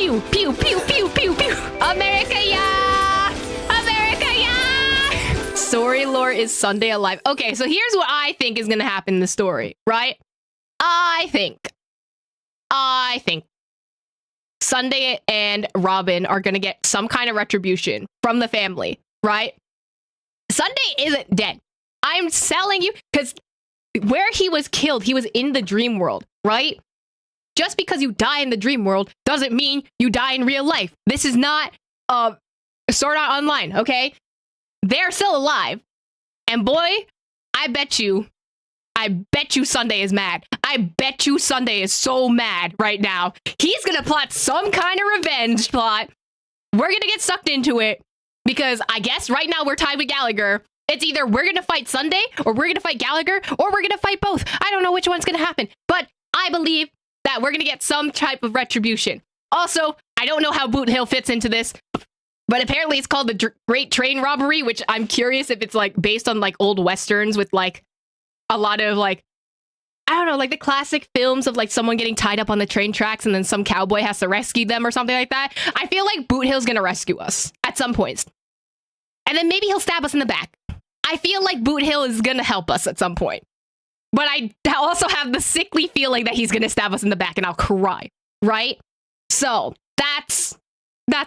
Pew, pew, pew, pew, pew, pew. America, yeah! America, yeah! Story lore is Sunday alive. Okay, so here's what I think is gonna happen in the story, right? I think Sunday and Robin are gonna get some kind of retribution from the family, right? Sunday isn't dead. I'm telling you, because where he was killed, he was in the dream world, right? Just because you die in the dream world doesn't mean you die in real life. This is not Sword Art Online, okay? They're still alive. And boy, I bet you Sunday is mad. I bet you Sunday is so mad right now. He's gonna plot some kind of revenge plot. We're gonna get sucked into it because I guess right now we're tied with Gallagher. It's either we're gonna fight Sunday or we're gonna fight Gallagher or we're gonna fight both. I don't know which one's gonna happen, but I believe that we're gonna get some type of retribution. Also, I don't know how Boot Hill fits into this, but apparently it's called the Great Train Robbery, which I'm curious if it's like based on like old westerns with like a lot of like, I don't know, like the classic films of like someone getting tied up on the train tracks and then some cowboy has to rescue them or something like that. I feel like Boot Hill's gonna rescue us at some points. And then maybe he'll stab us in the back. I feel like Boot Hill is gonna help us at some point. But I also have the sickly feeling that he's gonna stab us in the back and I'll cry, right? So that's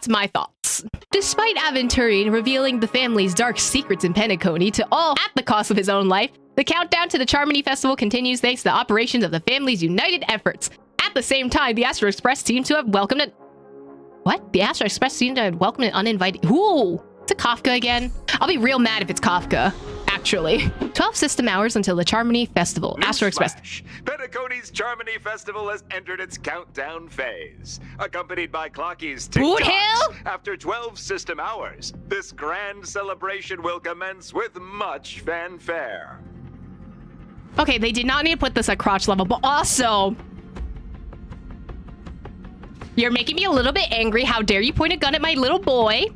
my thoughts. Despite Aventurine revealing the family's dark secrets in Penacony to all at the cost of his own life, the countdown to the Charmony Festival continues thanks to the operations of the family's united efforts. At the same time, the Astro Express seems to have welcomed it. What? The Astro Express seemed to have welcomed an uninvited. Ooh, it's a Kafka again. I'll be real mad if it's Kafka. Actually. 12 system hours until the Charmony Festival. Astro Express. Penacony's Charmony Festival has entered its countdown phase. Accompanied by Clocky's Boot TikToks. Hill? After 12 system hours, this grand celebration will commence with much fanfare. Okay, they did not need to put this at crotch level, but also, you're making me a little bit angry. How dare you point a gun at my little boy?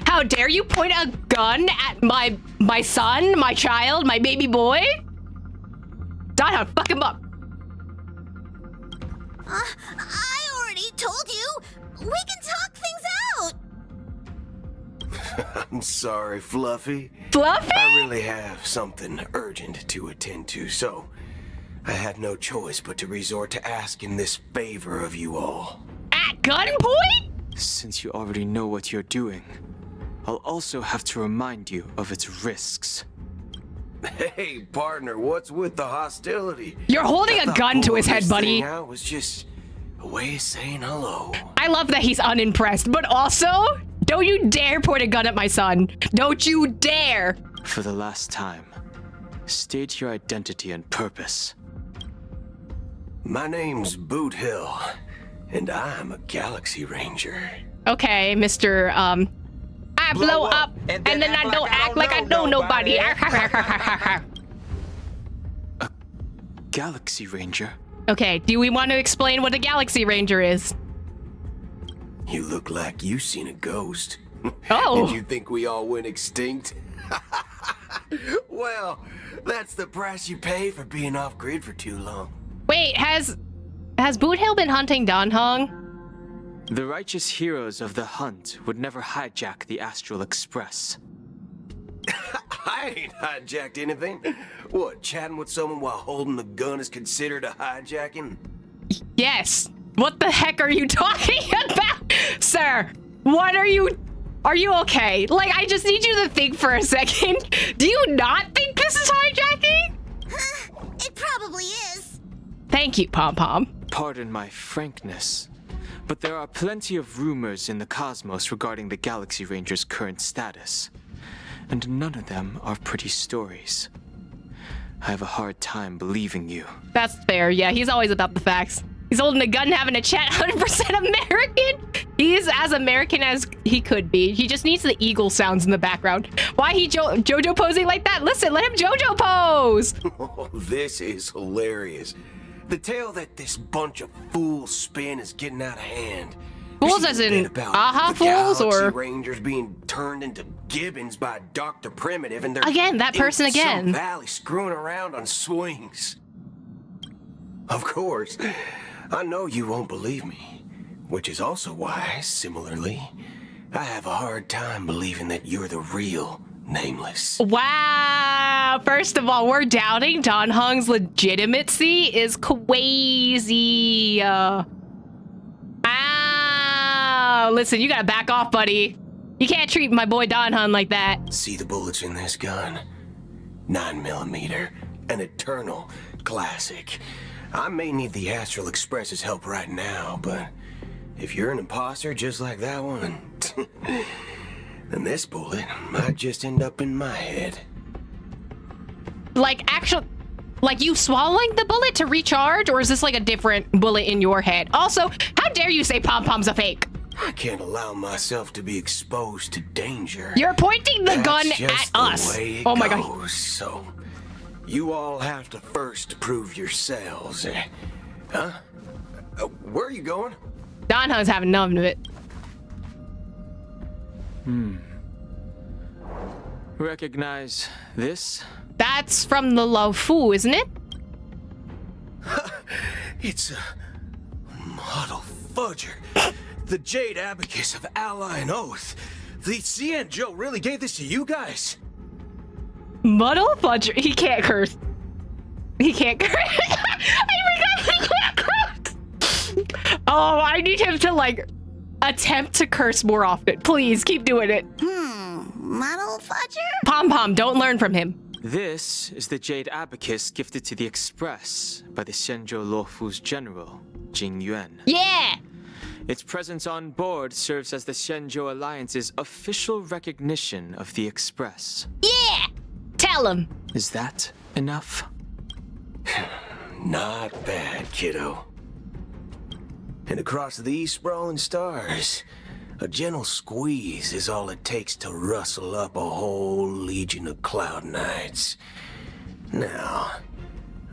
How dare you point a gun at my son, my child, my baby boy? Die, fuck him up. I already told you. We can talk things out. I'm sorry, Fluffy. Fluffy? I really have something urgent to attend to, so I had no choice but to resort to asking this favor of you all. At gunpoint? Since you already know what you're doing, I'll also have to remind you of its risks. Hey, partner, what's with the hostility? You're holding a gun to his head, buddy. It was just a way of saying hello. I love that he's unimpressed, but also, don't you dare point a gun at my son. Don't you dare. For the last time, state your identity and purpose. My name's Boot Hill, and I'm a Galaxy Ranger. Okay, Mr. I blow up and then I don't act like I know nobody. A Galaxy Ranger? Okay, do we want to explain what a Galaxy Ranger is? You look like you seen a ghost. Oh. Did you think we all went extinct? Well, that's the price you pay for being off-grid for too long. Wait, has Boot Hill been hunting Dan Hong? The righteous heroes of the hunt would never hijack the Astral Express. I ain't hijacked anything. What, chatting with someone while holding the gun is considered a hijacking? Yes. What the heck are you talking about? Sir, what are you okay? Like, I just need you to think for a second. Do you not think this is hijacking? It probably is. Thank you, Pom Pom. Pardon my frankness, but there are plenty of rumors in the cosmos regarding the Galaxy Ranger's current status, and none of them are pretty stories. I have a hard time believing you. That's fair. Yeah, he's always about the facts. He's holding a gun, having a chat, 100% American. He is as American as he could be. He just needs the eagle sounds in the background. Why he JoJo posing like that? Listen, let him JoJo pose. Oh, this is hilarious. The tale that this bunch of fools spin is getting out of hand. Fools as in aha fools, or Rangers being turned into gibbons by Dr. Primitive, and they're again that person in again. Some valley screwing around on swings. Of course, I know you won't believe me, Which is also why, similarly, I have a hard time believing that you're the real Nameless. Wow. First of all, we're doubting Don Hung's legitimacy is crazy. Listen, you gotta back off, buddy. You can't treat my boy Don Hung like that. See the bullets in this gun? 9mm, an eternal classic. I may need the Astral Express's help right now, but if you're an imposter just like that one, then this bullet might just end up in my head. Like you swallowing the bullet to recharge, or is this like a different bullet in your head? Also, how dare you say Pom Pom's a fake? I can't allow myself to be exposed to danger. You're pointing the That's gun just at the us. way it Oh my goes. god. So, you all have to first prove yourselves. Huh? Where are you going? Don Hung's having none of it. Recognize this? That's from the Lo Fu, isn't it? It's a model fudger. The Jade Abacus of Ally and Oath. The Cian Joe really gave this to you guys? Muddle Fudger. He can't curse. He can't curse. I forgot he can't curse. Oh, I need him to like attempt to curse more often. Please keep doing it. Model fudger? Pom Pom, don't learn from him. This is the Jade Abacus gifted to the Express by the Shenzhou Luofu's general, Jing Yuan. Yeah. Its presence on board serves as the Shenzhou Alliance's official recognition of the Express. Yeah. Tell him. Is that enough? Not bad, kiddo. And across these sprawling stars, a gentle squeeze is all it takes to rustle up a whole legion of Cloud Knights. Now,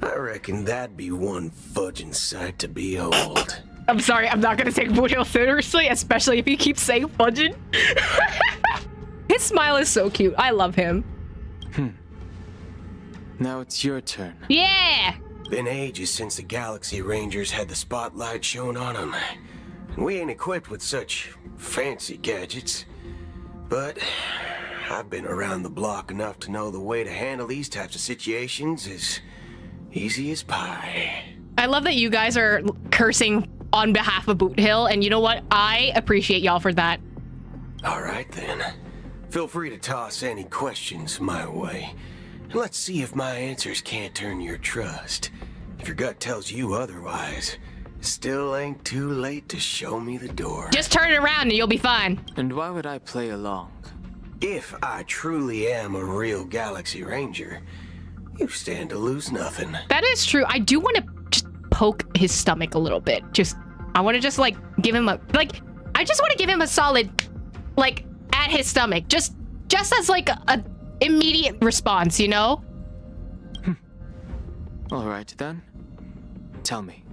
I reckon that'd be one fudging sight to behold. I'm sorry, I'm not gonna take Boot Hill seriously, especially if he keeps saying fudging. His smile is so cute. I love him. Now it's your turn. Yeah. Been ages since the Galaxy Rangers had the spotlight shown on them. And we ain't equipped with such fancy gadgets. But I've been around the block enough to know the way to handle these types of situations is easy as pie. I love that you guys are cursing on behalf of Boot Hill, and you know what? I appreciate y'all for that. All right then. Feel free to toss any questions my way. And let's see if my answers can't turn your trust. If your gut tells you otherwise, still ain't too late to show me the door. Just turn it around and you'll be fine. And why would I play along? If I truly am a real Galaxy Ranger, you stand to lose nothing. That is true. I do want to just poke his stomach a little bit. I want to just like give him I just want to give him a solid, like, at his stomach. Just as like a immediate response, you know? All right then. Tell me,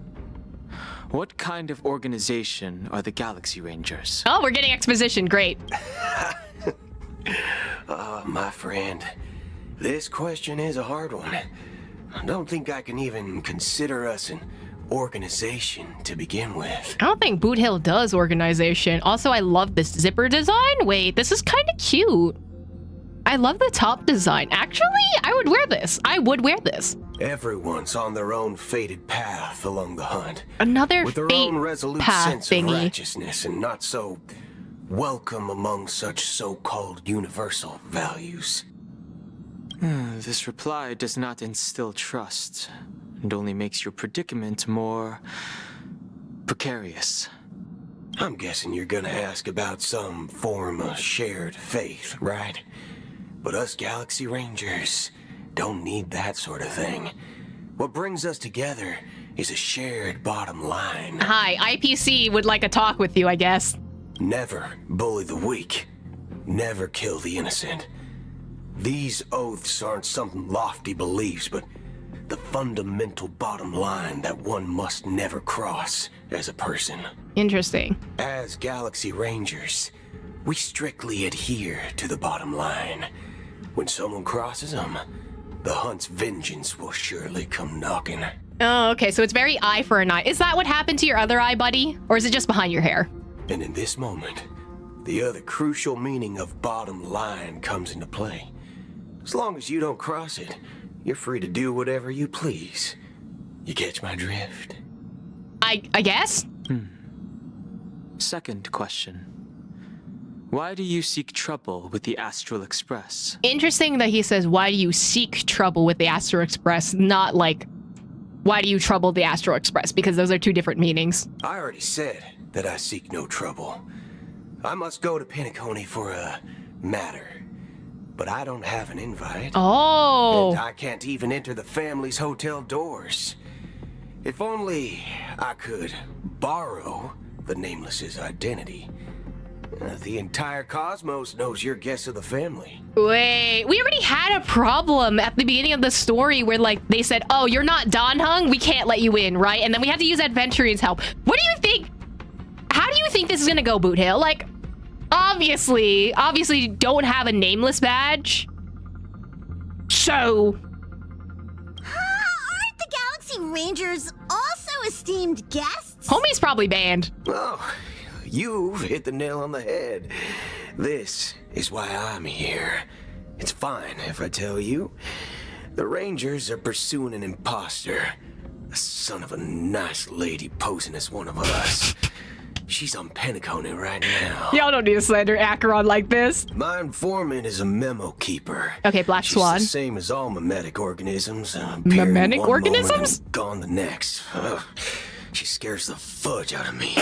what kind of organization are the Galaxy Rangers? Oh, we're getting exposition. Great. My friend, this question is a hard one. I don't think I can even consider us an organization to begin with. I don't think Boot Hill does organization. Also, I love this zipper design. Wait, this is kind of cute. I love the top design. Actually, I would wear this. Everyone's on their own fated path along the hunt. Another with their fate own resolute path sense thingy. of righteousness and not so welcome among such so-called universal values. This reply does not instill trust, and only makes your predicament more precarious. I'm guessing you're gonna ask about some form of shared faith, right? But us Galaxy Rangers don't need that sort of thing. What brings us together is a shared bottom line. Hi, IPC would like a talk with you, I guess. Never bully the weak. Never kill the innocent. These oaths aren't some lofty beliefs, but the fundamental bottom line that one must never cross as a person. Interesting. As Galaxy Rangers, we strictly adhere to the bottom line. When someone crosses them, the hunt's vengeance will surely come knocking. Oh, okay. So it's very eye for an eye. Is that what happened to your other eye, buddy? Or is it just behind your hair? And in this moment, the other crucial meaning of bottom line comes into play. As long as you don't cross it, you're free to do whatever you please. You catch my drift? I guess? Second question. Why do you seek trouble with the Astral Express? Interesting that he says, why do you seek trouble with the Astro Express? Not like, why do you trouble the Astro Express? Because those are two different meanings. I already said that I seek no trouble. I must go to Penacony for a matter. But I don't have an invite. Oh. And I can't even enter the family's hotel doors. If only I could borrow the Nameless's identity. The entire cosmos knows your guess of the family. Wait, we already had a problem at the beginning of the story where, like, they said, oh, you're not Don Hung, we can't let you in, right? And then we had to use Adventurian's help. What do you think? How do you think this is gonna go, Boot Hill? Like, obviously don't have a Nameless badge. So... Aren't the Galaxy Rangers also esteemed guests? Homie's probably banned. Oh, you've hit the nail on the head. This is why I'm here. It's fine if I tell you. The Rangers are pursuing an imposter. A son of a nice lady posing as one of us. She's on Penacony right now. Y'all don't need to slander Acheron like this. My informant is a memo keeper. Okay, Black Swan. She's the same as all mimetic organisms. Mimetic organisms? Gone the next. Ugh, she scares the fudge out of me.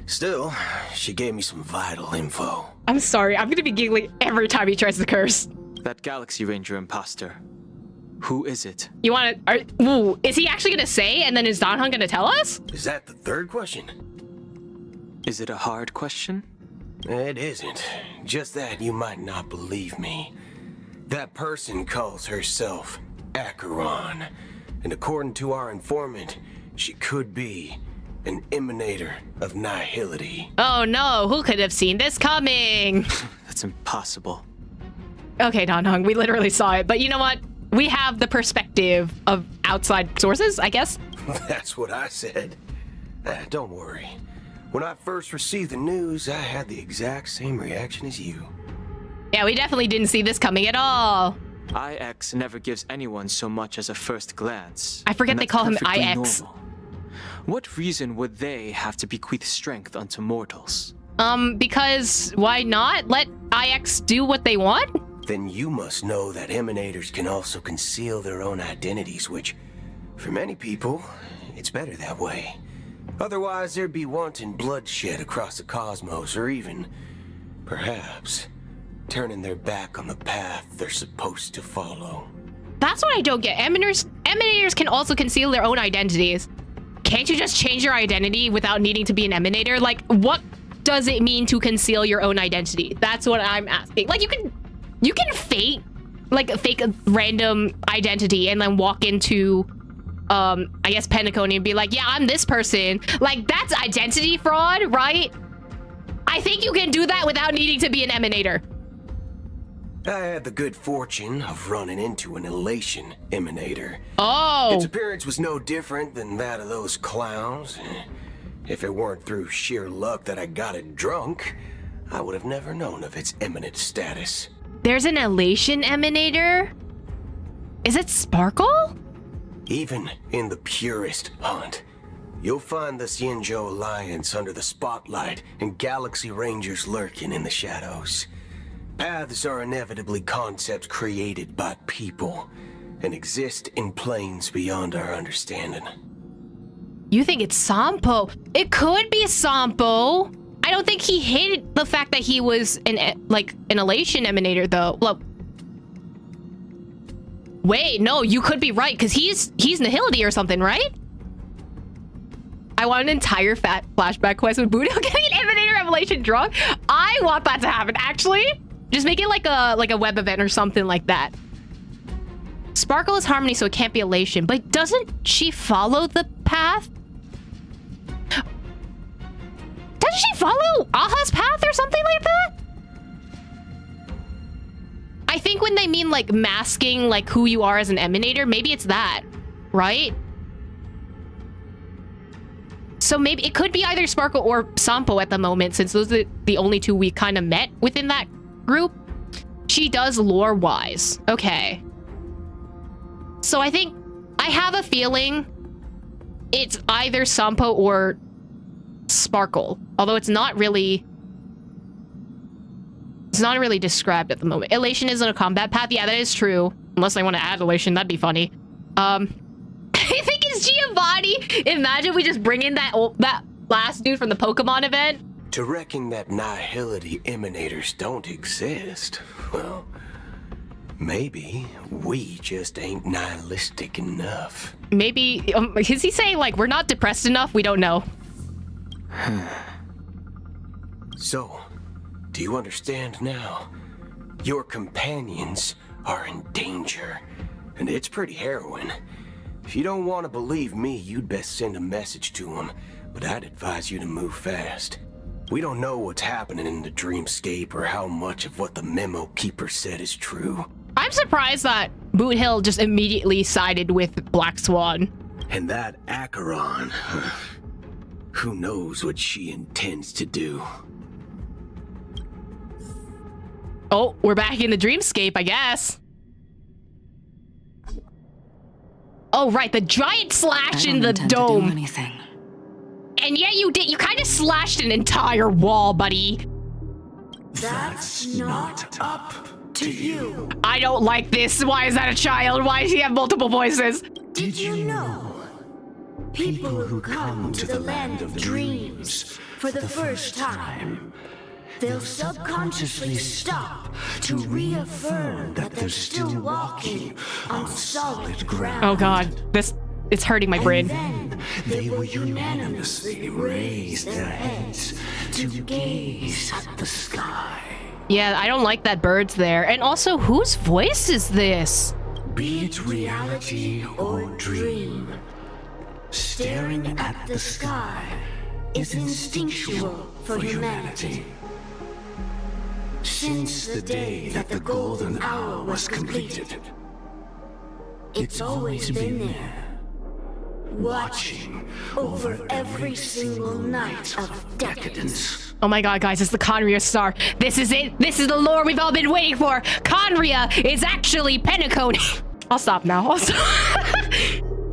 Still, she gave me some vital info. I'm sorry, I'm gonna be giggling every time he tries to curse. That Galaxy Ranger imposter. Who is it? You wanna... Ooh, is he actually gonna say, and then is Don Hung gonna tell us? Is that the third question? Is it a hard question? It isn't. Just that you might not believe me. That person calls herself Acheron. And according to our informant, she could be an emanator of nihility. Oh no, who could have seen this coming? That's impossible. Okay, Don Hung, we literally saw it, but you know what? We have the perspective of outside sources, I guess. That's what I said. Don't worry. When I first received the news, I had the exact same reaction as you. Yeah, we definitely didn't see this coming at all. IX never gives anyone so much as a first glance. I forget and they that's call him perfectly IX. normal. What reason would they have to bequeath strength unto mortals? Because why not? Let IX do what they want? Then you must know that emanators can also conceal their own identities, which, for many people, it's better that way. Otherwise, there'd be wanton bloodshed across the cosmos, or even, perhaps, turning their back on the path they're supposed to follow. That's what I don't get. Emanators can also conceal their own identities. Can't you just change your identity without needing to be an emanator? Like, what does it mean to conceal your own identity? That's what I'm asking. Like, you can fake a random identity and then walk into, I guess Penacony and be like, yeah, I'm this person. Like, that's identity fraud, right? I think you can do that without needing to be an emanator. I had the good fortune of running into an elation emanator. Oh. Its appearance was no different than that of those clowns. If it weren't through sheer luck that I got it drunk, I would have never known of its eminent status. There's an elation emanator? Is it Sparkle? Even in the purest hunt, you'll find the Xianzhou Alliance under the spotlight and Galaxy Rangers lurking in the shadows. Paths are inevitably concepts created by people and exist in planes beyond our understanding. You think it's Sampo? It could be Sampo. I don't think he hated the fact that he was an elation emanator, though. Well, wait, no, you could be right, because he's Nihility or something, right? I want an entire flashback quest with Budo getting an emanator revelation drunk. I want that to happen, actually. Just make it like a web event or something like that. Sparkle is Harmony, so it can't be elation. But doesn't she follow the path? Doesn't she follow Aha's path or something like that? I think when they mean like masking like who you are as an emanator, maybe it's that, right? So maybe it could be either Sparkle or Sampo at the moment, since those are the only two we kind of met within that group. She does lore-wise. Okay. So I think I have a feeling it's either Sampo or Sparkle, although it's not really described at the moment. Elation isn't a combat path. Yeah, that is true. Unless I want to add Elation, that'd be funny. I think it's Giovanni. Imagine we just bring in that last dude from the Pokemon event. To reckon that nihility emanators don't exist, well, maybe we just ain't nihilistic enough. Maybe, is he saying like we're not depressed enough? We don't know. So, do you understand now? Your companions are in danger, and it's pretty harrowing. If you don't want to believe me, you'd best send a message to them, but I'd advise you to move fast. We don't know what's happening in the dreamscape or how much of what the memo keeper said is true. I'm surprised that Boot Hill just immediately sided with Black Swan. And that Acheron, who knows what she intends to do. Oh, we're back in the dreamscape, I guess. Oh, right, the giant slash in the dome. Anything. And yeah, you did. You kind of slashed an entire wall, buddy. That's not up to you. I don't like this. Why is that a child? Why does he have multiple voices? Did you know? People who come to the land of dreams for the first time, they'll subconsciously stop to reaffirm that they're still walking on solid ground. Oh god, it's hurting my brain. And then they will unanimously raise their heads to gaze at the sky. Yeah, I don't like that bird's there. And also, whose voice is this? Be it reality or dream, staring at the sky is instinctual for humanity. Since the day that the golden hour was completed, it's always been there, watching over every single night of decadence. Oh my god, guys, it's the Conria star. This is it. This is the lore we've all been waiting for. Conria is actually Penacony. I'll stop now. I'll stop.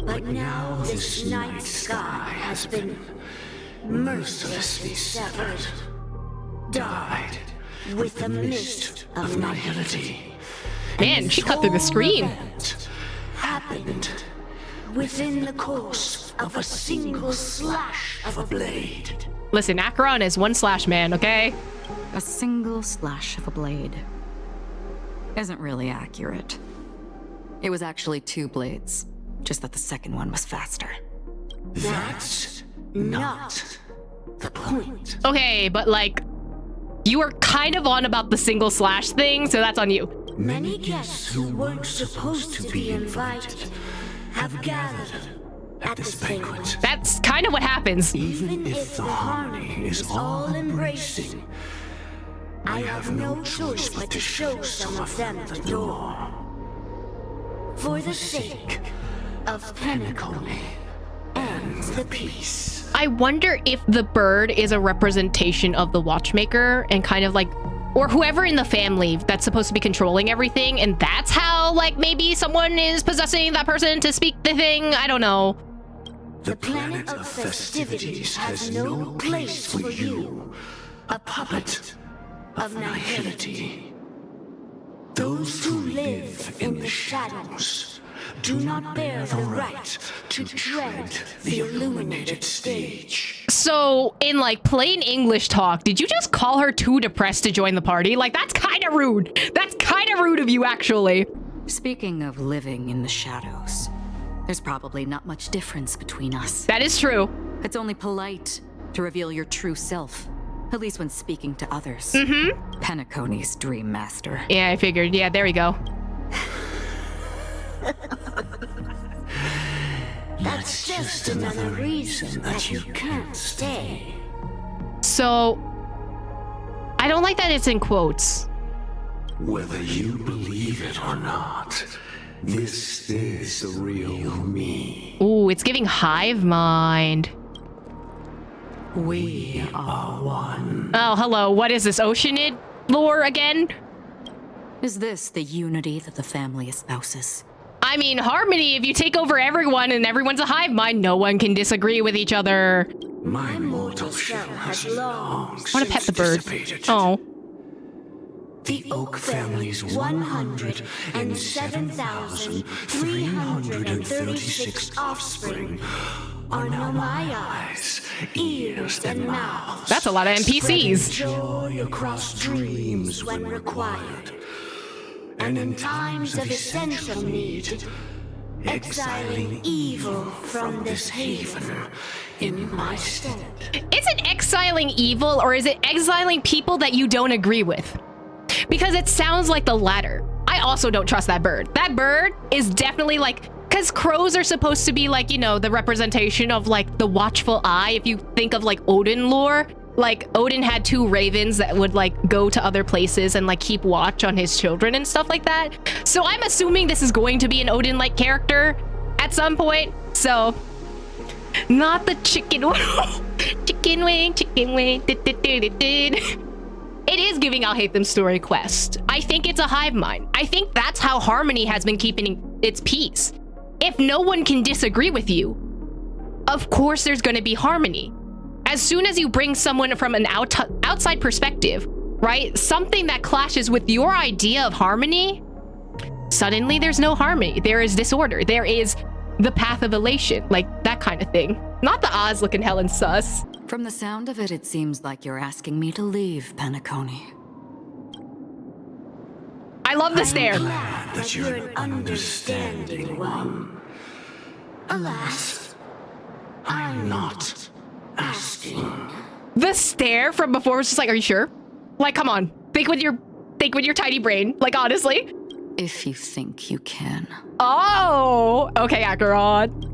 But now this night sky has been mercilessly severed, dyed with the mist of nihility. Man, she cut through the screen. Happened within the course of a single slash of a blade. Listen, Acheron is one slash man, okay? A single slash of a blade. Isn't really accurate. It was actually 2 blades, just that the second one was faster. That's not the point. Okay, but like, you were kind of on about the single slash thing, so that's on you. Many guests who weren't supposed to be invited have gathered at this banquet. That's kind of what happens. Even if the harmony is all embracing, I have no choice but to show some of them the door. For the sake of Penacony and the peace. I wonder if the bird is a representation of the Watchmaker and kind of like, or whoever in the family that's supposed to be controlling everything, and that's how, like, maybe someone is possessing that person to speak the thing. I don't know. The planet of festivities has no place for you, a puppet of nihility. Those who live in the shadows do not bear the right to tread the illuminated stage. So, in like plain English talk, did you just call her too depressed to join the party? Like, that's kind of rude. That's kind of rude of you, actually. Speaking of living in the shadows, there's probably not much difference between us. That is true. It's only polite to reveal your true self, at least when speaking to others. Penacony's dream master. Yeah, I figured. Yeah, there we go. That's just another reason that you can't stay. So, I don't like that it's in quotes. Whether you believe it or not, this is the real me. Ooh, it's giving hive mind. We are one. Oh, hello. What is this, Oceanid lore again? Is this the unity that the family espouses? I mean, harmony, if you take over everyone and everyone's a hive mind, no one can disagree with each other. My mortal shell has long I want to pet the bird. dissipated. Oh. The Oak family's 107,336 offspring are now my eyes, ears, and mouths. That's a lot of NPCs. Spreading joy across dreams when required. And in times of essential need, exiling evil from this haven in my stead. Is it exiling evil or is it exiling people that you don't agree with? Because it sounds like the latter. I also don't trust that bird. That bird is definitely like, because crows are supposed to be like, you know, the representation of like the watchful eye. If you think of like Odin lore, like Odin had 2 ravens that would like go to other places and like keep watch on his children and stuff like that. So I'm assuming this is going to be an Odin-like character at some point. So not the chicken chicken wing, chicken wing. It is giving I'll Hate Them story quest. I think it's a hive mind. I think that's how Harmony has been keeping its peace. If no one can disagree with you, of course there's going to be harmony. As soon as you bring someone from an outside perspective, right? Something that clashes with your idea of harmony, suddenly there's no harmony. There is disorder. There is the path of elation, like that kind of thing. Not the Oz looking hell and sus. From the sound of it seems like you're asking me to leave, Penacony. I love the stare. Glad that you're an understanding one. Alas, I'm not asking. The stare from before was just like, are you sure? Like, come on, think with your tiny brain. Like, honestly. If you think you can. Oh, okay, Acheron.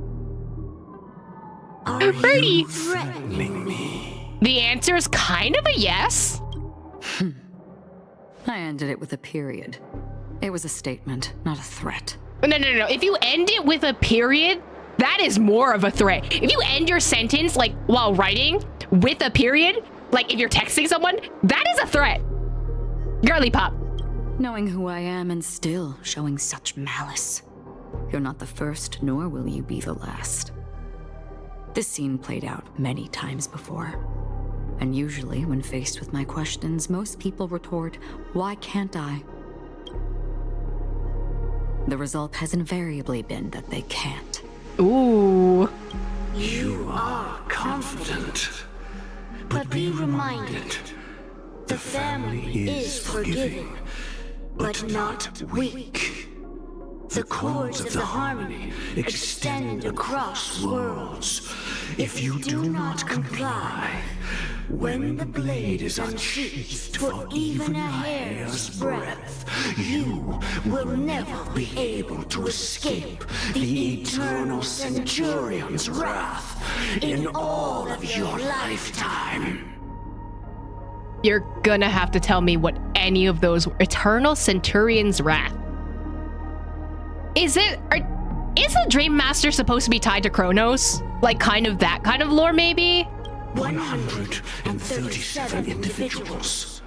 Are Birdie. you threatening me? The answer is kind of a yes. I ended it with a period. It was a statement, not a threat. No. If you end it with a period, that is more of a threat. If you end your sentence, like, while writing with a period, like if you're texting someone, that is a threat. Girly pop. Knowing who I am and still showing such malice. You're not the first, nor will you be the last. This scene played out many times before. And usually, when faced with my questions, most people retort, why can't I? The result has invariably been that they can't. Ooh. You are confident. But be reminded, the family is forgiving, but not weak. The cords of the harmony extend across worlds. If you do not comply, when the blade is unsheathed for even a hair's breadth, you will never be able to escape the eternal Centurion's wrath in all of your lifetime. You're gonna have to tell me what any of those were. Eternal Centurion's Wrath. Is the Dream Master supposed to be tied to Kronos? Like kind of that kind of lore, maybe? 137 individuals.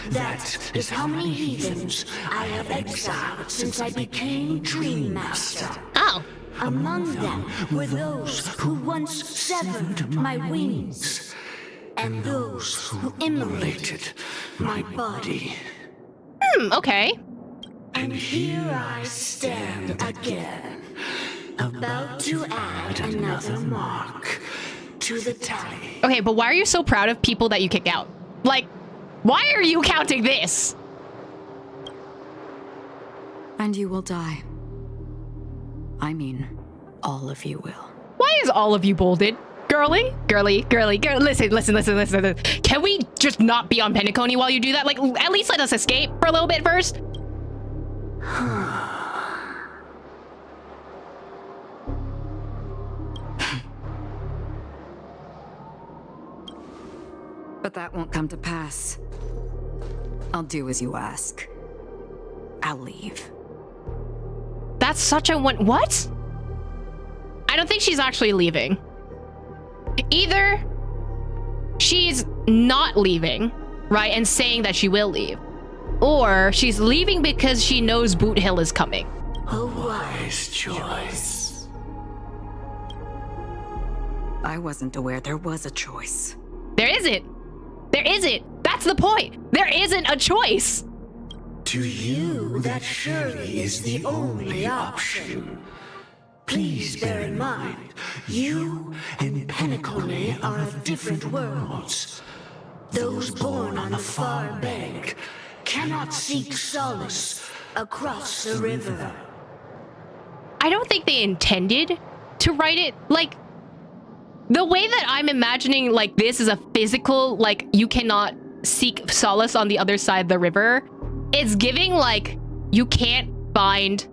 That is how many heathens I have exiled since I became Dream Master. Oh. Among them were those who once severed my wings, and those who immolated my body. Okay. And here I stand again, about to add another mark to the tally. Okay, but why are you so proud of people that you kick out? Like, why are you counting this? And you will die. I mean, all of you will. Why is all of you bolded? Girly, listen. Can we just not be on Penacony while you do that? Like, at least let us escape for a little bit first. But that won't come to pass. I'll do as you ask. I'll leave. That's such a one. What? I don't think she's actually leaving. Either she's not leaving, right, and saying that she will leave, or she's leaving because she knows Boot Hill is coming. A wise choice. I wasn't aware there was a choice. There isn't. There isn't. That's the point. There isn't a choice. To you, that surely is the only option. Please bear in mind, you and Penacony are of different worlds. Those born on the far bank cannot seek solace across the river. I don't think they intended to write it like the way that I'm imagining, like, this is a physical, like, you cannot seek solace on the other side of the river. It's giving, like, you can't find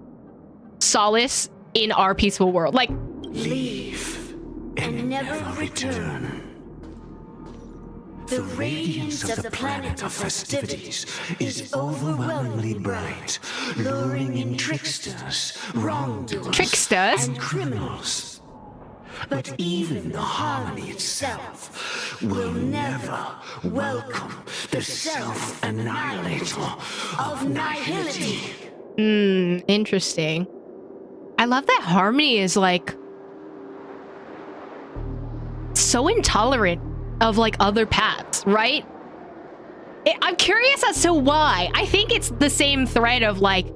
solace in our peaceful world. Like, Leave and never return. The radiance of the planet of festivities is overwhelmingly bright, luring in tricksters, wrongdoers, Tricksters? and criminals. But even the harmony itself will never welcome the self-annihilator of nihility. Interesting. I love that Harmony is, like, so intolerant of, like, other paths, right? I'm curious as to why. I think it's the same thread of, like,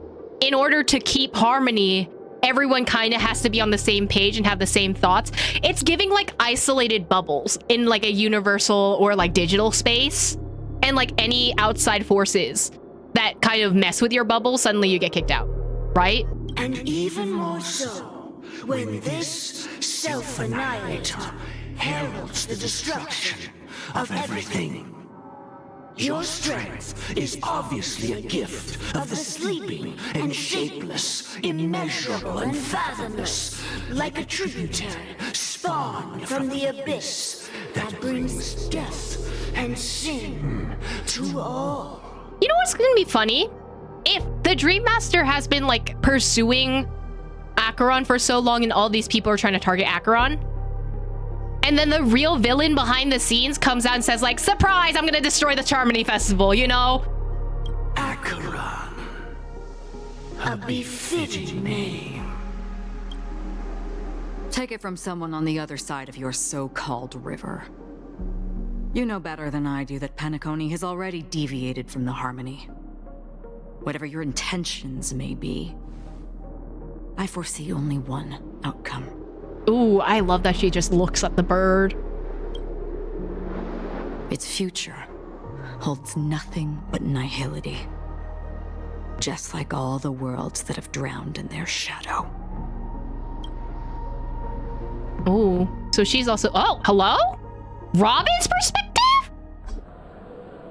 in order to keep harmony, everyone kind of has to be on the same page and have the same thoughts. It's giving, like, isolated bubbles in, like, a universal or, like, digital space. And, like, any outside forces that kind of mess with your bubble, suddenly you get kicked out, right? And even more so, when this self-annihilator heralds the destruction of everything. Your strength is obviously a gift of the sleeping and shapeless, immeasurable and fathomless, like a tributary spawned from the abyss that brings death and sin to all. You know what's gonna be funny? If the Dream Master has been, like, pursuing Acheron for so long and all these people are trying to target Acheron, and then the real villain behind the scenes comes out and says, like, surprise, I'm gonna destroy the Charmony Festival, you know? Acheron. A befitting name. Take it from someone on the other side of your so-called river. You know better than I do that Penacony has already deviated from the harmony. Whatever your intentions may be, I foresee only one outcome. Ooh, I love that she just looks at the bird. Its future holds nothing but nihility. Just like all the worlds that have drowned in their shadow. Ooh, so she's also, oh, hello? Robin's perspective?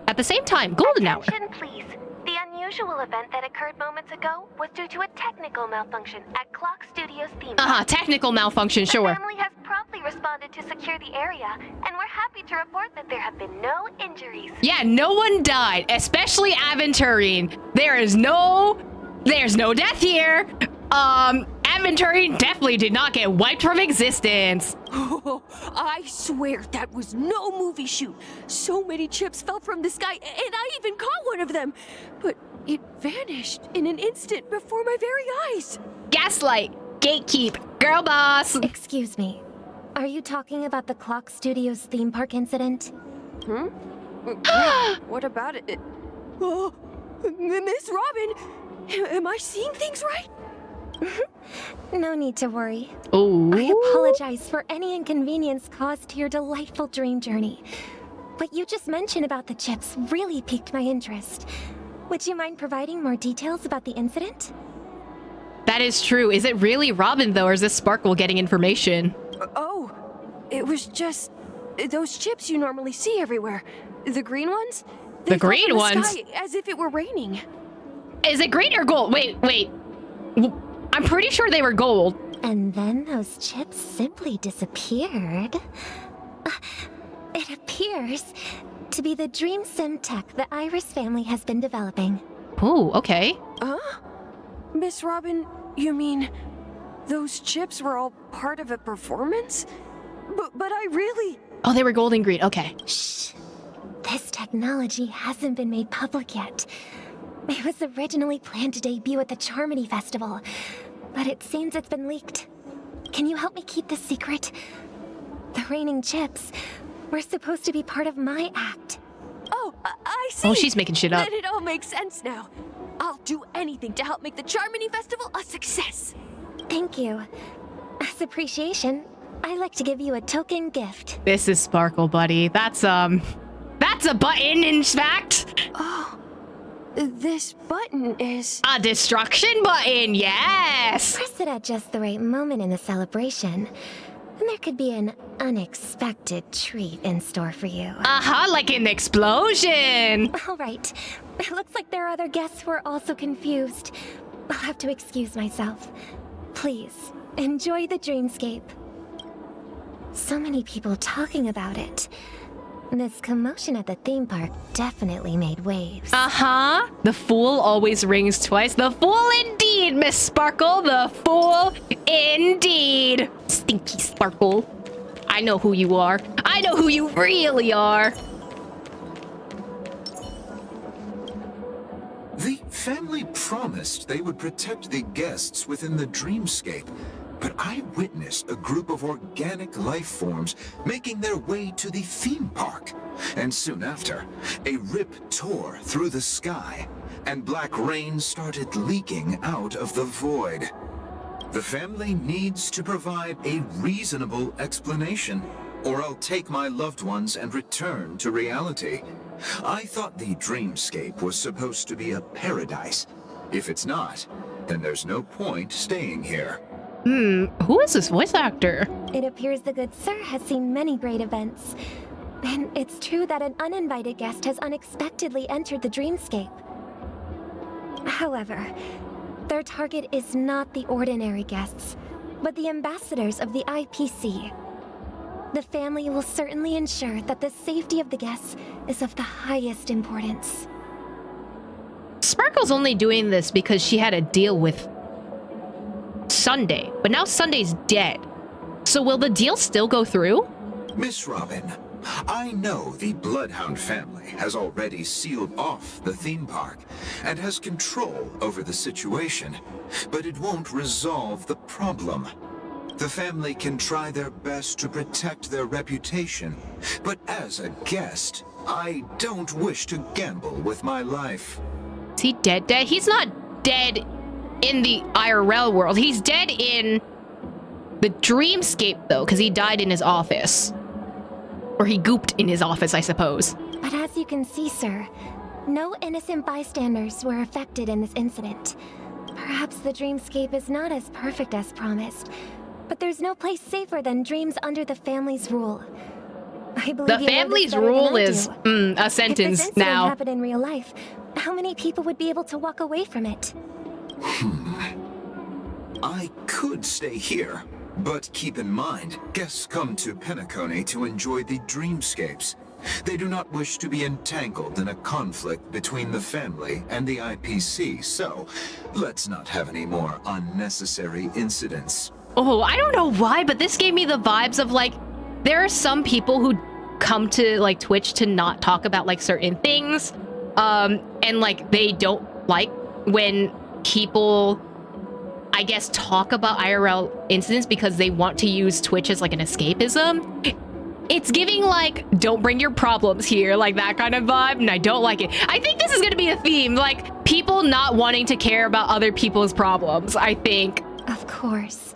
At the same time, golden hour. Attention, please. The unusual event that occurred moments ago was due to a technical malfunction at Clock Studios theme park. Technical malfunction, The sure. family has promptly responded to secure the area, and we're happy to report that there have been no injuries. Yeah, no one died, especially Aventurine. There's no death here. Aventurine definitely did not get wiped from existence. Oh, I swear that was no movie shoot. So many chips fell from the sky, and I even caught one of them. But it vanished in an instant before my very eyes. Gaslight, gatekeep, girl boss. Excuse me. Are you talking about the Clock Studios theme park incident? What about it? Oh, Miss Robin, am I seeing things right? No need to worry. Ooh. I apologize for any inconvenience caused to your delightful dream journey. What you just mentioned about the chips really piqued my interest. Would you mind providing more details about the incident? That is true. Is it really Robin, though, or is this Sparkle getting information? Oh, it was just those chips you normally see everywhere. The green ones? They The fell green from ones? sky as if it were raining. Is it green or gold? Wait. I'm pretty sure they were gold. And then those chips simply disappeared. It appears to be the dream sim tech the Iris family has been developing. Ooh, okay. Huh? Miss Robin, you mean those chips were all part of a performance? But I really... Oh, they were gold and green. Okay. Shh. This technology hasn't been made public yet. It was originally planned to debut at the Charmony Festival, but it seems it's been leaked. Can you help me keep this secret? The reigning chips were supposed to be part of my act. Oh, I see. Oh, she's making shit up. Then it all makes sense now. I'll do anything to help make the Charmony Festival a success. Thank you. As appreciation, I'd like to give you a token gift. This is Sparkle, buddy. That's a button, in fact. Oh, this button is... A destruction button, yes! Press it at just the right moment in the celebration, and there could be an unexpected treat in store for you. Uh-huh, like an explosion! All right. It looks like there are other guests who are also confused. I'll have to excuse myself. Please, enjoy the dreamscape. So many people talking about it. This commotion at the theme park definitely made waves. Uh-huh. The fool always rings twice. The fool indeed, Miss Sparkle. The fool indeed. Stinky Sparkle. I know who you are. I know who you really are. The family promised they would protect the guests within the dreamscape, but I witnessed a group of organic life forms making their way to the theme park. And soon after, a rip tore through the sky, and black rain started leaking out of the void. The family needs to provide a reasonable explanation, or I'll take my loved ones and return to reality. I thought the dreamscape was supposed to be a paradise. If it's not, then there's no point staying here. Who is this voice actor? It appears the good sir has seen many great events. And it's true that an uninvited guest has unexpectedly entered the dreamscape. However, their target is not the ordinary guests, but the ambassadors of the IPC. The family will certainly ensure that the safety of the guests is of the highest importance. Sparkle's only doing this because she had a deal with Sunday, but now Sunday's dead. So will the deal still go through? Miss Robin, I know the Bloodhound family has already sealed off the theme park and has control over the situation, but it won't resolve the problem. The family can try their best to protect their reputation, but as a guest, I don't wish to gamble with my life. Is he dead? He's not dead in the IRL world. He's dead in the dreamscape, though, because he died in his office. Or he gooped in his office, I suppose. But as you can see, sir, no innocent bystanders were affected in this incident. Perhaps the dreamscape is not as perfect as promised, but there's no place safer than dreams under the family's rule. I believe the family's rule is a sentence if this incident now. happened in real life, how many people would be able to walk away from it? I could stay here, but keep in mind, guests come to Penacony to enjoy the dreamscapes. They do not wish to be entangled in a conflict between the family and the IPC, so let's not have any more unnecessary incidents. Oh, I don't know why, but this gave me the vibes of, like, there are some people who come to, like, Twitch to not talk about, like, certain things. And, like, they don't like when people, I guess, talk about IRL incidents because they want to use Twitch as, like, an escapism. It's giving, like, don't bring your problems here, like, that kind of vibe, and I don't like it. I think this is gonna be a theme, like, people not wanting to care about other people's problems, I think. Of course.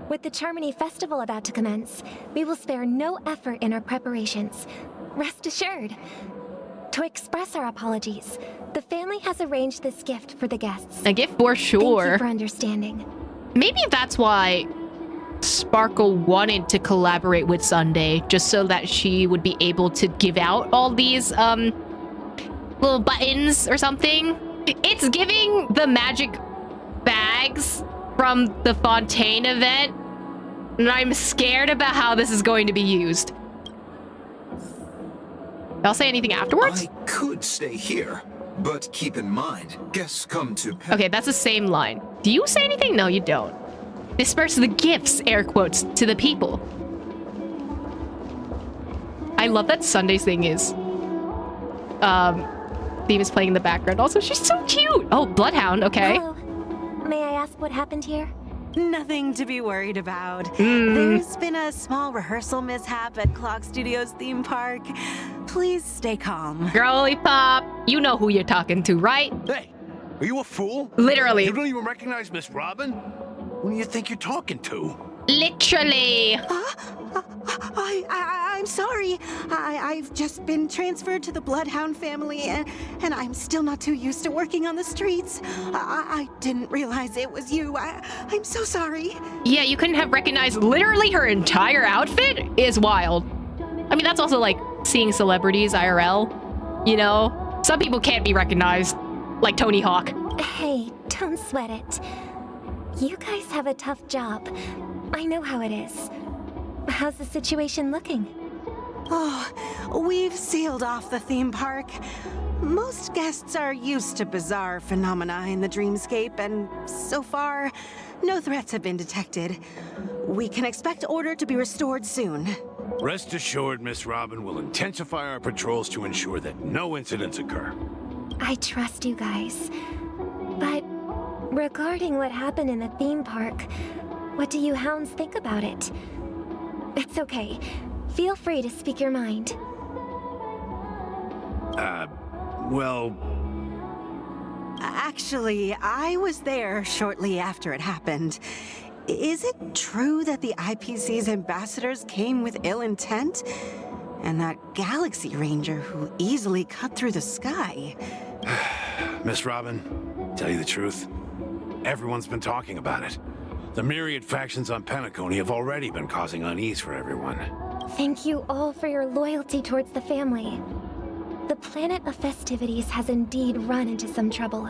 With the Charmony Festival about to commence, we will spare no effort in our preparations. Rest assured. To express our apologies, the family has arranged this gift for the guests. A gift for sure. Thank you for understanding. Maybe that's why Sparkle wanted to collaborate with Sunday, just so that she would be able to give out all these little buttons or something. It's giving the magic bags from the Fontaine event, and I'm scared about how this is going to be used. Y'all say anything afterwards? I could stay here, but keep in mind, guests come to Okay, that's the same line. Do you say anything? No, you don't. Disperse the gifts, air quotes, to the people. I love that Sunday's thing is theme is playing in the background. Also, she's so cute. Oh, Bloodhound, okay. Hello. May I ask what happened here? Nothing to be worried about. There's been a small rehearsal mishap at Clock Studios theme park. Please stay calm. Girly pop, you know who you're talking to, right? Hey, are you a fool? Literally. You don't even recognize Miss Robin? Who do you think you're talking to? Literally. I'm sorry. I've just been transferred to the Bloodhound family, and I'm still not too used to working on the streets. I didn't realize it was you. I'm so sorry. Yeah, you couldn't have recognized literally her entire outfit is wild. I mean, that's also like seeing celebrities IRL, you know? Some people can't be recognized, like Tony Hawk. Hey, don't sweat it. You guys have a tough job. I know how it is. How's the situation looking? Oh, we've sealed off the theme park. Most guests are used to bizarre phenomena in the dreamscape, and so far, no threats have been detected. We can expect order to be restored soon. Rest assured, Miss Robin will intensify our patrols to ensure that no incidents occur. I trust you guys. But regarding what happened in the theme park, what do you hounds think about it? It's okay. Feel free to speak your mind. Well... Actually, I was there shortly after it happened. Is it true that the IPC's ambassadors came with ill intent? And that Galaxy Ranger who easily cut through the sky? Miss Robin, tell you the truth, everyone's been talking about it. The myriad factions on Penacony have already been causing unease for everyone. Thank you all for your loyalty towards the family. The planet of festivities has indeed run into some trouble.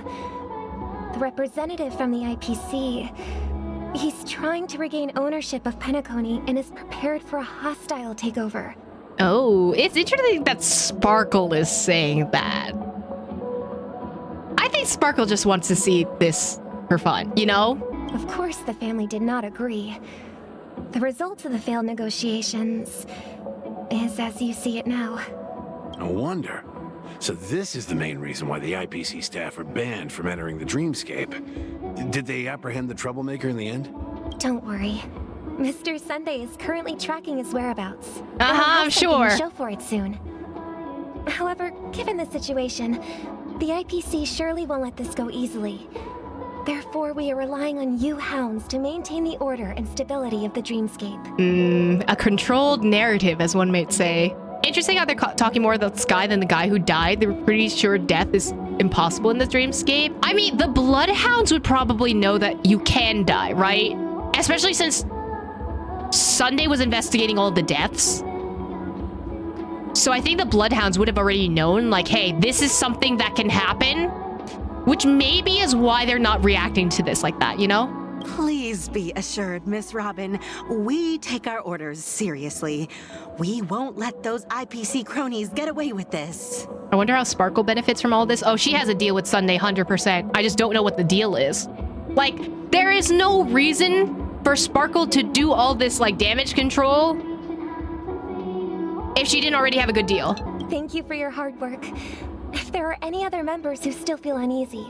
The representative from the IPC, he's trying to regain ownership of Penacony and is prepared for a hostile takeover. Oh, it's interesting that Sparkle is saying that. I think Sparkle just wants to see this for fun, you know? Of course the family did not agree. The result of the failed negotiations is as you see it now. No wonder. So this is the main reason why the IPC staff are banned from entering the dreamscape. Did they apprehend the troublemaker in the end? Don't worry. Mr. Sunday is currently tracking his whereabouts. I'm sure. Show for it soon. However, given the situation, the IPC surely won't let this go easily. Therefore, we are relying on you hounds to maintain the order and stability of the dreamscape. A controlled narrative, as one might say. Interesting how they're talking more about Sky than the guy who died. They're pretty sure death is impossible in the dreamscape. I mean, the Bloodhounds would probably know that you can die, right? Especially since Sunday was investigating all the deaths. So I think the Bloodhounds would have already known, like, hey, this is something that can happen. Which maybe is why they're not reacting to this like that, you know? Please be assured, Miss Robin, we take our orders seriously. We won't let those IPC cronies get away with this. I wonder how Sparkle benefits from all this. Oh, she has a deal with Sunday, 100%. I just don't know what the deal is. Like, there is no reason for Sparkle to do all this, like, damage control if she didn't already have a good deal. Thank you for your hard work. If there are any other members who still feel uneasy,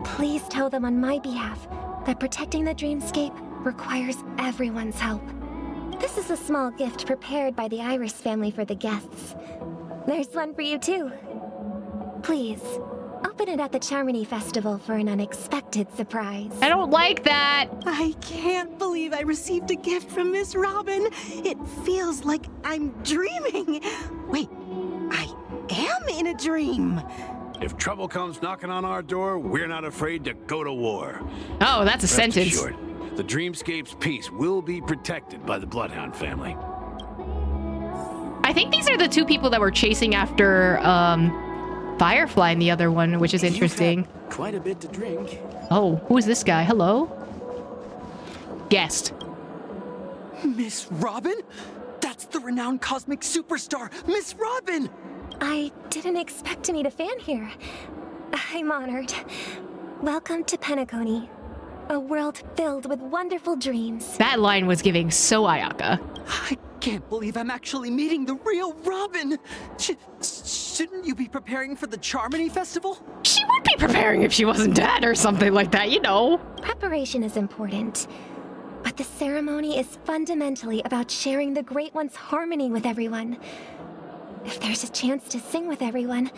please tell them on my behalf that protecting the dreamscape requires everyone's help. This is a small gift prepared by the Iris family for the guests. There's one for you too. Please, open it at the Charmony Festival for an unexpected surprise. I don't like that. I can't believe I received a gift from Miss Robin. It feels like I'm dreaming. Wait, I am in a dream. If trouble comes knocking on our door, we're not afraid to go to war. Oh, that's a Rest sentence. assured, the dreamscape's peace will be protected by the Bloodhound family. I think these are the two people that were chasing after Firefly in the other one, which is interesting. You've had quite a bit to drink. Oh, who is this guy? Hello? Guest. Miss Robin? That's the renowned cosmic superstar, Miss Robin! I didn't expect to meet a fan here. I'm honored. Welcome to Penacony, a world filled with wonderful dreams. That line was giving so Ayaka. I can't believe I'm actually meeting the real Robin. Shouldn't you be preparing for the Charmony Festival? She would be preparing if she wasn't dead or something like that, you know. Preparation is important, but the ceremony is fundamentally about sharing the Great One's harmony with everyone. If there's a chance to sing with everyone,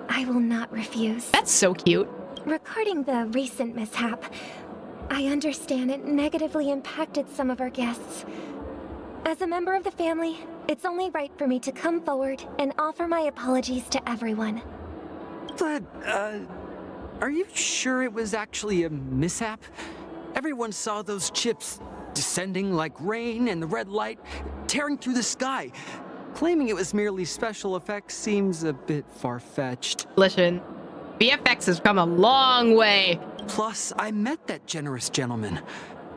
I will not refuse. That's so cute. Regarding the recent mishap, I understand it negatively impacted some of our guests. As a member of the family, it's only right for me to come forward and offer my apologies to everyone. But, are you sure it was actually a mishap? Everyone saw those chips descending like rain and the red light tearing through the sky. Claiming it was merely special effects seems a bit far-fetched. Listen, VFX has come a long way. Plus, I met that generous gentleman.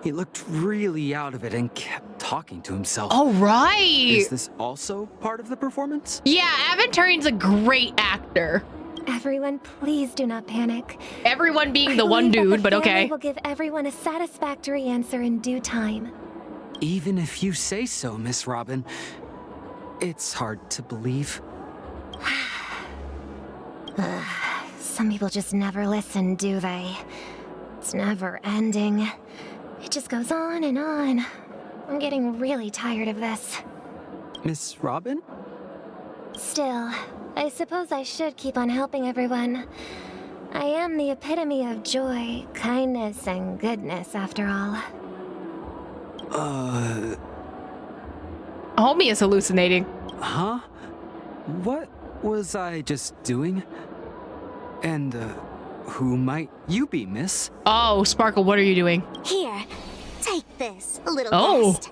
He looked really out of it and kept talking to himself. Oh, right. Is this also part of the performance? Yeah, Aventurine's a great actor. Everyone, please do not panic. Everyone being the one dude, but okay. I will give everyone a satisfactory answer in due time. Even if you say so, Miss Robin, it's hard to believe. Some people just never listen, do they? It's never ending. It just goes on and on. I'm getting really tired of this. Miss Robin? Still, I suppose I should keep on helping everyone. I am the epitome of joy, kindness, and goodness, after all. Homie is hallucinating. Huh? What was I just doing? And, who might you be, miss? Oh, Sparkle, what are you doing? Here, take this, little guest.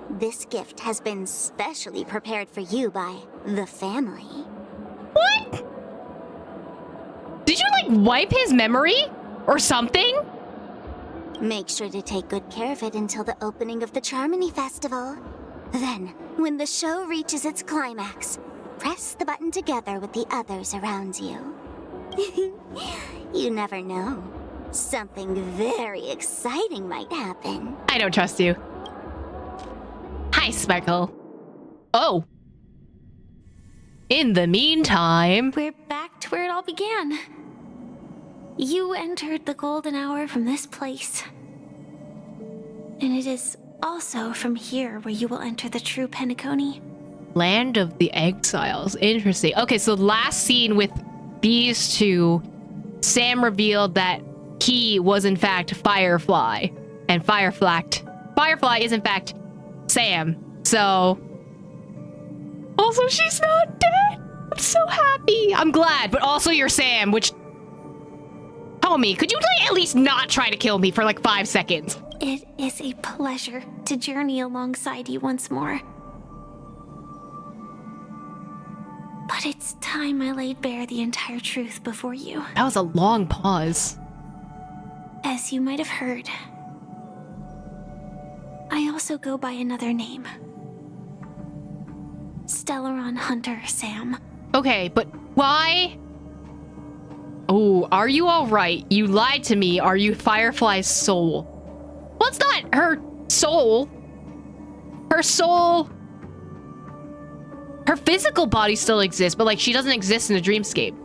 This gift has been specially prepared for you by the family. What? Did you, like, wipe his memory? Or something? Make sure to take good care of it until the opening of the Charmony Festival. Then, when the show reaches its climax, press the button together with the others around you. You never know. Something very exciting might happen. I don't trust you. Hi, Sparkle. Oh. In the meantime... We're back to where it all began. You entered the golden hour from this place. And it is also from here where you will enter the true Penacony. Land of the Exiles. Interesting. Okay, so last scene with these two, Sam revealed that he was in fact Firefly. And Firefly is in fact Sam. So... Also, she's not dead. I'm so happy. I'm glad, but also you're Sam, which... Homie, could you like, at least not try to kill me for like 5 seconds? It is a pleasure to journey alongside you once more. But it's time I laid bare the entire truth before you. That was a long pause. As you might have heard, I also go by another name. Stellaron Hunter Sam. Okay, but why? Oh, are you alright? You lied to me. Are you Firefly's soul? Well, it's not her soul. Her soul... Her physical body still exists, but like she doesn't exist in the dreamscape.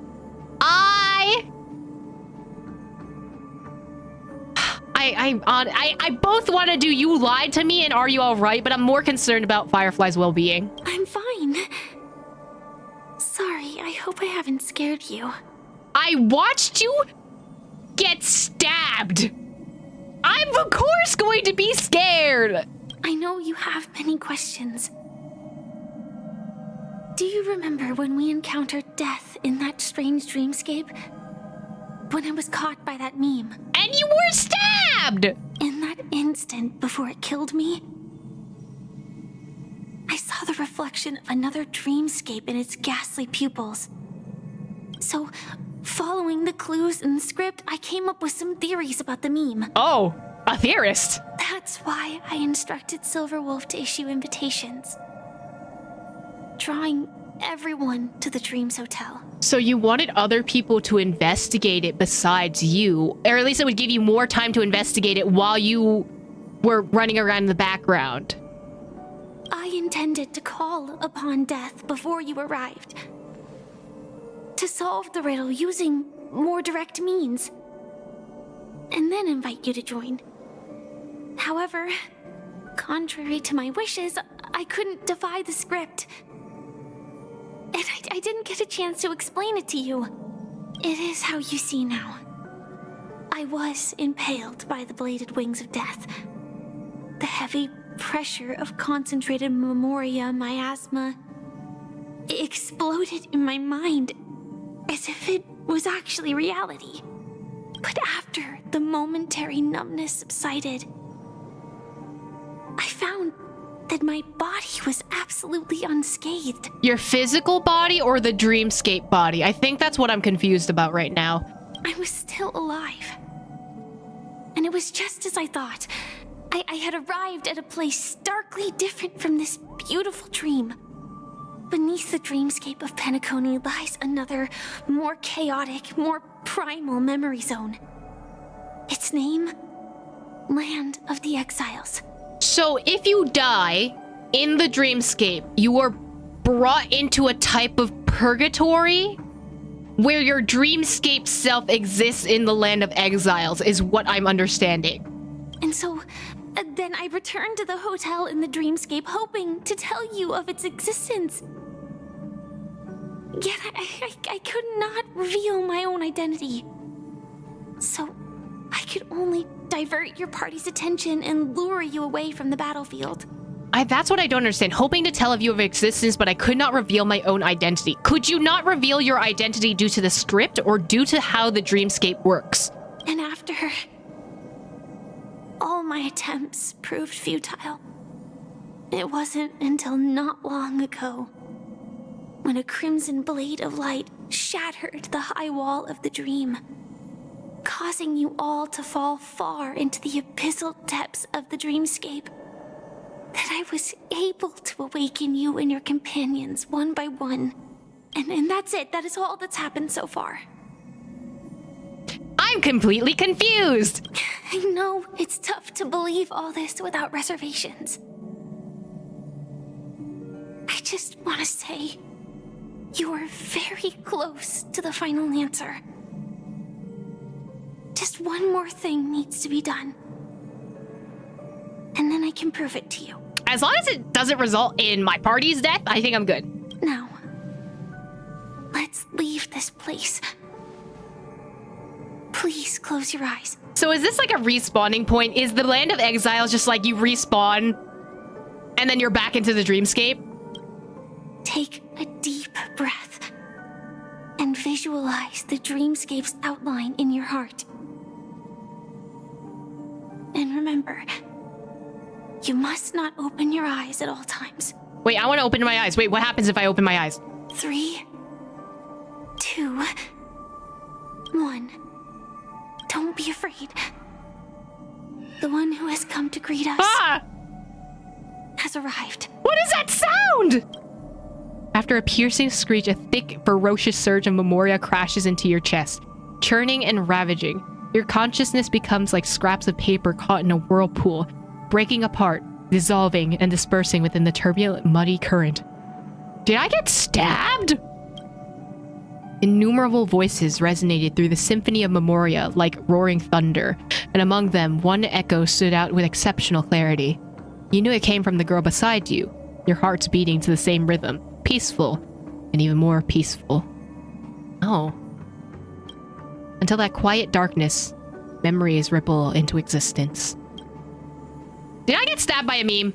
I both want to do you lied to me and are you alright, but I'm more concerned about Firefly's well-being. I'm fine. Sorry, I hope I haven't scared you. I watched you get stabbed. I'm of course going to be scared. I know you have many questions. Do you remember when we encountered death in that strange dreamscape? When I was caught by that meme? And you were stabbed! In that instant before it killed me, I saw the reflection of another dreamscape in its ghastly pupils. So, following the clues in the script, I came up with some theories about the meme. Oh, a theorist. That's why I instructed Silverwolf to issue invitations, drawing everyone to the Dreams Hotel. So you wanted other people to investigate it besides you, or at least it would give you more time to investigate it while you were running around in the background. I intended to call upon death before you arrived. To solve the riddle using more direct means. And then invite you to join. However, contrary to my wishes, I couldn't defy the script. And I didn't get a chance to explain it to you. It is how you see now. I was impaled by the bladed wings of death. The heavy pressure of concentrated memoria miasma exploded in my mind as if it was actually reality. But after the momentary numbness subsided, I found that my body was absolutely unscathed. Your physical body or the dreamscape body? I think that's what I'm confused about right now. I was still alive. And it was just as I thought. I had arrived at a place starkly different from this beautiful dream. Beneath the dreamscape of Penacony lies another, more chaotic, more primal memory zone. Its name? Land of the Exiles. So if you die in the dreamscape, you are brought into a type of purgatory where your dreamscape self exists in the Land of Exiles, is what I'm understanding. And so, then I returned to the hotel in the dreamscape, hoping to tell you of its existence. Yet I could not reveal my own identity. So, I could only divert your party's attention and lure you away from the battlefield. That's what I don't understand. Hoping to tell of your existence, but I could not reveal my own identity. Could you not reveal your identity due to the script or due to how the dreamscape works? And after all my attempts proved futile. It wasn't until not long ago when a crimson blade of light shattered the high wall of the dream, causing you all to fall far into the abyssal depths of the dreamscape, that I was able to awaken you and your companions one by one. And that's it. That is all that's happened so far. I'm completely confused. I know it's tough to believe all this without reservations. I just want to say, you are very close to the final answer. Just one more thing needs to be done. And then I can prove it to you. As long as it doesn't result in my party's death, I think I'm good. Now, let's leave this place. Please close your eyes. So is this like a respawning point? Is the Land of Exiles just like you respawn and then you're back into the dreamscape? Take a deep breath and visualize the dreamscape's outline in your heart. And remember, you must not open your eyes at all times. Wait, I want to open my eyes. Wait, what happens if I open my eyes? 3, 2, 1. Don't be afraid. The one who has come to greet us has arrived. What is that sound? After a piercing screech, a thick, ferocious surge of memoria crashes into your chest, churning and ravaging. Your consciousness becomes like scraps of paper caught in a whirlpool, breaking apart, dissolving, and dispersing within the turbulent, muddy current. Did I get stabbed? Innumerable voices resonated through the symphony of memoria like roaring thunder, and among them, one echo stood out with exceptional clarity. You knew it came from the girl beside you, your hearts beating to the same rhythm, peaceful, and even more peaceful. Oh. Until that quiet darkness, memories ripple into existence. Did I get stabbed by a meme?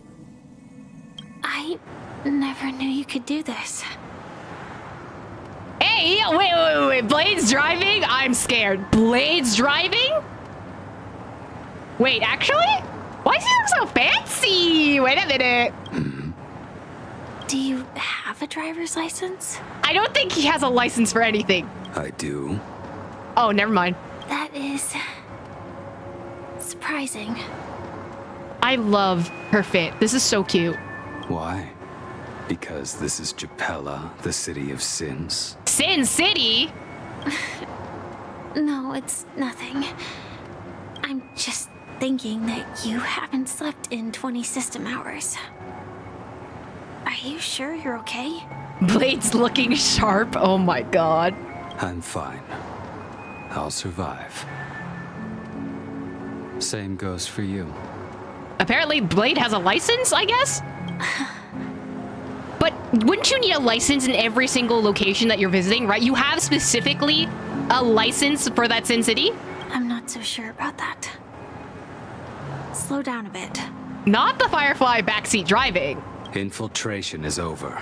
I never knew you could do this. Hey, wait. Blade's driving? I'm scared. Blade's driving? Wait, actually? Why does he look so fancy? Wait a minute. Do you have a driver's license? I don't think he has a license for anything. I do. Oh, never mind. That is surprising. I love her fit. This is so cute. Why? Because this is Japella, the city of sins. Sin City? No, it's nothing. I'm just thinking that you haven't slept in 20 system hours. Are you sure you're okay? Blade's looking sharp. Oh my god. I'm fine. I'll survive. Same goes for you. Apparently, Blade has a license, I guess? But wouldn't you need a license in every single location that you're visiting, right? You have specifically a license for that Sin City? I'm not so sure about that. Slow down a bit. Not the Firefly backseat driving. Infiltration is over.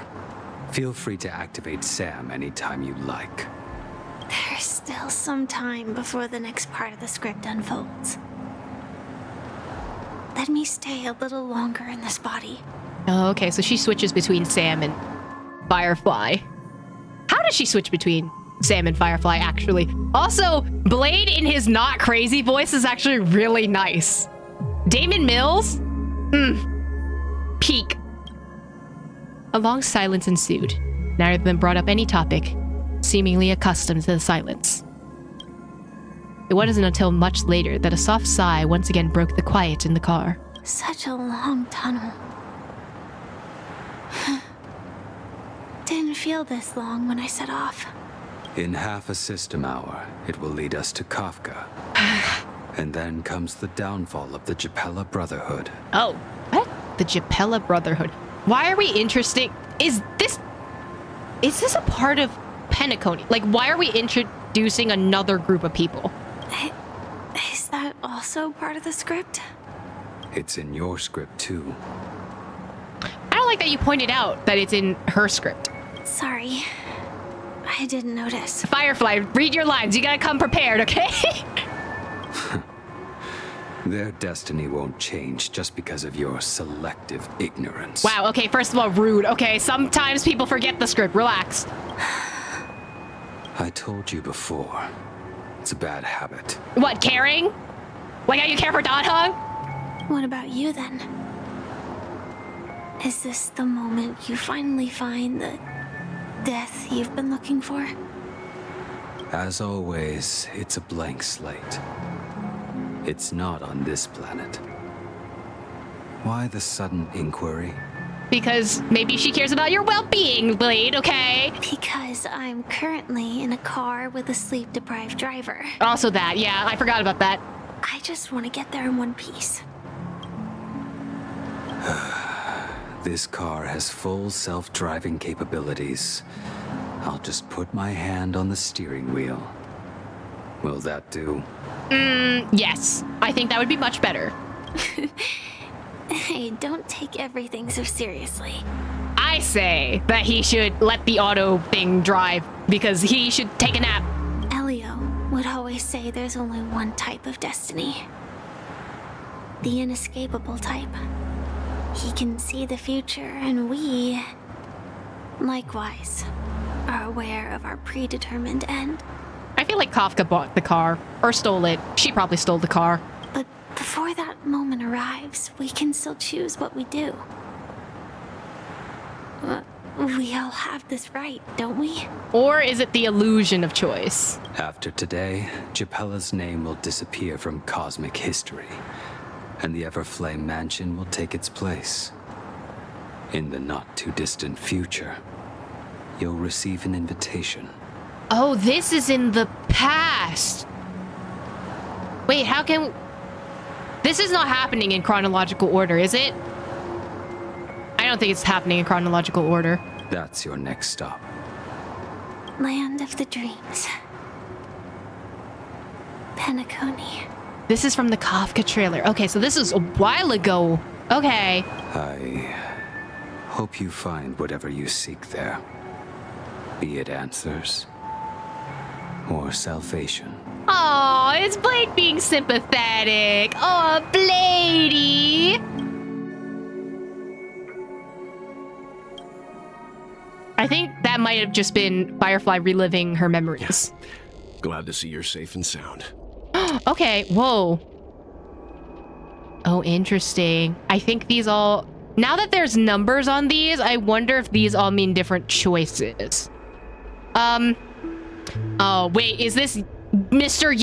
Feel free to activate Sam anytime you like. There's still some time before the next part of the script unfolds. Let me stay a little longer in this body. Oh, okay, so she switches between Sam and Firefly. How does she switch between Sam and Firefly, actually? Also, Blade in his not crazy voice is actually really nice. Damon Mills? Peak. A long silence ensued. Neither of them brought up any topic, seemingly accustomed to the silence. It wasn't until much later that a soft sigh once again broke the quiet in the car. Such a long tunnel. Didn't feel this long when I set off. In half a system hour, it will lead us to Kafka. And then comes the downfall of the Japella Brotherhood. Oh, what? The Japella Brotherhood. Why are we interested? Is this a part of Penacony? Like, why are we introducing another group of people? Is that also part of the script? It's in your script, too. I don't like that you pointed out that it's in her script. Sorry. I didn't notice. Firefly, read your lines. You gotta come prepared, okay? Their destiny won't change just because of your selective ignorance. Wow, okay, first of all, rude. Okay, sometimes people forget the script. Relax. I told you before. It's a bad habit. What, caring? Like how you care for Dot Hung? What about you, then? Is this the moment you finally find the death you've been looking for? As always, it's a blank slate. It's not on this planet. Why the sudden inquiry? Because maybe she cares about your well-being, Blade, okay? Because I'm currently in a car with a sleep-deprived driver. Also that, yeah, I forgot about that. I just want to get there in one piece. This car has full self-driving capabilities. I'll just put my hand on the steering wheel. Will that do? Yes. I think that would be much better. Hey, don't take everything so seriously. I say that he should let the auto thing drive because he should take a nap. Elio would always say there's only one type of destiny. The inescapable type. He can see the future, and we, likewise, are aware of our predetermined end. I feel like Kafka bought the car, or stole it. She probably stole the car. But before that moment arrives, we can still choose what we do. We all have this right, don't we? Or is it the illusion of choice? After today, Japella's name will disappear from cosmic history, and the Everflame Mansion will take its place. In the not-too-distant future, you'll receive an invitation. Oh, this is in the past. Wait, how can... This is not happening in chronological order, is it? I don't think it's happening in chronological order. That's your next stop. Land of the Dreams. Penacony. This is from the Kafka trailer. Okay, so this is a while ago. Okay. I hope you find whatever you seek there. Be it answers or salvation. Oh, it's Blade being sympathetic. Oh, Bladey. I think that might have just been Firefly reliving her memories. Glad to see you're safe and sound. Okay, whoa. Oh, interesting. I think these all... Now that there's numbers on these, I wonder if these all mean different choices. Oh, wait, is this Mr.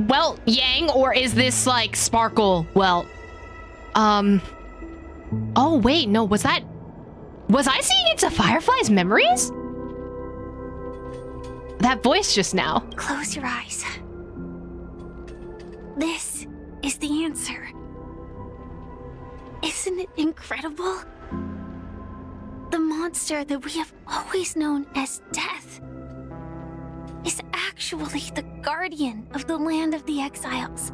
Welt Yang, or is this, like, Sparkle Welt? Oh, wait, no, was that Was I seeing into Firefly's memories? That voice just now. Close your eyes. This is the answer. Isn't it incredible? The monster that we have always known as Death is actually the guardian of the land of the exiles.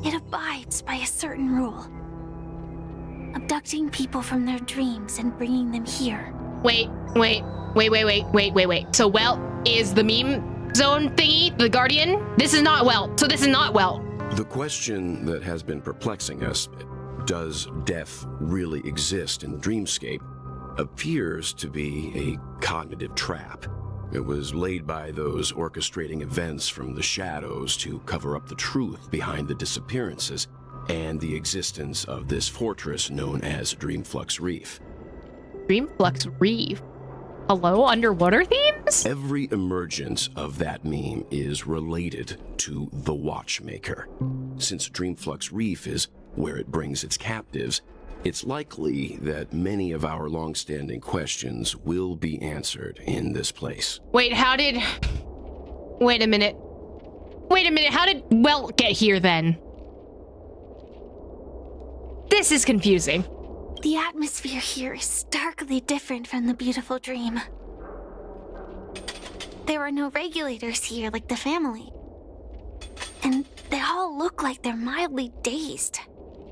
It abides by a certain rule. Abducting people from their dreams and bringing them here. Wait. So Welt is the meme zone thingy, the guardian? This is not Welt, so this is not Welt. The question that has been perplexing us, does death really exist in the dreamscape, appears to be a cognitive trap. It was laid by those orchestrating events from the shadows to cover up the truth behind the disappearances and the existence of this fortress known as Dreamflux Reef. Dreamflux Reef? Hello, underwater themes? Every emergence of that meme is related to the Watchmaker. Since Dreamflux Reef is where it brings its captives, it's likely that many of our long-standing questions will be answered in this place. Wait a minute, how did Welt get here then? This is confusing. The atmosphere here is starkly different from the beautiful dream. There are no regulators here like the family. And they all look like they're mildly dazed.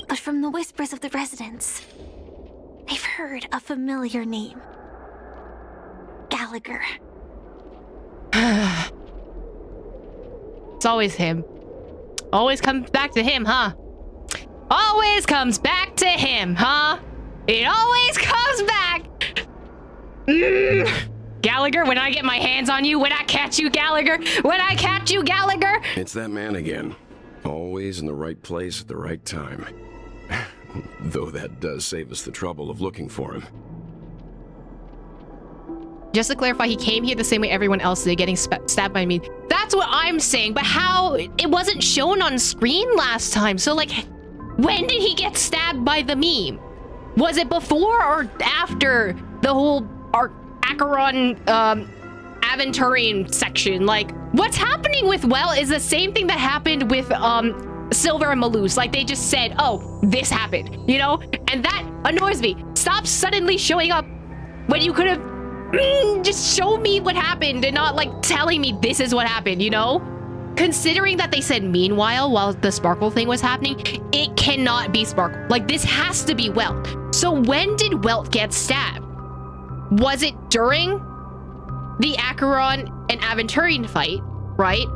But from the whispers of the residents, I've heard a familiar name. Gallagher. It's always him. Always comes back to him, huh? Always comes back to him, huh? It always comes back! Gallagher, when I get my hands on you, when I catch you, Gallagher, when I catch you, Gallagher! It's that man again. Always in the right place at the right time. Though that does save us the trouble of looking for him. Just to clarify, he came here the same way everyone else did, getting stabbed by me. That's what I'm saying, but how? It wasn't shown on screen last time, so like, when did he get stabbed by the meme? Was it before or after the whole Acheron, Aventurine section? Like, what's happening with Welt is the same thing that happened with, Silver and Malus. Like, they just said, oh, this happened, you know? And that annoys me. Stop suddenly showing up when you could have just show me what happened and not, like, telling me this is what happened, you know? Considering that they said meanwhile, while the Sparkle thing was happening, it cannot be Sparkle. Like, this has to be Welt. So when did Welt get stabbed? Was it during the Acheron and Aventurine fight, right?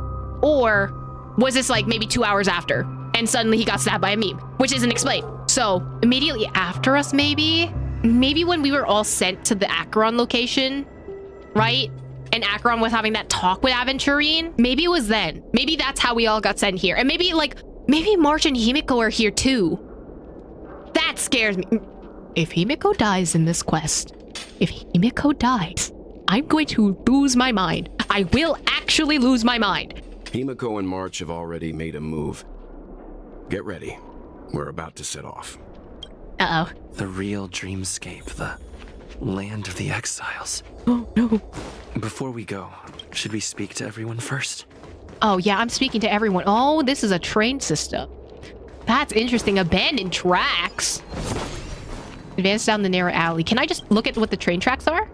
Or was this like maybe 2 hours after and suddenly he got stabbed by a meme, which isn't explained. So immediately after us, maybe when we were all sent to the Acheron location, right? And Acheron was having that talk with Aventurine. Maybe it was then. Maybe that's how we all got sent here. And maybe March and Himiko are here too. That scares me. If Himiko dies in this quest, if Himiko dies, I'm going to lose my mind. I will actually lose my mind. Himiko and March have already made a move. Get ready. We're about to set off. Uh-oh. The real dreamscape, the land of the exiles. Oh, no. Before we go, should we speak to everyone first? Oh, yeah, I'm speaking to everyone. Oh, this is a train system. That's interesting. Abandoned tracks. Advance down the narrow alley. Can I just look at what the train tracks are?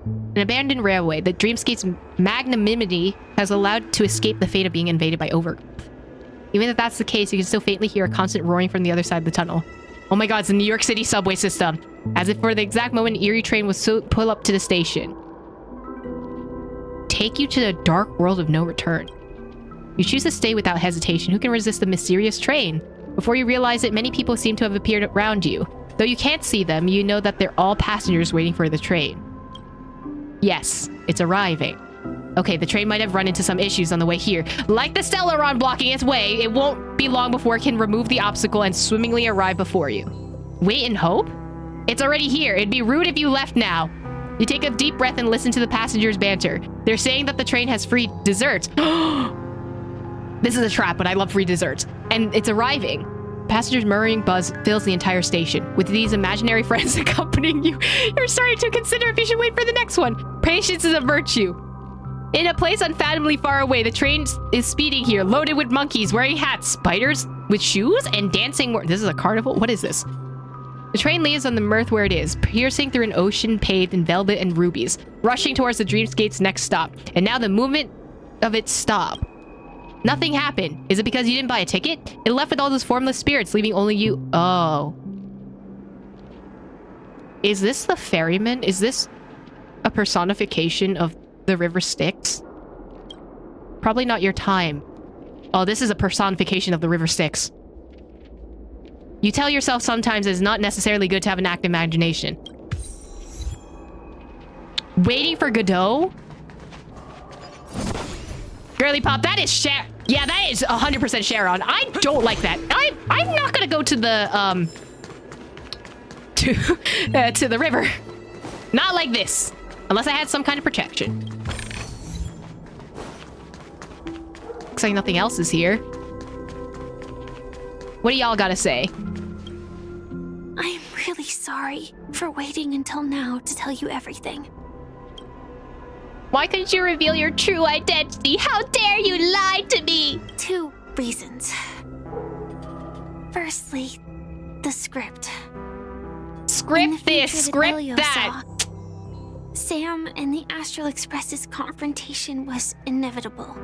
An abandoned railway. The dreamscape's magnanimity has allowed to escape the fate of being invaded by overgrowth. Even if that's the case, you can still faintly hear a constant roaring from the other side of the tunnel. Oh my god, it's the New York City subway system. As if for the exact moment Erie train was to pull up to the station. Take you to the dark world of no return. You choose to stay without hesitation. Who can resist the mysterious train? Before you realize it, many people seem to have appeared around you. Though you can't see them, you know that they're all passengers waiting for the train. Yes, it's arriving. Okay, the train might have run into some issues on the way here. Like the Stellaron blocking its way, it won't be long before it can remove the obstacle and swimmingly arrive before you. Wait and hope? It's already here. It'd be rude if you left now. You take a deep breath and listen to the passengers' banter. They're saying that the train has free desserts. This is a trap, but I love free desserts. And it's arriving. passengers' murmuring buzz fills the entire station. With these imaginary friends accompanying you, you're starting to consider if you should wait for the next one. Patience is a virtue. In a place unfathomably far away, the train is speeding here, loaded with monkeys wearing hats, spiders with shoes, and dancing. This is a carnival? What is this? The train leaves on the mirth where it is, piercing through an ocean paved in velvet and rubies, rushing towards the Dreamscape's next stop. And now the movement of it stopped. Nothing happened. Is it because you didn't buy a ticket? It left with all those formless spirits, leaving only you. Oh. Is this the ferryman? Is this a personification of the River Styx? Probably not your time. Oh, this is a personification of the River Styx. You tell yourself sometimes it's not necessarily good to have an active imagination. Waiting for Godot? Girly Pop, that is Sharon. Yeah, that is 100% Sharon. I don't like that. I'm not gonna go to the, to the river. Not like this. Unless I had some kind of protection. Looks like nothing else is here. What do y'all gotta say? I'm really sorry for waiting until now to tell you everything. Why couldn't you reveal your true identity? How dare you lie to me? 2 reasons. Firstly, the script. Script this, script that. Sam and the Astral Express's confrontation was inevitable.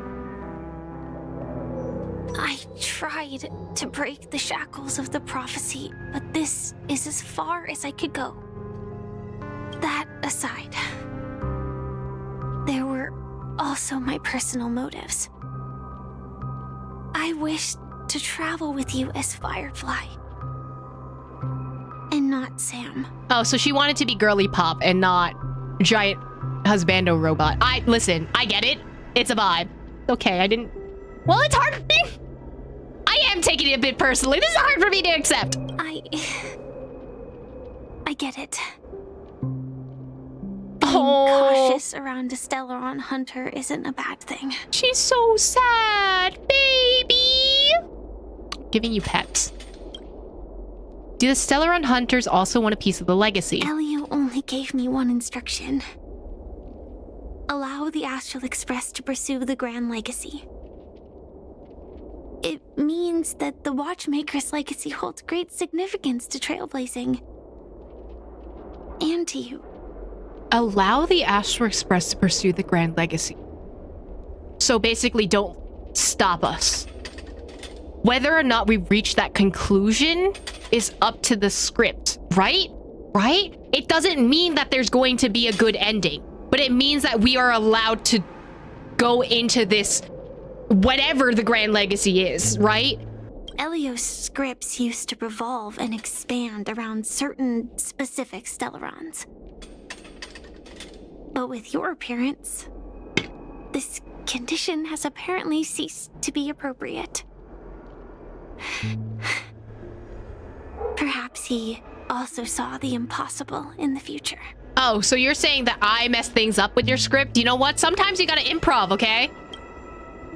I tried to break the shackles of the prophecy, but this is as far as I could go. That aside, there were also my personal motives. I wished to travel with you as Firefly, and not Sam. Oh, so she wanted to be Girly Pop and not giant husbando robot. Listen, I get it. It's a vibe. Okay, I didn't... Well, it's hard for me. I am taking it a bit personally. This is hard for me to accept. I get it. Being cautious around a Stellaron hunter isn't a bad thing. She's so sad, baby. Giving you pets. Do the Stellaron hunters also want a piece of the legacy? Elio only gave me one instruction. Allow the Astral Express to pursue the Grand Legacy. It means that the Watchmaker's legacy holds great significance to Trailblazing. And to you. Allow the Astral Express to pursue the Grand Legacy. So basically, don't stop us. Whether or not we reach that conclusion is up to the script, right? Right? It doesn't mean that there's going to be a good ending, but it means that we are allowed to go into this, whatever the Grand Legacy is, right? Elio's scripts used to revolve and expand around certain specific Stellarons. But with your appearance, this condition has apparently ceased to be appropriate. Perhaps he also saw the impossible in the future. Oh, so you're saying that I messed things up with your script? You know what? Sometimes you gotta improv, okay?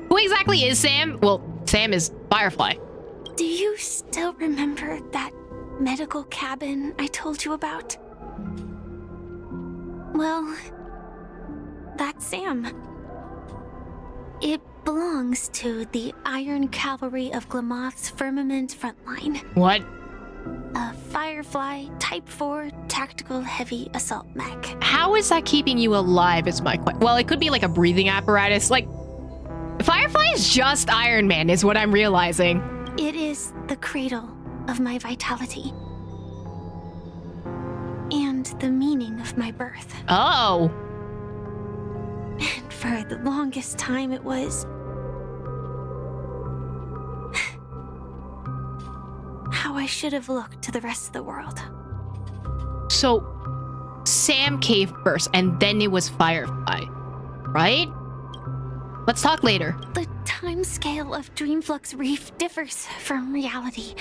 Who exactly is Sam? Well, Sam is Firefly. Do you still remember that medical cabin I told you about? Well, that's Sam. It belongs to the Iron Cavalry of Glamoth's Firmament Frontline. What? A Firefly Type 4 tactical heavy assault mech. How is that keeping you alive is my question. Well, it could be like a breathing apparatus. Like, Firefly is just Iron Man is what I'm realizing. It is the cradle of my vitality. And the meaning of my birth. Oh. And for the longest time it was... how I should have looked to the rest of the world. So, Sam caved first, and then it was Firefly, right? Let's talk later. The timescale of Dreamflux Reef differs from reality,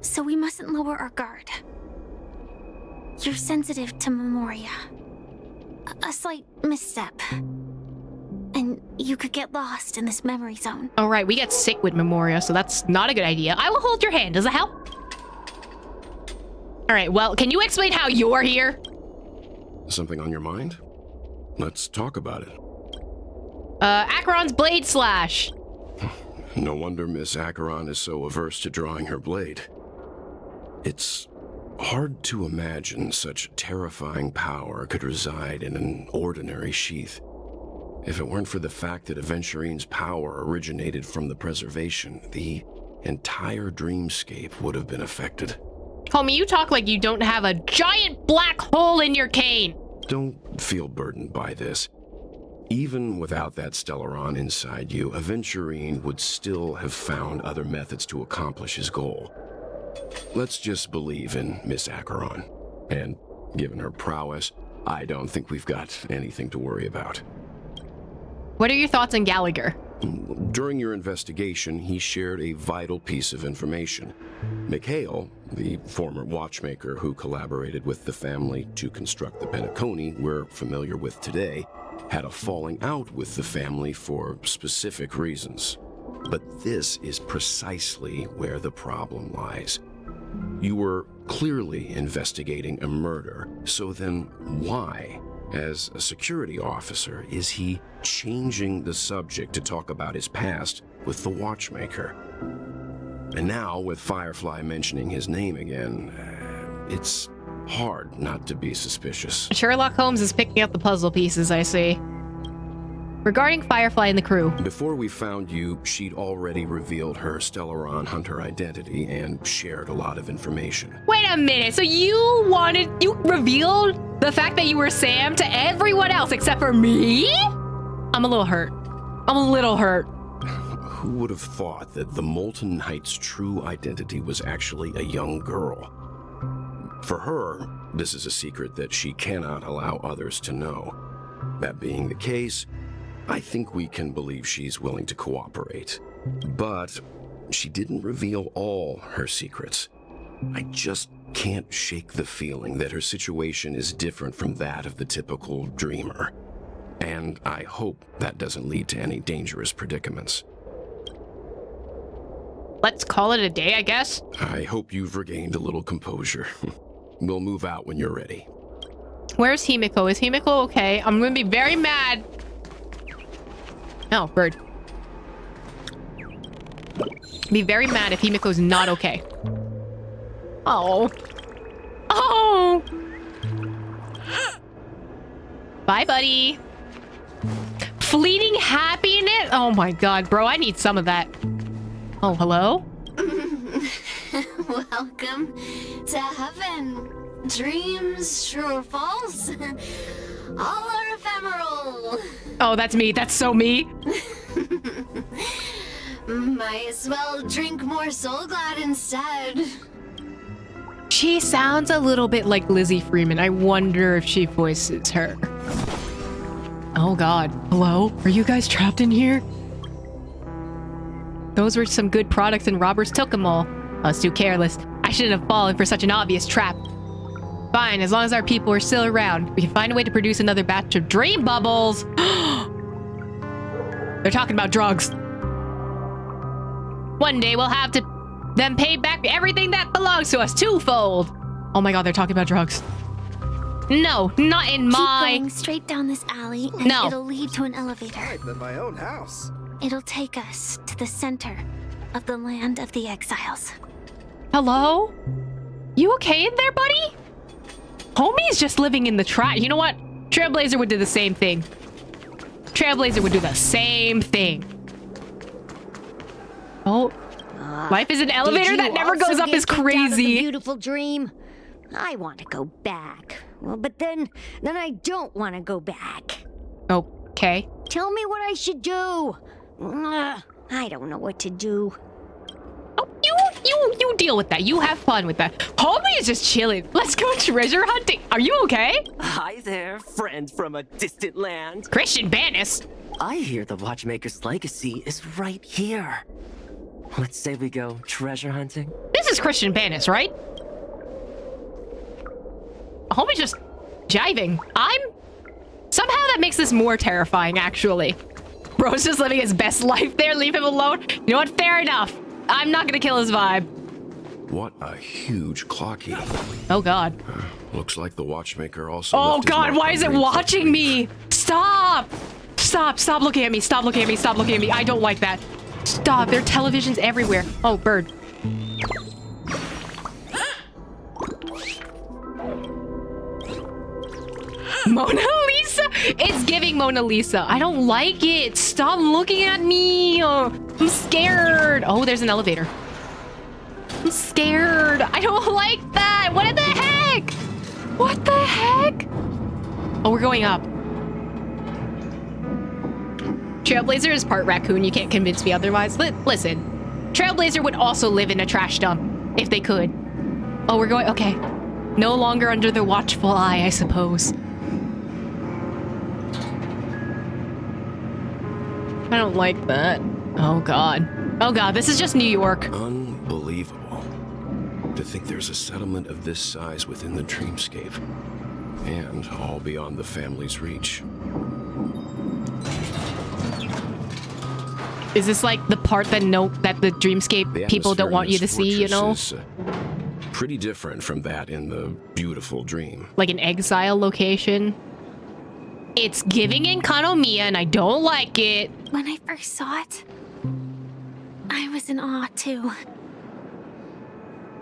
so we mustn't lower our guard. You're sensitive to Memoria. A slight misstep, and you could get lost in this memory zone. All right, we get sick with Memoria, so that's not a good idea. I will hold your hand. Does it help? All right, well, can you explain how you're here? Something on your mind? Let's talk about it. Acheron's blade slash. No wonder Miss Acheron is so averse to drawing her blade. It's hard to imagine such terrifying power could reside in an ordinary sheath. If it weren't for the fact that Aventurine's power originated from the preservation, the entire dreamscape would have been affected. Homie, you talk like you don't have a giant black hole in your cane. Don't feel burdened by this. Even without that Stellaron inside you, Aventurine would still have found other methods to accomplish his goal. Let's just believe in Miss Acheron. And given her prowess, I don't think we've got anything to worry about. What are your thoughts on Gallagher? During your investigation, he shared a vital piece of information. Mikhail, the former watchmaker who collaborated with the family to construct the Penacony we're familiar with today, had a falling out with the family for specific reasons. But this is precisely where the problem lies. You were clearly investigating a murder, so then why, as a security officer, is he changing the subject to talk about his past with the watchmaker? And now, with Firefly mentioning his name again, it's hard not to be suspicious. Sherlock Holmes is picking up the puzzle pieces, I see. Regarding Firefly and the crew. Before we found you, she'd already revealed her Stellaron Hunter identity and shared a lot of information. Wait a minute, so you revealed the fact that you were Sam to everyone else except for me? I'm a little hurt. Who would have thought that the Molten Knight's true identity was actually a young girl? For her, this is a secret that she cannot allow others to know. That being the case, I think we can believe she's willing to cooperate. But she didn't reveal all her secrets. I just can't shake the feeling that her situation is different from that of the typical dreamer. And I hope that doesn't lead to any dangerous predicaments. Let's call it a day, I guess. I hope you've regained a little composure. We'll move out when you're ready. Where's Himiko? Is Himiko okay? I'm gonna be very mad. Oh, bird. Be very mad if Himiko's not okay. Oh. Oh. Bye, buddy. Fleeting happiness? Oh my god, bro, I need some of that. Oh, hello? Welcome to heaven. Dreams, true or false, all are ephemeral. Oh, that's me. That's so me. Might as well drink more Soul Glad instead. She sounds a little bit like Lizzie Freeman. I wonder if she voices her. Oh god. Hello? Are you guys trapped in here? Those were some good products and robbers took them all. I was too careless. I shouldn't have fallen for such an obvious trap. Fine, as long as our people are still around, we can find a way to produce another batch of dream bubbles. They're talking about drugs. One day we'll have to them pay back everything that belongs to us twofold. Oh my god, they're talking about drugs. No, not in my... Keep going straight down this alley, and it'll lead to an elevator. Right, than my own house. It'll take us to the center of the land of the exiles. Hello? You okay in there, buddy? Homie's just living in the trash. You know what? Trailblazer would do the same thing. Trailblazer would do the same thing. Oh. Life is an elevator that never goes up is crazy. Beautiful dream. I want to go back. Well, but then I don't want to go back. Okay. Tell me what I should do. I don't know what to do. Oh, you deal with that. You have fun with that. Homie is just chilling. Let's go treasure hunting. Are you okay? Hi there, friend from a distant land. Christian Banis. I hear the Watchmaker's legacy is right here. Let's say we go treasure hunting. This is Christian Banis, right? Homie's just jiving. Somehow that makes this more terrifying, actually. Bro's just living his best life there. Leave him alone. You know what? Fair enough. I'm not gonna kill his vibe. What a huge clocky. Oh god. Looks like the watchmaker also. Oh god, why is it watching me? Stop! Stop looking at me. Stop looking at me. Stop looking at me. I don't like that. Stop. There are televisions everywhere. Oh, bird. Mona Lisa? It's giving Mona Lisa. I don't like it. Stop looking at me. I'm scared. Oh, there's an elevator. I'm scared. I don't like that. What the heck? What the heck? Oh, we're going up. Trailblazer is part raccoon. You can't convince me otherwise. Listen, Trailblazer would also live in a trash dump if they could. Oh, we're going... Okay. No longer under the watchful eye, I suppose. I don't like that. Oh, God. Oh, God. This is just New York. Unbelievable. To think there's a settlement of this size within the dreamscape. And all beyond the family's reach. Is this like the part that the dreamscape people don't want you to see, you know? Is, pretty different from that in the beautiful dream. Like an exile location. It's giving Enkanomiya and I don't like it. When I first saw it, I was in awe too.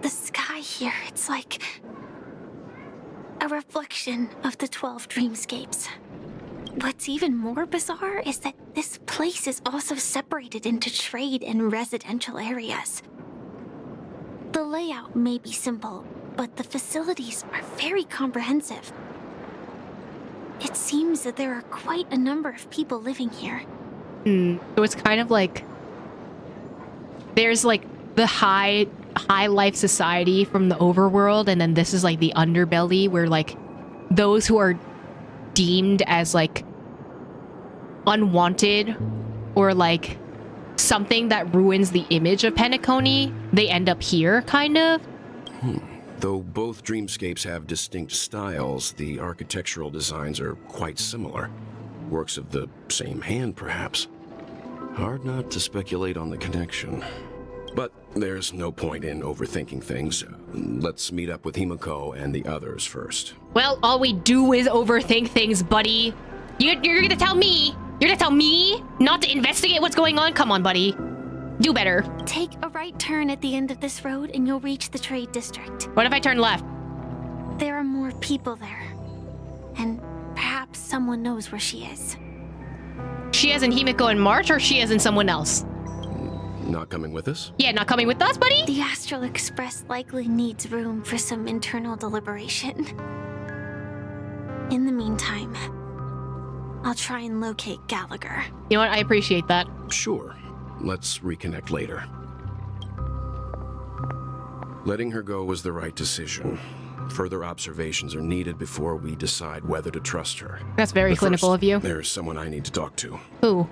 The sky here, it's like a reflection of the 12 dreamscapes. What's even more bizarre is that this place is also separated into trade and residential areas. The layout may be simple, but the facilities are very comprehensive. It seems that there are quite a number of people living here. So it's kind of like there's like the high life society from the overworld, and then this is like the underbelly where like those who are deemed as like unwanted or like something that ruins the image of Penacony, they end up here, kind of. Though both dreamscapes have distinct styles, the architectural designs are quite similar. Works of the same hand, perhaps. Hard not to speculate on the connection. But there's no point in overthinking things. Let's meet up with Himiko and the others first. Well, all we do is overthink things, buddy. You're gonna tell me? You're gonna tell me not to investigate what's going on? Come on, buddy. Do better. Take a right turn at the end of this road and you'll reach the trade district. What if I turn left? There are more people there. And perhaps someone knows where she is. She as in Himiko in March, or she as in someone else? Not coming with us? Yeah, not coming with us, buddy? The Astral Express likely needs room for some internal deliberation. In the meantime, I'll try and locate Gallagher. You know what? I appreciate that. Sure. Let's reconnect later. Letting her go was the right decision. Further observations are needed before we decide whether to trust her. That's very clinical of you. There's someone I need to talk to. Who?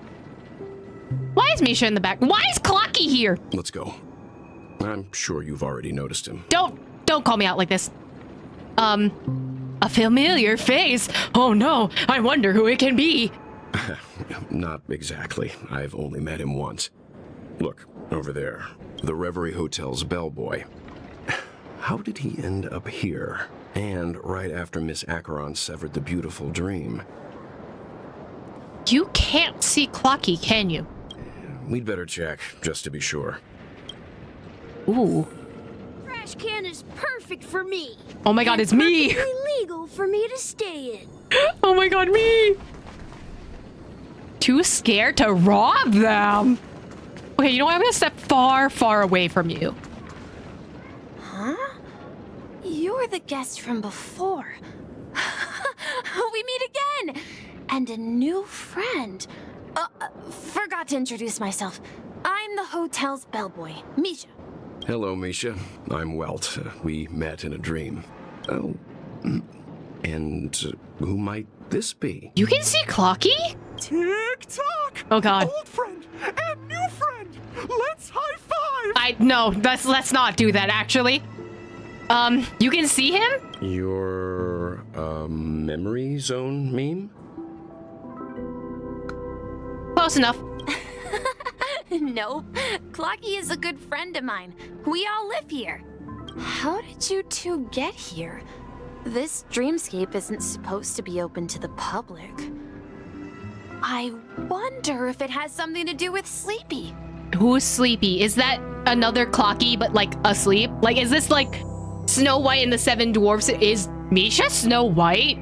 Why is Misha in the back? Why is Clocky here? Let's go. I'm sure you've already noticed him. Don't call me out like this. A familiar face. Oh no, I wonder who it can be. Not exactly. I've only met him once. Look, over there. The Reverie Hotel's bellboy. How did he end up here? And right after Miss Acheron severed the beautiful dream. You can't see Clocky, can you? We'd better check, just to be sure. Ooh. Trash can is perfect for me. Oh my god, it's me! Perfectly legal for me to stay in. Oh my god, me! Too scared to rob them. Okay, you know what? I'm gonna step far, far away from you. Huh? You're the guest from before. We meet again! And a new friend. Forgot to introduce myself. I'm the hotel's bellboy, Misha. Hello, Misha. I'm Welt. We met in a dream. Oh. And who might this be? You can see Clocky? Tick-tock! Oh god. Old friend and new friend! Let's high five! No, let's not do that, actually. You can see him? Your, memory zone meme? Close enough. Nope. Clocky is a good friend of mine. We all live here. How did you two get here? This dreamscape isn't supposed to be open to the public. I wonder if it has something to do with Sleepy. Who's Sleepy? Is that another Clocky, but like asleep? Like, is this like Snow White and the Seven Dwarfs? Is Misha Snow White?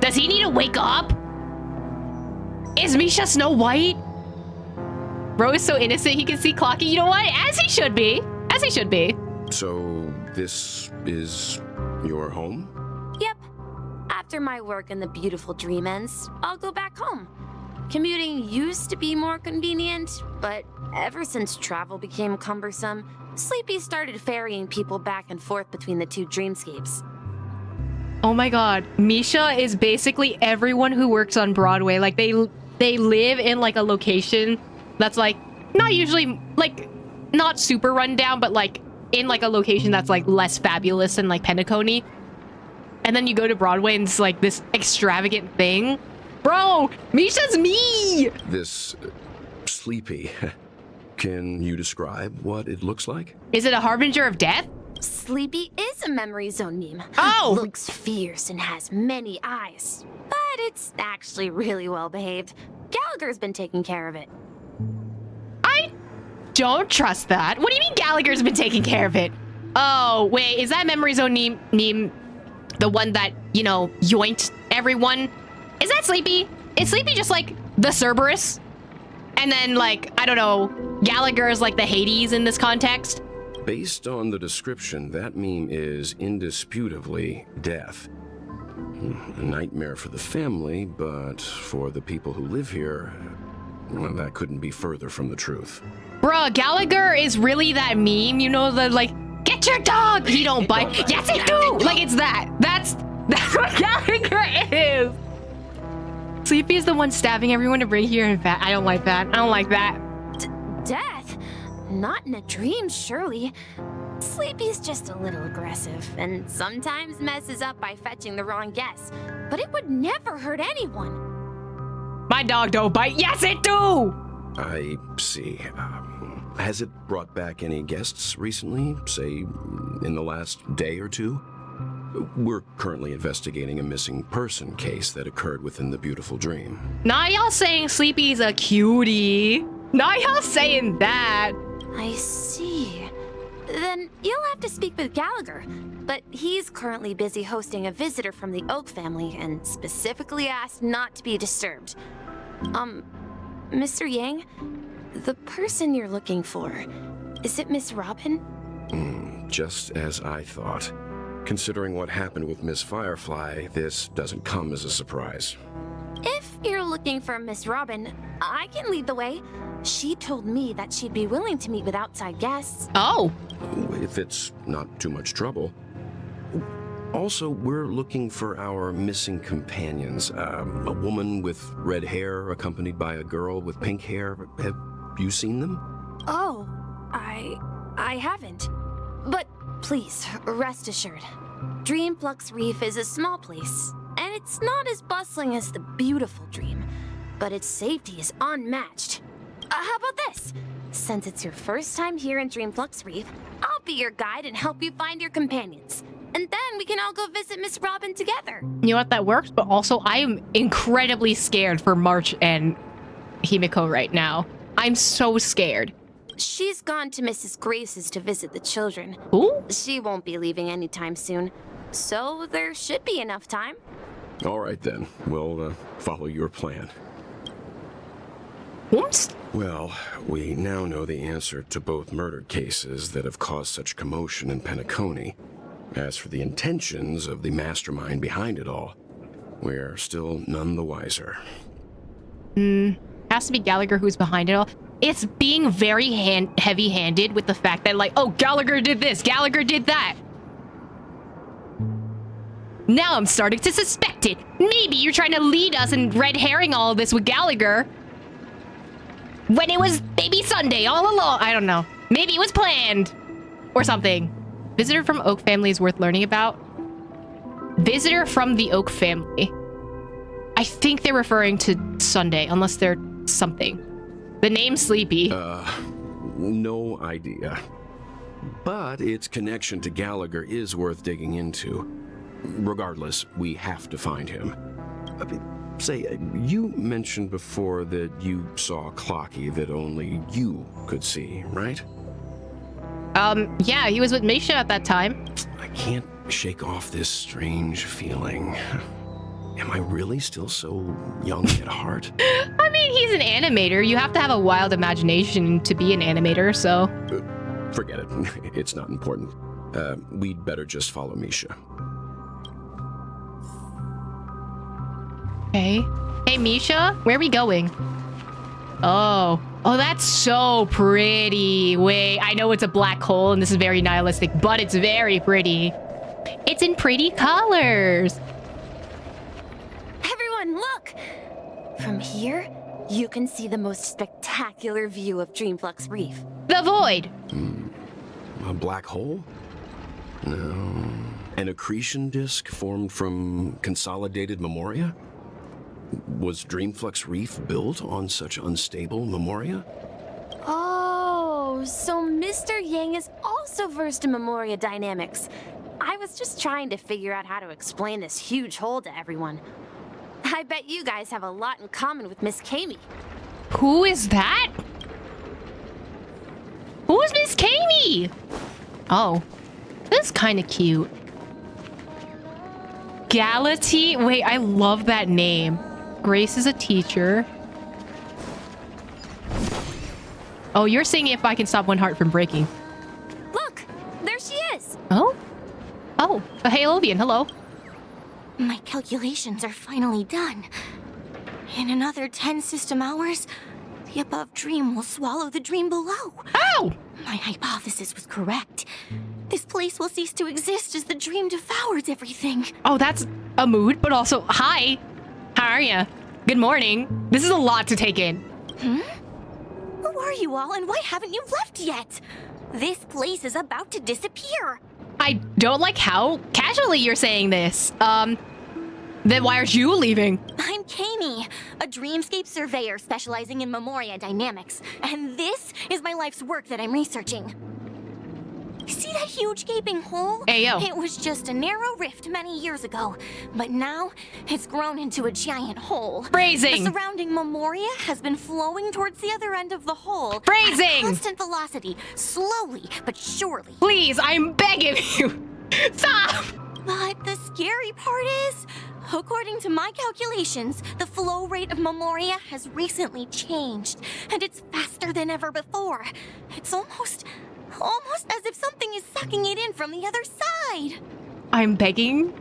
Does he need to wake up? Is Misha Snow White? Bro is so innocent he can see Clocky. You know what? As he should be. As he should be. So, this is your home? Yep. After my work in the beautiful dream ends, I'll go back home. Commuting used to be more convenient, but ever since travel became cumbersome, Sleepy started ferrying people back and forth between the two dreamscapes. Oh my god. Misha is basically everyone who works on Broadway. Like, they live in like a location that's like not usually like not super run down, but like in like a location that's like less fabulous than like Penacony. And then you go to Broadway and it's like this extravagant thing. Bro, Misha's me! This Sleepy. Can you describe what it looks like? Is it a harbinger of death? Sleepy is a memory zone meme. Oh! Looks fierce and has many eyes. But it's actually really well behaved. Gallagher's been taking care of it. I don't trust that. What do you mean Gallagher's been taking care of it? Oh, wait, is that memory zone meme the one that, you know, yoinked everyone? Is that Sleepy? Is Sleepy just like the Cerberus? And then like, I don't know, Gallagher is like the Hades in this context? Based on the description, that meme is indisputably death. A nightmare for the family, but for the people who live here, well, that couldn't be further from the truth. Bruh, Gallagher is really that meme, you know, the like, get your dog! He don't bite. Yes, he do! Like, it's that. That's what Gallagher is! Sleepy is the one stabbing everyone to bring here and fat. I don't like that. I don't like that. Death? Not in a dream, surely. Sleepy's just a little aggressive, and sometimes messes up by fetching the wrong guess. But it would never hurt anyone. My dog don't bite. Yes, it do! I see. Has it brought back any guests recently? Say, in the last day or two? We're currently investigating a missing person case that occurred within the beautiful dream. Not y'all saying Sleepy's a cutie. Not y'all saying that. I see. Then you'll have to speak with Gallagher. But he's currently busy hosting a visitor from the Oak family and specifically asked not to be disturbed. Mr. Yang, the person you're looking for, is it Miss Robin? Just as I thought. Considering what happened with Miss Firefly, this doesn't come as a surprise. If you're looking for Miss Robin, I can lead the way. She told me that she'd be willing to meet with outside guests. Oh! If it's not too much trouble. Also, we're looking for our missing companions. A woman with red hair accompanied by a girl with pink hair. Have you seen them? Oh, I haven't. But please, rest assured. Dreamflux Reef is a small place, and it's not as bustling as the beautiful Dream, but its safety is unmatched. How about this? Since it's your first time here in Dreamflux Reef, I'll be your guide and help you find your companions. And then we can all go visit Miss Robin together. You know what, that works, but also I am incredibly scared for March and Himiko right now. I'm so scared. She's gone to Mrs. Grace's to visit the children. Who? She won't be leaving anytime soon, so there should be enough time. All right then, we'll follow your plan. What? Well, we now know the answer to both murder cases that have caused such commotion in Penacony. As for the intentions of the mastermind behind it all, we're still none the wiser. Has to be Gallagher who's behind it all. It's being very heavy-handed with the fact that, like, oh, Gallagher did this, Gallagher did that. Now I'm starting to suspect it. Maybe you're trying to lead us in red herring all of this with Gallagher. When it was maybe Sunday all along. I don't know. Maybe it was planned. Or something. Visitor from Oak family is worth learning about. Visitor from the Oak family. I think they're referring to Sunday, unless they're something. The name Sleepy. No idea. But its connection to Gallagher is worth digging into. Regardless, we have to find him. Say, you mentioned before that you saw Clocky that only you could see, right? Yeah, he was with Misha at that time. I can't shake off this strange feeling. Am I really still so young at heart? I mean, he's an animator. You have to have a wild imagination to be an animator, so... Forget it. It's not important. We'd better just follow Misha. Okay. Hey, Misha, where are we going? Oh, that's so pretty. Wait, I know it's a black hole and this is very nihilistic, but it's very pretty. It's in pretty colors. Everyone, look! From here, you can see the most spectacular view of Dreamflux Reef. The void. A black hole? No. An accretion disk formed from consolidated memoria? Was Dreamflux Reef built on such unstable memoria? Oh, so Mr. Yang is also versed in memoria dynamics. I was just trying to figure out how to explain this huge hole to everyone. I bet you guys have a lot in common with Miss Kami. Who is that? Who is Miss Kami? Oh, this is kind of cute. Gality? Wait, I love that name. Grace is a teacher. Oh, you're saying if I can stop one heart from breaking. Look, there she is. Oh? Oh, a Halovian, hello. My calculations are finally done. In another 10 system hours, the above dream will swallow the dream below. Ow! My hypothesis was correct. This place will cease to exist as the dream devours everything. Oh, that's a mood, but also, hi. How are ya? Good morning. This is a lot to take in. Who are you all and why haven't you left yet? This place is about to disappear. I don't like how casually you're saying this. Then why aren't you leaving? I'm Kami, a dreamscape surveyor specializing in memoria dynamics, and this is my life's work that I'm researching. See that huge gaping hole? Ayo. It was just a narrow rift many years ago, but now it's grown into a giant hole. Phrasing. The surrounding memoria has been flowing towards the other end of the hole. Phrasing. At constant velocity, slowly but surely. Please, I'm begging you. Stop. But the scary part is, according to my calculations, the flow rate of memoria has recently changed, and it's faster than ever before. It's almost as if something is sucking it in from the other side. I'm begging.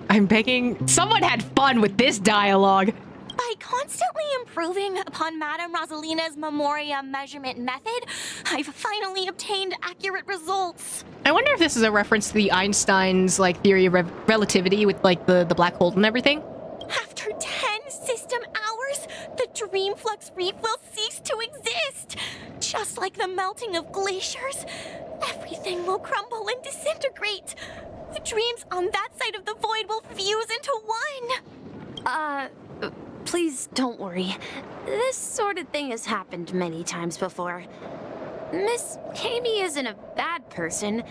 Someone had fun with this dialogue. By constantly improving upon Madame Rosalina's memoria measurement method, I've finally obtained accurate results. I wonder if this is a reference to the Einstein's theory of relativity with the black hole and everything. After 10 system hours, the Dreamflux Reef will cease to exist. Just like the melting of glaciers, everything will crumble and disintegrate. The dreams on that side of the void will fuse into one. Please don't worry. This sort of thing has happened many times before. Miss Kami isn't a bad person.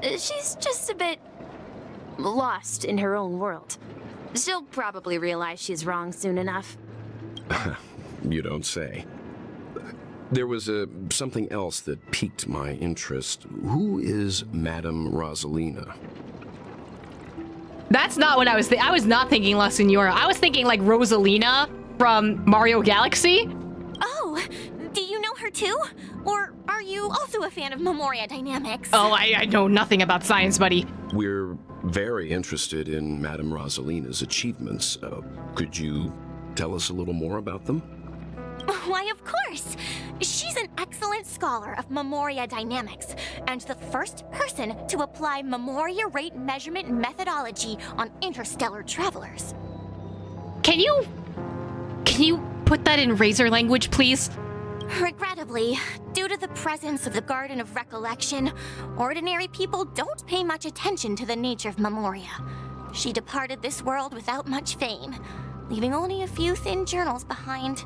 She's just a bit lost in her own world. She'll probably realize she's wrong soon enough. You don't say. There was something else that piqued my interest. Who is Madame Rosalina? That's not what I was thinking. I was not thinking La Senora. I was thinking like Rosalina from Mario Galaxy. Oh, do you know her too? Or are you also a fan of memoria dynamics? Oh, I know nothing about science, buddy. We're very interested in Madame Rosalina's achievements. Could you tell us a little more about them? Why, of course! She's an excellent scholar of memoria dynamics, and the first person to apply memoria rate measurement methodology on interstellar travelers. Can you put that in Razor language, please? Regrettably, due to the presence of the Garden of Recollection, ordinary people don't pay much attention to the nature of memoria. She departed this world without much fame, leaving only a few thin journals behind.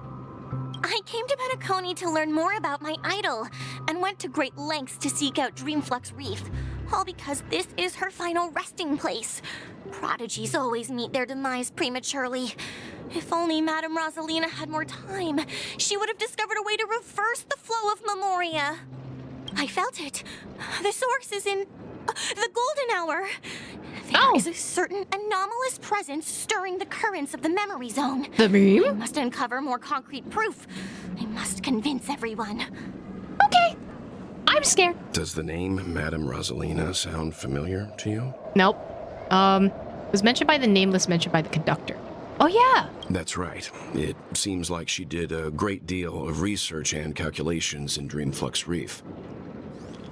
I came to Penacony to learn more about my idol, and went to great lengths to seek out Dreamflux Reef. All because this is her final resting place. Prodigies always meet their demise prematurely. If only Madame Rosalina had more time, she would have discovered a way to reverse the flow of Memoria. I felt it. The source is in the Golden Hour. There is a certain anomalous presence stirring the currents of the memory zone. The meme? I must uncover more concrete proof. I must convince everyone. Okay. I'm scared. Does the name Madame Rosalina sound familiar to you? Nope. It was mentioned by the nameless, mentioned by the conductor. Oh, yeah. That's right. It seems like she did a great deal of research and calculations in Dreamflux Reef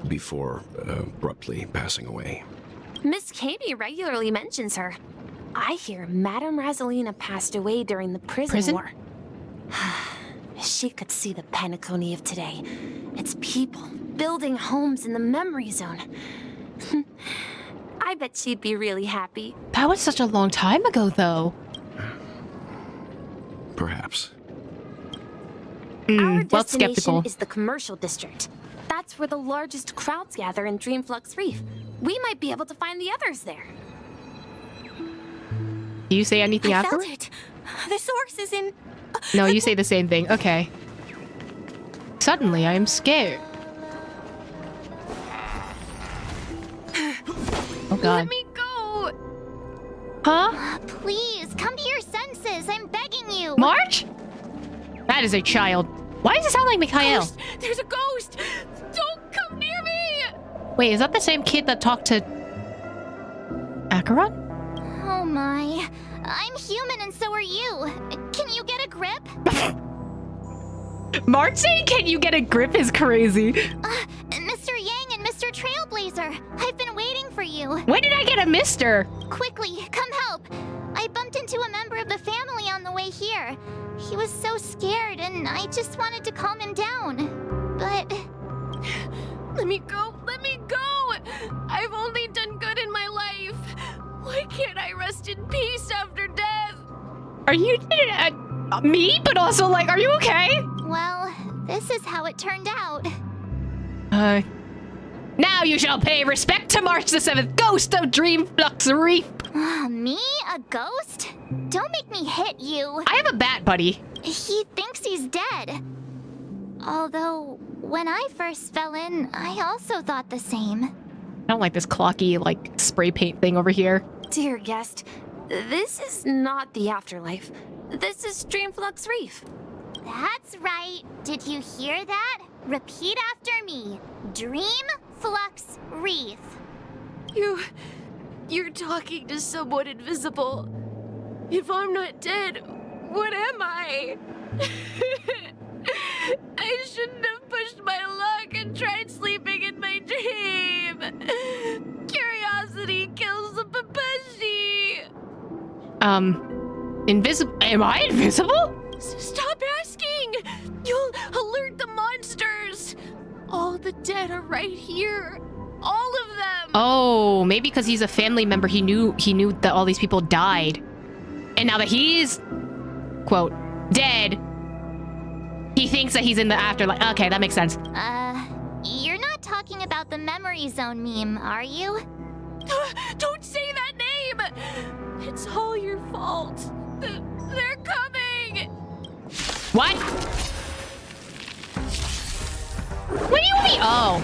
before abruptly passing away. Miss Katie regularly mentions her. I hear Madame Rosalina passed away during the prison war. She could see the Penacony of today. Its people building homes in the memory zone. I bet she'd be really happy. That was such a long time ago, though. Perhaps. Our Well, destination skeptical. is the commercial district. That's where the largest crowds gather in Dreamflux Reef. We might be able to find the others there. Do you say anything I afterward? felt it. The source is in... No, you say the same thing. Okay. Suddenly, I am scared. Oh, God. Let me go! Huh? Please, come to your senses. I'm begging you. March? That is a child. Why does it sound like Mikhail? Ghost! There's a ghost! Don't come near me! Wait, is that the same kid that talked to Acheron? Oh my. I'm human and so are you. Can you get a grip? March saying, can you get a grip is crazy. Mr. Yang and Mr. Trailblazer, I've been waiting for you. When did I get a mister? Quickly, come help. I bumped into a member of the family on the way here. He was so scared and I just wanted to calm him down. But... Let me go! Let me go! I've only done good in my life. Why can't I rest in peace after death? Are you me? But also, like, are you okay? Well, this is how it turned out. Now you shall pay respect to March the 7th, ghost of Dreamflux Reef. Me? A ghost? Don't make me hit you. I have a bat, buddy. He thinks he's dead. Although, when I first fell in, I also thought the same. I don't like this clocky, like, spray paint thing over here. Dear guest, this is not the afterlife. This is Dreamflux Reef. That's right. Did you hear that? Repeat after me. Dreamflux Reef. You're talking to someone invisible. If I'm not dead, what am I? I shouldn't have pushed my luck and tried sleeping in my dream. Curiosity kills the Papeshi. Invisible? Am I invisible? Stop asking! You'll alert the monsters. All the dead are right here. All of them. Oh, maybe because he's a family member, he knew that all these people died. And now that he's, quote, dead, he thinks that he's in the afterlife. Okay, that makes sense. You're not talking about the memory zone meme, are you? Don't say that name! It's all your fault. They're coming! What? What do you mean? Oh.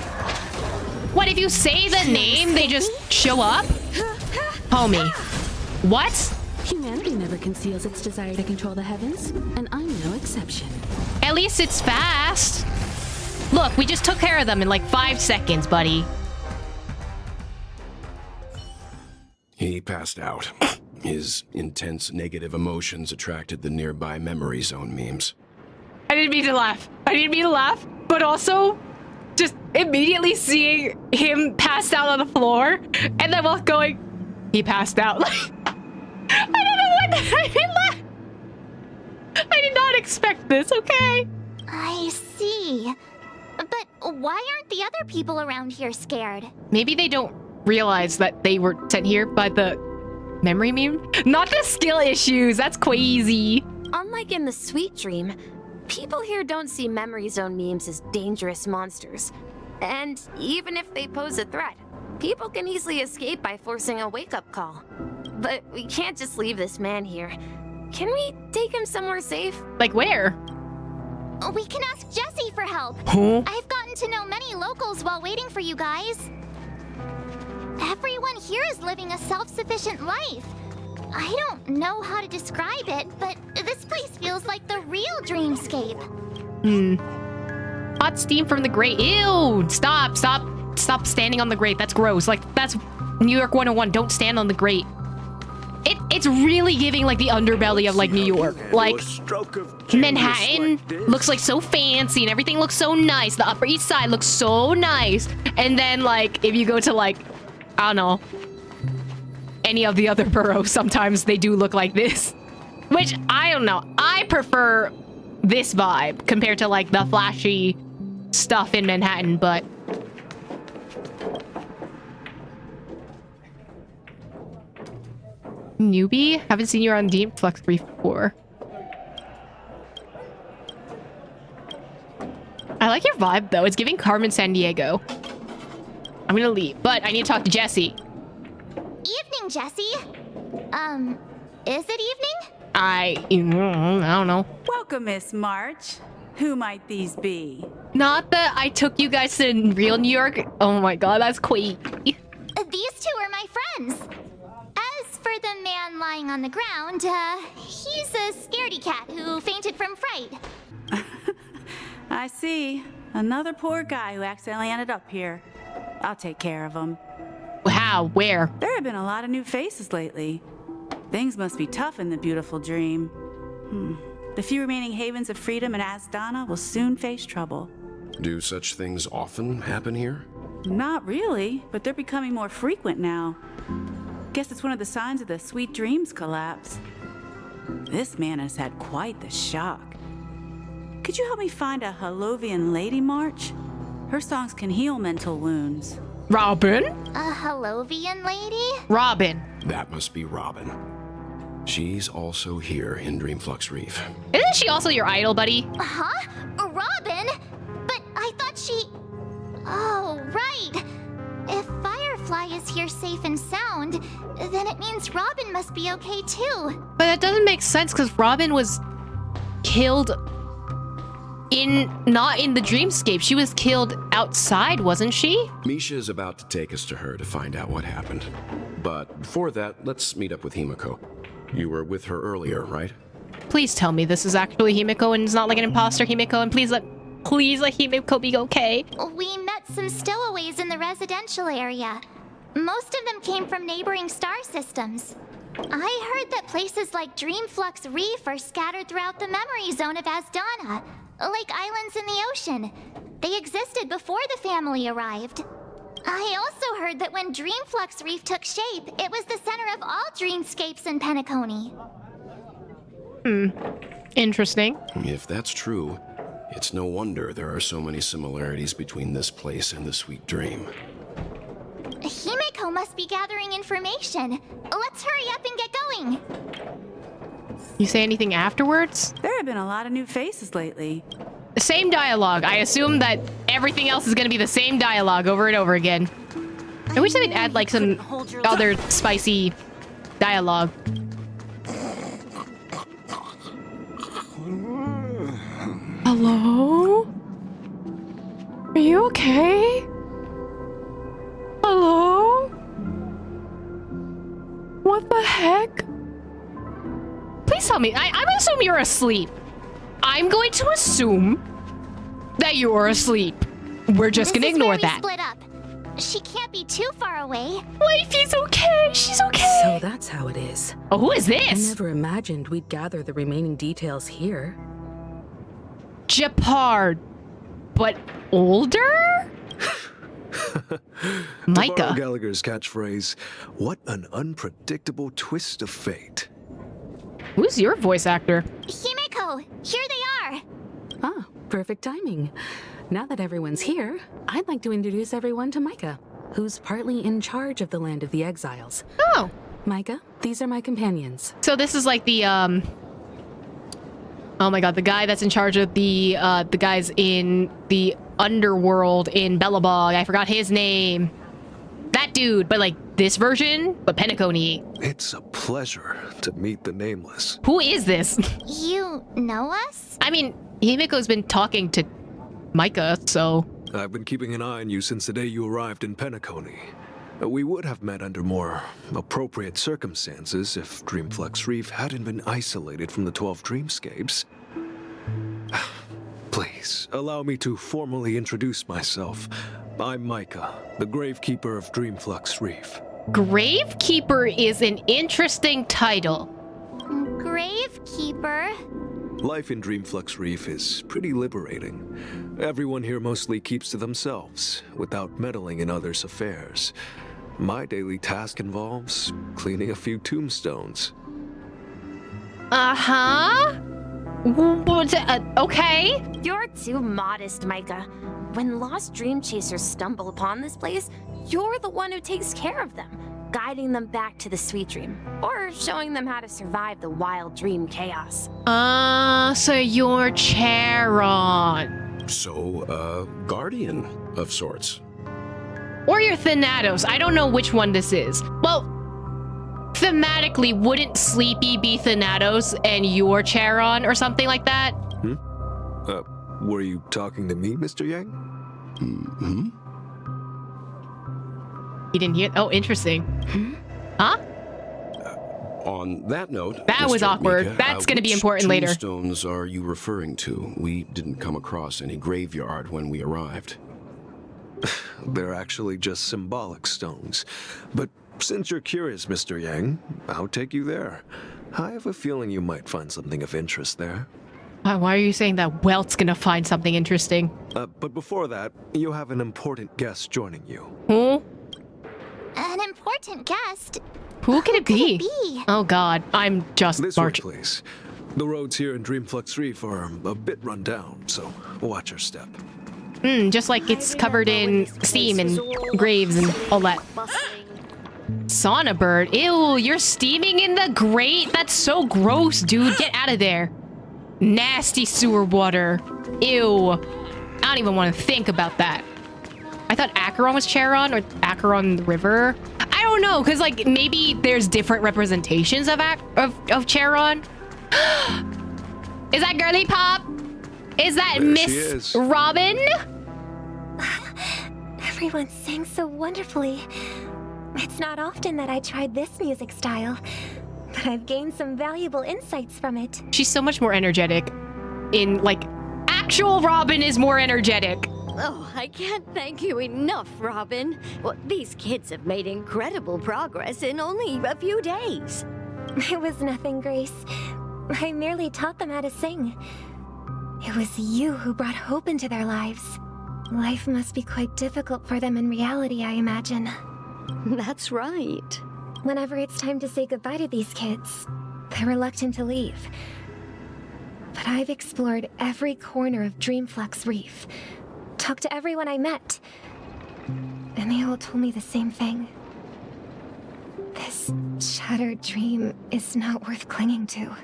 What, if you say the name, they just show up? Homie. What? Humanity never conceals its desire to control the heavens, and I'm no exception. At least it's fast. Look, we just took care of them in like 5 seconds, buddy. He passed out. His intense negative emotions attracted the nearby memory zone memes. I didn't mean to laugh. But also, just immediately seeing him passed out on the floor, and then while going, he passed out. Like, I don't know what I did not expect this, okay? I see. But why aren't the other people around here scared? Maybe they don't realize that they were sent here by the memory meme? Not the skill issues, that's crazy. Unlike in the sweet dream, People here don't see Memory Zone memes as dangerous monsters. And even if they pose a threat, people can easily escape by forcing a wake-up call. But we can't just leave this man here. Can we take him somewhere safe? Like where? We can ask Jesse for help. Huh? I've gotten to know many locals while waiting for you guys. Everyone here is living a self-sufficient life. I don't know how to describe it, but this place feels like the real dreamscape. Hot steam from the grate. Ew! Stop standing on the grate. That's gross. Like, that's New York 101. Don't stand on the grate. It's really giving like the underbelly of like New York. Like Manhattan looks like so fancy and everything looks so nice. The Upper East Side looks so nice. And then like if you go to like, I don't know, any of the other boroughs, sometimes they do look like this. Which I don't know. I prefer this vibe compared to like the flashy stuff in Manhattan, but newbie? Haven't seen you on Deep Flex Brief before. I like your vibe though. It's giving Carmen Sandiego. I'm gonna leave, but I need to talk to Jesse. Evening, Jesse. Is it evening? I don't know. Welcome, Miss March. Who might these be? Not that I took you guys to real New York. Oh my god, that's quaint. These two are my friends. As for the man lying on the ground, he's a scaredy cat who fainted from fright. I see. Another poor guy who accidentally ended up here. I'll take care of him. How? Where? There have been a lot of new faces lately. Things must be tough in the beautiful dream. The few remaining havens of freedom in Asdana will soon face trouble. Do such things often happen here? Not really, but they're becoming more frequent now. Guess it's one of the signs of the Sweet Dreams collapse. This man has had quite the shock. Could you help me find a Halovian lady, March? Her songs can heal mental wounds. Robin? A Halovian lady? Robin. That must be Robin. She's also here in Dreamflux Reef. Isn't she also your idol, buddy? Huh? Robin? But I thought she... Oh, right. If Firefly is here safe and sound, then it means Robin must be okay too. But that doesn't make sense because Robin was killed not in the dreamscape. She was killed outside, wasn't she? Misha is about to take us to her to find out what happened. But before that, let's meet up with Himiko. You were with her earlier, right? Please tell me this is actually Himiko and it's not like an imposter Himiko, and please let Himiko be okay. We met some stowaways in the residential area. Most of them came from neighboring star systems. I heard that places like Dreamflux Reef are scattered throughout the memory zone of Asdana, like islands in the ocean. They existed before the family arrived. I also heard that when Dreamflux Reef took shape, it was the center of all dreamscapes in Penacony. Interesting. If that's true, it's no wonder there are so many similarities between this place and the Sweet Dream. Himiko must be gathering information. Let's hurry up and get going. You say anything afterwards? There have been a lot of new faces lately. Same dialogue. I assume that everything else is going to be the same dialogue over and over again. I wish they would add like some other spicy dialogue. Hello? Are you okay? Hello? What the heck? Please tell me. I'm gonna assume you're asleep. I'm going to assume that you're asleep. We're just gonna ignore that. Split up. She can't be too far away. Wifey's okay. She's okay. So that's how it is. Oh, who is this? I never imagined we'd gather the remaining details here. Japard, but older? Micah. Gallagher's catchphrase, what an unpredictable twist of fate. Who's your voice actor? Himiko, here they are. Ah, perfect timing. Now that everyone's here, I'd like to introduce everyone to Micah, who's partly in charge of the Land of the Exiles. Oh. Micah, these are my companions. So this is like the, Oh my god, the guy that's in charge of the guys in the underworld in Bellabog. I forgot his name. That dude, but like this version, but Penacony. It's a pleasure to meet the Nameless. Who is this? You know us? I mean, Himiko's been talking to Micah, so... I've been keeping an eye on you since the day you arrived in Penacony. We would have met under more appropriate circumstances if Dreamflux Reef hadn't been isolated from the 12 Dreamscapes. Please, allow me to formally introduce myself. I'm Micah, the Gravekeeper of Dreamflux Reef. Gravekeeper is an interesting title. Gravekeeper? Life in Dreamflux Reef is pretty liberating. Everyone here mostly keeps to themselves, without meddling in others' affairs. My daily task involves cleaning a few tombstones. Uh-huh? Okay. You're too modest, Micah. When lost dream chasers stumble upon this place, you're the one who takes care of them, guiding them back to the sweet dream, or showing them how to survive the wild dream chaos. So you're Charon. So, guardian of sorts. Or you're Thanatos. I don't know which one this is. Well, thematically, wouldn't Sleepy be Thanatos and you're Charon or something like that? Were you talking to me, Mr. Yang? Mm-hmm. You didn't hear? Oh, interesting. Huh? On that note, that was awkward. Mika, That's going to be important later. Which tombstones are you referring to? We didn't come across any graveyard when we arrived. They're actually just symbolic stones. But since you're curious, Mr. Yang, I'll take you there. I have a feeling you might find something of interest there. Why are you saying that Welt's gonna find something interesting? But before that, you have an important guest joining you. Who? An important guest? Who could it be? Could it be? Oh god, I'm just This way, please. The roads here in Dreamflux Reef are a bit run down, so watch your step. Just like it's covered in steam and graves and all that. Sauna bird. Ew, you're steaming in the grate? That's so gross, dude. Get out of there. Nasty sewer water. Ew. I don't even want to think about that. I thought Acheron was Charon or Acheron the river. I don't know, because like maybe there's different representations of Charon. Is that Girly Pop? Is that There she Miss is. Robin? Everyone sang so wonderfully. It's not often that I tried this music style, but I've gained some valuable insights from it. She's so much more energetic. In like, actual Robin is more energetic. Oh, I can't thank you enough, Robin. Well, these kids have made incredible progress in only a few days. It was nothing, Grace. I merely taught them how to sing. It was you who brought hope into their lives. Life must be quite difficult for them in reality, I imagine. That's right. Whenever it's time to say goodbye to these kids, they're reluctant to leave. But I've explored every corner of Dreamflux Reef, talked to everyone I met, and they all told me the same thing. This shattered dream is not worth clinging to.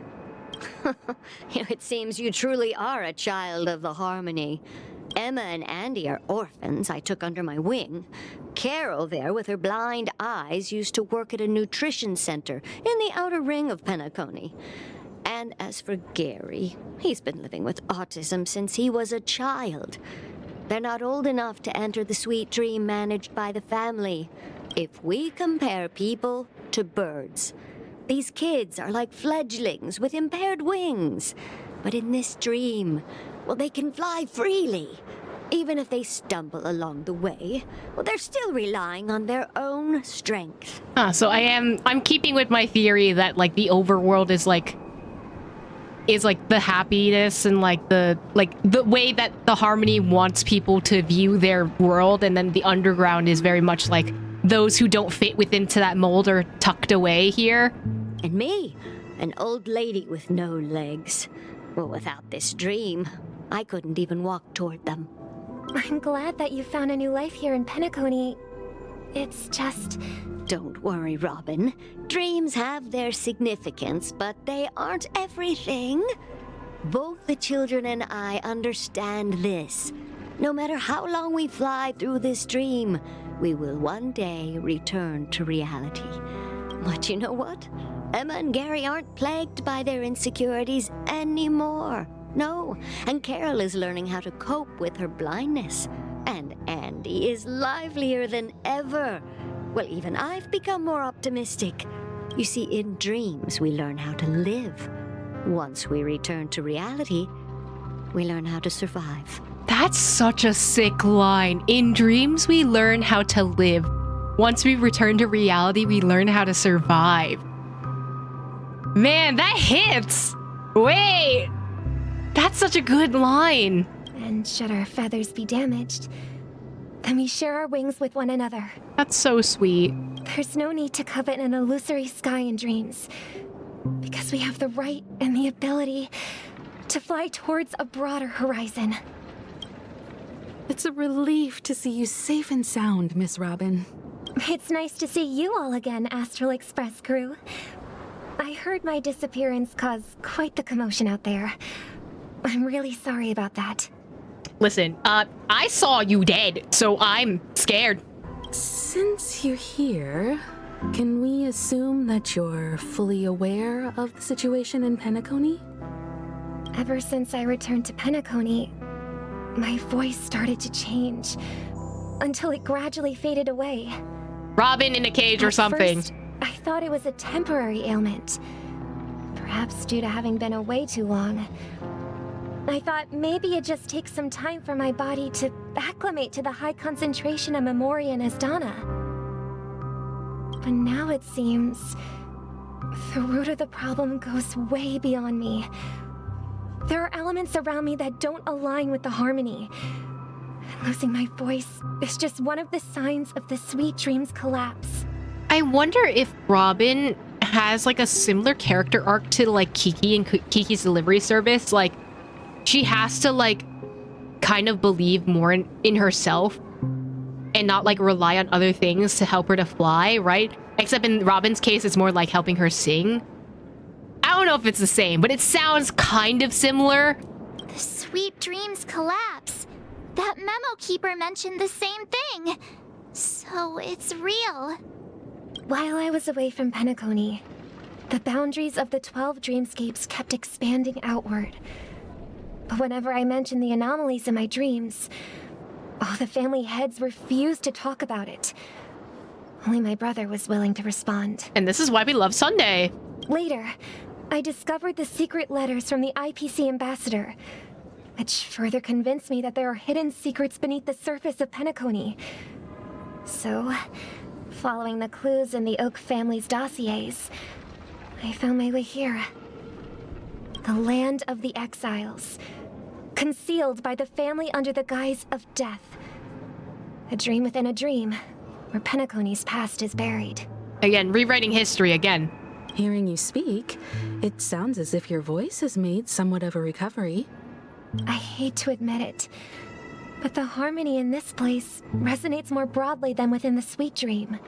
It seems you truly are a child of the Harmony. Emma and Andy are orphans I took under my wing. Carol there, with her blind eyes, used to work at a nutrition center in the outer ring of Penacony. And as for Gary, he's been living with autism since he was a child. They're not old enough to enter the sweet dream managed by the family. If we compare people to birds, these kids are like fledglings with impaired wings. But in this dream, well, they can fly freely. Even if they stumble along the way, well, they're still relying on their own strength. So I'm keeping with my theory that like the overworld is like the happiness and like the way that the Harmony wants people to view their world, and then the underground is very much like those who don't fit into that mold are tucked away here. And me, an old lady with no legs. Well, without this dream, I couldn't even walk toward them. I'm glad that you found a new life here in Penacony. It's just... Don't worry, Robin. Dreams have their significance, but they aren't everything. Both the children and I understand this. No matter how long we fly through this dream, we will one day return to reality. But you know what? Emma and Gary aren't plagued by their insecurities anymore. No, and Carol is learning how to cope with her blindness. And Andy is livelier than ever. Well, even I've become more optimistic. You see, in dreams, we learn how to live. Once we return to reality, we learn how to survive. That's such a sick line. In dreams, we learn how to live. Once we return to reality, we learn how to survive. Man, that hits! Wait! That's such a good line. And should our feathers be damaged, then we share our wings with one another. That's so sweet. There's no need to covet an illusory sky in dreams, because we have the right and the ability to fly towards a broader horizon. It's a relief to see you safe and sound, Miss Robin. It's nice to see you all again, Astral Express crew. I heard my disappearance caused quite the commotion out there. I'm really sorry about that. Listen, I saw you dead, so I'm scared. Since you're here, can we assume that you're fully aware of the situation in Penacony? Ever since I returned to Penacony, my voice started to change, until it gradually faded away. Robin in a cage or something. First, I thought it was a temporary ailment. Perhaps due to having been away too long. I thought maybe it just takes some time for my body to acclimate to the high concentration of Memoria and Asdana. But now it seems the root of the problem goes way beyond me. There are elements around me that don't align with the harmony. Losing my voice is just one of the signs of the Sweet Dreams collapse. I wonder if Robin has like a similar character arc to like Kiki and Kiki's delivery service. Like, she has to like kind of believe more in herself and not like rely on other things to help her to fly, right? Except in Robin's case, it's more like helping her sing. I don't know if it's the same, but it sounds kind of similar. The Sweet Dreams collapse. That memo keeper mentioned the same thing. So it's real. While I was away from Penacony, the boundaries of the 12 dreamscapes kept expanding outward. But whenever I mentioned the anomalies in my dreams, all the family heads refused to talk about it. Only my brother was willing to respond. And this is why we love Sunday. Later, I discovered the secret letters from the IPC ambassador, which further convinced me that there are hidden secrets beneath the surface of Penacony. So, following the clues in the Oak family's dossiers, I found my way here. The land of the exiles, concealed by the family under the guise of death. A dream within a dream, where Penacony's past is buried. Again, rewriting history again. Hearing you speak, it sounds as if your voice has made somewhat of a recovery. I hate to admit it, but the harmony in this place resonates more broadly than within the Sweet Dream.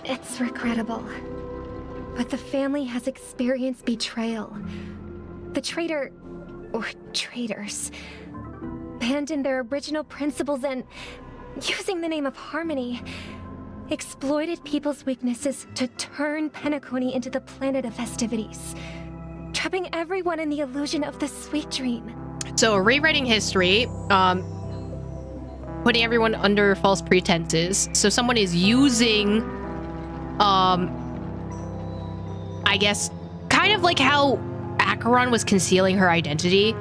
It's regrettable, but the family has experienced betrayal. The traitor, or traitors, abandoned their original principles and, using the name of harmony, exploited people's weaknesses to turn Penacony into the planet of festivities, trapping everyone in the illusion of the Sweet Dream. So rewriting history, putting everyone under false pretenses. So someone is using, I guess, kind of like how Acheron was concealing her identity,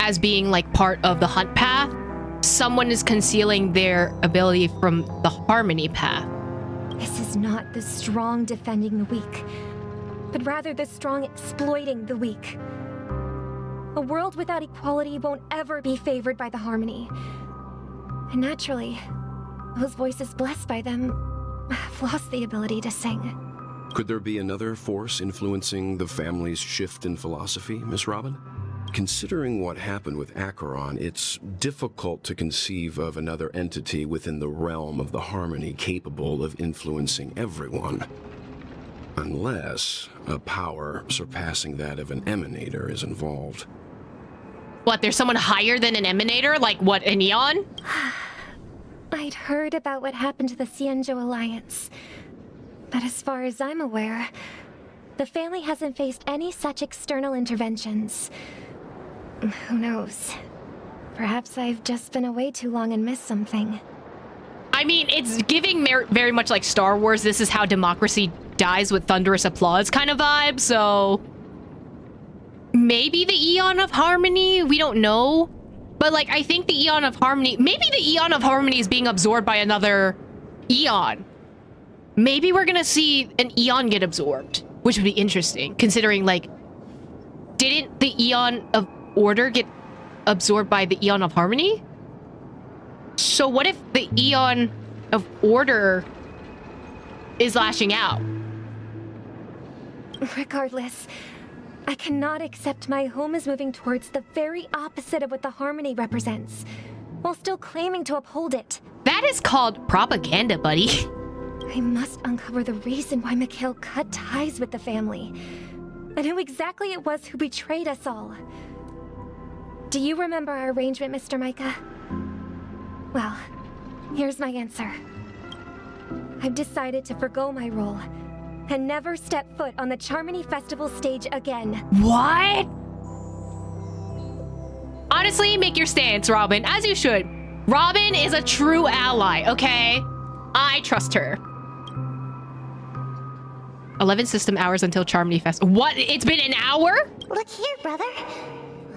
as being like part of the hunt path. Someone is concealing their ability from the harmony path. This is not the strong defending the weak, but rather the strong exploiting the weak. A world without equality won't ever be favored by the harmony. And naturally, those voices blessed by them have lost the ability to sing. Could there be another force influencing the family's shift in philosophy, Miss Robin? Considering what happened with Acheron, it's difficult to conceive of another entity within the realm of the harmony capable of influencing everyone. Unless a power surpassing that of an emanator is involved. What, there's someone higher than an emanator? Like, what, an Eon? I'd heard about what happened to the Xianzhou Alliance. But as far as I'm aware, the family hasn't faced any such external interventions. Who knows? Perhaps I've just been away too long and missed something. I mean, it's giving very much like Star Wars, this is how democracy dies with thunderous applause kind of vibe, so... Maybe the Eon of Harmony? We don't know. But, like, I think the Eon of Harmony... Maybe the Eon of Harmony is being absorbed by another Eon. Maybe we're gonna see an Eon get absorbed, which would be interesting, considering, like... Didn't the Eon of Order get absorbed by the Eon of Harmony? So what if the Eon of Order is lashing out? Regardless, I cannot accept my home is moving towards the very opposite of what the Harmony represents, while still claiming to uphold it. That is called propaganda, buddy. I must uncover the reason why Mikhail cut ties with the family, and who exactly it was who betrayed us all. Do you remember our arrangement, Mr. Micah? Well, here's my answer. I've decided to forgo my role and never step foot on the Charmony Festival stage again. What? Honestly, make your stance, Robin, as you should. Robin is a true ally, okay? I trust her. 11 system hours until Charmony Fest. What? It's been an hour? Look here, brother.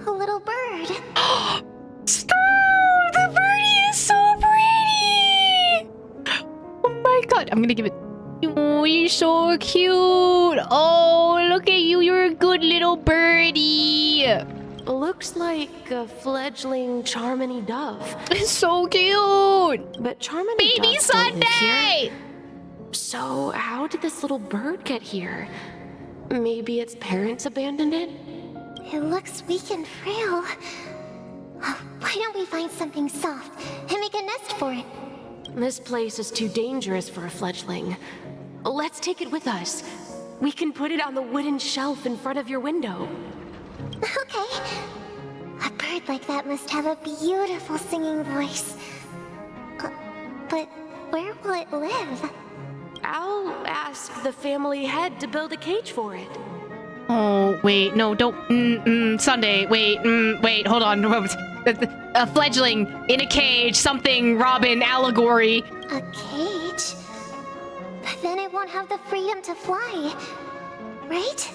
A little bird. Stop! The birdie is so pretty! Oh my god, I'm gonna give it... Oh, you're so cute! Oh, look at you, you're a good little birdie! Looks like a fledgling Charmony dove. It's so cute! But Charmony Baby doves don't live Sunday! here. So how did this little bird get here? Maybe its parents abandoned it? It looks weak and frail. Why don't we find something soft and make a nest for it? This place is too dangerous for a fledgling. Let's take it with us. We can put it on the wooden shelf in front of your window. Okay. A bird like that must have a beautiful singing voice. But where will it live? I'll ask the family head to build a cage for it. Oh, wait, no, don't... Sunday, wait, hold on. A fledgling in a cage, something, Robin, allegory. A cage? But then it won't have the freedom to fly, right?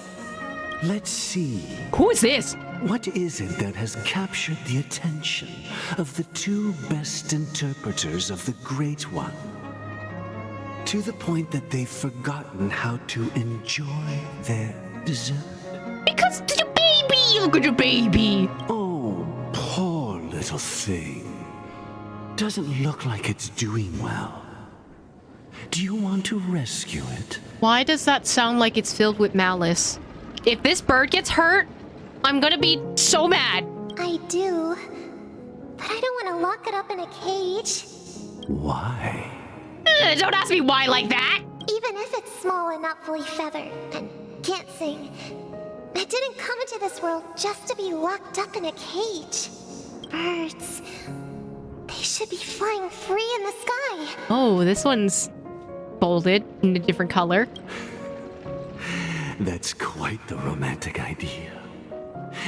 Let's see. Who is this? What is it that has captured the attention of the two best interpreters of the Great One? To the point that they've forgotten how to enjoy their dessert. Because it's your baby! Look at your baby! Oh, poor little thing. Doesn't look like it's doing well. Do you want to rescue it? Why does that sound like it's filled with malice? If this bird gets hurt, I'm gonna be so mad. I do. But I don't want to lock it up in a cage. Why? Don't ask me why like that. Even if it's small and not fully feathered and can't sing, it didn't come into this world just to be locked up in a cage. Birds, they should be flying free in the sky. Oh, this one's folded in a different color. That's quite the romantic idea.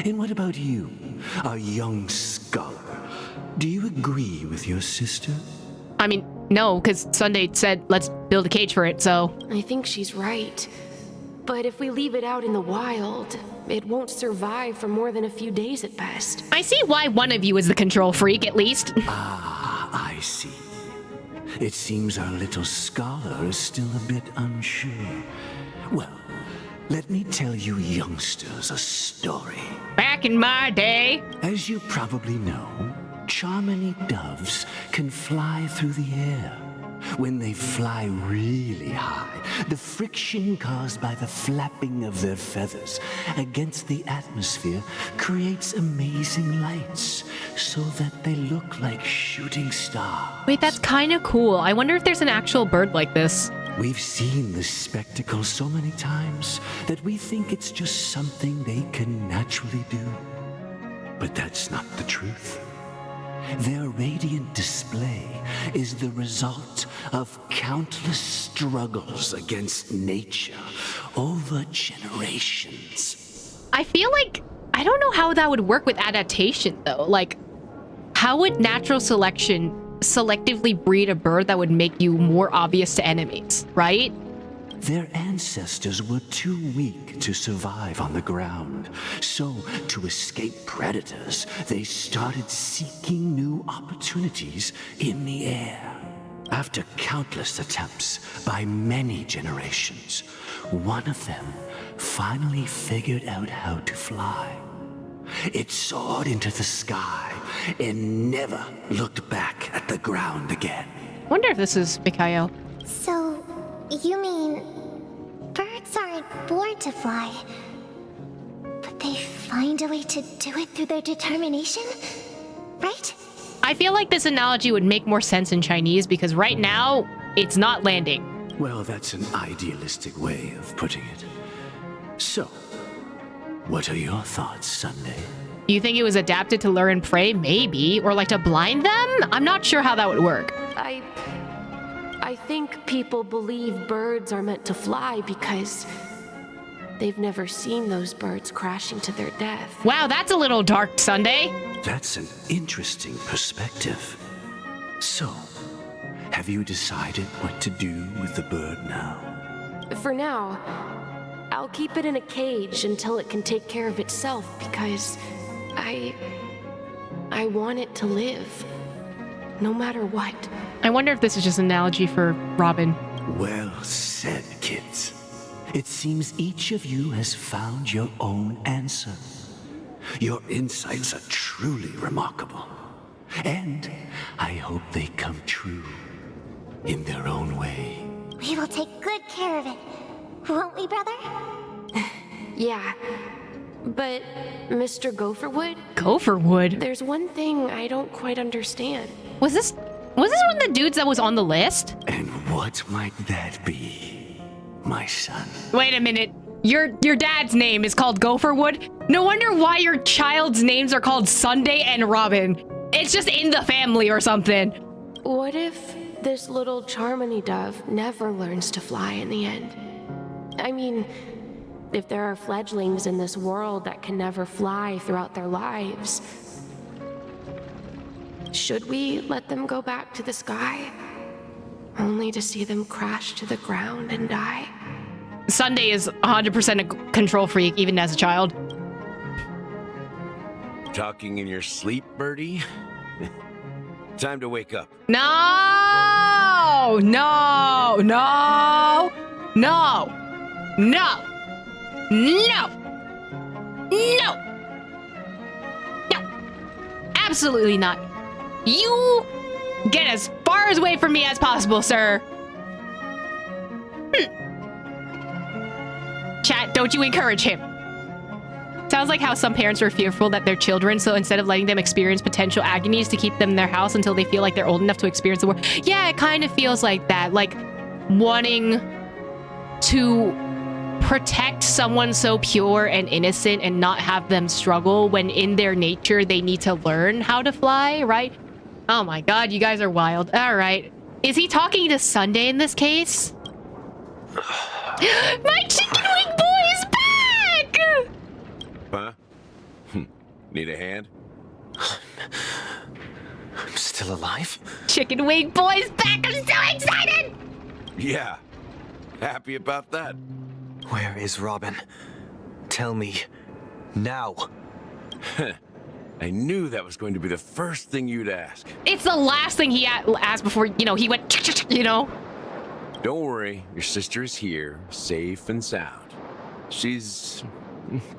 And what about you, a young scholar? Do you agree with your sister? I mean, no, because Sunday said let's build a cage for it, so... I think she's right. But if we leave it out in the wild, it won't survive for more than a few days at best. I see why one of you is the control freak, at least. Ah, I see. It seems our little scholar is still a bit unsure. Well, let me tell you youngsters a story. Back in my day. As you probably know, Charmony doves can fly through the air. When they fly really high, the friction caused by the flapping of their feathers against the atmosphere creates amazing lights, so that they look like shooting stars. Wait, that's kind of cool. I wonder if there's an actual bird like this. We've seen this spectacle so many times that we think it's just something they can naturally do. But that's not the truth. Their radiant display is the result of countless struggles against nature over generations. I feel like, I don't know how that would work with adaptation though. Like, how would natural selection selectively breed a bird that would make you more obvious to enemies, right? Their ancestors were too weak to survive on the ground. So, to escape predators, they started seeking new opportunities in the air. After countless attempts by many generations, one of them finally figured out how to fly. It soared into the sky and never looked back at the ground again. Wonder if this is Mikhail. So, you mean birds aren't born to fly, but they find a way to do it through their determination, right? I feel like this analogy would make more sense in Chinese because right now, it's not landing. Well, that's an idealistic way of putting it. So, what are your thoughts, Sunday? Do you think it was adapted to lure and prey? Maybe. Or like to blind them? I'm not sure how that would work. I think people believe birds are meant to fly because they've never seen those birds crashing to their death. Wow, that's a little dark, Sunday. That's an interesting perspective. So, have you decided what to do with the bird now? For now, I'll keep it in a cage until it can take care of itself because I want it to live, no matter what. I wonder if this is just an analogy for Robin. Well said, kids. It seems each of you has found your own answer. Your insights are truly remarkable. And I hope they come true in their own way. We will take good care of it, won't we, brother? Yeah, but Mr. Gopherwood? Gopherwood? There's one thing I don't quite understand. Was this one of the dudes that was on the list? And what might that be, my son? Wait a minute. Your dad's name is called Gopherwood? No wonder why your child's names are called Sunday and Robin. It's just in the family or something. What if this little Charmony dove never learns to fly in the end? I mean, if there are fledglings in this world that can never fly throughout their lives, should we let them go back to the sky, only to see them crash to the ground and die? Sunday is 100% a control freak, even as a child. Talking in your sleep, birdie? Time to wake up. No! No! No! No! No! No! No! No! Absolutely not. You get as far away from me as possible, sir. Chat, don't you encourage him. Sounds like how some parents are fearful that their children, so instead of letting them experience potential agonies to keep them in their house until they feel like they're old enough to experience the world. Yeah, it kind of feels like that. Like wanting to protect someone so pure and innocent and not have them struggle when in their nature they need to learn how to fly, right? Oh my god, you guys are wild. All right. Is he talking to Sunday in this case? My chicken wing boy is back! Huh? Need a hand? I'm still alive? Chicken wing boy's back! I'm so excited! Yeah. Happy about that. Where is Robin? Tell me. Now. I knew that was going to be the first thing you'd ask. It's the last thing he asked before, he went, Don't worry, your sister is here, safe and sound. She's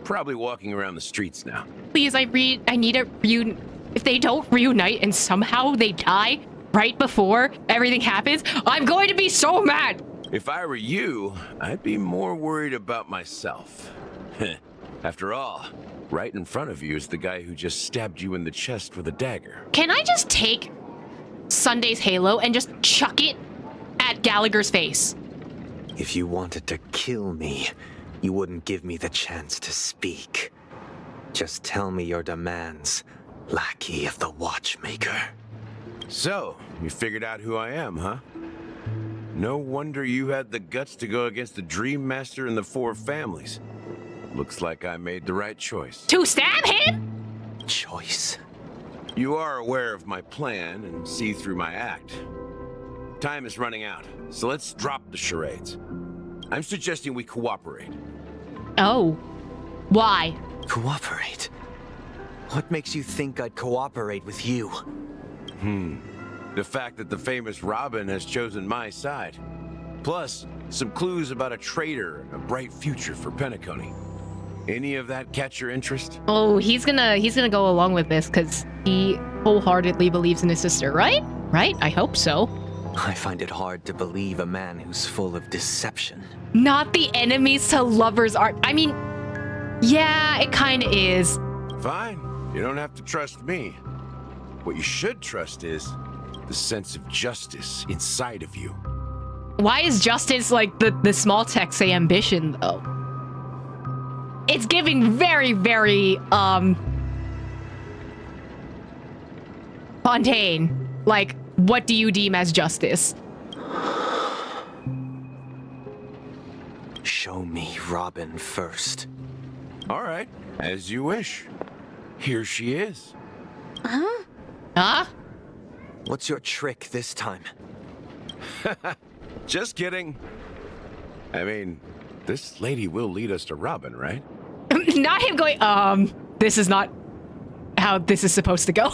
probably walking around the streets now. Please, I need a reunite. If they don't reunite and somehow they die right before everything happens, I'm going to be so mad. If I were you, I'd be more worried about myself. After all, right in front of you is the guy who just stabbed you in the chest with a dagger. Can I just take Sunday's halo and just chuck it at Gallagher's face? If you wanted to kill me, you wouldn't give me the chance to speak. Just tell me your demands, lackey of the Watchmaker. So, you figured out who I am, huh? No wonder you had the guts to go against the Dream Master and the Four Families. Looks like I made the right choice. To stab him? Choice? You are aware of my plan and see through my act. Time is running out, so let's drop the charades. I'm suggesting we cooperate. Oh. Why? Cooperate? What makes you think I'd cooperate with you? The fact that the famous Robin has chosen my side. Plus, some clues about a traitor and a bright future for Penacony. Any of that catch your interest? Oh, he's gonna go along with this because he wholeheartedly believes in his sister, right? Right? I hope so. I find it hard to believe a man who's full of deception. Not the enemies to lovers are. I mean, yeah, it kind of is. Fine. You don't have to trust me. What you should trust is the sense of justice inside of you. Why is justice like the small text say ambition though? It's giving very, very Fontaine. Like, what do you deem as justice? Show me Robin first. All right, as you wish. Here she is. Huh? Huh? What's your trick this time? Just kidding. I mean, this lady will lead us to Robin, right? Not him going, this is not how this is supposed to go.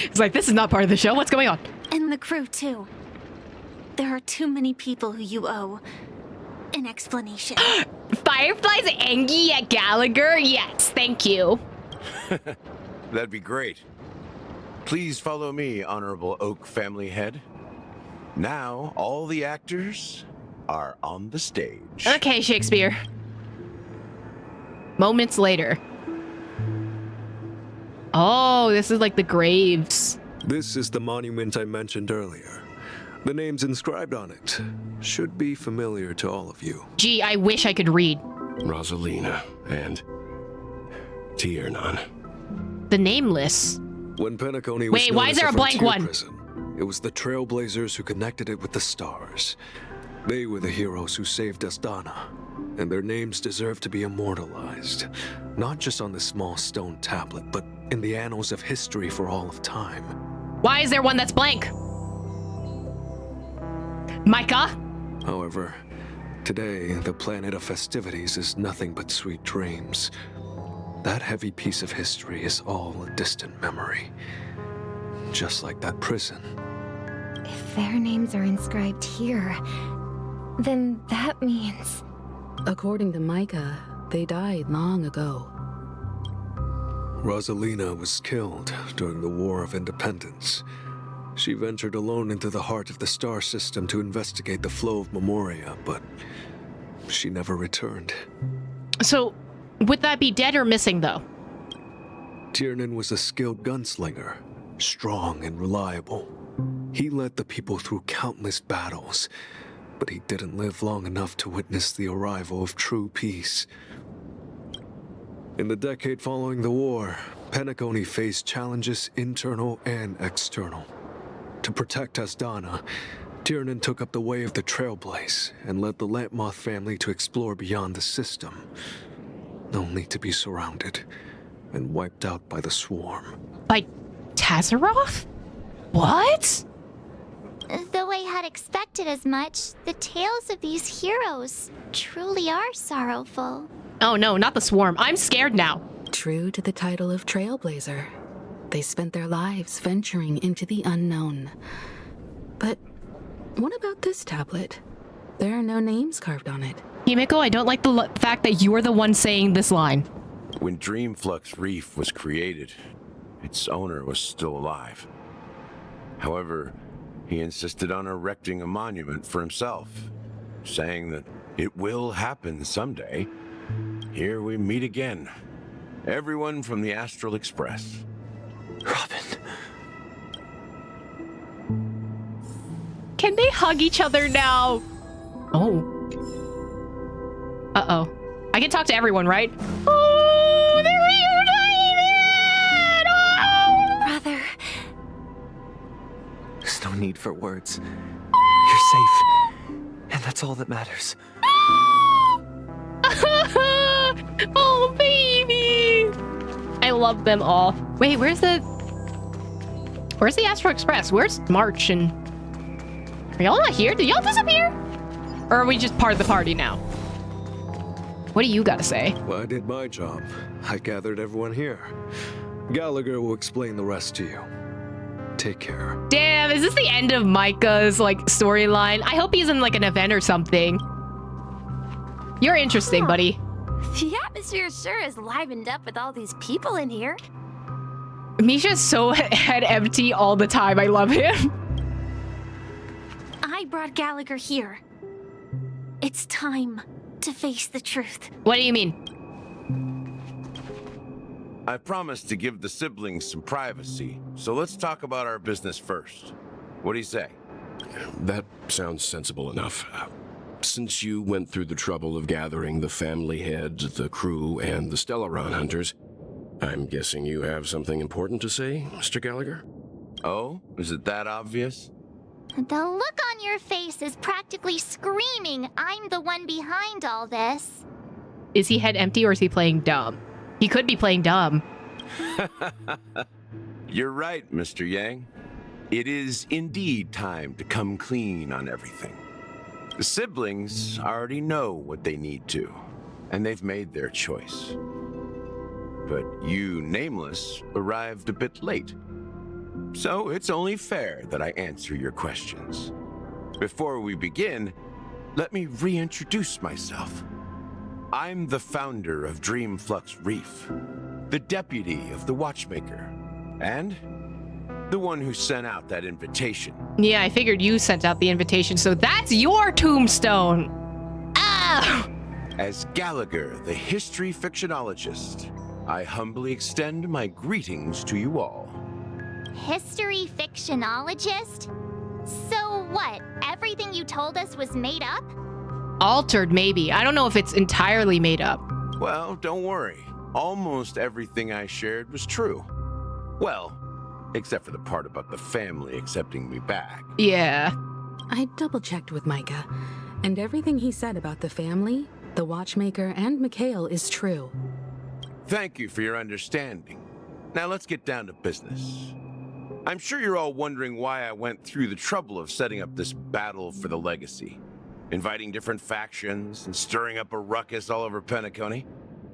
It's like, this is not part of the show. What's going on? And the crew, too. There are too many people who you owe an explanation. Firefly's angry at Gallagher? Yes, thank you. That'd be great. Please follow me, Honorable Oak family head. Now, all the actors are on the stage. Okay, Shakespeare. Moments later. Oh, this is like the graves. This is the monument I mentioned earlier. The names inscribed on it should be familiar to all of you. Gee, I wish I could read. Rosalina and Tiernan. The Nameless. When Penacony was Wait, known why is as there a blank frontier one? prison, it was the Trailblazers who connected it with the stars. They were the heroes who saved Astana, and their names deserve to be immortalized, not just on this small stone tablet, but in the annals of history for all of time. Why is there one that's blank? Micah? However, today, the planet of festivities is nothing but sweet dreams. That heavy piece of history is all a distant memory. Just like that prison. If their names are inscribed here, then that means... According to Micah, they died long ago. Rosalina was killed during the War of Independence. She ventured alone into the heart of the star system to investigate the flow of Memoria, but she never returned. So, would that be dead or missing, though? Tiernan was a skilled gunslinger, strong and reliable. He led the people through countless battles, but he didn't live long enough to witness the arrival of true peace. In the decade following the war, Penacony faced challenges internal and external. To protect Astana, Tiernan took up the way of the Trailblaze and led the Lampmoth family to explore beyond the system, only to be surrounded and wiped out by the Swarm. By Tazaroth? What? Though I had expected as much, the tales of these heroes truly are sorrowful. Oh no, not the Swarm. I'm scared now. True to the title of Trailblazer, they spent their lives venturing into the unknown. But what about this tablet? There are no names carved on it. Himiko, I don't like the fact that you are the one saying this line. When Dreamflux Reef was created, its owner was still alive. However, he insisted on erecting a monument for himself, saying that it will happen someday. Here we meet again. Everyone from the Astral Express. Robin. Can they hug each other now? Oh. I can talk to everyone, right? Oh, they're reunited! Oh! Brother. There's no need for words. You're safe, and that's all that matters. Oh, baby! I love them all. Wait, where's the Astro Express? Where's March and... Are y'all not here? Did y'all disappear? Or are we just part of the party now? What do you gotta say? Well, I did my job. I gathered everyone here. Gallagher will explain the rest to you. Take care. Damn, is this the end of Micah's, like, storyline? I hope he's in, like, an event or something. You're interesting, buddy. The atmosphere sure is livened up with all these people in here. Misha's so head empty all the time. I love him. I brought Gallagher here. It's time to face the truth. What do you mean? I promised to give the siblings some privacy, so let's talk about our business first. What do you say? That sounds sensible enough. Since you went through the trouble of gathering the family heads, the crew, and the Stellaron hunters, I'm guessing you have something important to say, Mr. Gallagher? Oh, is it that obvious? The look on your face is practically screaming, I'm the one behind all this. Is he head empty or is he playing dumb? He could be playing dumb. You're right, Mr. Yang. It is indeed time to come clean on everything. The siblings already know what they need to, and they've made their choice. But you, Nameless, arrived a bit late. So it's only fair that I answer your questions. Before we begin, let me reintroduce myself. I'm the founder of Dreamflux Reef, the deputy of the Watchmaker, and the one who sent out that invitation. Yeah, I figured you sent out the invitation, so that's your tombstone. Ah! As Gallagher, the history fictionologist, I humbly extend my greetings to you all. History fictionologist? So what? Everything you told us was made up? Altered, maybe. I don't know if it's entirely made up. Well, don't worry. Almost everything I shared was true. Well, except for the part about the family accepting me back. Yeah. I double-checked with Micah, and everything he said about the family, the Watchmaker, and Mikhail is true. Thank you for your understanding. Now let's get down to business. I'm sure you're all wondering why I went through the trouble of setting up this battle for the legacy. Inviting different factions and stirring up a ruckus all over Penacony.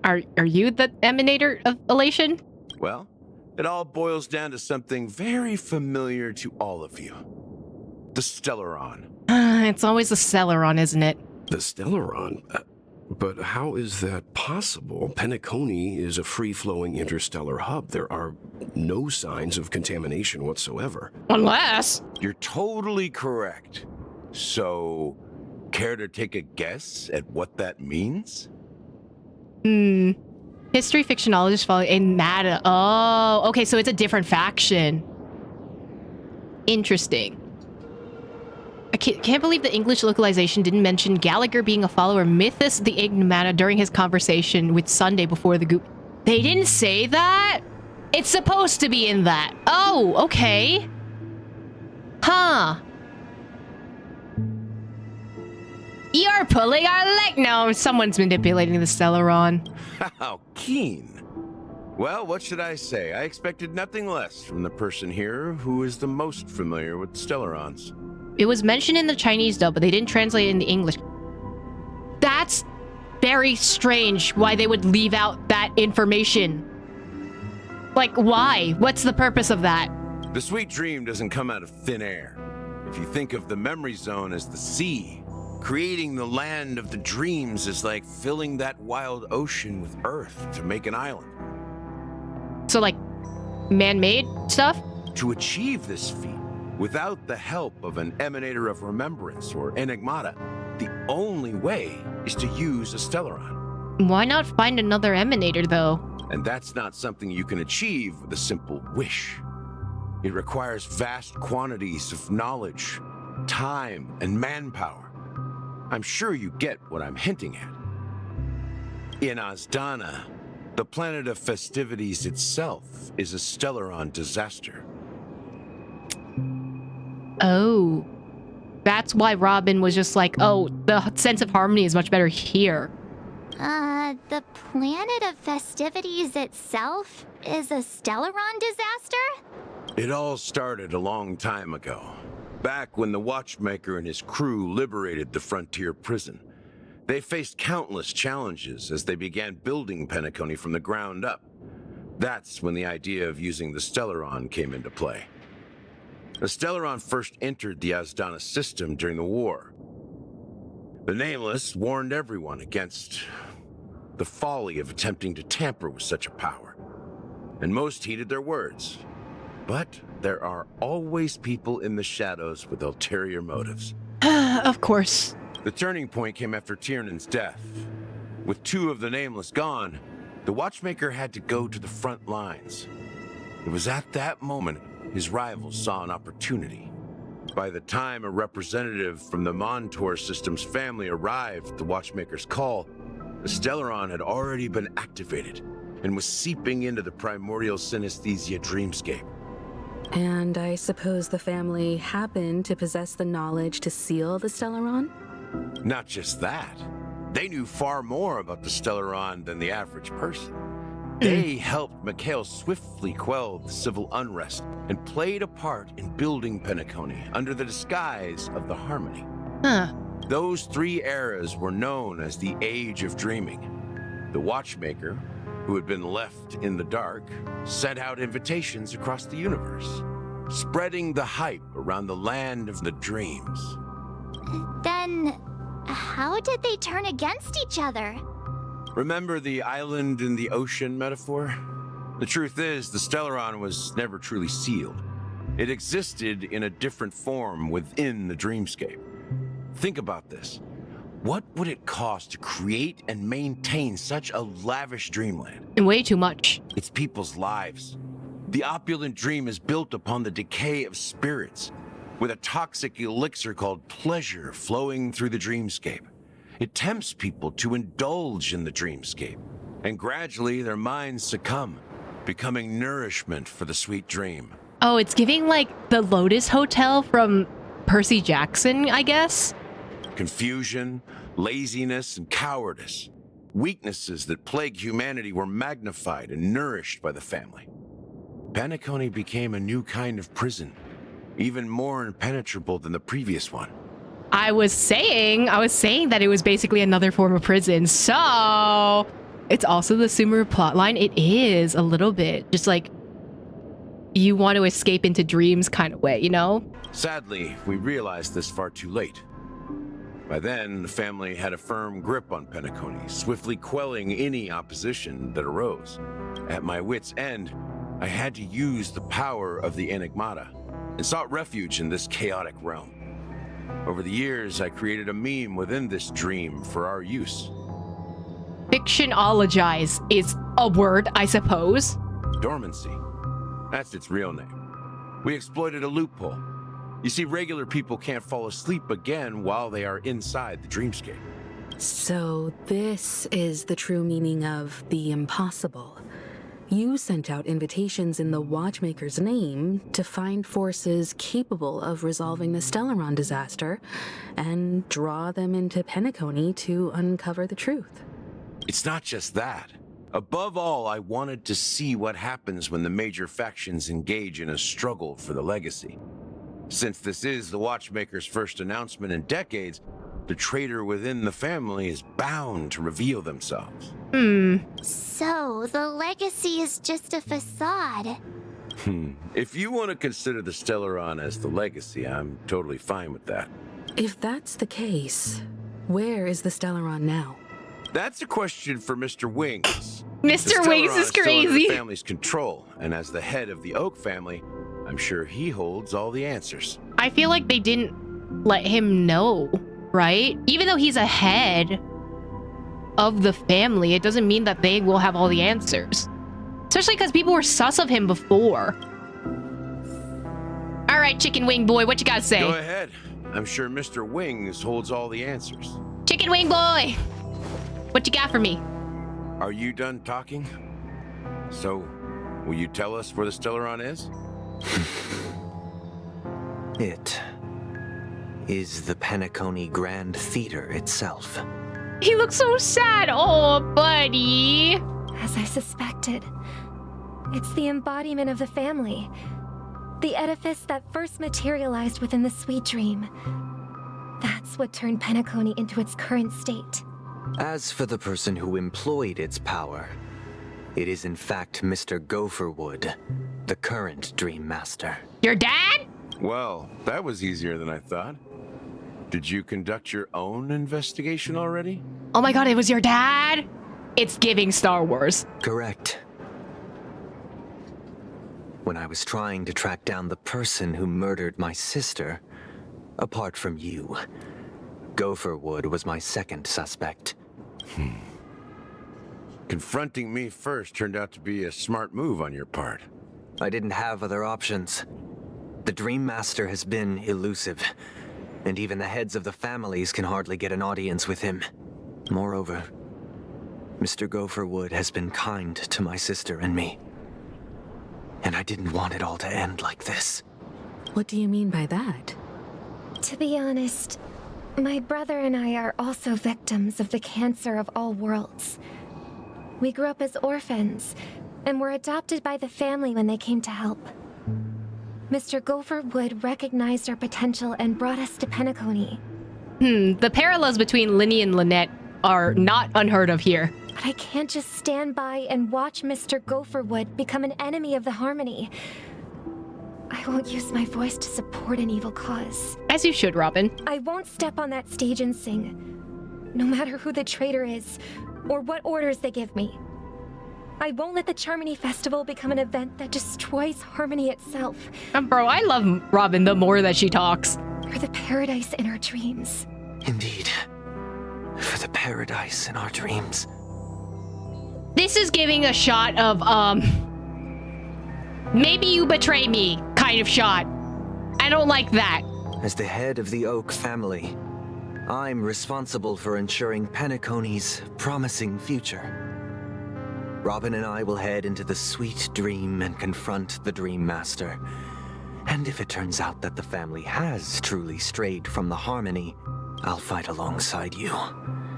Are you the emanator of elation? Well, it all boils down to something very familiar to all of you. The Stellaron. It's always the Stellaron, isn't it? The Stellaron? But how is that possible? Penacony is a free-flowing interstellar hub. There are no signs of contamination whatsoever. Unless... You're totally correct. So, care to take a guess at what that means? History fictionologist following in Mata. Oh, okay, so it's a different faction. Interesting. I can't believe the English localization didn't mention Gallagher being a follower of Mythos the Enigmata during his conversation with Sunday before the goop. They didn't say that? It's supposed to be in that. Oh, okay. Huh. You're pulling our leg. No, someone's manipulating the Stellaron. How keen. Well, what should I say? I expected nothing less from the person here who is the most familiar with Stellarons. It was mentioned in the Chinese dub, but they didn't translate it into English. That's very strange why they would leave out that information. Like, why? What's the purpose of that? The sweet dream doesn't come out of thin air. If you think of the memory zone as the sea, creating the land of the dreams is like filling that wild ocean with earth to make an island. So, like, man-made stuff? To achieve this feat, without the help of an emanator of remembrance or enigmata, the only way is to use a Stellaron. Why not find another emanator, though? And that's not something you can achieve with a simple wish. It requires vast quantities of knowledge, time, and manpower. I'm sure you get what I'm hinting at. In Azdana, the planet of festivities itself is a Stellaron disaster. Oh. That's why Robin was just like, oh, the sense of harmony is much better here. The planet of festivities itself is a Stellaron disaster? It all started a long time ago, back when the Watchmaker and his crew liberated the frontier prison. They faced countless challenges as they began building Penacony from the ground up. That's when the idea of using the Stellaron came into play. The Stellaron first entered the Azdana system during the war. The Nameless warned everyone against the folly of attempting to tamper with such a power, and most heeded their words. But there are always people in the shadows with ulterior motives. Of course. The turning point came after Tiernan's death. With 2 of the Nameless gone, the Watchmaker had to go to the front lines. It was at that moment his rivals saw an opportunity. By the time a representative from the Montour Systems family arrived at the Watchmaker's call, the Stellaron had already been activated and was seeping into the primordial synesthesia dreamscape. And I suppose the family happened to possess the knowledge to seal the Stellaron? Not just that. They knew far more about the Stellaron than the average person. They helped Mikhail swiftly quell the civil unrest and played a part in building Penacony under the disguise of the Harmony. Huh. Those 3 eras were known as the Age of Dreaming. The Watchmaker, who had been left in the dark, sent out invitations across the universe, spreading the hype around the land of the dreams. Then, how did they turn against each other? Remember the island in the ocean metaphor? The truth is, the Stellaron was never truly sealed. It existed in a different form within the dreamscape. Think about this. What would it cost to create and maintain such a lavish dreamland? Way too much. It's people's lives. The opulent dream is built upon the decay of spirits, with a toxic elixir called pleasure flowing through the dreamscape. It tempts people to indulge in the dreamscape, and gradually their minds succumb, becoming nourishment for the sweet dream. Oh, it's giving like the Lotus Hotel from Percy Jackson, I guess? Confusion, laziness, and cowardice. Weaknesses that plague humanity were magnified and nourished by the family. Penacony became a new kind of prison, even more impenetrable than the previous one. I was saying that it was basically another form of prison. So it's also the Sumeru plotline. It is a little bit just like you want to escape into dreams kind of way, you know? Sadly, we realized this far too late. By then, the family had a firm grip on Penacony, swiftly quelling any opposition that arose. At my wit's end, I had to use the power of the Enigmata and sought refuge in this chaotic realm. Over the years, I created a meme within this dream for our use. Fictionologize is a word, I suppose. Dormancy. That's its real name. We exploited a loophole. You see, regular people can't fall asleep again while they are inside the dreamscape. So this is the true meaning of the impossible. You sent out invitations in the Watchmaker's name to find forces capable of resolving the Stellaron disaster and draw them into Penacony to uncover the truth. It's not just that. Above all, I wanted to see what happens when the major factions engage in a struggle for the legacy. Since this is the Watchmaker's first announcement in decades, the traitor within the family is bound to reveal themselves. So, the legacy is just a facade. If you want to consider the Stellaron as the legacy, I'm totally fine with that. If that's the case, where is the Stellaron now? That's a question for Mr. Wings. Mr. Wings is Still under crazy. the family's control, and as the head of the Oak family, I'm sure he holds all the answers. I feel like they didn't let him know, right? Even though he's a head of the family, it doesn't mean that they will have all the answers. Especially because people were sus of him before. All right, Chicken Wing Boy, what you gotta say? Go ahead. I'm sure Mr. Wings holds all the answers. Chicken Wing Boy, what you got for me? Are you done talking? So, will you tell us where the Stellaron is? It is the Penacony Grand Theater itself. He looks so sad. Oh, buddy. As I suspected, it's the embodiment of the family. The edifice that first materialized within the sweet dream. That's what turned Penacony into its current state. As for the person who employed its power, it is in fact Mr. Gopherwood, the current Dream Master. Your dad? Well, that was easier than I thought. Did you conduct your own investigation already? Oh my god, it was your dad? It's giving Star Wars. Correct. When I was trying to track down the person who murdered my sister, apart from you, Gopherwood was my second suspect. Confronting me first turned out to be a smart move on your part. I didn't have other options. The Dream Master has been elusive, and even the heads of the families can hardly get an audience with him. Moreover, Mr. Gopherwood has been kind to my sister and me. And I didn't want it all to end like this. What do you mean by that? To be honest, my brother and I are also victims of the cancer of all worlds. We grew up as orphans, and were adopted by the family when they came to help. Mr. Gopherwood recognized our potential and brought us to Penacony. The parallels between Linny and Lynette are not unheard of here. But I can't just stand by and watch Mr. Gopherwood become an enemy of the Harmony. I won't use my voice to support an evil cause. As you should, Robin. I won't step on that stage and sing, no matter who the traitor is, or what orders they give me. I won't let the Charmony Festival become an event that destroys Harmony itself. Bro, I love Robin the more that she talks. For the paradise in our dreams. Indeed. For the paradise in our dreams. This is giving a shot of, maybe you betray me kind of shot. I don't like that. As the head of the Oak family, I'm responsible for ensuring Penacony's promising future. Robin and I will head into the sweet dream and confront the Dream Master. And if it turns out that the family has truly strayed from the Harmony, I'll fight alongside you.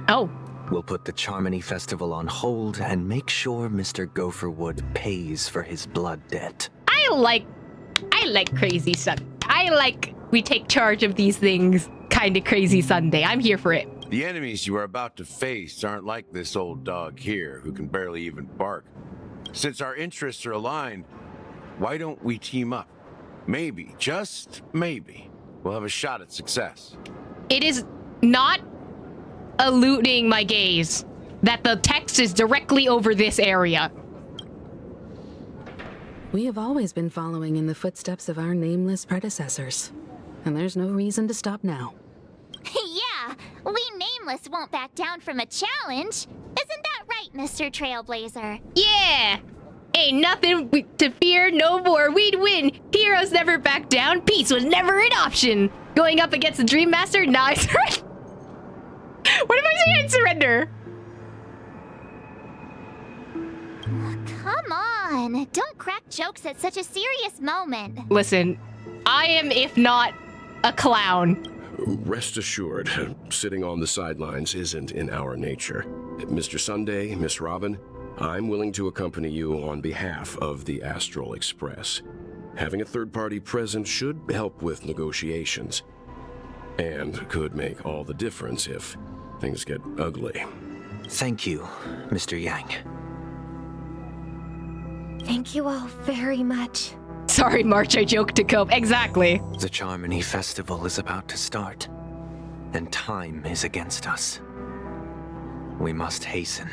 Oh. We'll put the Charmony Festival on hold and make sure Mr. Gopherwood pays for his blood debt. I like Crazy Sunday. I like we take charge of these things kind of Crazy Sunday. I'm here for it. The enemies you are about to face aren't like this old dog here who can barely even bark. Since our interests are aligned, why don't we team up? Maybe, just maybe, we'll have a shot at success. It is not eluding my gaze that the text is directly over this area. We have always been following in the footsteps of our nameless predecessors, and there's no reason to stop now. Yeah, we Nameless won't back down from a challenge. Isn't that right, Mr. Trailblazer? Yeah! Ain't nothing to fear no more. We'd win. Heroes never back down. Peace was never an option. Going up against the Dream Master? Nah, I surrender. What if I say I'd surrender? Come on, don't crack jokes at such a serious moment. Listen, I am, if not, a clown. Rest assured, sitting on the sidelines isn't in our nature. Mr. Sunday, Miss Robin, I'm willing to accompany you on behalf of the Astral Express. Having a third party present should help with negotiations, and could make all the difference if things get ugly. Thank you, Mr. Yang. Thank you all very much. Sorry, March, I joked to cope. Exactly. The Charmony Festival is about to start, and time is against us. We must hasten.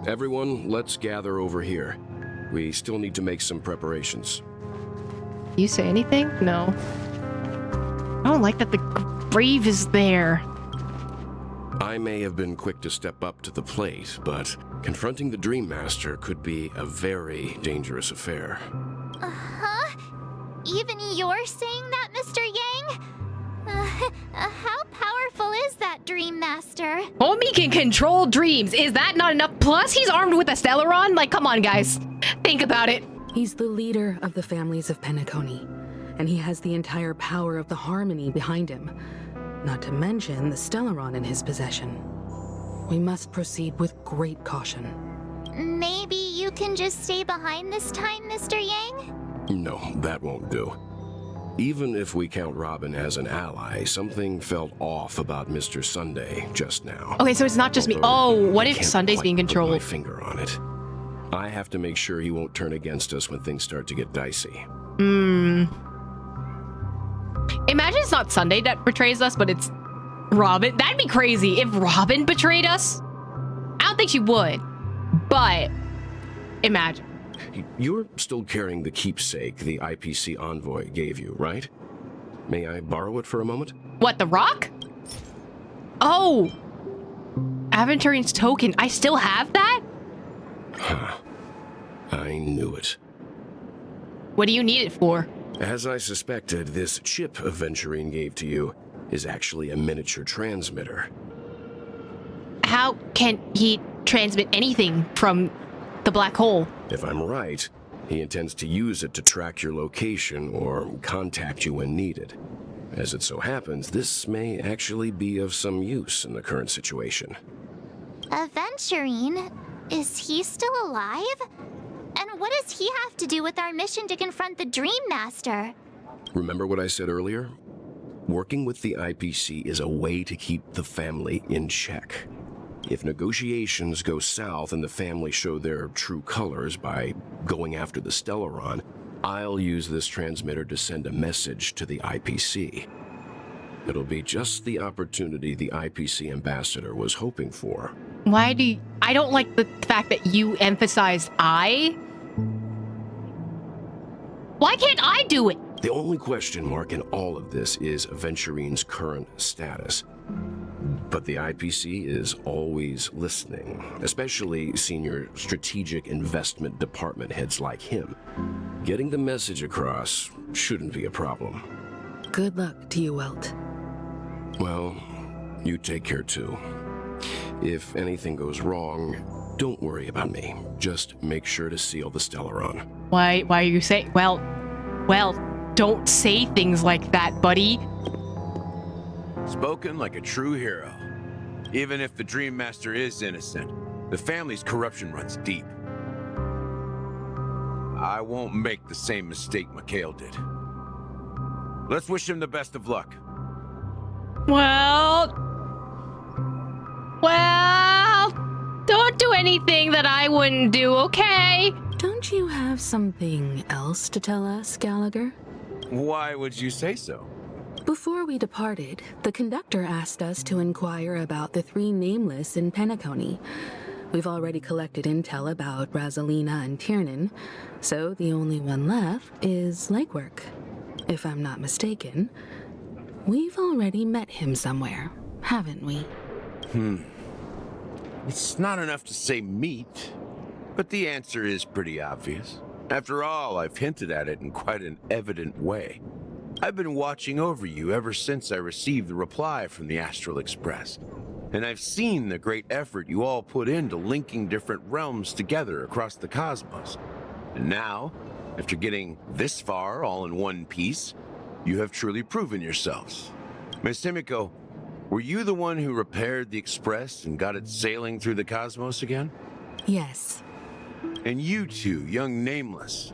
Everyone, let's gather over here. We still need to make some preparations. You say anything? No. I don't like that the grave is there. I may have been quick to step up to the plate, but confronting the Dream Master could be a very dangerous affair. Uh-huh? Even you're saying that, Mr. Yang? How powerful is that Dream Master? Homie can control dreams. Is that not enough? Plus, he's armed with a Stellaron. Like, come on, guys. Think about it. He's the leader of the families of Penacony, and he has the entire power of the Harmony behind him. Not to mention the Stellaron in his possession. We must proceed with great caution. Maybe you can just stay behind this time, Mr. Yang? No, that won't do. Even if we count Robin as an ally, something felt off about Mr. Sunday just now. Okay, so it's not just me. Oh, what if Sunday's being Put my controlled? finger on it. I have to make sure he won't turn against us when things start to get dicey. Imagine it's not Sunday that betrays us, but it's Robin. That'd be crazy if Robin betrayed us. I don't think she would, but imagine. You're still carrying the keepsake the IPC envoy gave you, right? May I borrow it for a moment? What, the rock? Oh! Aventurine's token. I still have that? Huh. I knew it. What do you need it for? As I suspected, this chip Aventurine gave to you is actually a miniature transmitter. How can he transmit anything from the black hole? If I'm right, he intends to use it to track your location or contact you when needed. As it so happens, this may actually be of some use in the current situation. Aventurine? Is he still alive? And what does he have to do with our mission to confront the Dream Master? Remember what I said earlier? Working with the IPC is a way to keep the family in check. If negotiations go south and the family show their true colors by going after the Stellaron, I'll use this transmitter to send a message to the IPC. It'll be just the opportunity the IPC ambassador was hoping for. Why do you... I don't like the fact that you emphasized I. Why can't I do it? The only question mark in all of this is Aventurine's current status. But the IPC is always listening, especially senior strategic investment department heads like him. Getting the message across shouldn't be a problem. Good luck to you, Welt. Well, you take care too. If anything goes wrong, don't worry about me. Just make sure to seal the Stellaron. Why are you saying... Well, don't say things like that, buddy. Spoken like a true hero. Even if the Dream Master is innocent, the family's corruption runs deep. I won't make the same mistake Mikhail did. Let's wish him the best of luck. Well, don't do anything that I wouldn't do, okay? Don't you have something else to tell us, Gallagher? Why would you say so? Before we departed, the conductor asked us to inquire about the 3 nameless in Penacony. We've already collected intel about Razelina and Tiernan, so the only one left is Legwork. If I'm not mistaken, we've already met him somewhere, haven't we? It's not enough to say meet, but the answer is pretty obvious. After all, I've hinted at it in quite an evident way. I've been watching over you ever since I received the reply from the Astral Express, and I've seen the great effort you all put into linking different realms together across the cosmos. And now, after getting this far all in one piece, you have truly proven yourselves. Miss Himiko, were you the one who repaired the Express and got it sailing through the cosmos again? Yes. And you two, young Nameless,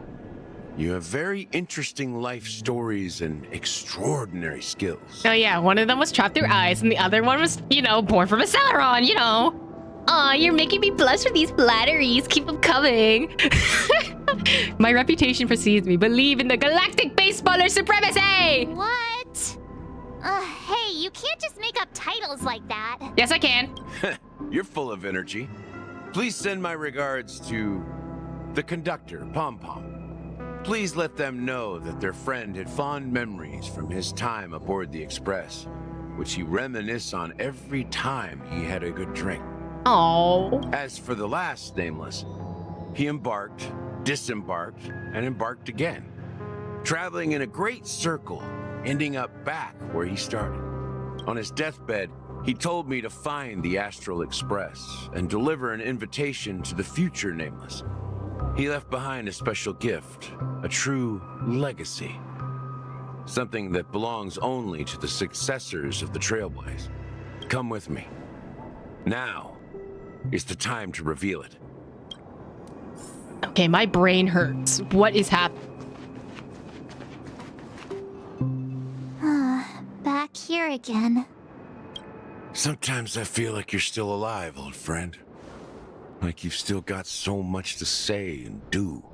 you have very interesting life stories and extraordinary skills. Oh yeah, one of them was trapped through ice, and the other one was, born from a Stellaron, Aw, you're making me blush with these flatteries. Keep them coming. My reputation precedes me. Believe in the galactic baseballer supremacy! What? Hey, you can't just make up titles like that. Yes, I can. You're full of energy. Please send my regards to the conductor, Pom Pom. Please let them know that their friend had fond memories from his time aboard the Express, which he reminisced on every time he had a good drink. Oh. As for the last Nameless, he embarked, disembarked, and embarked again, traveling in a great circle, ending up back where he started. On his deathbed, he told me to find the Astral Express and deliver an invitation to the future Nameless. He left behind a special gift, a true legacy. Something that belongs only to the successors of the Trailblaze. Come with me. Now is the time to reveal it. Okay, my brain hurts. What is happening? Back here again. Sometimes I feel like you're still alive, old friend. Like you've still got so much to say and do.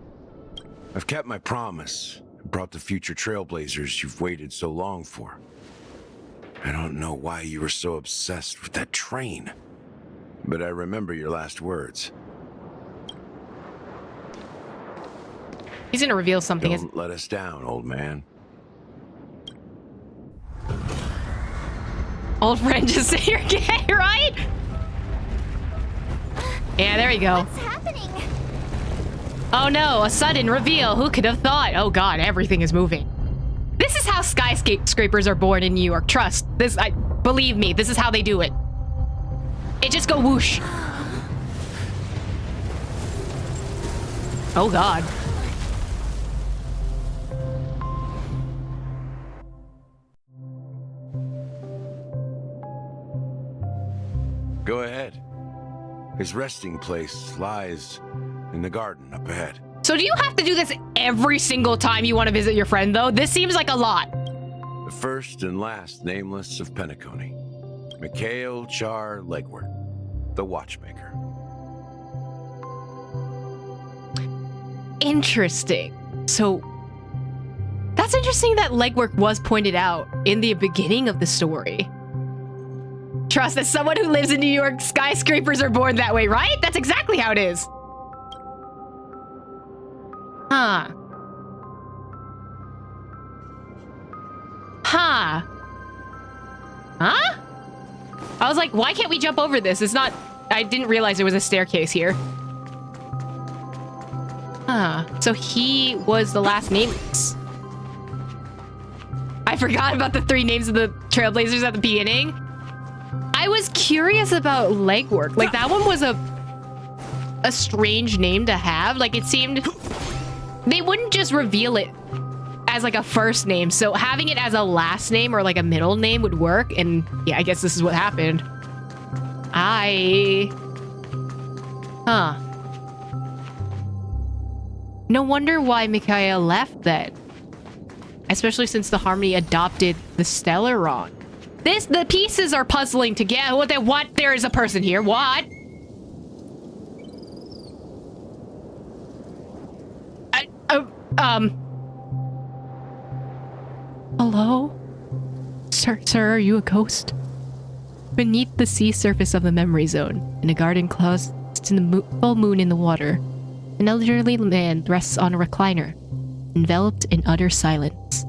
I've kept my promise and brought the future Trailblazers you've waited so long for. I don't know why you were so obsessed with that train, but I remember your last words. He's gonna reveal something. Don't let us down, old man. Old friend, just say you're gay, right? Yeah, there you go. What's happening? Oh no, a sudden reveal. Who could have thought? Oh god, everything is moving. This is how skyscrapers are born in New York. Trust. Believe me, this is how they do it. It just go whoosh. Oh god. Go ahead. His resting place lies in the garden up ahead. So do you have to do this every single time you want to visit your friend, though? This seems like a lot. The first and last Nameless of Penacony. Mikhail Char Legwork, the Watchmaker. Interesting. So that's interesting that legwork was pointed out in the beginning of the story. Trust, as someone who lives in New York, skyscrapers are born that way, right? That's exactly how it is. Huh. Huh. Huh? I was like, why can't we jump over this? It's not... I didn't realize there was a staircase here. Huh. So he was the last Nameless. I forgot about the 3 names of the Trailblazers at the beginning. I was curious about legwork. Like, that one was a strange name to have. Like, it seemed... They wouldn't just reveal it as, like, a first name. So having it as a last name or, like, a middle name would work. And, yeah, I guess this is what happened. Huh. No wonder why Mikhail left then. Especially since the Harmony adopted the Stellaron. The pieces are puzzling together. What? There is a person here. What? Hello? Sir, are you a ghost? Beneath the sea surface of the memory zone, in a garden closed in the full moon in the water, an elderly man rests on a recliner, enveloped in utter silence.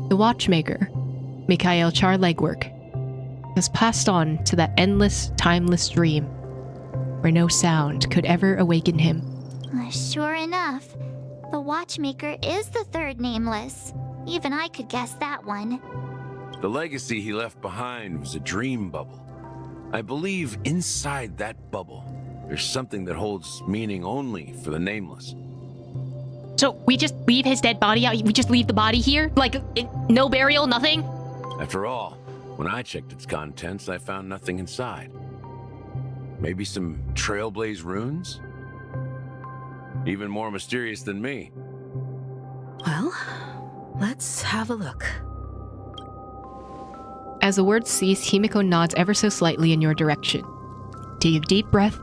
The Watchmaker, Mikhail Char Legwork, has passed on to that endless, timeless dream, where no sound could ever awaken him. Sure enough, the Watchmaker is the 3rd Nameless. Even I could guess that one. The legacy he left behind was a dream bubble. I believe inside that bubble, there's something that holds meaning only for the Nameless. So we just leave his dead body out? We just leave the body here? Like, no burial, nothing? After all, when I checked its contents, I found nothing inside. Maybe some Trailblaze runes? Even more mysterious than me. Well, let's have a look. As the words cease, Himiko nods ever so slightly in your direction. Take a deep breath,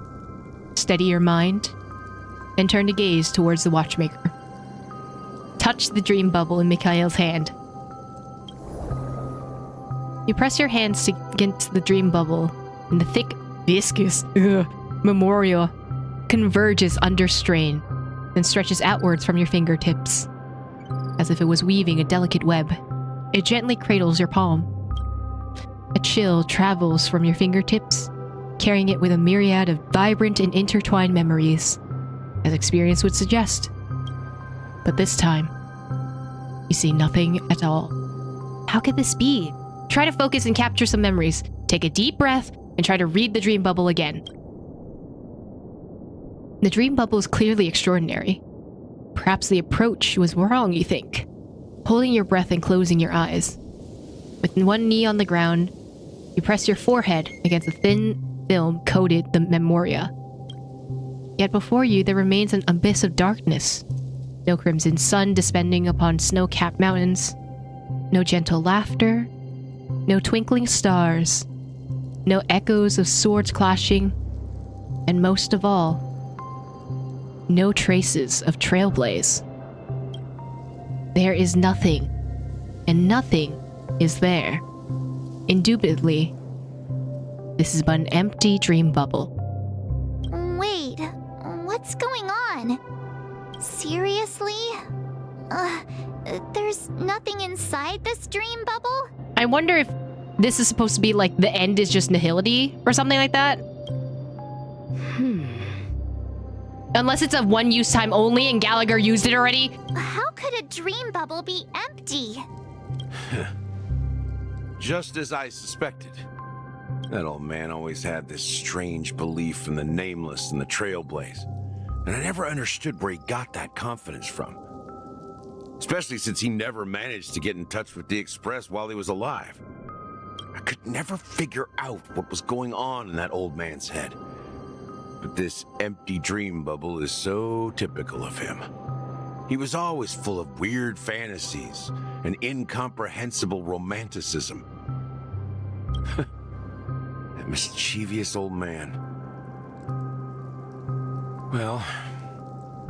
steady your mind, then turn to gaze towards the Watchmaker. Touch the dream bubble in Mikhail's hand. You press your hands against the dream bubble, and the thick, viscous memorial converges under strain, then stretches outwards from your fingertips. As if it was weaving a delicate web, it gently cradles your palm. A chill travels from your fingertips, carrying it with a myriad of vibrant and intertwined memories, as experience would suggest. But this time, you see nothing at all. How could this be? Try to focus and capture some memories. Take a deep breath and try to read the dream bubble again. The dream bubble is clearly extraordinary. Perhaps the approach was wrong, you think. Holding your breath and closing your eyes. With one knee on the ground, you press your forehead against a thin film coated the memoria. Yet before you there remains an abyss of darkness. No crimson sun descending upon snow-capped mountains. No gentle laughter. No twinkling stars. No echoes of swords clashing. And most of all, no traces of Trailblaze. There is nothing, and nothing is there. Indubitably, this is but an empty dream bubble. Wait, what's going on? Seriously? There's nothing inside this dream bubble? I wonder if this is supposed to be like the end is just nihility or something like that. Unless it's a one-use time only and Gallagher used it already. How could a dream bubble be empty? Just as I suspected. That old man always had this strange belief in the nameless and the Trailblaze. And I never understood where he got that confidence from. Especially since he never managed to get in touch with the Express while he was alive. I could never figure out what was going on in that old man's head. But this empty dream bubble is so typical of him. He was always full of weird fantasies and incomprehensible romanticism. That mischievous old man. Well,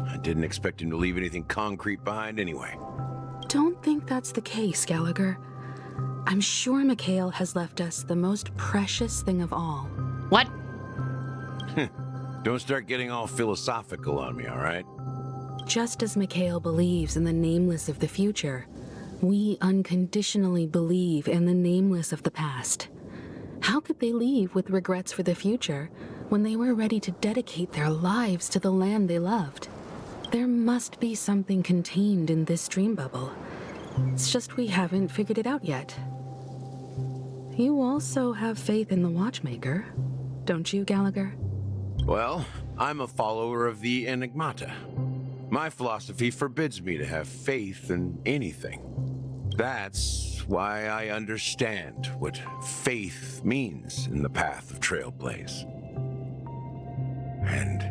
I didn't expect him to leave anything concrete behind anyway. Don't think that's the case, Gallagher. I'm sure Mikhail has left us the most precious thing of all. What? Don't start getting all philosophical on me, all right? Just as Mikhail believes in the nameless of the future, we unconditionally believe in the nameless of the past. How could they leave with regrets for the future when they were ready to dedicate their lives to the land they loved? There must be something contained in this dream bubble. It's just we haven't figured it out yet. You also have faith in the Watchmaker, don't you, Gallagher? Well, I'm a follower of the Enigmata. My philosophy forbids me to have faith in anything. That's why I understand what faith means in the path of Trailblaze. And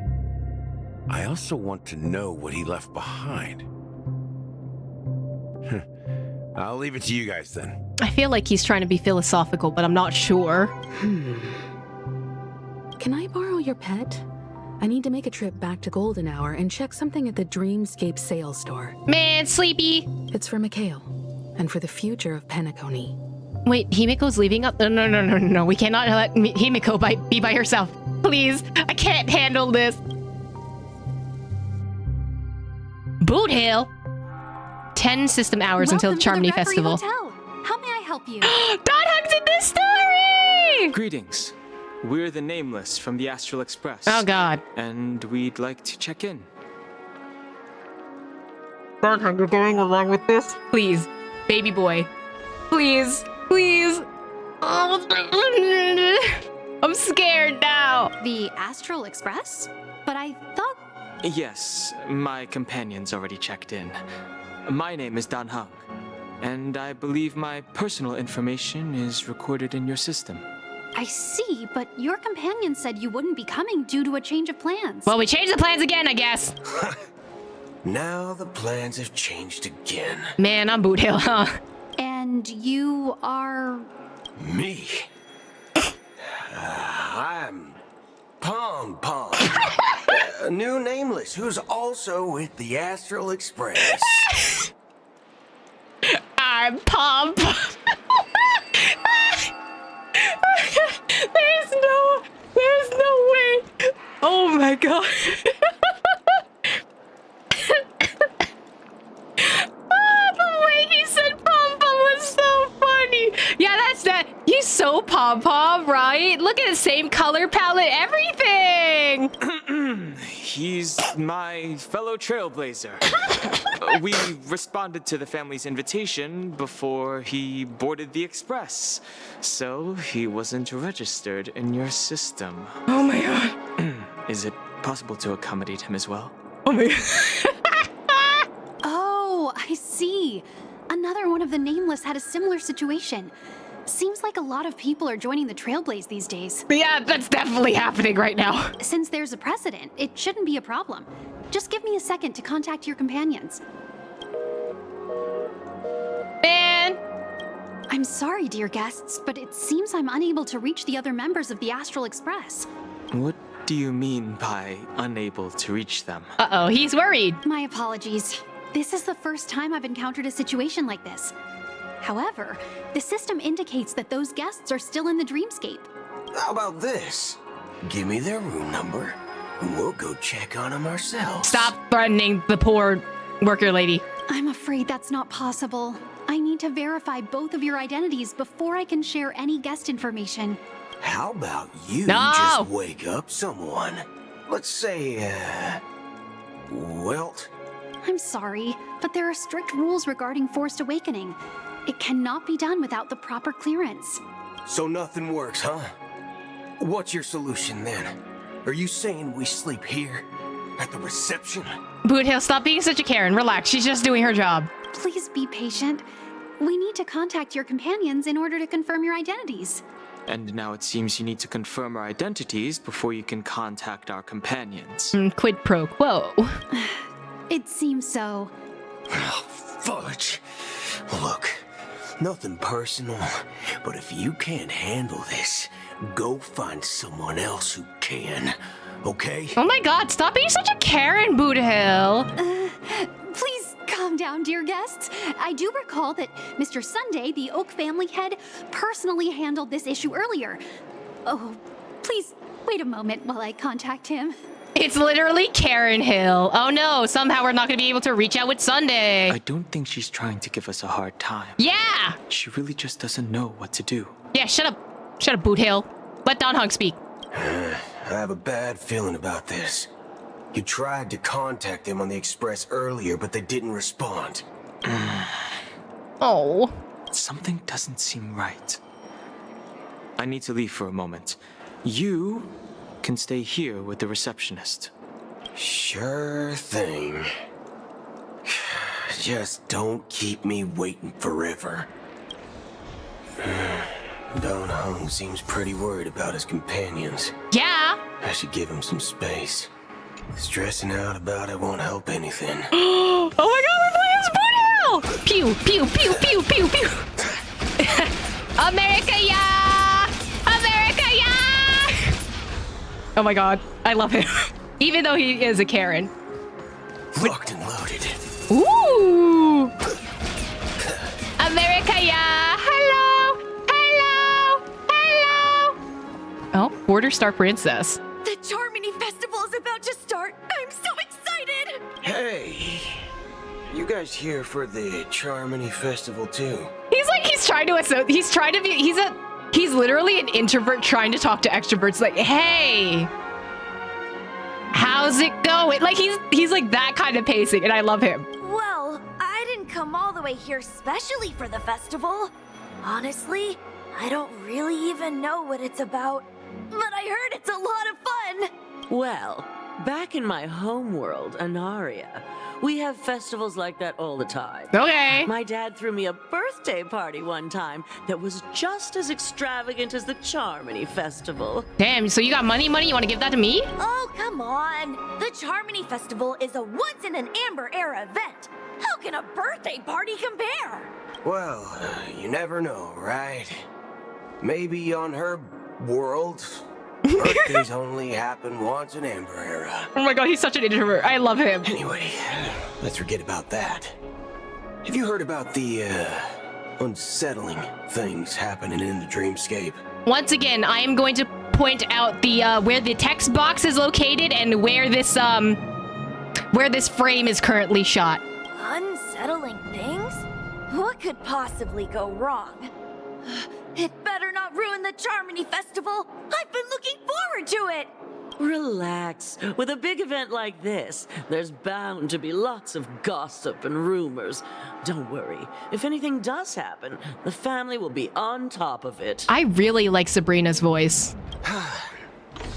I also want to know what he left behind. I'll leave it to you guys then. I feel like he's trying to be philosophical, but I'm not sure. Can I borrow your pet? I need to make a trip back to Golden Hour and check something at the Dreamscape sales store. Man, sleepy. It's for Mikhail, and for the future of Penacony. Wait, Himiko's leaving up? No. We cannot let Himiko be by herself. Please, I can't handle this. Boot Hill. 10 system hours until the Charmony Festival. How may I help you? Don Hug's in this story! Greetings. We're the Nameless from the Astral Express. Oh, God. And we'd like to check in. Don Hug, you're going along with this? Please, baby boy. Please. Oh, I'm scared now. The Astral Express? But I thought... Yes, my companion's already checked in. My name is Dan Hung, and I believe my personal information is recorded in your system. I see, but your companion said you wouldn't be coming due to a change of plans. Well, we changed the plans again, I guess. Now the plans have changed again. Man, I'm Boot Hill, huh? And you are... Me? I'm Pom Pom. A new Nameless who's also with the Astral Express. I'm Pom Pom. There's no way. Oh my god. The way he said Pom Pom was so funny. Yeah, that's that. He's so Pom Pom, right? Look at the same color palette, everything. He's my fellow Trailblazer. We responded to the family's invitation before he boarded the express, so he wasn't registered in your system. Oh my god. Is it possible to accommodate him as well? Oh my god. Oh, I see. Another one of the Nameless had a similar situation. Seems like a lot of people are joining the Trailblaze these days. Yeah, that's definitely happening right now. Since there's a precedent, it shouldn't be a problem. Just give me a second to contact your companions. Man! I'm sorry, dear guests, but it seems I'm unable to reach the other members of the Astral Express. What do you mean by unable to reach them? Uh-oh, he's worried. My apologies. This is the first time I've encountered a situation like this. However, the system indicates that those guests are still in the dreamscape. How about this? Give me their room number, and we'll go check on them ourselves. Stop threatening the poor worker lady. I'm afraid that's not possible. I need to verify both of your identities before I can share any guest information. How about you just wake up someone? Let's say, Welt? I'm sorry, but there are strict rules regarding forced awakening. It cannot be done without the proper clearance. So nothing works, huh? What's your solution then? Are you saying we sleep here? At the reception? Boothill, stop being such a Karen. Relax, she's just doing her job. Please be patient. We need to contact your companions in order to confirm your identities. And now it seems you need to confirm our identities before you can contact our companions. Quid pro quo. It seems so. Oh, fudge. Look, nothing personal, but if you can't handle this, go find someone else who can, okay? Oh my god, stop being such a Karen, Boothill. Please calm down, dear guests. I do recall that Mr. Sunday, the Oak family head, personally handled this issue earlier. Oh, please wait a moment while I contact him. It's literally Karen Hill. Oh no, somehow we're not going to be able to reach out with Sunday. I don't think she's trying to give us a hard time. Yeah! She really just doesn't know what to do. Yeah, shut up. Shut up, Boothill. Let Don Hung speak. I have a bad feeling about this. You tried to contact them on the express earlier, but they didn't respond. Oh. Something doesn't seem right. I need to leave for a moment. You can stay here with the receptionist. Sure thing. Just don't keep me waiting forever. Don Hung seems pretty worried about his companions. Yeah. I should give him some space. Stressing out about it won't help anything. Oh my god, we're playing as Boothill! Pew, pew, pew, pew, pew, pew. America, yeah! America, yeah! Oh my god, I love him. Even though he is a Karen. Locked and loaded. Ooh! America, yeah! Hello! Hello! Hello! Oh, Border Star Princess. The Charmony Festival is about to start! I'm so excited! Hey! You guys here for the Charmony Festival too? He's literally an introvert trying to talk to extroverts like, hey, how's it going? Like he's like that kind of pacing and I love him. Well, I didn't come all the way here specially for the festival. Honestly, I don't really even know what it's about. But I heard it's a lot of fun! Well, back in my home world, Anaria, we have festivals like that all the time. Okay. My dad threw me a birthday party one time that was just as extravagant as the Charmony Festival. Damn, so you got money? You want to give that to me? Oh, come on! The Charmony Festival is a once-in-an-amber era event! How can a birthday party compare? Well, you never know, right? Maybe on her world, birthdays only happen once in Amber Era. Oh my god, he's such an introvert. I love him. Anyway, let's forget about that. Have you heard about the, unsettling things happening in the dreamscape? Once again, I am going to point out the, where the text box is located and where this frame is currently shot. Unsettling things? What could possibly go wrong? It better not ruin the Charmony Festival! I've been looking forward to it! Relax. With a big event like this, there's bound to be lots of gossip and rumors. Don't worry. If anything does happen, the family will be on top of it. I really like Sabrina's voice.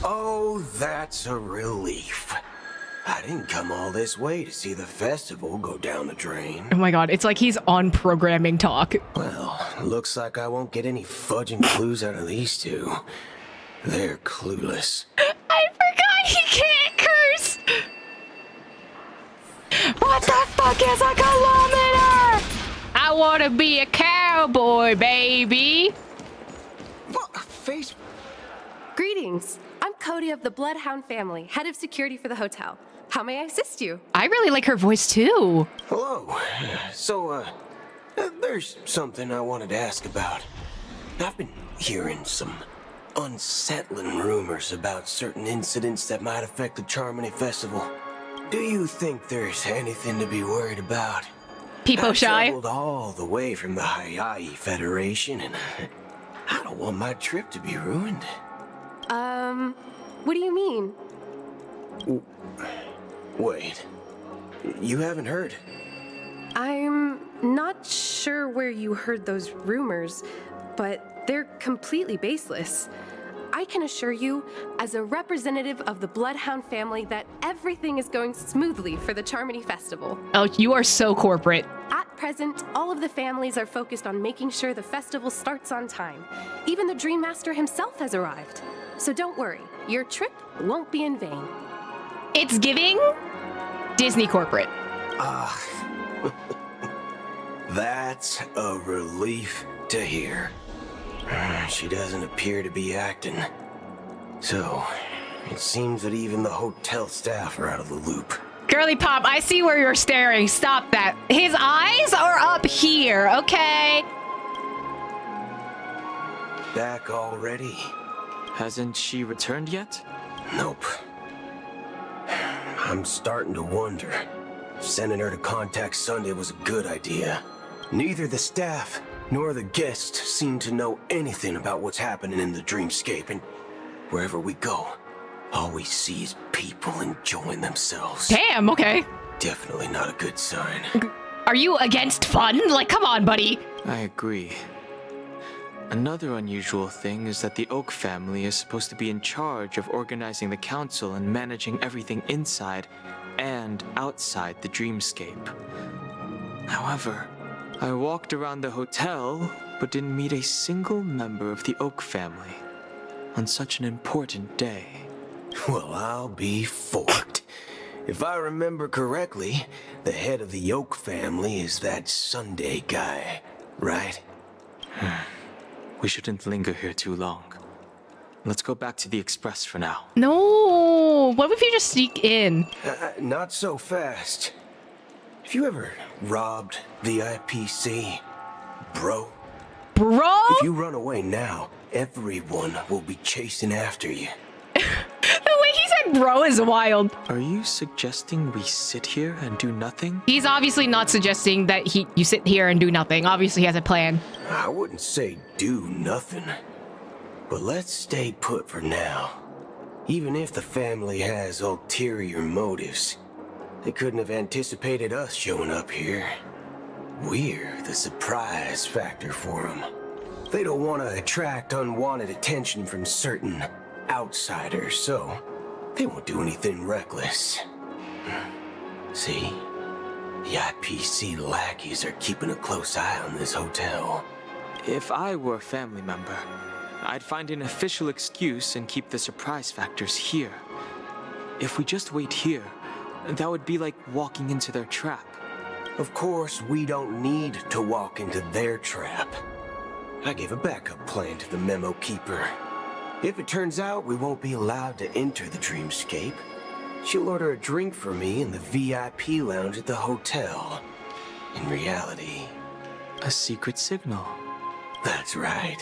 Oh, that's a relief. I didn't come all this way to see the festival go down the drain. Oh my god, it's like he's on programming talk. Well, looks like I won't get any fudging clues out of these two. They're clueless. I forgot he can't curse! What the fuck is a kilometer? I wanna be a cowboy, baby! What? Face... Greetings. I'm Cody of the Bloodhound family, head of security for the hotel. How may I assist you? I really like her voice too. Hello. So, there's something I wanted to ask about. I've been hearing some unsettling rumors about certain incidents that might affect the Charmony Festival. Do you think there's anything to be worried about? People shy. I traveled all the way from the Hayaii Federation, and I don't want my trip to be ruined. What do you mean? Wait, you haven't heard? I'm not sure where you heard those rumors, but they're completely baseless. I can assure you, as a representative of the Bloodhound family, that everything is going smoothly for the Charmony Festival. Oh, you are so corporate. At present, all of the families are focused on making sure the festival starts on time. Even the Dream Master himself has arrived. So don't worry, your trip won't be in vain. It's giving Disney corporate. That's a relief to hear. She doesn't appear to be acting. So, it seems that even the hotel staff are out of the loop. Girly Pop, I see where you're staring. Stop that. His eyes are up here, okay? Back already? Hasn't she returned yet? Nope. I'm starting to wonder. Sending her to contact Sunday was a good idea. Neither the staff nor the guests seem to know anything about what's happening in the dreamscape, and wherever we go, all we see is people enjoying themselves. Damn, okay. Definitely not a good sign. Are you against fun? Like, come on, buddy. I agree. Another unusual thing is that the Oak family is supposed to be in charge of organizing the council and managing everything inside and outside the dreamscape. However, I walked around the hotel, but didn't meet a single member of the Oak family on such an important day. Well, I'll be forked. If I remember correctly, the head of the Oak family is that Sunday guy, right? We shouldn't linger here too long. Let's go back to the Express for now. No, what if you just sneak in? Not so fast. Have you ever robbed the IPC, bro? Bro? If you run away now, everyone will be chasing after you. The way he said bro is wild. Are you suggesting we sit here and do nothing? He's obviously not suggesting that you sit here and do nothing. Obviously he has a plan. I wouldn't say do nothing, but let's stay put for now. Even if the family has ulterior motives, they couldn't have anticipated us showing up here. We're the surprise factor for them. They don't want to attract unwanted attention from certain outsiders, so they won't do anything reckless. See? The IPC lackeys are keeping a close eye on this hotel. If I were a family member, I'd find an official excuse and keep the surprise factors here. If we just wait here, that would be like walking into their trap. Of course, we don't need to walk into their trap. I gave a backup plan to the memo keeper. If it turns out we won't be allowed to enter the dreamscape, she'll order a drink for me in the VIP lounge at the hotel. In reality, a secret signal. That's right.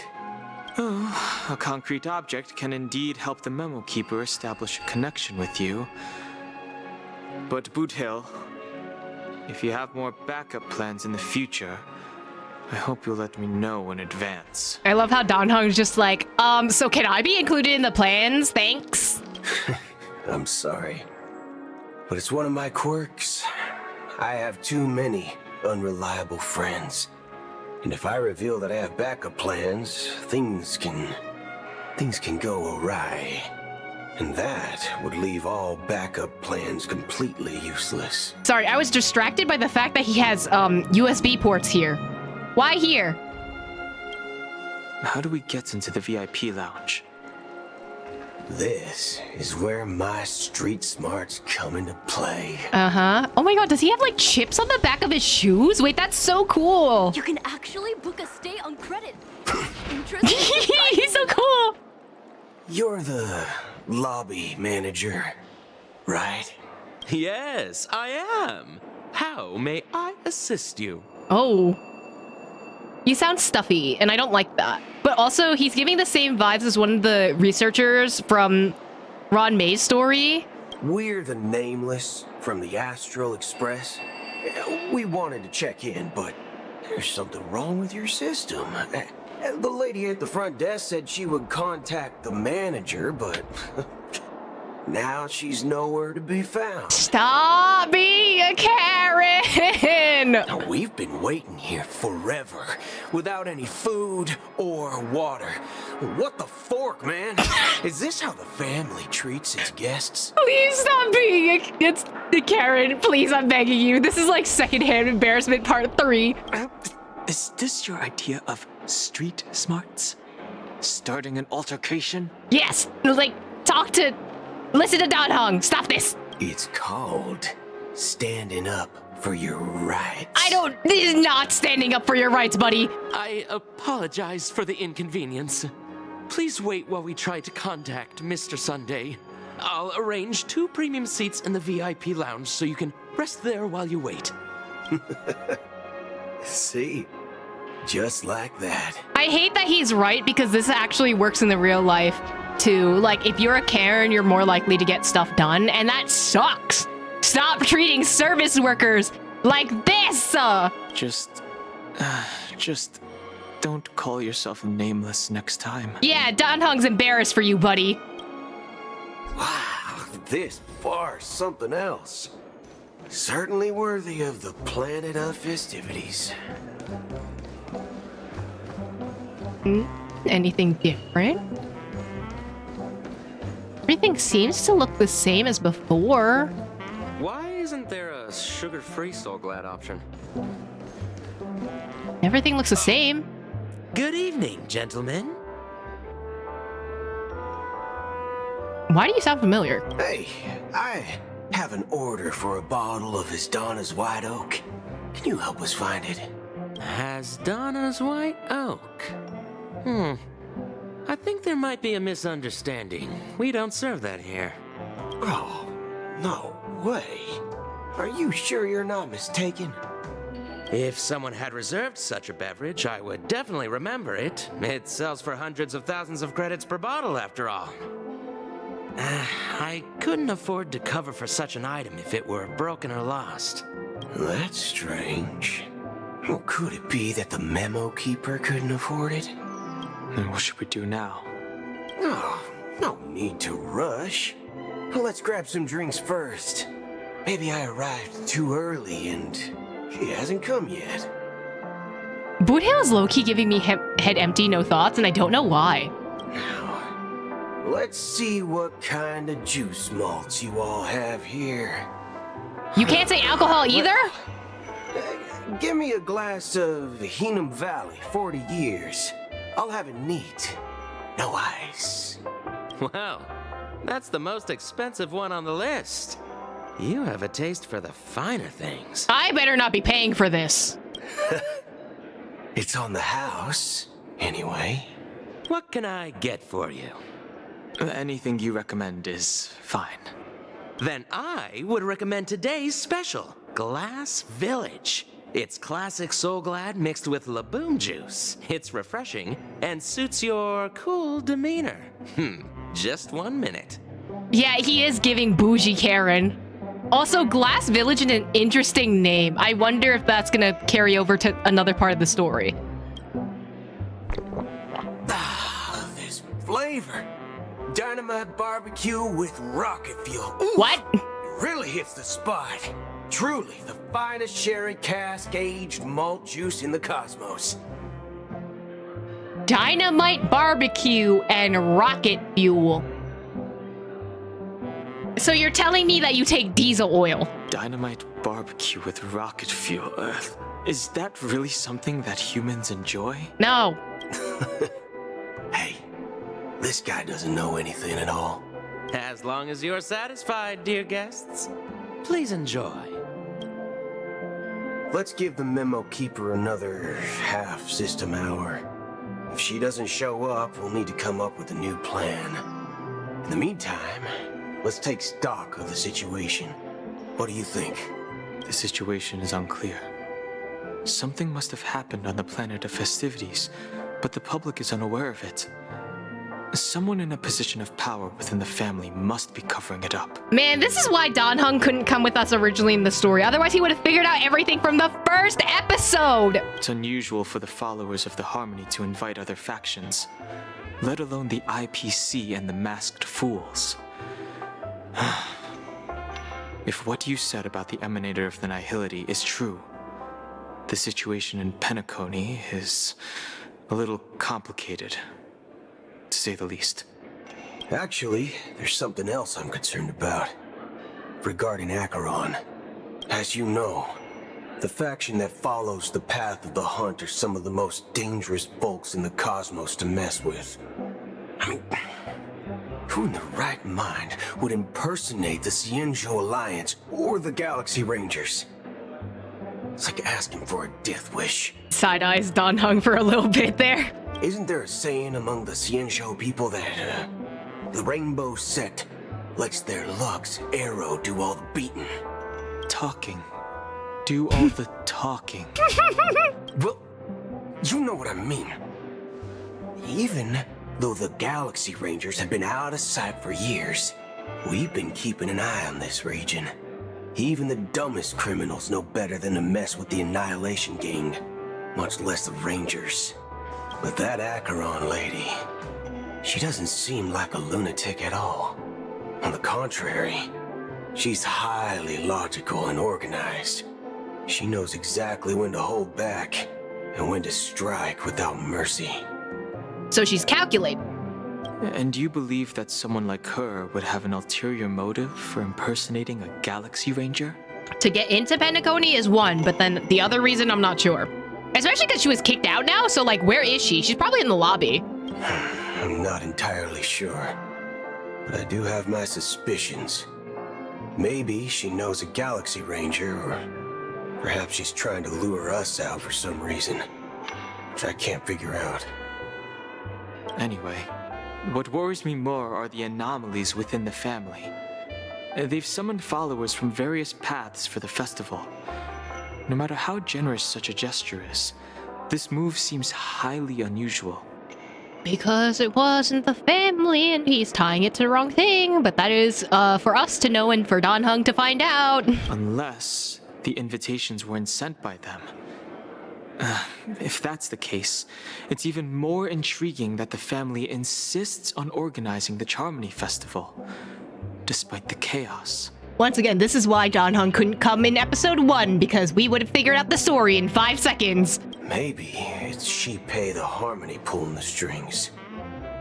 Oh, a concrete object can indeed help the memo keeper establish a connection with you. But Boot Hill, if you have more backup plans in the future, I hope you'll let me know in advance. I love how Don Hung's just like, so can I be included in the plans? Thanks. I'm sorry. But it's one of my quirks. I have too many unreliable friends. And if I reveal that I have backup plans, things can go awry. And that would leave all backup plans completely useless. Sorry, I was distracted by the fact that he has USB ports here. Why here? How do we get into the VIP lounge? This is where my street smarts come into play. Uh-huh. Oh my god, does he have like chips on the back of his shoes? Wait, that's so cool. You can actually book a stay on credit. He's so cool. You're the lobby manager, right? Yes, I am. How may I assist you? Oh. You sound stuffy, and I don't like that. But also, he's giving the same vibes as one of the researchers from Ron May's story. We're the Nameless from the Astral Express. We wanted to check in, but there's something wrong with your system. The lady at the front desk said she would contact the manager, but now she's nowhere to be found. Stop being a Karen! Now, we've been waiting here forever, without any food or water. What the fork, man? Is this how the family treats its guests? Please stop being a Karen. Please, I'm begging you. This is like secondhand embarrassment part 3. Is this your idea of street smarts? Starting an altercation? Yes, like, listen to Dan Hung. Stop this. It's called standing up for your rights. This is not standing up for your rights, buddy. I apologize for the inconvenience. Please wait while we try to contact Mr. Sunday. I'll arrange 2 premium seats in the VIP lounge so you can rest there while you wait. See? Just like that. I hate that he's right because this actually works in the real life too. Like, if you're a Karen, you're more likely to get stuff done, and that sucks. Stop treating service workers like this! Just don't call yourself Nameless next time. Yeah, Dan Hung's embarrassed for you, buddy. Wow, this bar's something else. Certainly worthy of the planet of festivities. Anything different? Everything seems to look the same as before. Why isn't there a sugar-free Soul Glad option? Everything looks the same. Good evening, gentlemen. Why do you sound familiar? Hey, I have an order for a bottle of Hasdana's White Oak. Can you help us find it? Hasdana's White Oak? I think there might be a misunderstanding. We don't serve that here. Oh, no way. Are you sure you're not mistaken? If someone had reserved such a beverage, I would definitely remember it. It sells for hundreds of thousands of credits per bottle, after all. I couldn't afford to cover for such an item if it were broken or lost. That's strange. Well, could it be that the memo keeper couldn't afford it? Then what should we do now? Oh, no need to rush. Let's grab some drinks first. Maybe I arrived too early and she hasn't come yet. Boothill is low-key giving me head empty, no thoughts, and I don't know why. Now, let's see what kind of juice malts you all have here. You can't say alcohol either? Give me a glass of Heenum Valley, 40 years. I'll have it neat. No ice. Well, that's the most expensive one on the list. You have a taste for the finer things. I better not be paying for this. It's on the house, anyway. What can I get for you? Anything you recommend is fine. Then I would recommend today's special, Glass Village. It's classic Soul Glad mixed with Laboom juice. It's refreshing and suits your cool demeanor. Just 1 minute. Yeah, he is giving bougie Karen. Also, Glass Village is an interesting name. I wonder if that's gonna carry over to another part of the story. Ah, this flavor. Dynamite barbecue with rocket fuel. Ooh, what? It really hits the spot. Truly the finest sherry cask aged malt juice in the cosmos. Dynamite barbecue and rocket fuel. So you're telling me that you take diesel oil? Dynamite barbecue with rocket fuel. Is that really something that humans enjoy? No. Hey, this guy doesn't know anything at all. As long as you're satisfied, dear guests, please enjoy. Let's give the memo keeper another half system hour. If she doesn't show up, we'll need to come up with a new plan. In the meantime, let's take stock of the situation. What do you think? The situation is unclear. Something must have happened on the planet of festivities, but the public is unaware of it. Someone in a position of power within the family must be covering it up. Man, this is why Dan Heng couldn't come with us originally in the story. Otherwise, he would have figured out everything from the first episode. It's unusual for the followers of the Harmony to invite other factions, let alone the IPC and the Masked Fools. If what you said about the Emanator of the Nihility is true, the situation in Penacony is a little complicated, to say the least. Actually, there's something else I'm concerned about. Regarding Acheron. As you know, the faction that follows the path of the Hunt are some of the most dangerous folks in the cosmos to mess with. I mean, who in the right mind would impersonate the Xianzhou Alliance or the Galaxy Rangers? It's like asking for a death wish. Side eyes Dan Heng for a little bit there. Isn't there a saying among the Xianzhou people that the Rainbow Sect lets their Lux arrow do all the beating? Talking. Do all the talking. Well, you know what I mean. Even though the Galaxy Rangers have been out of sight for years, we've been keeping an eye on this region. Even the dumbest criminals know better than to mess with the Annihilation Gang, much less the Rangers. But that Acheron lady, she doesn't seem like a lunatic at all. On the contrary, she's highly logical and organized. She knows exactly when to hold back and when to strike without mercy. So she's calculating. And you believe that someone like her would have an ulterior motive for impersonating a Galaxy Ranger? To get into Penacony is one, but then the other reason I'm not sure. Especially because she was kicked out now, so like, where is she? She's probably in the lobby. I'm not entirely sure, but I do have my suspicions. Maybe she knows a Galaxy Ranger, or perhaps she's trying to lure us out for some reason, which I can't figure out. Anyway, what worries me more are the anomalies within the family. They've summoned followers from various paths for the festival. No matter how generous such a gesture is, this move seems highly unusual. Because it wasn't the family, and he's tying it to the wrong thing, but that is for us to know and for Dan Heng to find out. Unless the invitations weren't sent by them. If that's the case, it's even more intriguing that the family insists on organizing the Charmony Festival, despite the chaos. Once again, this is why Dan Heng couldn't come in episode 1, because we would have figured out the story in 5 seconds. Maybe it's Shipei the Harmony pulling the strings.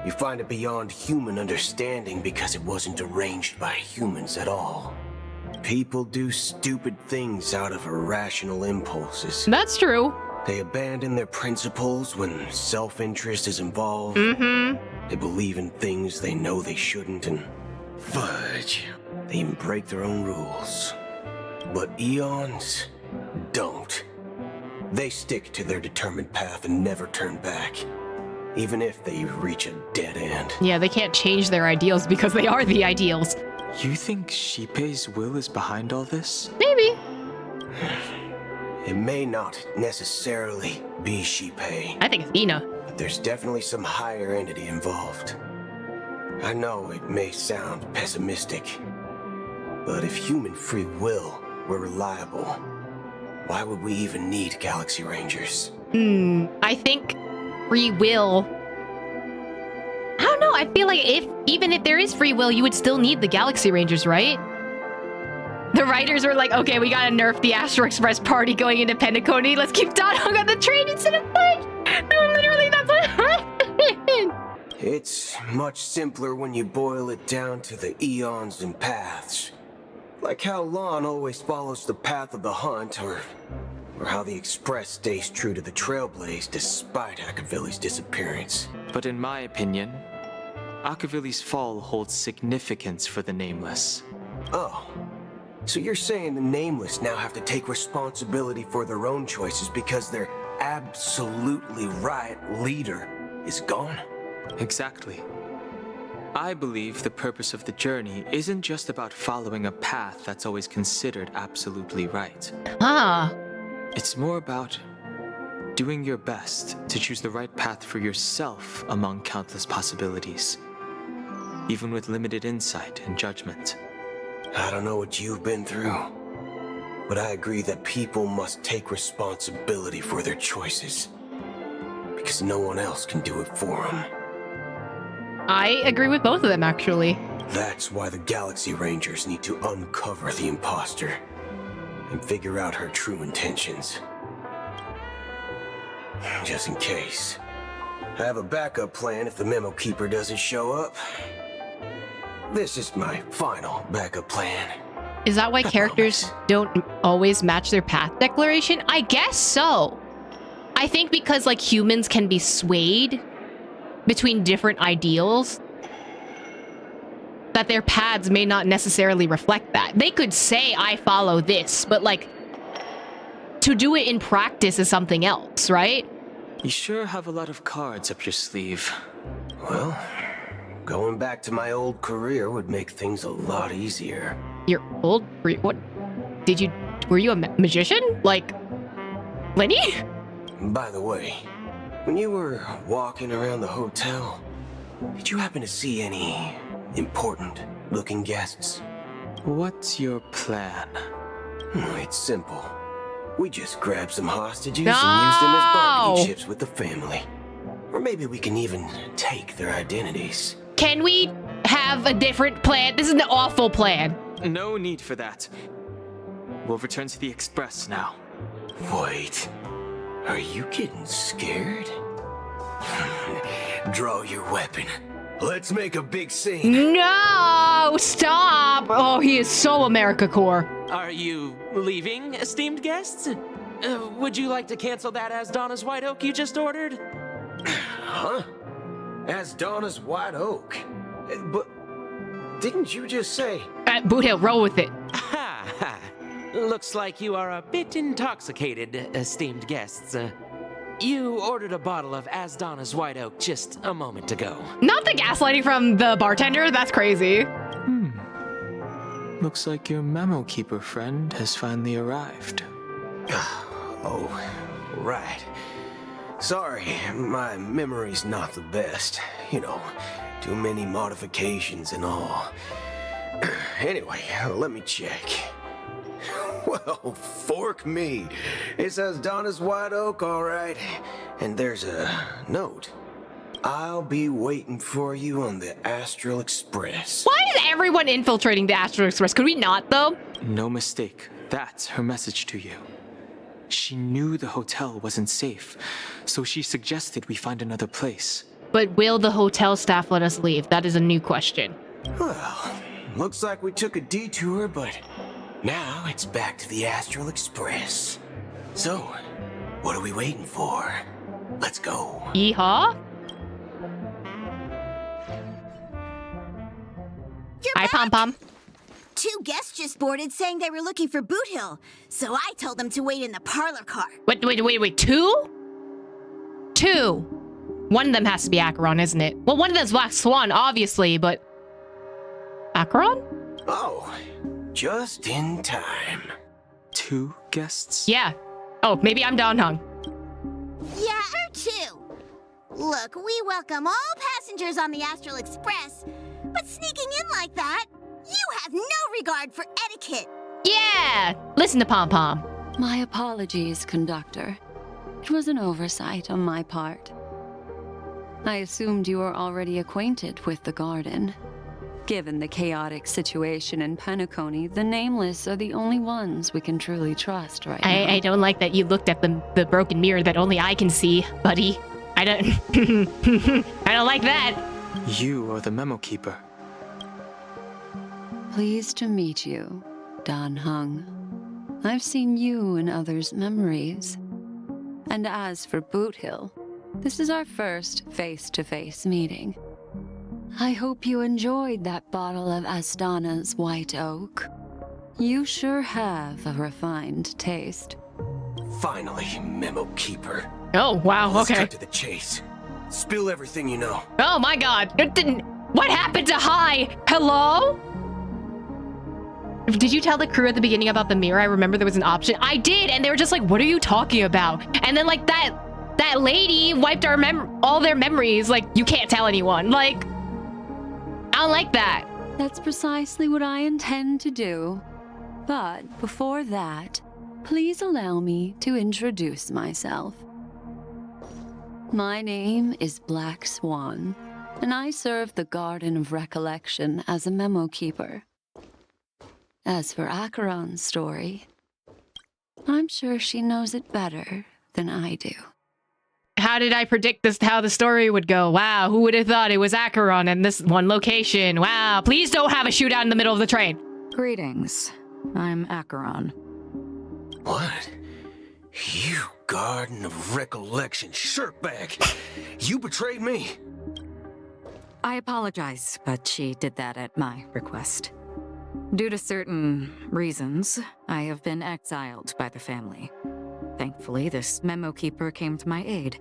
You find it beyond human understanding because it wasn't arranged by humans at all. People do stupid things out of irrational impulses. That's true. They abandon their principles when self-interest is involved. They believe in things they know they shouldn't, and fudge. They even break their own rules. But Eons don't. They stick to their determined path and never turn back, even if they reach a dead end. Yeah, they can't change their ideals because they are the ideals. You think Shipei's will is behind all this? Maybe. It may not necessarily be Shipei. I think it's Ina. But there's definitely some higher entity involved. I know it may sound pessimistic, but if human free will were reliable, why would we even need Galaxy Rangers? I think free will... I don't know, I feel like even if there is free will, you would still need the Galaxy Rangers, right? The writers were like, okay, we gotta nerf the Astro Express party going into Penacony. Let's keep Don Hung on the train instead of Fudge. No, literally, that's what happened. It's much simpler when you boil it down to the eons and paths. Like how Lon always follows the path of the hunt, or how the Express stays true to the Trailblaze despite Akavilli's disappearance. But in my opinion, Akavilli's fall holds significance for the Nameless. Oh. So you're saying the Nameless now have to take responsibility for their own choices because their absolutely right leader is gone? Exactly. I believe the purpose of the journey isn't just about following a path that's always considered absolutely right. Ah. It's more about doing your best to choose the right path for yourself among countless possibilities, even with limited insight and judgment. I don't know what you've been through, but I agree that people must take responsibility for their choices, because no one else can do it for them. I agree with both of them, actually. That's why the Galaxy Rangers need to uncover the imposter and figure out her true intentions. Just in case. I have a backup plan if the Memo Keeper doesn't show up. This is my final backup plan. Is that why characters don't always match their path declaration? I guess so. I think because like humans can be swayed between different ideals, that their paths may not necessarily reflect that. They could say, I follow this, but like, to do it in practice is something else, right? You sure have a lot of cards up your sleeve. Well, going back to my old career would make things a lot easier. Your old career? What? Were you a magician? Like, Lenny? By the way, when you were walking around the hotel, did you happen to see any important-looking guests? What's your plan? It's simple. We just grab some hostages and use them as bargaining chips with the family. Or maybe we can even take their identities. Can we have a different plan? This is an awful plan. No need for that. We'll return to the Express now. Wait. Are you getting scared? Draw your weapon. Let's make a big scene. No! Stop! Oh, he is so America Core. Are you leaving, esteemed guests? Would you like to cancel that As Donna's White Oak you just ordered? Huh? As Donna's White Oak? But didn't you just say... Boot Hill, roll with it. Ha ha. Looks like you are a bit intoxicated, esteemed guests. You ordered a bottle of As Donna's White Oak just a moment ago. Not the gaslighting from the bartender? That's crazy. Looks like your Memo Keeper friend has finally arrived. Oh, right. Sorry, my memory's not the best. You know, too many modifications and all. Anyway, let me check. Well, fork me. It says Donna's White Oak, all right. And there's a note. I'll be waiting for you on the Astral Express. Why is everyone infiltrating the Astral Express? Could we not, though? No mistake. That's her message to you. She knew the hotel wasn't safe, so she suggested we find another place. But will the hotel staff let us leave? That is a new question. Well, looks like we took a detour, but now it's back to the Astral Express. So, what are we waiting for? Let's go. Yeehaw? Hi, Pom Pom. 2 guests just boarded saying they were looking for Boot Hill, so I told them to wait in the parlor car. Wait, 2? 2. One of them has to be Acheron, isn't it? Well, one of them's Black Swan, obviously, but... Acheron? Oh, just in time. 2 guests? Yeah. Oh, maybe I'm Don Hung. Yeah, her too. Look, we welcome all passengers on the Astral Express, but sneaking in like that, you have no regard for etiquette. Yeah! Listen to Pom Pom. My apologies, conductor. It was an oversight on my part. I assumed you were already acquainted with the garden. Given the chaotic situation in Penacony, the Nameless are the only ones we can truly trust right now. I don't like that you looked at the broken mirror that only I can see, buddy. I don't... I don't like that. You are the memo keeper. Pleased to meet you, Dan Hung. I've seen you in others' memories. And as for Boot Hill, this is our first face-to-face meeting. I hope you enjoyed that bottle of Astana's White Oak. You sure have a refined taste. Finally, memo keeper. Oh, wow, Let's okay. cut to the chase. Spill everything you know. Oh my god. It didn't... What happened to Hi? Hello? Did you tell the crew at the beginning about the mirror? I remember there was an option. I did, and they were just like, what are you talking about? And then like that lady wiped our all their memories. Like, you can't tell anyone. Like, I don't like that. That's precisely what I intend to do. But before that, please allow me to introduce myself. My name is Black Swan, and I serve the Garden of Recollection as a memo keeper. As for Acheron's story, I'm sure she knows it better than I do. How did I predict how the story would go? Wow, who would have thought it was Acheron in this one location? Wow, please don't have a shootout in the middle of the train. Greetings. I'm Acheron. What? You Garden of Recollection shirtbag! You betrayed me! I apologize, but she did that at my request. Due to certain reasons, I have been exiled by the family. Thankfully, this memo keeper came to my aid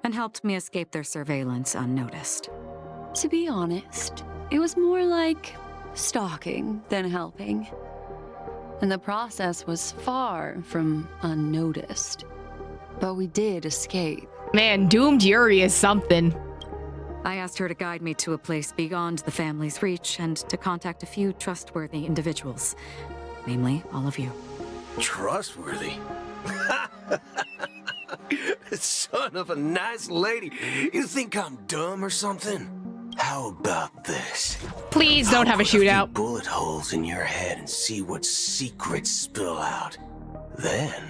and helped me escape their surveillance unnoticed. To be honest, it was more like stalking than helping. And the process was far from unnoticed. But we did escape. Man, Doomed Yuri is something. I asked her to guide me to a place beyond the family's reach and to contact a few trustworthy individuals. Namely, all of you. Trustworthy? Son of a nice lady. You think I'm dumb or something? How about this? Please don't have a shootout. Bullet holes in your head and see what secrets spill out. Then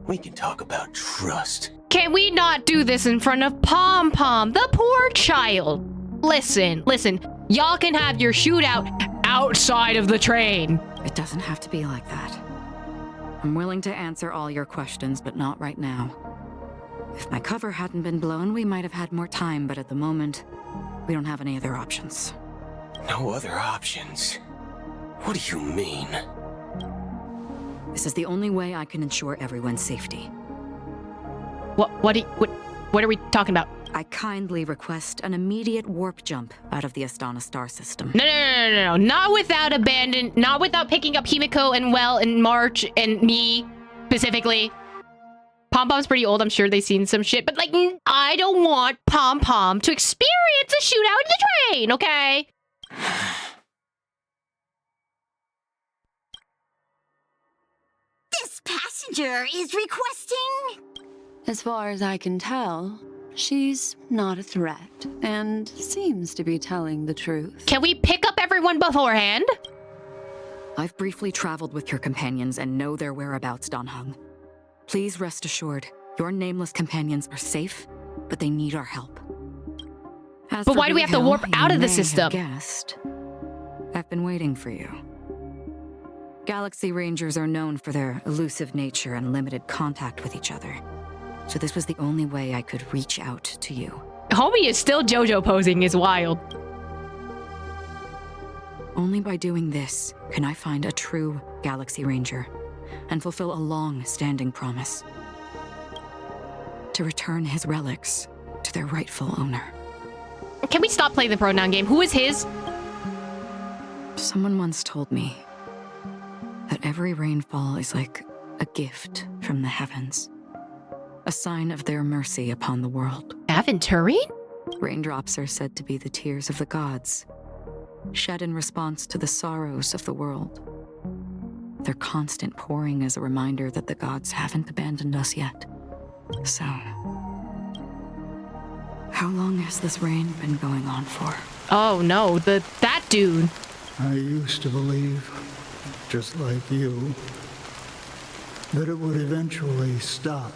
we can talk about trust. Can we not do this in front of Pom Pom, the poor child? Listen, y'all can have your shootout outside of the train. It doesn't have to be like that. I'm willing to answer all your questions, but not right now. If my cover hadn't been blown, we might have had more time, but at the moment, we don't have any other options. No other options? What do you mean? This is the only way I can ensure everyone's safety. What are we talking about? I kindly request an immediate warp jump out of the Astana star system. No. Not without picking up Himiko and Well and March and me specifically. Pom Pom's pretty old. I'm sure they've seen some shit, but like, I don't want Pom Pom to experience a shootout in the train, okay? This passenger is requesting... As far as I can tell, she's not a threat and seems to be telling the truth. Can we pick up everyone beforehand? I've briefly traveled with your companions and know their whereabouts, Dan Hung. Please rest assured, your nameless companions are safe, but they need our help. But why do we have to warp out of the system? Guessed, I've been waiting for you. Galaxy Rangers are known for their elusive nature and limited contact with each other. So this was the only way I could reach out to you. Homie is still JoJo posing is wild. Only by doing this can I find a true Galaxy Ranger and fulfill a long-standing promise. To return his relics to their rightful owner. Can we stop playing the pronoun game? Who is his? Someone once told me that every rainfall is like a gift from the heavens. A sign of their mercy upon the world. Aventurine? Raindrops are said to be the tears of the gods, shed in response to the sorrows of the world. Their constant pouring is a reminder that the gods haven't abandoned us yet. So, How long has this reign been going on for? Oh no, that dude. I used to believe, just like you, that it would eventually stop.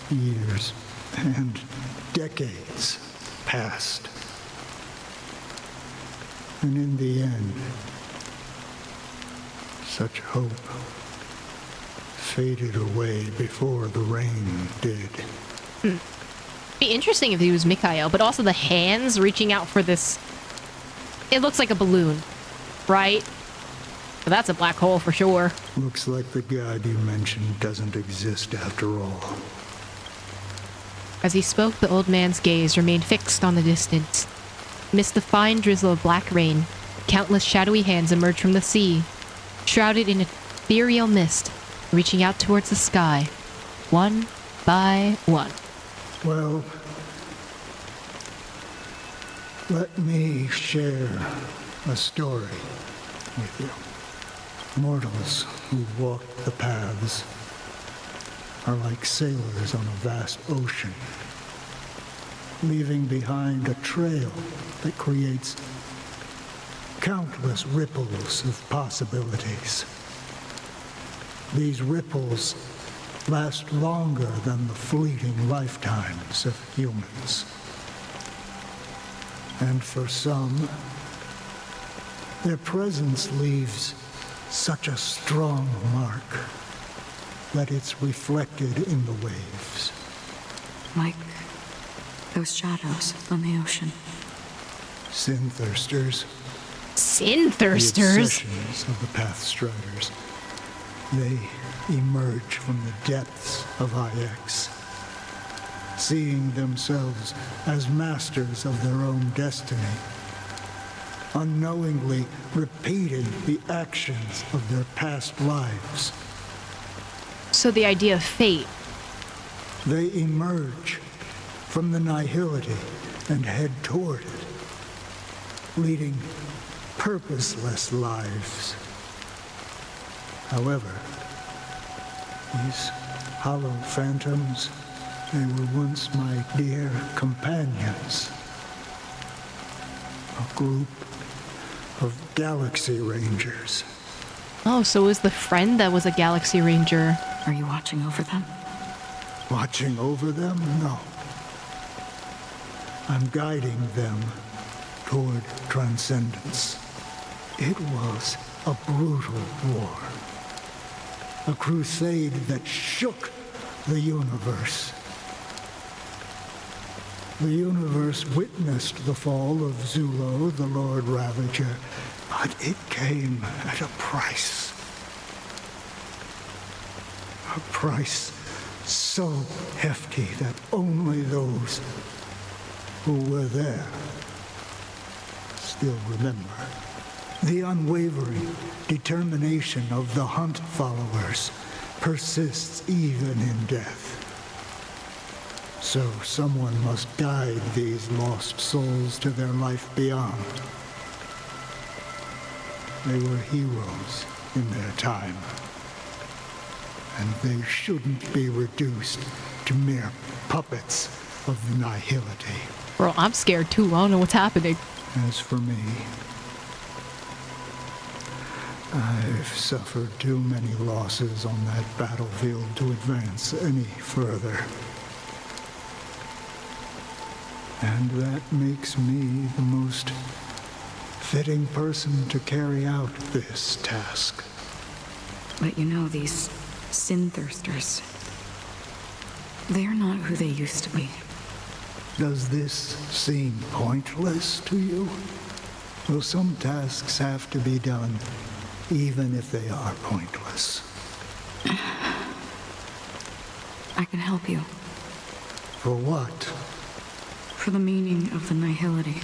Years and decades passed. And in the end, such hope faded away before the rain did. Be interesting if he was Mikhail, but also the hands reaching out for this. It looks like a balloon, right? But that's a black hole for sure. Looks like the god you mentioned doesn't exist after all. As he spoke, the old man's gaze remained fixed on the distance. Amidst the fine drizzle of black rain, countless shadowy hands emerged from the sea, shrouded in ethereal mist, reaching out towards the sky, one by one. Well, let me share a story with you. Mortals who walk the paths are like sailors on a vast ocean, leaving behind a trail that creates countless ripples of possibilities. These ripples last longer than the fleeting lifetimes of humans. And for some, their presence leaves such a strong mark that it's reflected in the waves. Like those shadows on the ocean. Sin-thirsters. Sin-thirsters? The obsessions of the Pathstriders. They emerge from the depths of IX, seeing themselves as masters of their own destiny, unknowingly repeating the actions of their past lives. So the idea of fate. They emerge from the nihility and head toward it, leading purposeless lives. However, these hollow phantoms, they were once my dear companions. A group of Galaxy Rangers. Oh, so it was the friend that was a Galaxy Ranger. Are you watching over them? Watching over them? No. I'm guiding them toward transcendence. It was a brutal war. A crusade that shook the universe. The universe witnessed the fall of Zulo, the Lord Ravager, but it came at a price. A price so hefty that only those who were there still remember. The unwavering determination of the Hunt followers persists even in death. So someone must guide these lost souls to their life beyond. They were heroes in their time, and they shouldn't be reduced to mere puppets of the nihility. Bro, I'm scared too. I don't know what's happening. As for me, I've suffered too many losses on that battlefield to advance any further. And that makes me the most fitting person to carry out this task. But you know, these sin-thirsters, they're not who they used to be. Does this seem pointless to you? Well, some tasks have to be done, even if they are pointless. I can help you. For what? For the meaning of the nihility.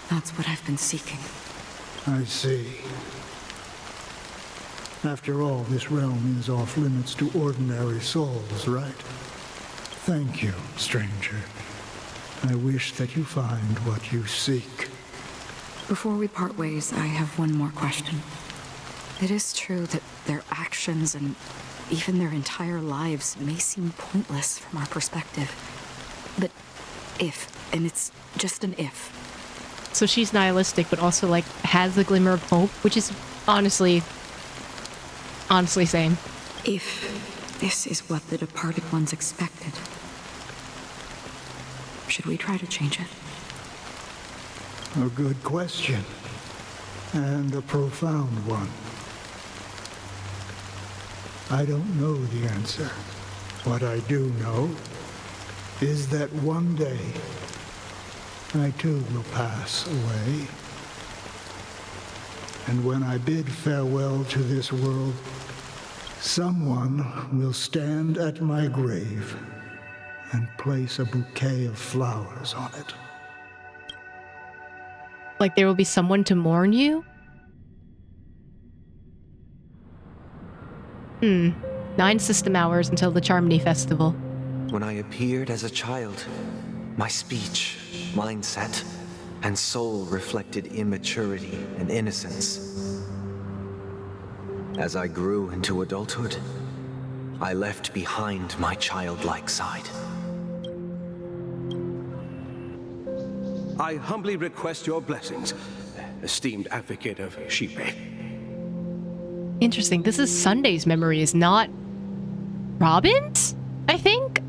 That's what I've been seeking. I see. After all, this realm is off limits to ordinary souls, right? Thank you, stranger. I wish that you find what you seek. Before we part ways, I have one more question. It is true that their actions and even their entire lives may seem pointless from our perspective. But if, and it's just an if. So she's nihilistic, but also, like, has a glimmer of hope, which is honestly same. If this is what the departed ones expected, should we try to change it? A good question. And a profound one. I don't know the answer. What I do know is that one day I too will pass away. And when I bid farewell to this world, someone will stand at my grave and place a bouquet of flowers on it. Like there will be someone to mourn you? 9 system hours until the Charmony Festival. When I appeared as a child, my speech, mindset, and soul reflected immaturity and innocence. As I grew into adulthood, I left behind my childlike side. I humbly request your blessings, esteemed advocate of Shipe. Interesting. This is Sunday's memories, not Robin's, I think?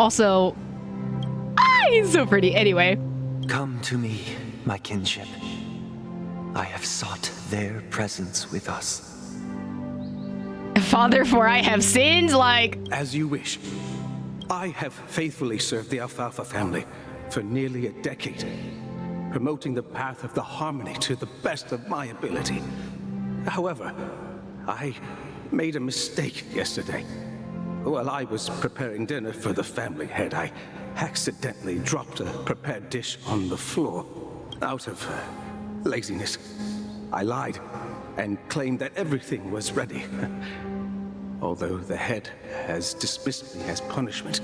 Also, he's so pretty. Anyway. Come to me, my kinship. I have sought their presence with us. Father, for I have sins like... As you wish. I have faithfully served the Alfalfa family for nearly a decade, promoting the path of the harmony to the best of my ability. However, I made a mistake yesterday. While I was preparing dinner for the family head, I accidentally dropped a prepared dish on the floor. Out of laziness, I lied and claimed that everything was ready. Although the head has dismissed me as punishment,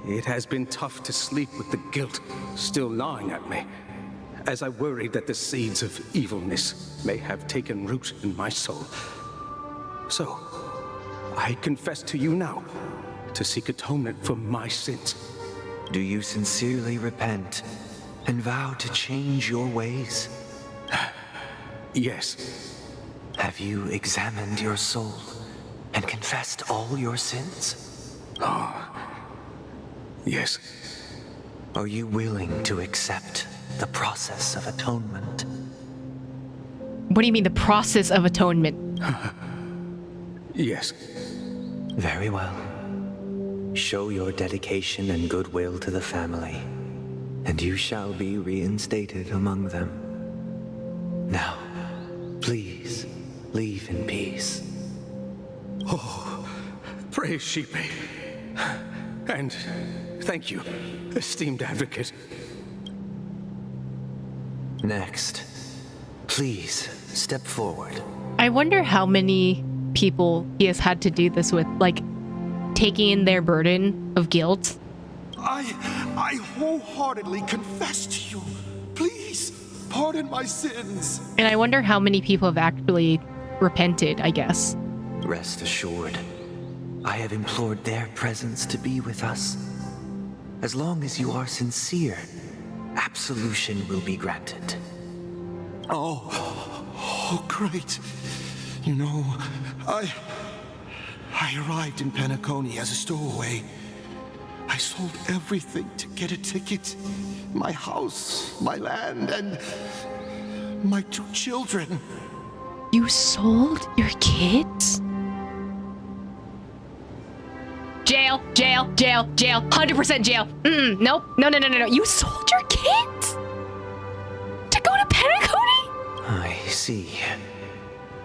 it has been tough to sleep with the guilt still gnawing at me, as I worried that the seeds of evilness may have taken root in my soul. So, I confess to you now to seek atonement for my sins. Do you sincerely repent and vow to change your ways? Yes. Have you examined your soul and confessed all your sins? Yes. Are you willing to accept the process of atonement? What do you mean, the process of atonement? Yes. Very well. Show your dedication and goodwill to the family, and you shall be reinstated among them. Now, please, leave in peace. Oh, praise Shipe. And thank you, esteemed advocate. Next, please step forward. I wonder how many people he has had to do this with, like, taking in their burden of guilt. I wholeheartedly confess to you. Please, pardon my sins. And I wonder how many people have actually repented, I guess. Rest assured, I have implored their presence to be with us. As long as you are sincere, absolution will be granted. Oh, great. You know, I arrived in Penacony as a stowaway. I sold everything to get a ticket. My house, my land, and my 2 children. You sold your kids? Jail, jail, jail, jail, 100% jail. Nope, no. You sold your kids? To go to Penacony? I see.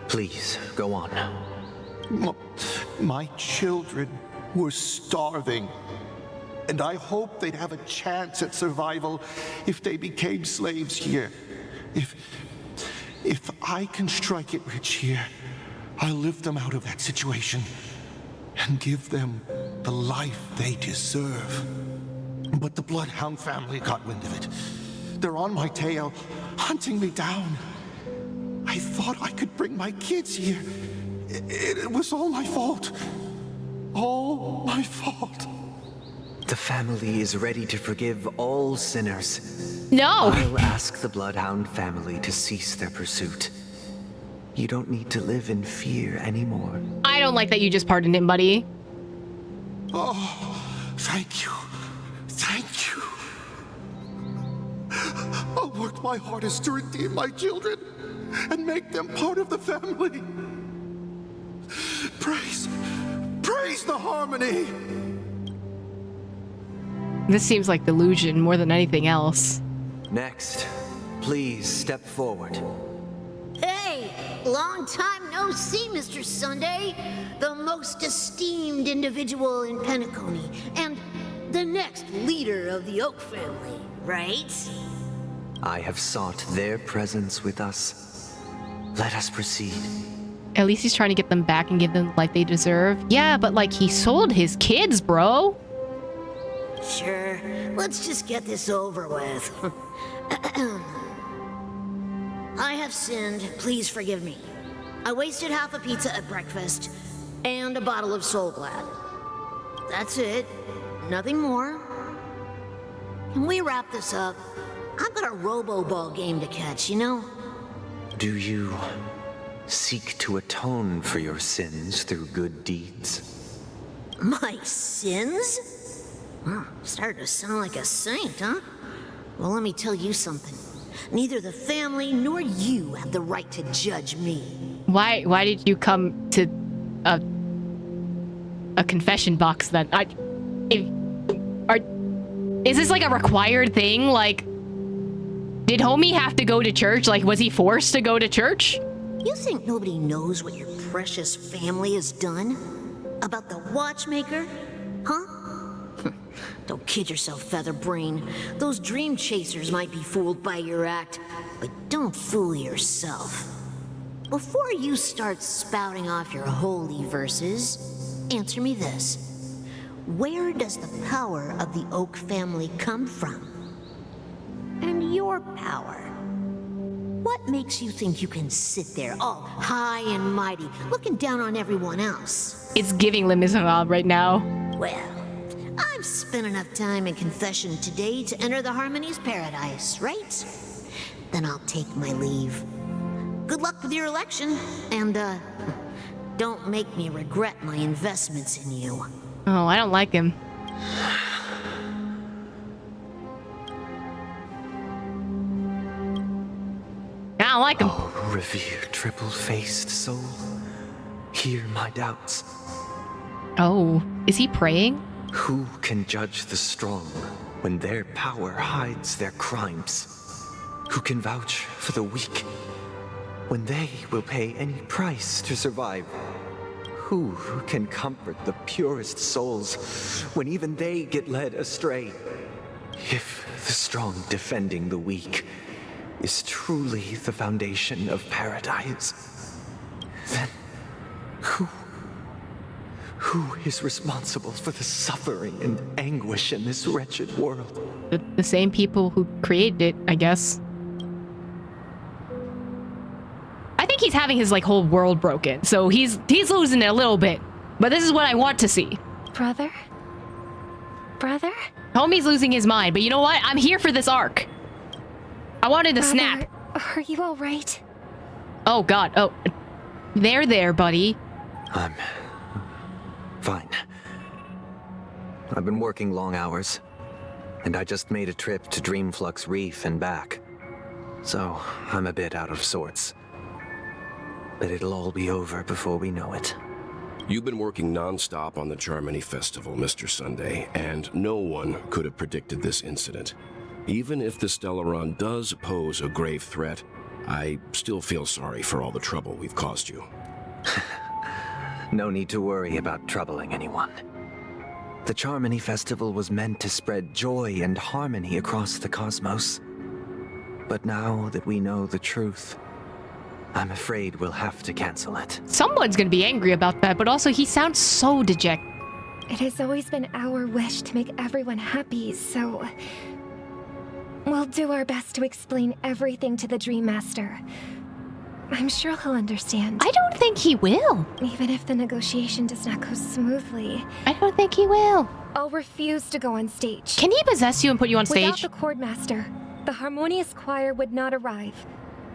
Please, go on. My children were starving, and I hoped they'd have a chance at survival if they became slaves here. If I can strike it rich here, I'll lift them out of that situation and give them the life they deserve. But the Bloodhound family got wind of it. They're on my tail, hunting me down. I thought I could bring my kids here, It was all my fault. All my fault. The family is ready to forgive all sinners. No! I'll ask the Bloodhound family to cease their pursuit. You don't need to live in fear anymore. I don't like that you just pardoned him, buddy. Oh, thank you. Thank you. I'll work my hardest to redeem my children and make them part of the family. Praise the harmony. This seems like delusion more than anything else. Next, please step forward. Hey, long time no see, Mr. Sunday. The most esteemed individual in Penacony, and the next leader of the Oak family, right? I have sought their presence with us. Let us proceed. At least he's trying to get them back and give them the life they deserve. Yeah, but like he sold his kids, bro. Sure, let's just get this over with. I have sinned, please forgive me. I wasted half a pizza at breakfast, and a bottle of Soul Glad. That's it, nothing more. Can we wrap this up? I've got a robo-ball game to catch, you know? Do you seek to atone for your sins through good deeds? My sins? Well, starting to sound like a saint, huh? Well, let me tell you something. Neither the family nor you have the right to judge me. Why did you come to a confession box then? Is this like a required thing? Like, did homie have to go to church? Like, was he forced to go to church? You think nobody knows what your precious family has done? About the watchmaker? Huh? Don't kid yourself, Featherbrain. Those dream chasers might be fooled by your act, but don't fool yourself. Before you start spouting off your holy verses, answer me this. Where does the power of the Oak family come from? And your power? What makes you think you can sit there all high and mighty, looking down on everyone else? It's giving Les Miserables right now. Well, I've spent enough time in confession today to enter the Harmony's paradise, right? Then I'll take my leave. Good luck with your election, and don't make me regret my investments in you. Oh, I don't like him. I don't like him. Oh, revered triple-faced soul, hear my doubts. Oh, is he praying? Who can judge the strong when their power hides their crimes? Who can vouch for the weak when they will pay any price to survive? Who can comfort the purest souls when even they get led astray? If the strong defending the weak is truly the foundation of paradise, then who is responsible for the suffering and anguish in this wretched world? The same people who created it, I guess. I think he's having his like whole world broken, so he's losing it a little bit. But this is what I want to see. Brother? Homie's losing his mind, but you know what? I'm here for this arc. I wanted to snap. Are you all right? Oh God. Oh, there, buddy. I'm fine. I've been working long hours, and I just made a trip to Dreamflux Reef and back. So I'm a bit out of sorts. But it'll all be over before we know it. You've been working non-stop on the Charmony Festival, Mr. Sunday, and no one could have predicted this incident. Even if the Stellaron does pose a grave threat, I still feel sorry for all the trouble we've caused you. No need to worry about troubling anyone. The Charmony Festival was meant to spread joy and harmony across the cosmos. But now that we know the truth, I'm afraid we'll have to cancel it. Someone's gonna be angry about that, but also he sounds so dejected. It has always been our wish to make everyone happy, so we'll do our best to explain everything to the Dream Master. I'm sure he'll understand. I don't think he will. Even if the negotiation does not go smoothly. I don't think he will. I'll refuse to go on stage. Can he possess you and put you on stage? Without the Chordmaster, the Harmonious Choir would not arrive.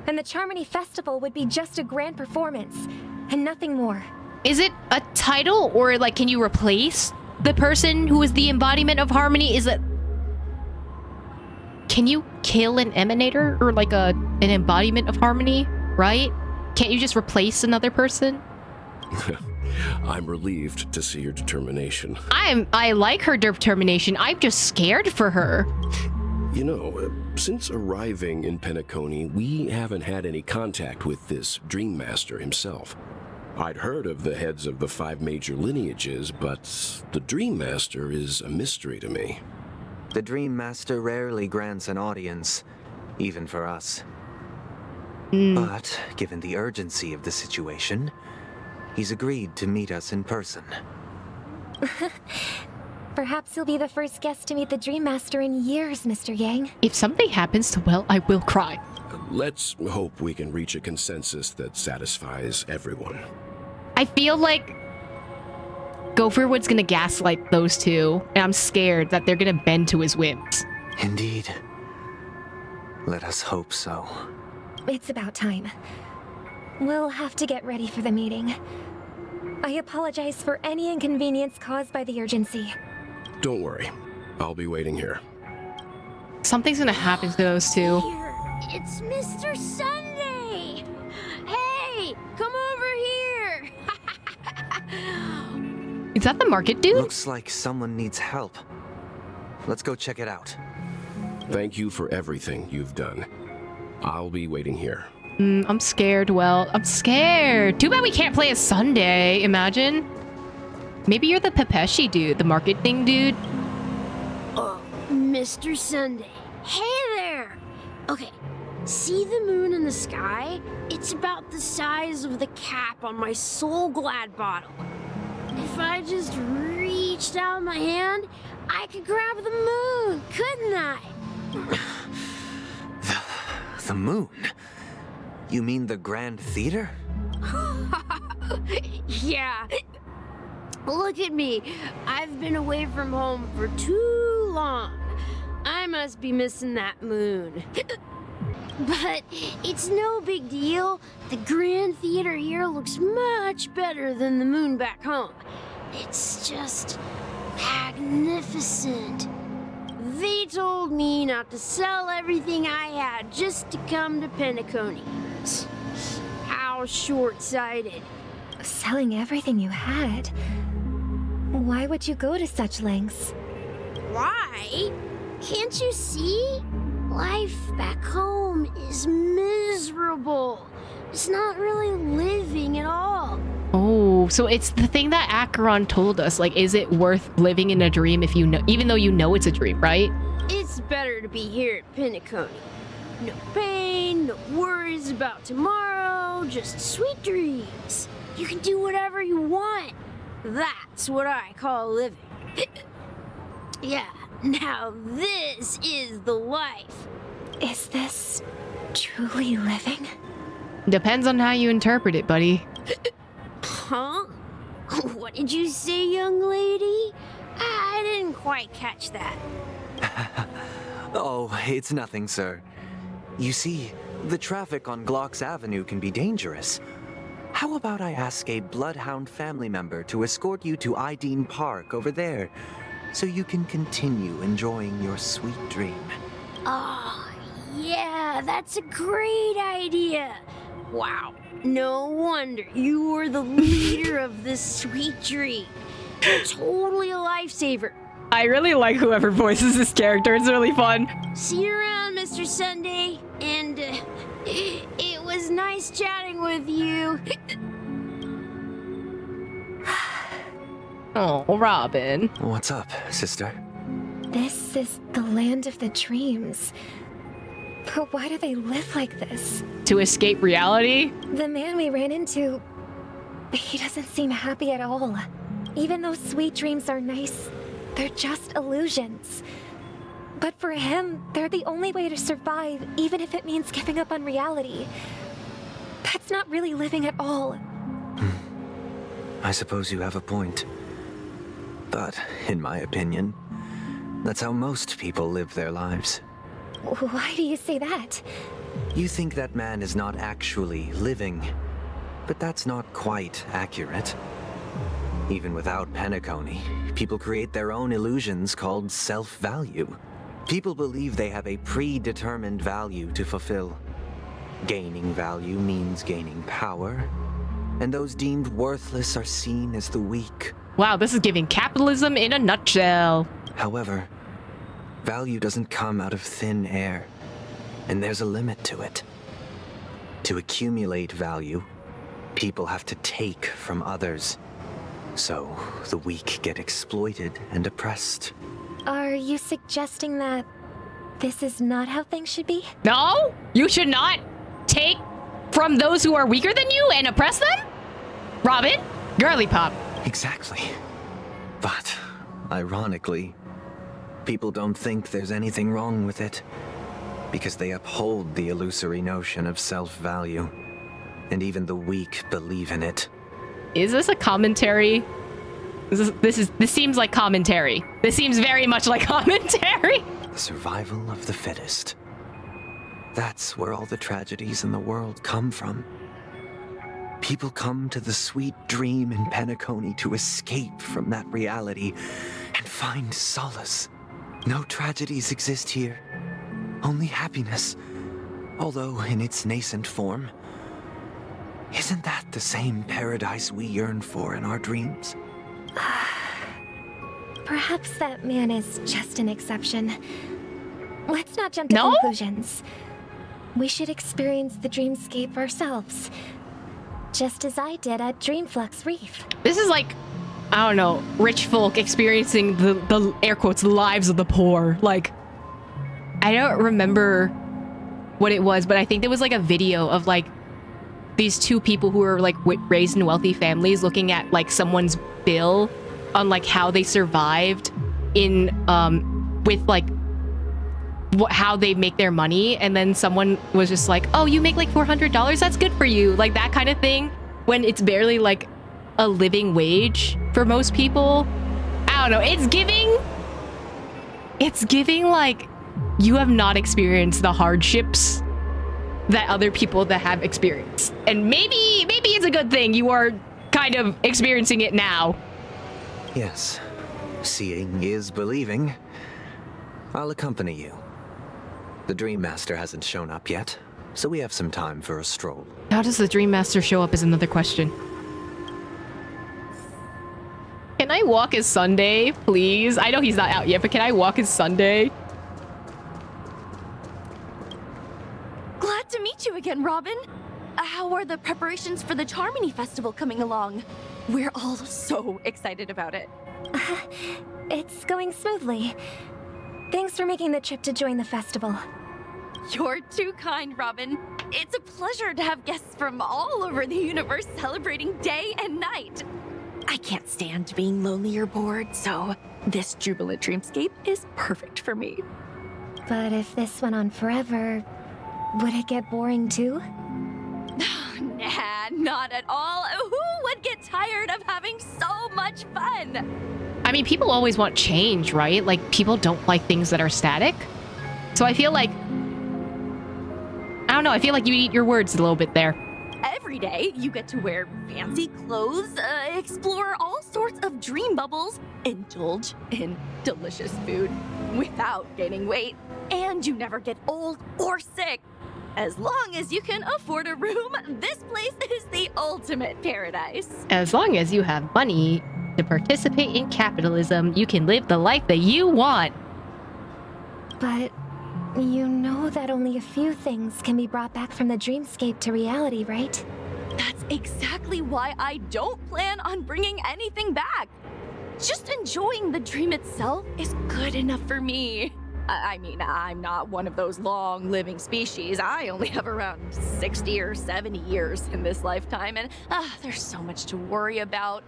And the Charmony Festival would be just a grand performance, and nothing more. Is it a title, or like can you replace the person who is the embodiment of harmony? Is it... Can you kill an emanator or like an embodiment of harmony, right? Can't you just replace another person? I'm relieved to see your determination. I like her determination. I'm just scared for her. You know, since arriving in Penacony, we haven't had any contact with this Dream Master himself. I'd heard of the heads of the 5 major lineages, but the Dream Master is a mystery to me. The Dream Master rarely grants an audience, even for us. But, given the urgency of the situation, he's agreed to meet us in person. Perhaps you'll be the first guest to meet the Dream Master in years, Mr. Yang. If something happens to Well, I will cry. Let's hope we can reach a consensus that satisfies everyone. I feel like Gopherwood's gonna gaslight those two, and I'm scared that they're gonna bend to his whims. Indeed. Let us hope so. It's about time. We'll have to get ready for the meeting. I apologize for any inconvenience caused by the urgency. Don't worry. I'll be waiting here. Something's gonna happen to those two. It's Mr. Sunday! Hey, come over here! Is that the market dude? Looks like someone needs help. Let's go check it out. Thank you for everything you've done. I'll be waiting here. I'm scared, Well. I'm scared. Too bad we can't play a Sunday, imagine. Maybe you're the Pepeshi dude, the market thing dude. Mr. Sunday. Hey there! Okay, see the moon in the sky? It's about the size of the cap on my Soul Glad bottle. If I just reached out my hand, I could grab the moon, couldn't I? The moon? You mean the Grand Theater? Yeah. Look at me. I've been away from home for too long. I must be missing that moon. But it's no big deal. The Grand Theater here looks much better than the moon back home. It's just magnificent. They told me not to sell everything I had just to come to Penacony. How short-sighted. Selling everything you had? Why would you go to such lengths? Why? Can't you see? Life back home is miserable. It's not really living at all. Oh, so it's the thing that Acheron told us. Like, is it worth living in a dream if you know, even though you know it's a dream, right? It's better to be here at Penacony. No pain, no worries about tomorrow, just sweet dreams. You can do whatever you want. That's what I call living. Yeah, now this is the life. Is this truly living? Depends on how you interpret it, buddy. Huh? What did you say, young lady? I didn't quite catch that. Oh, it's nothing, sir. You see, the traffic on Glock's Avenue can be dangerous. How about I ask a Bloodhound family member to escort you to Ideen Park over there, so you can continue enjoying your sweet dream? Oh, yeah, that's a great idea. Wow, no wonder you were the leader of this sweet dream. You're totally a lifesaver. I really like whoever voices this character. It's really fun. See you around, Mr. Sunday. And it was nice chatting with you. Oh, Robin. What's up, sister? This is the land of the dreams. But why do they live like this? To escape reality? The man we ran into, he doesn't seem happy at all. Even though sweet dreams are nice, they're just illusions. But for him, they're the only way to survive, even if it means giving up on reality. That's That's not really living at all. I suppose you have a point. But, in my opinion, that's how most people live their lives. Why do you say that? You think that man is not actually living, but that's not quite accurate. Even without Penacony, people create their own illusions called self-value. People believe they have a predetermined value to fulfill. Gaining value means gaining power, and those deemed worthless are seen as the weak. Wow, this is giving capitalism in a nutshell. However, value doesn't come out of thin air, and there's a limit to it. To accumulate value, people have to take from others. So, the weak get exploited and oppressed. Are you suggesting that this is not how things should be? No, you should not take from those who are weaker than you and oppress them? Robin, girly pop. Exactly. But, ironically, people don't think there's anything wrong with it, because they uphold the illusory notion of self-value, and even the weak believe in it. Is this a commentary? This seems like commentary. This seems very much like commentary. The survival of the fittest. That's where all the tragedies in the world come from. People come to the sweet dream in Penacony to escape from that reality and find solace. No tragedies exist here, only happiness, although in its nascent form. Isn't that the same paradise we yearn for in our dreams? Perhaps that man is just an exception. Let's not jump to conclusions. We should experience the dreamscape ourselves, just as I did at Dreamflux Reef. This is like, I don't know, rich folk experiencing the air quotes, lives of the poor. Like, I don't remember what it was, but I think there was like a video of like these two people who were like raised in wealthy families looking at like someone's bill on like how they survived in with like how they make their money, and then someone was just like, oh, you make like $400, that's good for you, like that kind of thing, when it's barely like a living wage for most people. I don't know, it's giving like you have not experienced the hardships that other people that have experienced, and maybe it's a good thing you are kind of experiencing it now. Yes, seeing is believing. I'll accompany you. The Dream Master hasn't shown up yet, so we have some time for a stroll. How does the Dream Master show up is another question. Can I walk as Sunday, please? I know he's not out yet, but can I walk as Sunday? Glad to meet you again, Robin. How are the preparations for the Charmony Festival coming along? We're all so excited about it. It's going smoothly. Thanks for making the trip to join the festival. You're too kind, Robin. It's a pleasure to have guests from all over the universe celebrating day and night. I can't stand being lonely or bored, so this jubilant dreamscape is perfect for me. But if this went on forever, would it get boring too? Nah, not at all. Who would get tired of having so much fun? I mean, people always want change, right? Like, people don't like things that are static. So I feel like, I don't know, I feel like you eat your words a little bit there. Every day, you get to wear fancy clothes, explore all sorts of dream bubbles, indulge in delicious food without gaining weight, and you never get old or sick. As long as you can afford a room, this place is the ultimate paradise. As long as you have money to participate in capitalism, you can live the life that you want. But you know that only a few things can be brought back from the dreamscape to reality, right? That's exactly why I don't plan on bringing anything back. Just enjoying the dream itself is good enough for me. I mean, I'm not one of those long-living species. I only have around 60 or 70 years in this lifetime, and there's so much to worry about.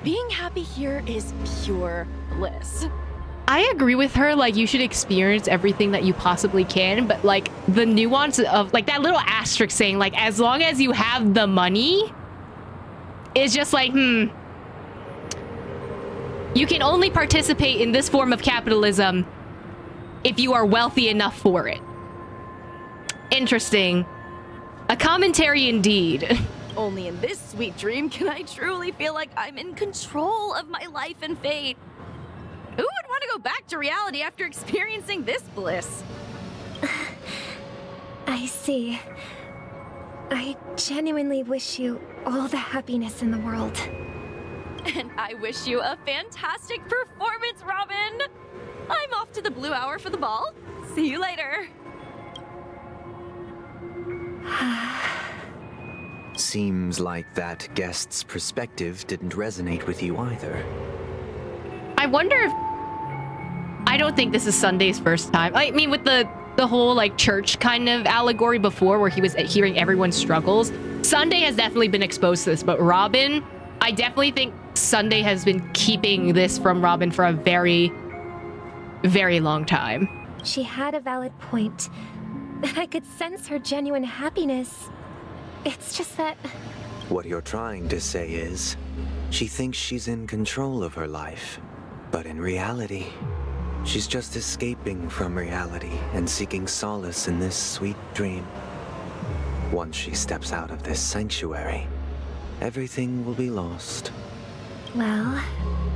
Being happy here is pure bliss. I agree with her, like, you should experience everything that you possibly can, but, like, the nuance of, like, that little asterisk saying, like, as long as you have the money, is just like, You can only participate in this form of capitalism if you are wealthy enough for it. Interesting. A commentary indeed. Only in this sweet dream can I truly feel like I'm in control of my life and fate. Who would want to go back to reality after experiencing this bliss? I see. I genuinely wish you all the happiness in the world. And I wish you a fantastic performance, Robin! I'm off to the Blue Hour for the ball. See you later. Seems like that guest's perspective didn't resonate with you either. I wonder if... I don't think this is Sunday's first time. I mean, with the whole, like, church kind of allegory before where he was hearing everyone's struggles, Sunday has definitely been exposed to this, but Robin, I definitely think Sunday has been keeping this from Robin for a very, very long time. She had a valid point. I could sense her genuine happiness. It's just that... What you're trying to say is, she thinks she's in control of her life. But in reality, she's just escaping from reality and seeking solace in this sweet dream. Once she steps out of this sanctuary, everything will be lost. Well,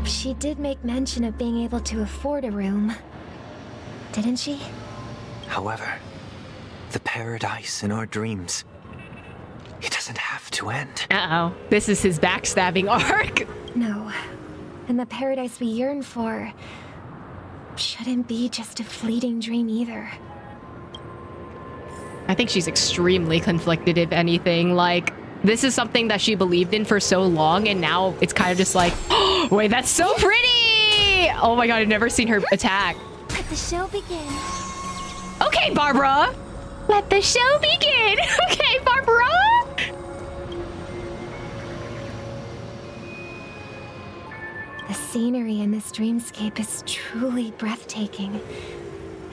she did make mention of being able to afford a room. Didn't she? However, the paradise in our dreams, it doesn't have to end. Uh-oh. This is his backstabbing arc. No. And the paradise we yearn for shouldn't be just a fleeting dream either. I think she's extremely conflicted, if anything. Like, this is something that she believed in for so long, and now it's kind of just like, oh, wait, that's so pretty! Oh my god, I've never seen her attack. Let the show begin. Okay, Barbara! Let the show begin! Okay, Barbara! The scenery in this dreamscape is truly breathtaking,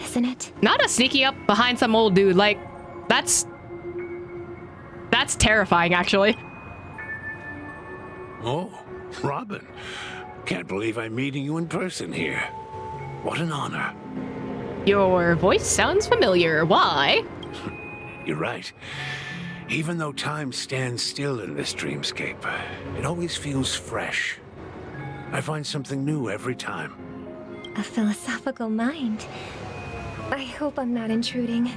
isn't it? Not a sneaking up behind some old dude. Like, that's terrifying, actually. Oh, Robin. Can't believe I'm meeting you in person here. What an honor. Your voice sounds familiar. Why? You're right. Even though time stands still in this dreamscape, it always feels fresh. I find something new every time. A philosophical mind. I hope I'm not intruding.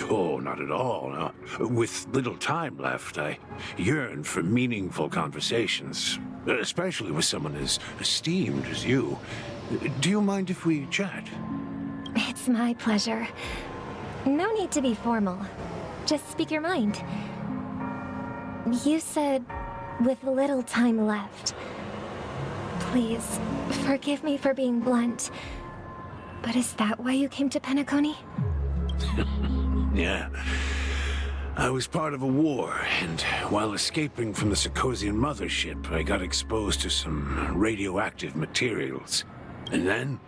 Oh, not at all. No. With little time left, I yearn for meaningful conversations, especially with someone as esteemed as you. Do you mind if we chat? It's my pleasure. No need to be formal. Just speak your mind. You said, with little time left. Please, forgive me for being blunt, but is that why you came to Penacony? Yeah. I was part of a war, and while escaping from the Sarkosian mothership, I got exposed to some radioactive materials. And then,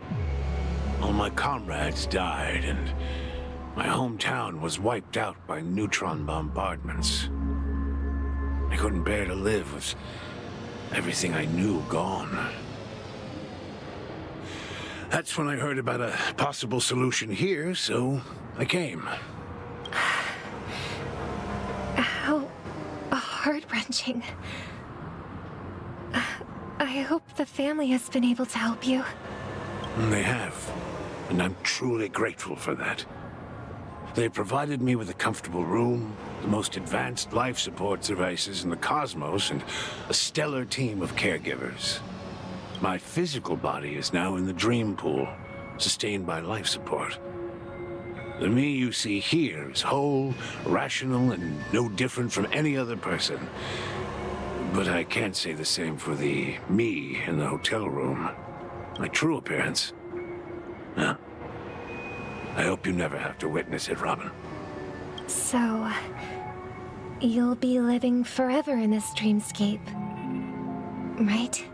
all my comrades died, and my hometown was wiped out by neutron bombardments. I couldn't bear to live with everything I knew gone. That's when I heard about a possible solution here, so I came. How heart-wrenching. I hope the family has been able to help you. They have, and I'm truly grateful for that. They provided me with a comfortable room, the most advanced life support devices in the cosmos, and a stellar team of caregivers. My physical body is now in the dream pool, sustained by life support. The me you see here is whole, rational, and no different from any other person. But I can't say the same for the me in the hotel room. My true appearance. Huh. I hope you never have to witness it, Robin. So, you'll be living forever in this dreamscape, right?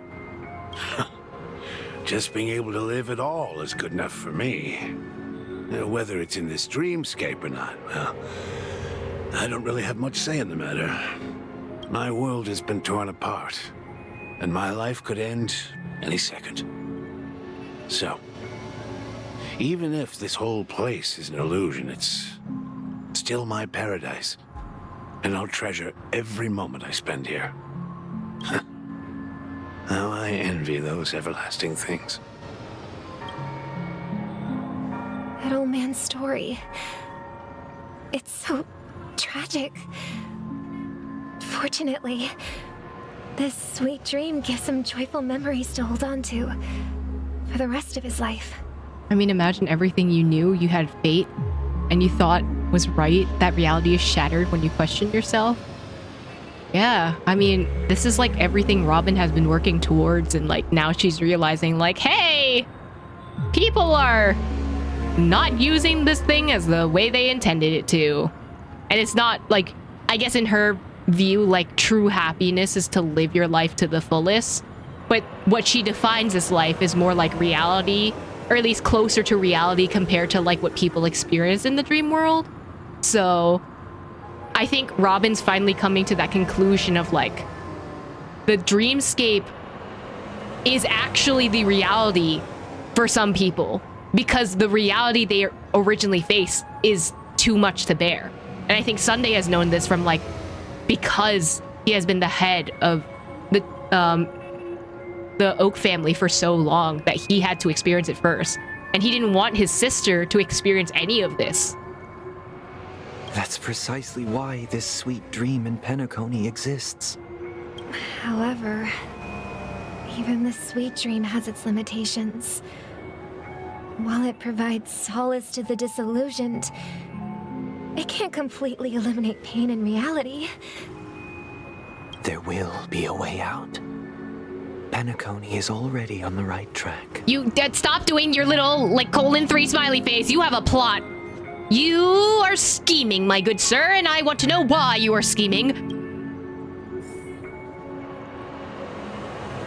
Just being able to live at all is good enough for me. Whether it's in this dreamscape or not, well, I don't really have much say in the matter. My world has been torn apart, and my life could end any second. So, even if this whole place is an illusion, it's still my paradise, and I'll treasure every moment I spend here. How I envy those everlasting things. That old man's story. It's so tragic. Fortunately, this sweet dream gives him joyful memories to hold on to for the rest of his life. I mean, imagine everything you knew you had fate and you thought was right, that reality is shattered when you question yourself. Yeah, I mean, this is like everything Robin has been working towards, and like now she's realizing like, hey, people are not using this thing as the way they intended it to. And it's not like, I guess in her view, like true happiness is to live your life to the fullest. But what she defines as life is more like reality, or at least closer to reality compared to like what people experience in the dream world. So I think Robin's finally coming to that conclusion of like, the dreamscape is actually the reality for some people, because the reality they originally faced is too much to bear. And I think Sunday has known this from like, because he has been the head of the Oak family for so long, that he had to experience it first. And he didn't want his sister to experience any of this. That's precisely why this sweet dream in Penacony exists. However, even the sweet dream has its limitations. While it provides solace to the disillusioned, it can't completely eliminate pain in reality. There will be a way out. Penacony is already on the right track. You stop doing your little like :3 smiley face. You have a plot. You are scheming, my good sir, and I want to know why you are scheming.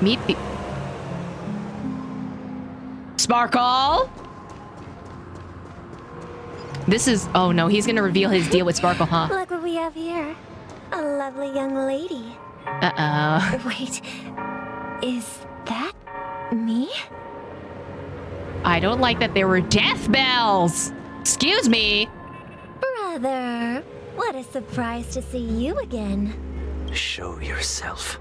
Meet the Sparkle. This is, oh no, he's gonna reveal his deal with Sparkle, huh? Look what we have here. A lovely young lady. Uh-oh. Wait, is that me? I don't like that there were death bells. Excuse me. Brother, what a surprise to see you again. Show yourself.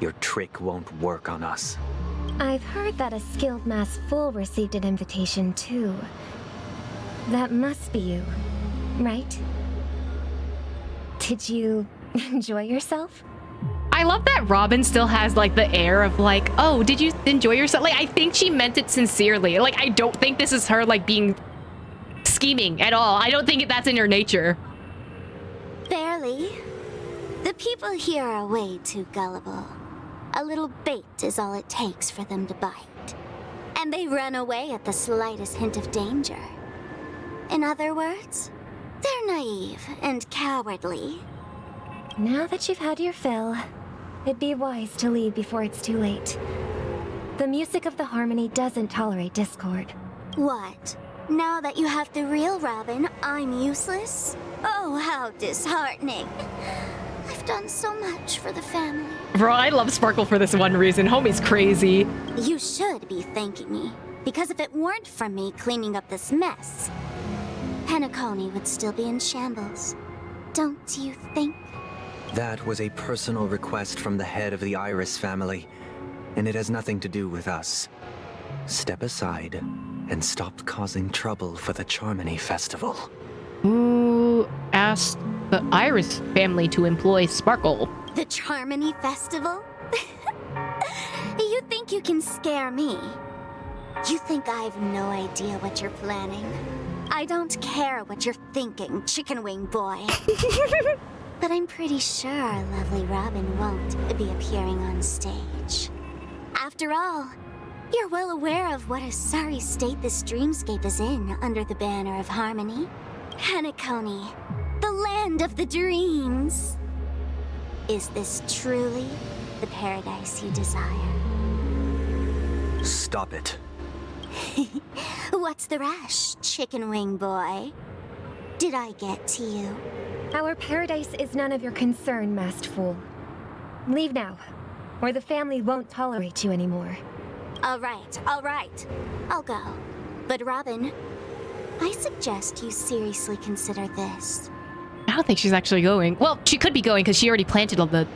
Your trick won't work on us. I've heard that a skilled mass fool received an invitation too. That must be you, right? Did you enjoy yourself? I love that Robin still has like the air of like, oh, did you enjoy yourself? Like, I think she meant it sincerely. Like, I don't think this is her like being scheming at all. I don't think that's in her nature. Barely. The people here are way too gullible. A little bait is all it takes for them to bite. And they run away at the slightest hint of danger. In other words, they're naive and cowardly. Now that you've had your fill, it'd be wise to leave before it's too late. The music of the harmony doesn't tolerate discord. What? Now that you have the real Robin, I'm useless? Oh, how disheartening. I've done so much for the family. Bro, I love Sparkle for this one reason. Homie's crazy. You should be thanking me, because if it weren't for me cleaning up this mess, Penacony would still be in shambles. Don't you think? That was a personal request from the head of the Iris family, and it has nothing to do with us. Step aside and stop causing trouble for the Charmony Festival. Who asked the Iris family to employ Sparkle? The Charmony Festival? You think you can scare me? You think I've no idea what you're planning? I don't care what you're thinking, chicken wing boy. But I'm pretty sure our lovely Robin won't be appearing on stage. After all, you're well aware of what a sorry state this dreamscape is in under the banner of harmony. Penacony, the land of the dreams. Is this truly the paradise you desire? Stop it. What's the rush, chicken wing boy? Did I get to you? Our paradise is none of your concern, masked fool. Leave now, or the family won't tolerate you anymore. All right. I'll go. But Robin, I suggest you seriously consider this. I don't think she's actually going. Well, she could be going because she already planted all the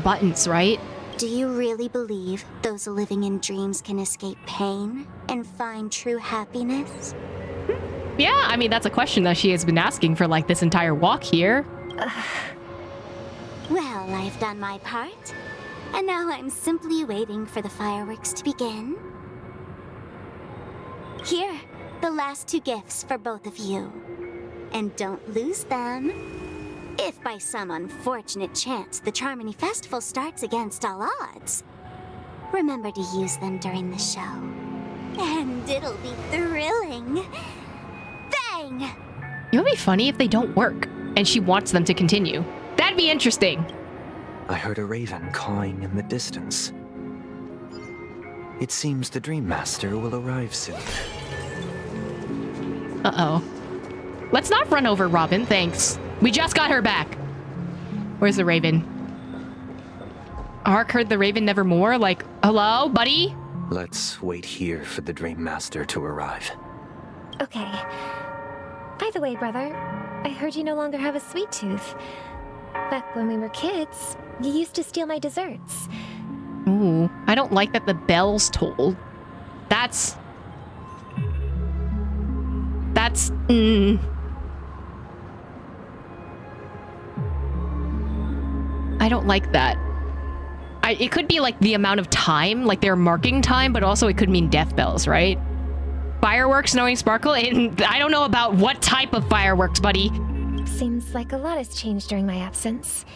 buttons, right? Do you really believe those living in dreams can escape pain and find true happiness? Yeah, I mean, that's a question that she has been asking for like this entire walk here. Well, I've done my part, and now I'm simply waiting for the fireworks to begin. Here, the last 2 gifts for both of you. And don't lose them. If by some unfortunate chance the Charmony Festival starts against all odds, remember to use them during the show. And it'll be thrilling. Bang! It would be funny if they don't work, and she wants them to continue. That'd be interesting. I heard a raven cawing in the distance. It seems the Dream Master will arrive soon. Uh-oh. Let's not run over Robin, thanks. We just got her back. Where's the raven? Hark heard the raven nevermore? Like, hello, buddy? Let's wait here for the Dream Master to arrive. Okay. By the way, brother, I heard you no longer have a sweet tooth. Back when we were kids, you used to steal my desserts. Ooh, I don't like that the bell's tolled. That's... I don't like that. It could be like the amount of time, like they're marking time, but also it could mean death bells, right? Fireworks, knowing sparkle, and I don't know about what type of fireworks, buddy. Seems like a lot has changed during my absence.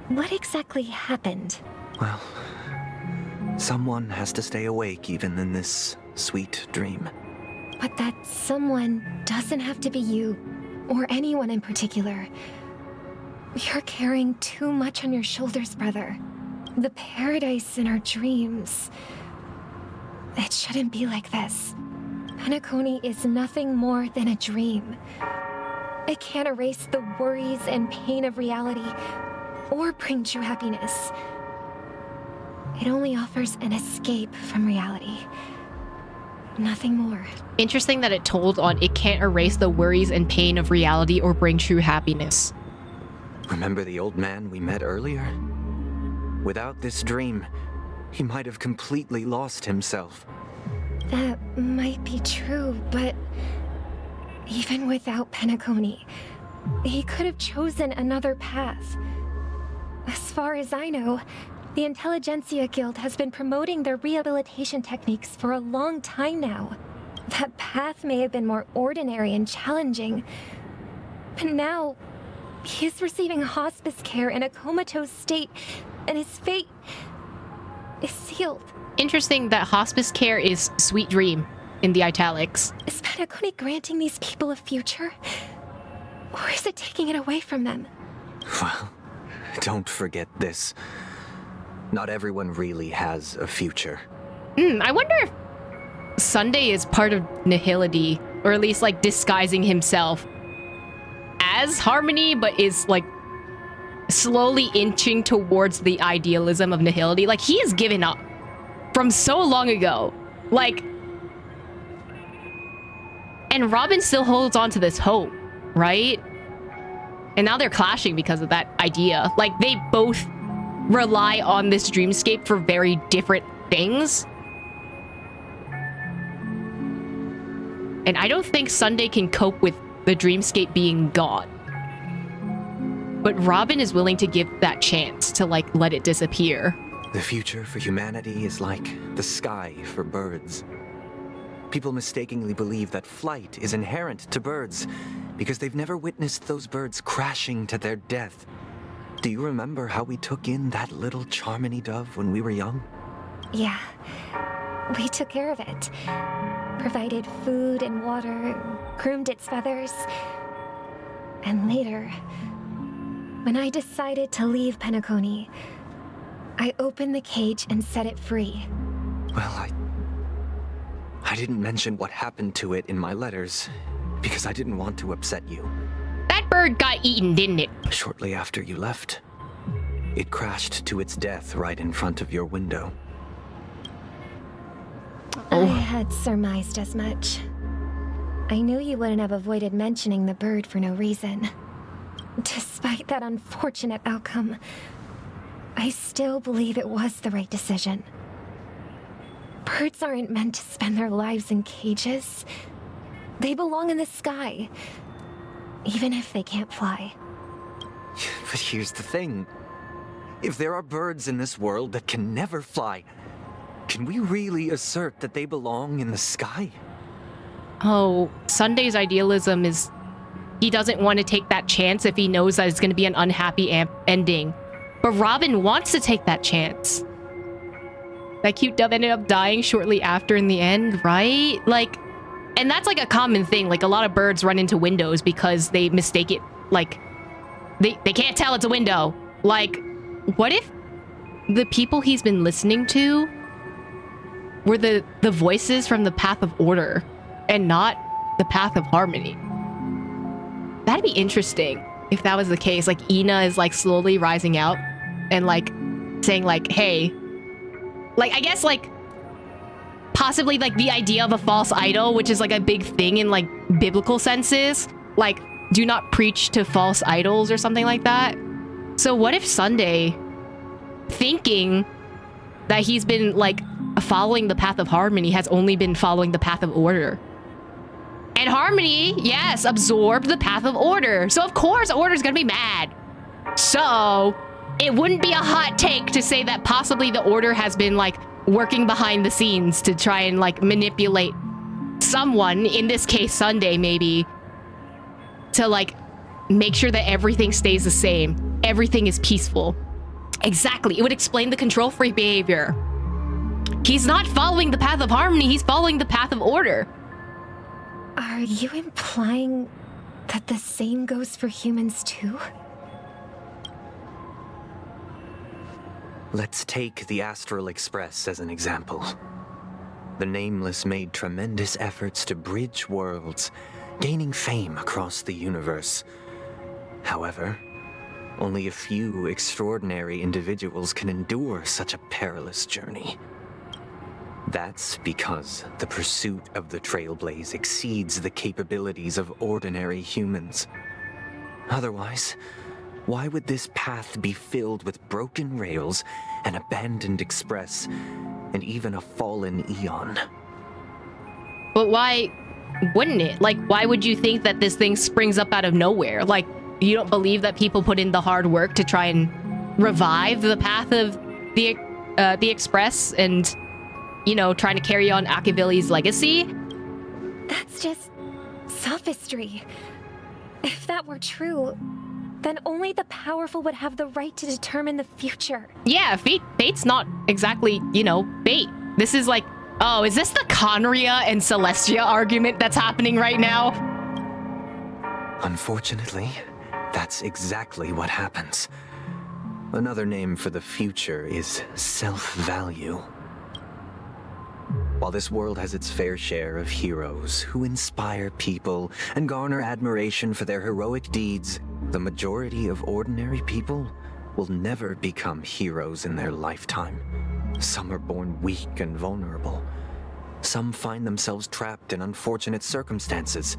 What exactly happened? Well, someone has to stay awake even in this sweet dream. But that someone doesn't have to be you, or anyone in particular. You're carrying too much on your shoulders, brother. The paradise in our dreams. It shouldn't be like this. Penacony is nothing more than a dream. It can't erase the worries and pain of reality, or bring true happiness. It only offers an escape from reality. Nothing more. Interesting that it told on it can't erase the worries and pain of reality or bring true happiness. Remember the old man we met earlier? Without this dream, he might have completely lost himself. That might be true, but even without Penacony, he could have chosen another path. As far as I know, the Intelligentsia Guild has been promoting their rehabilitation techniques for a long time now. That path may have been more ordinary and challenging, but now he's receiving hospice care in a comatose state, and his fate is sealed. Interesting that hospice care is sweet dream in the italics. Is Penacony granting these people a future? Or is it taking it away from them? Well, don't forget this. Not everyone really has a future. I wonder if Sunday is part of Nihility, or at least like disguising himself as Harmony, but is like slowly inching towards the idealism of Nihility. Like, he has given up from so long ago. Like, and Robin still holds on to this hope, right? And now they're clashing because of that idea. Like, they both rely on this dreamscape for very different things. And I don't think Sunday can cope with the dreamscape being gone. But Robin is willing to give that chance to, like, let it disappear. The future for humanity is like the sky for birds. People mistakenly believe that flight is inherent to birds because they've never witnessed those birds crashing to their death. Do you remember how we took in that little Charmony dove when we were young? Yeah. We took care of it. Provided food and water, groomed its feathers. And later, when I decided to leave Penacony, I opened the cage and set it free. Well, I didn't mention what happened to it in my letters because I didn't want to upset you. That bird got eaten, didn't it? Shortly after you left, it crashed to its death right in front of your window. I had surmised as much. I knew you wouldn't have avoided mentioning the bird for no reason. Despite that unfortunate outcome, I still believe it was the right decision. Birds aren't meant to spend their lives in cages. They belong in the sky, even if they can't fly. But here's the thing. If there are birds in this world that can never fly, can we really assert that they belong in the sky? Oh, Sunday's idealism is he doesn't want to take that chance if he knows that it's going to be an unhappy ending. But Robin wants to take that chance. That cute dove ended up dying shortly after in the end, right? Like, and that's like a common thing. Like, a lot of birds run into windows because they mistake it. Like, they can't tell it's a window. Like, what if the people he's been listening to were the voices from the Path of Order and not the Path of Harmony? That'd be interesting if that was the case. Like, Ina is like slowly rising out and like saying like, hey, like, I guess like possibly like the idea of a false idol, which is like a big thing in like biblical senses, like do not preach to false idols or something like that. So what if Sunday, thinking that he's been like following the Path of Harmony, has only been following the Path of Order? And Harmony, yes, absorbed the Path of Order. So of course Order's gonna be mad. So it wouldn't be a hot take to say that possibly the Order has been like working behind the scenes to try and like manipulate someone, in this case Sunday maybe, to like make sure that everything stays the same. Everything is peaceful. Exactly, it would explain the control freak behavior. He's not following the Path of Harmony, he's following the Path of Order. Are you implying that the same goes for humans too? Let's take the Astral Express as an example. The Nameless made tremendous efforts to bridge worlds, gaining fame across the universe. However, only a few extraordinary individuals can endure such a perilous journey. That's because the pursuit of the Trailblaze exceeds the capabilities of ordinary humans. Otherwise, why would this path be filled with broken rails, an abandoned express, and even a fallen Eon? But why wouldn't it? Like, why would you think that this thing springs up out of nowhere? Like, you don't believe that people put in the hard work to try and revive the path of the Express and, you know, trying to carry on Akavili's legacy? That's just sophistry. If that were true, then only the powerful would have the right to determine the future. Yeah, fate's not exactly, you know, fate. This is like, oh, is this the Conria and Celestia argument that's happening right now? Unfortunately, that's exactly what happens. Another name for the future is self-value. While this world has its fair share of heroes who inspire people and garner admiration for their heroic deeds, the majority of ordinary people will never become heroes in their lifetime. Some are born weak and vulnerable. Some find themselves trapped in unfortunate circumstances.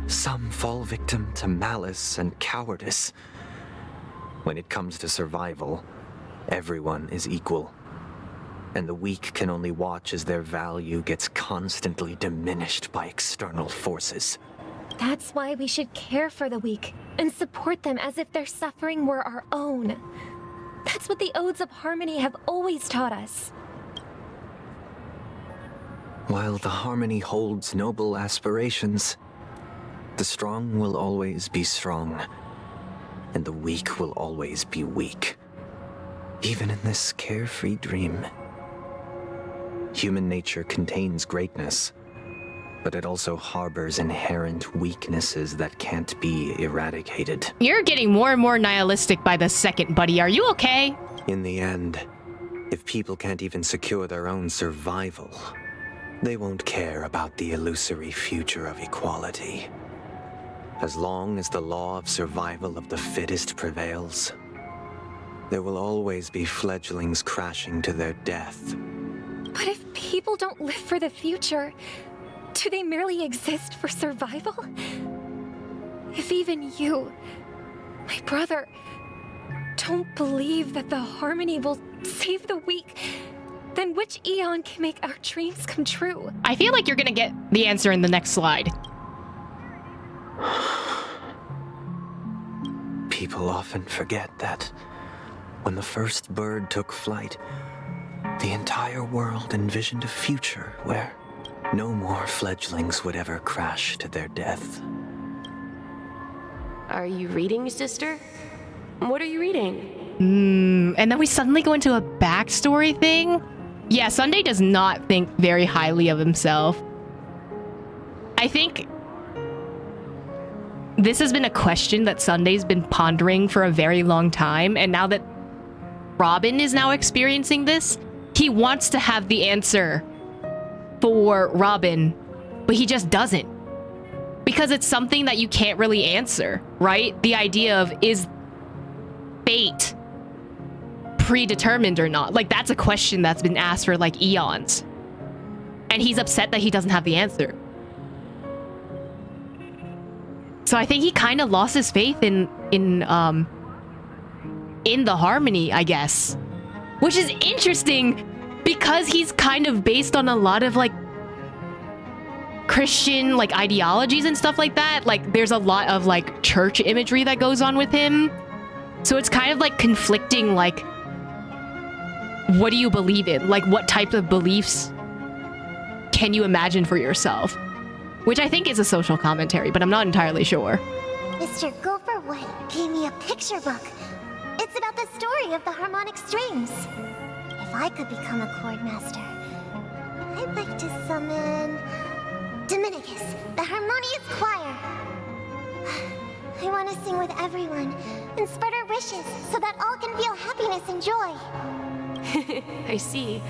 Some fall victim to malice and cowardice. When it comes to survival, everyone is equal. And the weak can only watch as their value gets constantly diminished by external forces. That's why we should care for the weak and support them as if their suffering were our own. That's what the Odes of Harmony have always taught us. While the Harmony holds noble aspirations, the strong will always be strong, and the weak will always be weak. Even in this carefree dream. Human nature contains greatness, but it also harbors inherent weaknesses that can't be eradicated. You're getting more and more nihilistic by the second, buddy. Are you okay? In the end, If people can't even secure their own survival, they won't care about the illusory future of equality. As long as the law of survival of the fittest prevails, there will always be fledglings crashing to their death. But if people don't live for the future, do they merely exist for survival? If even you, my brother, don't believe that the harmony will save the weak, then which Eon can make our dreams come true? I feel like you're gonna get the answer in the next slide. People often forget that when the first bird took flight, the entire world envisioned a future where no more fledglings would ever crash to their death. Are you reading, sister? What are you reading? And then we suddenly go into a backstory thing? Yeah, Sunday does not think very highly of himself. I think this has been a question that Sunday's been pondering for a very long time, and now that Robin is now experiencing this, he wants to have the answer for Robin, but he just doesn't. Because it's something that you can't really answer, right? The idea of, is fate predetermined or not? Like, that's a question that's been asked for like eons. And he's upset that he doesn't have the answer. So I think he kind of lost his faith in the harmony, I guess. Which is interesting because he's kind of based on a lot of like Christian like ideologies and stuff like that. Like there's a lot of like church imagery that goes on with him. So it's kind of like conflicting, like, what do you believe in? Like, what type of beliefs can you imagine for yourself? Which I think is a social commentary, but I'm not entirely sure. Mr. Gopherwood gave me a picture book. It's about the story of the harmonic strings. If I could become a chord master, I'd like to summon Dominicus, the harmonious choir. I want to sing with everyone and spread our wishes so that all can feel happiness and joy. I see.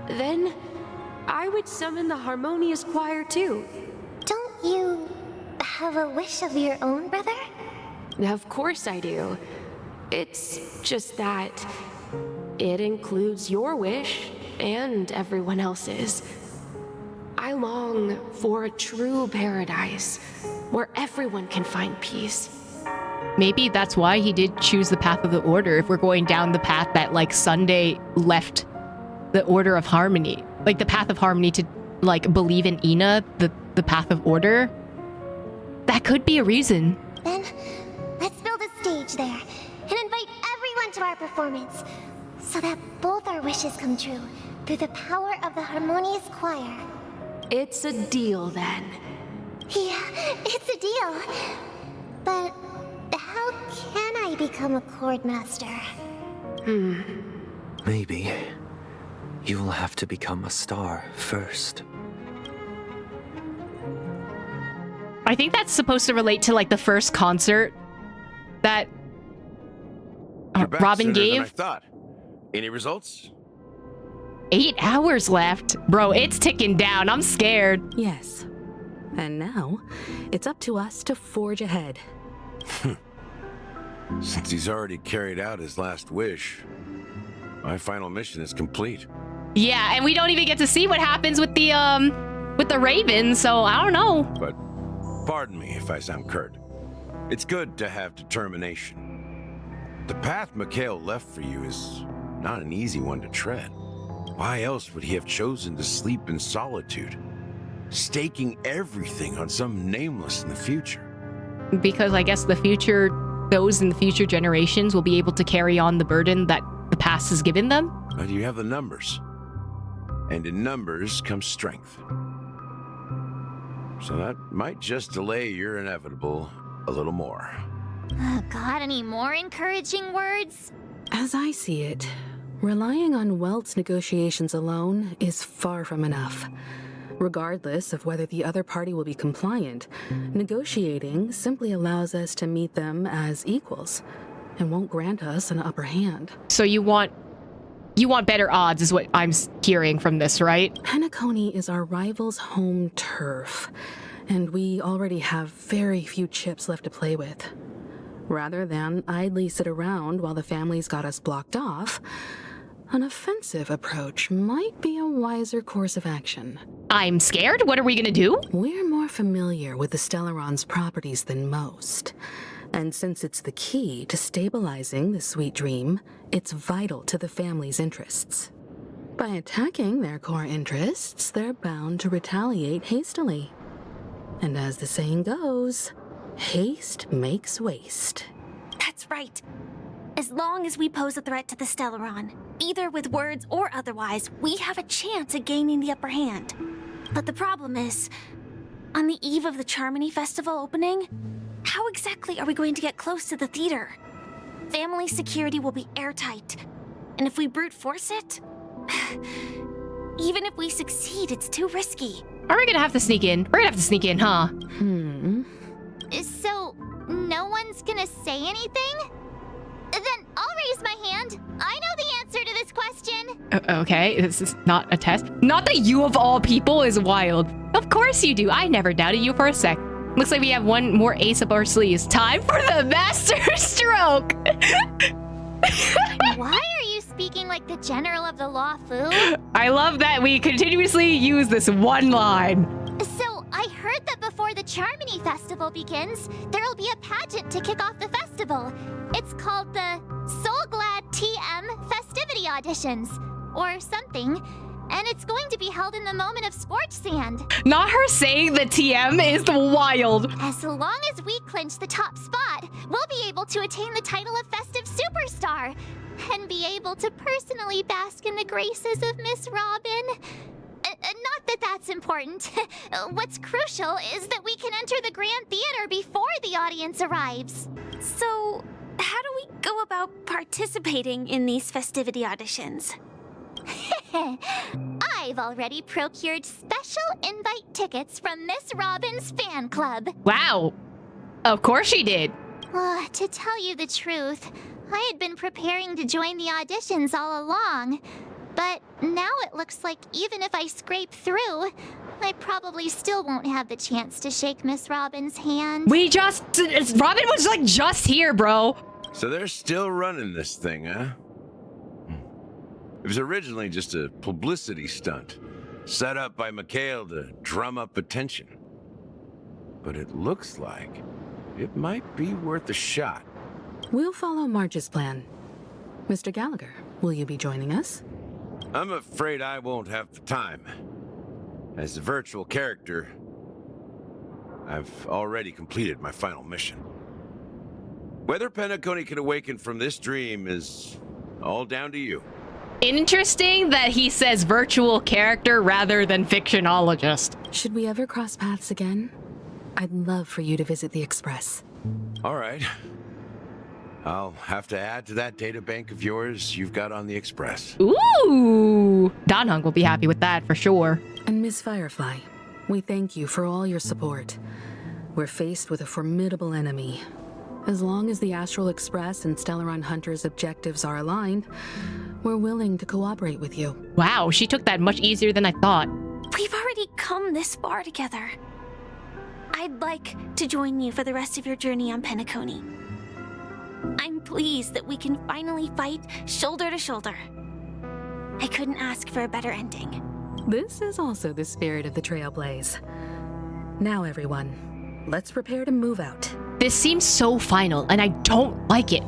Then I would summon the harmonious choir too. Don't you have a wish of your own, brother? Of course I do. It's just that it includes your wish and everyone else's. I long for a true paradise where everyone can find peace. Maybe that's why he did choose the path of the order, if we're going down the path that like Sunday left the order of harmony. Like the path of harmony to like believe in Ina, the path of order. That could be a reason. Then let's build a stage there and invite everyone to our performance so that both our wishes come true through the power of the harmonious choir. It's a deal then. Yeah, it's a deal. But how can I become a chord master? Maybe you will have to become a star first. I think that's supposed to relate to like the first concert that Robin Than I gave. thought. Any results? 8 hours left. Bro, it's ticking down. I'm scared. Yes. And now, it's up to us to forge ahead. Since he's already carried out his last wish, my final mission is complete. Yeah, and we don't even get to see what happens with the Raven, so I don't know. But pardon me if I sound curt. It's good to have determination. The path Mikhail left for you is not an easy one to tread. Why else would he have chosen to sleep in solitude, staking everything on some nameless in the future? Because I guess those in the future generations will be able to carry on the burden that the past has given them. But you have the numbers. And in numbers comes strength. So that might just delay your inevitable a little more. Got any more encouraging words? As I see it, relying on Welt's negotiations alone is far from enough. Regardless of whether the other party will be compliant, negotiating simply allows us to meet them as equals and won't grant us an upper hand. So you want you want better odds is what I'm hearing from this, right? Penacony is our rival's home turf, and we already have very few chips left to play with. Rather than idly sit around while the family's got us blocked off, an offensive approach might be a wiser course of action. I'm scared? What are we gonna do? We're more familiar with the Stellaron's properties than most. And since it's the key to stabilizing the sweet dream, it's vital to the family's interests. By attacking their core interests, they're bound to retaliate hastily. And as the saying goes, haste makes waste. That's right. As long as we pose a threat to the Stellaron, either with words or otherwise, we have a chance at gaining the upper hand. But the problem is, on the eve of the Charmony Festival opening, how exactly are we going to get close to the theater? Family security will be airtight, and if we brute force it, even if we succeed, it's too risky. Are we gonna have to sneak in? We're gonna have to sneak in, huh? So, no one's gonna say anything? Then I'll raise my hand. I know the answer to this question. Okay, this is not a test. Not that you of all people is wild. Of course you do. I never doubted you for a sec. Looks like we have one more ace up our sleeves. Time for the master stroke. Why are you speaking like the general of the law, Fu? I love that we continuously use this one line. So, I heard that before the Charmony Festival begins, there'll be a pageant to kick off the festival. It's called the Soul Glad TM Festivity Auditions, or something. And it's going to be held in the moment of scorched sand. Not her saying the TM is wild. As long as we clinch the top spot, we'll be able to attain the title of Festive Superstar and be able to personally bask in the graces of Miss Robin. Not that that's important. What's crucial is that we can enter the Grand Theater before the audience arrives. So, how do we go about participating in these festivity auditions? I've already procured special invite tickets from Miss Robin's fan club. Wow. Of course she did. To tell you the truth, I had been preparing to join the auditions all along. But now it looks like even if I scrape through, I probably still won't have the chance to shake Miss Robin's hand. Robin was like just here, bro. So they're still running this thing, huh? It was originally just a publicity stunt, set up by Mikhail to drum up attention. But it looks like it might be worth a shot. We'll follow Marge's plan. Mr. Gallagher, will you be joining us? I'm afraid I won't have the time. As a virtual character, I've already completed my final mission. Whether Penacony can awaken from this dream is all down to you. Interesting that he says virtual character rather than fictionologist. Should we ever cross paths again? I'd love for you to visit the Express. All right. I'll have to add to that data bank of yours you've got on the Express. Ooh! Dan Hung will be happy with that for sure. And Miss Firefly, we thank you for all your support. We're faced with a formidable enemy. As long as the Astral Express and Stellaron Hunter's objectives are aligned, we're willing to cooperate with you. Wow, she took that much easier than I thought. We've already come this far together. I'd like to join you for the rest of your journey on Penacony. I'm pleased that we can finally fight shoulder to shoulder. I couldn't ask for a better ending. This is also the spirit of the Trailblaze. Now, everyone, let's prepare to move out. This seems so final, and I don't like it.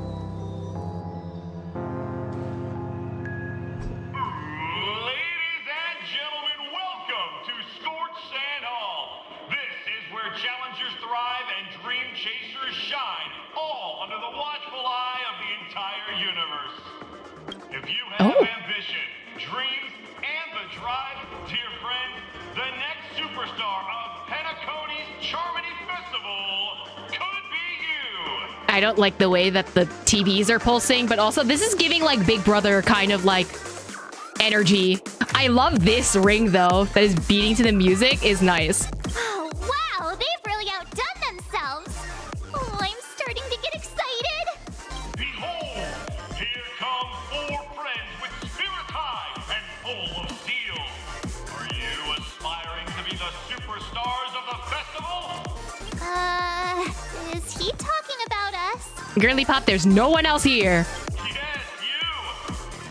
Challengers thrive and dream chasers shine, all under the watchful eye of the entire universe. If you have ambition, dreams, and the drive, dear friend, the next superstar of Penacony's Charmony Festival could be you. I don't like the way that the TVs are pulsing, but also this is giving like Big Brother kind of like energy. I love this ring though, that is beating to the music is nice. They've really outdone themselves. Oh, I'm starting to get excited. Behold, here come 4 friends with spirit Girly Pop, there's no one else here. Yes, you!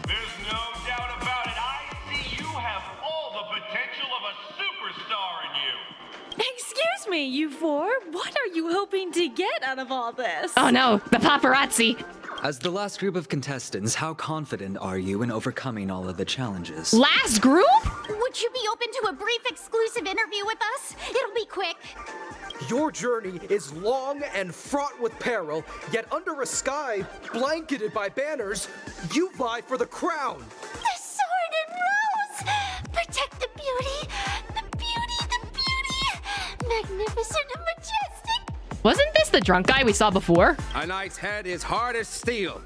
There's no doubt about it. I see you have all the potential of a superstar in you. Excuse me, you four. What are you hoping to get out of all this? Oh no, the paparazzi. As the last group of contestants, how confident are you in overcoming all of the challenges? Last group? Would you be open to a brief exclusive interview with us? It'll be quick. Your journey is long and fraught with peril, yet under a sky blanketed by banners, you vie for the crown. The sword and rose! Protect the beauty! The beauty! The beauty! Magnificent and majestic! Wasn't this the drunk guy we saw before? A knight's head is hard as steel.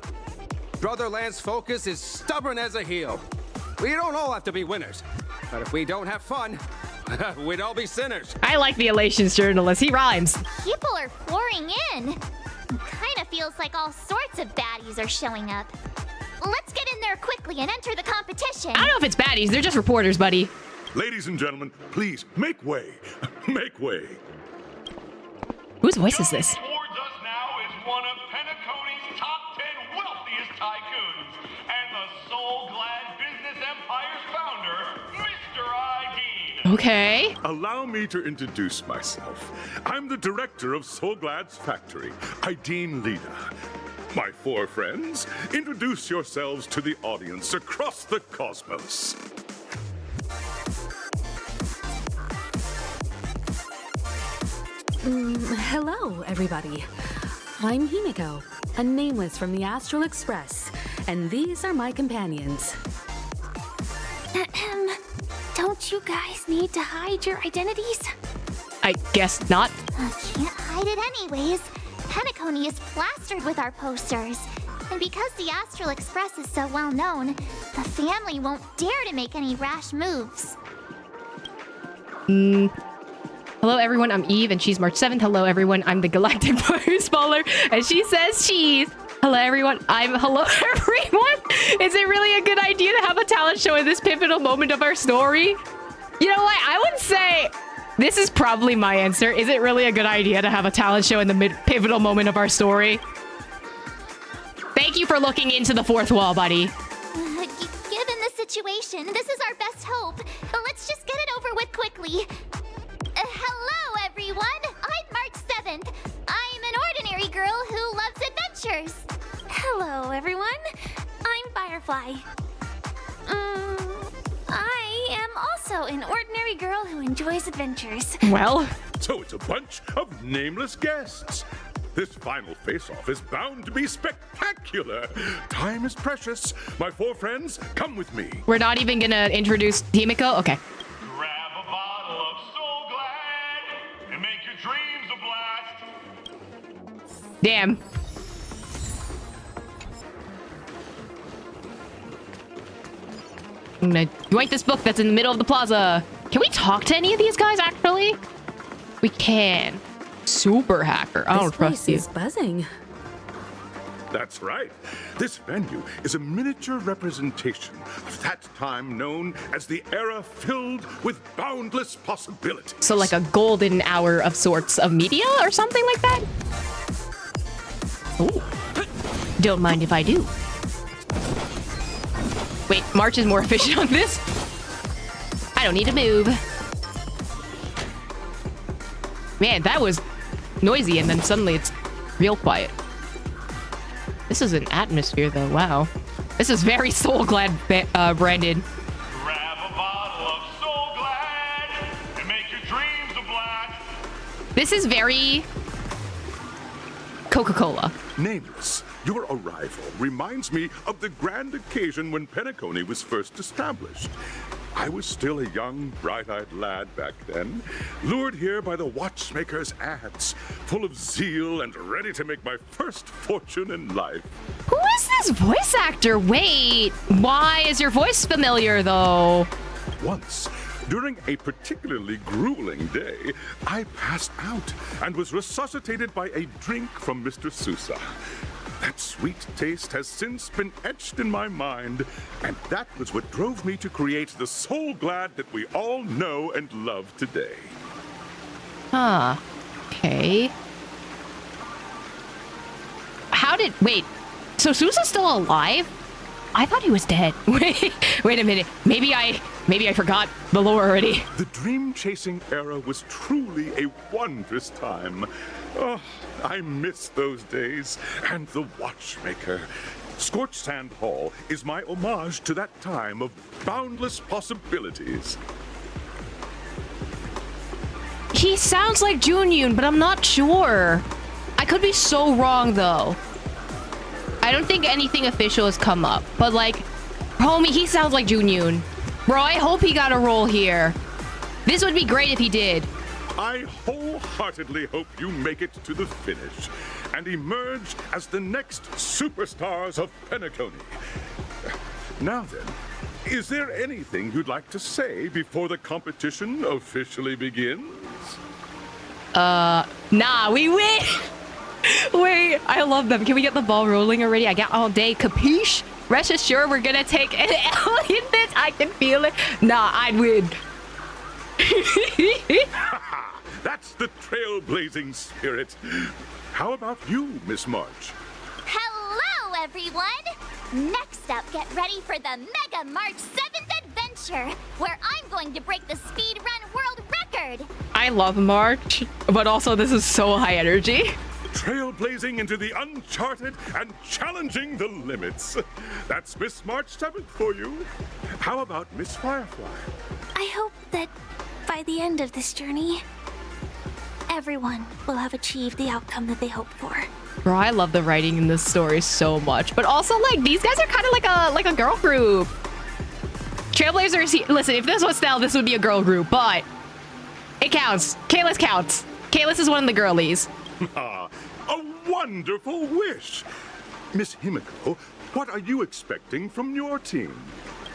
Brotherland's focus is stubborn as a heel. We don't all have to be winners, but if we don't have fun, we'd all be sinners. I like the Elations journalist. He rhymes. People are pouring in. Kinda feels like all sorts of baddies are showing up. Let's get in there quickly and enter the competition. I don't know if it's baddies. They're just reporters, buddy. Ladies and gentlemen, please make way. Make way. Whose voice is this? Towards us now is one of Penacony's top 10 wealthiest tycoons and the Soul-Glad Business Empire's founder, Mr. ID. Okay. Allow me to introduce myself. I'm the director of Soul-Glad's factory, Ideen Lida. My four friends, introduce yourselves to the audience across the cosmos. Hello, everybody. I'm Himiko, a nameless from the Astral Express, and these are my companions. Don't you guys need to hide your identities? I guess not. Can't hide it anyways. Penacony is plastered with our posters. And because the Astral Express is so well known, the family won't dare to make any rash moves. Hello, everyone. I'm Eve, and she's March 7th. Hello, everyone. I'm the Galactic Fire Spoiler, and she says cheese. Hello, everyone. Hello, everyone. Is it really a good idea to have a talent show in this pivotal moment of our story? You know what? I would say this is probably my answer. Is it really a good idea to have a talent show in the pivotal moment of our story? Thank you for looking into the fourth wall, buddy. Given the situation, this is our best hope. Let's just get it over with quickly. Hello, everyone. I'm March 7th. I'm an ordinary girl who loves adventures. Hello, everyone. I'm Firefly. I am also an ordinary girl who enjoys adventures. Well. So it's a bunch of nameless guests. This final face-off is bound to be spectacular. Time is precious. My four friends, come with me. We're not even gonna introduce Himiko? Okay. Grab a bottle of Soul-Glad and make your dreams a blast. Damn. I'm gonna yoink this book that's in the middle of the plaza. Can we talk to any of these guys, actually? We can. Super hacker. I don't trust you. This place is buzzing. That's right. This venue is a miniature representation of that time known as the era filled with boundless possibilities. So like a golden hour of sorts of media or something like that? Ooh. Don't mind if I do. Wait, March is more efficient on this? I don't need to move. Man, that was noisy and then suddenly it's real quiet. This is an atmosphere though, wow. This is very Soul-Glad branded. Grab a bottle of Soul-Glad and make your dreams a blast. This is very Coca-Cola. Nameless, your arrival reminds me of the grand occasion when Penacony was first established. I was still a young, bright-eyed lad back then, lured here by the watchmaker's ads, full of zeal and ready to make my first fortune in life. Who is this voice actor? Wait, why is your voice familiar, though? Once, during a particularly grueling day, I passed out and was resuscitated by a drink from Mr. Sousa. That sweet taste has since been etched in my mind, and that was what drove me to create the Soul-Glad that we all know and love today. Huh. Okay. how did... Wait, so Sousa's still alive? I thought he was dead. Wait a minute. Maybe I forgot the lore already. The dream-chasing era was truly a wondrous time. Oh, I miss those days. And the Watchmaker. Scorched Sand Hall is my homage to that time of boundless possibilities. He sounds like Junyun, but I'm not sure. I could be so wrong, though. I don't think anything official has come up, but like, homie, he sounds like Junyun. Bro, I hope he got a role here. This would be great if he did. I wholeheartedly hope you make it to the finish and emerge as the next superstars of Penacony. Now then, is there anything you'd like to say before the competition officially begins? Nah, we win! Wait, I love them. Can we get the ball rolling already? I got all day. Capiche? Rest assured we're gonna take an L in this. I can feel it. Nah, I'd win. That's the trailblazing spirit. How about you, Miss March? Hello, everyone! Next up, get ready for the Mega March 7th Adventure, where I'm going to break the speed run world record! I love March, but also this is so high energy. Trailblazing into the uncharted and challenging the limits. That's Miss March 7th for you. How about Miss Firefly? I hope that by the end of this journey, everyone will have achieved the outcome that they hoped for. Bro, I love the writing in this story so much, but also like these guys are kind of like a girl group. Trailblazers, listen, if this was Stell, this would be a girl group, but it counts. Kalis counts. Kalis is one of the girlies. A wonderful wish! Miss Himiko, what are you expecting from your team?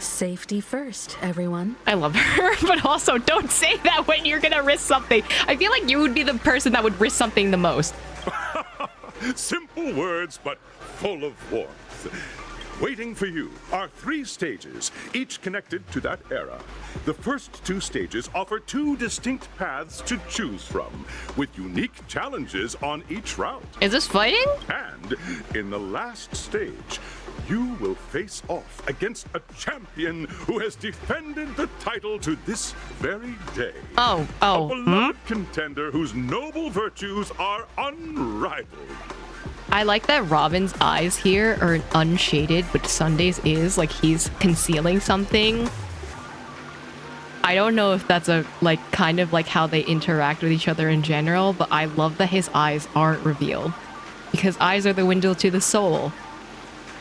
Safety first, everyone. I love her, but also don't say that when you're gonna risk something. I feel like you would be the person that would risk something the most. Simple words, but full of warmth. Waiting for you are 3 stages, each connected to that era. The first 2 stages offer 2 distinct paths to choose from, with unique challenges on each route. Is this fighting? And in the last stage, you will face off against a champion who has defended the title to this very day. A beloved contender whose noble virtues are unrivaled. I like that Robin's eyes here are unshaded, but Sunday's is like he's concealing something. I don't know if that's a kind of like how they interact with each other in general, but I love that his eyes aren't revealed, because eyes are the window to the soul,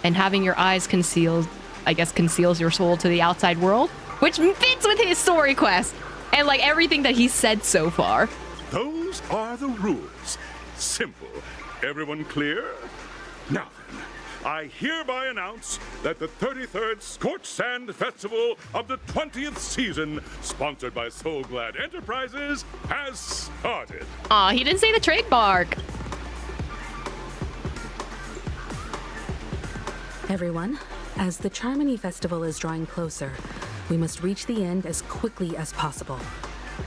and having your eyes concealed, I guess, conceals your soul to the outside world, which fits with his story quest and like everything that he's said so far. Those are the rules. Simple. Everyone clear? Now then, I hereby announce that the 33rd Scorched Sand Festival of the 20th season, sponsored by Soul Glad Enterprises, has started. Aw, he didn't say the trademark. Everyone, as the Charmony Festival is drawing closer, we must reach the end as quickly as possible.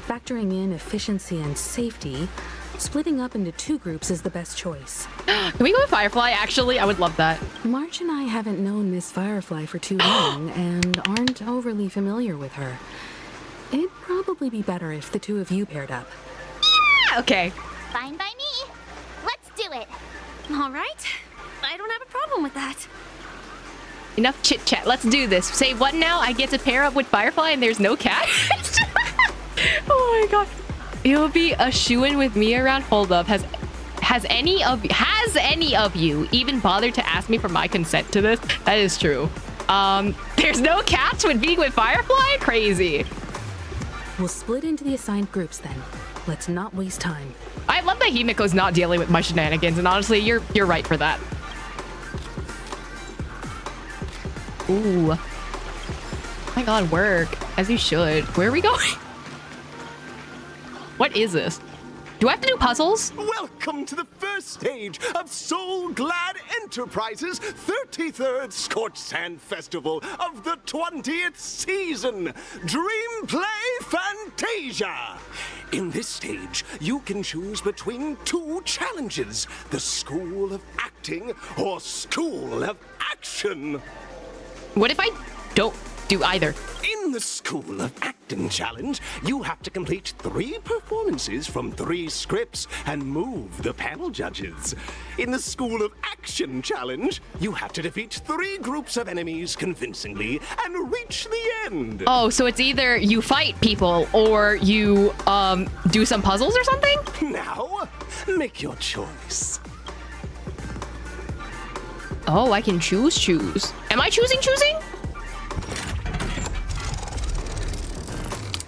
Factoring in efficiency and safety, splitting up into 2 groups is the best choice. Can we go with Firefly? Actually, I would love that. March and I haven't known Miss Firefly for too long and aren't overly familiar with her. It'd probably be better if the 2 of you paired up. Yeah, okay. Fine by me. Let's do it. All right. I don't have a problem with that. Enough chit chat. Let's do this. Say what now? I get to pair up with Firefly and there's no cat? Oh my god. It'll be a shoo-in with me around. Hold up. Has any of you even bothered to ask me for my consent to this? That is true. There's no cats with being with Firefly? Crazy. We'll split into the assigned groups then. Let's not waste time. I love that Himiko's not dealing with my shenanigans, and honestly, you're right for that. Ooh. Oh my god, work. As you should. Where are we going? What is this? Do I have to do puzzles? Welcome to the first stage of Soul Glad Enterprises' 33rd Scorched Sand Festival of the 20th season. Dream Play Fantasia! In this stage, you can choose between two challenges, the School of Acting or School of Action. What if I don't do either? In the School of Acting challenge, you have to complete 3 performances from 3 scripts and move the panel judges. In the School of Action challenge, you have to defeat 3 groups of enemies convincingly and reach the end. Oh, so it's either you fight people or you do some puzzles or something? Now, make your choice. Oh, I can choose. Am I choosing?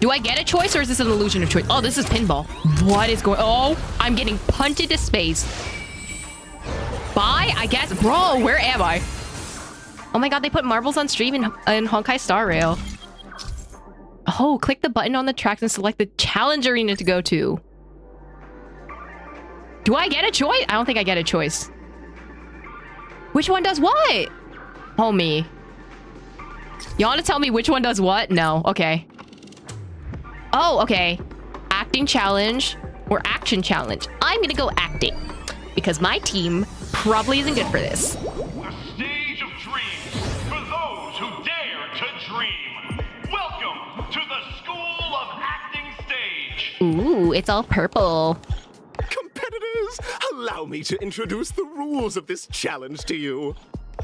Do I get a choice or is this an illusion of choice? Oh, this is pinball. What is going? Oh, I'm getting punted to space. Bye, I guess. Bro, where am I? Oh my god, they put marbles on stream in Honkai Star Rail. Oh, click the button on the tracks and select the challenge arena to go to. Do I get a choice? I don't think I get a choice. Which one does what? Homie. You want to tell me which one does what? No. Okay. Oh, okay. Acting challenge or action challenge. I'm gonna go acting because my team probably isn't good for this. The stage of dreams for those who dare to dream. Welcome to the School of Acting stage. Ooh, it's all purple. Competitors, allow me to introduce the rules of this challenge to you.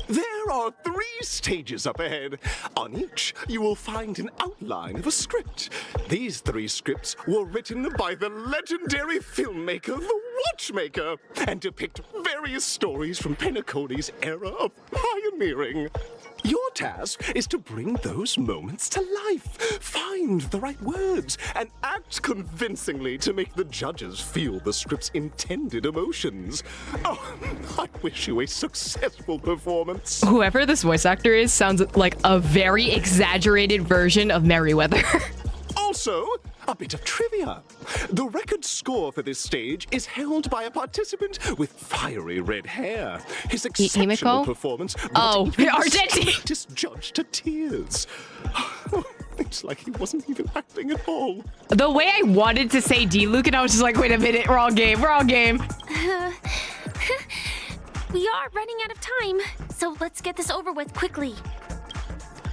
There are 3 stages up ahead. On each, you will find an outline of a script. These 3 scripts were written by the legendary filmmaker, The Watchmaker, and depict various stories from Penacony's era of pioneering. Your task is to bring those moments to life, find the right words, and act convincingly to make the judges feel the script's intended emotions. Oh, I wish you a successful performance. Whoever this voice actor is sounds like a very exaggerated version of Merryweather. Also, a bit of trivia. The record score for this stage is held by a participant with fiery red hair. His exceptional performance brought this judge to tears. It's like he wasn't even acting at all. The way I wanted to say D-Luke and I was just like, wait a minute, wrong game. We are running out of time, so let's get this over with quickly.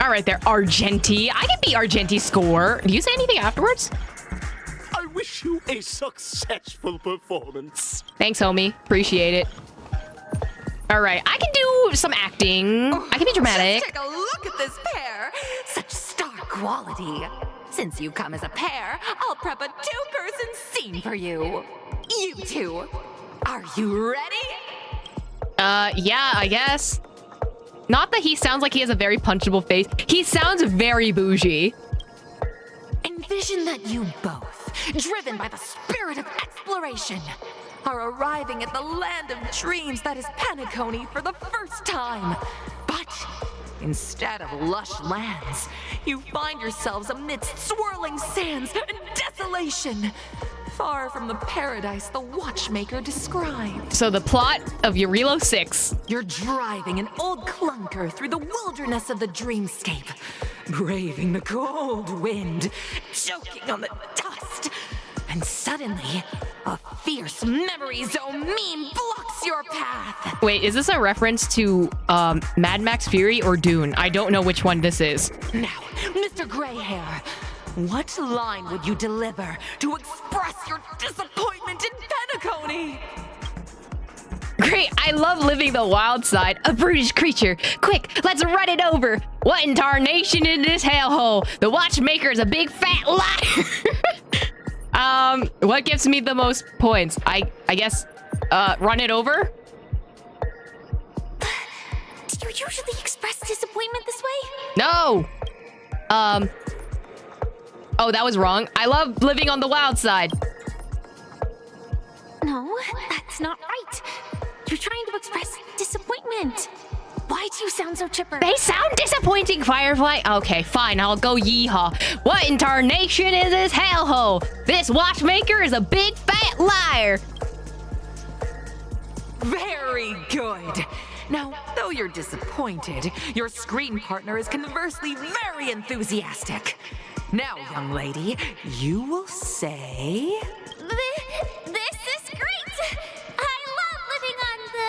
All right there, Argenti. I can beat Argenti's score. Do you say anything afterwards? I wish you a successful performance. Thanks, homie. Appreciate it. All right, I can do some acting. I can be dramatic. Just take a look at this pair. Such star quality. Since you come as a pair, I'll prep a 2-person scene for you. You 2, are you ready? Yeah, I guess. Not that he sounds like he has a very punchable face. He sounds very bougie. Envision that you both, driven by the spirit of exploration, are arriving at the land of dreams that is Penacony for the first time. But instead of lush lands, you find yourselves amidst swirling sands and desolation, far from the paradise the Watchmaker described. So the plot of Eurilo 6. You're driving an old clunker through the wilderness of the dreamscape, braving the cold wind, choking on the dust, and suddenly, a fierce memory zone meme blocks your path. Wait, is this a reference to Mad Max Fury or Dune? I don't know which one this is. Now, Mr. Greyhair, what line would you deliver to express your disappointment in Penacony? Great, I love living the wild side. A brutish creature. Quick, let's run it over. What in tarnation in this hellhole? The Watchmaker is a big fat liar. What gives me the most points? I guess, run it over? Do you usually express disappointment this way? No! Oh, that was wrong. I love living on the wild side. No, that's not right. You're trying to express disappointment. Why do you sound so chipper? They sound disappointing, Firefly. Okay, fine, I'll go yeehaw. What in tarnation is this hellhole? This Watchmaker is a big fat liar. Very good. Now, though you're disappointed, your screen partner is conversely very enthusiastic. Now, young lady, you will say... This is great! I love living on the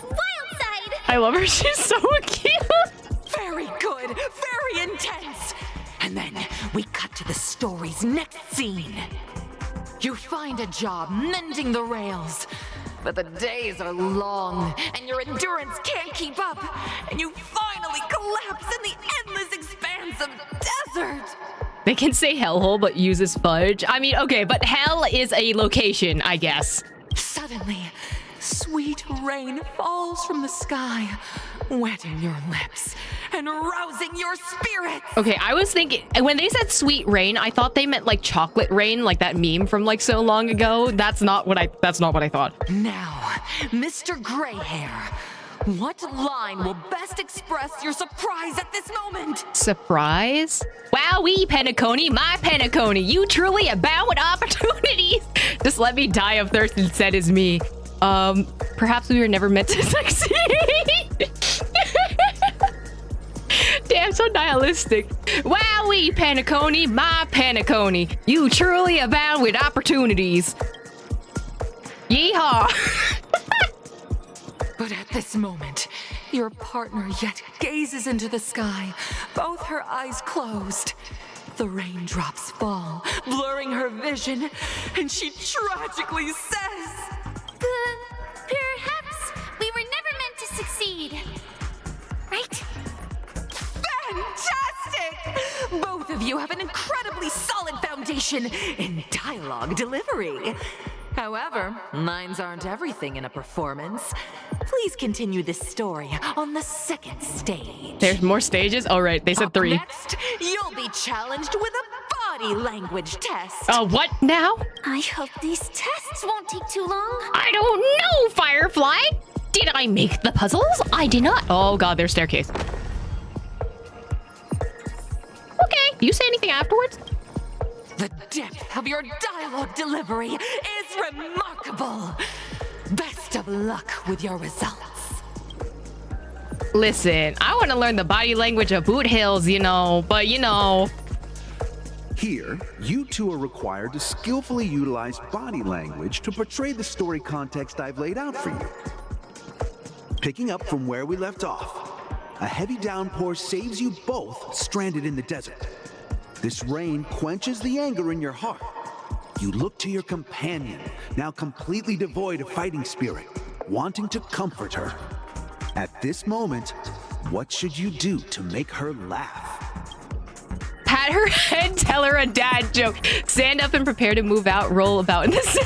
wild side! I love her, she's so cute! Very good, very intense! And then we cut to the story's next scene. You find a job mending the rails, but the days are long and your endurance can't keep up, and you finally collapse in the endless expanse of desert. They can say hellhole but uses fudge. I mean, okay, but hell is a location, I guess. Suddenly, sweet rain falls from the sky, wetting your lips and rousing your spirits. Okay, I was thinking, when they said sweet rain, I thought they meant like chocolate rain, like that meme from like so long ago. That's not what I thought. Now, Mr. Greyhair, what line will best express your surprise at this moment? Surprise? Wowee, Penacony, my Penacony, you truly abound with opportunities. Just let me die of thirst instead is me. Perhaps we were never meant to succeed. Damn, so nihilistic. Wowee, Penacony, my Penacony, you truly abound with opportunities. Yeehaw. But at this moment, your partner yet gazes into the sky, both her eyes closed. The raindrops fall, blurring her vision, and she tragically says, Perhaps we were never meant to succeed. Right? Fantastic! Both of you have an incredibly solid foundation in dialogue delivery. However, lines aren't everything in a performance. Please continue this story on the second stage. There's more stages? All right, they said 3. Next, you'll be challenged with a body language test. What now? I hope these tests won't take too long. I don't know, Firefly. Did I make the puzzles? I did not. Oh god, there's staircase. Okay, you say anything afterwards? The depth of your dialogue delivery is remarkable. Best of luck with your results. Listen, I want to learn the body language of Boot Hills, but Here, you two are required to skillfully utilize body language to portray the story context I've laid out for you. Picking up from where we left off, a heavy downpour saves you both stranded in the desert. This rain quenches the anger in your heart. You look to your companion, now completely devoid of fighting spirit, wanting to comfort her. At this moment, what should you do to make her laugh? pat her head, tell her a dad joke, stand up and prepare to move out, roll about in the sand.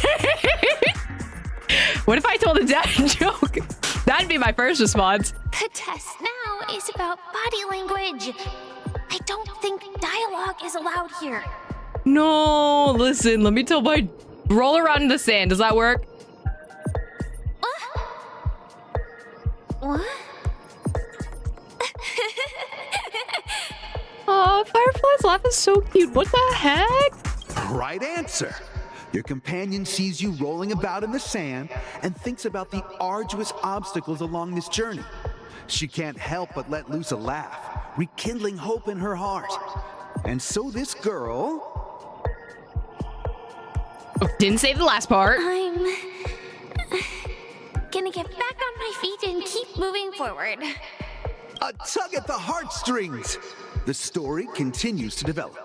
What if I told a dad joke? That'd be my first response. The test now is about body language. I don't think dialogue is allowed here. No, listen, let me tell my... Roll around in the sand, does that work? What? Oh, Firefly's laugh is so cute. What the heck? Right answer. Your companion sees you rolling about in the sand and thinks about the arduous obstacles along this journey. She can't help but let loose a laugh, rekindling hope in her heart. And so this girl... Oh, didn't say the last part. I'm gonna get back on my feet and keep moving forward. A tug at the heartstrings. The story continues to develop.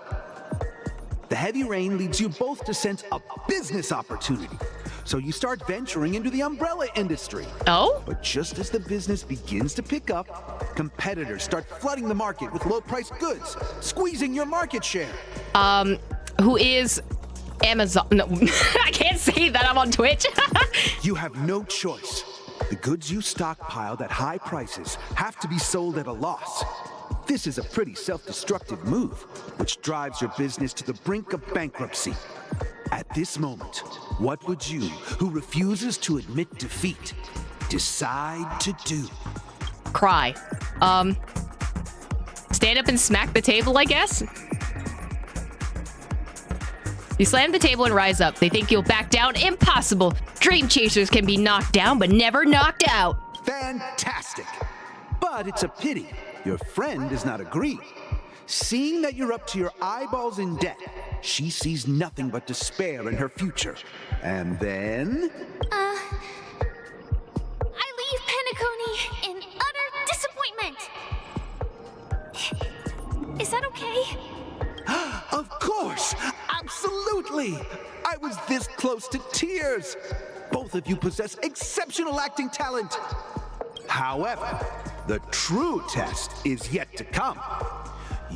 The heavy rain leads you both to sense a business opportunity. So you start venturing into the umbrella industry. Oh? But just as the business begins to pick up, competitors start flooding the market with low-priced goods, squeezing your market share. Who is Amazon? No, I can't say that. I'm on Twitch. You have no choice. The goods you stockpiled at high prices have to be sold at a loss. This is a pretty self-destructive move, which drives your business to the brink of bankruptcy. At this moment, what would you, who refuses to admit defeat, decide to do? Cry. Stand up and smack the table, I guess? You slam the table and rise up. They think you'll back down? Impossible! Dream chasers can be knocked down, but never knocked out. Fantastic! But it's a pity your friend does not agree. Seeing that you're up to your eyeballs in debt, she sees nothing but despair in her future. And then... I leave Penacony in utter disappointment. Is that okay? Of course! Absolutely! I was this close to tears! Both of you possess exceptional acting talent! However, the true test is yet to come.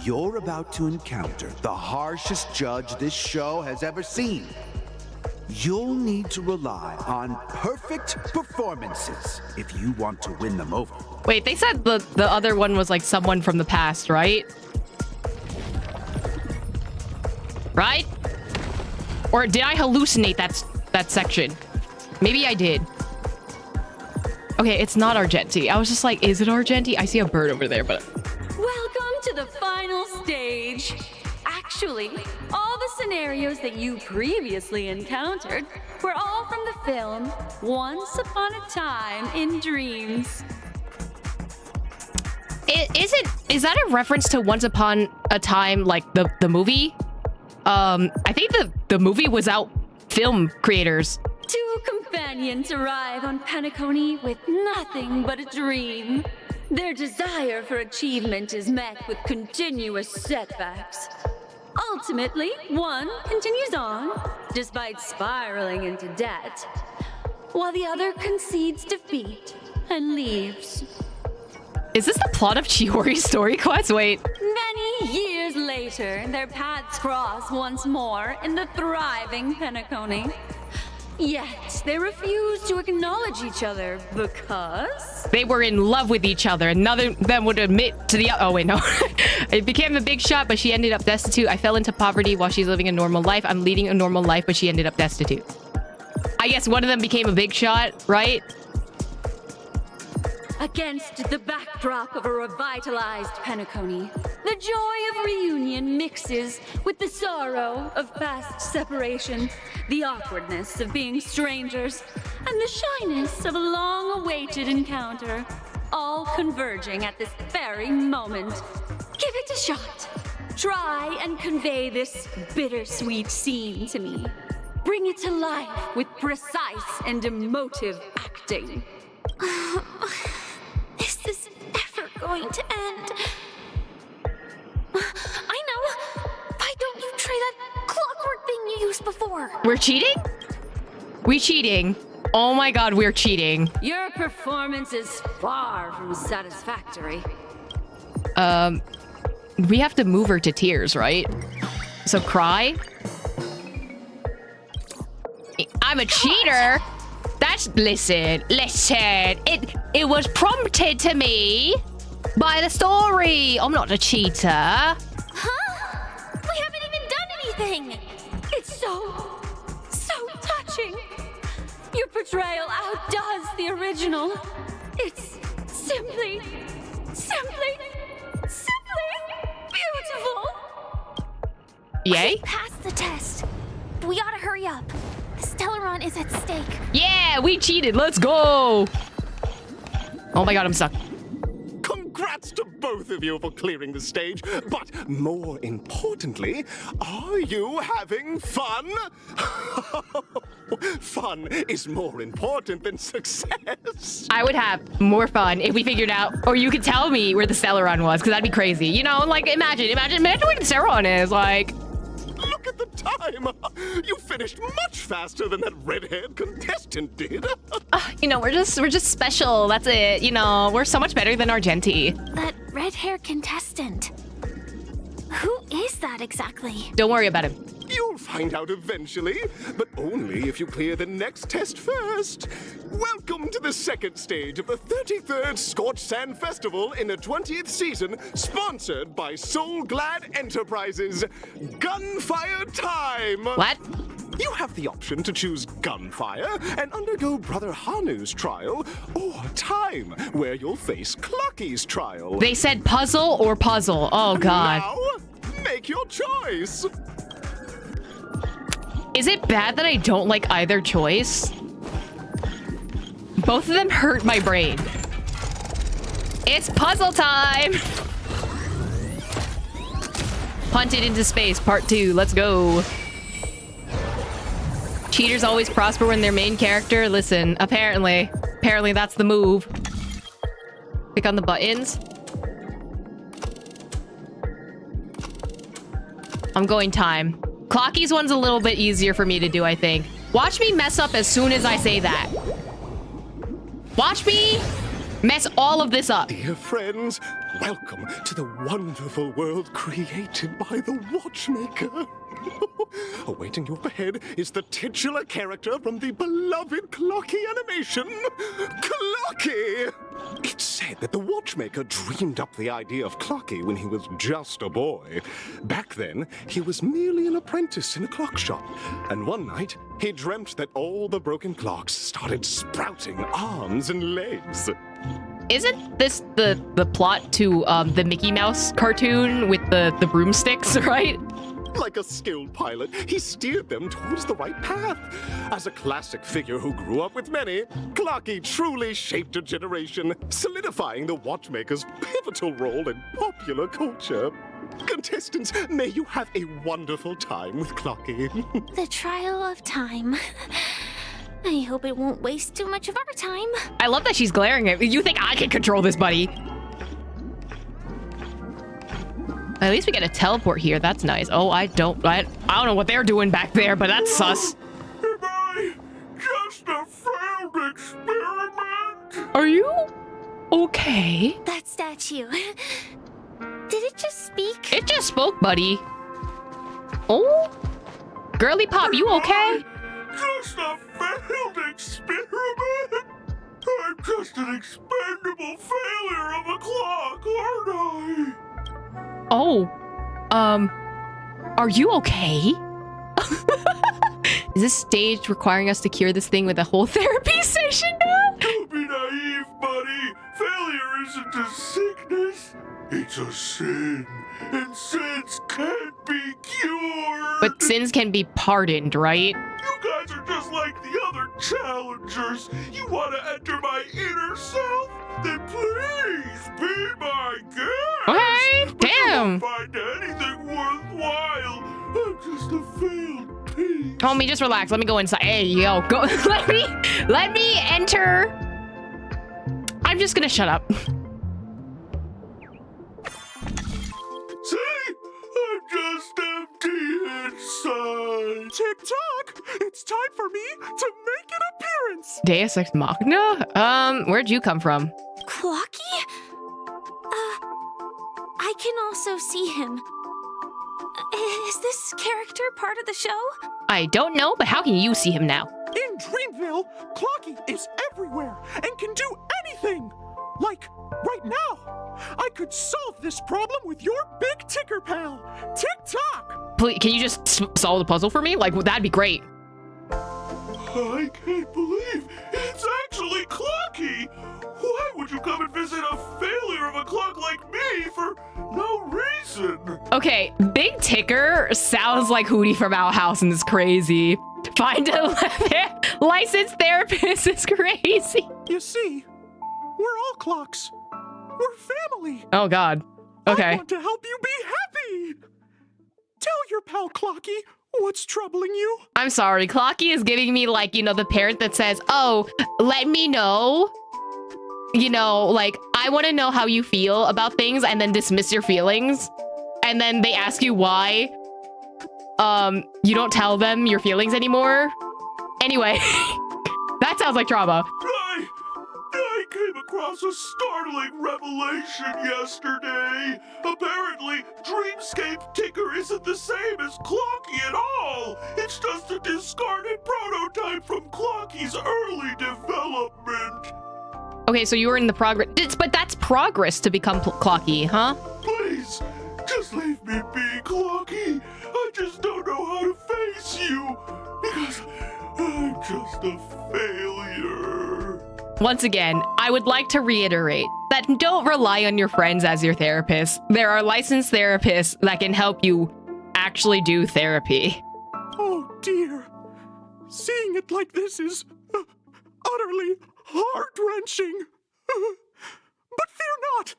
You're about to encounter the harshest judge this show has ever seen. You'll need to rely on perfect performances if you want to win them over. Wait, they said the other one was like someone from the past, right? Right? Or did I hallucinate that section? Maybe I did. Okay, it's not Argenti. I was just like, is it Argenti? I see a bird over there, but... Welcome to the final stage. Actually, all the scenarios that you previously encountered were all from the film Once Upon a Time in Dreams. Is that a reference to Once Upon a Time, like the movie? I think the movie was out film creators. Two companions arrive on Penacony with nothing but a dream. Their desire for achievement is met with continuous setbacks. Ultimately, one continues on, despite spiraling into debt, while the other concedes defeat and leaves. Is this the plot of Chiori's story quest? Wait. Many years later, their paths cross once more in the thriving Penacony. Yet, they refuse to acknowledge each other because... They were in love with each other, and none of them would admit to the... Oh, wait, no. It became a big shot, but she ended up destitute. I fell into poverty while she's living a normal life. I'm leading a normal life, but she ended up destitute. I guess one of them became a big shot, right? Against the backdrop of a revitalized Penacony, the joy of reunion mixes with the sorrow of past separation, the awkwardness of being strangers, and the shyness of a long-awaited encounter, all converging at this very moment. Give it a shot. Try and convey this bittersweet scene to me. Bring it to life with precise and emotive acting. Is this ever going to end? I know! Why don't you try that clockwork thing you used before? We're cheating? We cheating. Oh my god, we're cheating. Your performance is far from satisfactory. We have to move her to tears, right? So cry? I'm a cheater? Listen. It was prompted to me by the story. I'm not a cheater. Huh? We haven't even done anything. It's so touching. Your portrayal outdoes the original. It's simply beautiful. Yay? We passed the test. We ought to hurry up. The Stellaron is at stake. Yeah, we cheated. Let's go. Oh my god, I'm stuck. Congrats to both of you for clearing the stage, but more importantly, are you having fun? Fun is more important than success. I would have more fun if we figured out, or you could tell me where the Stellaron was, because that'd be crazy. You know, like imagine where the Stellaron is, like. Look at the time! You finished much faster than that red-haired contestant did. You know, we're just special. That's it. You know, we're so much better than Argenti. That red-haired contestant. Who is that exactly? Don't worry about him. You'll find out eventually, but only if you clear the next test first. Welcome to the second stage of the 33rd Scorched Sand Festival in the 20th season, sponsored by Soul Glad Enterprises. Gunfire time! What? You have the option to choose gunfire and undergo Brother Hanu's trial, or time, where you'll face Clucky's trial. They said puzzle or puzzle. Oh god. Now, make your choice. Is it bad that I don't like either choice? Both of them hurt my brain. It's puzzle time! Punted into space, part 2. Let's go. Cheaters always prosper when their main character... Listen, apparently that's the move. Click on the buttons. I'm going time. Clocky's one's a little bit easier for me to do, I think. Watch me mess up as soon as I say that. Watch me mess all of this up. Dear friends, welcome to the wonderful world created by the Watchmaker. Awaiting you up ahead is the titular character from the beloved Clocky animation, Clocky! It's said that the Watchmaker dreamed up the idea of Clocky when he was just a boy. Back then, he was merely an apprentice in a clock shop, and one night, he dreamt that all the broken clocks started sprouting arms and legs. Isn't this the plot to the Mickey Mouse cartoon with the broomsticks, right? Like a skilled pilot, he steered them towards the right path. As a classic figure who grew up with many, Clocky truly shaped a generation, solidifying the Watchmaker's pivotal role in popular culture. Contestants, may you have a wonderful time with Clocky. The trial of time. I hope it won't waste too much of our time. I love that she's glaring at me. You think I can control this, buddy? At least we get a teleport here. That's nice. Oh, I don't know what they're doing back there, but that's sus. Am I just a failed experiment? Are you okay? That statue. Did it just speak? It just spoke, buddy. Oh? Girly Pop, you okay? Just a failed experiment? I'm just an expendable failure of a clock, aren't I? Oh, are you okay? Is this stage requiring us to cure this thing with a whole therapy session now? Don't be naive, buddy. Failure isn't a sickness. It's a sin. And sins can't be cured. But sins can be pardoned, right? You guys are just like the other challengers. You want to enter my inner self? Then please be my guest. Okay, damn. But you won't find anything worthwhile. I'm just a failed piece. Homie, just relax. Let me go inside. Hey, yo, go. let me enter. I'm just gonna shut up. See? I'm just empty inside. Tick-tock! It's time for me to make an appearance! Deus Ex Machina? Where'd you come from? Clocky? I can also see him. Is this character part of the show? I don't know, but how can you see him now? In Dreamville, Clocky is everywhere and can do anything! Like, right now! I could solve this problem with your big ticker pal, Tick-tock! Please, can you just solve the puzzle for me? Like, that'd be great. I can't believe it's actually Clocky! Why would you come and visit a failure of a clock like me for no reason? Okay, Big Ticker sounds like Hootie from Owl House and is crazy. Find a licensed therapist is crazy. You see, we're all clocks. We're family. Oh, God. Okay. I want to help you be happy. Tell your pal Clocky what's troubling you. I'm sorry. Clocky is giving me, like, you know, the parent that says, oh, let me know. You know, like, I want to know how you feel about things and then dismiss your feelings. And then they ask you why. You don't tell them your feelings anymore. Anyway, that sounds like trauma. I came across a startling revelation yesterday. Apparently, Dreamscape Ticker isn't the same as Clocky at all. It's just a discarded prototype from Clocky's early development. Okay, so you were in the progress, but that's progress to become Clocky, huh? Please, just leave me be, Clocky. I just don't know how to face you because I'm just a failure. Once again, I would like to reiterate that don't rely on your friends as your therapist. There are licensed therapists that can help you actually do therapy. Oh dear. Seeing it like this is utterly heart-wrenching. But fear not.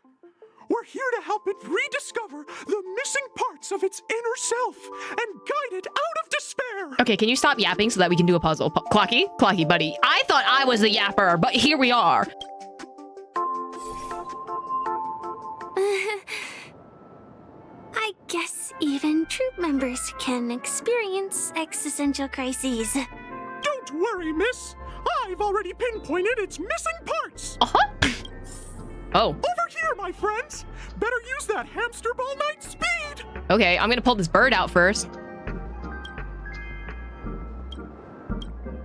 We're here to help it rediscover the missing parts of its inner self and guide it out of despair. Okay, can you stop yapping so that we can do a puzzle? Clocky? Clocky, buddy. I thought I was the yapper, but here we are. I guess even troop members can experience existential crises. Don't worry, miss. I've already pinpointed its missing parts. Oh. Over here, my friends. Better use that hamster ball night speed. Okay, I'm gonna pull this bird out first.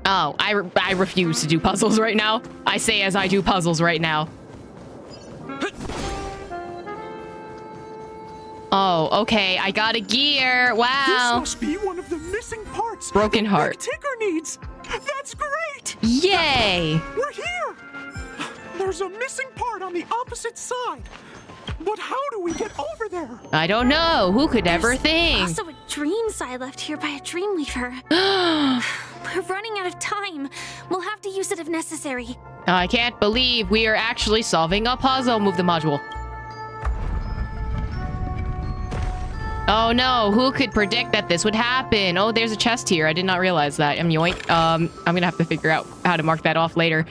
Oh, I refuse to do puzzles right now. I say as I do puzzles right now. Oh, okay, I got a gear. Wow. This must be one of the missing parts. Broken heart. Big Ticker needs. That's great. Yay. We're here. There's a missing part on the opposite side. But how do we get over there? I don't know. Who could ever think? Also a dream side left here by a Dreamweaver. We're running out of time. We'll have to use it if necessary. I can't believe we are actually solving a puzzle. Move the module. Oh no, who could predict that this would happen? Oh, there's a chest here. I did not realize that. Yoink. I'm gonna have to figure out how to mark that off later.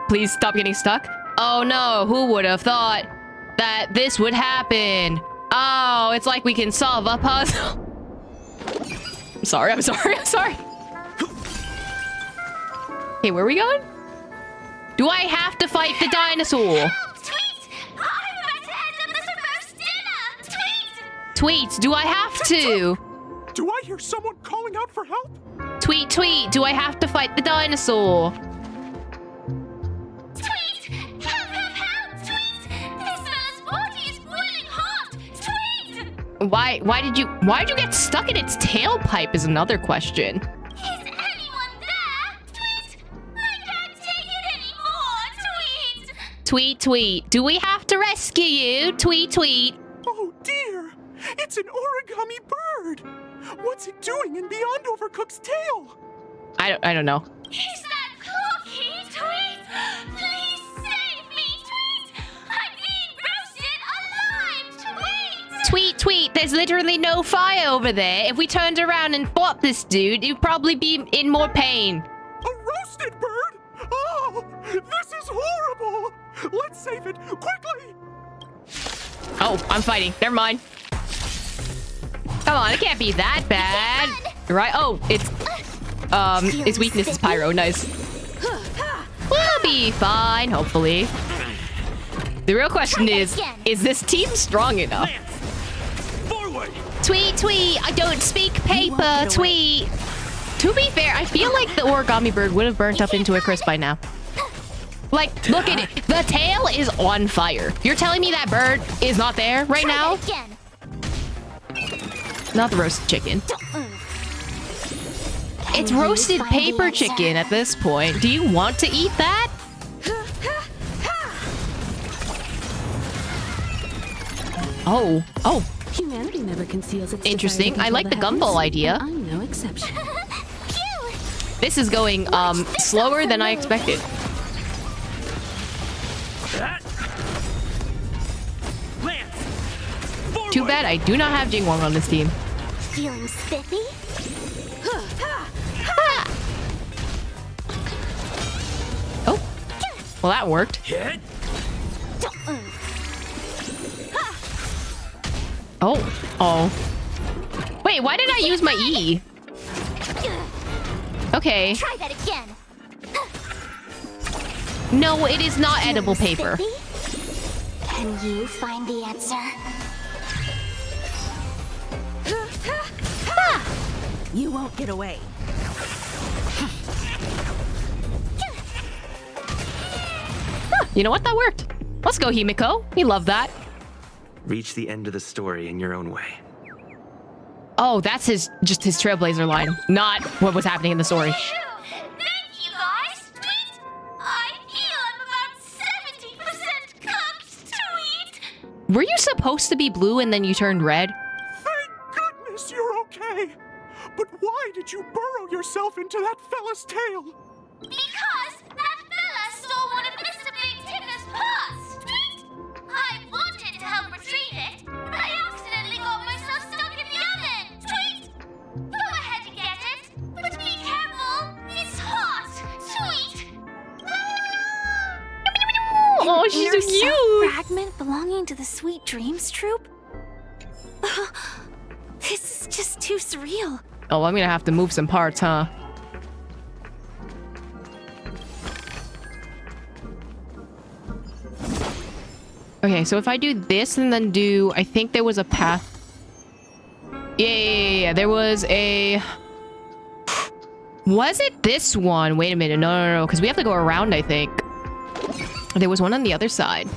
Please stop getting stuck. Oh no, who would have thought that this would happen? Oh, it's like we can solve a puzzle. I'm sorry. Okay, where are we going? Do I have to fight the dinosaur? Tweet, do I have to? Do I hear someone calling out for help? Tweet, do I have to fight the dinosaur? Tweet! Help! Tweet! This fellow's body is boiling hot! Tweet! Why'd you get stuck in its tailpipe is another question. Is anyone there? Tweet! I can't take it anymore! Tweet! Tweet, do we have to rescue you? Tweet. Oh dear! It's an origami bird! What's it doing in Beyond Overcooked's tail? I don't know. Is that Cookie? Tweet! Please save me, Tweet! I'm being roasted alive, Tweet! Tweet, there's literally no fire over there. If we turned around and fought this dude, you'd probably be in more pain. A roasted bird? Oh, this is horrible! Let's save it, quickly! Oh, I'm fighting. Never mind. Come on, it can't be that bad. Right? Oh, its weakness is pyro. Nice. We'll be fine, hopefully. The real question is this team strong enough? Tweet, I don't speak paper, tweet. To be fair, I feel like the origami bird would have burnt up into a crisp by now. Like, look at it. The tail is on fire. You're telling me that bird is not there right now? Not the roasted chicken. It's roasted paper chicken at this point. Do you want to eat that? Oh. Humanity never conceals its Interesting. I like the gumball idea. I'm no exception. This is going slower than I expected. Too bad I do not have Jingwong on this team. Feeling spiffy? Oh. Well, that worked. Oh. Wait, why did I use my E? Okay. Try that again. No, it is not edible paper. Can you find the answer? You won't get away. You know what? That worked. Let's go, Himiko. We love that. Reach the end of the story in your own way. Oh, that's just his Trailblazer line, not what was happening in the story. Thank you, guys. Tweet. I feel I'm about 70% cooked. Tweet. Were you supposed to be blue and then you turned red? Thank goodness you're okay. But why did you burrow yourself into that fella's tail? Because that fella stole one of Mr. Big Ticker's Oh, she's inner so cute. fragment belonging to the Sweet Dreams troupe? This is just too surreal. Oh, I'm gonna have to move some parts, huh? Okay, so if I do this and then do... I think there was a path... Yeah. There was a... Was it this one? Wait a minute. No. Because we have to go around, I think. There was one on the other side.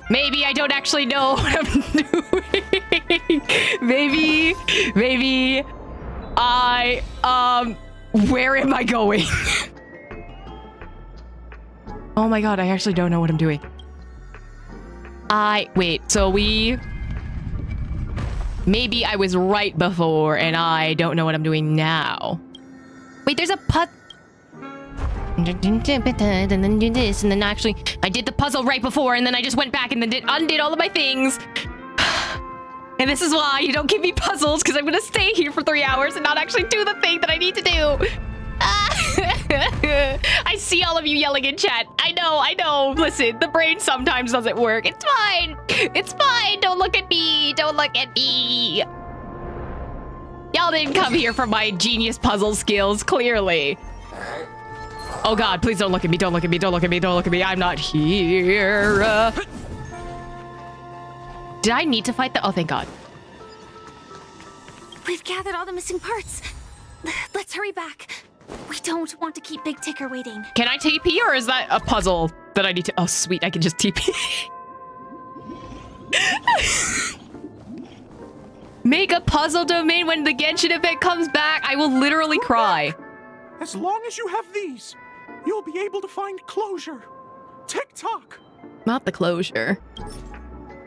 Maybe I don't actually know what I'm doing. Maybe I... Where am I going? Oh my god, I actually don't know what I'm doing. Wait, so we... Maybe I was right before and I don't know what I'm doing now. Wait, there's a and then do this, and then actually I did the puzzle right before, and then I just went back and then undid all of my things. And this is why you don't give me puzzles, because I'm gonna stay here for 3 hours and not actually do the thing that I need to do. I see all of you yelling in chat. I know. Listen, the brain sometimes doesn't work. It's fine. It's fine. Don't look at me. Don't look at me. Y'all didn't come here for my genius puzzle skills, clearly. Oh god, please don't look at me. Don't look at me. Don't look at me. Don't look at me. I'm not here. Did I need to fight the... Oh, thank god. We've gathered all the missing parts. Let's hurry back. We don't want to keep Big Ticker waiting. Can I TP, or is that a puzzle that I need to... Oh, sweet. I can just TP. Make a puzzle domain when the Genshin event comes back. I will literally cry. As long as you have these, you'll be able to find closure. Tick-tock. Not the closure.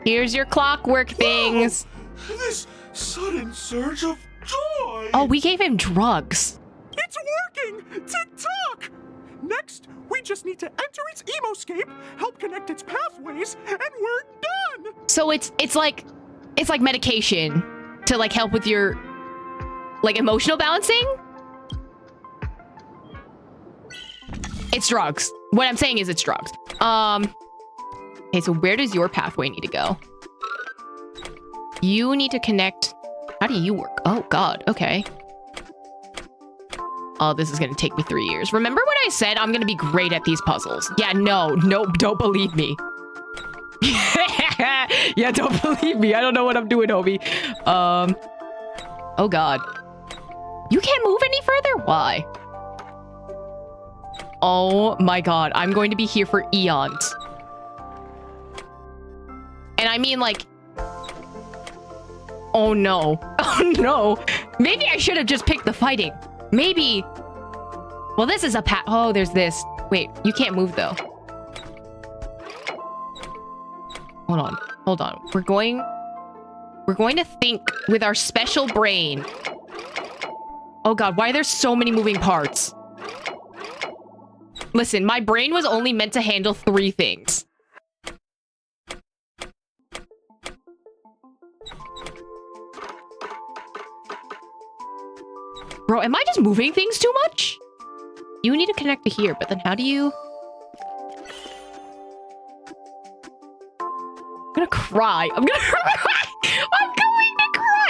Here's your clockwork things. This sudden surge of joy. Oh, we gave him drugs. It's working! Tick-tock! Next, we just need to enter its emoscape, help connect its pathways, and we're done! So it's like medication to like help with your like emotional balancing? It's drugs. What I'm saying is it's drugs. Okay, so where does your pathway need to go? You need to connect. How do you work? Oh god, okay. Oh, this is gonna take me 3 years. Remember when I said I'm gonna be great at these puzzles? Yeah, no, don't believe me. Yeah, don't believe me. I don't know what I'm doing, homie. Oh god. You can't move any further? Why? Oh my god, I'm going to be here for eons. And I mean like... Oh no. Oh no. Maybe I should have just picked the fighting. Maybe... Well, this is a path. Oh, there's this. Wait, you can't move though. Hold on. We're going to think with our special brain. Oh god, why are there so many moving parts? Listen, my brain was only meant to handle 3 things. Bro, am I just moving things too much? You need to connect to here, but then how do you... I'm gonna cry. I'm going to cry.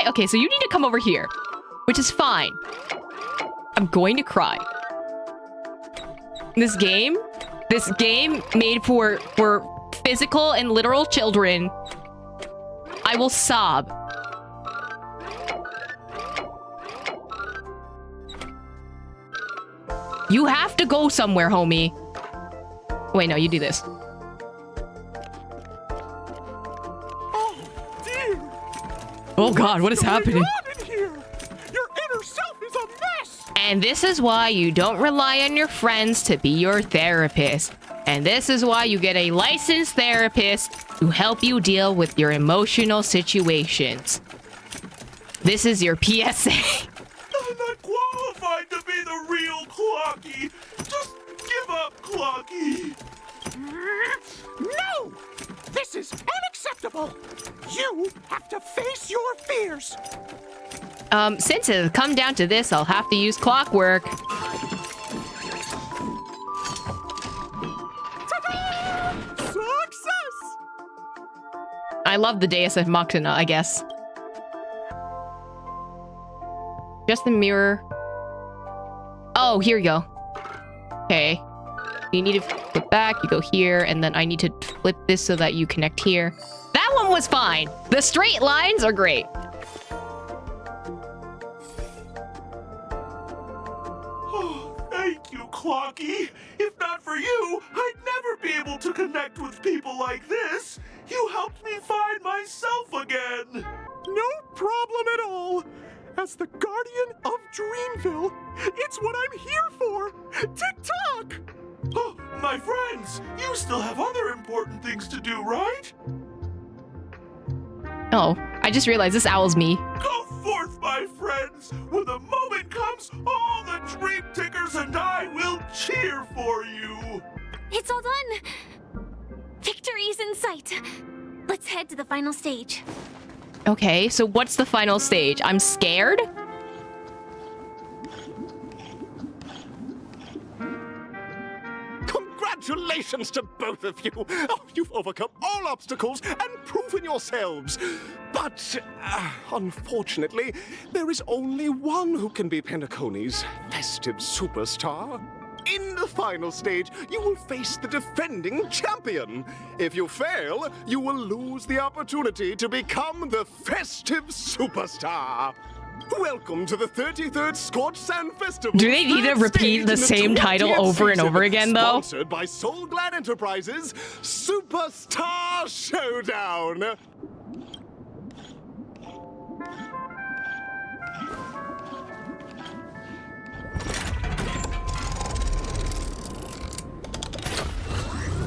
Okay, so you need to come over here, which is fine. I'm going to cry. This game made for physical and literal children. I will sob. You have to go somewhere, homie. Wait, no, you do this. Oh god, what is happening? Your inner self is a mess! And this is why you don't rely on your friends to be your therapist. And this is why you get a licensed therapist to help you deal with your emotional situations. This is your PSA. I'm not qualified to be the real Clocky. Just give up, Clocky. No! This is unacceptable. You have to face your fears. Since it's come down to this, I'll have to use clockwork. Ta-da! Success! I love the Deus Ex Machina, I guess. Just the mirror. Oh, here you go. Okay. You need to flip back, you go here, and then I need to flip this so that you connect here. That one was fine. The straight lines are great. Oh, thank you, Clocky. If not for you, I'd never be able to connect with people like this. You helped me find myself again. No problem at all. As the guardian of Dreamville, it's what I'm here for. Tick-tock! Oh, my friends, you still have other important things to do, right? Oh, I just realized this owl's me. Go forth, my friends! When the moment comes, all the Dream Tickers and I will cheer for you! It's all done! Victory's in sight! Let's head to the final stage. Okay, so what's the final stage? I'm scared? Congratulations to both of you! Oh, you've overcome all obstacles and proven yourselves. But, unfortunately, there is only one who can be Penacony's festive superstar. In the final stage, you will face the defending champion. If you fail, you will lose the opportunity to become the festive superstar. Welcome to the 33rd Scorched Sand Festival. Do they need to repeat the same title over and over again, though? Sponsored by Soul Glad Enterprises, Superstar Showdown.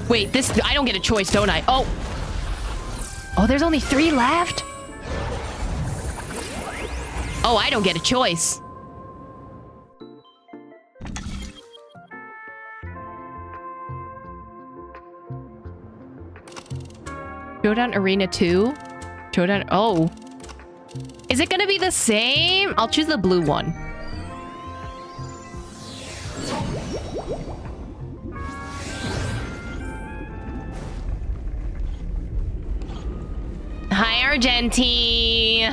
Wait, I don't get a choice, don't I? Oh. Oh, there's only 3 left? Oh, I don't get a choice. Showdown Arena 2? Showdown... Oh. Is it gonna be the same? I'll choose the blue one. Hi, Argenti.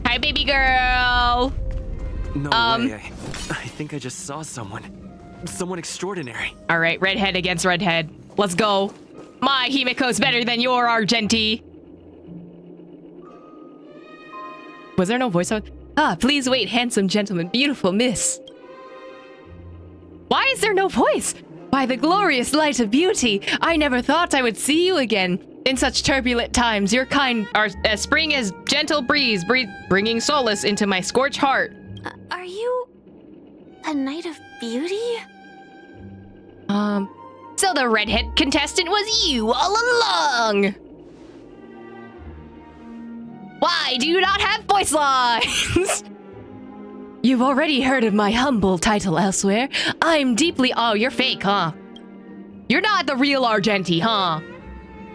Hi, baby girl. No way. I think I just saw someone. Someone extraordinary. All right, redhead against redhead. Let's go. My Himiko's better than your Argenti. Was there no voice on? Ah, please wait, handsome gentleman, beautiful miss. Why is there no voice? By the glorious light of beauty, I never thought I would see you again. In such turbulent times, your kind are as spring as gentle breeze, bringing solace into my scorched heart. Are you a knight of beauty? So the redhead contestant was you all along. Why do you not have voice lines? You've already heard of my humble title elsewhere. I'm deeply... Oh, you're fake, huh? You're not the real Argenti, huh?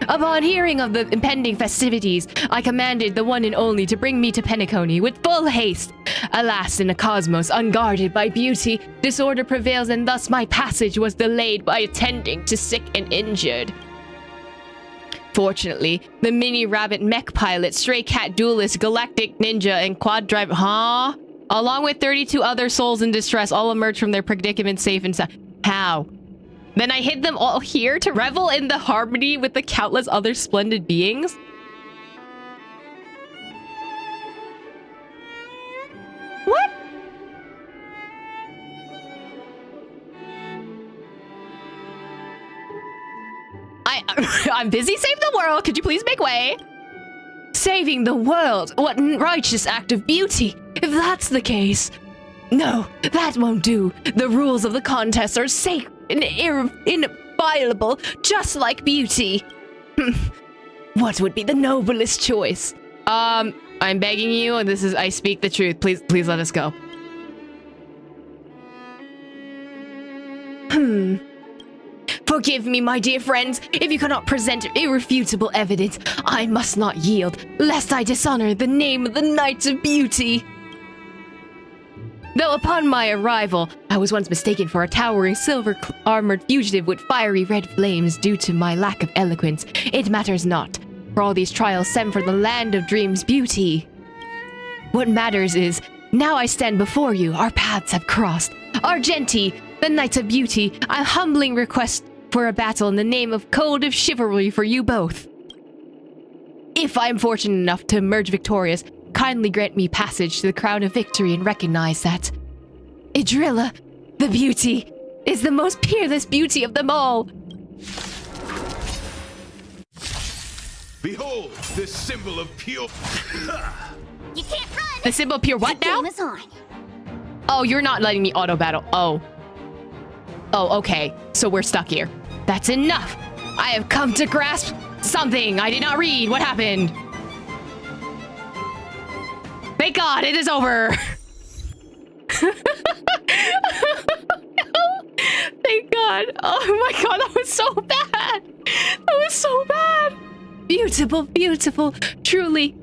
Upon hearing of the impending festivities, I commanded the one and only to bring me to Penacony with full haste. Alas, in a cosmos unguarded by beauty, disorder prevails, and thus my passage was delayed by attending to sick and injured. Fortunately, the mini rabbit mech pilot, stray cat duelist, galactic ninja, and quad driver, along with 32 other souls in distress, all emerged from their predicament safe and sound. How? Then I hid them all here to revel in the harmony with the countless other splendid beings? What? I'm busy saving the world. Could you please make way? Saving the world? What righteous act of beauty, if that's the case. No, that won't do. The rules of the contest are sacred and inviolable, just like beauty. What would be the noblest choice? I'm begging you, and this is, I speak the truth. Please let us go. Forgive me, my dear friends, if you cannot present irrefutable evidence. I must not yield, lest I dishonor the name of the Knights of Beauty. Though upon my arrival, I was once mistaken for a towering silver-armored fugitive with fiery red flames due to my lack of eloquence, it matters not. for all these trials sent for the land of dreams beauty. What matters is, now I stand before you, our paths have crossed. Argenti, the Knights of Beauty, I humbling request for a battle in the name of Code of Chivalry for you both. If I am fortunate enough to emerge victorious, kindly grant me passage to the crown of victory and recognize that Idrilla, the beauty, is the most peerless beauty of them all. Behold, this symbol of pure... You can't run! The symbol of pure what now? Game is on. Oh, you're not letting me auto battle. Oh. Oh, okay. So we're stuck here. That's enough. I have come to grasp something I did not read. What happened? Thank God, it is over. Thank God. Oh my God, that was so bad. That was so bad. Beautiful, beautiful. Truly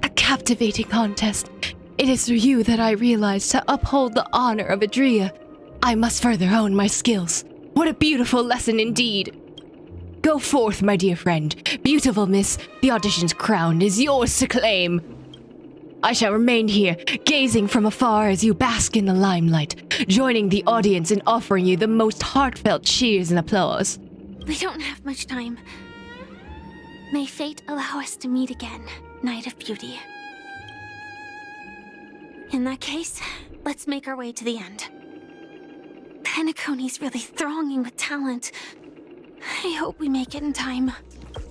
a captivating contest. It is through you that I realize to uphold the honor of Adria, I must further hone my skills. What a beautiful lesson indeed. Go forth, my dear friend. Beautiful miss, the audition's crown is yours to claim. I shall remain here, gazing from afar as you bask in the limelight, joining the audience in offering you the most heartfelt cheers and applause. We don't have much time. May fate allow us to meet again, Knight of Beauty. In that case, let's make our way to the end. Penacony's really thronging with talent. I hope we make it in time.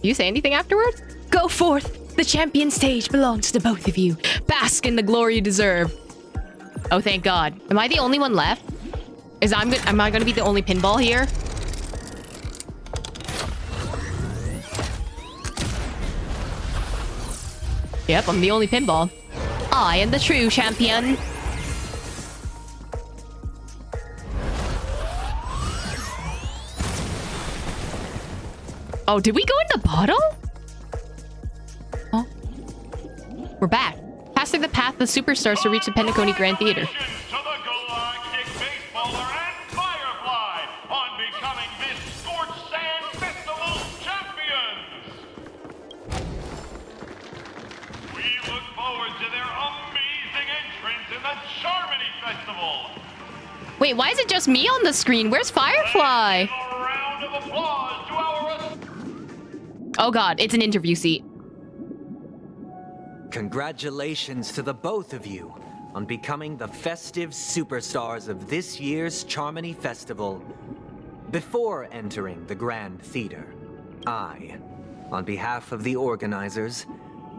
You say anything afterwards? Go forth! The champion stage belongs to both of you. Bask in the glory you deserve. Oh, thank God. Am I the only one left? Am I gonna be the only pinball here? Yep, I'm the only pinball. I am the true champion. Oh, did we go in the bottle? Oh. We're back. Passing the path of the superstars to reach the Penacony Grand Theater. To the Galactic Baseballer and Firefly on becoming this Scorched Sand Festival champions! We look forward to their amazing entrance in the Charmony Festival! Wait, why is it just me on the screen? Where's Firefly? A round of applause to our... Oh God, it's an interview seat. Congratulations to the both of you on becoming the festive superstars of this year's Charmony Festival. Before entering the Grand Theater, I, on behalf of the organizers,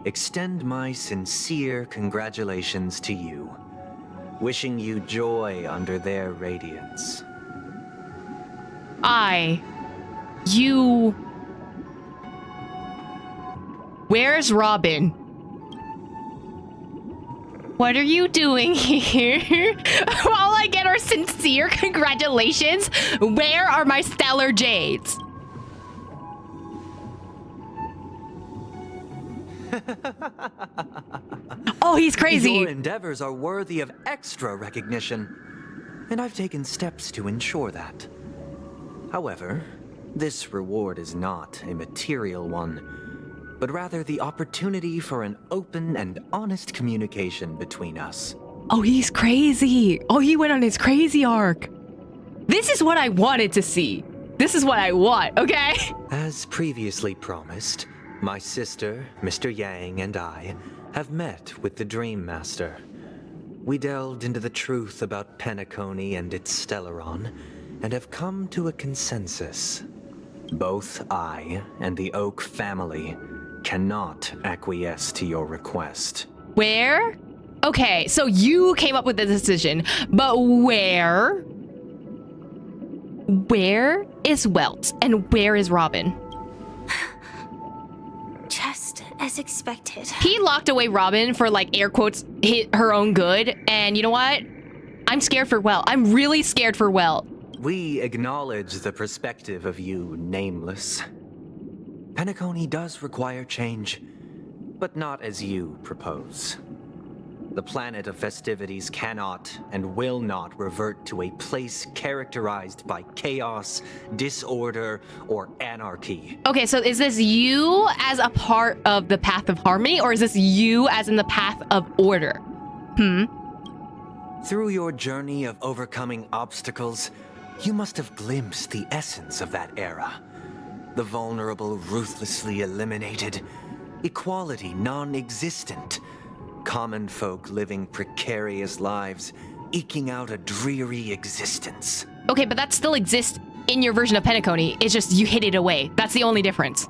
extend my sincere congratulations to you, wishing you joy under their radiance. Where's Robin? What are you doing here? While I get our sincere congratulations, where are my stellar jades? Oh, he's crazy. Your endeavors are worthy of extra recognition, and I've taken steps to ensure that. However, this reward is not a material one, but rather the opportunity for an open and honest communication between us. Oh, he's crazy. Oh, he went on his crazy arc. This is what I wanted to see. This is what I want, okay? As previously promised, my sister, Mr. Yang, and I have met with the Dream Master. We delved into the truth about Penacony and its Stellaron, and have come to a consensus. Both I and the Oak family cannot acquiesce to your request. Where? Okay, so you came up with the decision, but where? Where is Welt and where is Robin? Just as expected. He locked away Robin for, like, air quotes, her own good, and you know what? I'm scared for Welt. I'm really scared for Welt. We acknowledge the perspective of you, Nameless. Penacony does require change, but not as you propose. The planet of festivities cannot and will not revert to a place characterized by chaos, disorder, or anarchy. Okay, so is this you as a part of the path of harmony, or is this you as in the path of order? Through your journey of overcoming obstacles, you must have glimpsed the essence of that era. The vulnerable ruthlessly eliminated, equality non-existent, common folk living precarious lives, eking out a dreary existence. Okay, but that still exists in your version of Penacony. It's just you hid it away. That's the only difference.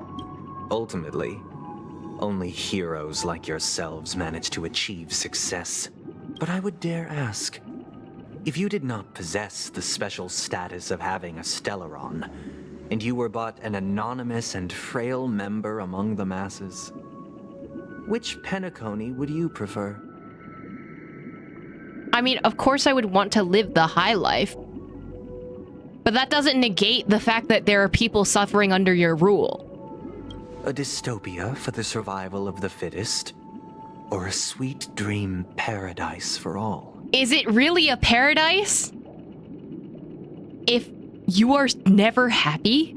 Ultimately, only heroes like yourselves manage to achieve success. But I would dare ask, if you did not possess the special status of having a Stellaron, and you were but an anonymous and frail member among the masses, which Penacony would you prefer? I mean, of course I would want to live the high life. But that doesn't negate the fact that there are people suffering under your rule. A dystopia for the survival of the fittest? Or a sweet dream paradise for all? Is it really a paradise? If you are never happy?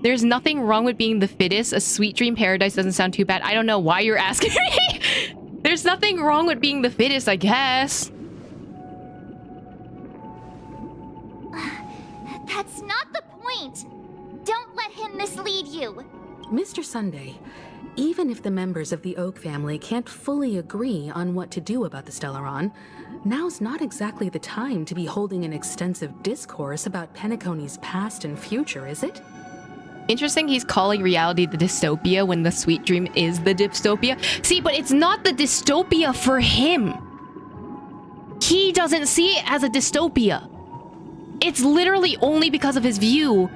There's nothing wrong with being the fittest. A sweet dream paradise doesn't sound too bad. I don't know why you're asking me. There's nothing wrong with being the fittest, I guess. That's not the point. Don't let him mislead you. Mr. Sunday, even if the members of the Oak family can't fully agree on what to do about the Stellaron, now's not exactly the time to be holding an extensive discourse about Penacony's past and future, is it? Interesting he's calling reality the dystopia when the sweet dream is the dystopia. See, but it's not the dystopia for him. He doesn't see it as a dystopia. It's literally only because of his view,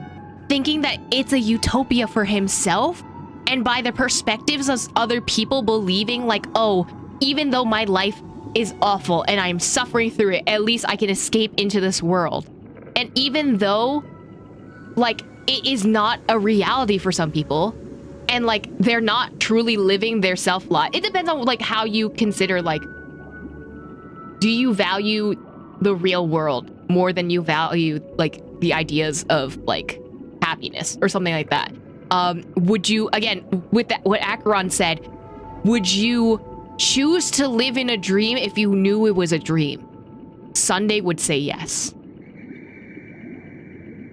thinking that it's a utopia for himself, and by the perspectives of other people believing like, oh, even though my life is awful and I'm suffering through it, at least I can escape into this world. And even though, like, it is not a reality for some people, and like they're not truly living their self-life. It depends on like how you consider, like, do you value the real world more than you value like the ideas of like happiness or something like that? Would you, again, with that, what Acheron said, would you choose to live in a dream if you knew it was a dream? Sunday would say yes.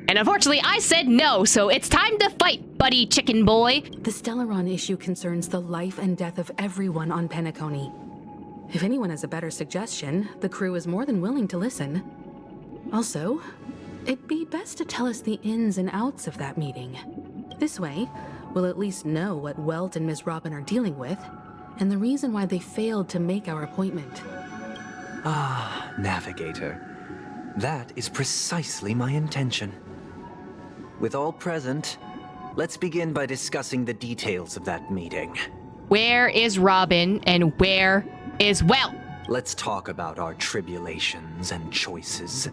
And unfortunately, I said no, so it's time to fight, buddy chicken boy. The Stellaron issue concerns the life and death of everyone on Penacony. If anyone has a better suggestion, the crew is more than willing to listen. Also, it'd be best to tell us the ins and outs of that meeting. This way, we'll at least know what Welt and Ms. Robin are dealing with, and the reason why they failed to make our appointment. Ah, Navigator. That is precisely my intention. With all present, let's begin by discussing the details of that meeting. Where is Robin and where is Welt? Let's talk about our tribulations and choices,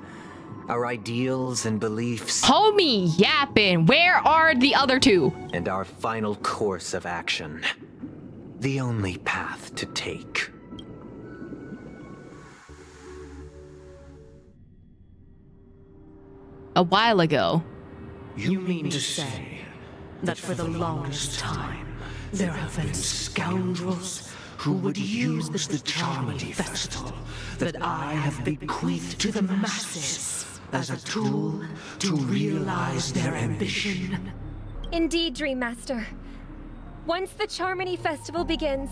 our ideals and beliefs. Homie yapping, where are the other two? And our final course of action. The only path to take. A while ago. You mean to say that for the longest time, there have been scoundrels who would use the Charmony Festival that I have bequeathed to the masses as a tool to realize their ambition? Indeed, Dream Master. Once the Charmony Festival begins,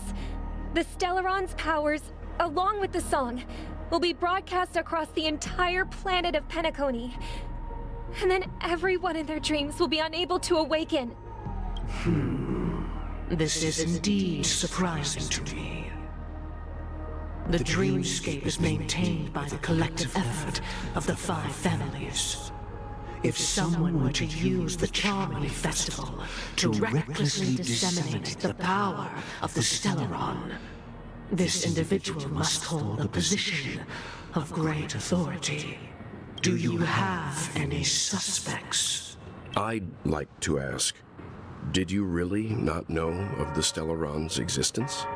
the Stellaron's powers, along with the song, will be broadcast across the entire planet of Penacony. And then everyone in their dreams will be unable to awaken. This is indeed surprising to me. The dreamscape is maintained by the collective effort of the 5 families. If someone were to use the Charmony Festival to recklessly disseminate the power of the Stellaron, this individual must hold a position of great authority. Do you have any suspects? I'd like to ask, did you really not know of the Stellaron's existence?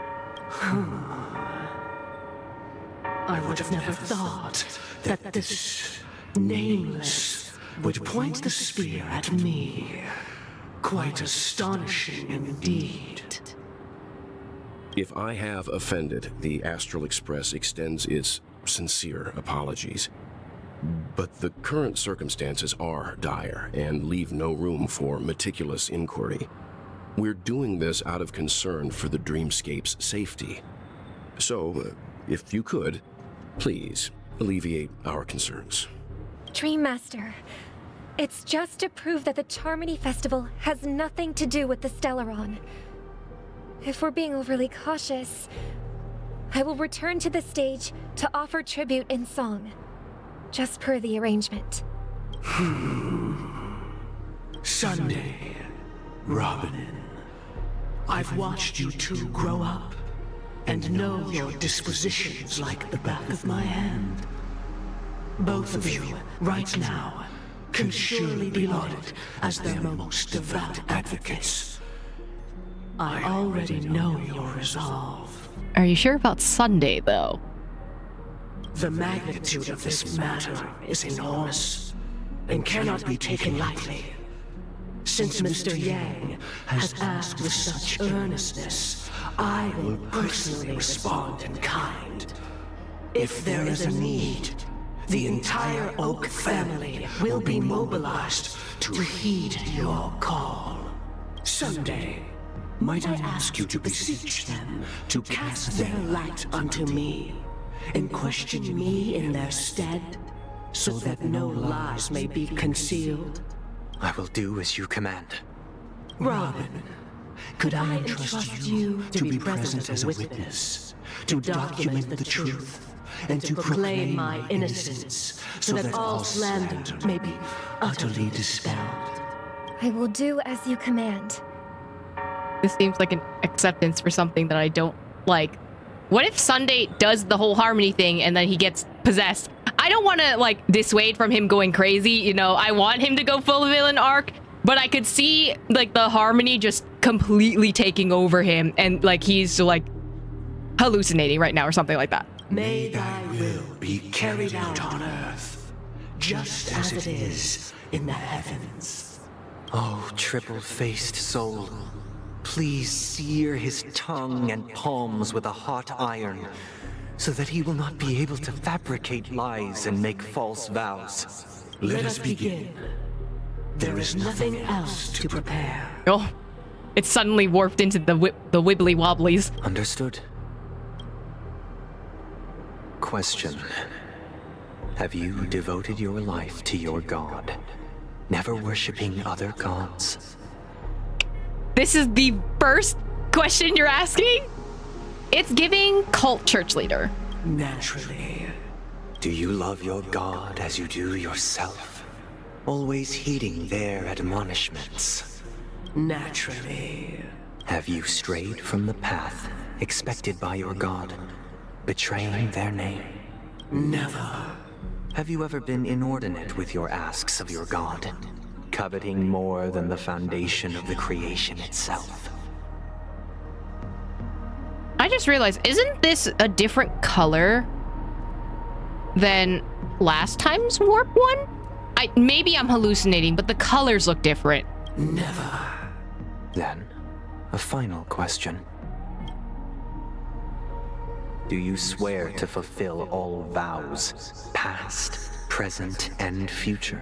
I would have never thought that this nameless would point the spear at me. Quite astonishing indeed. If I have offended, the Astral Express extends its sincere apologies. But the current circumstances are dire and leave no room for meticulous inquiry. We're doing this out of concern for the Dreamscape's safety. So, if you could, please alleviate our concerns. Dream Master, it's just to prove that the Charmony Festival has nothing to do with the Stellaron. If we're being overly cautious, I will return to the stage to offer tribute in song, just per the arrangement. Sunday, Robin, I've watched you two grow up and know your dispositions like the back of my hand. Both of you, right now, can surely be lauded as their most devout advocates. I already know your resolve. Are you sure about Sunday, though? The magnitude of this matter is enormous and cannot be taken lightly. Since Mr. Yang has asked with such earnestness, I will personally respond in kind. If there is a need, the entire Oak family will be mobilized to heed your call. Someday, might I ask you to beseech them to cast their light unto me, and question me in their stead, so that no lies may be concealed? I will do as you command. Robin, could I entrust you to be present as a witness, to document the truth, and to proclaim my innocence, so that all slander may be utterly dispelled? I will do as you command. This seems like an acceptance for something that I don't like. What if Sunday does the whole Harmony thing and then he gets possessed? I don't want to, like, dissuade from him going crazy, you know? I want him to go full villain arc, but I could see, like, the Harmony just completely taking over him and, like, he's, like, hallucinating right now or something like that. May thy will be carried out on earth, just as it is in the heavens. Oh, triple-faced soul, please sear his tongue and palms with a hot iron, so that he will not be able to fabricate lies and make false vows. Let us begin. There is nothing else to prepare. Oh, it's suddenly warped into the wibbly wobblies. Understood. Question. Have you devoted your life to your god, never worshipping other gods? This is the first question you're asking? It's giving cult church leader. Naturally. Do you love your god as you do yourself? Always heeding their admonishments? Naturally. Have you strayed from the path expected by your god, betraying their name? Never. Have you ever been inordinate with your asks of your god, coveting more than the foundation of the creation itself? I just realized, isn't this a different color than last time's warp one? Maybe I'm hallucinating, but the colors look different. Never. Then, a final question. Do you swear to fulfill all vows, past, present, and future?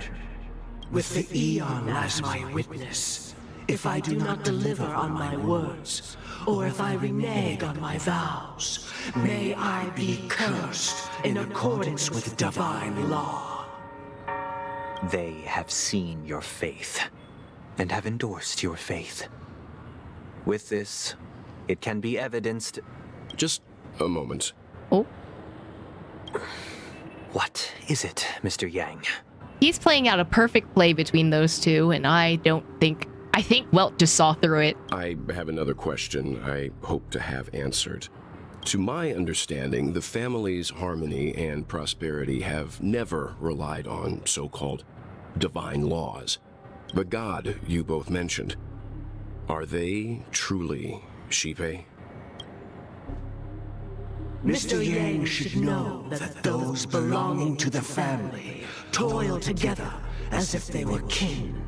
With the Eon as my witness, if I do not deliver on my words, or if I renege on my vows, may I be cursed in accordance with divine law. They have seen your faith, and have endorsed your faith. With this, it can be evidenced... Just a moment. Oh? What is it, Mr. Yang? He's playing out a perfect play between those two, and I think Welt just saw through it. I have another question I hope to have answered. To my understanding, the family's harmony and prosperity have never relied on so-called divine laws. The god you both mentioned, are they truly Shipe? Mr. Yang should know that those belonging to the family toil together as if they were kin,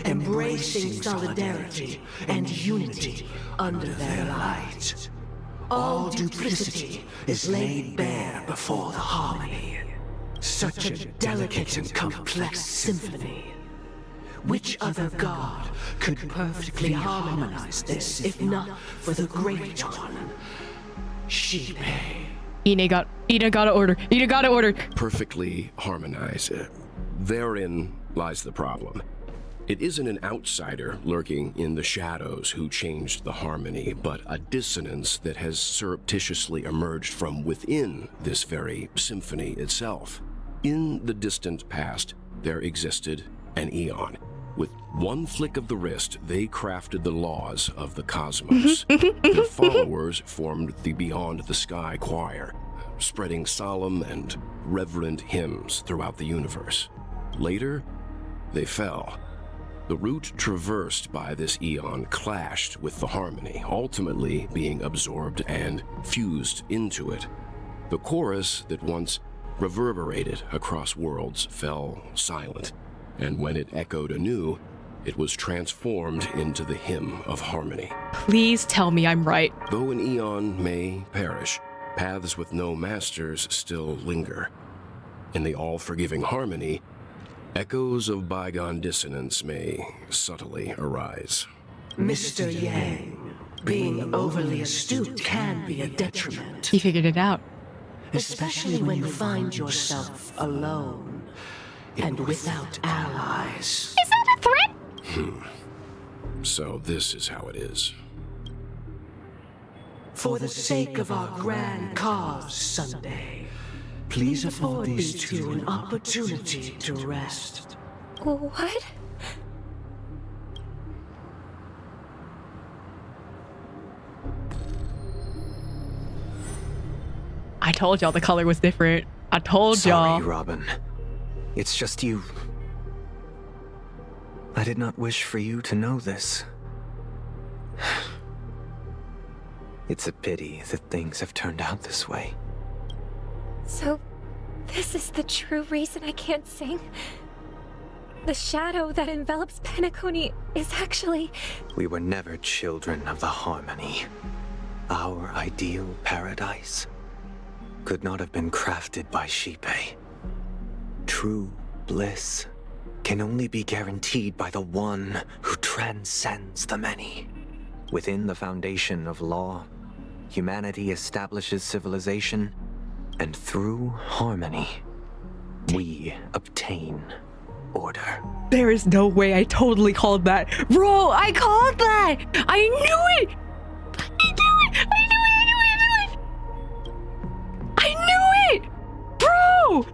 embracing solidarity and unity under their light. All duplicity is laid bare before the harmony. Such a delicate and complex symphony. Which other god could perfectly harmonize this if not for the Great One? Sheepei. Ine got to order. Ine got to order. Perfectly harmonize. Therein lies the problem. It isn't an outsider lurking in the shadows who changed the harmony, but a dissonance that has surreptitiously emerged from within this very symphony itself. In the distant past, there existed an Eon. With one flick of the wrist, they crafted the laws of the cosmos. Their followers formed the Beyond the Sky Choir, spreading solemn and reverent hymns throughout the universe. Later, they fell. The route traversed by this Eon clashed with the harmony, ultimately being absorbed and fused into it. The chorus that once reverberated across worlds fell silent, and when it echoed anew, it was transformed into the hymn of harmony. Please tell me I'm right. Though an Eon may perish, paths with no masters still linger. In the all-forgiving harmony, echoes of bygone dissonance may subtly arise. Mr. Yang, being overly astute can be a detriment. He figured it out. Especially when you find yourself alone and without allies. Is that a threat? So this is how it is. For the sake of our grand cause, Sunday, please afford these two an opportunity to rest. What? I told y'all the color was different. I told y'all. Sorry, Robin. It's just you. I did not wish for you to know this. It's a pity that things have turned out this way. So, this is the true reason I can't sing? The shadow that envelops Penacony is actually... We were never children of the harmony. Our ideal paradise could not have been crafted by Sheepei. True bliss can only be guaranteed by the one who transcends the many. Within the foundation of law, humanity establishes civilization, and through harmony, we obtain order. There is no way I totally called that. Bro, I called that! I knew it! I knew it! Bro!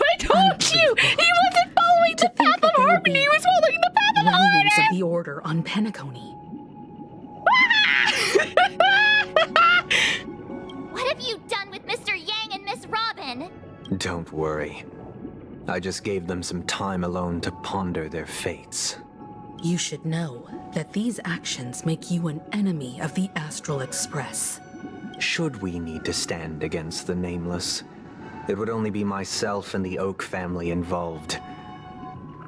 I told you! He wasn't following the path of harmony, he was following the path of remnants harmony! of the order on Penacony. What have you done with Mr. Yang and Miss Robin? Don't worry. I just gave them some time alone to ponder their fates. You should know that these actions make you an enemy of the Astral Express. Should we need to stand against the Nameless, it would only be myself and the Oak family involved.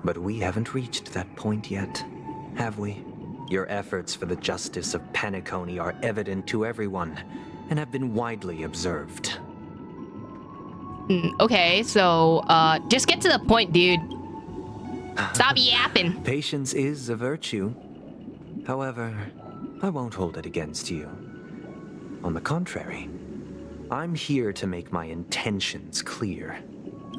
But we haven't reached that point yet, have we? Your efforts for the justice of Penacony are evident to everyone, and have been widely observed. Okay, so, just get to the point, dude. Stop yapping. Patience is a virtue. However, I won't hold it against you. On the contrary, I'm here to make my intentions clear.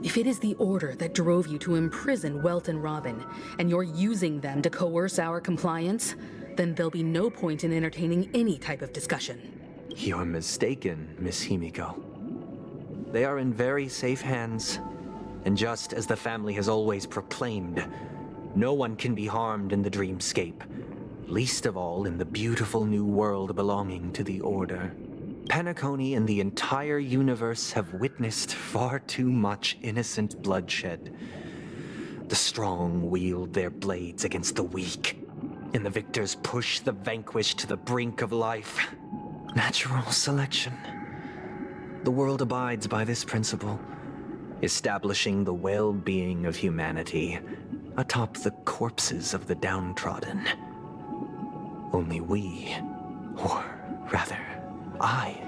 If it is the order that drove you to imprison Welt and Robin, and you're using them to coerce our compliance, then there'll be no point in entertaining any type of discussion. You're mistaken, Miss Himiko. They are in very safe hands, and just as the family has always proclaimed, no one can be harmed in the dreamscape, least of all in the beautiful new world belonging to the Order. Penacony and the entire universe have witnessed far too much innocent bloodshed. The strong wield their blades against the weak, and the victors push the vanquished to the brink of life. Natural selection. the world abides by this principle, establishing the well-being of humanity atop the corpses of the downtrodden. Only we, or rather, I,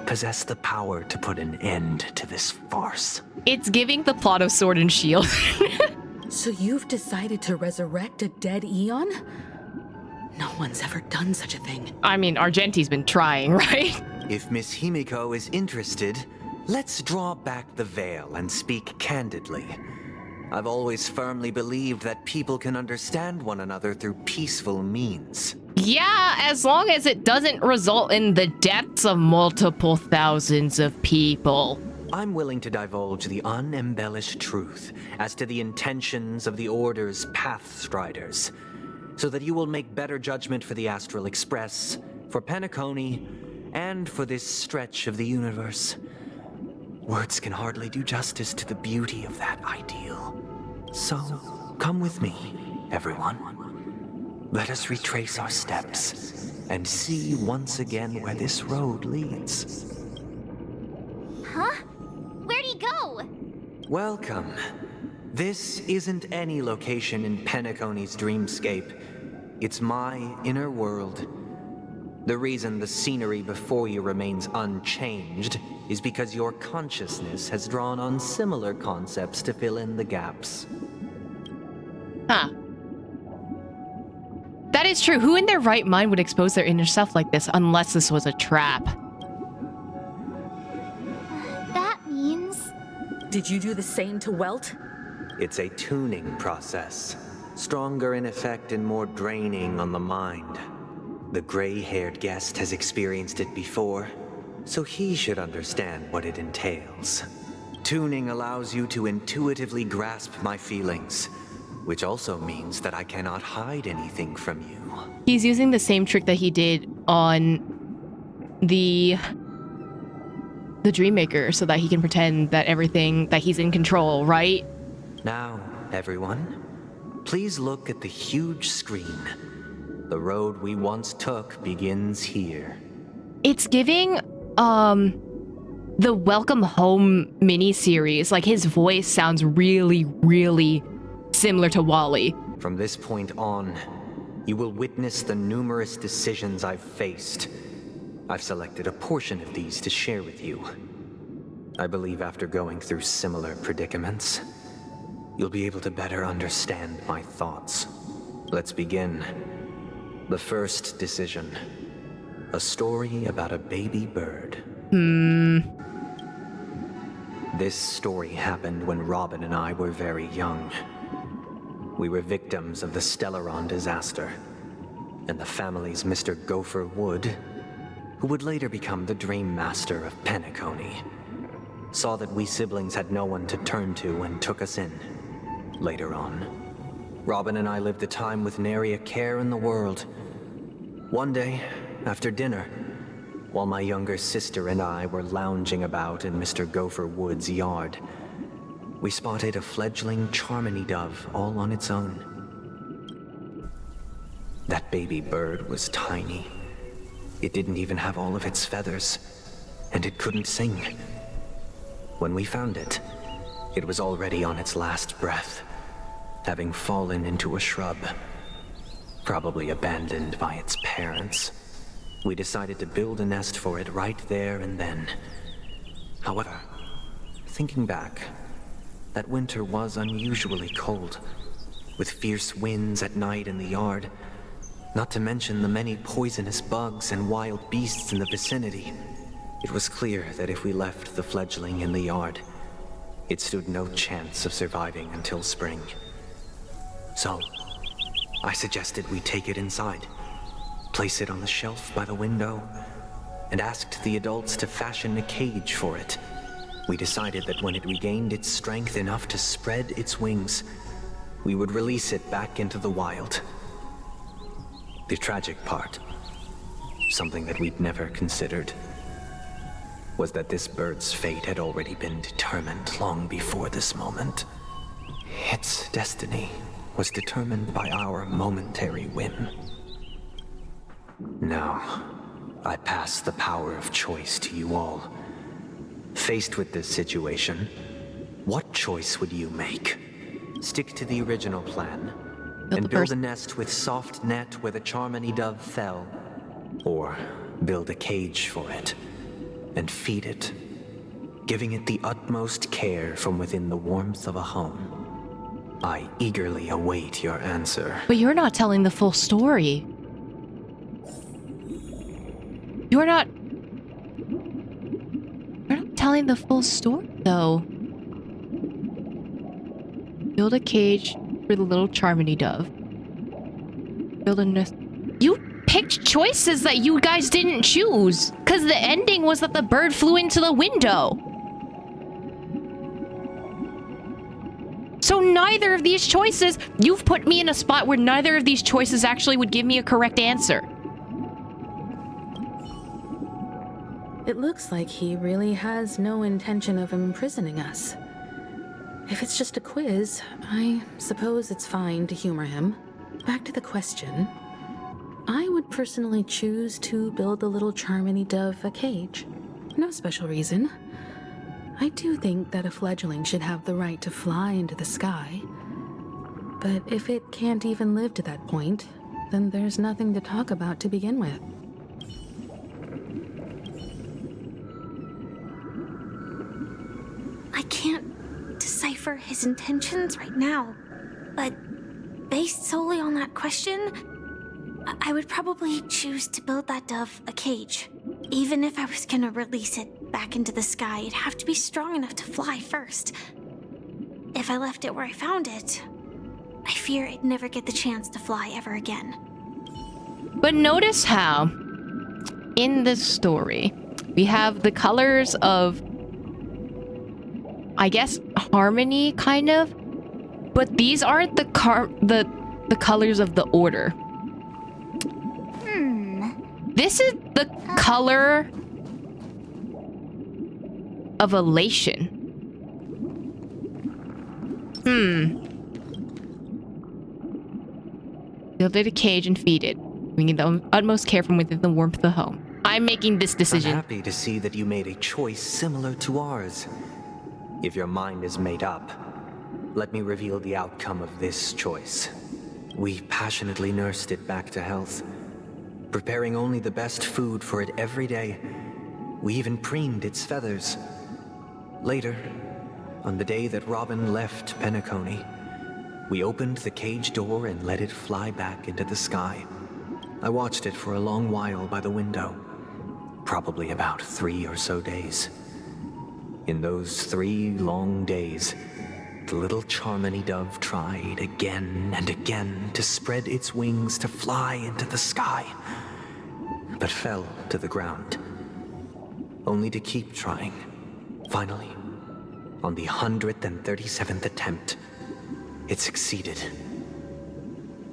possess the power to put an end to this farce. It's giving the plot of Sword and Shield. So you've decided to resurrect a dead Eon? No one's ever done such a thing. I mean, Argenti's been trying, right? If Miss Himiko is interested, let's draw back the veil and speak candidly. I've always firmly believed that people can understand one another through peaceful means. Yeah, as long as it doesn't result in the deaths of multiple thousands of people. I'm willing to divulge the unembellished truth as to the intentions of the Order's Pathstriders, so that you will make better judgment for the Astral Express, for Penacony, and for this stretch of the universe. Words can hardly do justice to the beauty of that ideal. So, come with me, everyone. Let us retrace our steps and see once again where this road leads. Huh? Where'd he go? Welcome. This isn't any location in Penacony's dreamscape. It's my inner world. The reason the scenery before you remains unchanged is because your consciousness has drawn on similar concepts to fill in the gaps. Huh. That is true. Who in their right mind would expose their inner self like this unless this was a trap? That means... Did you do the same to Welt? It's a tuning process. Stronger in effect and more draining on the mind. The gray-haired guest has experienced it before, so he should understand what it entails. Tuning allows you to intuitively grasp my feelings, which also means that I cannot hide anything from you. He's using the same trick that he did on the Dreammaker so that he can pretend that that he's in control, right? Now, everyone, please look at the huge screen. The road we once took begins here. It's giving the Welcome Home mini-series. Like, his voice sounds really, really similar to Wally. From this point on, you will witness the numerous decisions I've faced. I've selected a portion of these to share with you. I believe after going through similar predicaments, you'll be able to better understand my thoughts. Let's begin. The first decision. A story about a baby bird. This story happened when Robin and I were very young. We were victims of the Stellaron disaster, and the family's Mr. Gopher Wood, who would later become the Dream Master of Penacony, saw that we siblings had no one to turn to and took us in. Later on, Robin and I lived a time with nary a care in the world. One day, after dinner, while my younger sister and I were lounging about in Mr. Gopher Wood's yard, we spotted a fledgling Charmony dove all on its own. That baby bird was tiny. It didn't even have all of its feathers, and it couldn't sing. When we found it, it was already on its last breath, having fallen into a shrub, probably abandoned by its parents. We decided to build a nest for it right there and then. However, thinking back, that winter was unusually cold, with fierce winds at night in the yard, not to mention the many poisonous bugs and wild beasts in the vicinity. It was clear that if we left the fledgling in the yard, it stood no chance of surviving until spring. So, I suggested we take it inside, place it on the shelf by the window, and asked the adults to fashion a cage for it. We decided that when it regained its strength enough to spread its wings, we would release it back into the wild. The tragic part, something that we'd never considered, was that this bird's fate had already been determined long before this moment. Its destiny was determined by our momentary whim. Now, I pass the power of choice to you all, Faced with this situation, what choice would you make? Stick to the original plan and build a nest with soft net where the Charmony dove fell, or build a cage for it and feed it, giving it the utmost care from within the warmth of a home. I eagerly await your answer. But you're not telling the full story. You're not telling the full story, though. Build a cage for the little Charmony dove. Build a nest. You picked choices that you guys didn't choose, because the ending was that the bird flew into the window. So neither of these choices, you've put me in a spot where neither of these choices actually would give me a correct answer. It looks like he really has no intention of imprisoning us. If it's just a quiz, I suppose it's fine to humor him. Back to the question. I would personally choose to build the little Charmony dove a cage. No special reason. I do think that a fledgling should have the right to fly into the sky. But if it can't even live to that point, then there's nothing to talk about to begin with. I can't decipher his intentions right now, but based solely on that question, I would probably choose to build that dove a cage. Even if I was gonna release it back into the sky, it'd have to be strong enough to fly first. If I left it where I found it, I fear it'd never get the chance to fly ever again. But notice how, in this story, we have the colors of, I guess, harmony, kind of. But these aren't the colors of the order. This is the color of elation. Build it a cage and feed it, bringing the utmost care from within the warmth of the home. I'm making this decision. I'm happy to see that you made a choice similar to ours. If your mind is made up, let me reveal the outcome of this choice. We passionately nursed it back to health, preparing only the best food for it every day. We even preened its feathers. Later, on the day that Robin left Penacony, we opened the cage door and let it fly back into the sky. I watched it for a long while by the window, probably about 3 or so days. In those 3 long days, the little Charmony dove tried again and again to spread its wings to fly into the sky, but fell to the ground, only to keep trying. Finally, on the 137th attempt, it succeeded.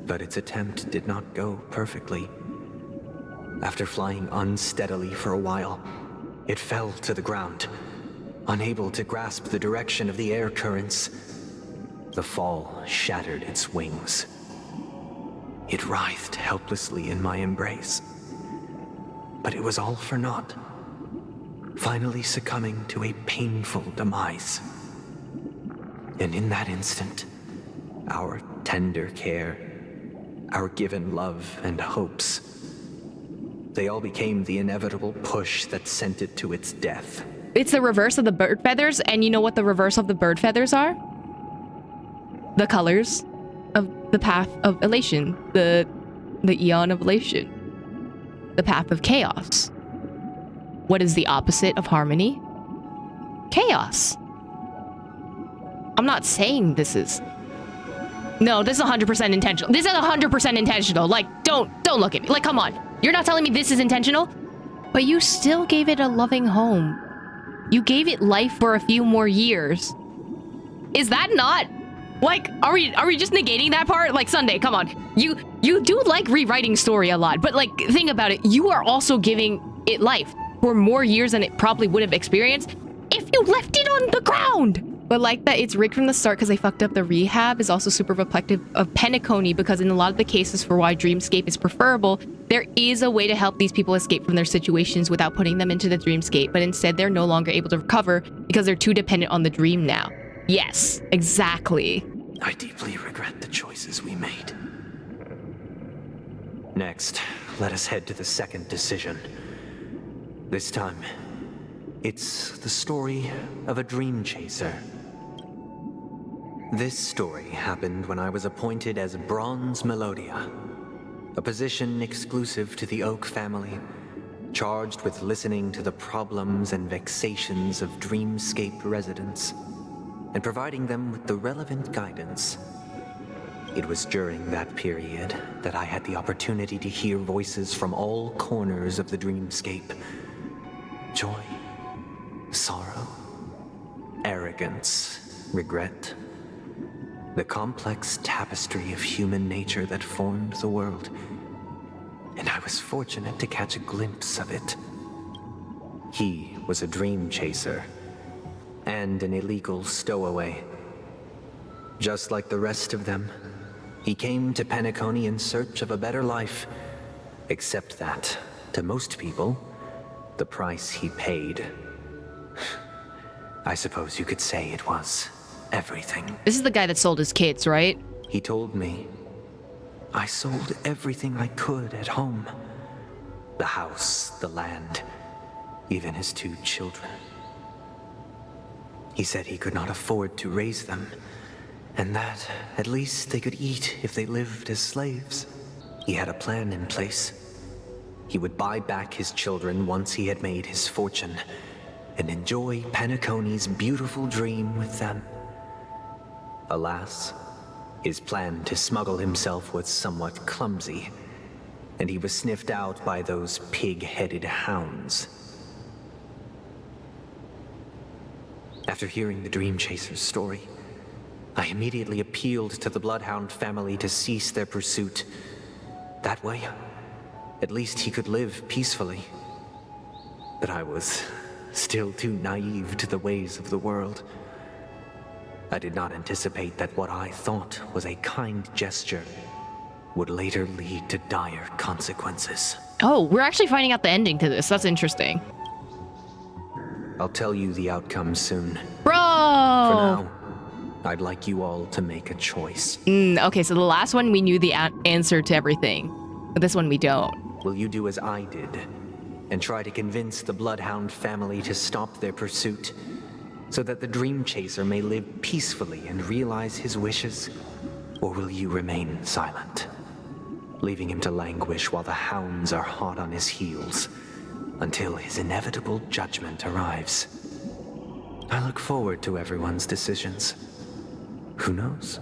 But its attempt did not go perfectly. After flying unsteadily for a while, it fell to the ground, unable to grasp the direction of the air currents. The fall shattered its wings. It writhed helplessly in my embrace. But it was all for naught, finally succumbing to a painful demise. And in that instant, our tender care, our given love and hopes, they all became the inevitable push that sent it to its death. It's the reverse of the bird feathers, and you know what the reverse of the bird feathers are? The colors of the path of elation, the eon of elation, the path of chaos. What is the opposite of harmony? Chaos. I'm not saying this is... No, this is 100% intentional. This is 100% intentional. Like, don't look at me. Like, come on. You're not telling me this is intentional? But you still gave it a loving home. You gave it life for a few more years. Is that not... Like, are we just negating that part? Like, Sunday, come on. You do like rewriting story a lot, but like, think about it. You are also giving it life for more years than it probably would have experienced if you left it on the ground. But like that it's rigged from the start because they fucked up the rehab is also super reflective of Penacony, because in a lot of the cases for why Dreamscape is preferable, there is a way to help these people escape from their situations without putting them into the Dreamscape, but instead they're no longer able to recover because they're too dependent on the dream now. Yes, exactly. I deeply regret the choices we made. Next, let us head to the second decision. This time, it's the story of a dream chaser. This story happened when I was appointed as Bronze Melodia, a position exclusive to the Oak family, charged with listening to the problems and vexations of Dreamscape residents and providing them with the relevant guidance. It was during that period that I had the opportunity to hear voices from all corners of the Dreamscape. Joy, sorrow, arrogance, regret. The complex tapestry of human nature that formed the world. And I was fortunate to catch a glimpse of it. He was a dream chaser and an illegal stowaway. Just like the rest of them, he came to Penacony in search of a better life. Except that, to most people, the price he paid, I suppose you could say it was everything. This is the guy that sold his kids, right? He told me, I sold everything I could at home. The house, the land, even his 2 children. He said he could not afford to raise them, and that at least they could eat if they lived as slaves. He had a plan in place. He would buy back his children once he had made his fortune, and enjoy Penacony's beautiful dream with them. Alas, his plan to smuggle himself was somewhat clumsy, and he was sniffed out by those pig-headed hounds. After hearing the Dream Chaser's story, I immediately appealed to the Bloodhound family to cease their pursuit. That way, at least he could live peacefully. But I was still too naive to the ways of the world. I did not anticipate that what I thought was a kind gesture would later lead to dire consequences. Oh, we're actually finding out the ending to this. That's interesting. I'll tell you the outcome soon. Bro! For now, I'd like you all to make a choice. Okay, so the last one we knew the answer to everything, but this one we don't. Will you do as I did and try to convince the Bloodhound family to stop their pursuit so that the Dream Chaser may live peacefully and realize his wishes? Or will you remain silent, leaving him to languish while the hounds are hot on his heels until his inevitable judgment arrives? I look forward to everyone's decisions. Who knows?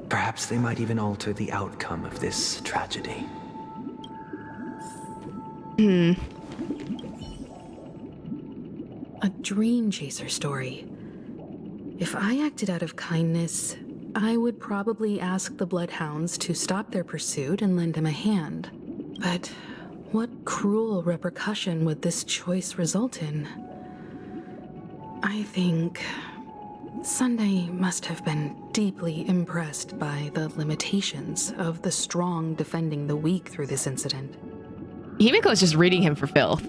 Perhaps they might even alter the outcome of this tragedy. A dream chaser story. If I acted out of kindness, I would probably ask the Bloodhounds to stop their pursuit and lend him a hand. But what cruel repercussion would this choice result in? I think Sunday must have been deeply impressed by the limitations of the strong defending the weak through this incident. Himiko's just reading him for filth.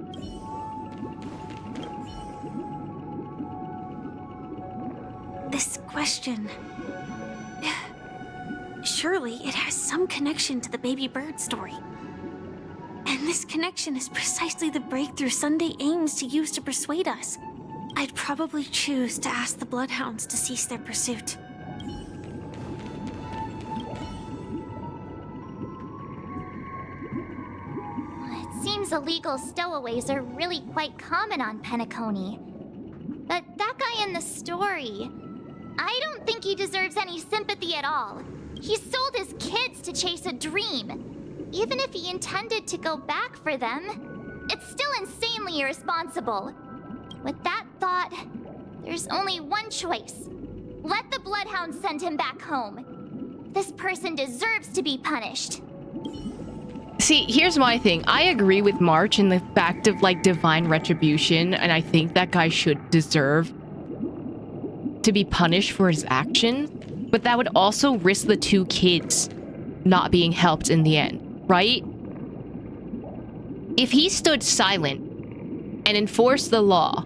This question... Surely it has some connection to the baby bird story. And this connection is precisely the breakthrough Sunday aims to use to persuade us. I'd probably choose to ask the Bloodhounds to cease their pursuit. It seems illegal stowaways are really quite common on Penacony. But that guy in the story, I don't think he deserves any sympathy at all. He sold his kids to chase a dream. Even if he intended to go back for them, it's still insanely irresponsible. With that thought, there's only one choice. Let the Bloodhound send him back home. This person deserves to be punished. See, here's my thing. I agree with March in the fact of, like, divine retribution, and I think that guy should deserve to be punished for his actions, but that would also risk the 2 kids not being helped in the end, right? If he stood silent and enforced the law,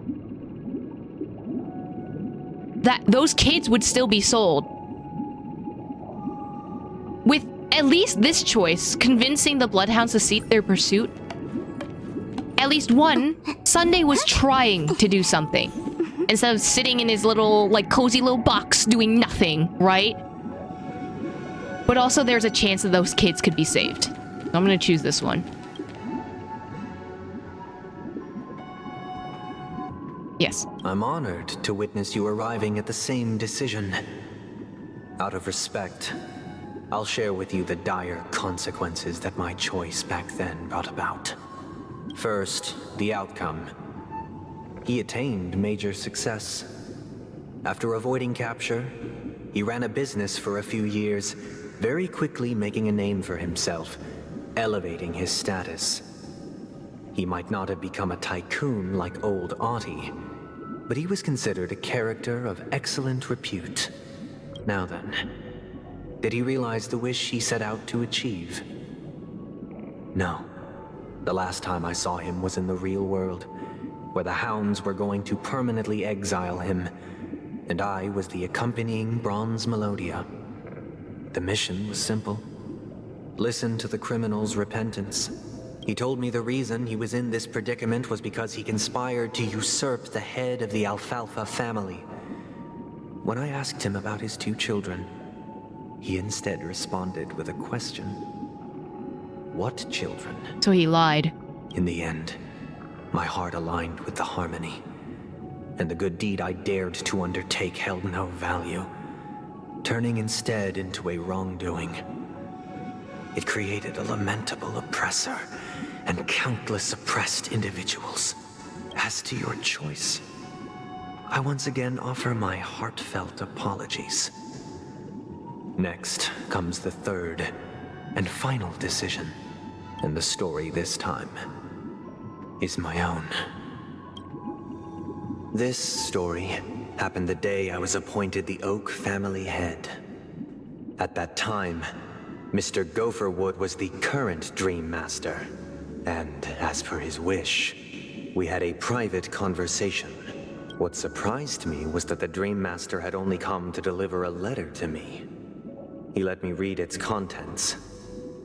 that those kids would still be sold. With at least this choice, convincing the Bloodhounds to cease their pursuit, at least one, Sunday was trying to do something instead of sitting in his little, like, cozy little box doing nothing, right? But also there's a chance that those kids could be saved. I'm gonna choose this one. Yes. I'm honored to witness you arriving at the same decision. Out of respect, I'll share with you the dire consequences that my choice back then brought about. First, the outcome. He attained major success. After avoiding capture, he ran a business for a few years, very quickly making a name for himself, elevating his status. He might not have become a tycoon like old Audie, but he was considered a character of excellent repute. Now then, did he realize the wish he set out to achieve? No. The last time I saw him was in the real world, where the Hounds were going to permanently exile him, and I was the accompanying Bronze Melodia. The mission was simple. Listen to the criminal's repentance. He told me the reason he was in this predicament was because he conspired to usurp the head of the Alfalfa family. When I asked him about his 2 children, he instead responded with a question. What children? So he lied. In the end, my heart aligned with the harmony, and the good deed I dared to undertake held no value, turning instead into a wrongdoing. It created a lamentable oppressor and countless oppressed individuals. As to your choice, I once again offer my heartfelt apologies. Next comes the third and final decision, and the story this time is my own. This story happened the day I was appointed the Oak family head. At that time, Mr. Gopherwood was the current Dream Master, and as per his wish, we had a private conversation. What surprised me was that the Dream Master had only come to deliver a letter to me. He let me read its contents,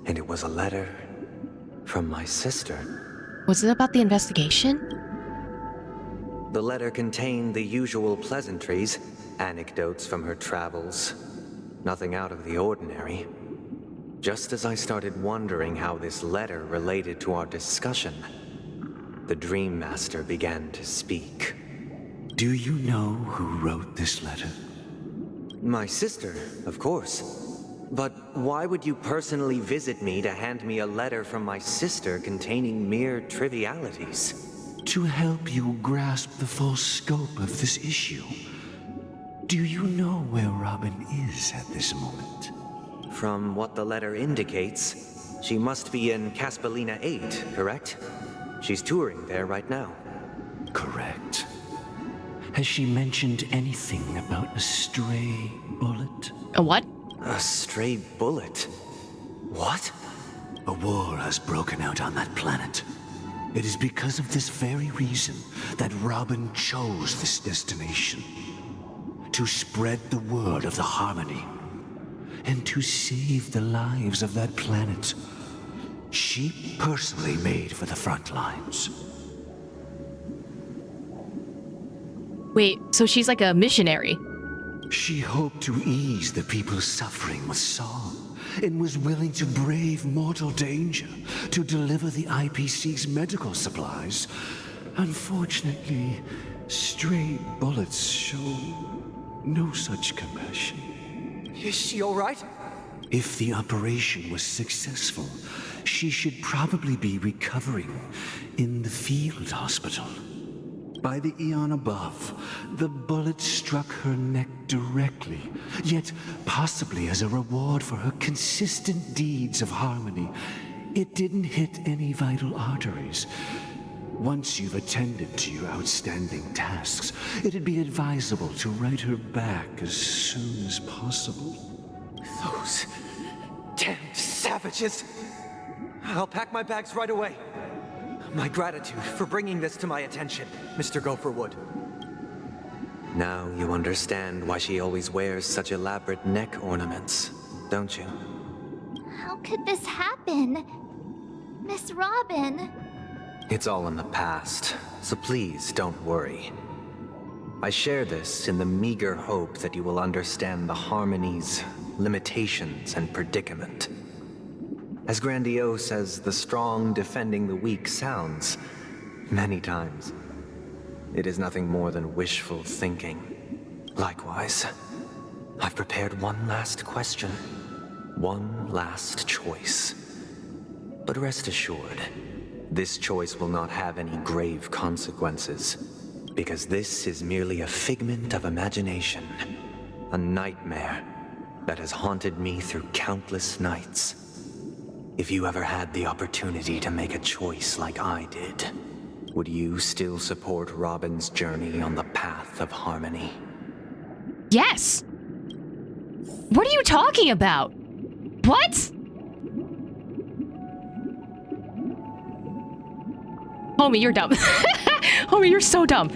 and it was a letter from my sister. Was it about the investigation? The letter contained the usual pleasantries, anecdotes from her travels. Nothing out of the ordinary. Just as I started wondering how this letter related to our discussion, the Dream Master began to speak. Do you know who wrote this letter? My sister, of course. But why would you personally visit me to hand me a letter from my sister containing mere trivialities? To help you grasp the full scope of this issue. Do you know where Robin is at this moment? From what the letter indicates, she must be in Caspelina 8, correct? She's touring there right now. Correct. Has she mentioned anything about a stray bullet? A what? A stray bullet? What? A war has broken out on that planet. It is because of this very reason that Robin chose this destination. To spread the word of the harmony. And to save the lives of that planet. She personally made for the front lines. Wait, so she's like a missionary? She hoped to ease the people's suffering with song, and was willing to brave mortal danger to deliver the IPC's medical supplies. Unfortunately, stray bullets show no such compassion. Is she all right? If the operation was successful, she should probably be recovering in the field hospital. By the eon above, the bullet struck her neck directly, yet possibly as a reward for her consistent deeds of harmony, it didn't hit any vital arteries. Once you've attended to your outstanding tasks, it'd be advisable to write her back as soon as possible. Those damned savages! I'll pack my bags right away. My gratitude for bringing this to my attention, Mr. Gopherwood. Now you understand why she always wears such elaborate neck ornaments, don't you? How could this happen? Miss Robin. It's all in the past, so please don't worry. I share this in the meager hope that you will understand the harmony's limitations and predicament. As grandiose as the strong defending the weak sounds, many times, it is nothing more than wishful thinking. Likewise, I've prepared one last question, one last choice. But rest assured, this choice will not have any grave consequences, because this is merely a figment of imagination, a nightmare that has haunted me through countless nights. If you ever had the opportunity to make a choice like I did, would you still support Robin's journey on the path of harmony? Yes! What are you talking about? What? Homie, you're dumb. Homie, you're so dumb.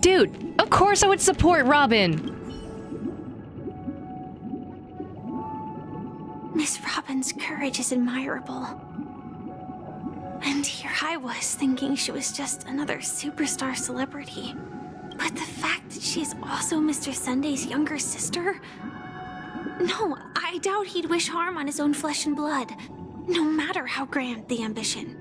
Dude, of course I would support Robin. Miss Robin's courage is admirable. And here I was thinking she was just another superstar celebrity. But the fact that she's also Mr. Sunday's younger sister? No, I doubt he'd wish harm on his own flesh and blood, no matter how grand the ambition.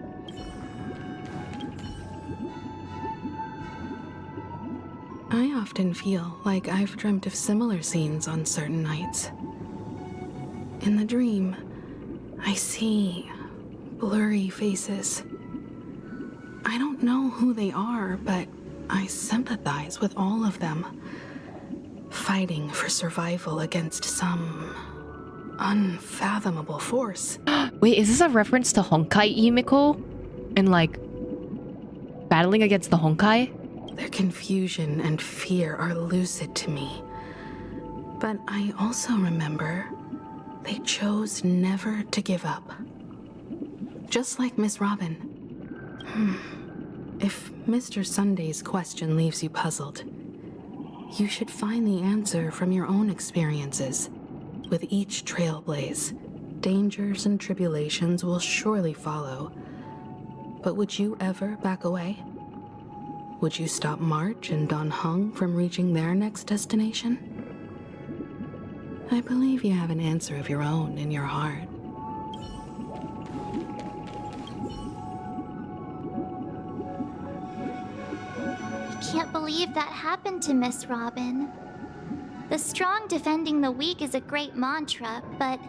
I often feel like I've dreamt of similar scenes on certain nights. In the dream, I see blurry faces. I don't know who they are, but I sympathize with all of them, fighting for survival against some unfathomable force. Wait, is this a reference to Honkai Yumiko? And like, battling against the Honkai? Their confusion and fear are lucid to me. But I also remember they chose never to give up. Just like Miss Robin. If Mr. Sunday's question leaves you puzzled, you should find the answer from your own experiences. With each Trailblaze, dangers and tribulations will surely follow. But would you ever back away? Would you stop March and Don Hung from reaching their next destination? I believe you have an answer of your own in your heart. I can't believe that happened to Miss Robin. The strong defending the weak is a great mantra, but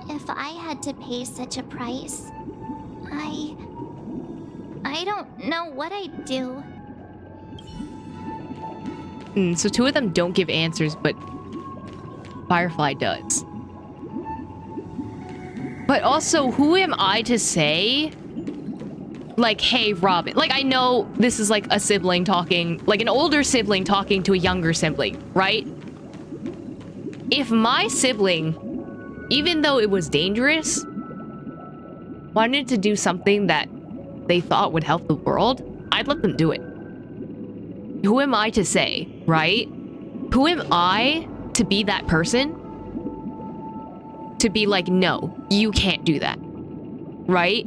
if I had to pay such a price, I don't know what I'd do. So two of them don't give answers, but Firefly does. But also, who am I to say, like, hey, Robin. Like, I know this is like a sibling talking, like an older sibling talking to a younger sibling, right? If my sibling, even though it was dangerous, wanted to do something that they thought would help the world, I'd let them do it. Who am I to say, right? Who am I to be that person? To be like, no, you can't do that, right?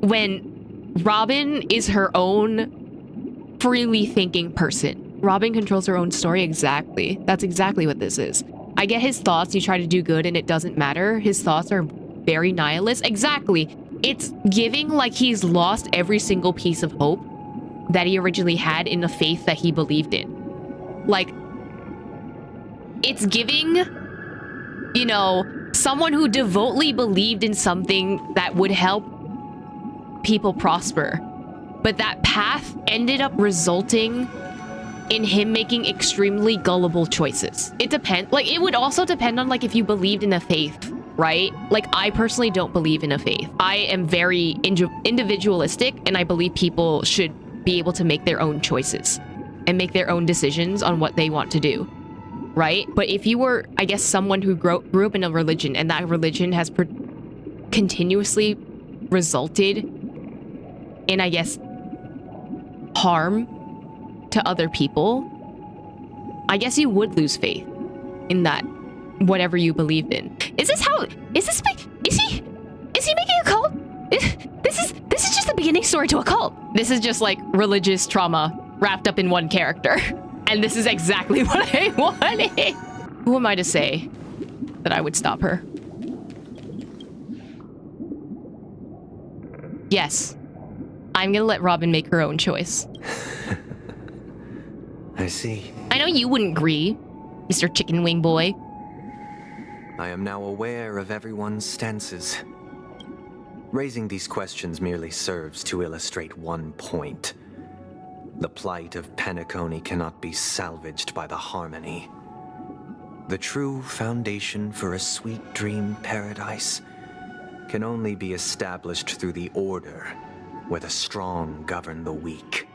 When Robin is her own freely thinking person. Robin controls her own story, exactly. That's exactly what this is. I get his thoughts, you try to do good and it doesn't matter. His thoughts are very nihilist. Exactly. It's giving like he's lost every single piece of hope that he originally had in the faith that he believed in. Like, it's giving, you know, someone who devotedly believed in something that would help people prosper. But that path ended up resulting in him making extremely gullible choices. It depends. Like, it would also depend on, like, if you believed in a faith right? Like, I personally don't believe in a faith. I am very individualistic, and I believe people should be able to make their own choices and make their own decisions on what they want to do, right? But if you were, I guess, someone who grew up in a religion, and that religion has continuously resulted in, I guess, harm to other people, I guess you would lose faith in that, whatever you believed in. Is he making a cult? This is just the beginning story to a cult. This is just like religious trauma wrapped up in one character. And this is exactly what I wanted. Who am I to say that I would stop her? Yes, I'm gonna let Robin make her own choice. I see. I know you wouldn't agree, Mr. Chicken Wing Boy. I am now aware of everyone's stances. Raising these questions merely serves to illustrate one point. The plight of Penacony cannot be salvaged by the harmony. The true foundation for a sweet dream paradise can only be established through the order where the strong govern the weak.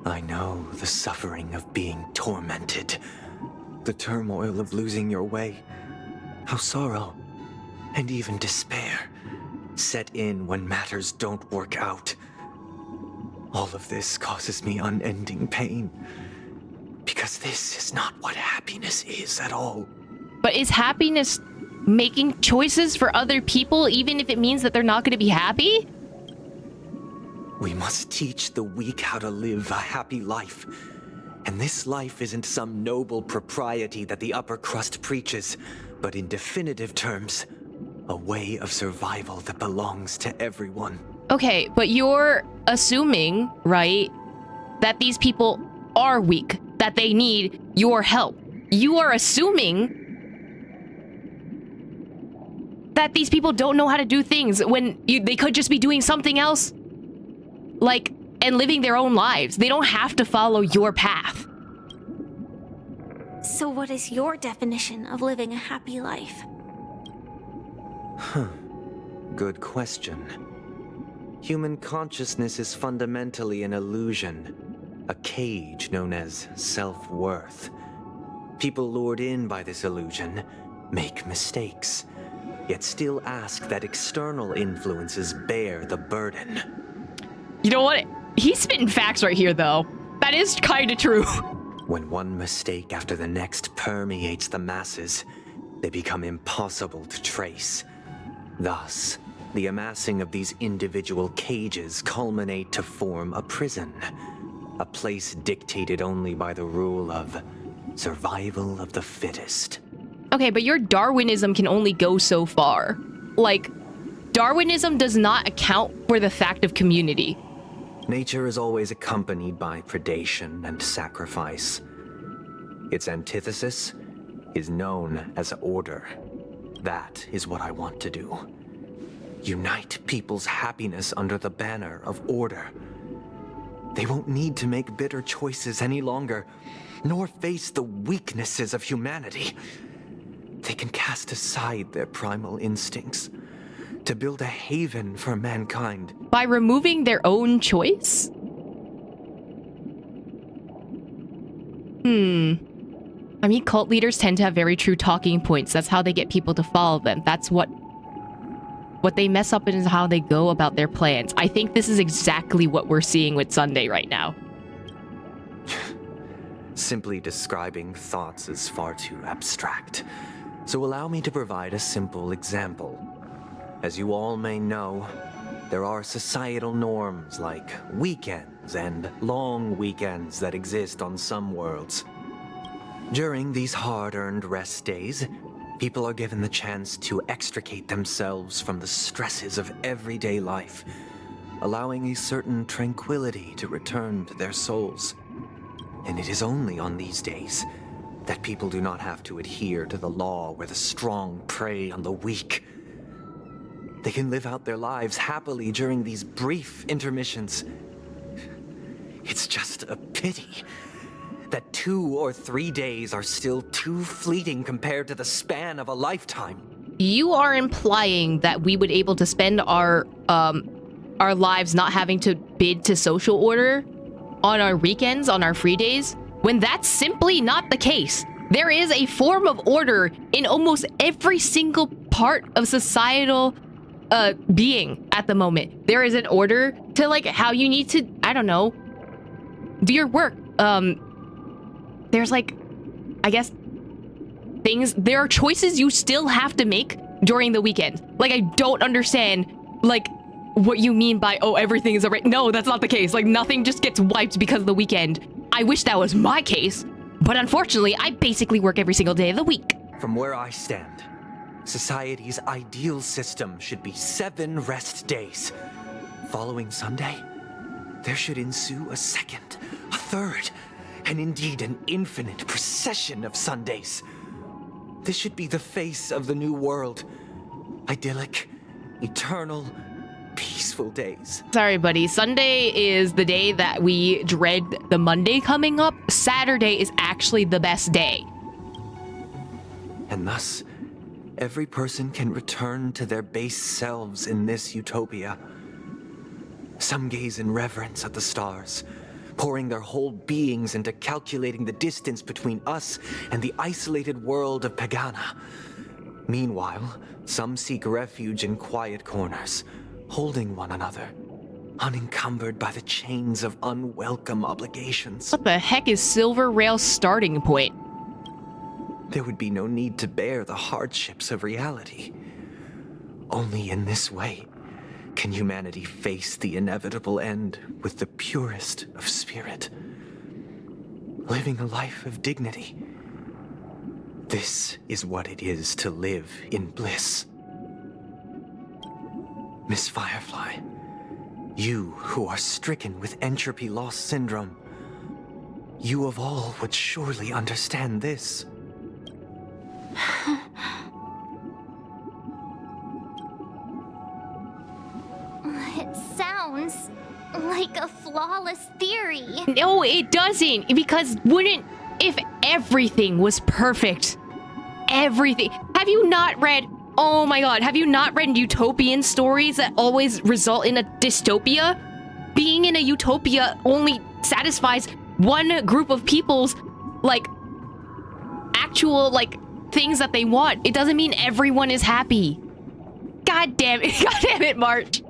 I know the suffering of being tormented, the turmoil of losing your way, how sorrow and even despair set in when matters don't work out. All of this causes me unending pain, because this is not what happiness is at all. But is happiness making choices for other people, even if it means that they're not going to be happy? We must teach the weak how to live a happy life. And this life isn't some noble propriety that the upper crust preaches, but in definitive terms, a way of survival that belongs to everyone. Okay, but you're assuming, right, that these people are weak, that they need your help. You are assuming that these people don't know how to do things when they could just be doing something else, like, and living their own lives. They don't have to follow your path. So what is your definition of living a happy life? Good question. Human consciousness is fundamentally an illusion, a cage known as self-worth. People lured in by this illusion make mistakes, yet still ask that external influences bear the burden. You know what? He's spitting facts right here, though. That is kind of true. When one mistake after the next permeates the masses, they become impossible to trace. Thus, the amassing of these individual cages culminate to form a prison, a place dictated only by the rule of survival of the fittest. Okay, but your Darwinism can only go so far. Like, Darwinism does not account for the fact of community. Nature is always accompanied by predation and sacrifice. Its antithesis is known as order. That is what I want to do. Unite people's happiness under the banner of order. They won't need to make bitter choices any longer, nor face the weaknesses of humanity. They can cast aside their primal instincts to build a haven for mankind. By removing their own choice? I mean, cult leaders tend to have very true talking points. That's how they get people to follow them. That's what they mess up in is how they go about their plans. I think this is exactly what we're seeing with Sunday right now. Simply describing thoughts is far too abstract. So allow me to provide a simple example. As you all may know, there are societal norms like weekends and long weekends that exist on some worlds. During these hard-earned rest days, people are given the chance to extricate themselves from the stresses of everyday life, allowing a certain tranquility to return to their souls. And it is only on these days that people do not have to adhere to the law where the strong prey on the weak. They can live out their lives happily during these brief intermissions. It's just a pity that 2 or 3 days are still too fleeting compared to the span of a lifetime. you are implying that we would able to spend our lives not having to bid to social order on our weekends, on our free days, when that's simply not the case. There is a form of order in almost every single part of societal being at the moment. There is an order to like how you need to, I don't know, do your work. There's like, I guess, things, there are choices you still have to make during the weekend. Like, I don't understand, like, what you mean by, oh, everything is alright. No, that's not the case. Like, nothing just gets wiped because of the weekend. I wish that was my case, but unfortunately, I basically work every single day of the week. From where I stand, society's ideal system should be 7 rest days. Following Sunday, there should ensue a second, a third, and indeed an infinite procession of Sundays. This should be the face of the new world. Idyllic, eternal, peaceful days. Sorry, buddy. Sunday is the day that we dread the Monday coming up. Saturday is actually the best day. And thus, every person can return to their base selves in this utopia. Some gaze in reverence at the stars, pouring their whole beings into calculating the distance between us and the isolated world of Pagana. Meanwhile, some seek refuge in quiet corners, holding one another, unencumbered by the chains of unwelcome obligations. What the heck is Silver Rail's starting point? There would be no need to bear the hardships of reality. Only in this way can humanity face the inevitable end with the purest of spirit, living a life of dignity. This is what it is to live in bliss. Miss Firefly, you who are stricken with entropy loss syndrome, you of all would surely understand this. It sounds like a flawless theory. No, it doesn't. Because if everything was perfect, everything. Have you not read, oh my god, have you not read utopian stories that always result in a dystopia? Being in a utopia only satisfies one group of people's, like, actual, like, things that they want. It doesn't mean everyone is happy. God damn it. God damn it, March.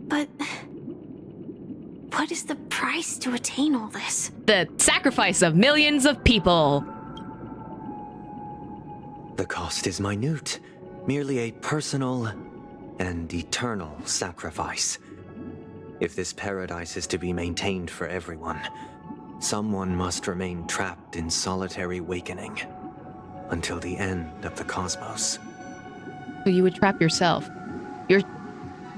But what is the price to attain all this? The sacrifice of millions of people. The cost is minute, merely a personal and eternal sacrifice. If this paradise is to be maintained for everyone, someone must remain trapped in solitary awakening until the end of the cosmos. So you would trap yourself.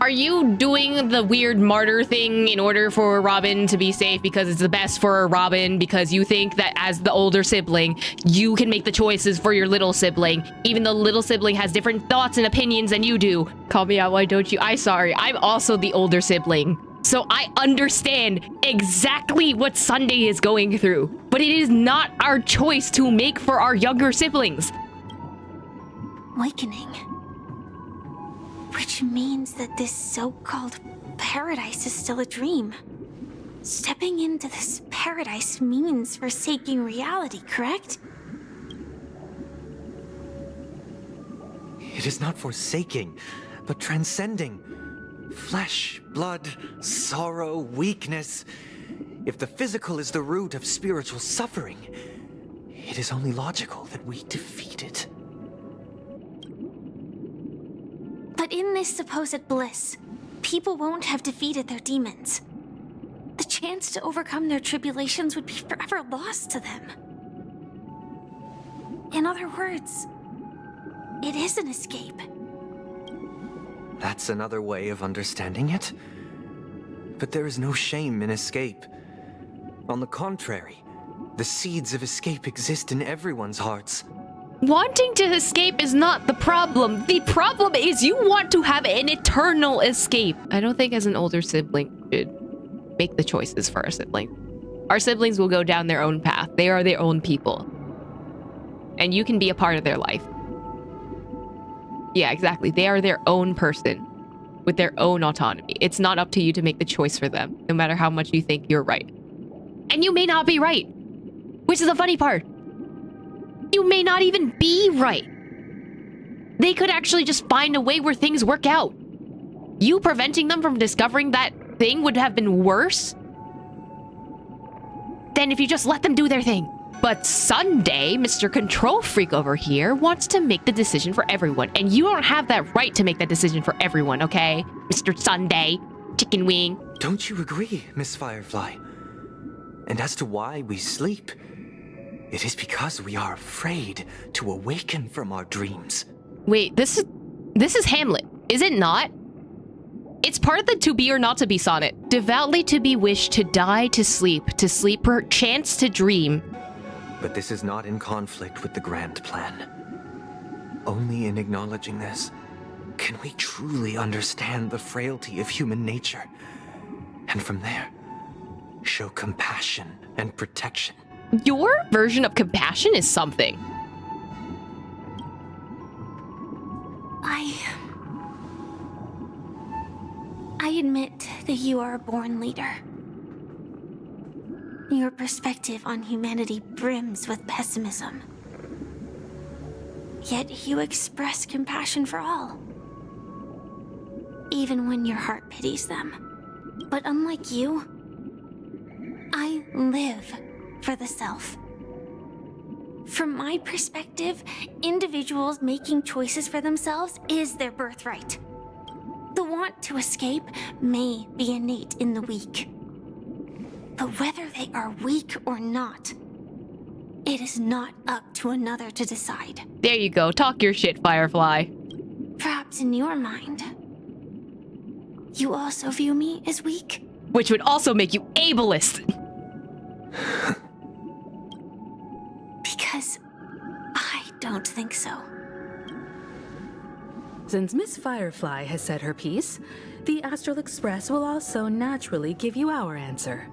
Are you doing the weird martyr thing in order for Robin to be safe because it's the best for Robin, because you think that as the older sibling, you can make the choices for your little sibling, even though little sibling has different thoughts and opinions than you do? Call me out, why don't you? I'm also the older sibling. So I understand exactly what Sunday is going through, but it is not our choice to make for our younger siblings. Awakening. Which means that this so-called paradise is still a dream. Stepping into this paradise means forsaking reality, correct? It is not forsaking, but transcending. Flesh, blood, sorrow, weakness. If the physical is the root of spiritual suffering, it is only logical that we defeat it. But in this supposed bliss, people won't have defeated their demons. The chance to overcome their tribulations would be forever lost to them. In other words, it is an escape. That's another way of understanding it. But there is no shame in escape. On the contrary, the seeds of escape exist in everyone's hearts. Wanting to escape is not the problem. The problem is you want to have an eternal escape. I don't think as an older sibling should make the choices for a sibling. Our siblings will go down their own path. They are their own people. And you can be a part of their life. Yeah, exactly. They are their own person with their own autonomy. It's not up to you to make the choice for them, no matter how much you think you're right. And you may not be right, which is the funny part. You may not even be right. They could actually just find a way where things work out. You preventing them from discovering that thing would have been worse than if you just let them do their thing. But Sunday, Mr. Control Freak over here, wants to make the decision for everyone. And you don't have that right to make that decision for everyone, okay? Mr. Sunday, Chicken Wing. Don't you agree, Miss Firefly? And as to why we sleep, it is because we are afraid to awaken from our dreams. Wait, this is Hamlet, is it not? It's part of the to be or not to be sonnet. Devoutly to be wished, to die, to sleep perchance to dream. But this is not in conflict with the grand plan. Only in acknowledging this can we truly understand the frailty of human nature. And from there, show compassion and protection. Your version of compassion is something. I admit that you are a born leader. Your perspective on humanity brims with pessimism. Yet you express compassion for all, even when your heart pities them. But unlike you, I live for the self. From my perspective, individuals making choices for themselves is their birthright. The want to escape may be innate in the weak. But whether they are weak or not, it is not up to another to decide. There you go. Talk your shit, Firefly. Perhaps in your mind, you also view me as weak? Which would also make you ableist. Because I don't think so. Since Miss Firefly has said her piece, the Astral Express will also naturally give you our answer.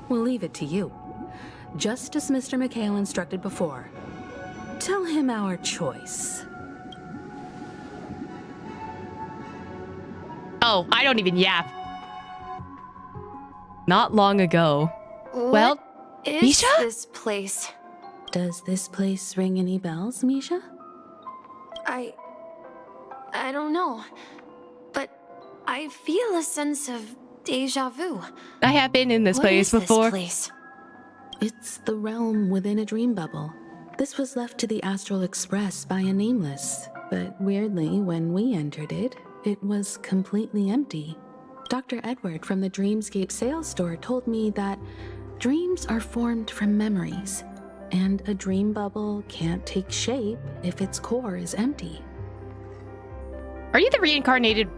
We'll leave it to you. Just as Mr. McHale instructed before. Tell him our choice. Oh, I don't even yap. Not long ago. Well, is Misha? This place? Does this place ring any bells, Misha? I don't know, but I feel a sense of deja vu. I have been in this place before. What is this place? It's the realm within a dream bubble. This was left to the Astral Express by a nameless, but weirdly, when we entered it, it was completely empty. Dr. Edward from the Dreamscape sales store told me that dreams are formed from memories, and a dream bubble can't take shape if its core is empty. Are you the reincarnated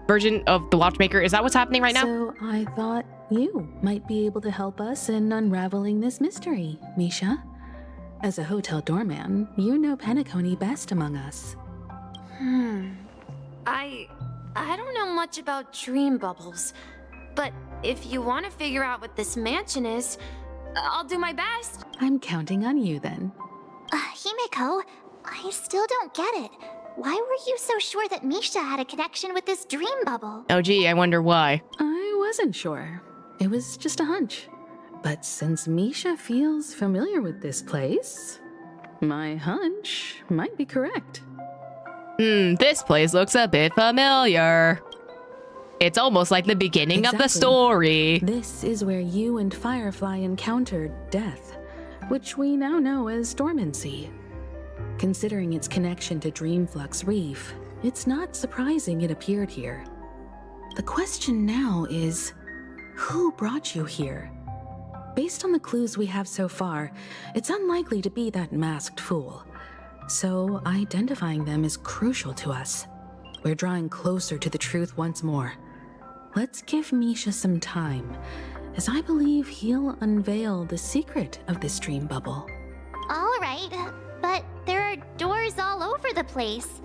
version of the Watchmaker? Is that what's happening right now? So I thought you might be able to help us in unraveling this mystery, Misha. As a hotel doorman, you know Penacony best among us. I don't know much about dream bubbles, but if you want to figure out what this mansion is, I'll do my best. I'm counting on you then. Himeko, I still don't get it. Why were you so sure that Misha had a connection with this dream bubble? Oh gee, I wonder why. I wasn't sure. It was just a hunch. But since Misha feels familiar with this place, my hunch might be correct. This place looks a bit familiar. It's almost like the beginning of the story. This is where you and Firefly encountered death, which we now know as dormancy. Considering its connection to Dreamflux Reef, it's not surprising it appeared here. The question now is, who brought you here? Based on the clues we have so far, it's unlikely to be that masked fool. So identifying them is crucial to us. We're drawing closer to the truth once more. Let's give Misha some time, as I believe he'll unveil the secret of this dream bubble. All right, but there are doors all over the place.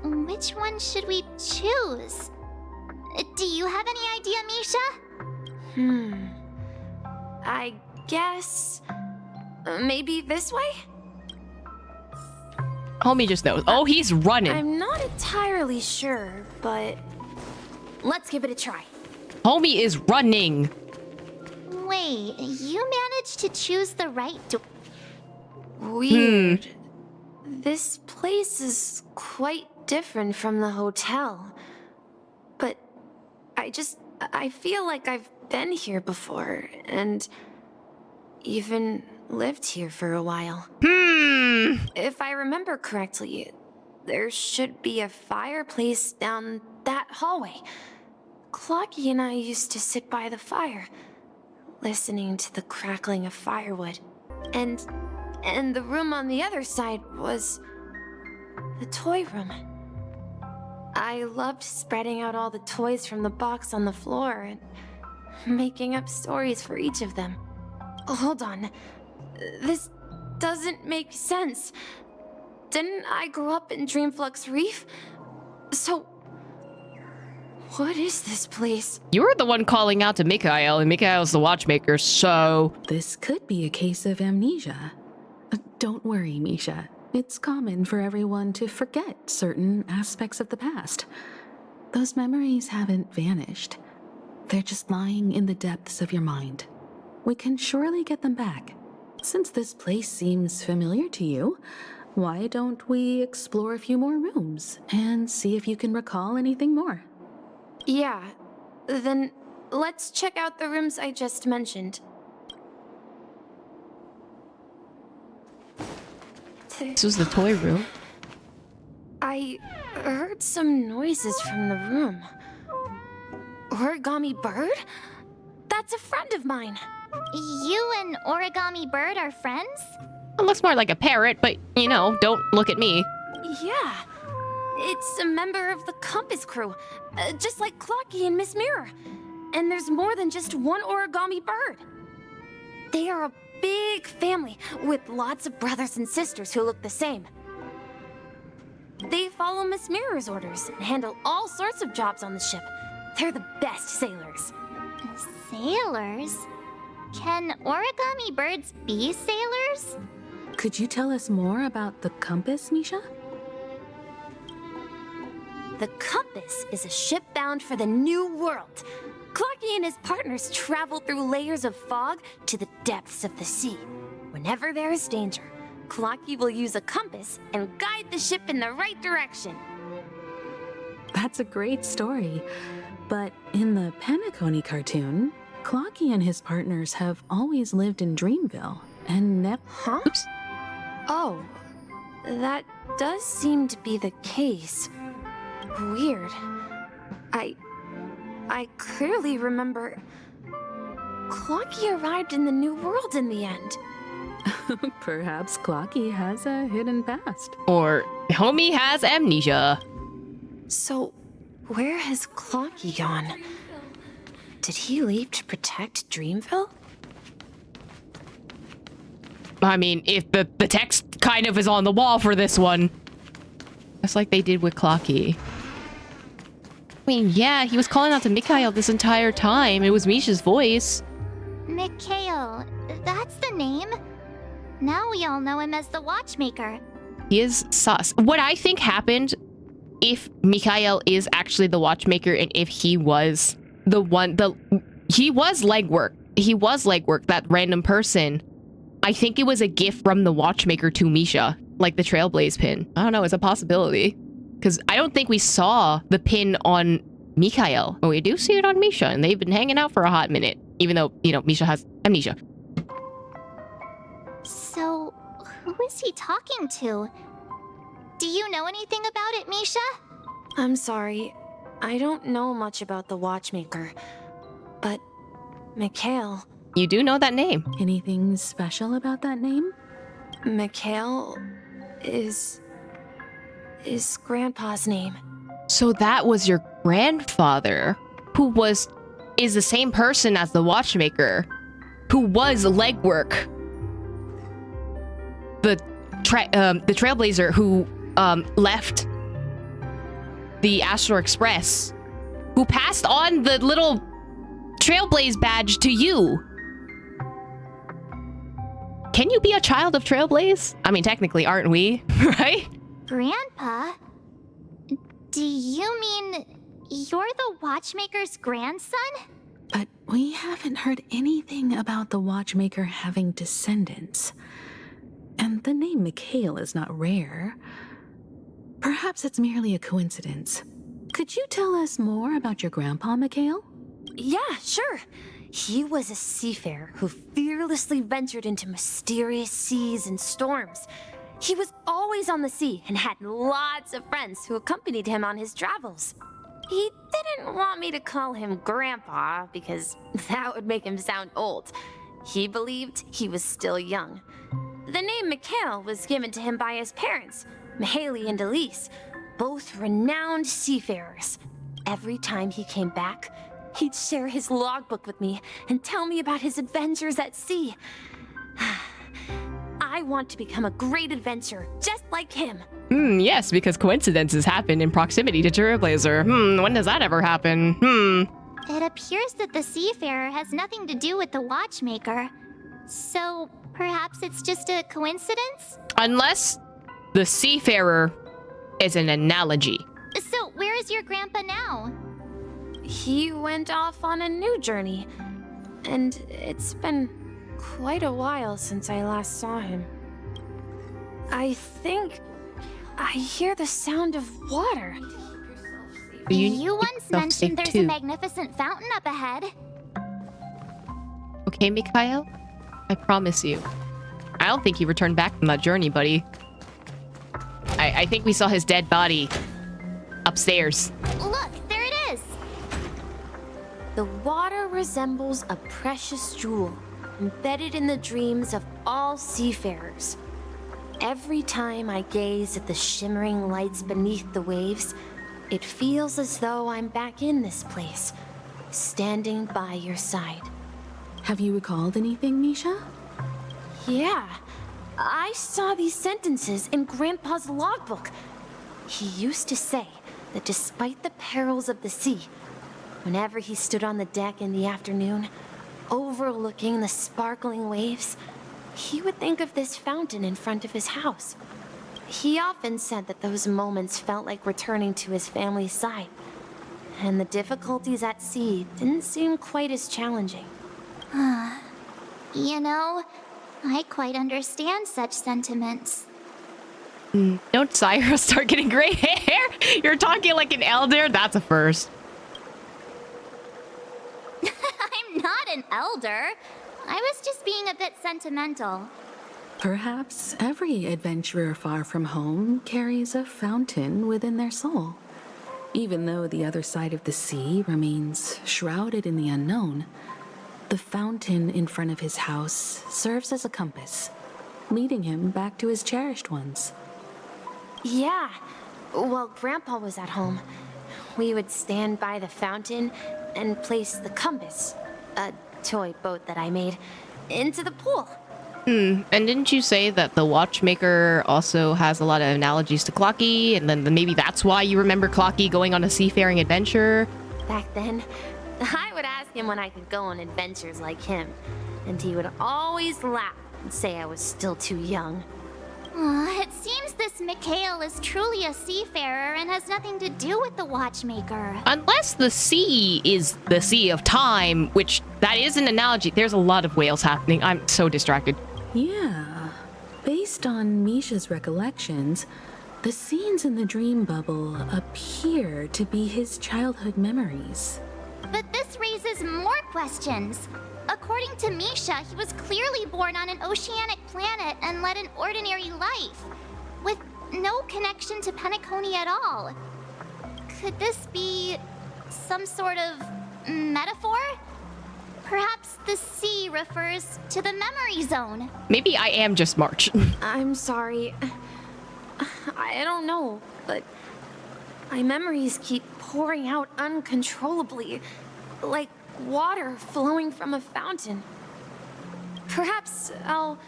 Which one should we choose? Do you have any idea, Misha? I guess... maybe this way? Homie just knows. Oh, he's running. I'm not entirely sure, but... let's give it a try. Homie is running. Wait, you managed to choose the right door? Weird. This place is quite different from the hotel. But I feel like I've been here before, and even lived here for a while. If I remember correctly, there should be a fireplace down that hallway. Clocky and I used to sit by the fire, listening to the crackling of firewood. And the room on the other side was the toy room. I loved spreading out all the toys from the box on the floor and making up stories for each of them. Hold on. This doesn't make sense. Didn't I grow up in Dreamflux Reef? So, what is this place? You were the one calling out to Mikhail, and Mikhail's the watchmaker, so... This could be a case of amnesia. Don't worry, Misha. It's common for everyone to forget certain aspects of the past. Those memories haven't vanished. They're just lying in the depths of your mind. We can surely get them back. Since this place seems familiar to you, why don't we explore a few more rooms and see if you can recall anything more? Yeah, then let's check out the rooms I just mentioned. This was the toy room. I heard some noises from the room. Origami Bird? That's a friend of mine. You and Origami Bird are friends? It looks more like a parrot, but, you know, don't look at me. Yeah. It's a member of the Compass crew, just like Clocky and Miss Mirror. And there's more than just one Origami Bird. They are a big family with lots of brothers and sisters who look the same. They follow Miss Mirror's orders and handle all sorts of jobs on the ship. They're the best sailors. Sailors? Can origami birds be sailors? Could you tell us more about the Compass, Misha? The Compass is a ship bound for the New World. Clocky and his partners travel through layers of fog to the depths of the sea. Whenever there is danger, Clocky will use a compass and guide the ship in the right direction. That's a great story. But in the Penacony cartoon, Clocky and his partners have always lived in Dreamville and never... Huh? Oops. Oh, that does seem to be the case. Weird. I clearly remember... Clocky arrived in the New World in the end. Perhaps Clocky has a hidden past. Or homie has amnesia. So, where has Clocky gone? Did he leave to protect Dreamville? I mean, if the text kind of is on the wall for this one. Just like they did with Clocky. I mean, yeah, he was calling out to Mikhail this entire time. It was Misha's voice. Mikhail, that's the name. Now we all know him as the Watchmaker. He is sus. What I think happened, if Mikhail is actually the Watchmaker and if he was the one, he was legwork. He was legwork, that random person. I think it was a gift from the Watchmaker to Misha, like the Trailblaze pin. I don't know, it's a possibility. Because I don't think we saw the pin on Mikhail. But we do see it on Misha, and they've been hanging out for a hot minute. Even though, you know, Misha has amnesia. So, who is he talking to? Do you know anything about it, Misha? I'm sorry. I don't know much about the Watchmaker. But, Mikhail... You do know that name. Anything special about that name? Mikhail is Grandpa's name. So that was your grandfather, who is the same person as the Watchmaker, who was legwork. The Trailblazer who left the Astral Express, who passed on the little Trailblaze badge to you. can you be a child of Trailblaze? I mean, technically, aren't we? Right? Grandpa? Do you mean you're the Watchmaker's grandson? But we haven't heard anything about the Watchmaker having descendants. And the name Mikhail is not rare. Perhaps it's merely a coincidence. Could you tell us more about your grandpa, Mikhail? Yeah, sure. He was a seafarer who fearlessly ventured into mysterious seas and storms. He was always on the sea and had lots of friends who accompanied him on his travels. He didn't want me to call him Grandpa because that would make him sound old. He believed he was still young. The name Mikhail was given to him by his parents, Mihaly and Elise, both renowned seafarers. Every time he came back, he'd share his logbook with me and tell me about his adventures at sea. I want to become a great adventurer, just like him. Yes, because coincidences happen in proximity to Trailblazer. When does that ever happen? It appears that the seafarer has nothing to do with the Watchmaker. So, perhaps it's just a coincidence? Unless the seafarer is an analogy. So, where is your grandpa now? He went off on a new journey, and it's been quite a while since I last saw him. I think I hear the sound of water. You once mentioned there's a magnificent fountain up ahead. Okay, Mikhail? I promise you. I don't think he returned back from that journey, buddy. I think we saw his dead body upstairs. Look, there it is! The water resembles a precious jewel, embedded in the dreams of all seafarers. Every time I gaze at the shimmering lights beneath the waves, it feels as though I'm back in this place, standing by your side. Have you recalled anything, Misha? Yeah, I saw these sentences in Grandpa's logbook. He used to say that despite the perils of the sea, whenever he stood on the deck in the afternoon, overlooking the sparkling waves, he would think of this fountain in front of his house. He often said that those moments felt like returning to his family's side, and the difficulties at sea didn't seem quite as challenging. You know, I quite understand such sentiments. Don't Syra start getting gray hair? You're talking like an elder? That's a first. I'm not an elder. I was just being a bit sentimental. Perhaps every adventurer far from home carries a fountain within their soul. Even though the other side of the sea remains shrouded in the unknown, the fountain in front of his house serves as a compass, leading him back to his cherished ones. Yeah, while Grandpa was at home, we would stand by the fountain and place the compass, a toy boat that I made, into the pool. And didn't you say that the Watchmaker also has a lot of analogies to Clocky, and then maybe that's why you remember Clocky going on a seafaring adventure? Back then, I would ask him when I could go on adventures like him, and he would always laugh and say I was still too young. It seems this Mikhail is truly a seafarer and has nothing to do with the Watchmaker. Unless the sea is the sea of time, which that is an analogy. There's a lot of whales happening. I'm so distracted. Yeah. Based on Misha's recollections, the scenes in the dream bubble appear to be his childhood memories. But this raises more questions. According to Misha, he was clearly born on an oceanic planet and led an ordinary life, with no connection to Penacony at all. Could this be some sort of metaphor? Perhaps the sea refers to the memory zone. Maybe I am just March. I'm sorry. I don't know, but my memories keep pouring out uncontrollably, like water flowing from a fountain. Perhaps I'll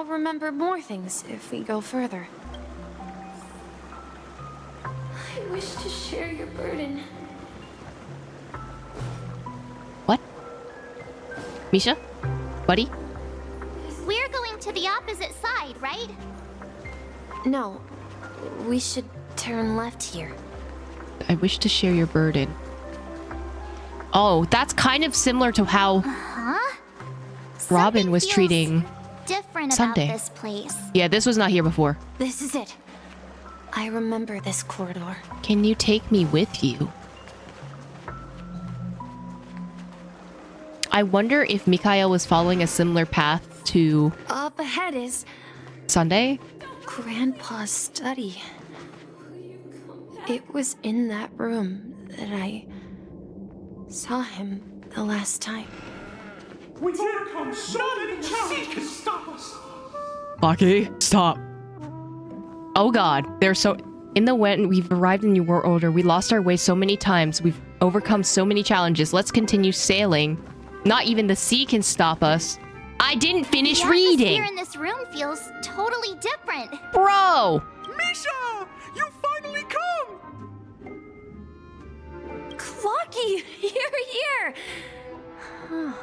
remember more things if we go further. I wish to share your burden. What? Misha? Buddy? We're going to the opposite side, right? No, we should turn left here. I wish to share your burden. Oh, that's kind of similar to how Robin was treating different Sunday. about this place. Yeah, this was not here before. This is it. I remember this corridor. Can you take me with you? I wonder if Mikhail was following a similar path to Up ahead is Sunday? Grandpa's study. It was in that room that I saw him the last time. We've overcome so many challenges to stop us. Lucky, stop. Oh god, they're so... In the when we've arrived in New World Order, we lost our way so many times. We've overcome so many challenges. Let's continue sailing. Not even the sea can stop us. I didn't finish reading. The atmosphere in this room feels totally different. Bro! Misha! You finally come! Clocky, you're here! Huh.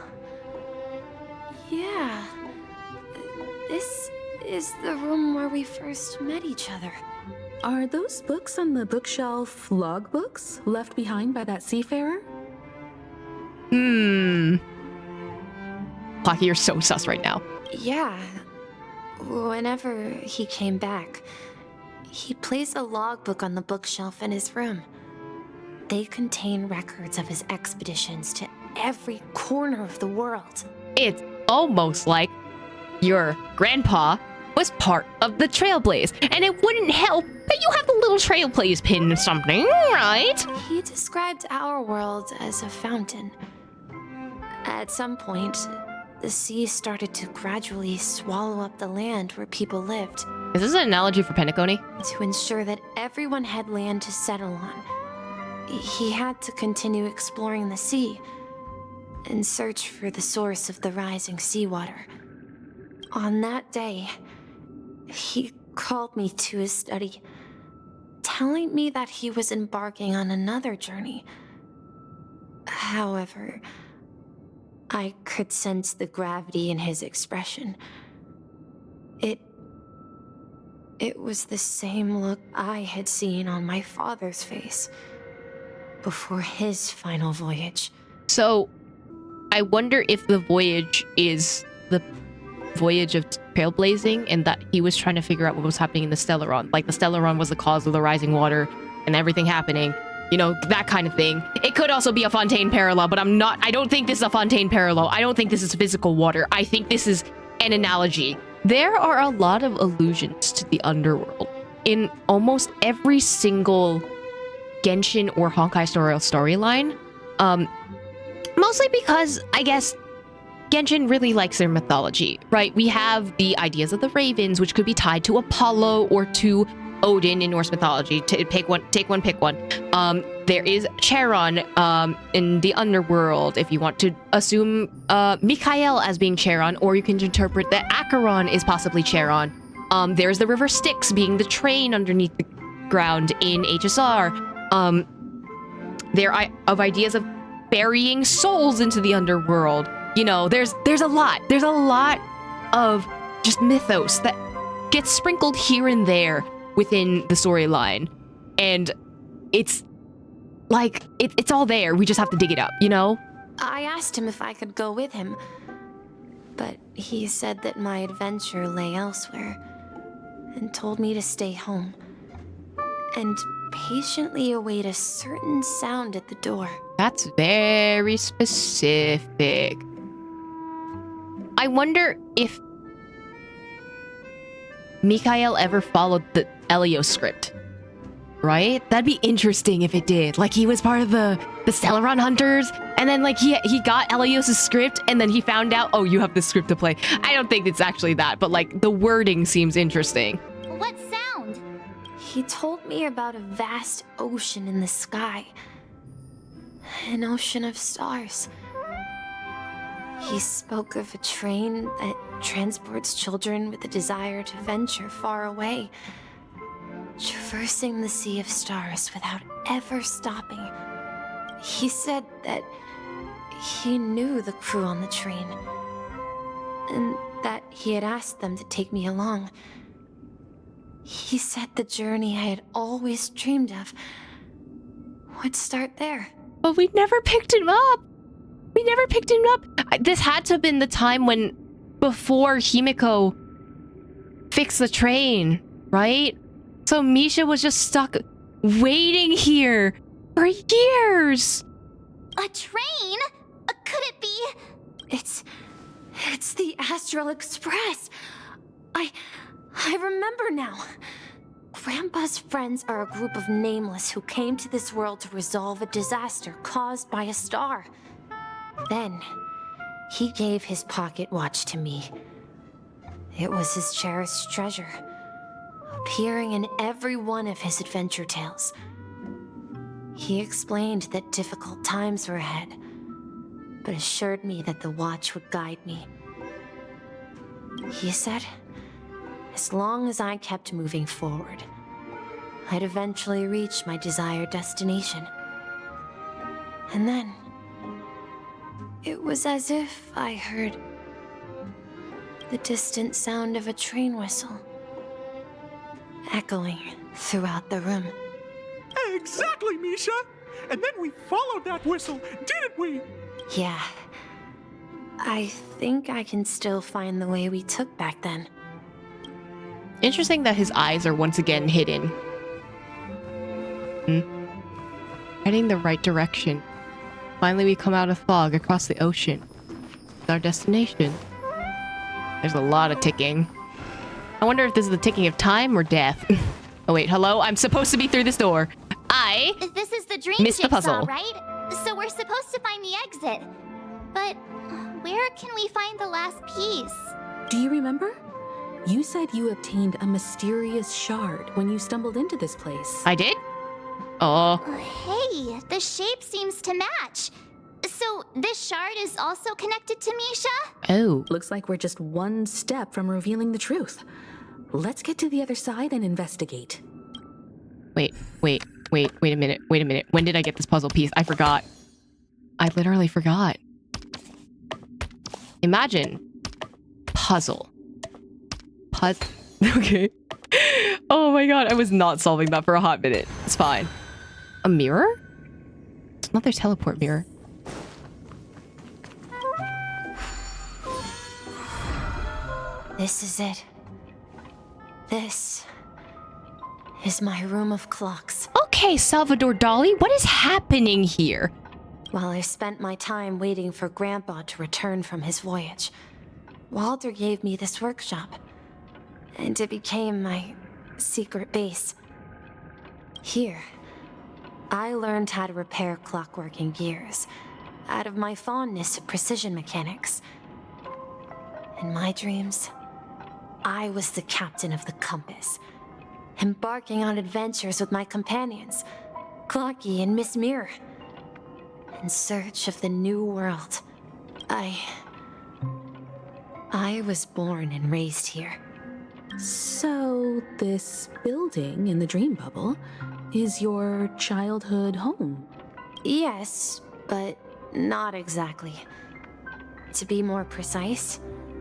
Yeah. This is the room where we first met each other. Are those books on the bookshelf logbooks left behind by that seafarer? Clocky, you're so sus right now. Yeah. Whenever he came back, he placed a logbook on the bookshelf in his room. They contain records of his expeditions to every corner of the world. It's almost like your grandpa was part of the Trailblaze, and it wouldn't help that you have the little Trailblaze pin or something, right? He described our world as a fountain. At some point, the sea started to gradually swallow up the land where people lived. Is this an analogy for Penacony? To ensure that everyone had land to settle on, he had to continue exploring the sea and search for the source of the rising seawater. On that day, he called me to his study, telling me that he was embarking on another journey. However, I could sense the gravity in his expression. It was the same look I had seen on my father's face before his final voyage. So, I wonder if the voyage is the voyage of trailblazing and that he was trying to figure out what was happening in the Stellaron. Like the Stellaron was the cause of the rising water and everything happening. You know, that kind of thing. It could also be a Fontaine parallel, but I don't think this is a Fontaine parallel. I don't think this is physical water. I think this is an analogy. There are a lot of allusions to the underworld in almost every single Genshin or Honkai storyline. Mostly because, I guess, Genshin really likes their mythology, right? We have the ideas of the ravens, which could be tied to Apollo or to Odin in Norse mythology. Take one, pick one. There is Charon in the underworld, if you want to assume Mikhail as being Charon, or you can interpret that Acheron is possibly Charon. There's the river Styx being the train underneath the ground in HSR. There are of ideas of burying souls into the underworld. You know, there's a lot. There's a lot of just mythos that gets sprinkled here and there within the storyline. And it's like, it's all there. We just have to dig it up, you know? I asked him if I could go with him, but he said that my adventure lay elsewhere and told me to stay home and patiently await a certain sound at the door. That's very specific. I wonder if Mikhail ever followed the Elio script, right? That'd be interesting if it did. Like, he was part of the Stellaron Hunters, and then, like, he got Elios' script, and then he found out, oh, you have this script to play. I don't think it's actually that, but, like, the wording seems interesting. What sound? He told me about a vast ocean in the sky. An ocean of stars. He spoke of a train that transports children with a desire to venture far away, traversing the sea of stars without ever stopping. He said that he knew the crew on the train, and that he had asked them to take me along. He said the journey I had always dreamed of would start there. But we never picked him up. We never picked him up. This had to have been the time before Himiko fixed the train, right? So Misha was just stuck waiting here for years. A train? Could it be? It's the Astral Express. I remember now. Grandpa's friends are a group of nameless who came to this world to resolve a disaster caused by a star. Then, he gave his pocket watch to me. It was his cherished treasure, appearing in every one of his adventure tales. He explained that difficult times were ahead, but assured me that the watch would guide me. He said, as long as I kept moving forward, I'd eventually reach my desired destination. And then, it was as if I heard the distant sound of a train whistle echoing throughout the room. Exactly, Misha! And then we followed that whistle, didn't we? Yeah. I think I can still find the way we took back then. Interesting that his eyes are once again hidden. Heading the right direction. Finally, we come out of fog across the ocean. It's our destination. There's a lot of ticking. I wonder if this is the ticking of time or death. Oh wait, hello? I'm supposed to be through this door. This is the dream missed the jigsaw, puzzle. right? So we're supposed to find the exit. But where can we find the last piece? Do you remember? You said you obtained a mysterious shard when you stumbled into this place. I did? Oh. Hey, the shape seems to match. So this shard is also connected to Misha? Oh. Looks like we're just one step from revealing the truth. Let's get to the other side and investigate. Wait a minute. When did I get this puzzle piece? I forgot. I literally forgot. Imagine. Puzzle. Okay. Oh my god, I was not solving that for a hot minute. It's fine. A mirror? It's another teleport mirror. This is it. This is my room of clocks. Okay, Salvador Dali, what is happening here? While I spent my time waiting for Grandpa to return from his voyage, Walter gave me this workshop, and it became my secret base. Here, I learned how to repair clockwork and gears, out of my fondness of precision mechanics. In my dreams, I was the captain of the compass, embarking on adventures with my companions, Clocky and Miss Mirror, in search of the new world. I was born and raised here. So, this building in the dream bubble is your childhood home? Yes, but not exactly. To be more precise,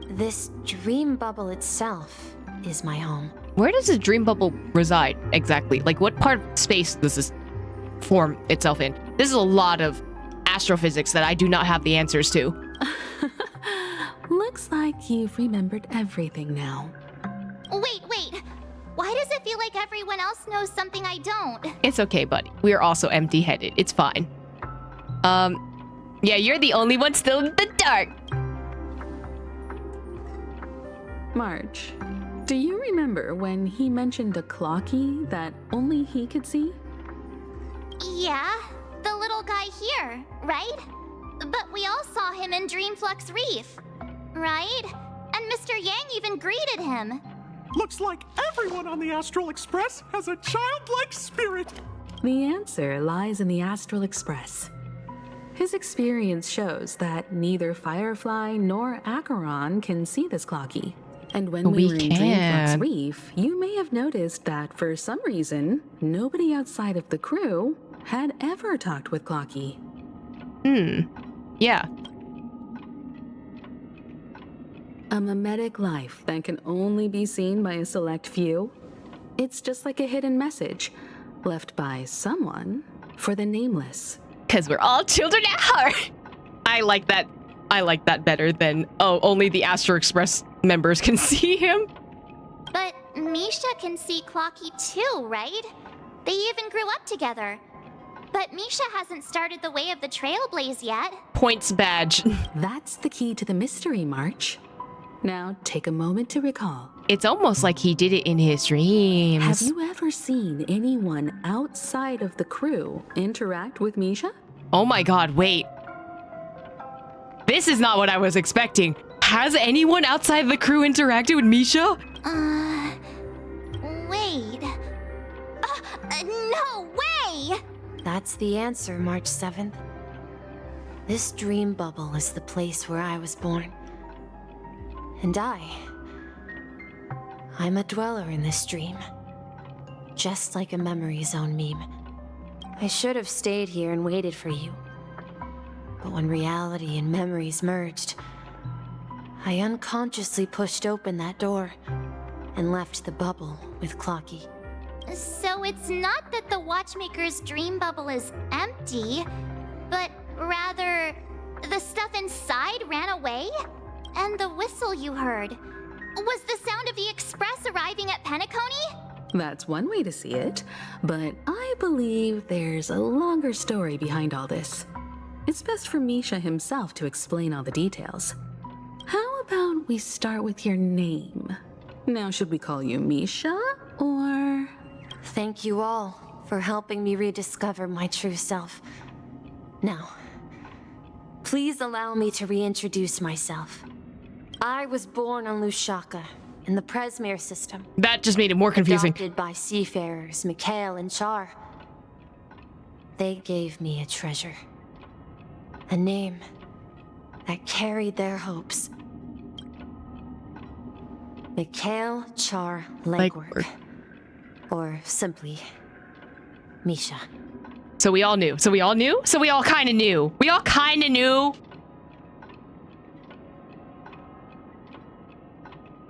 this dream bubble itself is my home. Where does the dream bubble reside exactly? Like, what part of space does this form itself in? This is a lot of astrophysics that I do not have the answers to. Looks like you've remembered everything now. Wait. Why does it feel like everyone else knows something I don't? It's okay, buddy. We are also empty-headed. It's fine. Yeah, you're the only one still in the dark. Marge, do you remember when he mentioned a clocky that only he could see? Yeah, the little guy here, right? But we all saw him in Dreamflux Reef, right? And Mr. Yang even greeted him. Looks like everyone on the Astral Express has a childlike spirit. The answer lies in the Astral Express. His experience shows that neither Firefly nor Acheron can see this clocky. And when we were in Dreamflux Reef, you may have noticed that for some reason, nobody outside of the crew had ever talked with Clocky. Yeah. A mimetic life that can only be seen by a select few? It's just like a hidden message left by someone for the nameless. Because we're all children at heart. I like that. I like that better than, oh, only the Astro Express members can see him. But Misha can see Clocky too, right? They even grew up together. But Misha hasn't started the way of the Trailblaze yet. Points badge. That's the key to the mystery, March. Now take a moment to recall. It's almost like he did it in his dreams. Have you ever seen anyone outside of the crew interact with Misha? Oh my god, wait. This is not what I was expecting. Has anyone outside the crew interacted with Misha? Wait. No way! That's the answer, March 7th. This dream bubble is the place where I was born. And I'm a dweller in this dream. Just like a memory zone meme. I should have stayed here and waited for you. But when reality and memories merged, I unconsciously pushed open that door and left the bubble with Clocky. So it's not that the Watchmaker's dream bubble is empty, but rather the stuff inside ran away? And the whistle you heard was the sound of the Express arriving at Penacony? That's one way to see it, but I believe there's a longer story behind all this. It's best for Misha himself to explain all the details. How about we start with your name? Now, should we call you Misha, or... Thank you all for helping me rediscover my true self. Now, please allow me to reintroduce myself. I was born on Lushaka, in the Presmere system. That just made it more confusing. Adopted by seafarers Mikhail and Char. They gave me a treasure. A name that carried their hopes. Mikhail Char Legwork. Or simply, Misha. So we all knew. So we all knew? So we all kind of knew. We all kind of knew.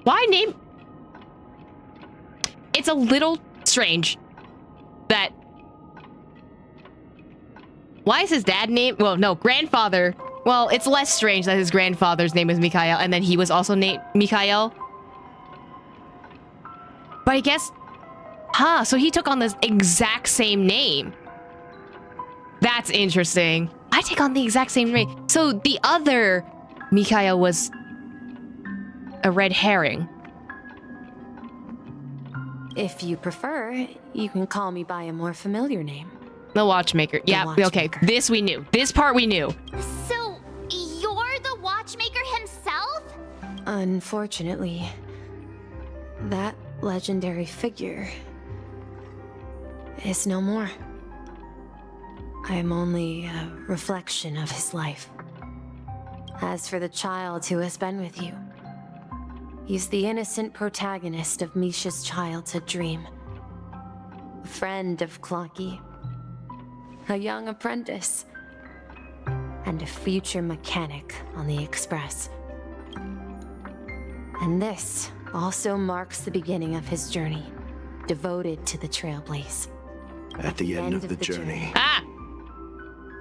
Why name? It's a little strange that... Why is his dad name? Well, no, grandfather. Well, it's less strange that his grandfather's name is Mikhail and then he was also named Mikhail. But I guess... Huh, so he took on this exact same name. That's interesting. I take on the exact same name. So the other Mikhail was a red herring. If you prefer, you can call me by a more familiar name. The Watchmaker. Yeah, okay. This we knew. This part we knew. So, you're the Watchmaker himself? Unfortunately, that legendary figure is no more. I am only a reflection of his life. As for the child who has been with you, he's the innocent protagonist of Misha's childhood dream. A friend of Clocky, a young apprentice, and a future mechanic on the Express. And this also marks the beginning of his journey, devoted to the Trailblaze. At the end of the journey,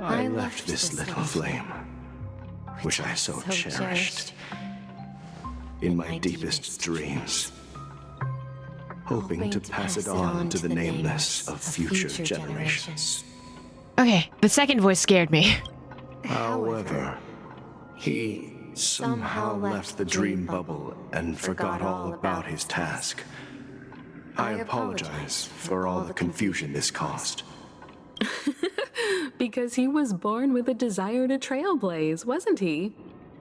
I left this little flame, which I so cherished, in my deepest dreams, hoping to pass it on to the nameless of future generations. Okay, the second voice scared me. However, he somehow left the dream bubble and forgot all about his task. I apologize for all the confusion this caused. Because he was born with a desire to trailblaze, wasn't he?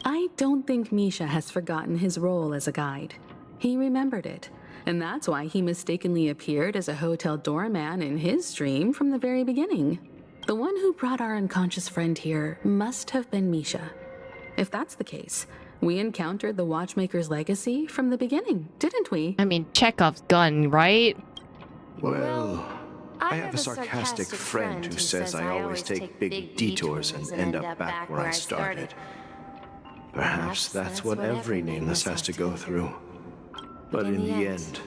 I don't think Misha has forgotten his role as a guide. He remembered it, and that's why he mistakenly appeared as a hotel doorman in his dream from the very beginning. The one who brought our unconscious friend here must have been Misha. If that's the case, we encountered the Watchmaker's legacy from the beginning, didn't we? I mean, Chekhov's gun, right? Well, I have a sarcastic friend who says I always take big detours and end up back where I started. Perhaps that's what every nameless has to go through. But in the end,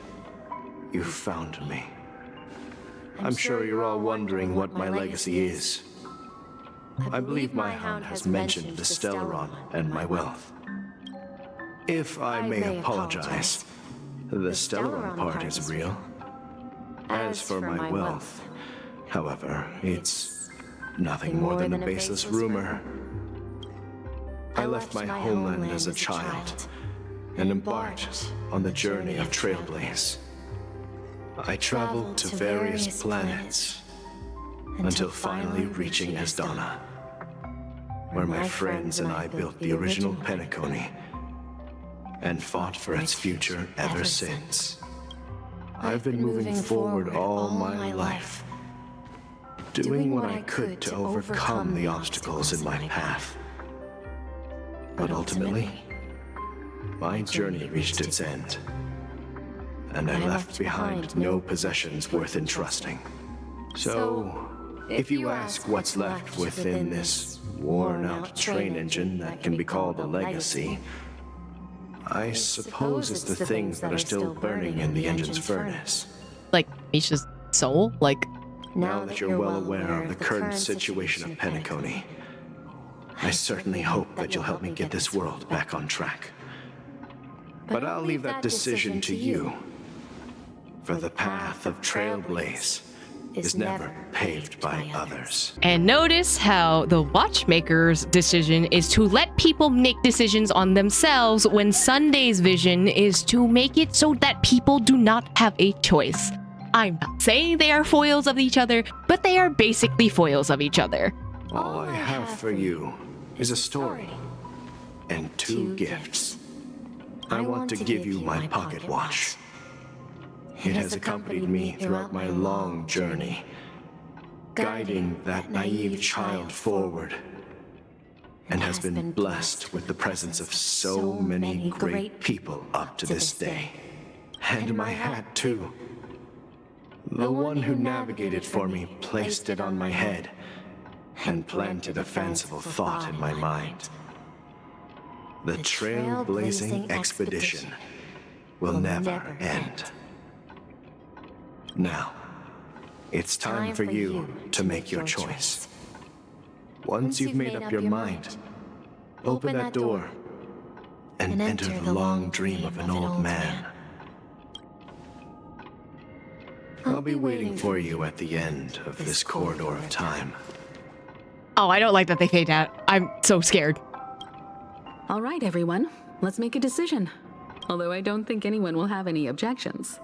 you found me. I'm sure you're all wondering what my legacy is. I believe my hound has mentioned the Stellaron and my wealth. If I may apologize, the Stellaron part is real. As for my wealth, however, it's nothing more than a baseless rumor. I left my homeland as a child and embarked on the journey of Trailblaze. I traveled to various planets until finally reaching Esdana, where my friends and I built the original Penacony and fought for its future ever since. I've been moving forward all my life, doing what I could to overcome the obstacles in my path. But ultimately, my journey reached its end, and I left behind no possessions worth entrusting. So, if you ask what's left within this worn-out train engine that can be called a legacy, I suppose it's the things that are still burning in the engine's furnace. Like Misha's soul? Like, now that you're well aware of the current situation of Penacony, I certainly hope that you'll help me get this world back on track. But I'll leave that decision to you, for the path of Trailblaze is never paved by others. and notice how the Watchmaker's decision is to let people make decisions on themselves when Sunday's vision is to make it so that people do not have a choice. I'm not saying they are foils of each other, but they are basically foils of each other. All I have for you is a story and two gifts. I want to give you my pocket watch. It has accompanied me throughout my long journey, guiding that naive child forward, and has been blessed with the presence of so many great people up to this day. And my hat, too. The one who navigated for me placed it on my head and planted a fanciful thought in my mind. The trailblazing expedition will never end. Now, it's time for you to make your choice. Once you've made up your mind, open that door and enter the long dream of an old man. I'll be waiting for you at the end of this corridor of time. Oh, I don't like that they fade out. I'm so scared. All right, everyone. Let's make a decision. Although I don't think anyone will have any objections.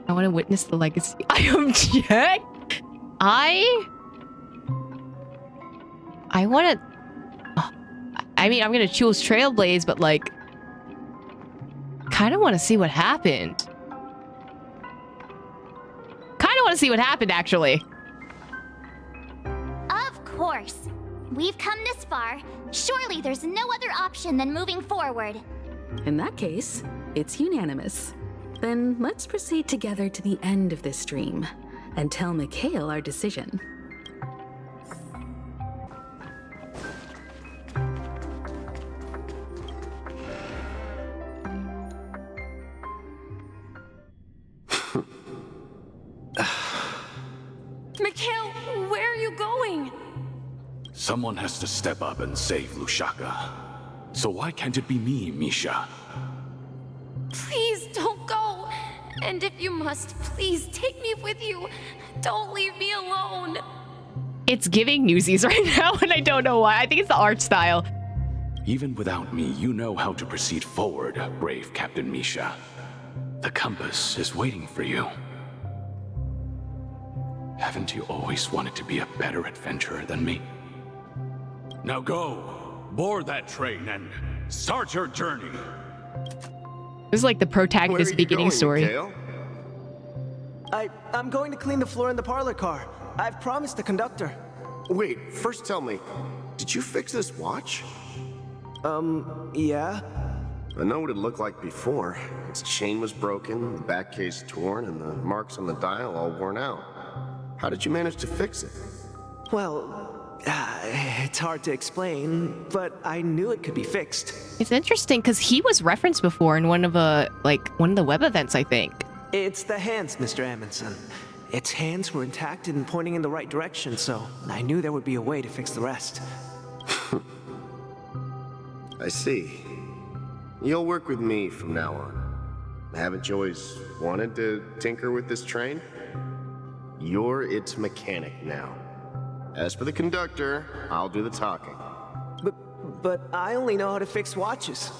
I want to witness the legacy. I object. I want to. I mean, I'm gonna choose Trailblaze, but like, kind of want to see what happened. Kind of want to see what happened, actually. Of course. We've come this far. Surely there's no other option than moving forward. In that case, it's unanimous. Then let's proceed together to the end of this dream and tell Mikhail our decision. Mikhail, where are you going? Someone has to step up and save Lushaka. So why can't it be me, Misha? Please don't go. And if you must, please take me with you. Don't leave me alone. It's giving Newsies right now, and I don't know why. I think it's the art style. Even without me, you know how to proceed forward, brave Captain Misha. The compass is waiting for you. Haven't you always wanted to be a better adventurer than me? Now go, board that train and start your journey. This is like the protagonist's beginning story. Mikhail? I'm going to clean the floor in the parlor car. I've promised the conductor. Wait, first tell me, did you fix this watch? Yeah. I know what it looked like before. Its chain was broken, the back case torn, and the marks on the dial all worn out. How did you manage to fix it? Well, It's hard to explain, but I knew it could be fixed. It's interesting because he was referenced before in one of the web events, I think. It's the hands, Mr. Amundsen. Its hands were intact and pointing in the right direction, so I knew there would be a way to fix the rest. I see. You'll work with me from now on. Haven't you always wanted to tinker with this train? You're its mechanic now. As for the conductor, I'll do the talking. But I only know how to fix watches.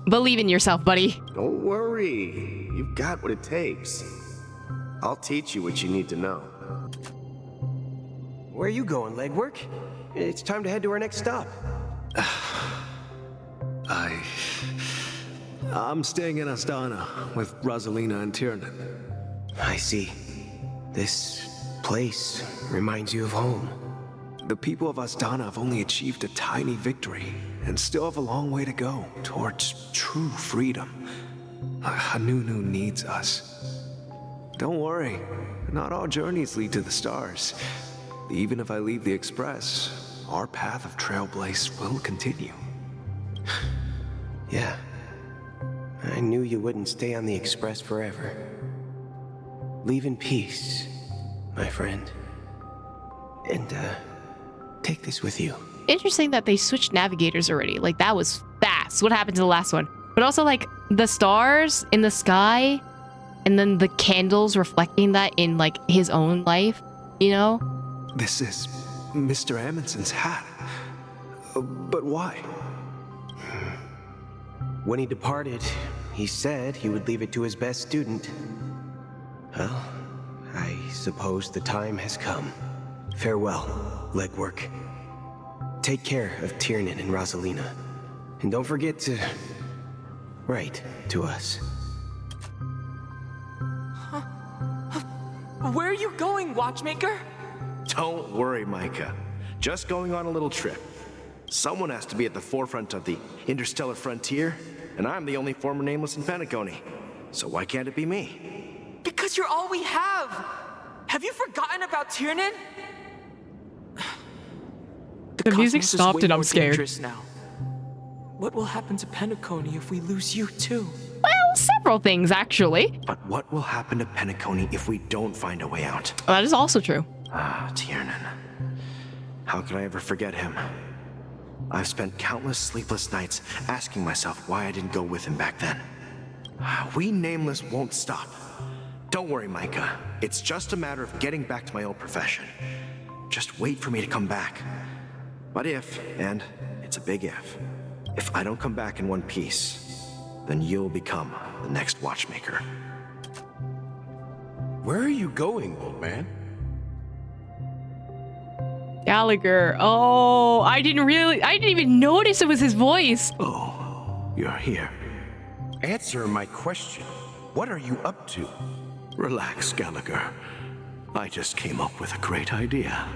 Believe in yourself, buddy. Don't worry. You've got what it takes. I'll teach you what you need to know. Where are you going, legwork? It's time to head to our next stop. I'm staying in Astana with Rosalina and Tiernan. I see. This place reminds you of home. The people of Astana have only achieved a tiny victory and still have a long way to go towards true freedom. Hanunu needs us. Don't worry, not all journeys lead to the stars. Even if I leave the Express, our path of Trailblaze will continue. Yeah. I knew you wouldn't stay on the Express forever. Leave in peace, my friend. And, take this with you. Interesting that they switched navigators already. Like, that was fast. What happened to the last one? But also, like, the stars in the sky, and then the candles reflecting that in, like, his own life, you know? This is Mr. Amundsen's hat. But why? When he departed, he said he would leave it to his best student. Well, I suppose the time has come. Farewell, legwork. Take care of Tiernan and Rosalina. And don't forget to write to us. Where are you going, Watchmaker? Don't worry, Micah. Just going on a little trip. Someone has to be at the forefront of the interstellar frontier, and I'm the only former nameless in Penacony. So why can't it be me? Because you're all we have! Have you forgotten about Tiernan? The music stopped and I'm scared. Now. What will happen to Penacony if we lose you too? Well, several things, actually. But what will happen to Penacony if we don't find a way out? That is also true. Tiernan. How could I ever forget him? I've spent countless sleepless nights asking myself why I didn't go with him back then. We Nameless won't stop. Don't worry, Micah. It's just a matter of getting back to my old profession. Just wait for me to come back. But if, and it's a big if I don't come back in one piece, then you'll become the next Watchmaker. Where are you going, old man? Gallagher. Oh, I didn't even notice it was his voice. Oh, you're here. Answer my question. What are you up to? Relax, Gallagher. I just came up with a great idea.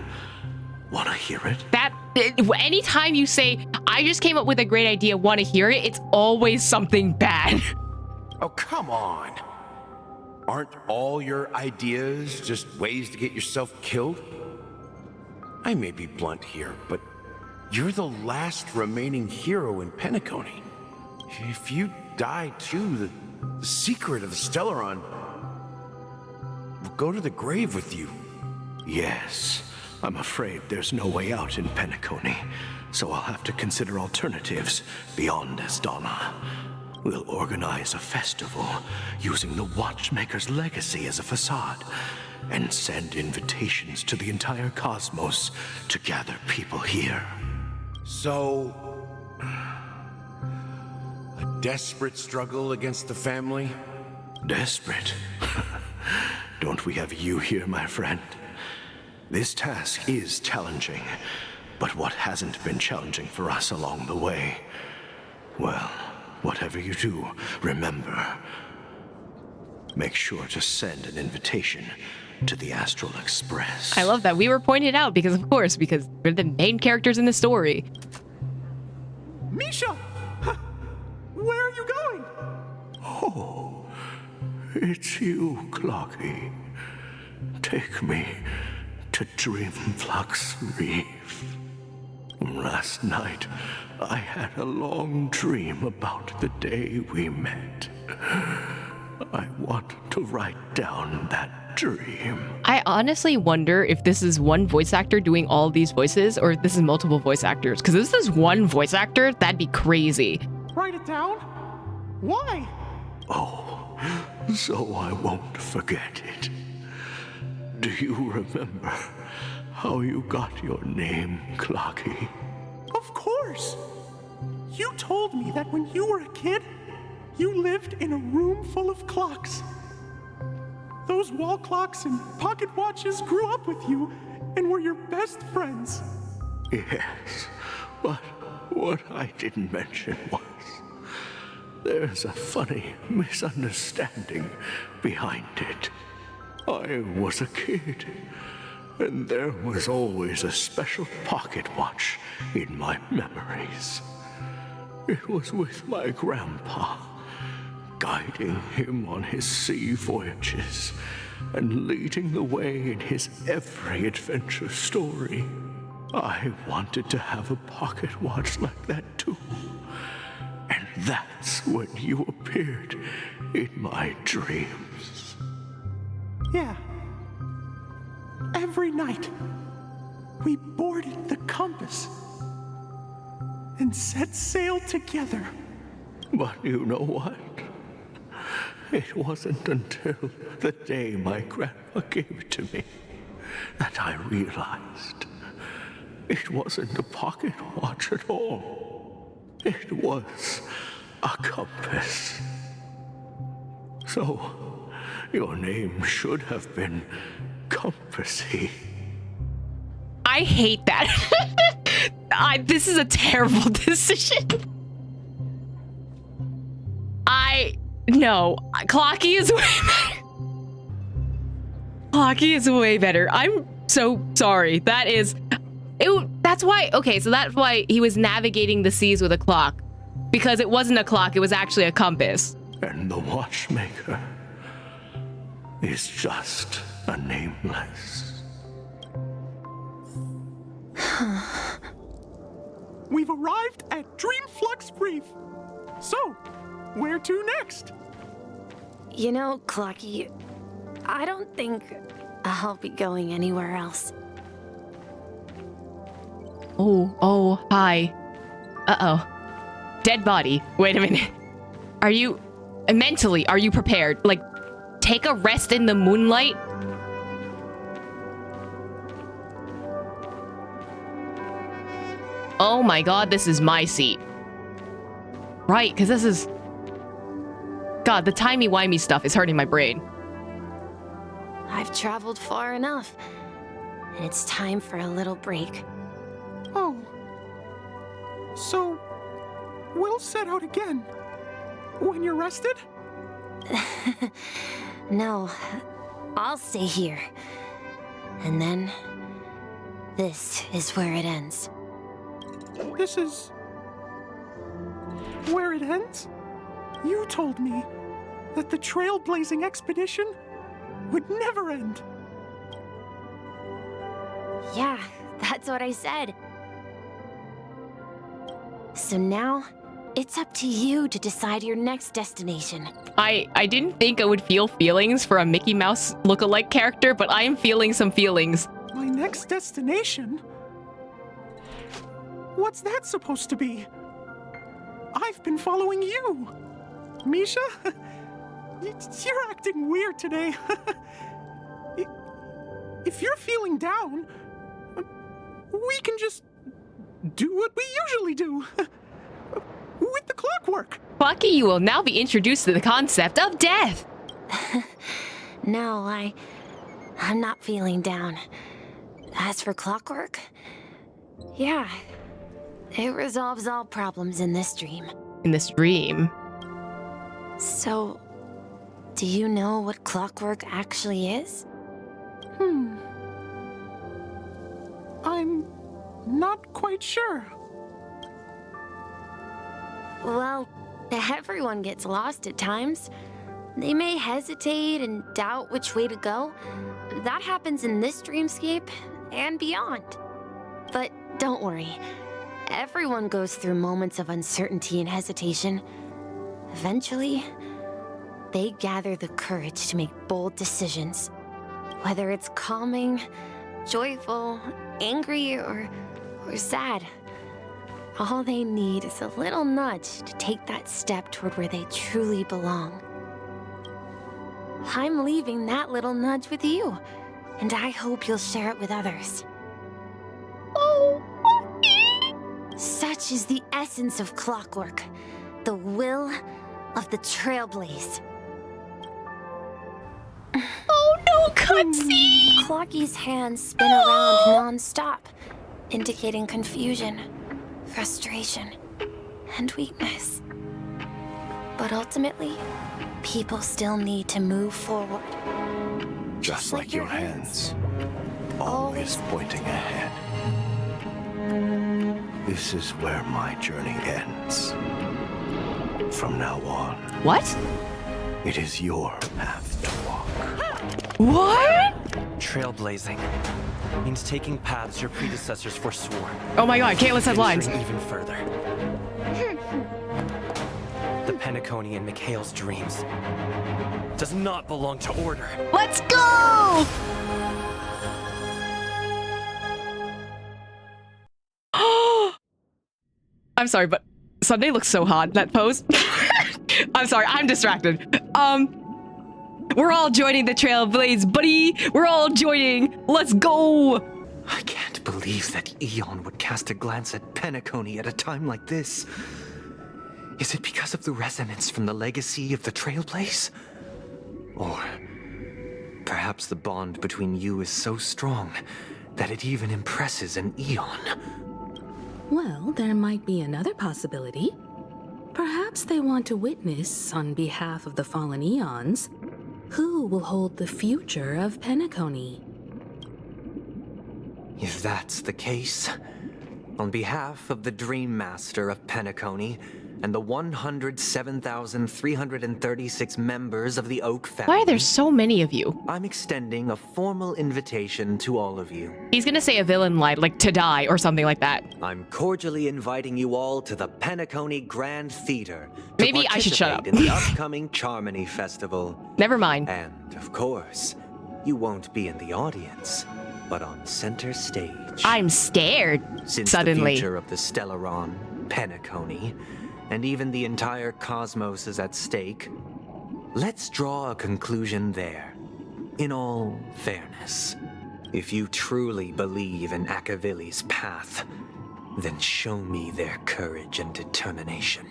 Wanna hear it? Anytime you say, I just came up with a great idea, wanna hear it, it's always something bad. Oh, come on. Aren't all your ideas just ways to get yourself killed? I may be blunt here, but you're the last remaining hero in Penacony. If you die too, the secret of the Stellaron will go to the grave with you. Yes. I'm afraid there's no way out in Penacony, so I'll have to consider alternatives beyond Astana. We'll organize a festival using the Watchmaker's legacy as a facade, and send invitations to the entire cosmos to gather people here. So, a desperate struggle against the family? Desperate? Don't we have you here, my friend? This task is challenging, but what hasn't been challenging for us along the way? Well, whatever you do, remember, make sure to send an invitation to the Astral Express. I love that. We were pointed out because we're the main characters in the story. Misha! Where are you going? Oh, it's you, Clocky. Take me to Dreamflux Reef. Last night, I had a long dream about the day we met. I want to write down that dream. I honestly wonder if this is one voice actor doing all these voices or if this is multiple voice actors. Because if this is one voice actor, that'd be crazy. Write it down? Why? Oh, so I won't forget it. Do you remember how you got your name, Clocky? Of course! You told me that when you were a kid, you lived in a room full of clocks. Those wall clocks and pocket watches grew up with you and were your best friends. Yes, but what I didn't mention was there's a funny misunderstanding behind it. I was a kid, and there was always a special pocket watch in my memories. It was with my grandpa, guiding him on his sea voyages and leading the way in his every adventure story. I wanted to have a pocket watch like that too. And that's when you appeared in my dreams. Yeah. Every night, we boarded the compass and set sail together. But you know what? It wasn't until the day my grandpa gave it to me that I realized it wasn't a pocket watch at all. It was a compass. So, your name should have been Compassy. I hate that. This is a terrible decision. No. Clocky is way better. Clocky is way better. I'm so sorry. That's why, okay, so that's why he was navigating the seas with a clock. Because it wasn't a clock, it was actually a compass. And the watchmaker is just a nameless. We've arrived at Dreamflux Reef. So, where to next? You know, Clocky, I don't think I'll be going anywhere else. Oh, hi. Uh-oh. Dead body. Wait a minute. Are you prepared? Like, take a rest in the moonlight? Oh my god, this is my seat. Right, because this is... God, the timey-wimey stuff is hurting my brain. I've traveled far enough, and it's time for a little break. Oh. So, we'll set out again. When you're rested? No, I'll stay here. And then, this is where it ends. This is... where it ends? You told me that the Trailblazing expedition would never end. Yeah, that's what I said. So now, it's up to you to decide your next destination. I didn't think I would feel feelings for a Mickey Mouse look-alike character, but I am feeling some feelings. My next destination? What's that supposed to be? I've been following you. Misha? You're acting weird today. If you're feeling down, we can just do what we usually do. With the clockwork. Clocky, you will now be introduced to the concept of death. No, I'm not feeling down. As for clockwork, yeah, it resolves all problems in this dream. In this dream? So, do you know what clockwork actually is? I'm not quite sure. Well, everyone gets lost at times. They may hesitate and doubt which way to go. That happens in this dreamscape and beyond. But don't worry, Everyone goes through moments of uncertainty and hesitation. Eventually, they gather the courage to make bold decisions. Whether it's calming, joyful, angry, or sad. All they need is a little nudge to take that step toward where they truly belong. I'm leaving that little nudge with you, and I hope you'll share it with others. Such is the essence of clockwork, the will of the Trailblaze. Oh no, cutscene! Clocky's hands spin around non-stop, indicating confusion, frustration, and weakness. But ultimately, people still need to move forward. Just like your hands, always pointing ahead. This is where my journey ends. From now on. What? It is your path to walk. What? Trailblazing means taking paths your predecessors forswore. Oh my god, Caitlin said lines. Even further. The Penacony in Mikhail's dreams does not belong to Order. Let's go! I'm sorry, but Sunday looks so hot in that pose. I'm sorry, I'm distracted. We're all joining the Trailblaze, buddy. We're all joining. Let's go. I can't believe that Eon would cast a glance at Penacony at a time like this. Is it because of the resonance from the legacy of the Trailblaze? Or perhaps the bond between you is so strong that it even impresses an Eon. Well, there might be another possibility. Perhaps they want to witness, on behalf of the fallen Eons, who will hold the future of Penacony. If that's the case, on behalf of the Dream Master of Penacony and the 107,336 members of the Oak family... Why are there so many of you? I'm extending a formal invitation to all of you. He's gonna say a villain line, like to die or something like that. I'm cordially inviting you all to the Penacony Grand Theater. Maybe I should shut up. In the upcoming Charmony Festival. Never mind. And, of course, you won't be in the audience, but on center stage. I'm scared, Since suddenly. the future of the Stellaron, Penacony, and even the entire cosmos is at stake, let's draw a conclusion there. In all fairness, if you truly believe in Akavili's path, then show me their courage and determination.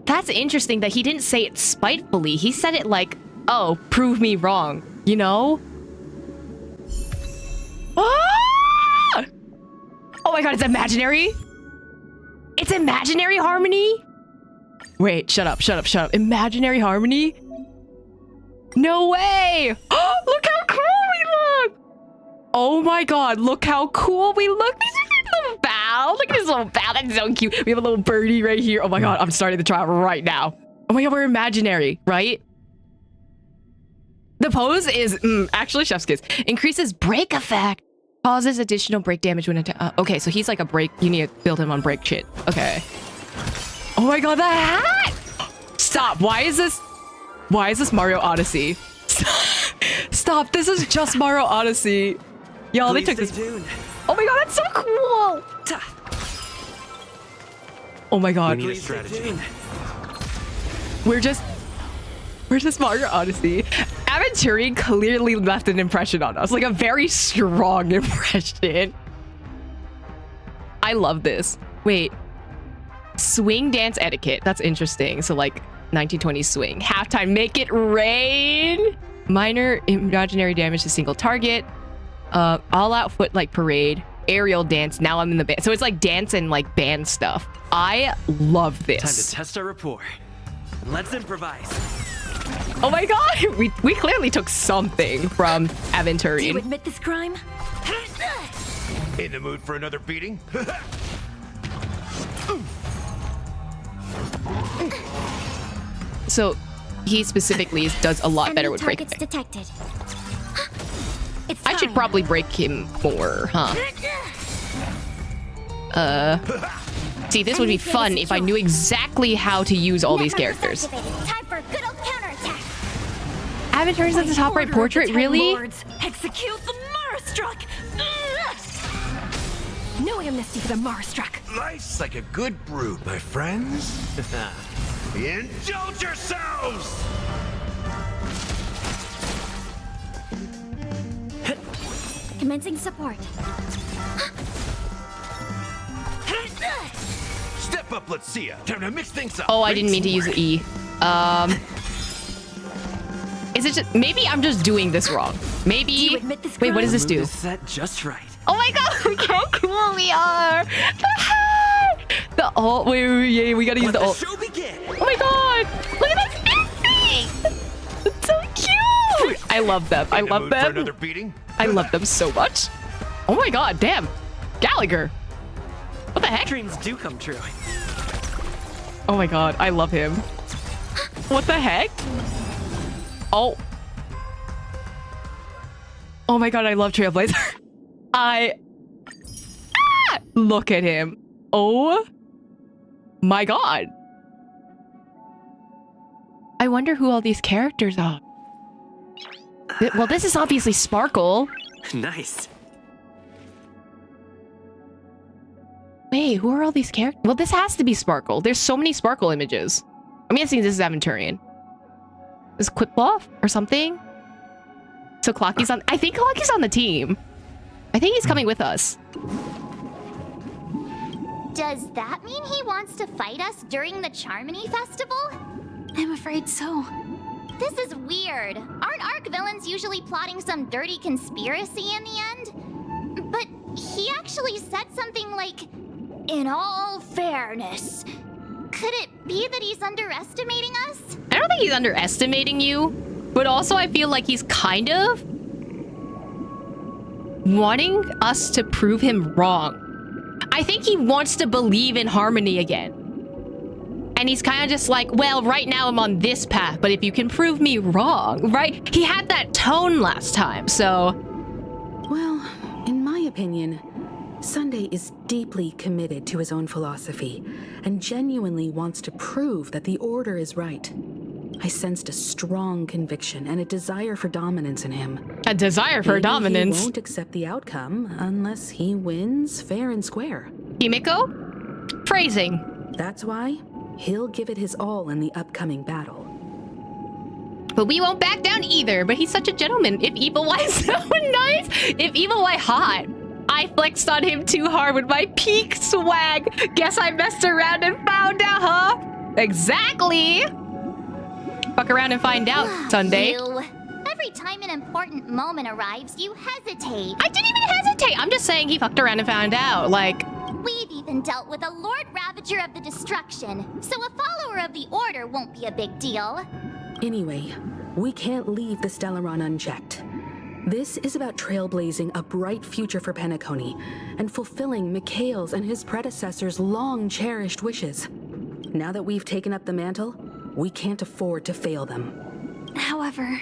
That's interesting that he didn't say it spitefully. He said it like, oh, prove me wrong, you know? Ah! Oh my god, it's imaginary? It's imaginary harmony? Wait, shut up. Imaginary harmony? No way! Oh, look how cool we look! Oh my god, look how cool we look! Look at his little bow! Look at his little bow, that's so cute. We have a little birdie right here. Oh my god, I'm starting the trial right now. Oh my god, we're imaginary, right? The pose is, actually chef's kiss. Increases break effect. Causes additional break damage when okay, so he's like a break. You need to build him on break shit. Okay. Oh my god, the hat! Stop. Why is this Mario Odyssey? Stop. This is just Mario Odyssey. Y'all, they took this. Oh my god, that's so cool. Oh my god. We need a strategy. We're just Mario Odyssey. Aventuring clearly left an impression on us, like a very strong impression. I love this. Wait. Swing dance etiquette. That's interesting. So like 1920s swing. Halftime, make it rain. Minor imaginary damage to single target. All out foot like parade. Aerial dance. Now I'm in the band. So it's like dance and like band stuff. I love this. Time to test our rapport. Let's improvise. Oh my god, we clearly took something from Aventuring. Do you admit this crime? In the mood for another beating? So he specifically does a lot better with break. Targets detected. I should probably break him more, huh? See, this would be fun if I knew exactly how to use all these characters. Time for a good old counterattack. Avatars at the top right portrait, really? Execute the Marastruck! No amnesty for the Marastruck. Life's like a good brew, my friends. Indulge yourselves! Commencing support. Step up, let's see ya. Time to mix things up. Oh, I didn't mean to use the E. Is it just, maybe I'm just doing this wrong. Maybe. Wait, what does this do? Set just right. Oh my god, look how cool we are! The ult. Wait, we gotta use the ult. Show begin. Oh my god! Look at that face! It's so cute! I love them. I love them. Another beating? I love them so much. Oh my god, damn. Gallagher. What the heck? Dreams do come true. Oh my god, I love him. What the heck? Oh. Oh my god, I love Trailblazer. Look at him. Oh my god. I wonder who all these characters are. Well, this is obviously Sparkle. Nice. Wait, who are all these characters? Well, this has to be Sparkle. There's so many Sparkle images. I'm guessing this is Aventurian. Is Quiploff or something? So Clocky's on. I think Clocky's on the team. I think he's coming with us. Does that mean he wants to fight us during the Charmony Festival? I'm afraid so. This is weird. Aren't Arc villains usually plotting some dirty conspiracy in the end? But he actually said something like, "In all fairness." Could it be that he's underestimating us? I don't think he's underestimating you, but also I feel like he's kind of wanting us to prove him wrong. I think he wants to believe in harmony again. And he's kind of just like, well, right now I'm on this path, but if you can prove me wrong, right? He had that tone last time, so... Well, in my opinion, Sunday is deeply committed to his own philosophy and genuinely wants to prove that the Order is right. I sensed a strong conviction and a desire for dominance in him. A desire for dominance? He won't accept the outcome unless he wins fair and square. Himiko? Phrasing. That's why he'll give it his all in the upcoming battle. But we won't back down either, but he's such a gentleman. If Evil Y's so nice, if Evil Y hot. I flexed on him too hard with my peak swag. Guess I messed around and found out, huh? Exactly. Fuck around and find out, Sunday. You. Every time an important moment arrives, you hesitate. I didn't even hesitate. I'm just saying he fucked around and found out. Like, we've even dealt with a Lord Ravager of the Destruction, so a follower of the Order won't be a big deal. Anyway, we can't leave the Stellaron unchecked. This is about trailblazing a bright future for Penacony and fulfilling Mikhail's and his predecessors' long-cherished wishes. Now that we've taken up the mantle, we can't afford to fail them. However,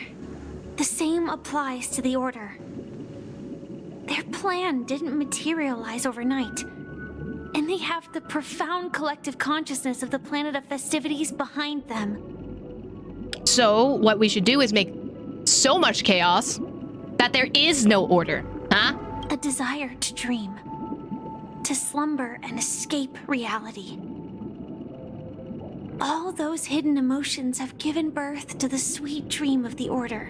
the same applies to the Order. Their plan didn't materialize overnight, and they have the profound collective consciousness of the planet of festivities behind them. so what we should do is make so much chaos that there is no order, huh? A desire to dream, to slumber and escape reality. All those hidden emotions have given birth to the sweet dream of the Order.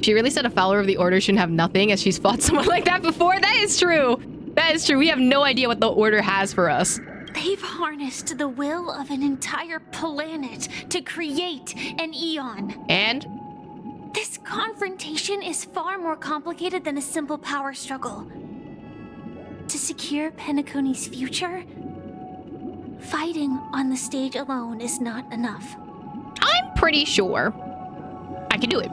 She really said a follower of the Order shouldn't have nothing as she's fought someone like that before? That is true. That is true. We have no idea what the Order has for us. They've harnessed the will of an entire planet to create an Eon. And? This confrontation is far more complicated than a simple power struggle. To secure Penacony's future, fighting on the stage alone is not enough. I'm pretty sure I can do it.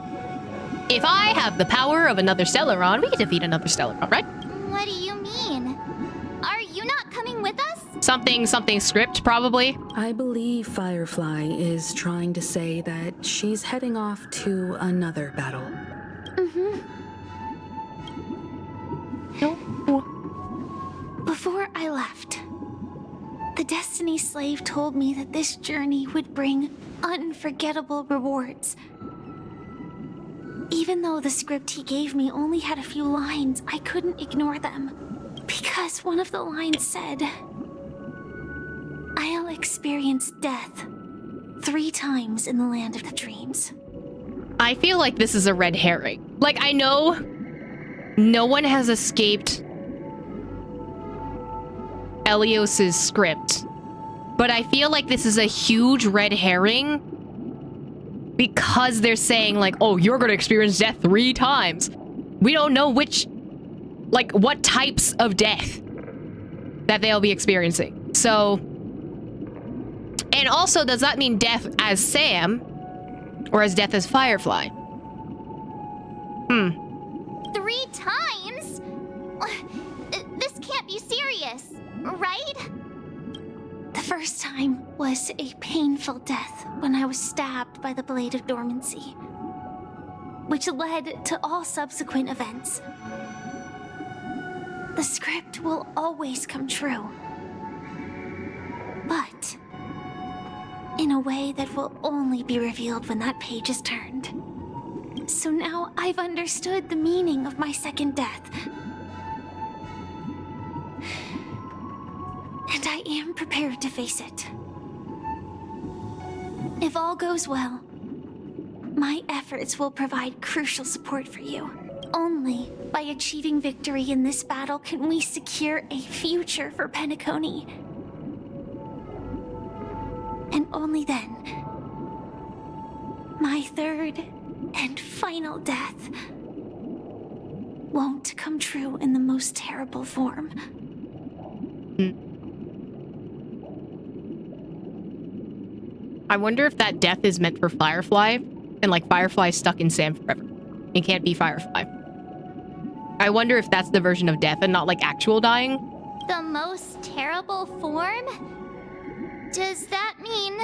If I have the power of another Stellaron, we can defeat another Stellaron, right? What do you mean? Are you not coming with us? Something script, probably. I believe Firefly is trying to say that she's heading off to another battle. Before I left, the Destiny Slave told me that this journey would bring unforgettable rewards. Even though the script he gave me only had a few lines, I couldn't ignore them. Because one of the lines said, "I'll experience death 3 times in the land of the dreams." I feel like this is a red herring. Like, I know no one has escaped Elios's script, but I feel like this is a huge red herring because they're saying, like, oh, you're gonna experience death 3 times. We don't know which, like, what types of death that they'll be experiencing. So, and also, does that mean death as Sam or as death as Firefly? 3 times? This can't be serious, right? The first time was a painful death when I was stabbed by the Blade of Dormancy, which led to all subsequent events. The script will always come true, but in a way that will only be revealed when that page is turned. So now I've understood the meaning of my second death. And I am prepared to face it. If all goes well, my efforts will provide crucial support for you. Only by achieving victory in this battle can we secure a future for Penacony. And only then, my third and final death won't come true in the most terrible form. I wonder if that death is meant for Firefly, and like Firefly is stuck in Sam forever. It can't be Firefly. I wonder if that's the version of death and not like actual dying. The most terrible form? Does that mean...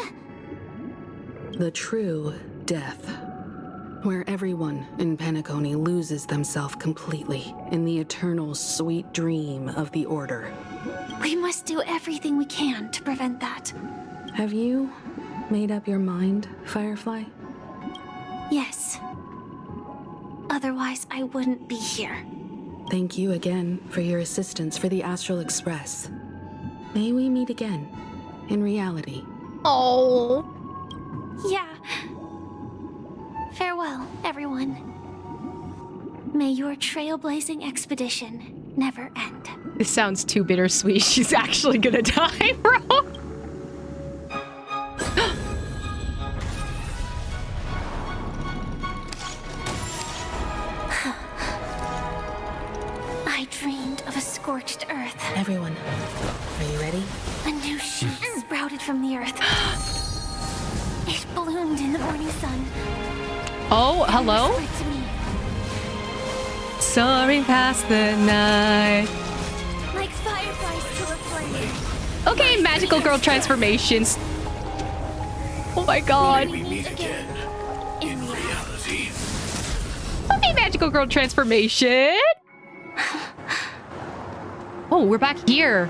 The true death, where everyone in Penacony loses themselves completely in the eternal sweet dream of the Order. We must do everything we can to prevent that. Have you made up your mind, Firefly? Yes. Otherwise, I wouldn't be here. Thank you again for your assistance for the Astral Express. May we meet again, in reality. Oh. Yeah. Farewell, everyone. May your trailblazing expedition never end. This sounds too bittersweet. She's actually gonna die, bro. I dreamed of a scorched earth. Everyone, are you ready? A new shoot sprouted from the earth. It bloomed in the morning sun. Oh, hello? And whispered to me, Soaring past the night. like fireflies to a flame. Okay, magical girl transformations. Oh my god. We meet again in reality. Okay, magical girl transformation. Oh, we're back here.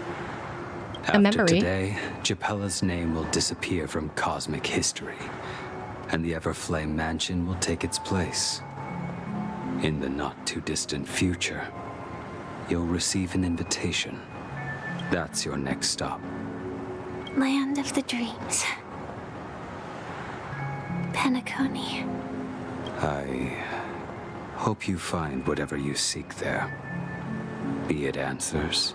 A After memory. today, Japella's name will disappear from cosmic history, and the Everflame Mansion will take its place. In the not-too-distant future, you'll receive an invitation. That's your next stop. Land of the dreams. Penacony. I hope you find whatever you seek there. Be it answers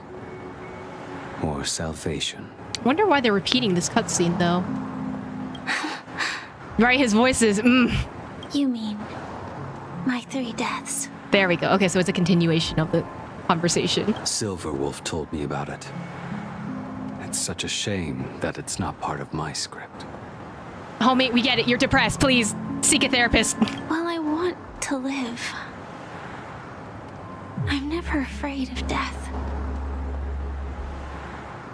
or salvation. Wonder why they're repeating this cutscene though. Right, his voice is You mean my 3 deaths? There we go. Okay, so it's a continuation of the conversation. Silverwolf told me about it. It's such a shame that it's not part of my script. Homie, we get it. You're depressed. Please seek a therapist. Well, I want to live. I'm never afraid of death.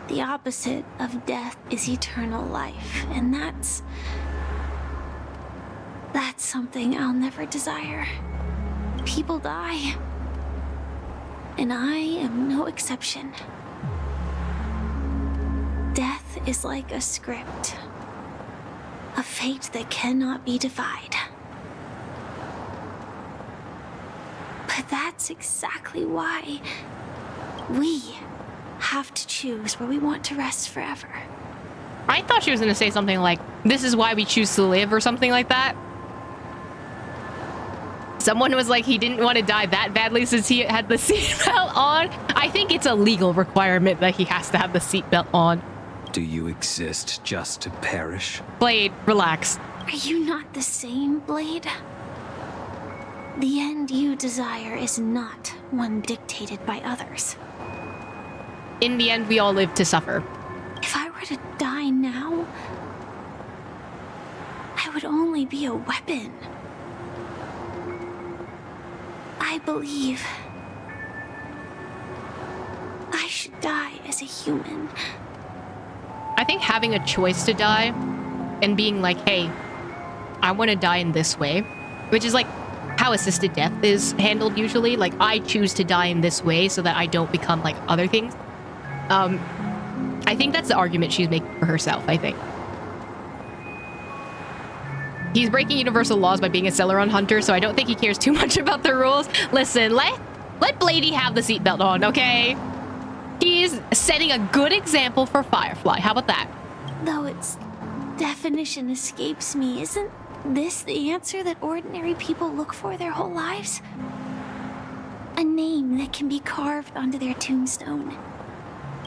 The opposite of death is eternal life, and that's something I'll never desire. People die, and I am no exception. Death is like a script. A fate that cannot be defied. But that's exactly why we have to choose where we want to rest forever. I thought she was going to say something like, this is why we choose to live, or something like that. Someone was like, he didn't want to die that badly since he had the seatbelt on. I think it's a legal requirement that he has to have the seatbelt on. Do you exist just to perish? Blade, relax. Are you not the same, Blade? The end you desire is not one dictated by others. In the end, we all live to suffer. If I were to die now, I would only be a weapon. I believe I should die as a human. I think having a choice to die and being like, hey, I want to die in this way, which is like how assisted death is handled usually. Like, I choose to die in this way so that I don't become like other things. I think that's the argument she's making for herself, I think. He's breaking universal laws by being a Celeron hunter, so I don't think he cares too much about the rules. Listen, let Bladey have the seatbelt on, okay? He's setting a good example for Firefly. How about that? Though its definition escapes me, isn't this the answer that ordinary people look for their whole lives? A name that can be carved onto their tombstone.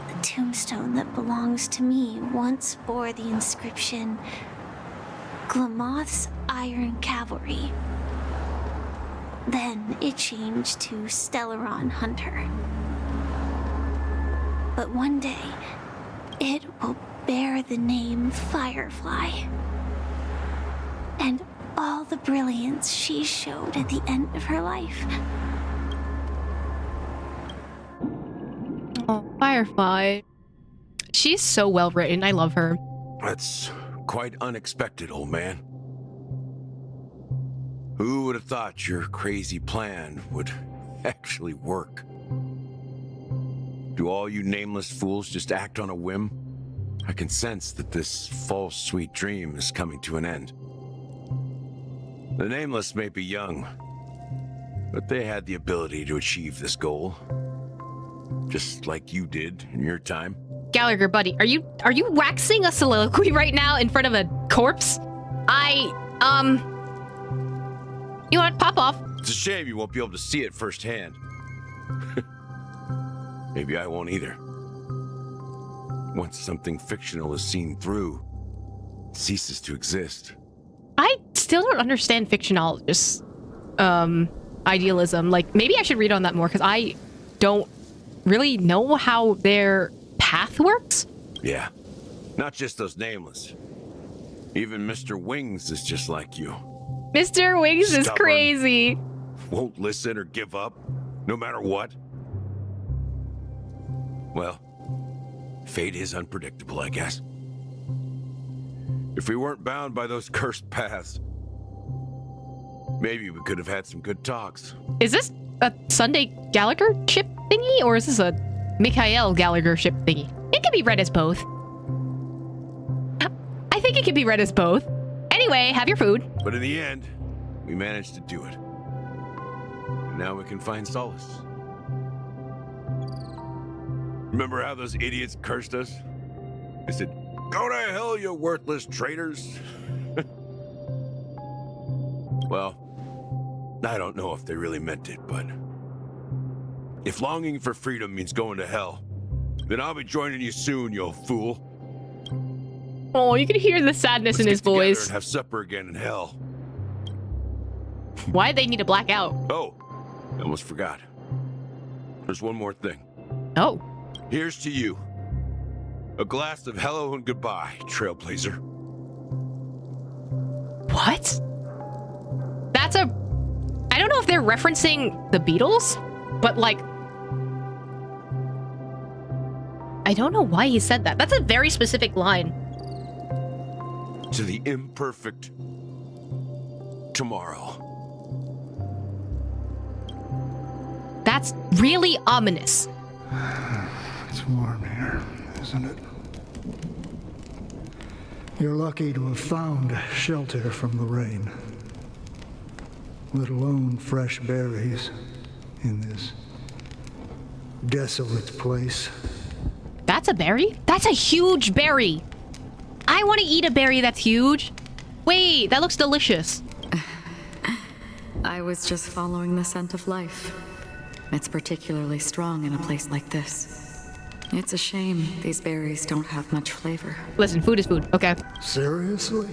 The tombstone that belongs to me once bore the inscription, Glamoth's Iron Cavalry. Then it changed to Stellaron Hunter. But one day, it will bear the name Firefly. And all the brilliance she showed at the end of her life. Oh, Firefly. She's so well written. I love her. That's quite unexpected, old man. Who would have thought your crazy plan would actually work? Do all you nameless fools just act on a whim? I can sense that this false sweet dream is coming to an end. The nameless may be young, but they had the ability to achieve this goal. Just like you did in your time. Gallagher, buddy, are you waxing a soliloquy right now in front of a corpse? You want to pop off? It's a shame you won't be able to see it firsthand. Maybe I won't either. Once something fictional is seen through, it ceases to exist. I still don't understand fictionologists' idealism. Like, maybe I should read on that more, because I don't really know how their path works. Yeah, not just those nameless. Even Mr. Wings is just like you. Mr. Wings is crazy. Won't listen or give up, no matter what. Well, fate is unpredictable, I guess. If we weren't bound by those cursed paths, maybe we could have had some good talks. Is this a Sunday Gallagher ship thingy, or is this a Mikhail Gallagher ship thingy? It could be read as both. I think it could be read as both. Anyway, have your food. But in the end, we managed to do it. And now we can find solace. Remember how those idiots cursed us? They said, "Go to hell, you worthless traitors." Well, I don't know if they really meant it, but if longing for freedom means going to hell, then I'll be joining you soon, you fool. Oh, you can hear the sadness in his voice. And have supper again in hell. Why'd they need to black out? Oh, I almost forgot. There's one more thing. Oh. Here's to you. A glass of hello and goodbye, Trailblazer. What? That's a... I don't know if they're referencing the Beatles, but like... I don't know why he said that. That's a very specific line. To the imperfect tomorrow. That's really ominous. It's warm here, isn't it? You're lucky to have found shelter from the rain. Let alone fresh berries in this desolate place. That's a berry? That's a huge berry! I want to eat a berry that's huge. Wait, that looks delicious. I was just following the scent of life. It's particularly strong in a place like this. It's a shame these berries don't have much flavor. Listen, food is food, okay? Seriously?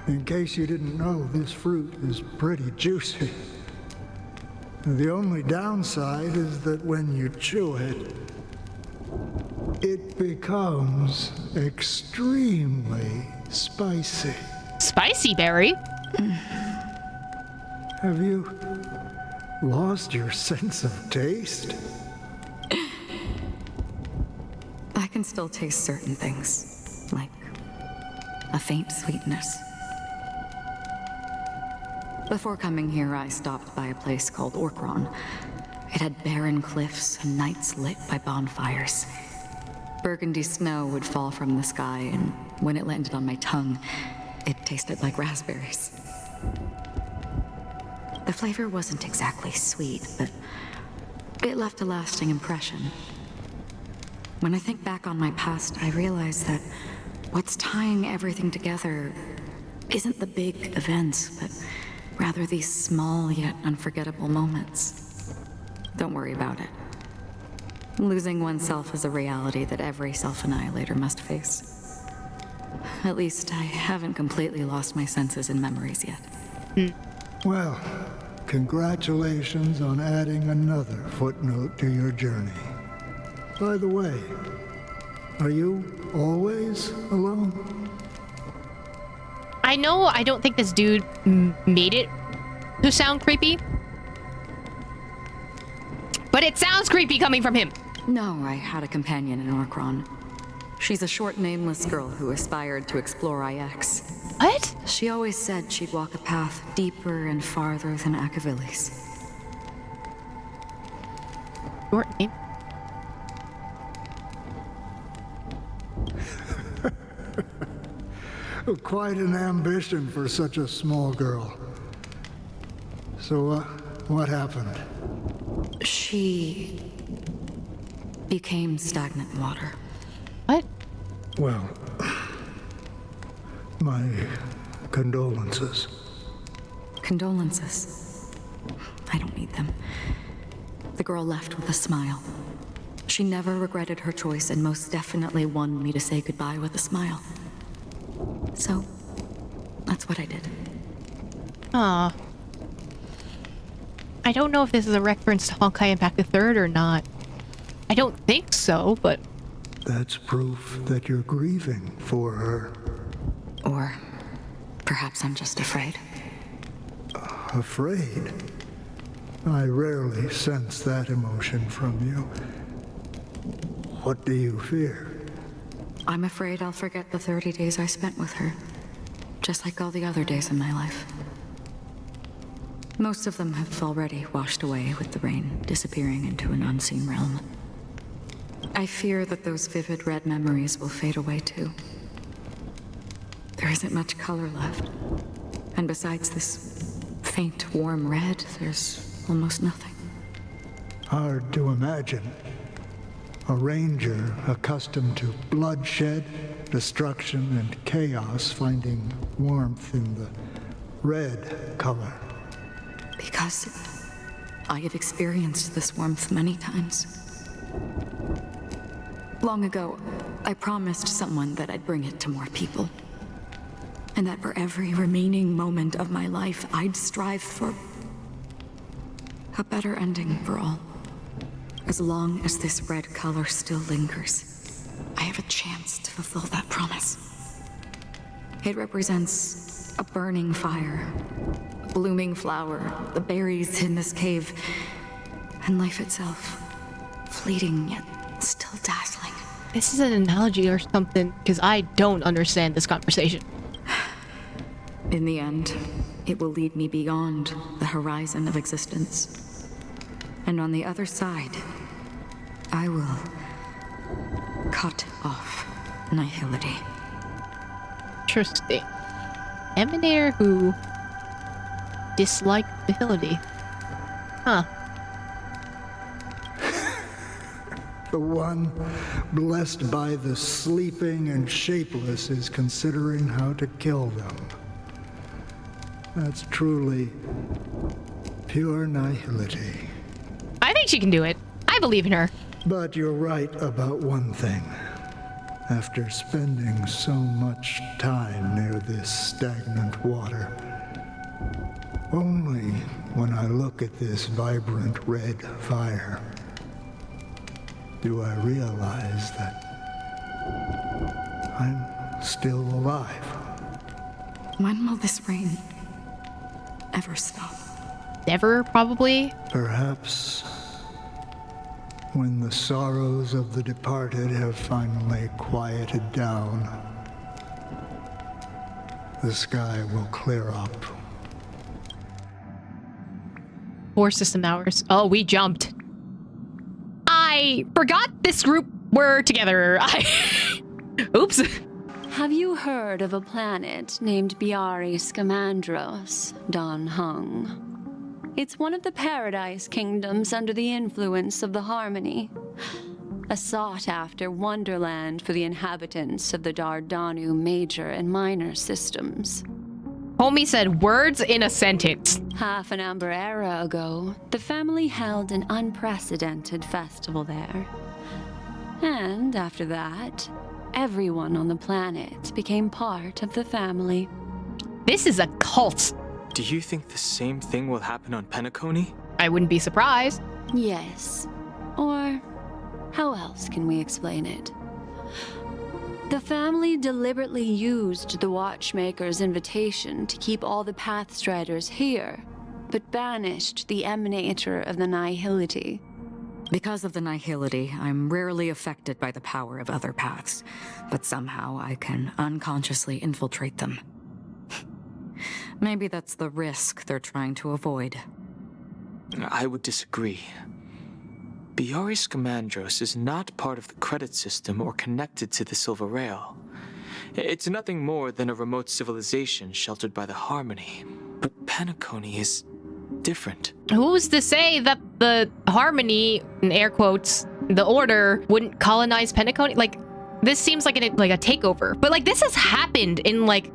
In case you didn't know, this fruit is pretty juicy. The only downside is that when you chew it, it becomes extremely spicy. Spicy berry? Have you lost your sense of taste? I can still taste certain things, like a faint sweetness. Before coming here, I stopped by a place called Orkron. It had barren cliffs and nights lit by bonfires. Burgundy snow would fall from the sky, and when it landed on my tongue, it tasted like raspberries. The flavor wasn't exactly sweet, but it left a lasting impression. When I think back on my past, I realize that what's tying everything together isn't the big events, but rather these small yet unforgettable moments. Don't worry about it. Losing oneself is a reality that every self-annihilator must face. At least I haven't completely lost my senses and memories yet. Well, congratulations on adding another footnote to your journey. By the way, are you always alone? I know I don't think this dude made it to sound creepy, but it sounds creepy coming from him. No, I had a companion in Orkron. She's a short, nameless girl who aspired to explore IX. What? She always said she'd walk a path deeper and farther than Akavili's. Short name? Quite an ambition for such a small girl. So, what happened? She became stagnant water. What? Well, my condolences. Condolences? I don't need them. The girl left with a smile. She never regretted her choice and most definitely wanted me to say goodbye with a smile. So, that's what I did. Aw. I don't know if this is a reference to Honkai Impact the Third or not. I don't think so, but... That's proof that you're grieving for her. Or perhaps I'm just afraid. Afraid? I rarely sense that emotion from you. What do you fear? I'm afraid I'll forget the 30 days I spent with her, just like all the other days in my life. Most of them have already washed away with the rain, disappearing into an unseen realm. I fear that those vivid red memories will fade away too. There isn't much color left, and besides this faint, warm red, there's almost nothing. Hard to imagine. A ranger accustomed to bloodshed, destruction, and chaos finding warmth in the red color. Because I have experienced this warmth many times. Long ago, I promised someone that I'd bring it to more people. And that for every remaining moment of my life, I'd strive for a better ending for all. As long as this red color still lingers, I have a chance to fulfill that promise. It represents a burning fire, a blooming flower, the berries in this cave, and life itself, fleeting yet still dazzling. This is an analogy or something, because I don't understand this conversation. In the end, it will lead me beyond the horizon of existence. And on the other side, I will cut off nihility. Interesting. Emanator who disliked nihility. Huh. The one blessed by the sleeping and shapeless is considering how to kill them. That's truly pure nihility. I think she can do it. I believe in her. But you're right about one thing. After spending so much time near this stagnant water, only when I look at this vibrant red fire do I realize that I'm still alive. When will this rain ever stop? Never, probably. Perhaps when the sorrows of the departed have finally quieted down, the sky will clear up. 4 system hours. Oh, we jumped. I forgot this group were together. Oops. Have you heard of a planet named Biari Scamandros, Don Hung? It's one of the Paradise Kingdoms under the influence of the Harmony. A sought-after wonderland for the inhabitants of the Dardanu major and minor systems. Homie said words in a sentence. Half an amber era ago, the family held an unprecedented festival there. And after that, everyone on the planet became part of the family. This is a cult. Do you think the same thing will happen on Penacony? I wouldn't be surprised. Yes. Or how else can we explain it? The family deliberately used the Watchmaker's invitation to keep all the Pathstriders here, but banished the Emanator of the Nihility. Because of the Nihility, I'm rarely affected by the power of other paths, but somehow I can unconsciously infiltrate them. Maybe that's the risk they're trying to avoid. I would disagree. Biari Scamandros is not part of the credit system or connected to the Silver Rail. It's nothing more than a remote civilization sheltered by the Harmony. But Penacony is different. Who's to say that the Harmony, in air quotes, the Order, wouldn't colonize Penacony? Like, this seems like a takeover. But, like, this has happened in, like,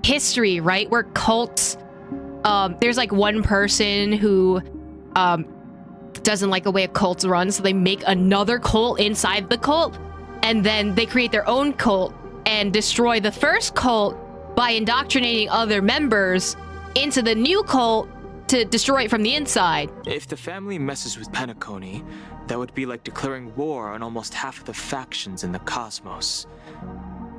history, right? Where cults, there's, like, one person who, doesn't like the way a cult runs, so they make another cult inside the cult, and then they create their own cult and destroy the first cult by indoctrinating other members into the new cult to destroy it from the inside. If the family messes with Penacony, that would be like declaring war on almost half of the factions in the cosmos.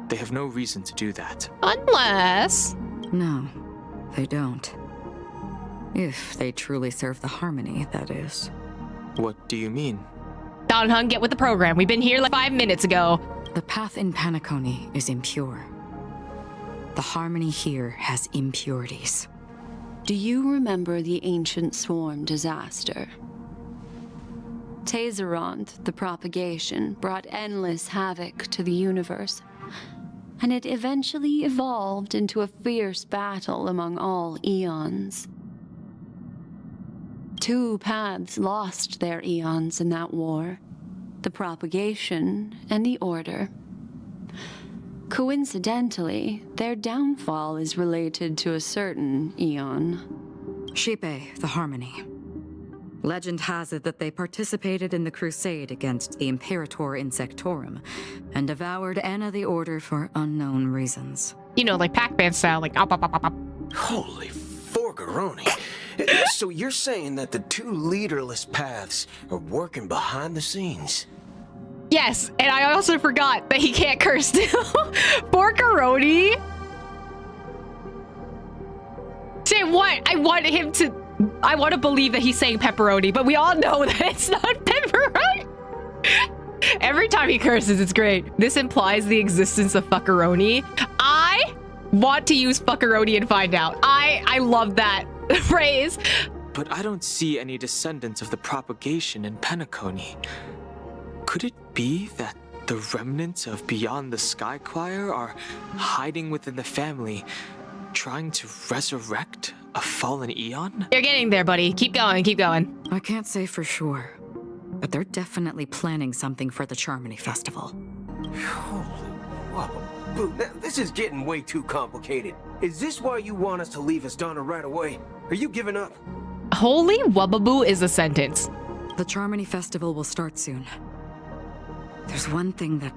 They have no reason to do that. Unless... No, they don't. If they truly serve the Harmony, that is. What do you mean? Don Hung, get with the program. We've been here like 5 minutes ago. The path in Penacony is impure. The Harmony here has impurities. Do you remember the Ancient Swarm disaster? Tazeront, the propagation, brought endless havoc to the universe, and it eventually evolved into a fierce battle among all eons. 2 paths lost their eons in that war, the propagation and the Order. Coincidentally, their downfall is related to a certain eon. Shipe, the Harmony. Legend has it that they participated in the crusade against the Imperator Insectorum and devoured Anna the Order for unknown reasons. You know, like Pac-Man style, like op, op, op, op, op. Holy forgaroni. So you're saying that the 2 leaderless paths are working behind the scenes? Yes, and I also forgot that he can't curse too. Porcaroni. Say what? I want to believe that he's saying pepperoni, but we all know that it's not pepperoni. Every time he curses, it's great. This implies the existence of fuckaroni. I want to use fuckaroni and find out. I love that phrase. But I don't see any descendants of the propagation in Penacony. Could it be that the remnants of Beyond the Sky Choir are hiding within the family, trying to resurrect a fallen eon? You're getting there, buddy. Keep going, keep going. I can't say for sure, but they're definitely planning something for the Charmony Festival. Boo, this is getting way too complicated. Is this why you want us to leave Astana right away? Are you giving up? Holy wubbaboo is a sentence. The Charmony Festival will start soon. There's one thing that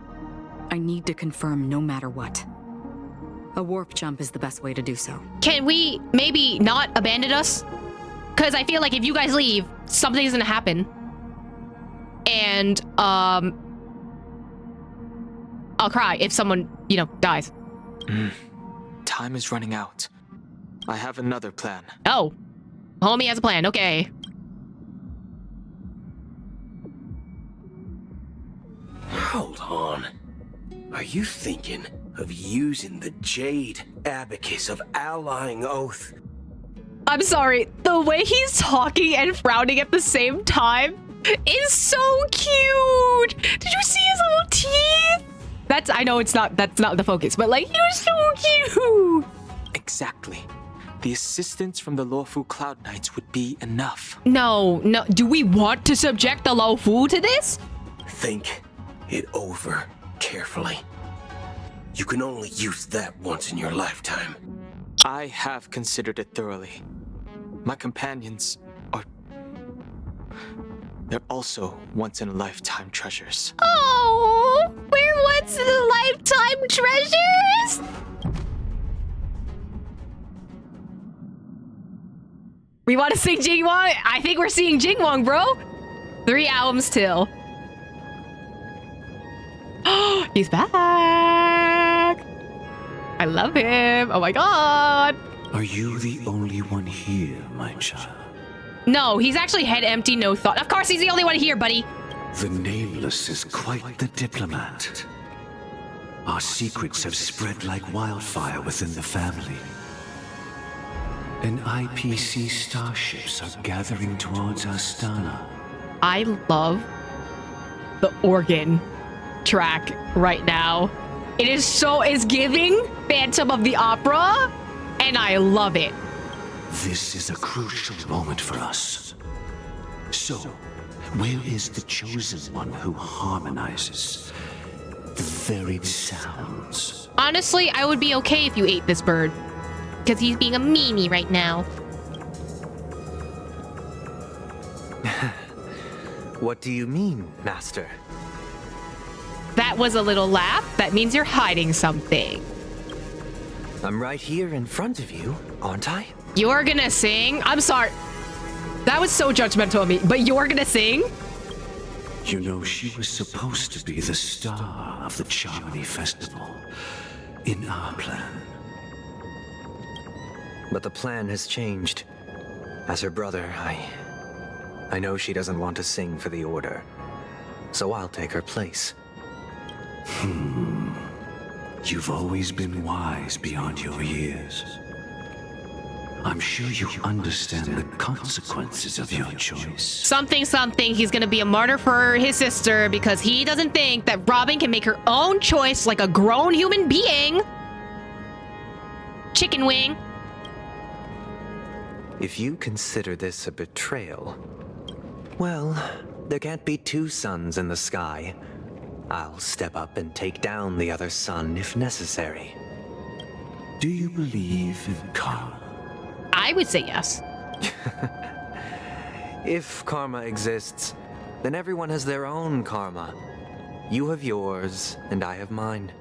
I need to confirm no matter what. A warp jump is the best way to do so. Can we maybe not abandon us? Because I feel like if you guys leave, something's gonna happen. And, I'll cry if someone, dies. Time is running out. I have another plan. Oh. Homie has a plan, okay. Hold on. Are you thinking of using the Jade Abacus of Allying Oath? I'm sorry, the way he's talking and frowning at the same time is so cute! Did you see his little teeth? I know that's not the focus, but like, you're so cute! Exactly. The assistance from the Lawfu Cloud Knights would be enough. No, do we want to subject the Lawfu to this? Think it over carefully. You can only use that once in your lifetime. I have considered it thoroughly. My companions they're also once-in-a-lifetime treasures. Oh, we're once-in-a-lifetime treasures? We want to sing Jingwong? I think we're seeing Jingwong, bro. 3 albums till. He's back. I love him. Oh my god. Are you the only one here, my child? No, he's actually head empty, no thought. Of course, he's the only one here, buddy. The Nameless is quite the diplomat. Our secrets have spread like wildfire within the family. And IPC starships are gathering towards Astana. I love the organ track right now. It's giving Phantom of the Opera, and I love it. This is a crucial moment for us. So, where is the chosen one who harmonizes the varied sounds? Honestly, I would be okay if you ate this bird. Because he's being a meanie right now. What do you mean, Master? That was a little laugh. That means you're hiding something. I'm right here in front of you, aren't I? You're gonna sing? I'm sorry. That was so judgmental of me, but you're gonna sing? You know, she was supposed to be the star of the Charmony Festival. In our plan. But the plan has changed. As her brother, I know she doesn't want to sing for the Order. So I'll take her place. You've always been wise beyond your years. I'm sure you understand the consequences of your choice. Something, he's gonna be a martyr for his sister because he doesn't think that Robin can make her own choice like a grown human being. Chicken wing. If you consider this a betrayal, well, there can't be 2 suns in the sky. I'll step up and take down the other sun if necessary. Do you believe in karma? I would say yes. If karma exists, then everyone has their own karma. You have yours, and I have mine.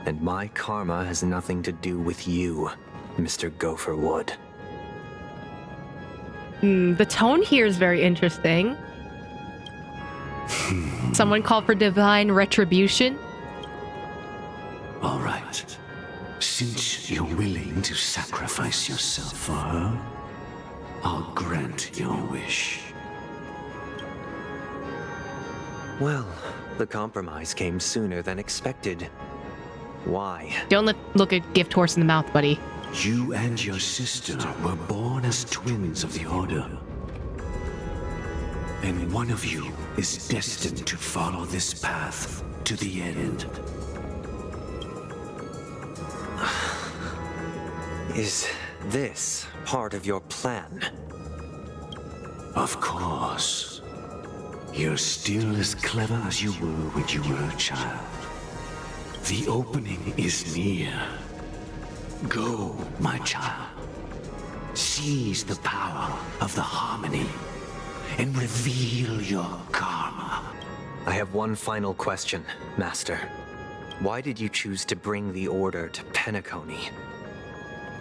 And my karma has nothing to do with you, Mr. Gopherwood. The tone here is very interesting. Someone called for divine retribution. All right. Since you're willing to sacrifice yourself for her, I'll grant your wish. Well, the compromise came sooner than expected. Why? Don't look a gift horse in the mouth, buddy. You and your sister were born as twins of the Order. And one of you is destined to follow this path to the end. Is this part of your plan? Of course. You're still as clever as you were when you were a child. The opening is near. Go, my child. Seize the power of the harmony and reveal your karma. I have one final question, Master. Why did you choose to bring the Order to Penacony?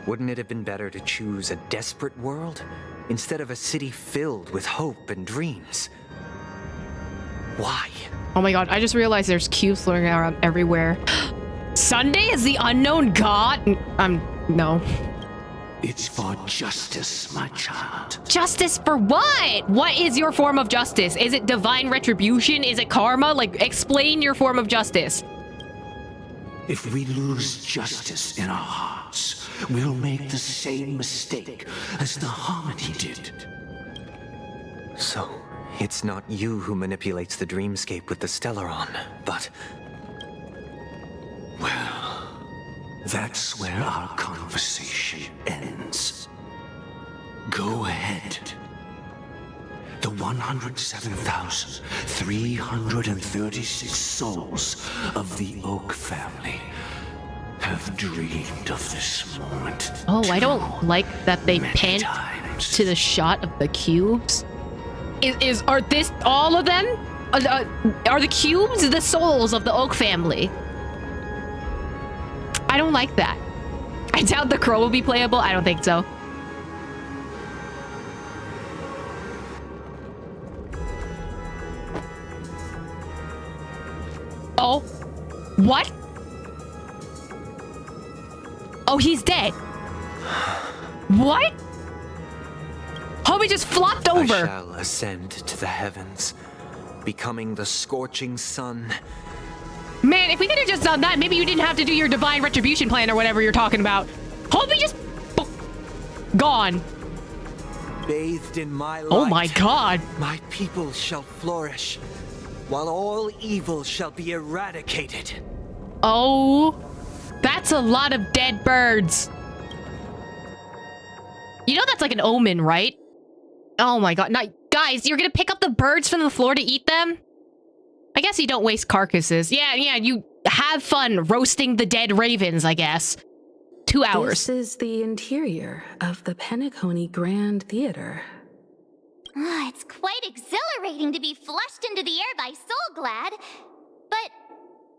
Wouldn't it have been better to choose a desperate world instead of a city filled with hope and dreams? Why? Oh my god, I just realized there's cubes floating around everywhere. Sunday is the unknown god? No. It's for justice, my child. Justice for what? What is your form of justice? Is it divine retribution? Is it karma? Like, explain your form of justice. If we lose justice in our hearts, we'll make the same mistake as the harmony did. So, it's not you who manipulates the dreamscape with the Stellaron, but... Well, that's where our conversation ends. Go ahead. The 107,336 souls of the Oak family have dreamed of this moment. Oh, I don't like that they panned to the shot of the cubes. Are this all of them? Are the cubes the souls of the Oak family? I don't like that. I doubt the crow will be playable. I don't think so. Oh, what? Oh, he's dead. What? Homie just flopped over. I shall ascend to the heavens, becoming the scorching sun. Man, if we could have just done that, maybe you didn't have to do your divine retribution plan or whatever you're talking about. Homie just... gone. Bathed in my light. Oh my god. My people shall flourish, while all evil shall be eradicated. Oh, that's a lot of dead birds. You know that's like an omen, right? Oh my god. Now, guys, you're gonna pick up the birds from the floor to eat them? I guess you don't waste carcasses. Yeah, you have fun roasting the dead ravens, I guess. 2 hours. This is the interior of the Penacony Grand Theater. It's quite exhilarating to be flushed into the air by Soulglad. But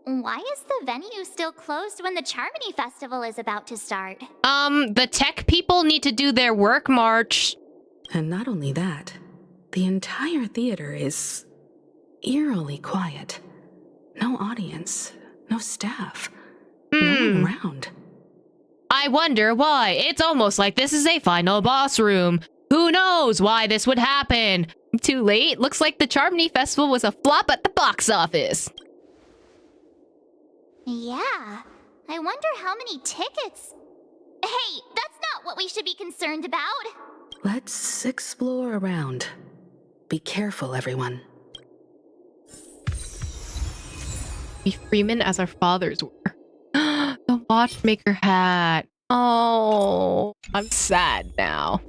why is the venue still closed when the Charmony Festival is about to start? The tech people need to do their work, March. And not only that, the entire theater is eerily quiet. No audience, no staff, no one around. I wonder why. It's almost like this is a final boss room. Who knows why this would happen? Too late. Looks like the Charmony Festival was a flop at the box office. Yeah, I wonder how many tickets... Hey, that's not what we should be concerned about. Let's explore around. Be careful, everyone. Be Freeman as our fathers were. The watchmaker hat. Oh, I'm sad now.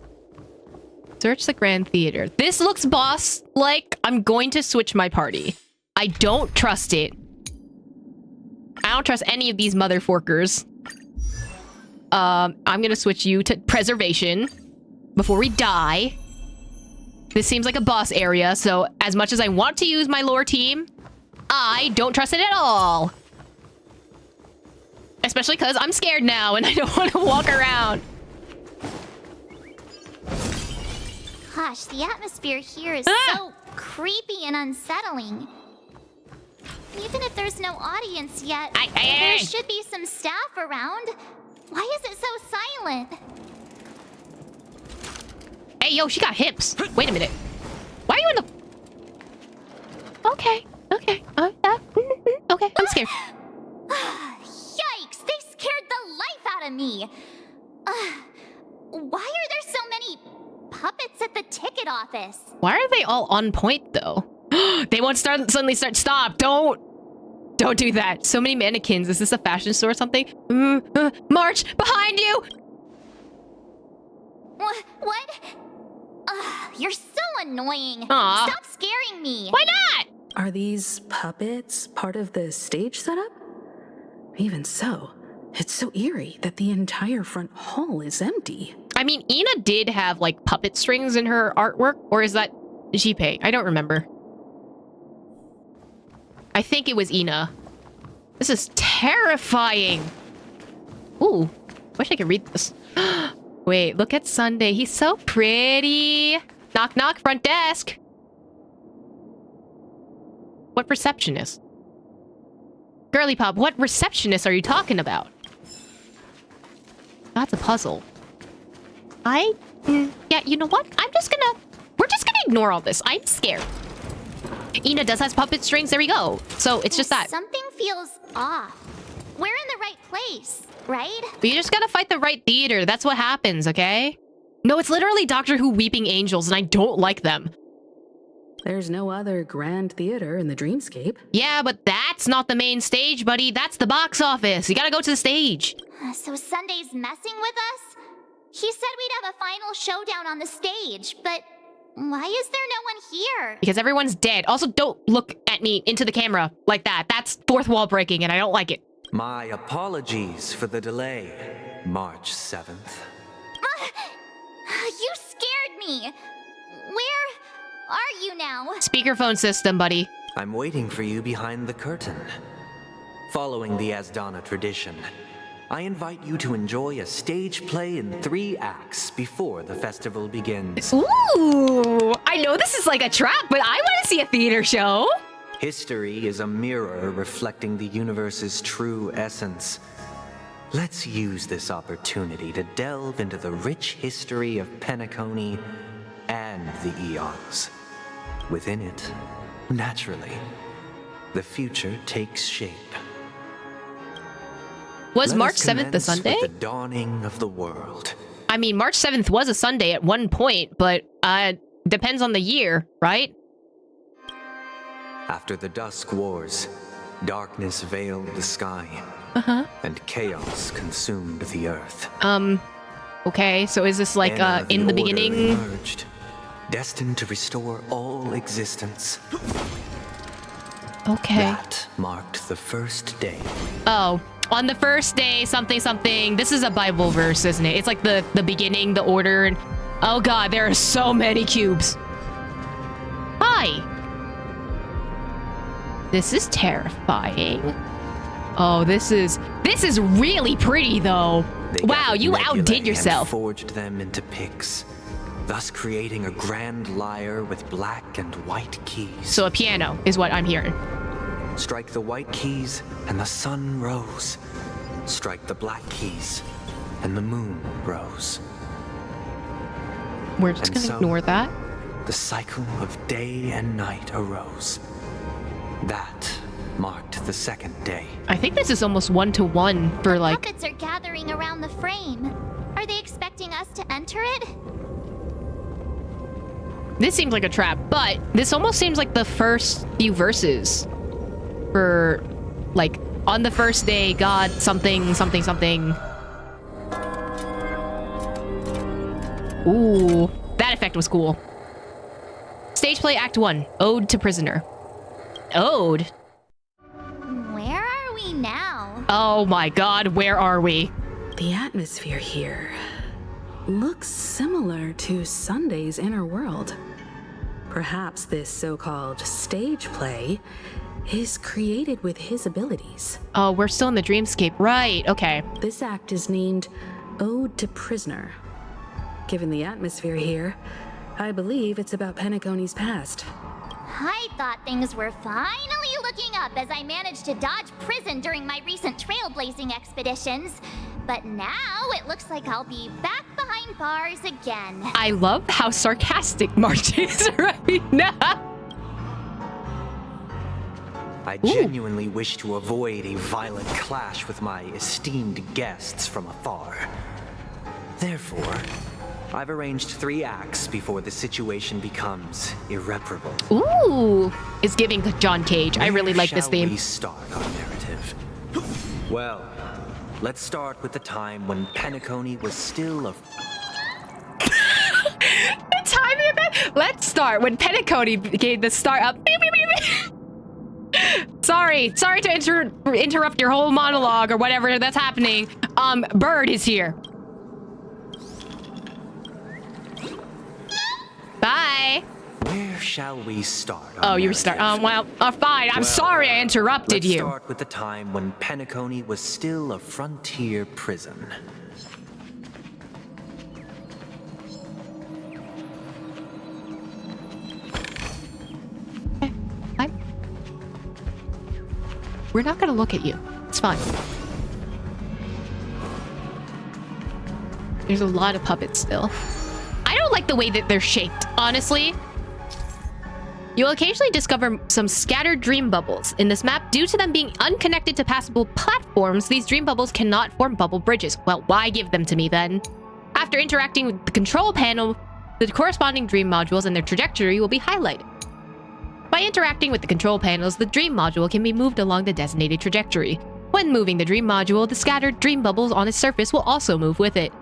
Search the Grand Theater. This looks boss-like. I'm going to switch my party. I don't trust it. I don't trust any of these motherforkers. I'm gonna switch you to Preservation before we die. This seems like a boss area, so as much as I want to use my lore team, I don't trust it at all. Especially because I'm scared now and I don't want to walk around. Gosh, the atmosphere here is so creepy and unsettling. Even if there's no audience yet, there should be some staff around. Why is it so silent? Hey, yo, she got hips. Wait a minute. Why are you in the... Okay. Okay, I'm scared. Yikes! They scared the life out of me! Why are there so many puppets at the ticket office? Why are they all on point, though? They won't suddenly start. Stop. Don't do that. So many mannequins. Is this a fashion store or something? March, behind you. What? You're so annoying. Aw. Stop scaring me. Why not? Are these puppets part of the stage setup? Even so, it's so eerie that the entire front hall is empty. I mean, Ina did have like puppet strings in her artwork, or is that Jipe? I don't remember. I think it was Ina. This is terrifying. Ooh, wish I could read this. Wait, look at Sunday. He's so pretty. Knock, knock, front desk. What receptionist? Girly Pop, what receptionist are you talking about? That's a puzzle. Yeah, you know what? We're just gonna ignore all this. I'm scared. Ina does have puppet strings. There we go. So it's just that. Something feels off. We're in the right place, right? But you just gotta fight the right theater. That's what happens, okay? No, it's literally Doctor Who Weeping Angels, and I don't like them. There's no other grand theater in the dreamscape. Yeah, but that's not the main stage, buddy. That's the box office. You gotta go to the stage. So Sunday's messing with us? He said we'd have a final showdown on the stage, but why is there no one here? Because everyone's dead. Also, don't look at me into the camera like that. That's fourth wall breaking, and I don't like it. My apologies for the delay, March 7th. You scared me. Where are you now? Speakerphone system, buddy. I'm waiting for you behind the curtain. Following the Asdana tradition, I invite you to enjoy a stage play in 3 acts before the festival begins. Ooh, I know this is like a trap, but I want to see a theater show. History is a mirror reflecting the universe's true essence. Let's use this opportunity to delve into the rich history of Penacony and the eons. Within it, naturally, the future takes shape. Was Let March us 7th the commence Sunday? with the dawning of the world. I mean, March 7th was a Sunday at one point, but depends on the year, right? After the Dusk Wars, darkness veiled the sky, and chaos consumed the earth. Okay, so is this like in the beginning? Emerged, destined to restore all existence. Okay. That marked the first day. Oh, on the first day, something, something. This is a Bible verse, isn't it? It's like the beginning, the order, and oh god, there are so many cubes. Hi. This is terrifying. Oh, this is really pretty though. Wow, you outdid yourself. And forged them into picks, thus creating a grand lyre with black and white keys. So a piano is what I'm hearing. Strike the white keys and the sun rose. Strike the black keys and the moon rose. We're just gonna ignore that. The cycle of day and night arose. That marked the second day. I think this is almost 1-to-1 for like... Puppets are gathering around the frame. Are they expecting us to enter it? This seems like a trap, but this almost seems like the first few verses for like on the first day, God, something, something, something. Ooh, that effect was cool. Stage play Act 1, Ode to Prisoner. Ode? Where are we now? Oh my god, where are we? The atmosphere here looks similar to Sunday's inner world. Perhaps this so-called stage play is created with his abilities. Oh, we're still in the dreamscape. Right, okay. This act is named Ode to Prisoner. Given the atmosphere here, I believe it's about Penacony's past. I thought things were finally looking up as I managed to dodge prison during my recent trailblazing expeditions. But now it looks like I'll be back behind bars again. I love how sarcastic March is right now. I genuinely wish to avoid a violent clash with my esteemed guests from afar. Therefore, I've arranged 3 acts before the situation becomes irreparable. Ooh, it's giving John Cage. I really like this theme. We start our narrative. Well, let's start with the time when Penacony was still a... The timing of it? Let's start when Penacony gave the start up. Sorry to interrupt your whole monologue or whatever that's happening. Bird is here. Bye. Where shall we start? Oh, you start. Well, fine. I'm sorry I interrupted you. Let's start with the time when Penacony was still a frontier prison. We're not gonna look at you. It's fine. There's a lot of puppets still. I don't like the way that they're shaped, honestly. You'll occasionally discover some scattered dream bubbles in this map. Due to them being unconnected to passable platforms, these dream bubbles cannot form bubble bridges. Well, why give them to me then? After interacting with the control panel, the corresponding dream modules and their trajectory will be highlighted. By interacting with the control panels, the dream module can be moved along the designated trajectory. When moving the dream module, the scattered dream bubbles on its surface will also move with it.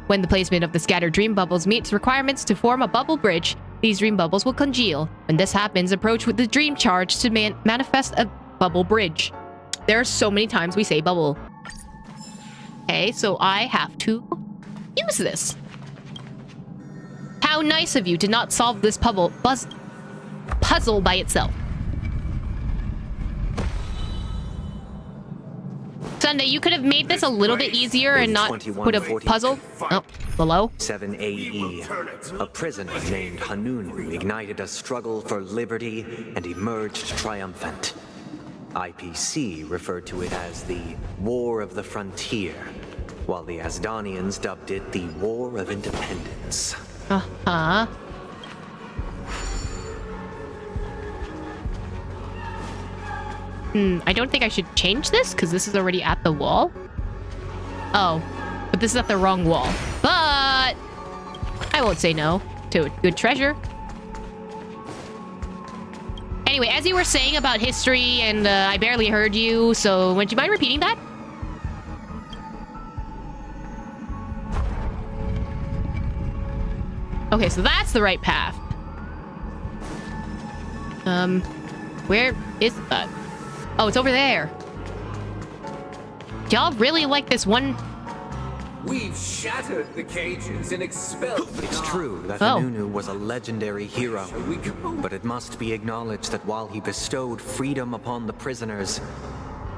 When the placement of the scattered dream bubbles meets requirements to form a bubble bridge, these dream bubbles will congeal. When this happens, approach with the dream charge to manifest a bubble bridge. There are so many times we say bubble. Okay, so I have to use this. How nice of you to not solve this puzzle by itself. Sunday, you could have made this a little bit easier and not put a puzzle. Oh, below. 7 AE. A prisoner named Hanunu ignited a struggle for liberty and emerged triumphant. IPC referred to it as the War of the Frontier, while the Asdanians dubbed it the War of Independence. Uh-huh. I don't think I should change this because this is already at the wall. Oh, but this is at the wrong wall. But I won't say no to a good treasure. Anyway, as you were saying about history, and I barely heard you, so would you mind repeating that? Okay, so that's the right path. Where is that? Oh, it's over there. Y'all really like this one? We've shattered the cages and expelled the It's true that Hanunu was a legendary hero, but it must be acknowledged that while he bestowed freedom upon the prisoners,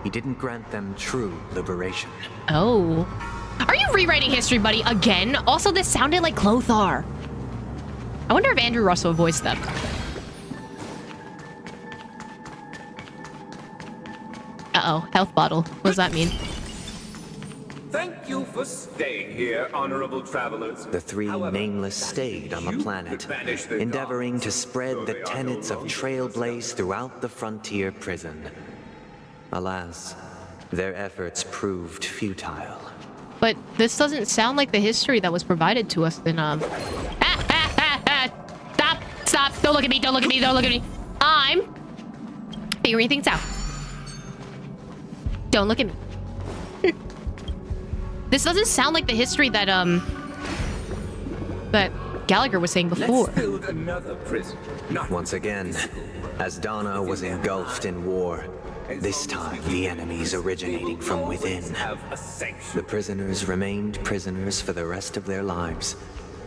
he didn't grant them true liberation. Oh. Are you rewriting history, buddy, again? Also, this sounded like Clothar. I wonder if Andrew Russell voiced them. Uh-oh, health bottle. What does that mean? Thank you for staying here, honorable travelers. The 3 nameless stayed on the planet, endeavoring to spread the tenets of Trailblaze throughout the frontier prison. Alas, their efforts proved futile. But this doesn't sound like the history that was provided to us in, Stop! Don't look at me! Don't look at me! Don't look at me! I'm figuring things out. Don't look at me. This doesn't sound like the history that that Gallagher was saying before. Let's build another prison. Once again, Asdana was engulfed in war. This time, the enemies originating from within. The prisoners remained prisoners for the rest of their lives,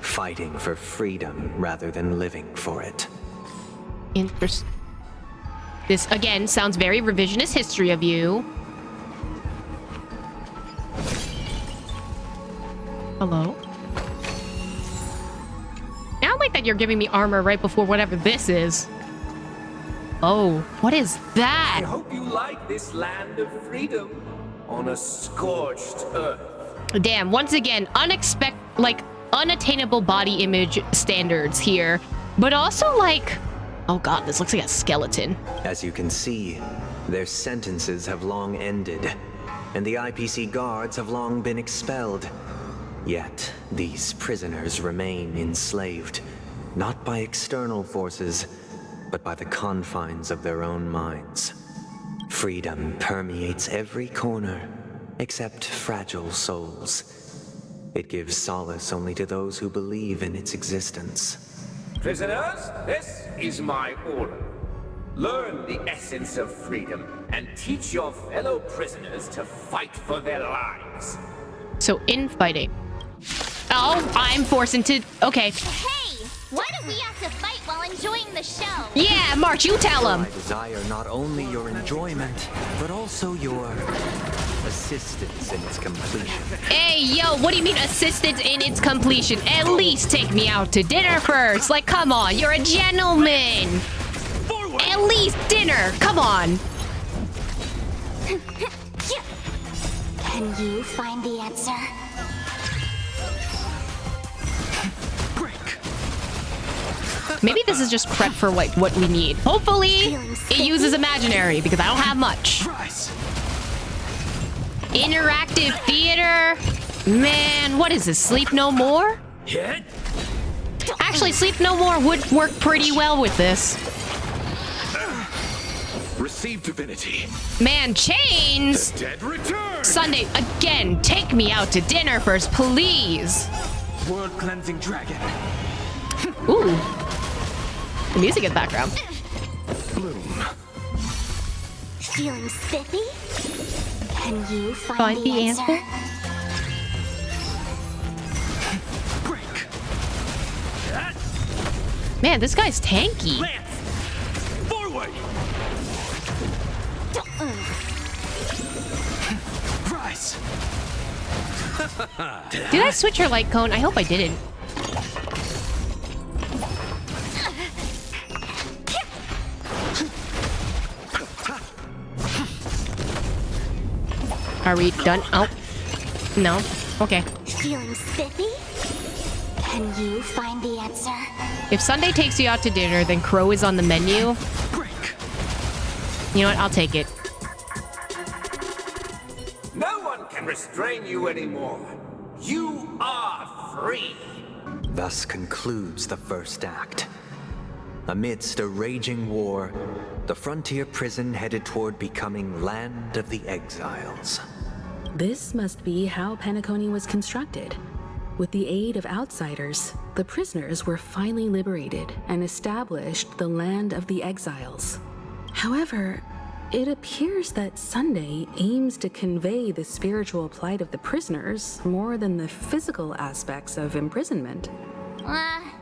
fighting for freedom rather than living for it. Interesting. This, again, sounds very revisionist history of you. Hello? Now I like that you're giving me armor right before whatever this is. Oh, what is that? I hope you like this land of freedom on a scorched earth. Damn, once again, unattainable body image standards here. But also like, oh god, this looks like a skeleton. As you can see, their sentences have long ended, and the IPC guards have long been expelled. Yet, these prisoners remain enslaved, not by external forces, but by the confines of their own minds. Freedom permeates every corner, except fragile souls. It gives solace only to those who believe in its existence. Prisoners, this is my order. Learn the essence of freedom and teach your fellow prisoners to fight for their lives. So infighting. Oh, I'm forced into... Okay. Hey, why do we have to fight while enjoying the show? Yeah, March, you tell him. I desire not only your enjoyment, but also your assistance in its completion. Hey, yo, what do you mean assistance in its completion? At least take me out to dinner first. Like, come on, you're a gentleman. At least dinner, come on. Can you find the answer? Maybe this is just prep for what we need. Hopefully, it uses imaginary, because I don't have much. Interactive theater. Man, what is this, Sleep No More? Actually, Sleep No More would work pretty well with this. Receive divinity. Man, chains! The dead return! Sunday, again, take me out to dinner first, please. World cleansing dragon. Ooh. The music in the background. Bloom. Feeling spiffy? Can you Find the answer? Man, this guy's tanky. Forward! Rise! Did I switch her light cone? I hope I didn't. Are we done? Oh. No. Okay. Feeling spiffy? Can you find the answer? If Sunday takes you out to dinner, then Crow is on the menu. You know what? I'll take it. No one can restrain you anymore. You are free. Thus concludes the first act. Amidst a raging war, the frontier prison headed toward becoming Land of the Exiles. This must be how Penacony was constructed. With the aid of outsiders, the prisoners were finally liberated and established the Land of the Exiles. However, it appears that Sunday aims to convey the spiritual plight of the prisoners more than the physical aspects of imprisonment.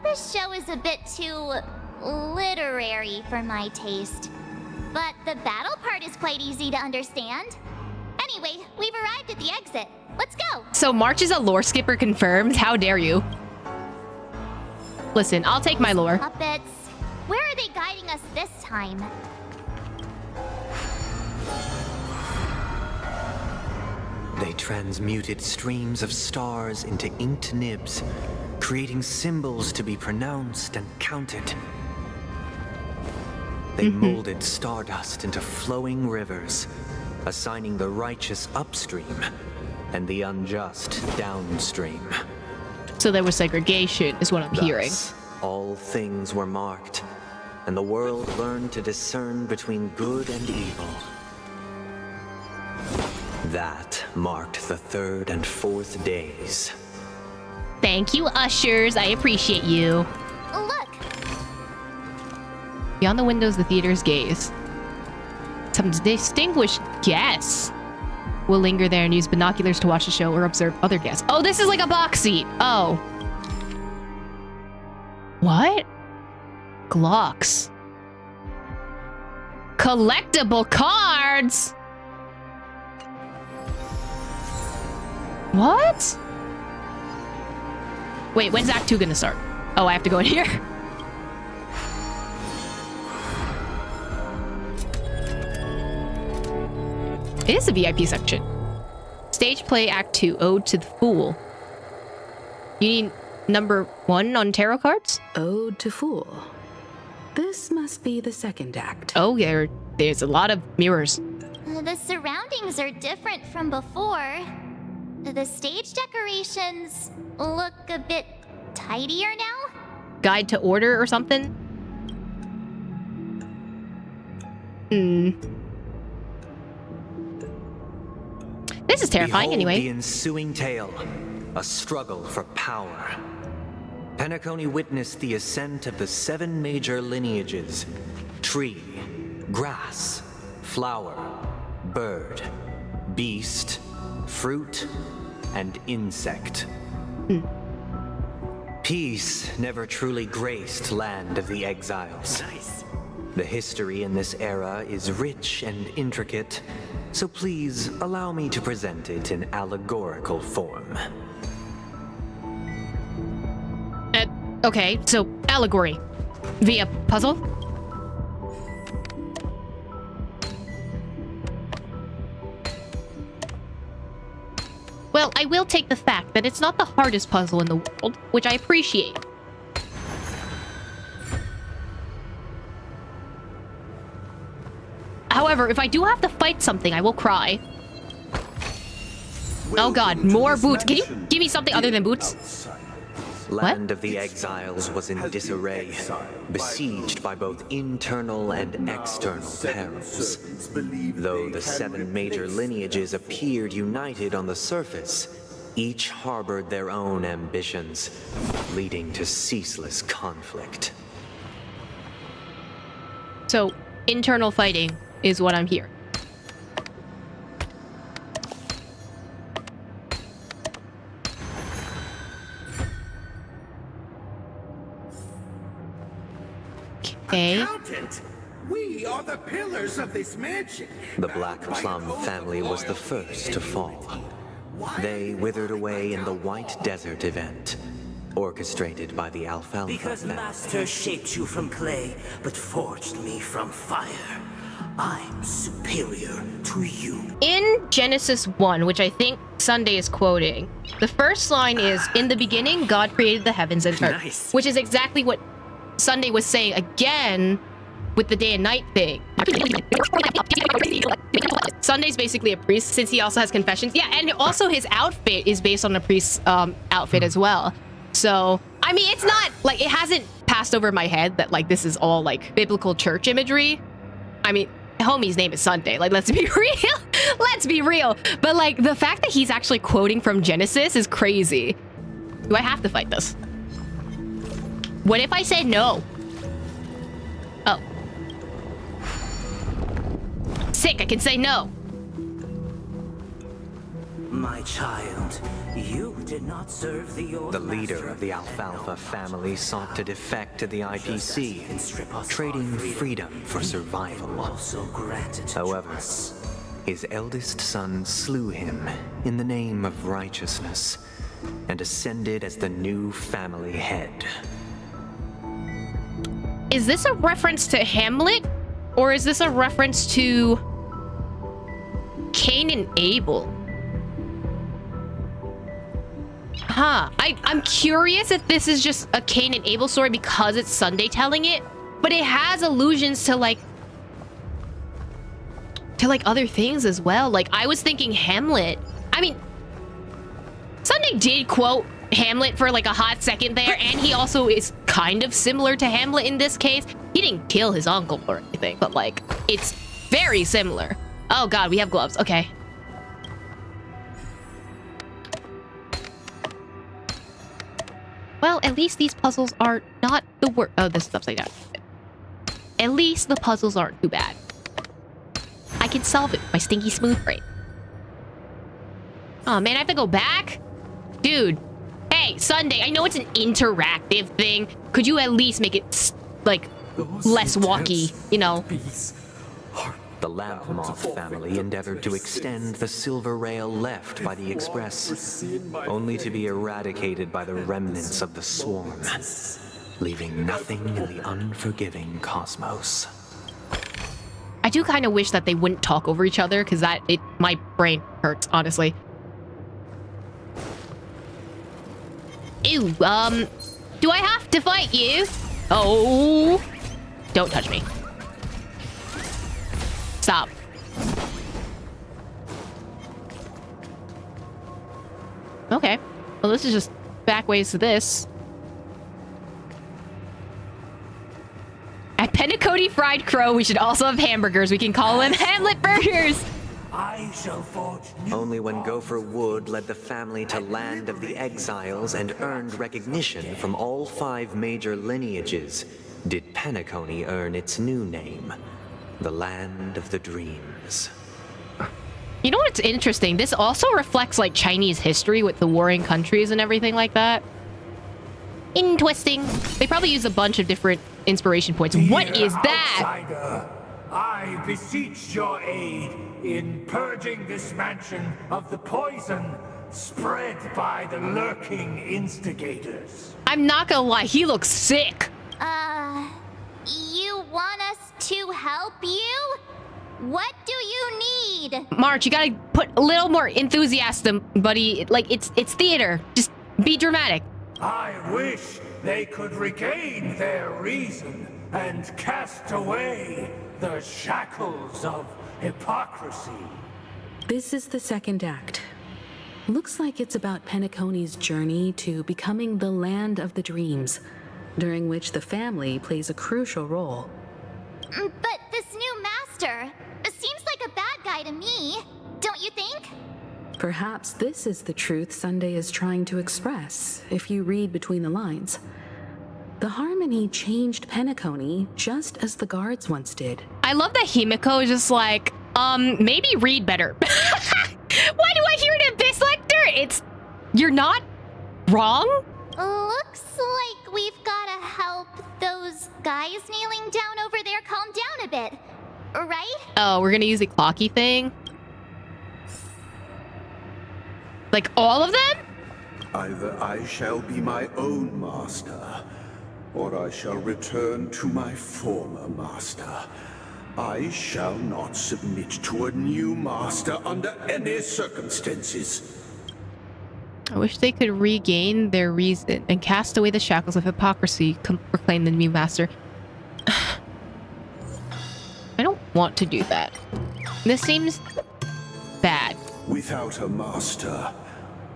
This show is a bit too literary for my taste. But the battle part is quite easy to understand. Anyway, we've arrived at the exit. Let's go. So March is a lore skipper confirmed? How dare you? Listen, I'll take my lore. Puppets. Where are they guiding us this time? They transmuted streams of stars into inked nibs, creating symbols to be pronounced and counted. They molded stardust into flowing rivers, assigning the righteous upstream and the unjust downstream. So there was segregation, is what I'm hearing. All things were marked, and the world learned to discern between good and evil. That marked the third and fourth days. Thank you, ushers. I appreciate you. Look! Beyond the windows, the theater's gaze. Some distinguished guests will linger there and use binoculars to watch the show or observe other guests. Oh, this is like a box seat. Oh. What? Glocks. Collectible cards? What? Wait, when's Act 2 gonna start? Oh, I have to go in here? It is a VIP section. Stage play Act 2, Ode to the Fool. You need number 1 on tarot cards? Ode to Fool. This must be the second act. Oh, there's a lot of mirrors. The surroundings are different from before. The stage decorations look a bit tidier now. Guide to order or something? This is terrifying. Behold anyway. The ensuing tale, a struggle for power. Penacony witnessed the ascent of the 7 major lineages: tree, grass, flower, bird, beast, fruit, and insect. Peace never truly graced Land of the Exiles. Nice. The history in this era is rich and intricate, so please allow me to present it in allegorical form. Okay, so allegory via puzzle. Well, I will take the fact that it's not the hardest puzzle in the world, which I appreciate. However, if I do have to fight something, I will cry. Oh god, more boots. Can you give me something other than boots? Land of the Exiles was in disarray, besieged by both internal and external perils. Though the 7 major lineages appeared united on the surface, each harbored their own ambitions, leading to ceaseless conflict. So, internal fighting is what I'm hearing. Okay. Accountant, we are the pillars of this mansion. The Black Plum family was the first to fall. They withered away in the White Desert event, orchestrated by the Alfalfa Because family. Master shaped you from clay, but forged me from fire. I'm superior to you. In Genesis 1, which I think Sunday is quoting, the first line is, "In the beginning, God created the heavens and earth." Nice. Which is exactly what Sunday was saying again with the day and night thing. Sunday's basically a priest, since he also has confessions. Yeah, and also his outfit is based on a priest's outfit as well. So, I mean, it's not, like, it hasn't passed over my head that, like, this is all, like, biblical church imagery. I mean, homie's name is Sunday. Like, let's be real. Let's be real. But, like, the fact that he's actually quoting from Genesis is crazy. Do I have to fight this? What if I say no? Oh. Sick, I can say no. My child, you did not serve the old The leader of the Alfalfa family sought to defect to the IPC, trading freedom for survival. However, his eldest son slew him in the name of righteousness and ascended as the new family head. Is this a reference to Hamlet? Or is this a reference to Cain and Abel? Huh. I'm curious if this is just a Cain and Abel story because it's Sunday telling it, but it has allusions to like other things as well. Like, I was thinking Hamlet. I mean, Sunday did quote Hamlet for like a hot second there, and he also is kind of similar to Hamlet in this case. He didn't kill his uncle or anything, but like, it's very similar. Oh god, we have gloves. Okay. Well, at least these puzzles are not the worst. Oh, this is upside down. At least the puzzles aren't too bad. I can solve it with my stinky smooth brain. Oh man, I have to go back? Dude. Hey, Sunday, I know it's an interactive thing. Could you at least make it, like, less walky, you know? The Lampmoth family endeavored to extend the silver rail left by the Express, only to be eradicated by the remnants of the swarm, leaving nothing in the unforgiving cosmos. I do kind of wish that they wouldn't talk over each other, because my brain hurts, honestly. Ew, do I have to fight you? Oh, don't touch me. Stop. Okay. Well, this is just back ways to this. At Penacony Fried Crow, we should also have hamburgers. We can call them Hamlet Burgers. I shall forge Only when Gopher Wood led the family to Land of the Exiles and earned recognition from all 5 major lineages did Penacony earn its new name, the Land of the Dreams. You know what's interesting? This also reflects like Chinese history with the warring countries and everything like that. Interesting. They probably use a bunch of different inspiration points. What is that? Outsider, I beseech your aid in purging this mansion of the poison spread by the lurking instigators. I'm not gonna lie, he looks sick. You want us to help you? What do you need? March, you gotta put a little more enthusiasm, buddy. Like, it's theater. Just be dramatic. I wish they could regain their reason and cast away the shackles of hypocrisy. This is the second act. Looks like it's about Penacony's journey to becoming the Land of the Dreams, during which the family plays a crucial role. But this new master seems like a bad guy to me, don't you think? Perhaps this is the truth Sunday is trying to express, if you read between the lines. The Harmony changed Penacony just as the guards once did. I love that Himiko is just like, maybe read better. Why do I hear an Abyss Lecter? You're not wrong? Looks like we've gotta help those guys kneeling down over there calm down a bit, right? Oh, we're gonna use the clocky thing? Like all of them? Either I shall be my own master, or I shall return to my former master. I shall not submit to a new master under any circumstances. I wish they could regain their reason and cast away the shackles of hypocrisy, proclaim the new master. I don't want to do that. This seems bad. Without a master,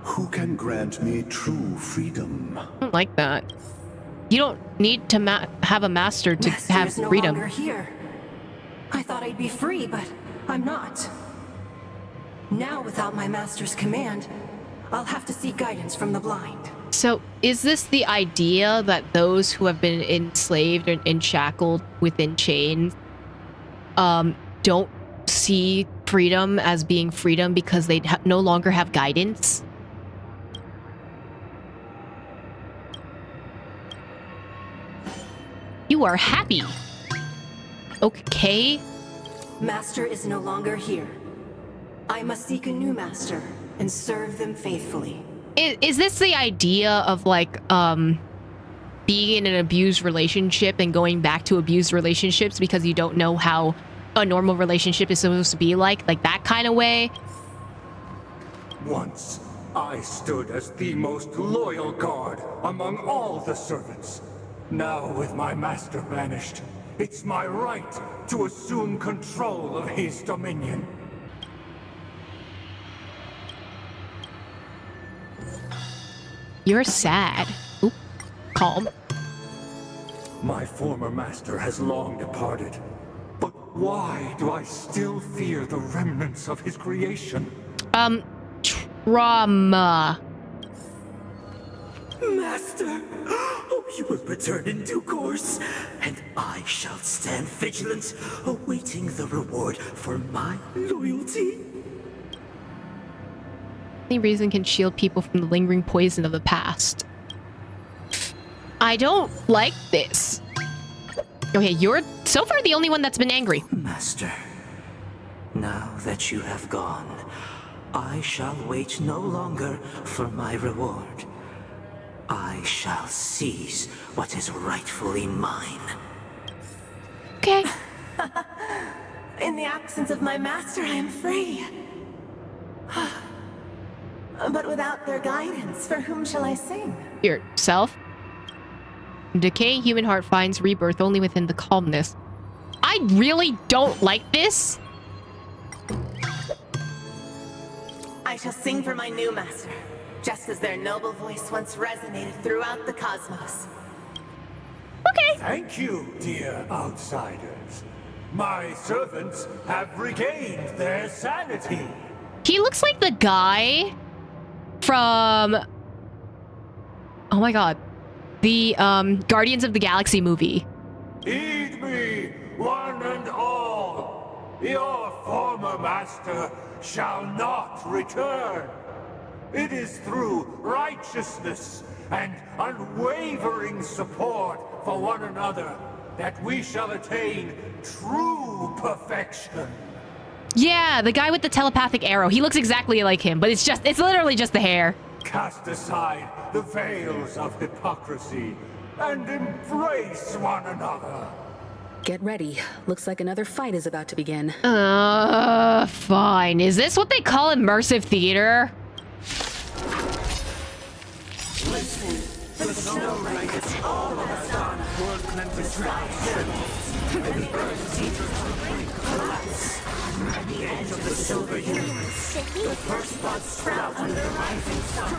who can grant me true freedom? I don't like that. You don't need to have a master to Master have is no freedom. longer here. I thought I'd be free, but I'm not. Now, without my master's command, I'll have to seek guidance from the blind. So, is this the idea that those who have been enslaved and shackled within chains don't see freedom as being freedom because they no longer have guidance? You are happy. Okay. Master is no longer here. I must seek a new master and serve them faithfully. Is this the idea of like being in an abused relationship and going back to abused relationships because you don't know how a normal relationship is supposed to be like that kind of way? Once, I stood as the most loyal guard among all the servants. Now, with my master banished, it's my right to assume control of his dominion. You're sad. Oop. Calm. My former master has long departed. But why do I still fear the remnants of his creation? Trauma. Master, oh, you will return in due course, and I shall stand vigilant, awaiting the reward for my loyalty. Any reason can shield people from the lingering poison of the past. I don't like this. Okay, you're so far the only one that's been angry. Master, now that you have gone, I shall wait no longer for my reward. I shall seize what is rightfully mine. Okay. In the absence of my master, I am free. But without their guidance, for whom shall I sing? Yourself. Decaying human heart finds rebirth only within the calmness. I really don't like this. I shall sing for my new master. just as their noble voice once resonated throughout the cosmos. Okay. Thank you, dear outsiders. My servants have regained their sanity. He looks like the guy from... Oh my god. The Guardians of the Galaxy movie. Heed me, one and all. Your former master shall not return. It is through righteousness and unwavering support for one another that we shall attain true perfection. Yeah, the guy with the telepathic arrow. He looks exactly like him, but it's literally just the hair. Cast aside the veils of hypocrisy and embrace one another. Get ready. Looks like another fight is about to begin. Fine. Is this what they call immersive theater? Listen, the snow rains all of us on world cleansing collapse. At the edge of the silver universe, the first buds sprout under the rising sun.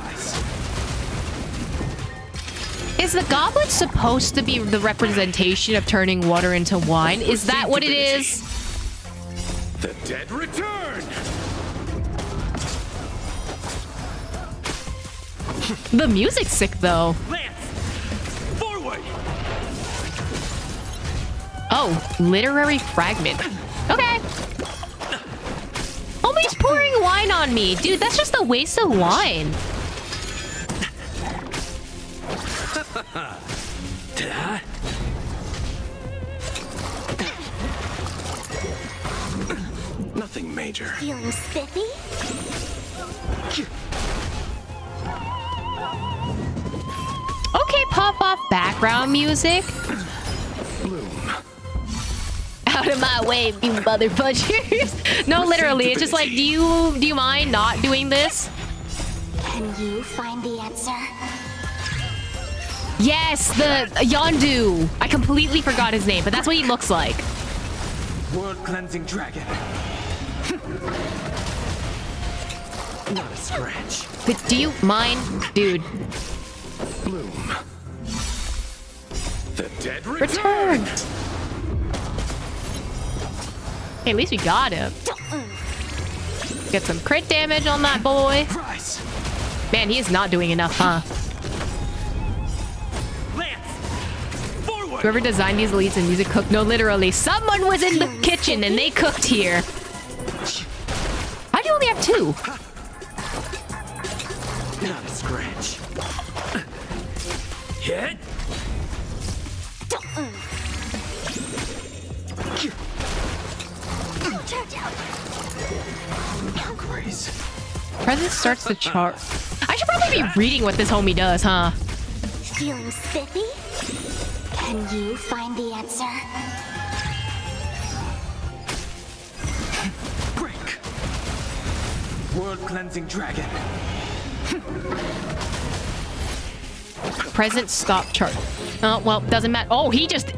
Is the goblet supposed to be the representation of turning water into wine? Is that what it is? The dead return! The music's sick, though. Lance! Forward! Oh, literary fragment. Okay. Homie's pouring wine on me. Dude, that's just a waste of wine. Nothing major. Feeling spiffy? Okay, pop off background music. Bloom. Out of my way, you motherfuckers. No, literally, it's just like, do you mind not doing this? Can you find the answer? Yes, the Yondu. I completely forgot his name, but that's what he looks like. World cleansing dragon. Not a scratch. But do you mind, dude? Bloom. The dead Returned. Hey, at least we got him. Get some crit damage on that boy. Man, he is not doing enough, huh? Whoever designed these leads and music cooked. No, literally, someone was in the kitchen and they cooked here. How do you only have two? Not a scratch. Hit. Presence starts to chart. I should probably be reading what this homie does, huh? Feeling spiffy? Can you find the answer? Break. World cleansing dragon. Present stop chart. Oh, well, doesn't matter. Oh, he just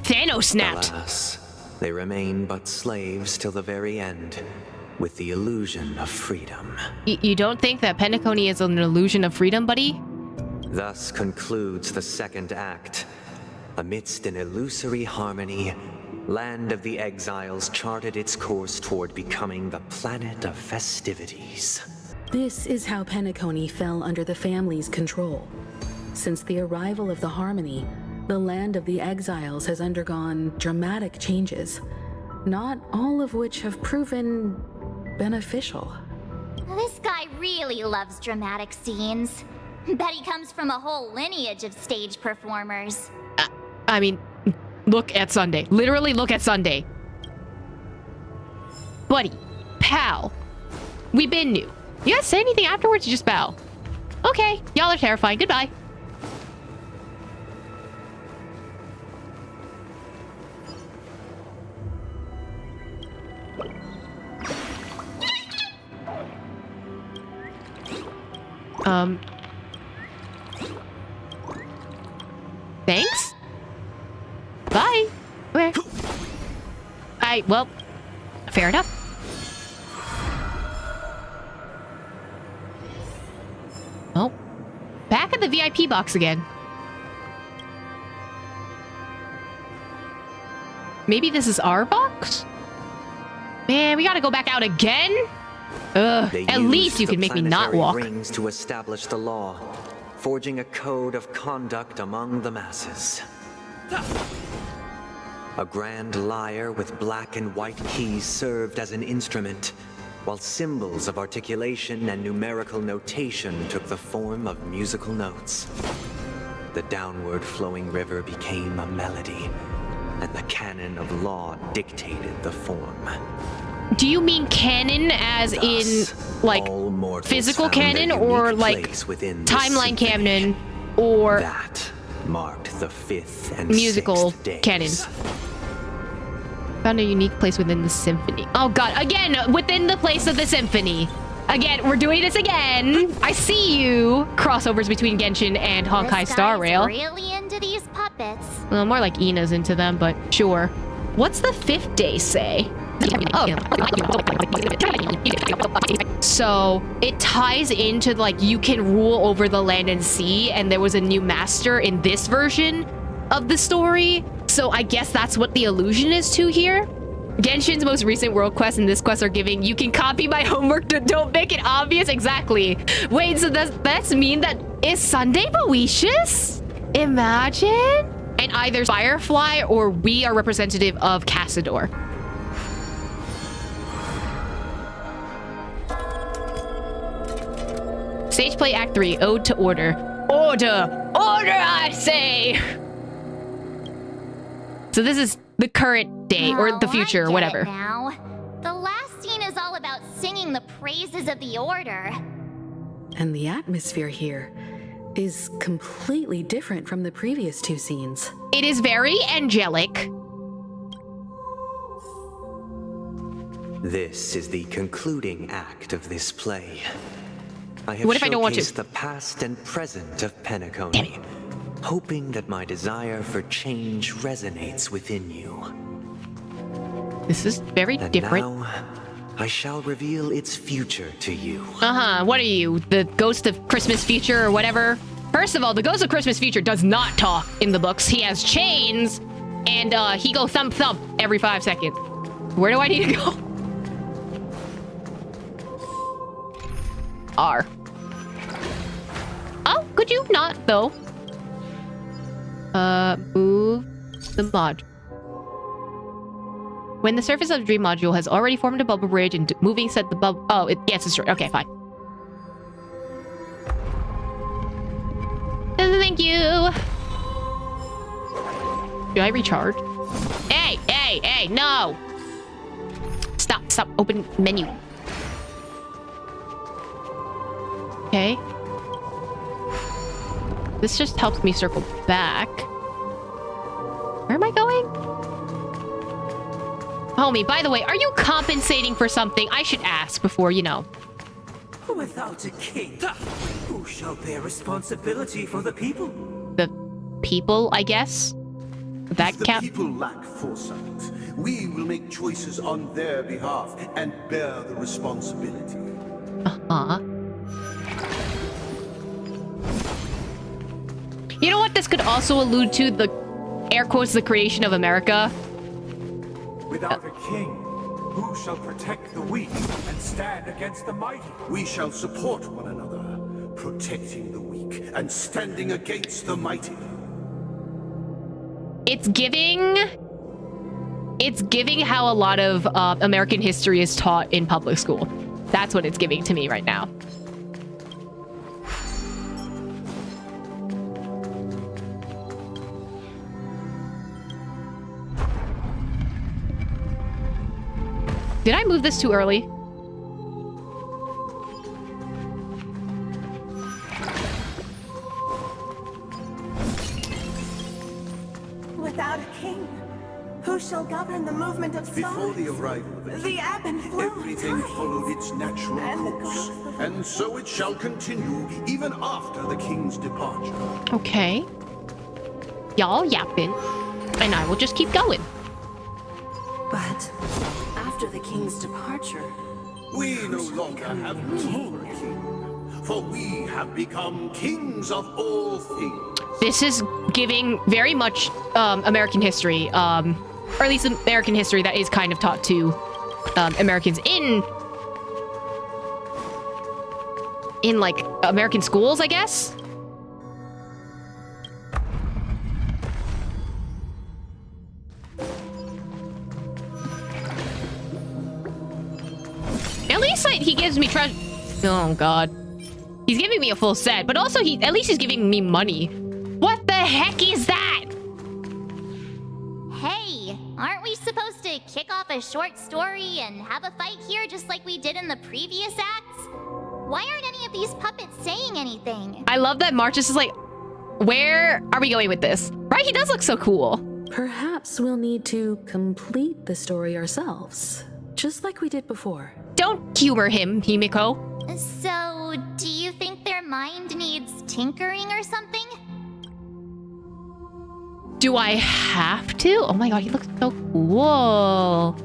Thanos snapped. Alas, they remain but slaves till the very end, with the illusion of freedom. You don't think that Penacony is an illusion of freedom, buddy? Thus concludes the second act. Amidst an illusory harmony, Land of the Exiles charted its course toward becoming the planet of festivities. This is how Penacony fell under the family's control. Since the arrival of the Harmony, the Land of the Exiles has undergone dramatic changes, not all of which have proven beneficial. This guy really loves dramatic scenes. Bet he comes from a whole lineage of stage performers. I mean, look at Sunday. Literally look at Sunday. Buddy, pal, we been new. You guys say anything afterwards? You just bow. Okay, y'all are terrifying. Goodbye. Thanks? Bye. Okay. Well, fair enough. the VIP box again? Maybe this is our box? Man, we gotta go back out again? Ugh, at least you can make me not walk. Rings to establish the law, forging a code of conduct among the masses. A grand lyre with black and white keys served as an instrument, while symbols of articulation and numerical notation took the form of musical notes. The downward flowing river became a melody, and the canon of law dictated the form. Do you mean canon as in, like, physical canon, or like timeline canon, or that marked the 5th and musical 6th days. canon? Found a unique place within the symphony. Oh god, again, within the place of the symphony. Again, we're doing this again. I see you. Crossovers between Genshin and Honkai Star Rail. Really into these puppets. Well, more like Ina's into them, but sure. What's the 5th day say? Oh. So it ties into, like, you can rule over the land and sea, and there was a new master in this version of the story. So I guess that's what the allusion is to here. Genshin's most recent world quest and this quest are giving, you can copy my homework, don't make it obvious. Exactly. Wait, so that's mean that is Sunday Boetius? Imagine. And either Firefly or we are representative of Cassador. Stage play Act 3, Ode to Order. Order! Order, I say! So this is the current day, or the future, or whatever. Now, the last scene is all about singing the praises of the Order. And the atmosphere here is completely different from the previous 2 scenes. It is very angelic. This is the concluding act of this play. I have What if I don't want to? showcased the past and present of Penacony, hoping that my desire for change resonates within you. This is very different. Now, I shall reveal its future to you. Uh-huh, what are you, the ghost of Christmas future or whatever? First of all, the ghost of Christmas future does not talk in the books. He has chains, and he go thump thump every 5 seconds. Where do I need to go? R. Oh, could you not, though? Move the module. When the surface of the dream module has already formed a bubble bridge and moving set the bubble... Oh, yes, it's true. Okay, fine. Thank you. Do I recharge? Hey, hey, hey, no! Stop, stop, open menu. Okay. This just helps me circle back. Where am I going? Homie, by the way, are you compensating for something? I should ask before, you know. Without a king, who shall bear responsibility for the people? The people, I guess? That If the people lack foresight, we will make choices on their behalf and bear the responsibility. Uh-huh. You know what this could also allude to? The air quotes, the creation of America. Without a king, who shall protect the weak and stand against the mighty? We shall support one another, protecting the weak and standing against the mighty. It's giving how a lot of American history is taught in public school. That's what it's giving to me right now. Did I move this too early? Without a king, who shall govern the movement of stars? Before the arrival of a king, The ebb and flow of everything time. followed its natural course. And so it shall continue even after the king's departure. Okay. Y'all yapping, and I will just keep going. But after the king's departure, We no longer have room for a king. for we have become kings of all things. This is giving very much American history, or at least American history that is kind of taught to Americans in like American schools, I guess. At least he gives me treasure. Oh god. He's giving me a full set, but also at least he's giving me money. What the heck is that? Hey, aren't we supposed to kick off a short story and have a fight here just like we did in the previous acts? Why aren't any of these puppets saying anything? I love that Marchus is like, where are we going with this? Right? He does look so cool. Perhaps we'll need to complete the story ourselves, just like we did before. Don't humor him, Himiko. So, do you think their mind needs tinkering or something? Do I have to? Oh my god, he looks so cool.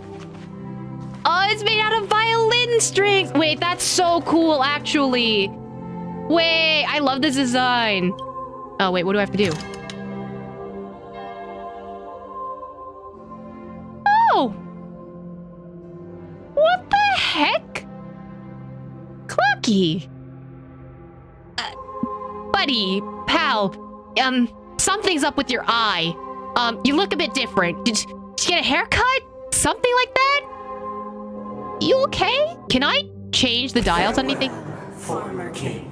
Oh, it's made out of violin strings. Wait, that's so cool, actually. Wait, I love this design. Oh, wait, what do I have to do? Oh! What the heck? Clucky. Buddy, pal, something's up with your eye. You look a bit different. Did you get a haircut? Something like that? You okay? Can I change the dials on anything? Former king.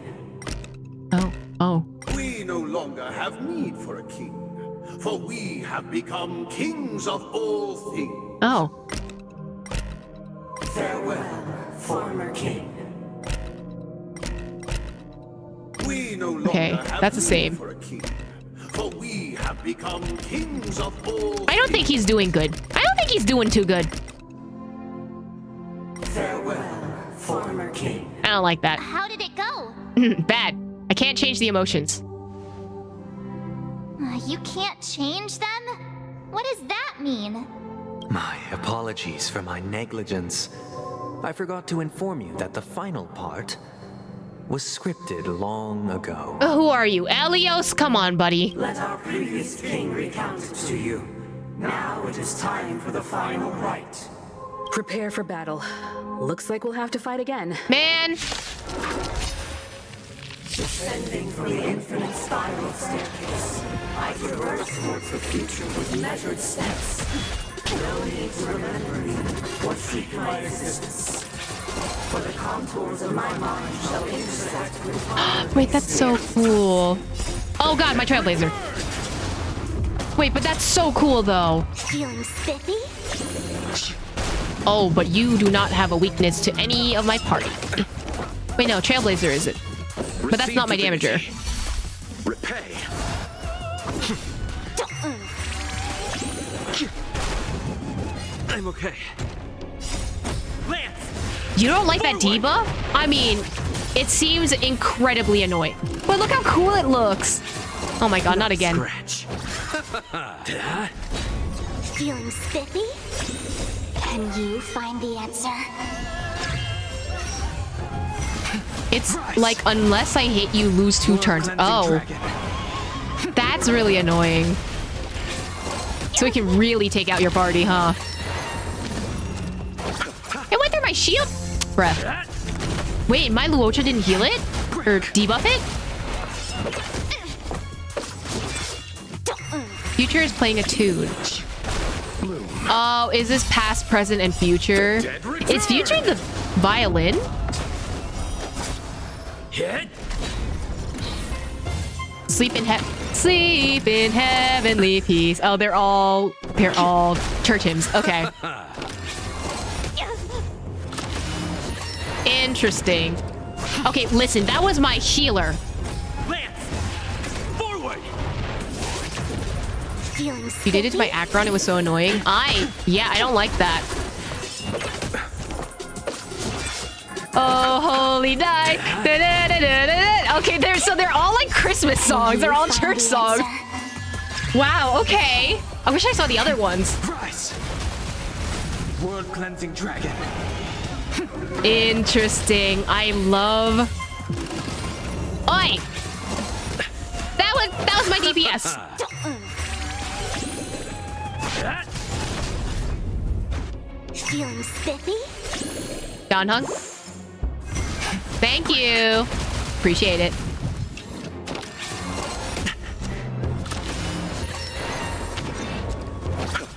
Oh. We no longer have need for a king, for we have become kings of all things. Oh. Farewell, former king. We no longer have that's the same. need for a king, for we have become kings of all. I don't think he's doing good. I don't think he's doing too good. Farewell, former king. I don't like that. How did it go? Bad. I can't change the emotions. You can't change them? What does that mean? My apologies for my negligence. I forgot to inform you that the final part was scripted long ago. Who are you, Elios? Come on, buddy. Let our previous king recount it to you. Now it is time for the final rite. Prepare for battle. Looks like we'll have to fight again. Man! Descending from the infinite spiral staircase, I traverse towards the future with measured steps. No need to remember me or seek my assistance. For the contours of my mind shall intersect with Wait, that's so cool. Oh god, my Trailblazer. Wait, but that's so cool, though. Feeling spiffy? Oh, but you do not have a weakness to any of my party. Wait, no, Trailblazer is it. But that's not my damager. Repay. I'm okay. You don't like that debuff? I mean, it seems incredibly annoying. But look how cool it looks. Oh my god, not again. Scratch. Feeling spiffy? Can you find the answer? It's like, unless I hit you, lose 2 turns. Oh. That's really annoying. So we can really take out your party, huh? It went through my shield. Breath. Wait, my Luocha didn't heal it? Or debuff it? Future is playing a tune. Oh, is this past, present, and future? Is future the violin? Sleep in heavenly peace. Oh, they're all church hymns. Okay. Interesting. Okay, listen, that was my healer. You did it to my Akron, it was so annoying. Yeah, I don't like that. Oh, holy night. Okay, they're all like Christmas songs. They're all church songs. Wow, okay. I wish I saw the other ones. World cleansing dragon. Interesting. I love Right. That was my DPS. Feeling spiffy? Don Hung. Thank you. Appreciate it.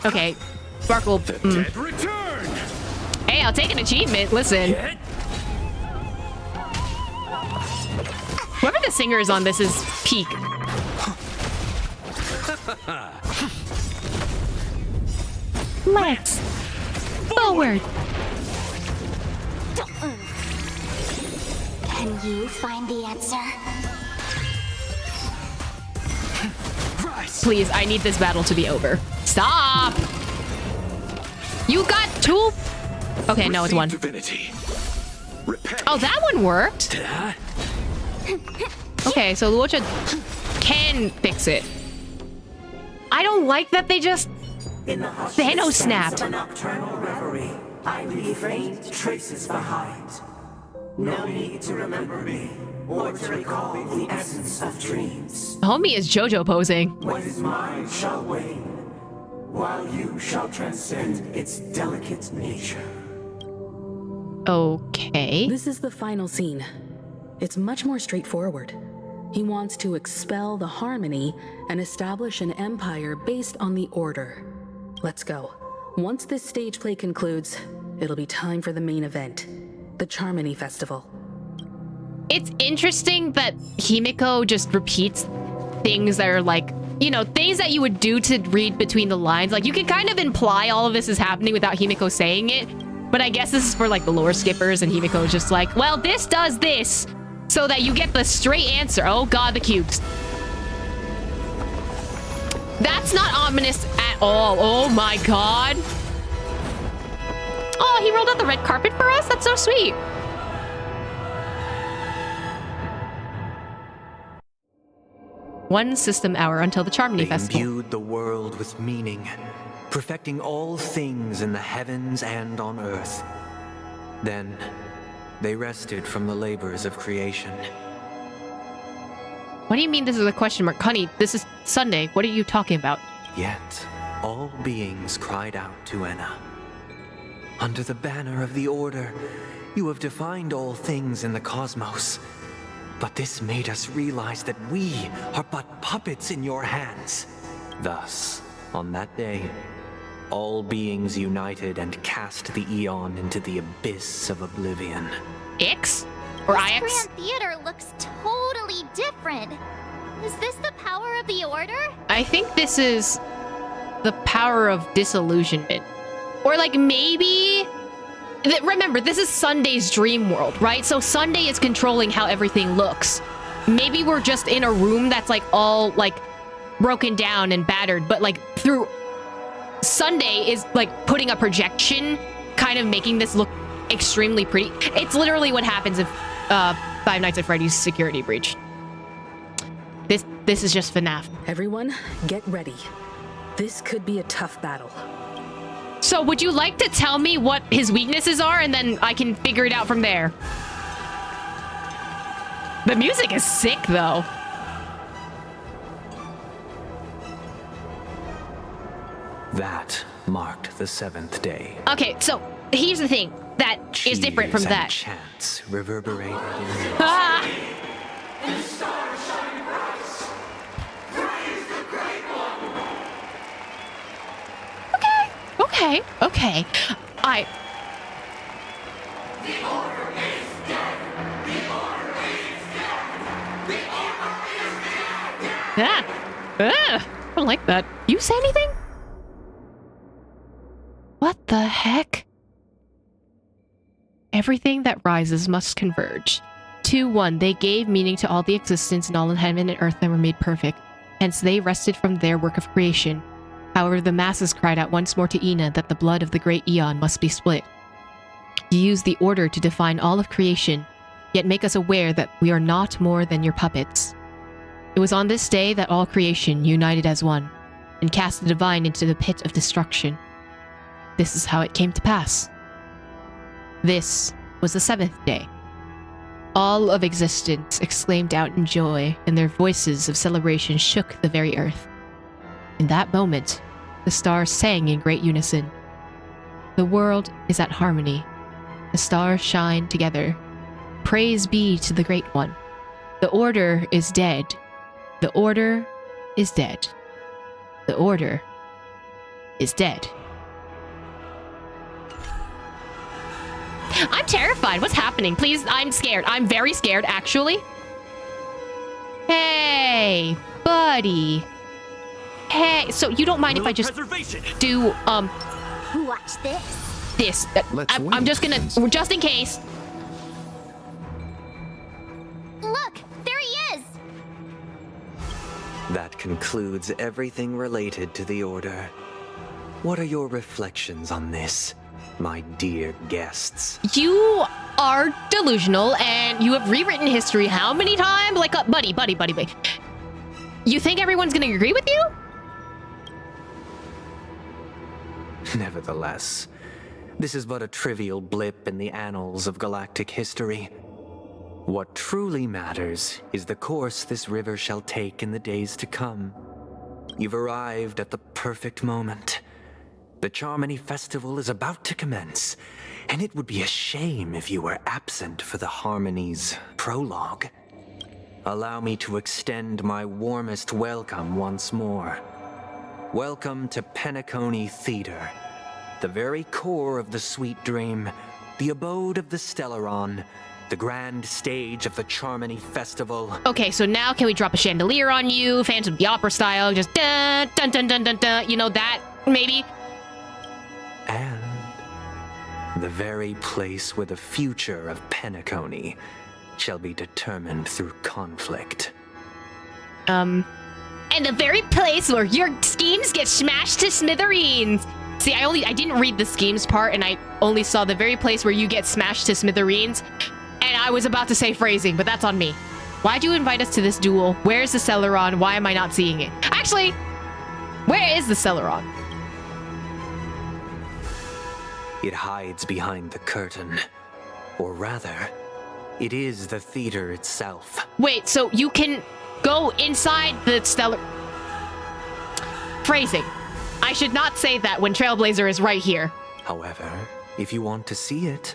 Okay. Sparkle. Dead return. Hey, I'll take an achievement. Listen. Whoever the singer is on this is peak. Let's forward. Can you find the answer? Please, I need this battle to be over. Stop! You got 2? Okay, no, it's 1. Oh, that one worked. Okay, so Luocha can fix it. I don't like that they just Thanos snapped. A nocturnal reverie, I leave faint traces behind. No need to remember me or to recall the essence of dreams. Homie is JoJo posing. What is mine shall wane, while you shall transcend its delicate nature. Okay. This is the final scene. It's much more straightforward. He wants to expel the Harmony and establish an empire based on the Order. Let's go. Once this stage play concludes, it'll be time for the main event, the Charmony Festival. It's interesting that Himiko just repeats things that are like, you know, things that you would do to read between the lines. Like, you can kind of imply all of this is happening without Himiko saying it, but I guess this is for like the lore skippers, and Himiko is just like, well, this does this, so that you get the straight answer. Oh god, the cubes. That's not ominous at all. Oh my god. Oh, he rolled out the red carpet for us? That's so sweet. One system hour until the Charmony Festival. Imbued the world with meaning, perfecting all things in the heavens and on earth. Then, they rested from the labors of creation. What do you mean this is a question mark? Honey, this is Sunday. What are you talking about? Yet, all beings cried out to Enna. Under the banner of the Order, you have defined all things in the cosmos. But this made us realize that we are but puppets in your hands. Thus, on that day, all beings united and cast the Eon into the abyss of oblivion. X? Or IX? This Grand Theater looks totally different. Is this the power of the Order? I think this is the power of disillusionment. Or like maybe... Remember, this is Sunday's dream world, right? So Sunday is controlling how everything looks. Maybe we're just in a room that's like all like broken down and battered, but like through Sunday is like putting a projection, kind of making this look extremely pretty. It's literally what happens if Five Nights at Freddy's security breach. This is just FNAF. Everyone, get ready. This could be a tough battle. So would you like to tell me what his weaknesses are, and then I can figure it out from there? The music is sick, though. That marked the 7th day. Okay, so here's the thing that is different from Cheers that. and chants reverberated in the Ah! The stars shine bright. Praise the Great One. Okay. The Order is dead. The Order is dead. The Order is dead. I don't like that. You say anything? What the heck? Everything that rises must converge. 2-1, they gave meaning to all the existence, and all in heaven and earth and were made perfect. Hence they rested from their work of creation. However, the masses cried out once more to Ina that the blood of the great Eon must be split. You use the Order to define all of creation, yet make us aware that we are not more than your puppets. It was on this day that all creation united as one, and cast the divine into the pit of destruction. This is how it came to pass. This was the 7th day. All of existence exclaimed out in joy, and their voices of celebration shook the very earth. In that moment, the stars sang in great unison. The world is at harmony. The stars shine together. Praise be to the Great One. The Order is dead. The Order is dead. The Order is dead. I'm terrified. What's happening? Please, I'm scared. I'm very scared, actually. Hey, buddy. Hey, so you don't mind if I just do, Watch this. this? I'm just gonna, just in case. Look, there he is. That concludes everything related to the Order. What are your reflections on this, my dear guests? You are delusional, and you have rewritten history how many times? Like, buddy. You think everyone's gonna agree with you? Nevertheless, this is but a trivial blip in the annals of galactic history. What truly matters is the course this river shall take in the days to come. You've arrived at the perfect moment. The Charmony Festival is about to commence, and it would be a shame if you were absent for the Harmony's prologue. Allow me to extend my warmest welcome once more. Welcome to Penacony Theater, the very core of the Sweet Dream, the abode of the Stellaron, the grand stage of the Charmony Festival. Okay, so now can we drop a chandelier on you, Phantom of the Opera style, just dun dun dun dun dun dun, you know that, maybe? And the very place where the future of Penacony shall be determined through conflict. And the very place where your schemes get smashed to smithereens. See, I didn't read the schemes part, and I only saw the very place where you get smashed to smithereens. And I was about to say phrasing, but that's on me. Why'd you invite us to this duel? Where's the Celeron? Why am I not seeing it? Actually, where is the Celeron? It hides behind the curtain. Or rather, it is the theater itself. Wait, so you can go inside the stellar... Phrasing. I should not say that when Trailblazer is right here. However, if you want to see it,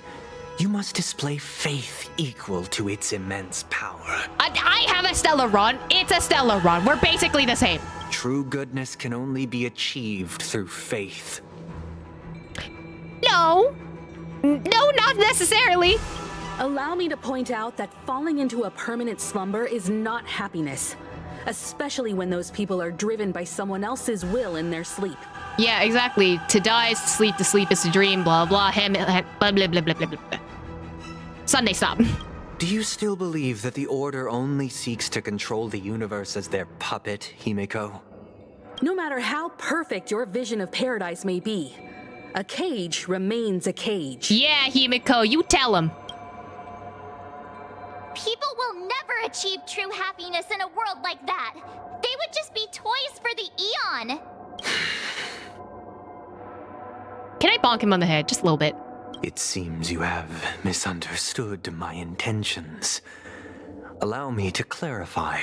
you must display faith equal to its immense power. I have a Stellaron. It's a Stellaron. We're basically the same. True goodness can only be achieved through faith. No, not necessarily. Allow me to point out that falling into a permanent slumber is not happiness, especially when those people are driven by someone else's will in their sleep. Yeah, exactly. To die is to sleep is to dream, blah, blah, blah, blah, blah, blah, blah, blah. Sunday, stop. Do you still believe that the Order only seeks to control the universe as their puppet, Himiko? No matter how perfect your vision of paradise may be, a cage remains a cage. Yeah, Himiko, you tell him. People will never achieve true happiness in a world like that. They would just be toys for the Eon. Can I bonk him on the head just a little bit? It seems you have misunderstood my intentions. Allow me to clarify.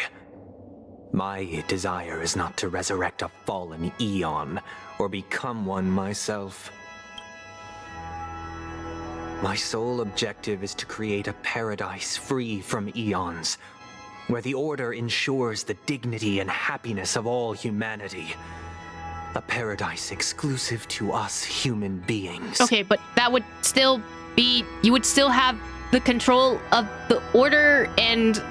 My desire is not to resurrect a fallen Eon or become one myself. My sole objective is to create a paradise free from eons, where the Order ensures the dignity and happiness of all humanity. A paradise exclusive to us human beings. Okay, but that would still be... You would still have the control of the Order, and,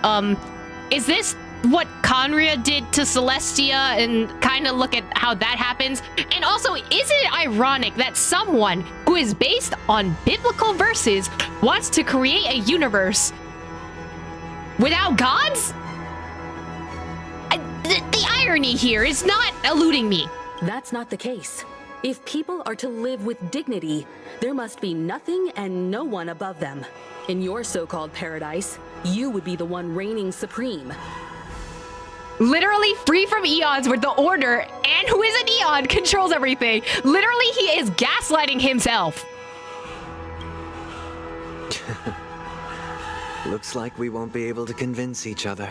is this what Conria did to Celestia, and kind of look at how that happens? And also, isn't it ironic that someone who is based on biblical verses wants to create a universe without gods? The irony here is not eluding me. That's not the case. If people are to live with dignity, there must be nothing and no one above them. In your so-called paradise, you would be the one reigning supreme. Literally free from eons, where the Order, and who is an eon, controls everything. Literally, he is gaslighting himself. Looks like we won't be able to convince each other.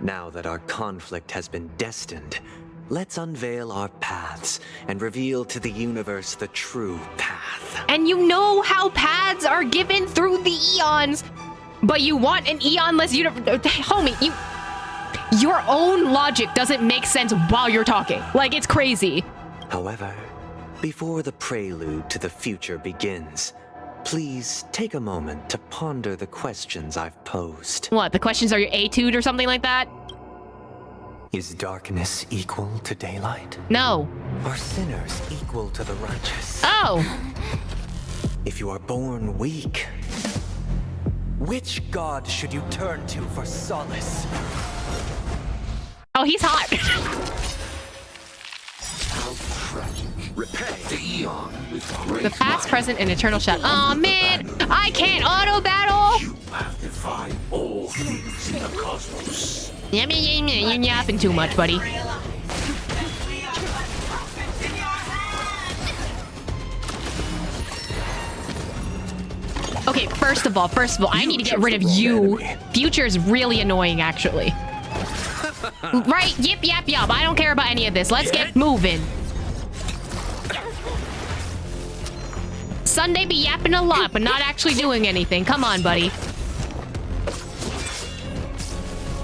Now that our conflict has been destined, let's unveil our paths and reveal to the universe the true path. And you know how paths are given through the eons, but you want an eonless universe. Homie, your own logic doesn't make sense while you're talking. Like, it's crazy. However, before the prelude to the future begins, please take a moment to ponder the questions I've posed. What, the questions are your etude or something like that? Is darkness equal to daylight? No. Are sinners equal to the righteous? Oh! If you are born weak, which god should you turn to for solace? Oh, he's hot. The past, present, and eternal shadow. Aw, man! I can't auto-battle! All things in the cosmos. You're yapping too much, buddy. Okay, first of all, I need to get rid of you. Future's really annoying, actually. Right? Yip, yap, yup. I don't care about any of this. Let's get moving. Sunday be yapping a lot, but not actually doing anything. Come on, buddy.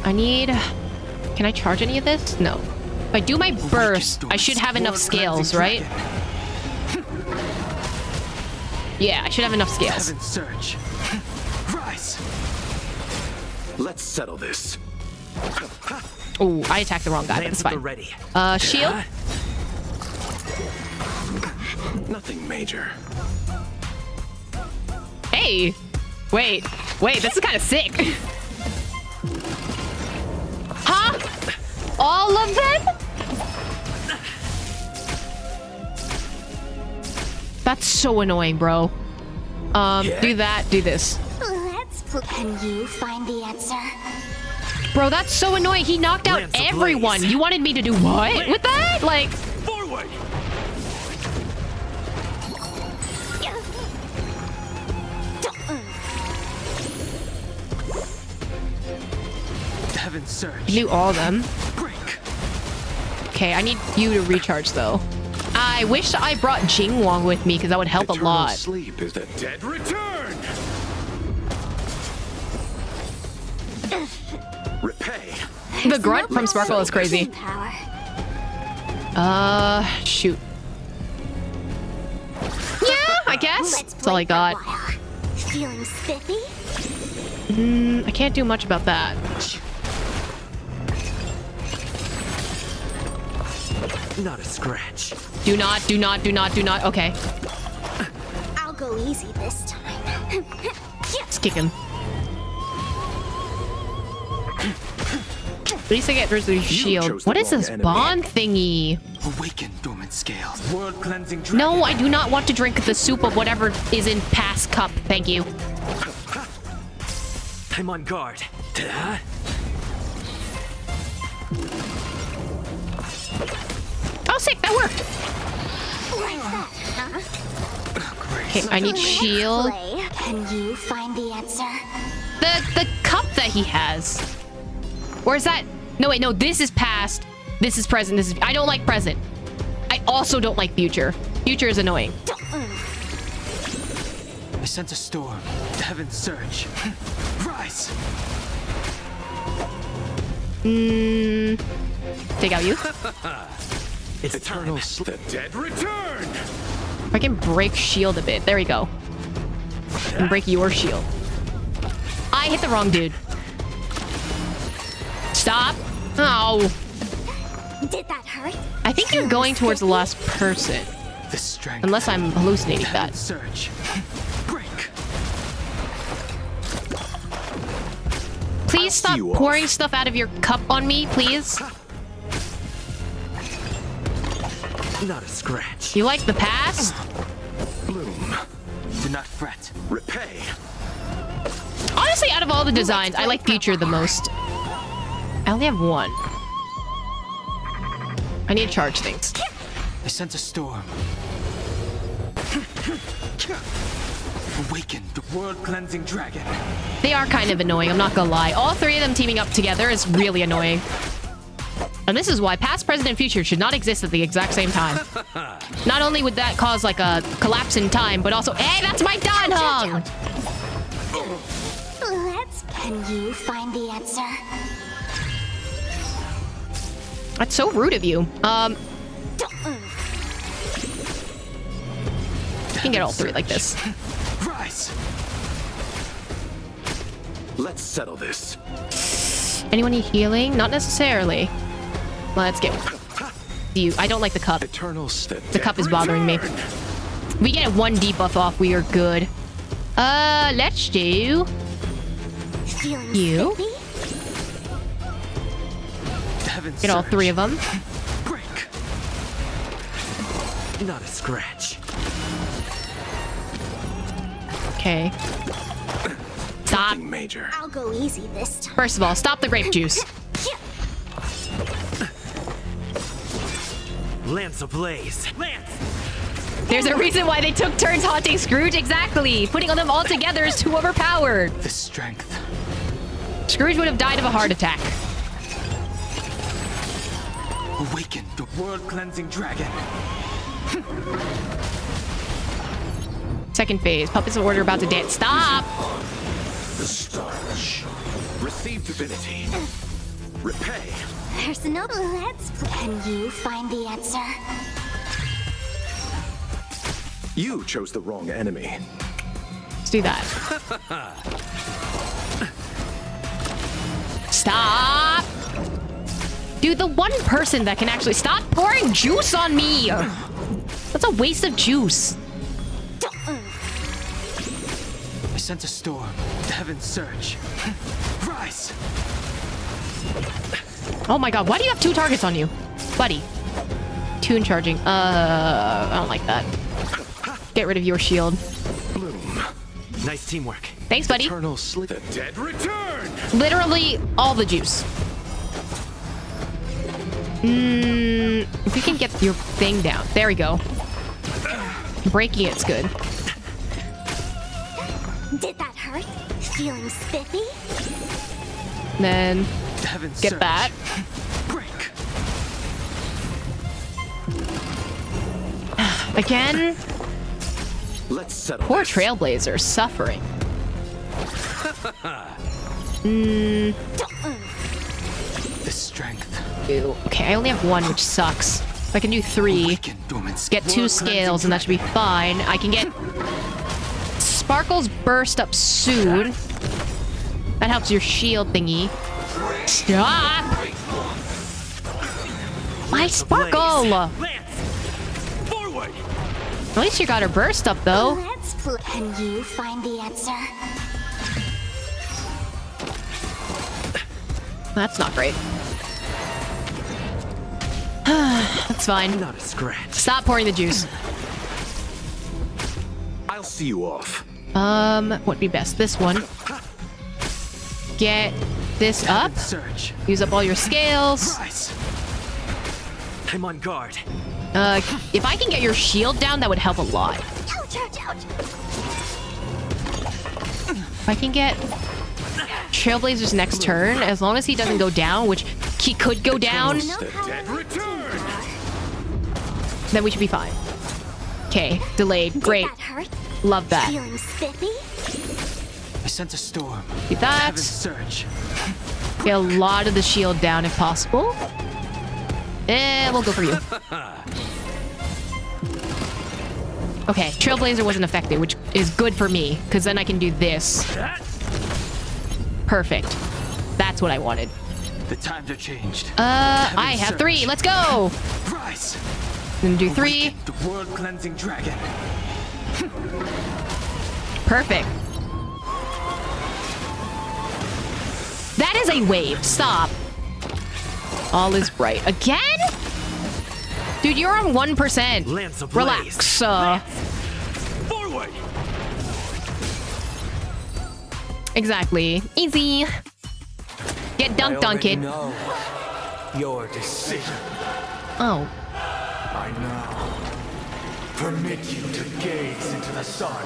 Can I charge any of this? No. If I do my burst, I should have enough scales, right? Yeah, I should have enough scales. Heaven surge. Rise. Let's settle this. Oh, I attacked the wrong guy, but it's fine. Shield? Nothing major. Hey! Wait, this is kind of sick. Huh? All of them? That's so annoying, bro. Do that, do this. Can you find the answer? Bro, that's so annoying. He knocked out everyone. You wanted me to do what with that? Like... Forward! Heaven surge. You do all of them. Okay, I need you to recharge, though. I wish I brought Jingwong with me, because that would help a lot. Sleep is the dead return. Repay. The grunt from Sparkle is crazy. Shoot. Yeah, I guess. That's all I got. Feeling spiffy? I can't do much about that. Not a scratch. Do not. Okay. I'll go easy this time. Let's kick him. At least I get rid of the shield. What is this bond thingy? Awaken dormant scales. World cleansing. No, I do not want to drink the soup of whatever is in past cup. Thank you. I'm on guard. Oh, sick, that worked. Okay, I need shield. Can you find the answer? The cup that he has. Or is that... No, wait, no, this is past. This is present. This is... I don't like present. I also don't like future. Future is annoying. I sense a storm. Heaven surge. Rise. Take out you. It's eternal. The dead return. I can break shield a bit. There we go. And break your shield. I hit the wrong dude. Stop. Oh. Did that hurt? I think you're going towards the last person. The strength. Unless I'm hallucinating that. Surge. Break. Please stop pouring stuff out of your cup on me, please. Not a scratch. You like the past? Bloom. Do not fret. Repay. Honestly, out of all the designs, I like future the most. I only have one. I need to charge things. I sense a storm. Awaken the world-cleansing dragon. They are kind of annoying, I'm not gonna lie. All three of them teaming up together is really annoying. And this is why past, present, and future should not exist at the exact same time. Not only would that cause like a collapse in time, but also, hey, that's my Dan Hung! Can you find the answer? That's so rude of you. You can get all three like this. Rise. Let's settle this. Anyone need healing? Not necessarily. Let's get you. I don't like the cup. The cup is bothering me. We get a 1 debuff off, we are good. Let's do you. Get all 3 of them. Break. Not a scratch. Okay. Stop. Major. I'll go easy this time. First of all, stop the grape juice. Lance ablaze. Lance! There's a reason why they took turns haunting Scrooge. Exactly. Putting on them all together is too overpowered. The strength. Scrooge would have died of a heart attack. Awaken the world-cleansing dragon. Second phase. Puppets of Order about to dance. Stop! The stars. Receive divinity. Repay. There's no Can you find the answer? You chose the wrong enemy. Let's do that. Stop! Dude, the one person that can actually stop pouring juice on me! That's a waste of juice. I sense a storm. The heavens surge. Rise! Oh my god, why do you have 2 targets on you? Buddy. Tune charging. I don't like that. Get rid of your shield. Bloom. Nice teamwork. Thanks, buddy. Eternal sleep. The dead return! Literally all the juice. If we can get your thing down. There we go. Breaking it's good. Did that hurt? Feeling spiffy? Then get that. Break. Again. Let's settle. Poor Trailblazer suffering. The strength. Ew. Okay, I only have 1, which sucks. If I can do 3, get 2 scales, and that should be fine. I can get Sparkle's burst up soon. That helps your shield thingy. Stop! My Sparkle! Forward! At least you got her burst up, though. Can you find the answer? That's not great. That's fine. Not a scratch. Stop pouring the juice. I'll see you off. What'd be best? This one. Get this up. Use up all your scales. I'm on guard. If I can get your shield down, that would help a lot. Ouch, ouch, ouch. If I can get Trailblazer's next turn, as long as he doesn't go down, which he could go down, then we should be fine. Okay, delayed. Great. Love that. Feeling spiffy? I sense a storm. Do that. Heavens surge. Get a lot of the shield down if possible. We'll go for you. Okay, Trailblazer wasn't affected, which is good for me, because then I can do this. Perfect. That's what I wanted. The times are changed. I have 3. Let's go! Rise! Then do 3. The world-cleansing dragon. Perfect. That is a wave. Stop. All is right. Again? Dude, you're on 1%. Lance ablaze. Relax. Forward. Exactly. Easy. Get dunked on, kid. Know your decision. Oh. I now permit you to gaze into the sun.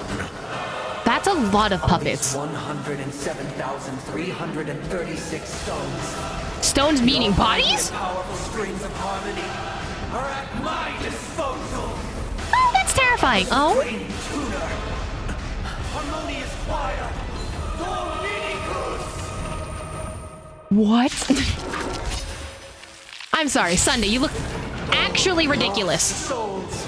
That's a lot of puppets. 107,336 stones. Stones meaning bodies? Powerful strings of harmony are at my disposal. Oh, that's terrifying. Oh. Tuner, harmonious choir, What? I'm sorry, Sunday, you look actually ridiculous. Souls,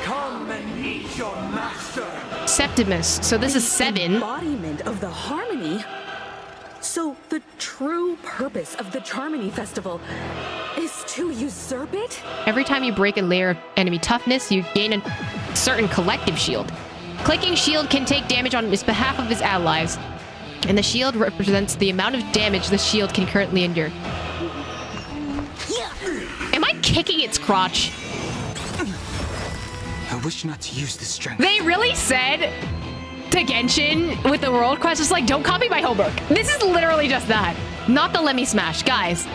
come and meet your master. Septimus, so this is 7. Embodiment of the harmony. So the true purpose of the Charmony Festival is to usurp it? Every time you break a layer of enemy toughness, you gain a certain collective shield. Clicking shield can take damage on his behalf of his allies, and the shield represents the amount of damage the shield can currently endure. Am I kicking its crotch? I wish not to use this strength. They really said to Genshin with the world quest, just like, don't copy my homework. This is literally just that. Not the let me smash. Guys.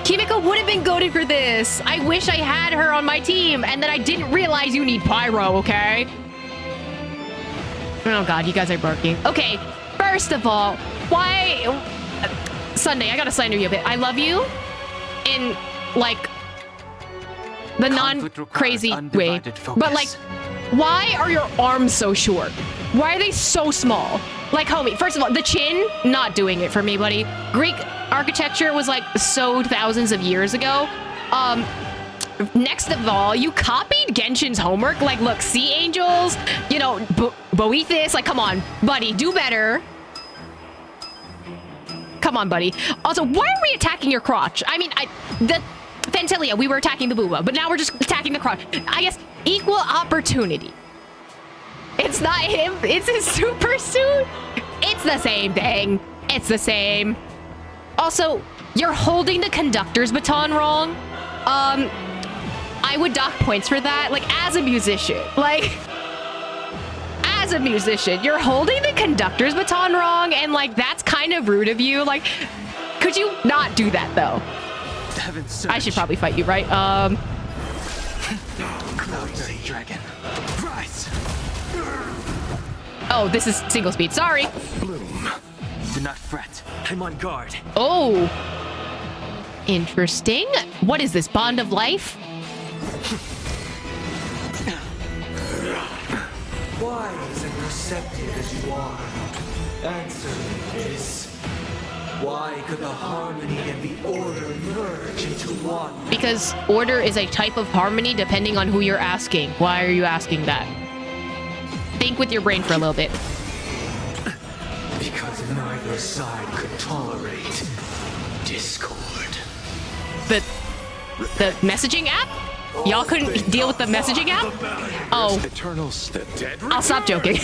Kimiko would have been goated for this. I wish I had her on my team, and then I didn't realize you need pyro, okay? Oh god, you guys are barking. Okay, first of all, why... Sunday, I gotta slander you a bit. I love you in, like, the non-crazy way. But, like, why are your arms so short? Why are they so small? Like, homie, first of all, the chin, not doing it for me, buddy. Greek architecture was, like, so thousands of years ago. Next of all, you copied Genshin's homework. Like, look, sea angels, you know, Boethus. Like, come on, buddy, do better. Come on, buddy. Also, why are we attacking your crotch? I mean, the Fentilia, we were attacking the booba, but now we're just attacking the crotch. I guess equal opportunity. It's not him. It's his super suit. It's the same thing. It's the same. Also, you're holding the conductor's baton wrong. I would dock points for that. Like, as a musician. Like, as a musician, you're holding the conductor's baton wrong, and, like, that's kind of rude of you. Like, could you not do that, though? I should probably fight you, right? Dragon. Rise. Oh, this is single speed. Sorry. Bloom. Do not fret. I'm on guard. Oh. Interesting. What is this, bond of life? Wise and perceptive as you are, answer me this. Why could the harmony and the order merge into one? Because order is a type of harmony depending on who you're asking. Why are you asking that? Think with your brain for a little bit. Because neither side could tolerate discord. The messaging app? Y'all couldn't deal with the messaging app? Oh. Eternals, the dead. I'll stop joking.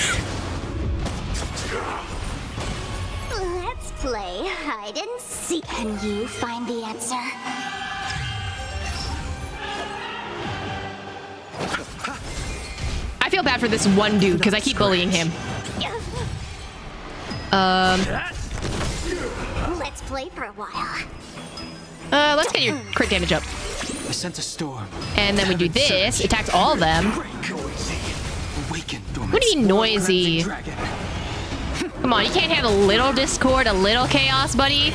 Let's play hide and seek. Can you find the answer? I feel bad for this one dude because I keep bullying him. Let's play for a while. Let's get your crit damage up. I sent a storm. And then we do this. Attacks all of them. What do you mean noisy? Come on, you can't have a little discord, a little chaos, buddy.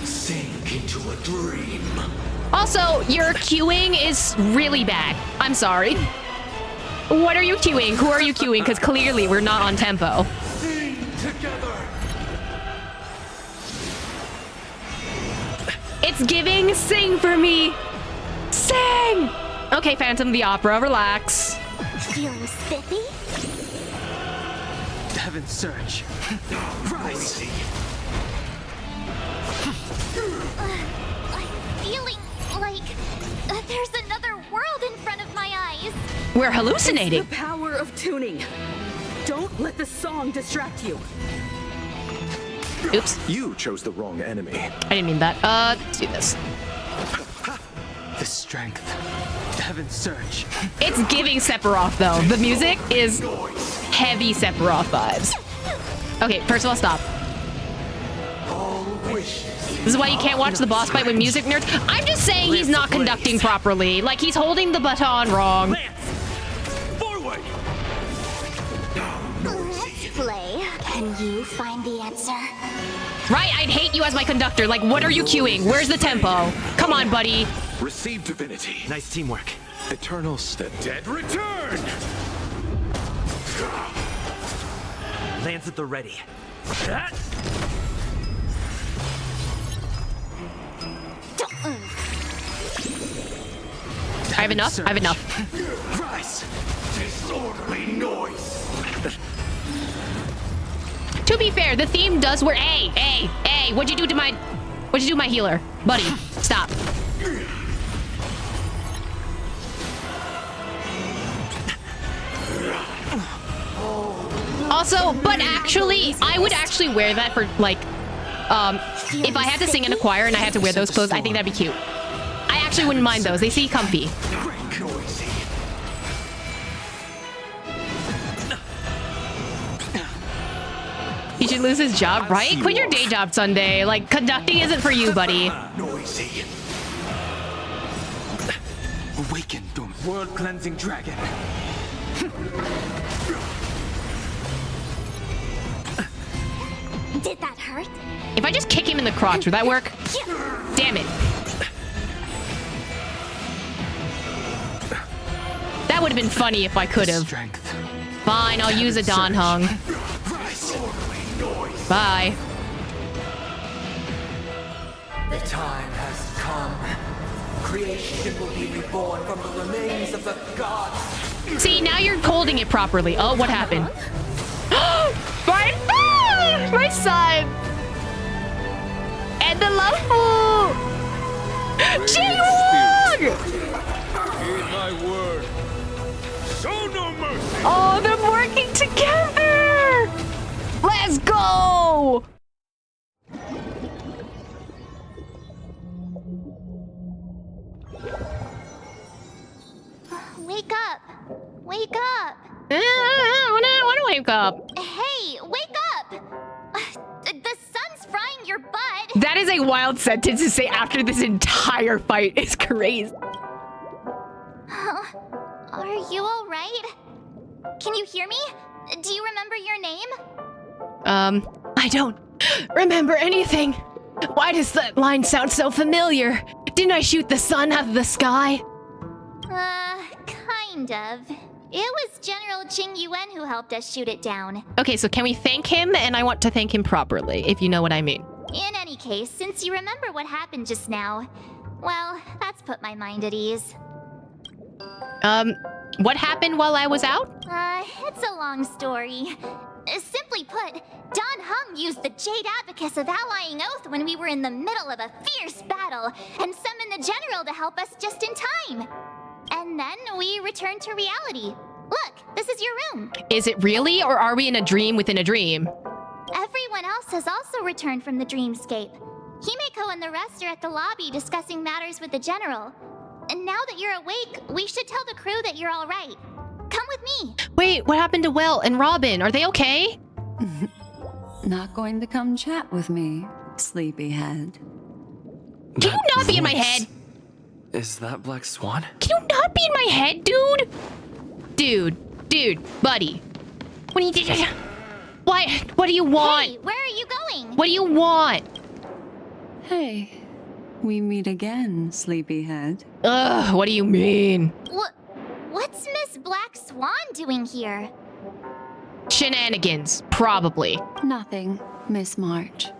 Sink into a dream. Also, your queuing is really bad. I'm sorry. What are you queuing? Who are you queuing? Because clearly we're not on tempo. Sing together. It's giving sing for me. Sing! Okay, Phantom of the Opera, relax. Feeling spiffy? Heaven's Surge. Rise. I'm feeling like there's another world in front of my eyes. We're hallucinating. It's the power of tuning. Don't let the song distract you. Oops. You chose the wrong enemy. I didn't mean that. Let's do this. The strength. Heaven's Surge. It's giving Sephiroth, though. The music is heavy Sephiroth vibes. Okay, first of all, stop. This is why you can't watch the boss fight with music nerds. I'm just saying he's not conducting properly. Like, he's holding the baton wrong. Forward. Can you find the answer? Right, I'd hate you as my conductor. Like, what are you queuing? Where's the tempo? Come on, buddy. Receive divinity. Nice teamwork. Eternals. The dead return! Lands at the ready. I have enough. I have enough. Rise! Disorderly noise! To be fair, the theme does work. Hey, what'd you do to my healer? Buddy, stop. Also, but actually, I would actually wear that for, like, if I had to sing in a choir and I had to wear those clothes, I think that'd be cute. I actually wouldn't mind those. They seem comfy. He should lose his job, right? Quit your day job, Sunday. Like, conducting isn't for you, buddy. Noisy. Awaken, world-cleansing dragon. Did that hurt? If I just kick him in the crotch, would that work? Damn it. That would have been funny if I could have. Fine, I'll use a Dan Hung. Bye. The time has come. Creation will be reborn from the remains of the gods. See, now you're holding it properly. Oh, what happened? My son! And the love pool! Ji-Woong! Heed my word. Show no mercy. Oh, they're working together! Let's go! Wake up! Wake up! I want to wake up. Hey, wake up! The sun's frying your butt! That is a wild sentence to say after this entire fight. It's crazy. Are you alright? Can you hear me? Do you remember your name? I don't remember anything. Why does that line sound so familiar? Didn't I shoot the sun out of the sky? Kind of. It was General Qing Yuan who helped us shoot it down. Okay, so can we thank him? And I want to thank him properly, if you know what I mean. In any case, since you remember what happened just now, well, that's put my mind at ease. What happened while I was out? It's a long story. Simply put, Don Hung used the Jade Abacus of Allying Oath when we were in the middle of a fierce battle, and summoned the General to help us just in time. And then we returned to reality. Look, this is your room. Is it really, or are we in a dream within a dream? Everyone else has also returned from the dreamscape. Himeko and the rest are at the lobby discussing matters with the General. And now that you're awake, we should tell the crew that you're all right. Come with me. Wait, what happened to Will and Robin? Are they okay? Not going to come chat with me, sleepyhead. Can you not be in my head? Is that Black Swan? Can you not be in my head, dude? Dude, buddy. What do you... What do you want? Hey, where are you going? What do you want? Hey, we meet again, sleepyhead. Ugh, what do you mean? What's Miss Black Swan doing here? Shenanigans, probably. Nothing, Miss March.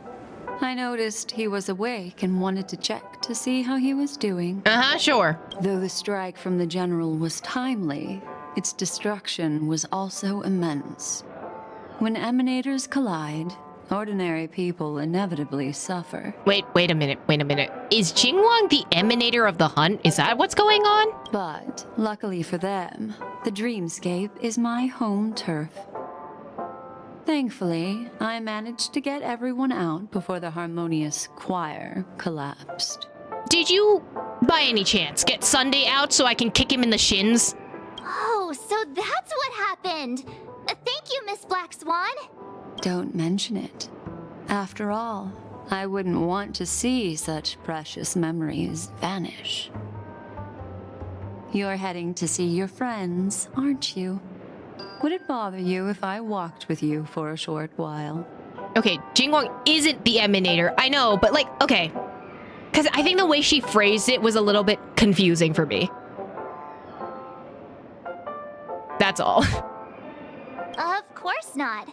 I noticed he was awake and wanted to check to see how he was doing. Uh-huh, sure. Though the strike from the General was timely, its destruction was also immense. When emanators collide, ordinary people inevitably suffer. Wait a minute. Is Jingwang the emanator of the hunt? Is that what's going on? But, luckily for them, the dreamscape is my home turf. Thankfully, I managed to get everyone out before the harmonious choir collapsed. Did you, by any chance, get Sunday out so I can kick him in the shins? Oh, so that's what happened. Thank you, Miss Black Swan. Don't mention it. After all, I wouldn't want to see such precious memories vanish. You're heading to see your friends, aren't you? Would it bother you if I walked with you for a short while? Okay, Jingwang isn't the Emanator. I know, but like, okay. Because I think the way she phrased it was a little bit confusing for me. That's all. Of course not.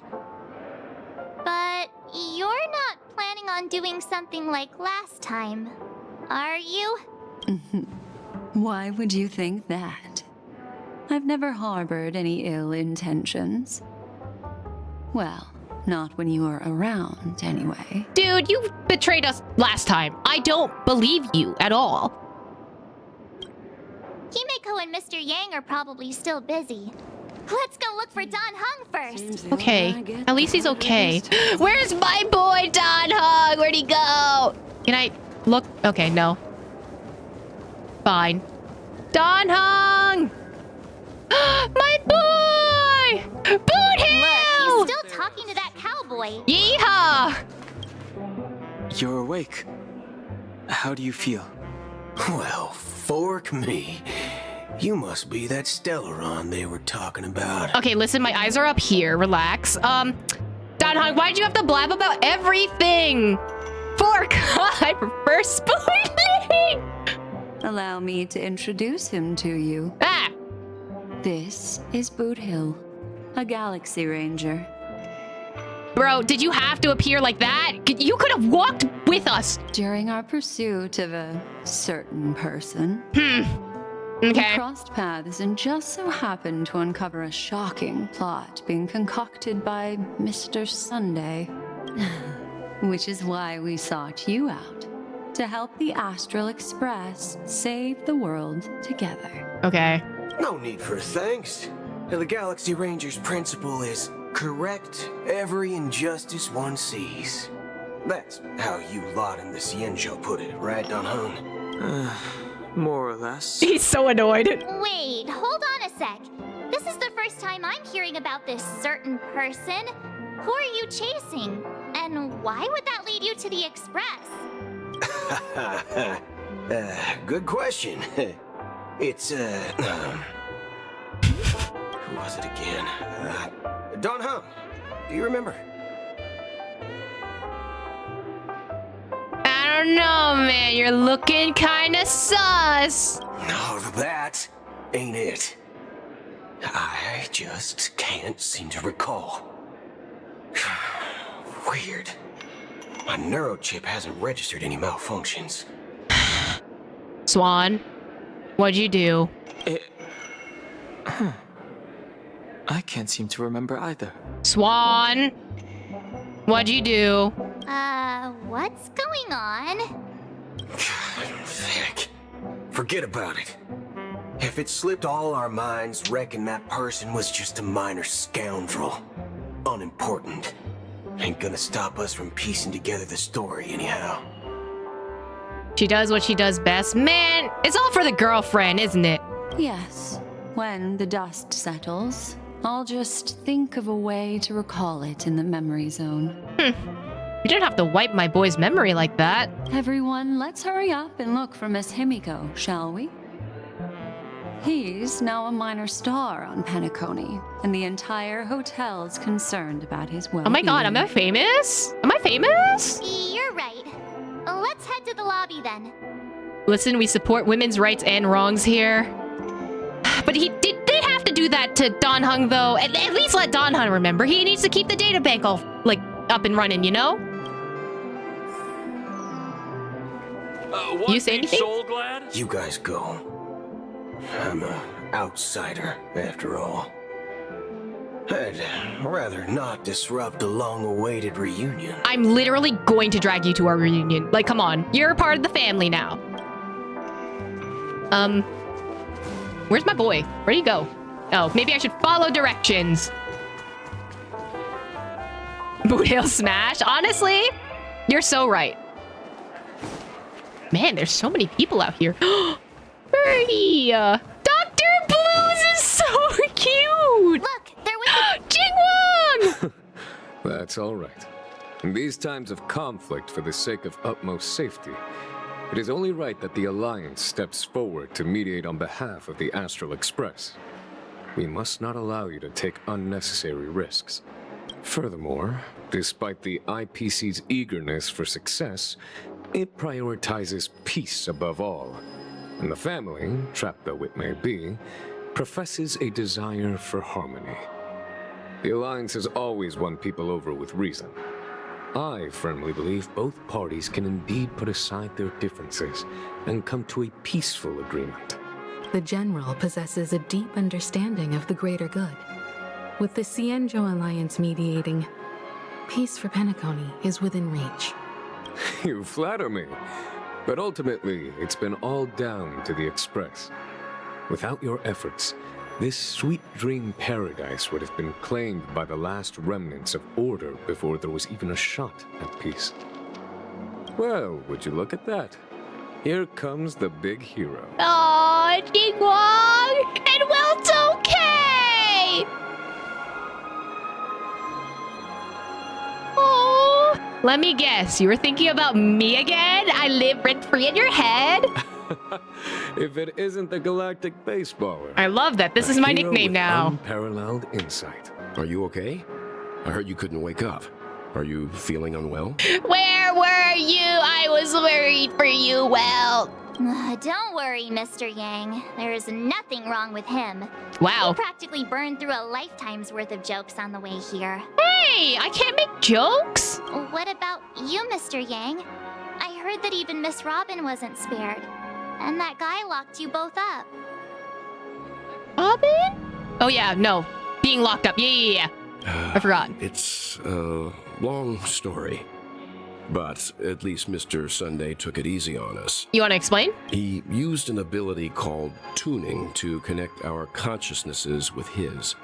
But you're not planning on doing something like last time, are you? Why would you think that? I've never harbored any ill intentions. Well, not when you were around, anyway. Dude, you betrayed us last time. I don't believe you at all. Himeko and Mr. Yang are probably still busy. Let's go look for Don Hung first. Okay, at least he's okay. Where's my boy, Don Hung? Where'd he go? Can I look? Okay, no. Fine. Don Hung! My boy! Boot Hill! Look, he's still talking to that cowboy. Yeehaw! You're awake. How do you feel? Well, fork me. You must be that Stellaron they were talking about. Okay, listen, my eyes are up here. Relax. Don Hung, why'd you have to blab about everything? Fork! I prefer spooning! Allow me to introduce him to you. Ah! This is Boot Hill, a Galaxy Ranger. Bro, did you have to appear like that? You could have walked with us. During our pursuit of a certain person. Okay. We crossed paths and just so happened to uncover a shocking plot being concocted by Mr. Sunday. Which is why we sought you out. To help the Astral Express save the world together. Okay. No need for thanks. The Galaxy Ranger's principle is correct every injustice one sees. That's how you lot in the Cienjo put it, right, Don Hung? More or less. He's so annoyed. Wait, hold on a sec. This is the first time I'm hearing about this certain person. Who are you chasing? And why would that lead you to the Express? Good question. It's, who was it again? Don Hung. Do you remember? I don't know, man. You're looking kinda sus. No, that ain't it. I just can't seem to recall. Weird. My neurochip hasn't registered any malfunctions. Swan, what'd you do? I can't seem to remember either. Swan, what'd you do? What's going on? Heck. Forget about it. If it slipped all our minds, reckon that person was just a minor scoundrel. Unimportant. Ain't gonna stop us from piecing together the story anyhow. She does what she does best. Man, it's all for the girlfriend, isn't it? Yes. When the dust settles, I'll just think of a way to recall it in the memory zone. You didn't have to wipe my boy's memory like that. Everyone, let's hurry up and look for Miss Himeko, shall we? He's now a minor star on Penacony, and the entire hotel's concerned about his well-being. Oh my god, am I famous? Am I famous? You're right. Let's head to the lobby then. Listen, we support women's rights and wrongs here. But they have to do that to Don Hung, though. At least let Don Hung remember. He needs to keep the data bank all, like, up and running, you know? You say anything? Soul glad? You guys go. I'm an outsider, after all. I'd rather not disrupt a long-awaited reunion. I'm literally going to drag you to our reunion. Like, come on. You're a part of the family now. Where's my boy? Where'd he go? Oh, maybe I should follow directions. Boot Hill smash? Honestly, you're so right. Man, there's so many people out here. Birdie! Dr. Blues is so cute! Look, they're with Jingwang! That's all right. In these times of conflict for the sake of utmost safety, it is only right that the Alliance steps forward to mediate on behalf of the Astral Express. we must not allow you to take unnecessary risks. Furthermore, despite the IPC's eagerness for success, it prioritizes peace above all. And the family, trapped though it may be, professes a desire for harmony. The Alliance has always won people over with reason. I firmly believe both parties can indeed put aside their differences and come to a peaceful agreement. The General possesses a deep understanding of the greater good. With the Cienjo Alliance mediating, peace for Penacony is within reach. You flatter me. But ultimately, it's been all down to the Express. Without your efforts, this sweet dream paradise would have been claimed by the last remnants of order before there was even a shot at peace. Well, would you look at that? Here comes the big hero. Aww, Jingwang! And Wilt's okay! Oh, let me guess, you were thinking about me again? I live rent-free in your head? If it isn't the galactic baseballer. I love that. This is my nickname now. Unparalleled insight. Are you okay? I heard you couldn't wake up. Are you feeling unwell? Where were you? I was worried for you, Welt. Don't worry, Mr. Yang. There is nothing wrong with him. Wow. We practically burned through a lifetime's worth of jokes on the way here. Hey, I can't make jokes. What about you, Mr. Yang? I heard that even Miss Robin wasn't spared. And that guy locked you both up. Robin? Oh yeah, no. Being locked up. Yeah. I forgot. It's a long story. But at least Mr. Sunday took it easy on us. You want to explain? He used an ability called tuning to connect our consciousnesses with his.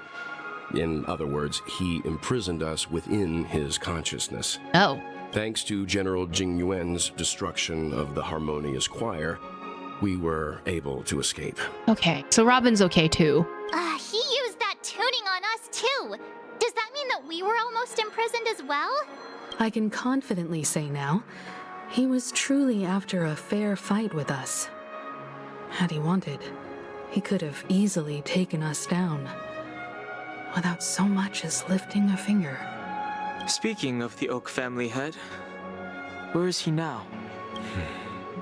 In other words, he imprisoned us within his consciousness. Oh. Thanks to General Jing Yuan's destruction of the Harmonious Choir, we were able to escape. Okay, so Robin's okay too. He used that tuning on us too. Does that mean that we were almost imprisoned as well? I can confidently say now, he was truly after a fair fight with us. Had he wanted, he could have easily taken us down, without so much as lifting a finger. Speaking of the Oak family head, where is he now?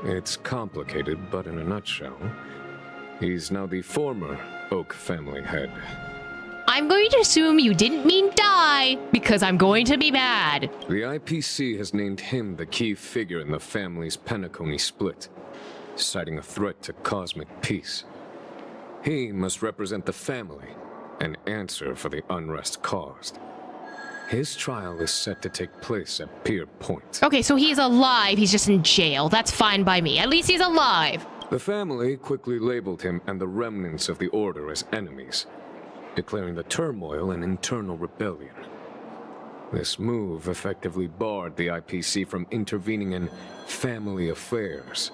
It's complicated, but in a nutshell, he's now the former Oak family head. I'm going to assume you didn't mean die, because I'm going to be mad. The IPC has named him the key figure in the family's Penacony split, citing a threat to cosmic peace. He must represent the family and answer for the unrest caused. His trial is set to take place at Pier Point. Okay, so he's alive, he's just in jail. That's fine by me. At least he's alive. The family quickly labeled him and the remnants of the Order as enemies, declaring the turmoil an internal rebellion. This move effectively barred the IPC from intervening in family affairs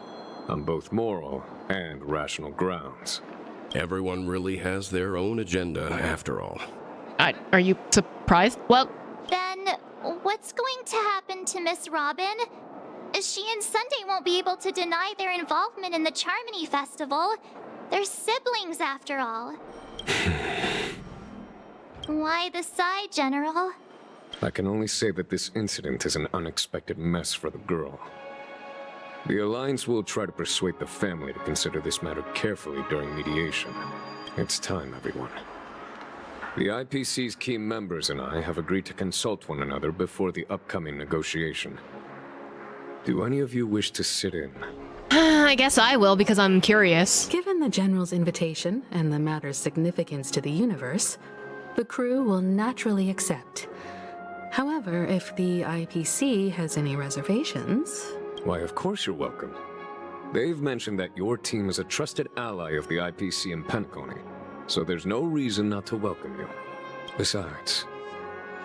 on both moral and rational grounds. Everyone really has their own agenda, after all. Are you surprised? Well, then what's going to happen to Miss Robin? She and Sunday won't be able to deny their involvement in the Charmony Festival. They're siblings, after all. Why the sigh, General? I can only say that this incident is an unexpected mess for the girl. The Alliance will try to persuade the family to consider this matter carefully during mediation. It's time, everyone. The IPC's key members and I have agreed to consult one another before the upcoming negotiation. Do any of you wish to sit in? I guess I will because I'm curious. Given the General's invitation and the matter's significance to the universe, the crew will naturally accept. However, if the IPC has any reservations... Why, of course you're welcome. They've mentioned that your team is a trusted ally of the IPC in Penacony, so there's no reason not to welcome you. Besides,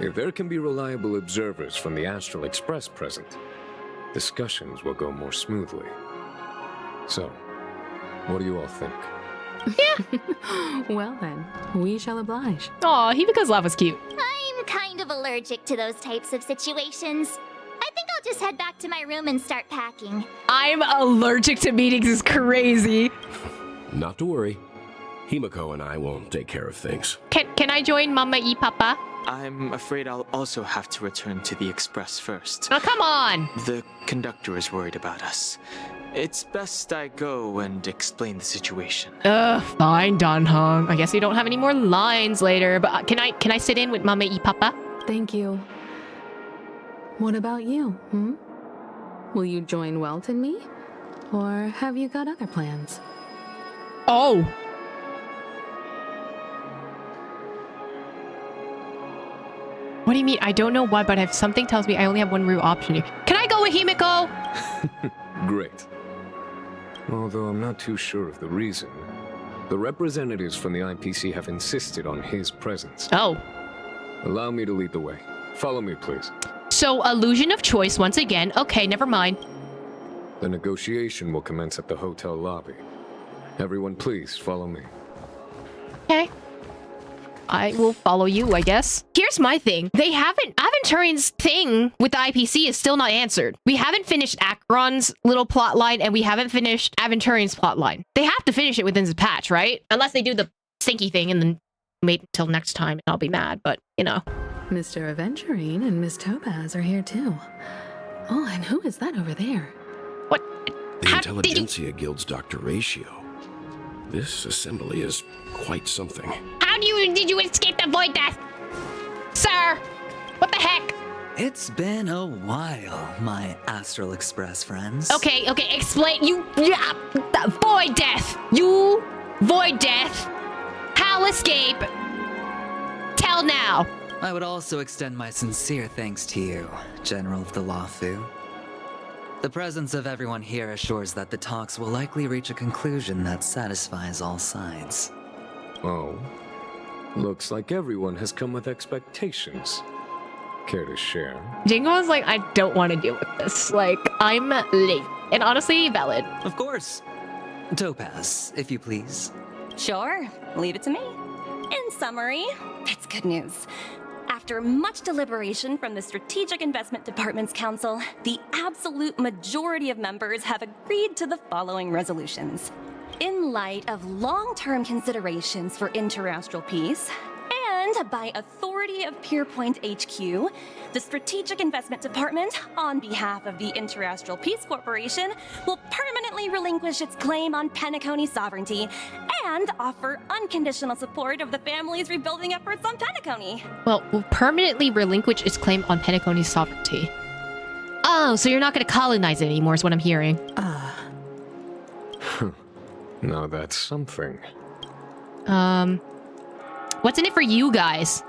if there can be reliable observers from the Astral Express present, discussions will go more smoothly. So, what do you all think? Well then, we shall oblige. Aw, Hibika's laugh was cute. I'm kind of allergic to those types of situations. I think I'll just head back to my room and start packing. I'm allergic to meetings is crazy. Not to worry. Himiko and I will take care of things. Can I join Mama y Papa? I'm afraid I'll also have to return to the express first. Oh, come on! The conductor is worried about us. It's best I go and explain the situation. Fine, Don Hong. I guess we don't have any more lines later, but can I sit in with Mama y Papa? Thank you. What about you, Will you join Welt and me? Or have you got other plans? Oh! What do you mean? I don't know why, but if something tells me I only have one real option here. Can I go with Himiko? Great. Although I'm not too sure of the reason. The representatives from the IPC have insisted on his presence. Oh. Allow me to lead the way. Follow me, please. So, illusion of choice once again. Okay, never mind. The negotiation will commence at the hotel lobby. Everyone, please follow me. Okay. I will follow you, I guess. Here's my thing. Aventurian's thing with the IPC is still not answered. We haven't finished Acheron's little plot line, and we haven't finished Aventurian's plot line. They have to finish it within this patch, right? Unless they do the stinky thing and then wait until next time and I'll be mad, but, you know. Mr. Aventurine and Miss Topaz are here too. Oh, and who is that over there? What? The Intelligentsia Guild's Dr. Ratio. This assembly is quite something. Did you escape the void death? Sir! What the heck? It's been a while, my Astral Express friends. Okay, explain. Void death! You, void death, Hal escape. Tell now. I would also extend my sincere thanks to you, General of the Lawfu. The presence of everyone here assures that the talks will likely reach a conclusion that satisfies all sides. Oh. Looks like everyone has come with expectations. Care to share? Jingo was like, I don't want to deal with this. Like, I'm late. And honestly, valid. Of course. Topaz, if you please. Sure. Leave it to me. In summary, it's good news. After much deliberation from the Strategic Investment Department's Council, the absolute majority of members have agreed to the following resolutions. In light of long-term considerations for interastral peace, and by authority of Pierpoint HQ, the Strategic Investment Department, on behalf of the Interastral Peace Corporation, will permanently relinquish its claim on Penacony sovereignty and offer unconditional support of the family's rebuilding efforts on Penacony. Well, will permanently relinquish its claim on Penacony's sovereignty. Oh, so you're not going to colonize it anymore is what I'm hearing. Now that's something. What's in it for you guys?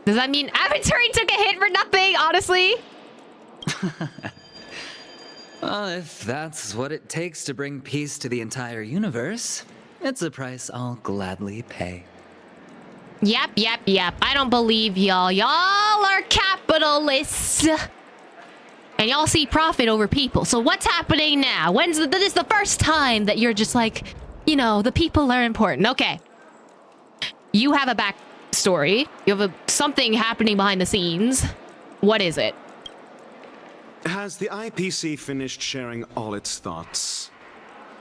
Does that mean Aventurine took a hit for nothing, honestly? Well, if that's what it takes to bring peace to the entire universe, it's a price I'll gladly pay. Yep. I don't believe y'all. Y'all are capitalists. And y'all see profit over people. So what's happening now? This is the first time that you're just like, you know, the people are important. Okay. You have a backstory. You have something happening behind the scenes. What is it? Has the IPC finished sharing all its thoughts?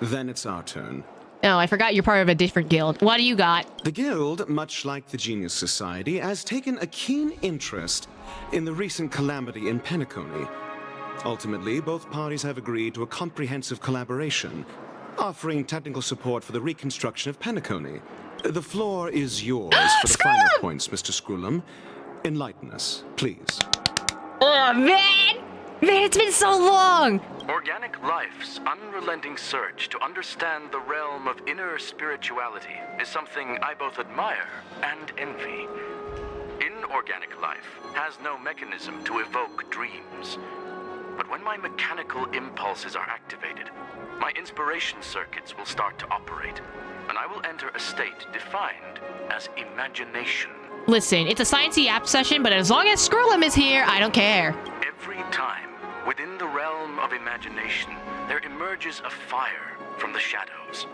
Then it's our turn. Oh, I forgot you're part of a different guild. What do you got? The guild, much like the Genius Society, has taken a keen interest in the recent calamity in Penacony. Ultimately, both parties have agreed to a comprehensive collaboration, offering technical support for the reconstruction of Penacony. The floor is yours for the final points, Mr. Scrollum. Enlighten us, please. Oh, man! Man, it's been so long! Organic life's unrelenting search to understand the realm of inner spirituality is something I both admire and envy. Inorganic life has no mechanism to evoke dreams. But when my mechanical impulses are activated, my inspiration circuits will start to operate, and I will enter a state defined as imagination. Listen, it's a sciencey app session, but as long as Scrollum is here, I don't care. Every time, within the realm of imagination, there emerges a fire from the shadows.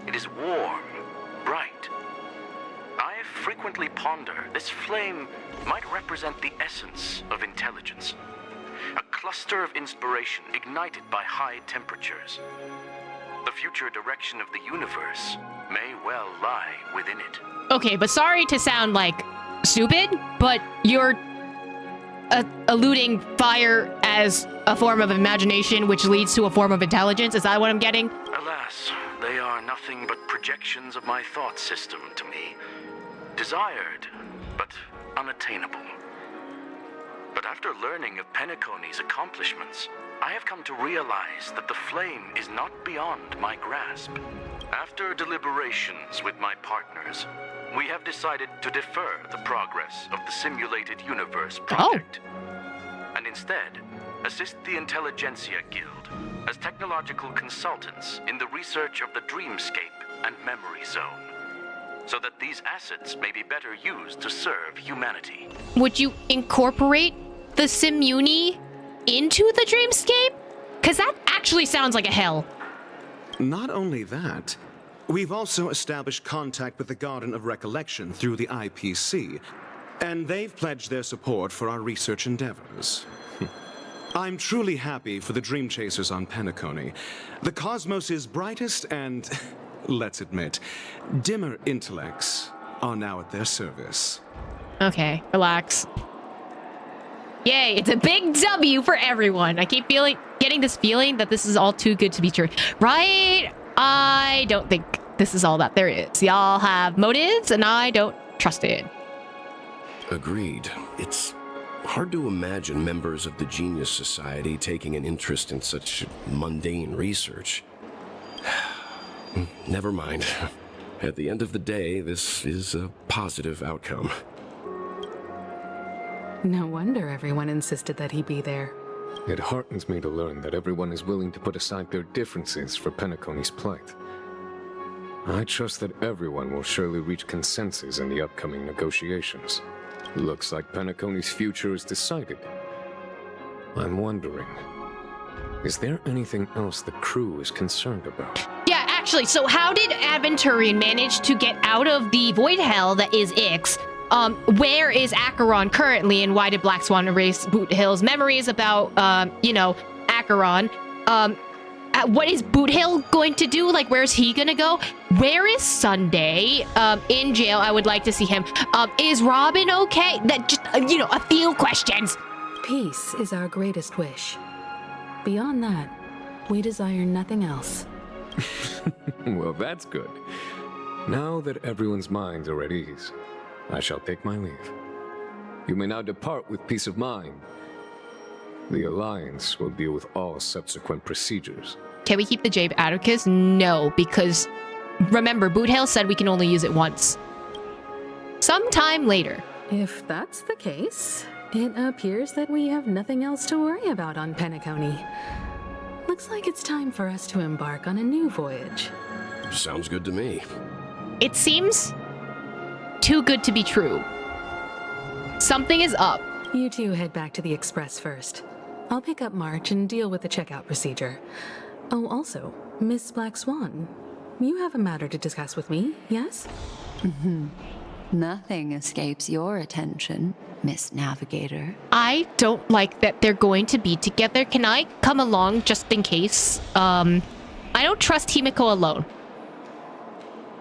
It is warm, bright. I frequently ponder this flame might represent the essence of intelligence. A cluster of inspiration ignited by high temperatures. The future direction of the universe may well lie within it. Okay, but sorry to sound like stupid, but you're alluding fire as a form of imagination, which leads to a form of intelligence. Is that what I'm getting? Alas, they are nothing but projections of my thought system to me. Desired, but unattainable. But after learning of Penacony's accomplishments, I have come to realize that the flame is not beyond my grasp. After deliberations with my partners, we have decided to defer the progress of the Simulated Universe project, and instead assist the Intelligentsia Guild as technological consultants in the research of the Dreamscape and Memory Zone, so that these assets may be better used to serve humanity. Would you incorporate the Simuni into the Dreamscape? Because that actually sounds like a hell. Not only that, we've also established contact with the Garden of Recollection through the IPC, and they've pledged their support for our research endeavors. I'm truly happy for the Dream Chasers on Penacony. The cosmos' brightest and, let's admit, dimmer intellects are now at their service. Okay, relax. Yay, it's a big W for everyone. I keep getting this feeling that this is all too good to be true. Right? I don't think this is all that there is. Y'all have motives, and I don't trust it. Agreed. It's hard to imagine members of the Genius Society taking an interest in such mundane research. Never mind. At the end of the day, this is a positive outcome. No wonder everyone insisted that he be there. It heartens me to learn that everyone is willing to put aside their differences for Penacony's plight. I trust that everyone will surely reach consensus in the upcoming negotiations. Looks like Penacony's future is decided. I'm wondering, is there anything else the crew is concerned about? Yeah, actually, so how did Aventurian manage to get out of the void hell that is Ix? Where is Acheron currently, and why did Black Swan erase Boot Hill's memories about, Acheron? What is Boot Hill going to do? Like, where's he gonna go? Where is Sunday? In jail. I would like to see him. Is Robin okay? That just, a few questions. Peace is our greatest wish. Beyond that, we desire nothing else. Well, that's good. Now that everyone's minds are at ease, I shall take my leave. You may now depart with peace of mind. The Alliance will deal with all subsequent procedures. Can we keep the Jade Atticus? No, because remember, Boot Hill said we can only use it once. Sometime later. If that's the case, it appears that we have nothing else to worry about on Penacony. Looks like it's time for us to embark on a new voyage. Sounds good to me. It seems too good to be true. Something is up. You two head back to the Express first. I'll pick up March and deal with the checkout procedure. Oh, also, Miss Black Swan, you have a matter to discuss with me, yes? Nothing escapes your attention, Miss Navigator. I don't like that they're going to be together. Can I come along just in case? I don't trust Himiko alone.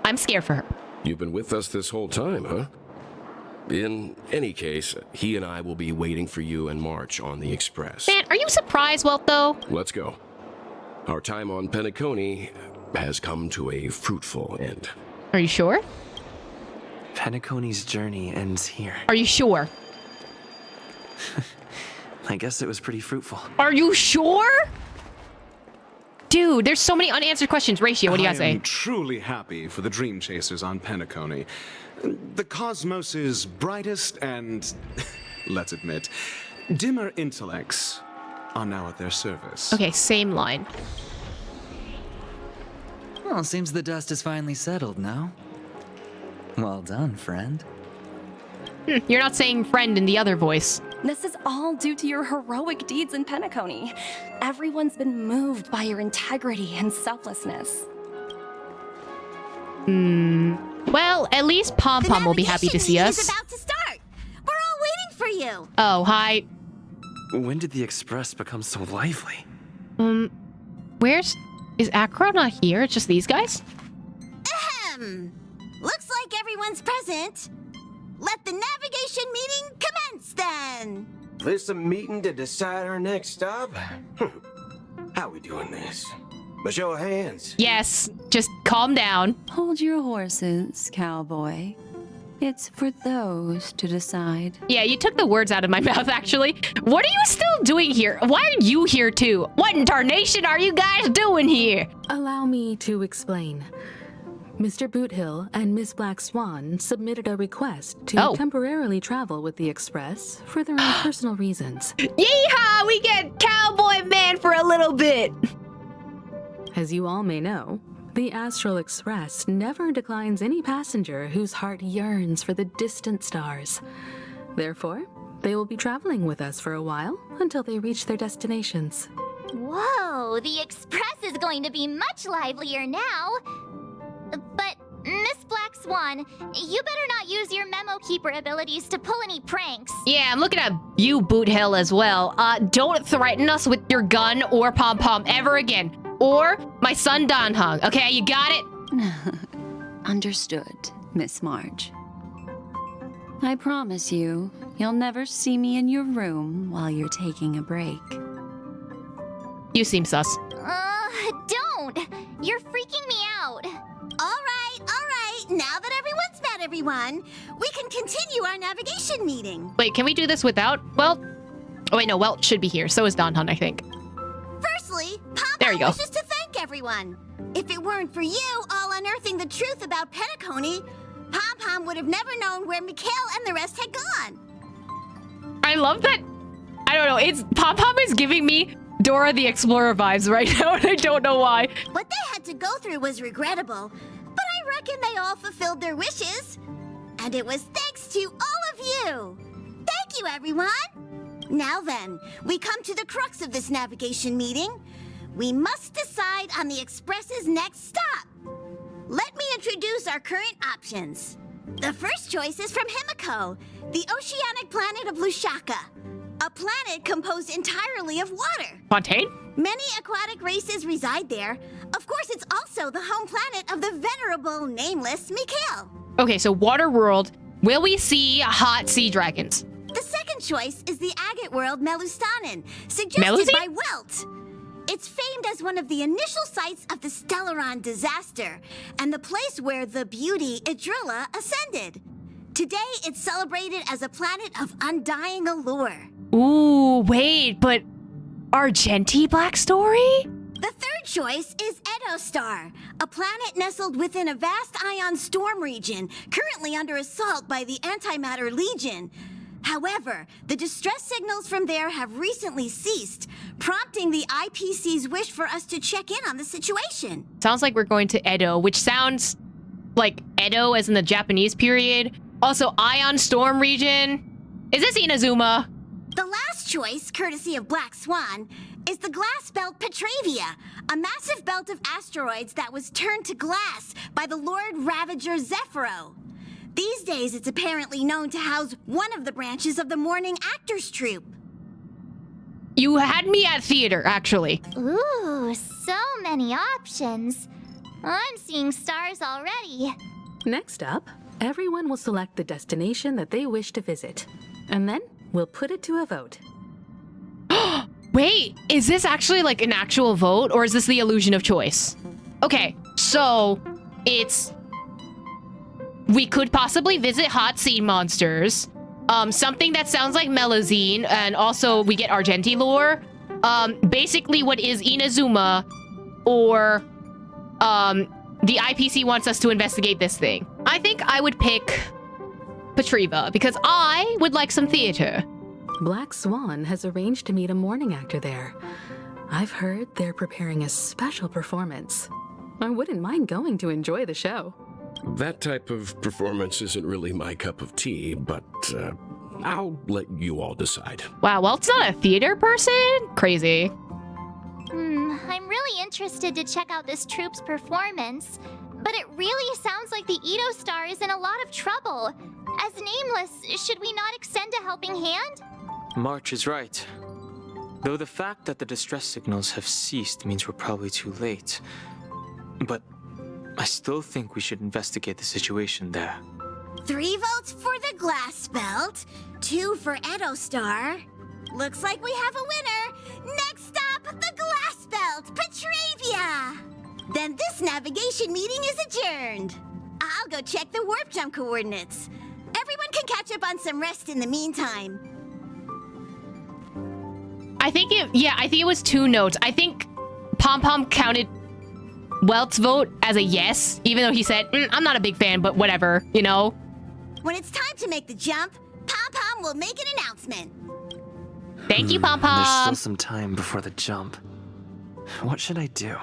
I'm scared for her. You've been with us this whole time, huh? In any case, he and I will be waiting for you and March on the Express. Man, are you surprised, Welt, though? Let's go. Our time on Penacony has come to a fruitful end. Are you sure? Penacony's journey ends here. Are you sure? I guess it was pretty fruitful. Are you sure? Dude, there's so many unanswered questions. Ratio, what do you guys say? I'm truly happy for the Dream Chasers on Penacony. The cosmos' brightest and, let's admit, dimmer intellects are now at their service. Okay, same line. Well, seems the dust is finally settled now. Well done, friend. You're not saying friend in the other voice. This is all due to your heroic deeds in Penacony. Everyone's been moved by your integrity and selflessness. Well, at least Pom Pom will be happy to see us. It's about to start. We're all waiting for you. Oh, hi. When did the Express become so lively? Where's Is Acro not here? It's just these guys? Ahem. Looks like everyone's present. Let the navigation meeting commence then. This a meeting to decide our next stop? How we doing this? A show of hands. Yes, just calm down. Hold your horses, cowboy. It's for those to decide. Yeah, you took the words out of my mouth, actually. What are you still doing here? Why are you here too? What in tarnation are you guys doing here? Allow me to explain. Mr. Boothill and Miss Black Swan submitted a request to temporarily travel with the Express for their own personal reasons. Yeehaw! We get Cowboy Man for a little bit! As you all may know, the Astral Express never declines any passenger whose heart yearns for the distant stars. Therefore, they will be traveling with us for a while until they reach their destinations. Whoa, the Express is going to be much livelier now. But, Miss Black Swan, you better not use your memo keeper abilities to pull any pranks. Yeah, I'm looking at you, Boothill, as well. Don't threaten us with your gun or pom-pom ever again. Or my son Don Hung. Okay, you got it? Understood, Miss Marge. I promise you, you'll never see me in your room while you're taking a break. You seem sus. Don't! You're freaking me out. All right. Now that everyone's met everyone, we can continue our navigation meeting. Wait, can we do this without? Well, oh wait, no, Welt should be here. So is Don Hung, I think. Firstly, There you Pom-Pom go. wishes to thank everyone. If it weren't for you all unearthing the truth about Penacony, Pom-Pom would have never known where Mikhail and the rest had gone. I love that. I don't know. It's Pom-Pom is giving me Dora the Explorer vibes right now, and I don't know why. What they had to go through was regrettable, but I reckon they all fulfilled their wishes. And it was thanks to all of you. Thank you, everyone. Now then, we come to the crux of this navigation meeting. We must decide on the Express's next stop. Let me introduce our current options. The first choice is from Himiko, the oceanic planet of Lushaka, a planet composed entirely of water. Fontaine? Many aquatic races reside there. Of course, it's also the home planet of the venerable, nameless Mikhail. Okay, so water world. Will we see hot sea dragons? The second choice is the agate world Melustanen, suggested Melusine? by Welt. It's famed as one of the initial sites of the Stellaron disaster, and the place where the beauty Idrilla ascended. Today, it's celebrated as a planet of undying allure. Ooh, wait, but Argenti Black Story? The third choice is Edostar, a planet nestled within a vast ion storm region, currently under assault by the Antimatter Legion. However, the distress signals from there have recently ceased, prompting the IPC's wish for us to check in on the situation. Sounds like we're going to Edo, which sounds like Edo as in the Japanese period. Also, Ion Storm region. Is this Inazuma? The last choice, courtesy of Black Swan, is the glass belt Petravia, a massive belt of asteroids that was turned to glass by the Lord Ravager Zephyro. These days, it's apparently known to house one of the branches of the Morning Actors Troupe. You had me at theater, actually. Ooh, so many options. I'm seeing stars already. Next up, everyone will select the destination that they wish to visit. And then we'll put it to a vote. Wait, is this actually like an actual vote, or is this the illusion of choice? Okay, so it's... We could possibly visit hot sea monsters, something that sounds like Melusine, and also we get Argenti lore. Basically what is Inazuma, or the IPC wants us to investigate this thing. I think I would pick Petriva, because I would like some theater. Black Swan has arranged to meet a morning actor there. I've heard they're preparing a special performance. I wouldn't mind going to enjoy the show. That type of performance isn't really my cup of tea, but I'll let you all decide. Wow, well, it's not a theater person? Crazy. I'm really interested to check out this troupe's performance, but it really sounds like the Edo Star is in a lot of trouble. As nameless, should we not extend a helping hand? March is right. Though the fact that the distress signals have ceased means we're probably too late. But I still think we should investigate the situation there. 3 votes for the glass belt, 2 for Edostar. Looks like we have a winner. Next up, the glass belt, Petravia. Then this navigation meeting is adjourned. I'll go check the warp jump coordinates. Everyone can catch up on some rest in the meantime. I think it was 2 notes. I think Pom Pom counted Welt's vote as a yes, even though he said, I'm not a big fan, but whatever, you know? When it's time to make the jump, Pom Pom will make an announcement. Thank you, Pom Pom. There's still some time before the jump. What should I do?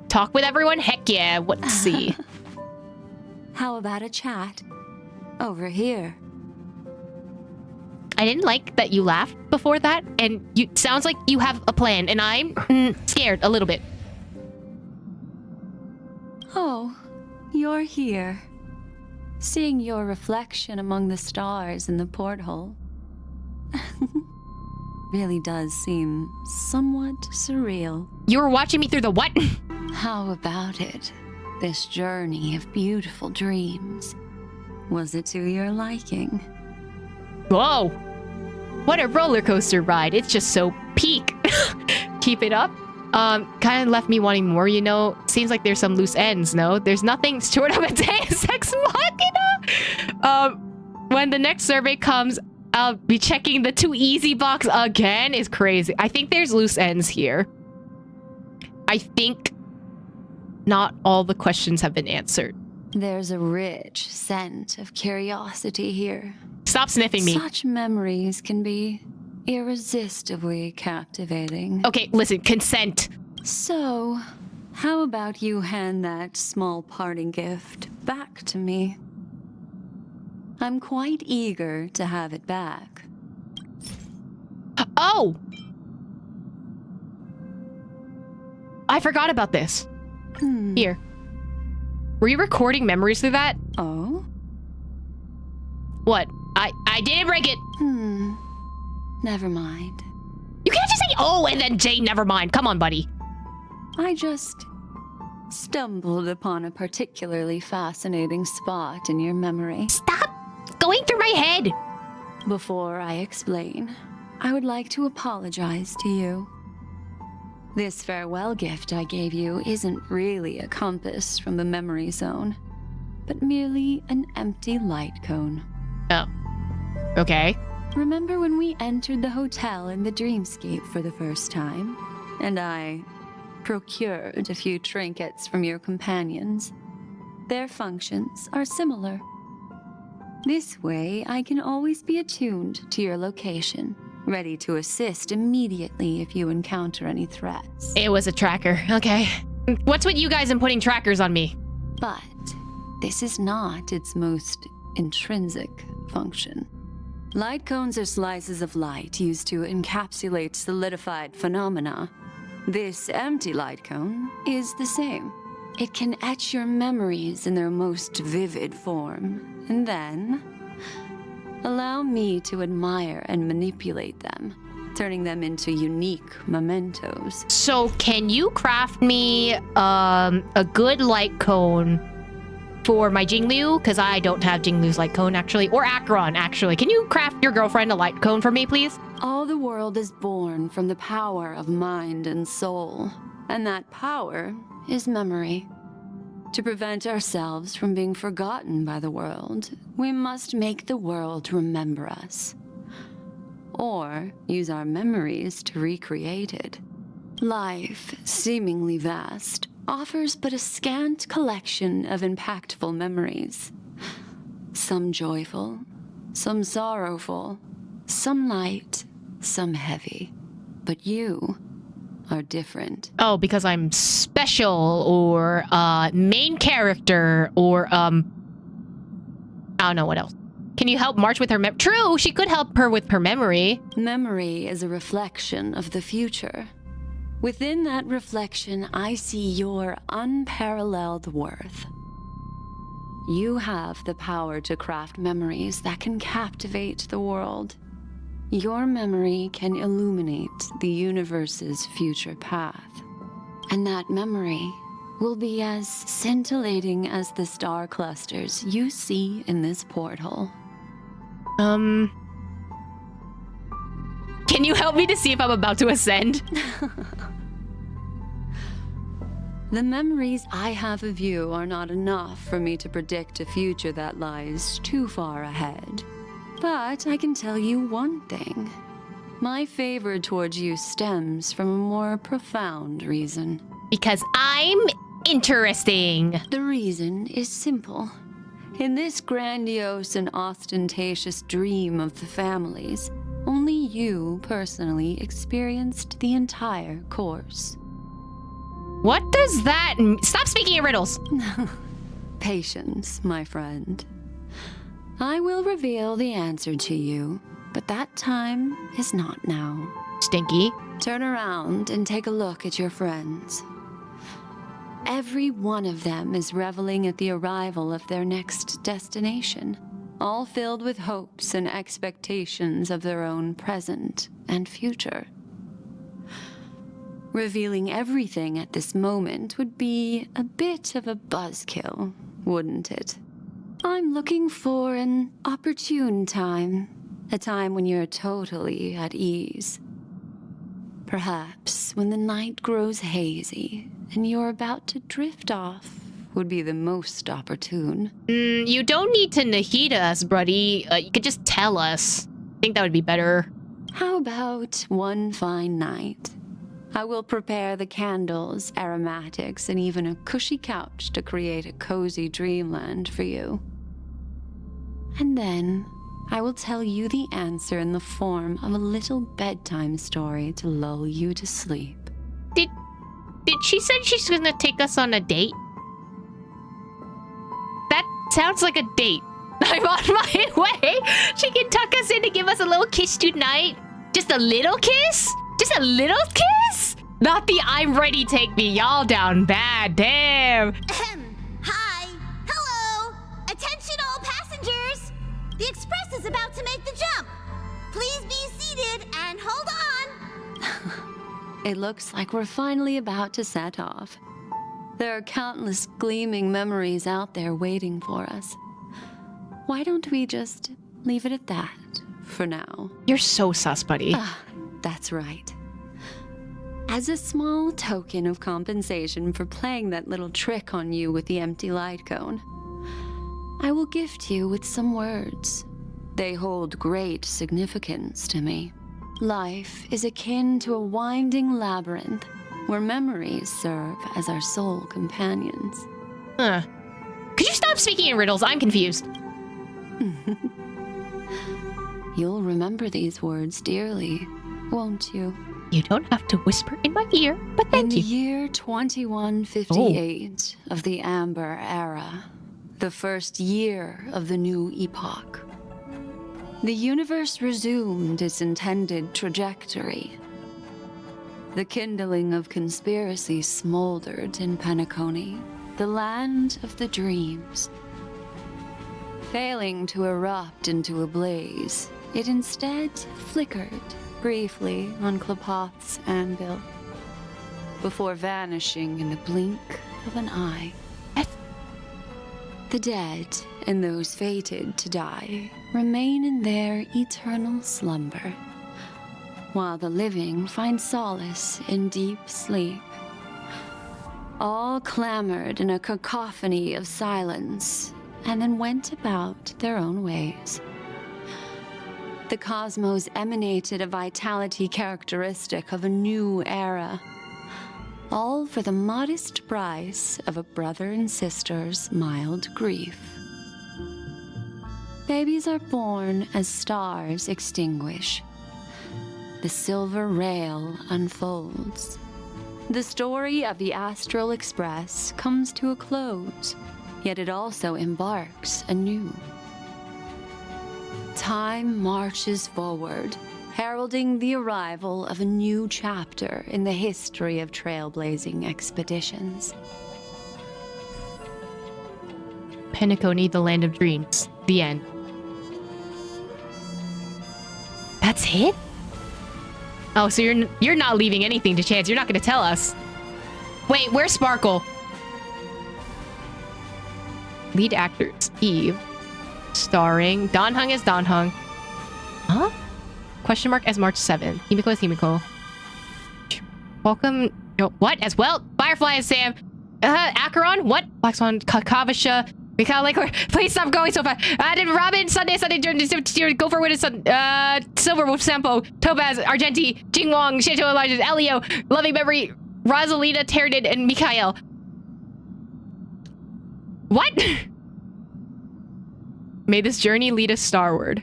Talk with everyone? Heck yeah, let's see. How about a chat? Over here. I didn't like that you laughed before that, and you sounds like you have a plan, and I'm scared a little bit. Oh, you're here. Seeing your reflection among the stars in the porthole really does seem somewhat surreal. You were watching me through the what? How about it? This journey of beautiful dreams. Was it to your liking? Whoa! What a roller coaster ride. It's just so peak. Keep it up. Kind of left me wanting more, you know? Seems like there's some loose ends, no? There's nothing short of a Deus Ex Machina! When the next survey comes, I'll be checking the too easy box again. Is crazy. I think there's loose ends here. I think not all the questions have been answered. There's a rich scent of curiosity here. Stop sniffing me. Such memories can be irresistibly captivating. Okay, listen, consent. So, how about you hand that small parting gift back to me? I'm quite eager to have it back. Oh! I forgot about this. Here. Were you recording memories through that? Oh? What? I didn't break it. Never mind. You can't just say, oh, and then Jay, never mind. Come on, buddy. I just stumbled upon a particularly fascinating spot in your memory. Stop going through my head. Before I explain, I would like to apologize to you. This farewell gift I gave you isn't really a compass from the memory zone, but merely an empty light cone. Oh. Okay. Remember when we entered the hotel in the dreamscape for the first time, and I procured a few trinkets from your companions? Their functions are similar. This way, I can always be attuned to your location, ready to assist immediately if you encounter any threats. It was a tracker. Okay. What's with you guys and putting trackers on me? But this is not its most intrinsic function. Light cones are slices of light used to encapsulate solidified phenomena. This empty light cone is the same. It can etch your memories in their most vivid form, and then allow me to admire and manipulate them, turning them into unique mementos. So can you craft me a good light cone for my Jingliu? Because I don't have Jingliu's light cone, actually. Or Acheron, actually. Can you craft your girlfriend a light cone for me, please? All the world is born from the power of mind and soul, and that power is memory. To prevent ourselves from being forgotten by the world, we must make the world remember us. Or use our memories to recreate it. Life, seemingly vast, offers but a scant collection of impactful memories. Some joyful, some sorrowful, some light, some heavy. But you are different. Oh, because I'm special, or main character, or I don't know what else. Can you help March with her True, she could help her with her memory. Memory is a reflection of the future. Within that reflection, I see your unparalleled worth. You have the power to craft memories that can captivate the world. Your memory can illuminate the universe's future path. And that memory will be as scintillating as the star clusters you see in this porthole. Can you help me to see if I'm about to ascend? The memories I have of you are not enough for me to predict a future that lies too far ahead. But I can tell you one thing. My favor towards you stems from a more profound reason. Because I'm interesting. The reason is simple. In this grandiose and ostentatious dream of the families, only you personally experienced the entire course. What does that mean? Stop speaking in riddles. Patience, my friend. I will reveal the answer to you, but that time is not now. Stinky. Turn around and take a look at your friends. Every one of them is reveling at the arrival of their next destination, all filled with hopes and expectations of their own present and future. Revealing everything at this moment would be a bit of a buzzkill, wouldn't it? I'm looking for an opportune time, a time when you're totally at ease. Perhaps when the night grows hazy and you're about to drift off would be the most opportune. You don't need to Nahida us, buddy. You could just tell us. I think that would be better. How about one fine night? I will prepare the candles, aromatics, and even a cushy couch to create a cozy dreamland for you. And then I will tell you the answer in the form of a little bedtime story to lull you to sleep. Did she say she's gonna take us on a date? That sounds like a date. I'm on my way. She can tuck us in to give us a little kiss tonight. Just a little kiss? Just a little kiss? Not the I'm ready, take me y'all down bad, damn. Hi. Hello. Attention all passengers. The express is about to make the jump. Please be seated and hold on. It looks like we're finally about to set off. There are countless gleaming memories out there waiting for us. Why don't we just leave it at that for now? You're so sus, buddy. That's right. As a small token of compensation for playing that little trick on you with the empty light cone, I will gift you with some words. They hold great significance to me. Life is akin to a winding labyrinth where memories serve as our sole companions. Could you stop speaking in riddles? I'm confused. You'll remember these words dearly, won't you? You don't have to whisper in my ear, but thank you. In the year 2158 of the Amber Era, the first year of the new epoch, the universe resumed its intended trajectory. The kindling of conspiracy smoldered in Penacony, the land of the dreams. Failing to erupt into a blaze, it instead flickered briefly on Klapoth's anvil, before vanishing in the blink of an eye. The dead and those fated to die remain in their eternal slumber, while the living find solace in deep sleep. All clamored in a cacophony of silence, and then went about their own ways. The cosmos emanated a vitality characteristic of a new era, all for the modest price of a brother and sister's mild grief. Babies are born as stars extinguish. The silver rail unfolds. The story of the Astral Express comes to a close, yet it also embarks anew. Time marches forward, heralding the arrival of a new chapter in the history of trailblazing expeditions. Penacony, the land of dreams. The end. That's it? Oh, so you're not leaving anything to chance. You're not going to tell us. Wait, where's Sparkle? Lead actors, Eve. Starring Don Hung as Don Hung. Huh? Question mark as March 7th. Himiko as Himiko. Welcome. Oh, what? As well? Firefly as Sam. Acheron? What? Black Swan. Kakavasha. Mikhail Lakor. Please stop going so fast. Then Robin. Sunday. Go for Winter Sun. Silverwolf Sampo. Topaz. Argenti. Jing Wong. Shanto Elijah. Elio. Loving Memory. Rosalina Terden and Mikhail. What? May this journey lead us starward.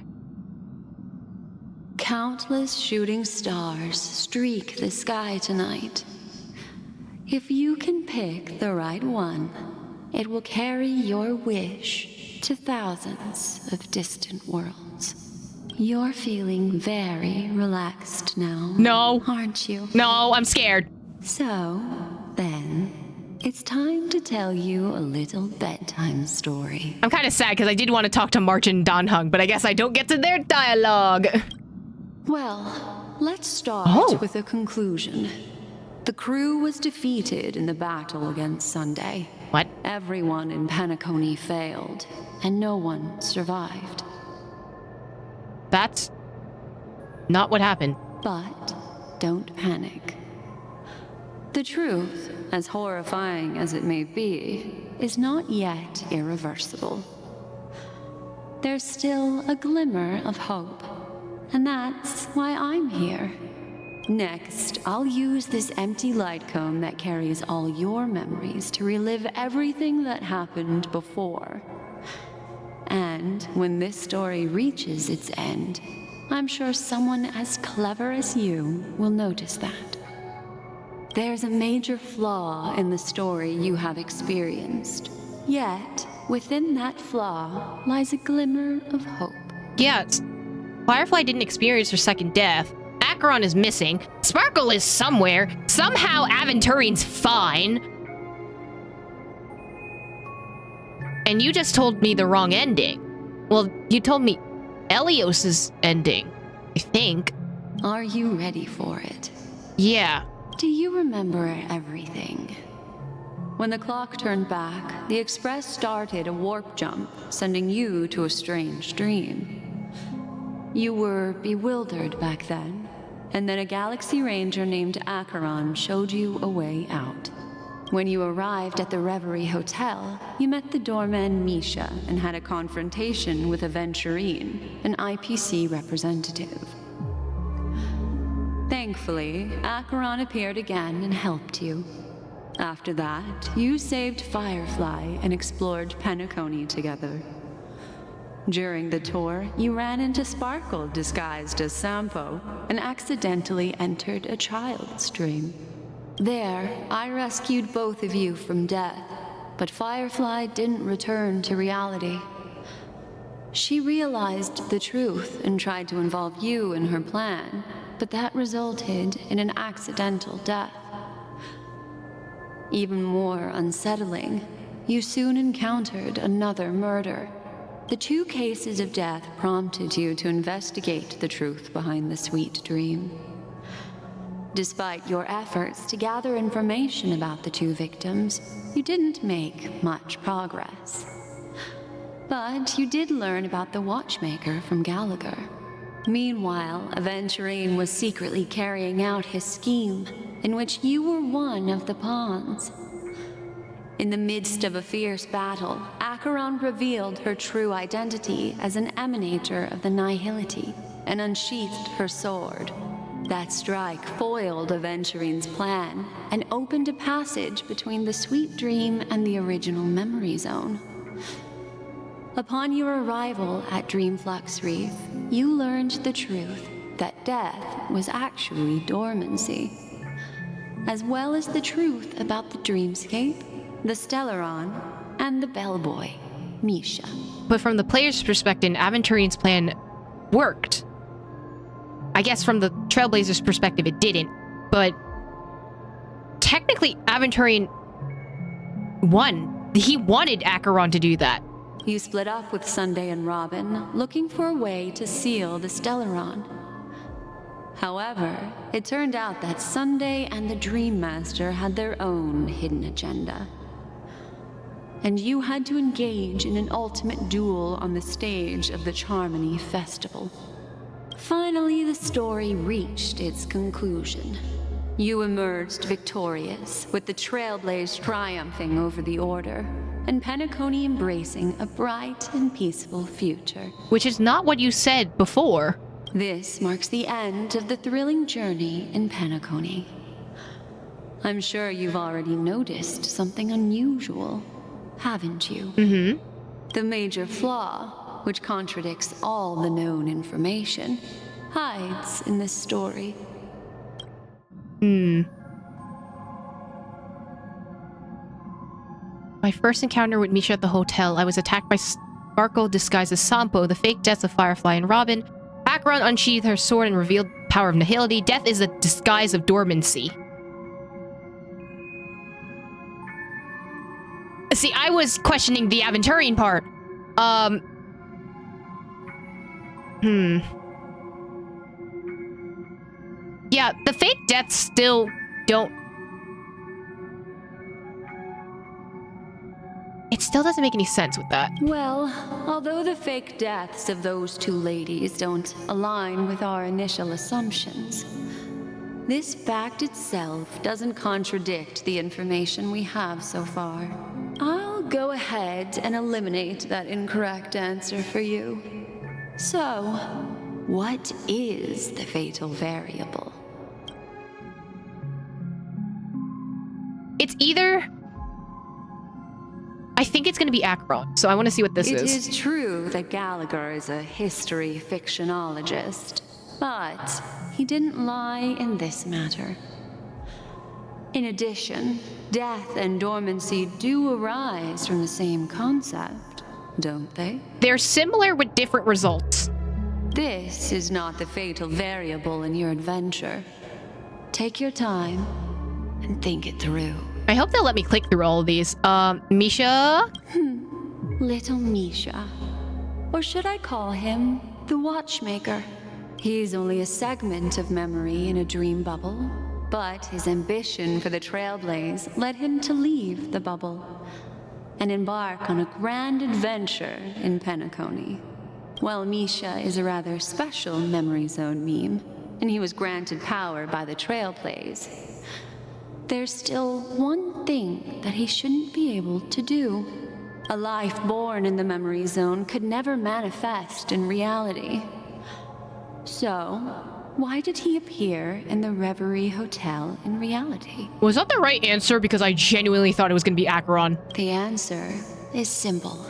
Countless shooting stars streak the sky tonight. If you can pick the right one, it will carry your wish to thousands of distant worlds. You're feeling very relaxed now. No. Aren't you? No, I'm scared. So, then, it's time to tell you a little bedtime story. I'm kind of sad because I did want to talk to March and Don Hung, but I guess I don't get to their dialogue. Well, let's start with a conclusion. The crew was defeated in the battle against Sunday. What? Everyone in Penacony failed, and no one survived. That's not what happened. But don't panic. The truth, as horrifying as it may be, is not yet irreversible. There's still a glimmer of hope, and that's why I'm here. Next, I'll use this empty light cone that carries all your memories to relive everything that happened before. And when this story reaches its end, I'm sure someone as clever as you will notice that. There's a major flaw in the story you have experienced. Yet, within that flaw lies a glimmer of hope. Yeah, Firefly didn't experience her second death. Acheron is missing. Sparkle is somewhere. Somehow Aventurine's fine. And you just told me the wrong ending. Well, you told me Elios's ending, I think. Are you ready for it? Yeah. Do you remember everything? When the clock turned back, the Express started a warp jump, sending you to a strange dream. You were bewildered back then, and then a Galaxy Ranger named Acheron showed you a way out. When you arrived at the Reverie Hotel, you met the doorman Misha and had a confrontation with Aventurine, an IPC representative. Thankfully, Acheron appeared again and helped you. After that, you saved Firefly and explored Penacony together. During the tour, you ran into Sparkle disguised as Sampo and accidentally entered a child's dream. There, I rescued both of you from death, but Firefly didn't return to reality. She realized the truth and tried to involve you in her plan, but that resulted in an accidental death. Even more unsettling, you soon encountered another murder. The two cases of death prompted you to investigate the truth behind the sweet dream. Despite your efforts to gather information about the two victims, you didn't make much progress. But you did learn about the watchmaker from Gallagher. Meanwhile, Aventurine was secretly carrying out his scheme, in which you were one of the pawns. In the midst of a fierce battle, Acheron revealed her true identity as an emanator of the Nihility and unsheathed her sword. That strike foiled Aventurine's plan and opened a passage between the sweet dream and the original memory zone. Upon your arrival at Dreamflux Reef, you learned the truth that death was actually dormancy, as well as the truth about the dreamscape, the Stellaron, and the bellboy, Misha. But from the player's perspective, Aventurine's plan worked. I guess from the Trailblazer's perspective, it didn't. But technically, Aventurine won. He wanted Acheron to do that. You split up with Sunday and Robin, looking for a way to seal the Stellaron. However, it turned out that Sunday and the Dream Master had their own hidden agenda. And you had to engage in an ultimate duel on the stage of the Charmony Festival. Finally, the story reached its conclusion. You emerged victorious, with the Trailblaze triumphing over the Order, and Penacony embracing a bright and peaceful future. Which is not what you said before. This marks the end of the thrilling journey in Penacony. I'm sure you've already noticed something unusual, haven't you? Mm-hmm. The major flaw, which contradicts all the known information, hides in this story. My first encounter with Misha at the hotel, I was attacked by Sparkle disguised as Sampo, the fake deaths of Firefly and Robin. Acheron unsheathed her sword and revealed power of nihility. Death is a disguise of dormancy. See, I was questioning the Aventurian part. Yeah, the fake deaths still don't... It still doesn't make any sense with that. Well, although the fake deaths of those two ladies don't align with our initial assumptions, this fact itself doesn't contradict the information we have so far. I'll go ahead and eliminate that incorrect answer for you. So, what is the fatal variable? It's either... I think it's going to be Acheron, so I want to see what this is. It is true that Gallagher is a history fictionologist, but he didn't lie in this matter. In addition, death and dormancy do arise from the same concept, don't they? They're similar with different results. This is not the fatal variable in your adventure. Take your time and think it through. I hope they'll let me click through all of these. Misha? Little Misha. Or should I call him the Watchmaker? He's only a segment of memory in a dream bubble, but his ambition for the Trailblaze led him to leave the bubble and embark on a grand adventure in Penacony. While Misha is a rather special memory zone meme, and he was granted power by the Trailblaze, there's still one thing that he shouldn't be able to do. A life born in the memory zone could never manifest in reality. So, why did he appear in the Reverie Hotel in reality? Was that the right answer? Because I genuinely thought it was going to be Acheron. The answer is simple.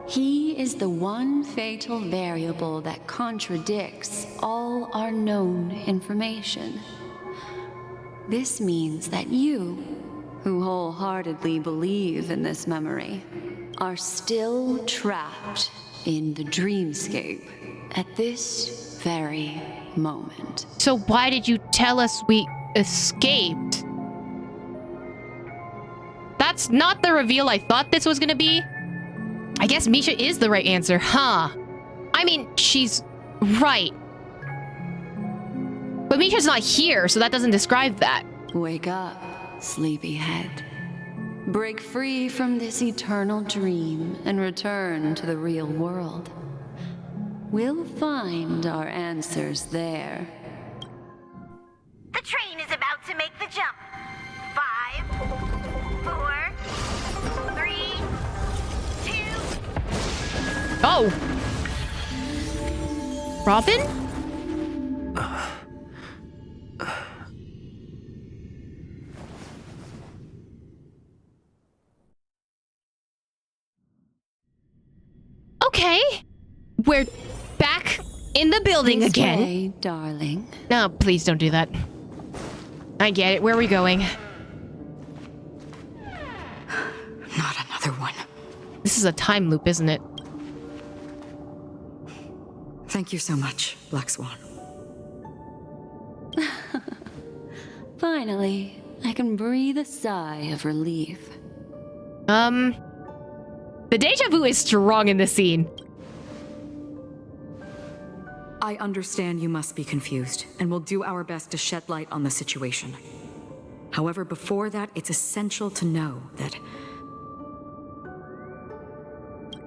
He is the one fatal variable that contradicts all our known information. This means that you, who wholeheartedly believe in this memory, are still trapped in the dreamscape at this very moment. So why did you tell us we escaped? That's not the reveal I thought this was gonna be. I guess Misha is the right answer, huh? I mean, she's right. But Misha's not here, so that doesn't describe that. Wake up, sleepyhead. Break free from this eternal dream and return to the real world. We'll find our answers there. The train is about to make the jump. 5, 4, 3, 2... Oh! Robin? Okay. We're back in the building This again. way, darling. No, please don't do that. I get it. Where are we going? Not another one. This is a time loop, isn't it? Thank you so much, Black Swan. Finally, I can breathe a sigh of relief. The deja vu is strong in this scene. I understand you must be confused, and will do our best to shed light on the situation. However, before that, it's essential to know that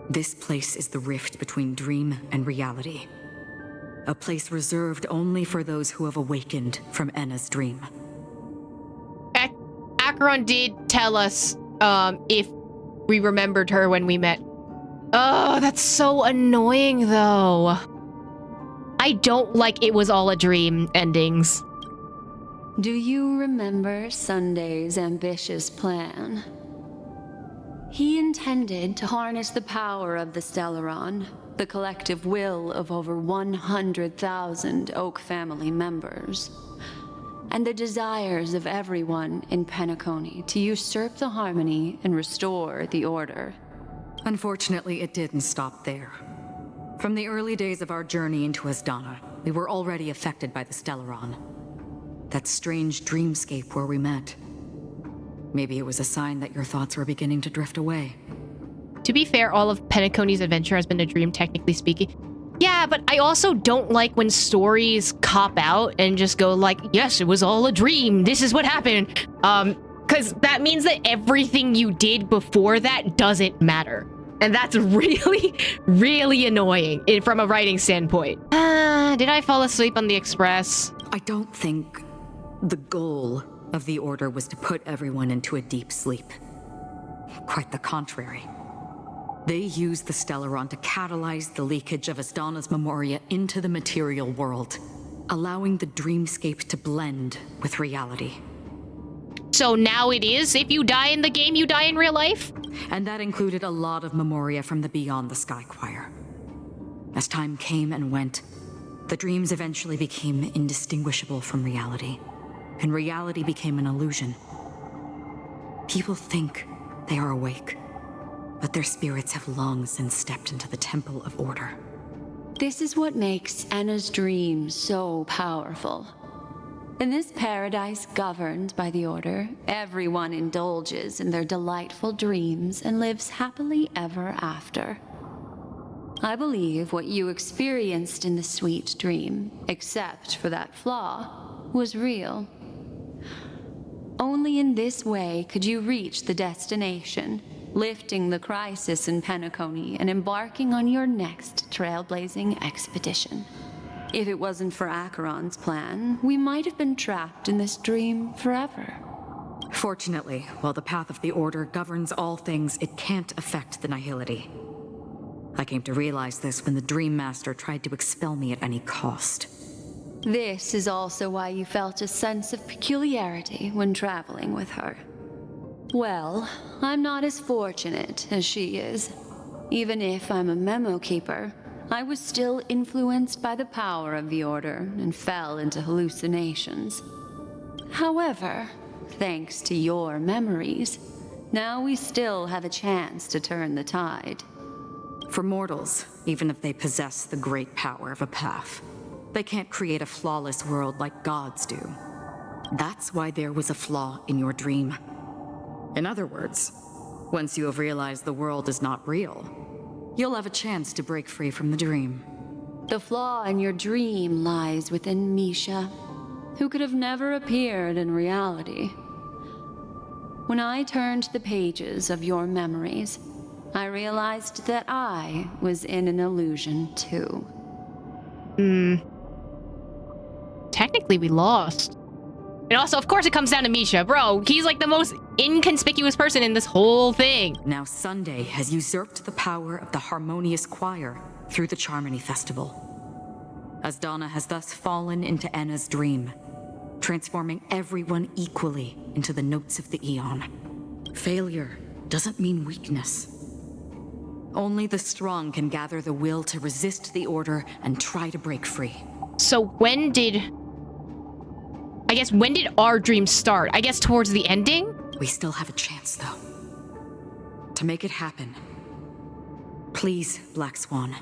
this place is the rift between dream and reality. A place reserved only for those who have awakened from Enna's dream. Acheron did tell us if we remembered her when we met. Oh, that's so annoying, though. I don't like it was all a dream endings. Do you remember Sunday's ambitious plan? He intended to harness the power of the Stellaron, the collective will of over 100,000 Oak family members, and the desires of everyone in Penacony to usurp the harmony and restore the order. Unfortunately, it didn't stop there. From the early days of our journey into Asdana, we were already affected by the Stellaron. That strange dreamscape where we met. Maybe it was a sign that your thoughts were beginning to drift away. To be fair, all of Penacony's adventure has been a dream, technically speaking. Yeah, but I also don't like when stories cop out and just go like, yes, it was all a dream. This is what happened. Because that means that everything you did before that doesn't matter. And that's really, really annoying from a writing standpoint. Did I fall asleep on the express? I don't think the goal of the Order was to put everyone into a deep sleep. Quite the contrary. They used the Stellaron to catalyze the leakage of Asdana's Memoria into the material world, allowing the dreamscape to blend with reality. So now it is, if you die in the game, you die in real life? And that included a lot of Memoria from the Beyond the Sky Choir. As time came and went, the dreams eventually became indistinguishable from reality, and reality became an illusion. People think they are awake, but their spirits have long since stepped into the Temple of Order. This is what makes Enna's dream so powerful. In this paradise governed by the Order, everyone indulges in their delightful dreams and lives happily ever after. I believe what you experienced in the sweet dream, except for that flaw, was real. Only in this way could you reach the destination, lifting the crisis in Penacony and embarking on your next trailblazing expedition. If it wasn't for Acheron's plan, we might have been trapped in this dream forever. Fortunately, while the path of the Order governs all things, it can't affect the Nihility. I came to realize this when the Dream Master tried to expel me at any cost. This is also why you felt a sense of peculiarity when traveling with her. Well, I'm not as fortunate as she is. Even if I'm a memo keeper, I was still influenced by the power of the Order and fell into hallucinations. However, thanks to your memories, now we still have a chance to turn the tide. For mortals, even if they possess the great power of a path, they can't create a flawless world like gods do. That's why there was a flaw in your dream. In other words, once you have realized the world is not real, you'll have a chance to break free from the dream. The flaw in your dream lies within Misha, who could have never appeared in reality. When I turned the pages of your memories, I realized that I was in an illusion too. Technically, we lost. And also, of course, it comes down to Misha. Bro, he's like the most inconspicuous person in this whole thing. Now Sunday has usurped the power of the Harmonious Choir through the Charmony Festival. Asdana has thus fallen into Enna's dream, transforming everyone equally into the notes of the Eon. Failure doesn't mean weakness. Only the strong can gather the will to resist the Order and try to break free. So when did our dream start? I guess towards the ending? We still have a chance, though. To make it happen, please, Black Swan,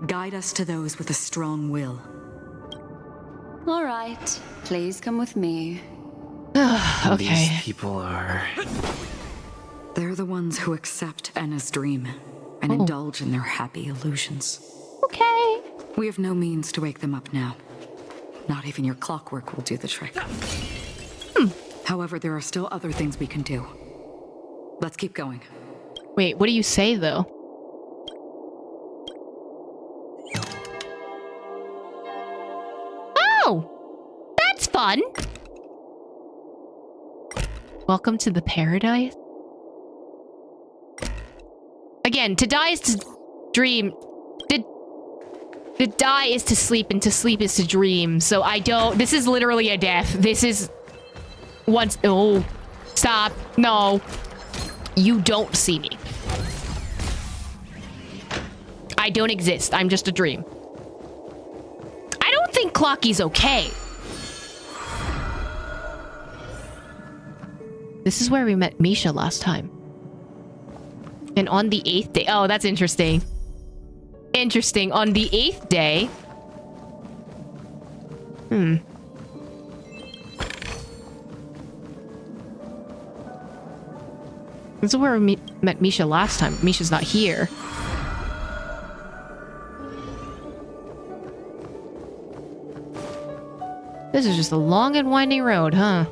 guide us to those with a strong will. All right, please come with me. Okay. These people are... They're the ones who accept Enna's dream and indulge in their happy illusions. Okay. We have no means to wake them up now. Not even your clockwork will do the trick. However, there are still other things we can do. Let's keep going. Wait, what do you say, though? Oh! That's fun! Welcome to the paradise? Again, to die is to dream. To die is to sleep, and to sleep is to dream. So I don't... This is literally a death. This is... Once... Oh. Stop. No. You don't see me. I don't exist. I'm just a dream. I don't think Clocky's okay. This is where we met Misha last time. And on the 8th day... Oh, that's interesting. Interesting. On the 8th day... This is where we met Misha last time. Misha's not here. This is just a long and winding road, huh?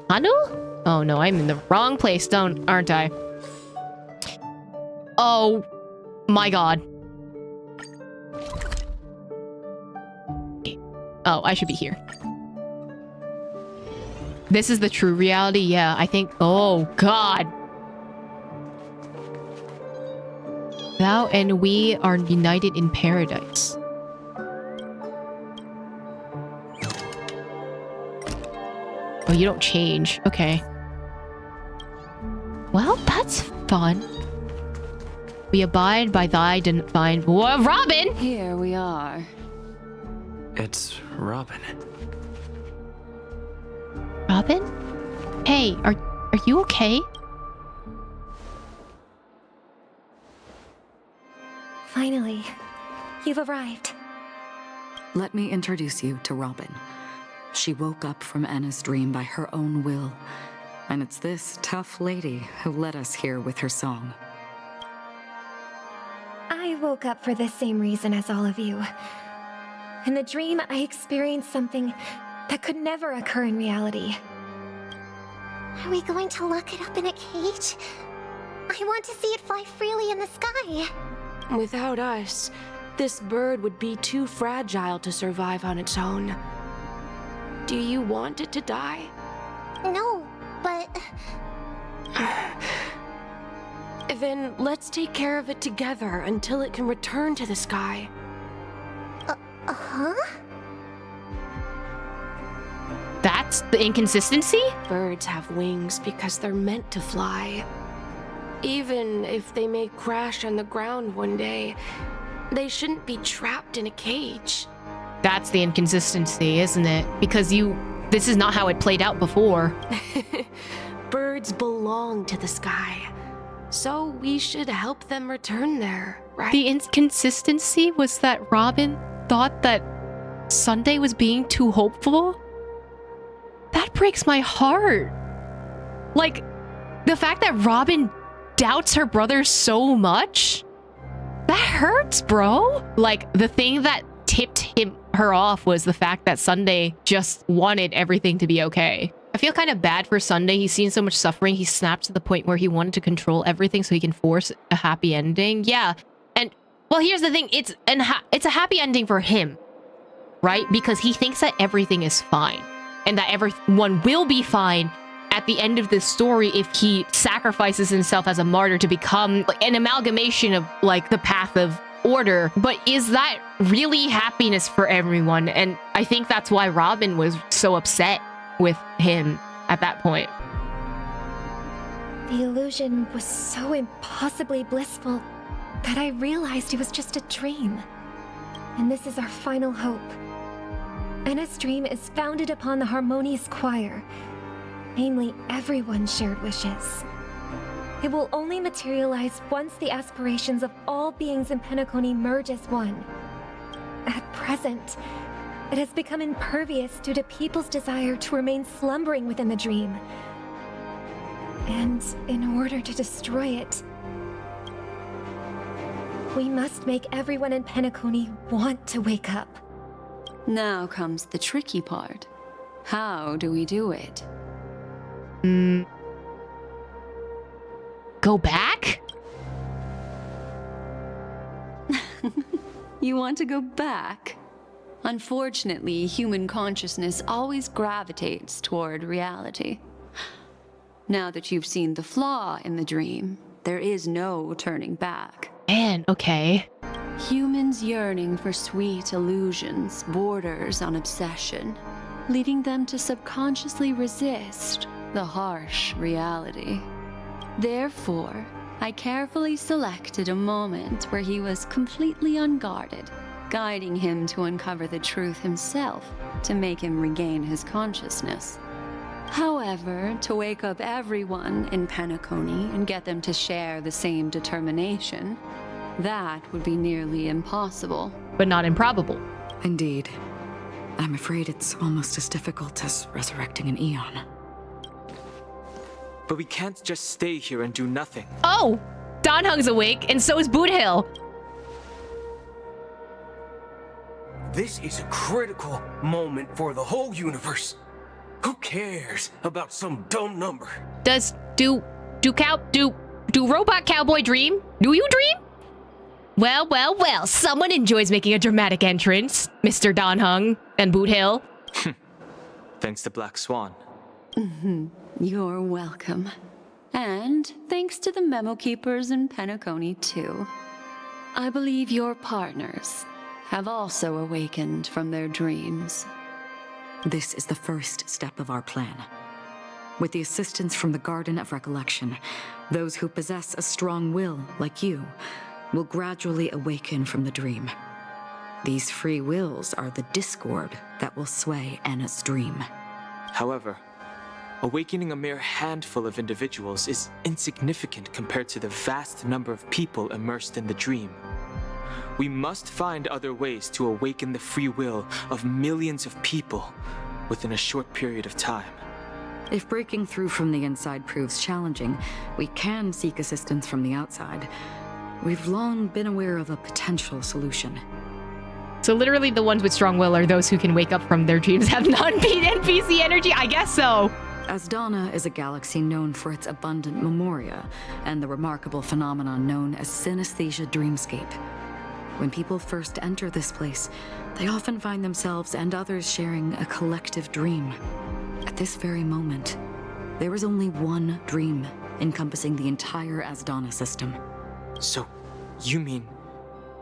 Hanu? Oh no, I'm in the wrong place, aren't I? Oh my god. Oh, I should be here. This is the true reality? Yeah, I think... Oh, God. Thou and we are united in paradise. Oh, you don't change. Okay. Well, that's fun. We abide by thy divine... Whoa, Robin! Here we are. It's Robin. Robin? Hey, are you okay? Finally, you've arrived. Let me introduce you to Robin. She woke up from Anna's dream by her own will. And it's this tough lady who led us here with her song. I woke up for the same reason as all of you. In the dream, I experienced something that could never occur in reality. Are we going to lock it up in a cage? I want to see it fly freely in the sky. Without us, this bird would be too fragile to survive on its own. Do you want it to die? No, but... Then let's take care of it together until it can return to the sky. Huh? That's the inconsistency? Birds have wings because they're meant to fly. Even if they may crash on the ground one day, they shouldn't be trapped in a cage. That's the inconsistency, isn't it? Because this is not how it played out before. Birds belong to the sky, so we should help them return there, right? The inconsistency was that Robin thought that Sunday was being too hopeful? That breaks my heart. Like, the fact that Robin doubts her brother so much? That hurts, bro. Like, the thing that tipped her off was the fact that Sunday just wanted everything to be okay. I feel kind of bad for Sunday. He's seen so much suffering. He snapped to the point where he wanted to control everything so he can force a happy ending. Yeah. And, well, here's the thing. It's a happy ending for him, right? Because he thinks that everything is fine and that everyone will be fine at the end of this story if he sacrifices himself as a martyr to become like an amalgamation of like the path of order. But is that really happiness for everyone? And I think that's why Robin was so upset with him at that point. The illusion was so impossibly blissful that I realized it was just a dream. And this is our final hope. Anna's dream is founded upon the harmonious choir, namely everyone's shared wishes. It will only materialize once the aspirations of all beings in Penacony merge as one. At present, it has become impervious due to people's desire to remain slumbering within the dream. And in order to destroy it, We must make everyone in Penacony want to wake up. Now comes the tricky part. How do we do it? Go back? You want to go back? Unfortunately, human consciousness always gravitates toward reality. Now that you've seen the flaw in the dream, there is no turning back. Man, okay. Humans yearning for sweet illusions borders on obsession, leading them to subconsciously resist the harsh reality. Therefore, I carefully selected a moment where he was completely unguarded, guiding him to uncover the truth himself to make him regain his consciousness. However, to wake up everyone in Penacony and get them to share the same determination, that would be nearly impossible. But not improbable. Indeed. I'm afraid it's almost as difficult as resurrecting an Eon. But we can't just stay here and do nothing. Oh! Don Hung's awake, and so is Boot Hill. This is a critical moment for the whole universe. Who cares about some dumb number? Do Robot Cowboy dream? Do you dream? Well, someone enjoys making a dramatic entrance, Mr. Don Hung and Boot Hill. Thanks to Black Swan. You're welcome. And thanks to the memo keepers in Penacony, too. I believe your partners have also awakened from their dreams. This is the first step of our plan. With the assistance from the Garden of Recollection, those who possess a strong will, like you, will gradually awaken from the dream. These free wills are the discord that will sway Anna's dream. However, awakening a mere handful of individuals is insignificant compared to the vast number of people immersed in the dream. We must find other ways to awaken the free will of millions of people within a short period of time. If breaking through from the inside proves challenging, we can seek assistance from the outside. We've long been aware of a potential solution. So literally the ones with strong will are those who can wake up from their dreams, have non-beat NPC energy? I guess so. Asdana is a galaxy known for its abundant memoria and the remarkable phenomenon known as synesthesia dreamscape. When people first enter this place, they often find themselves and others sharing a collective dream. At this very moment, there is only one dream encompassing the entire Asdana system. So, you mean,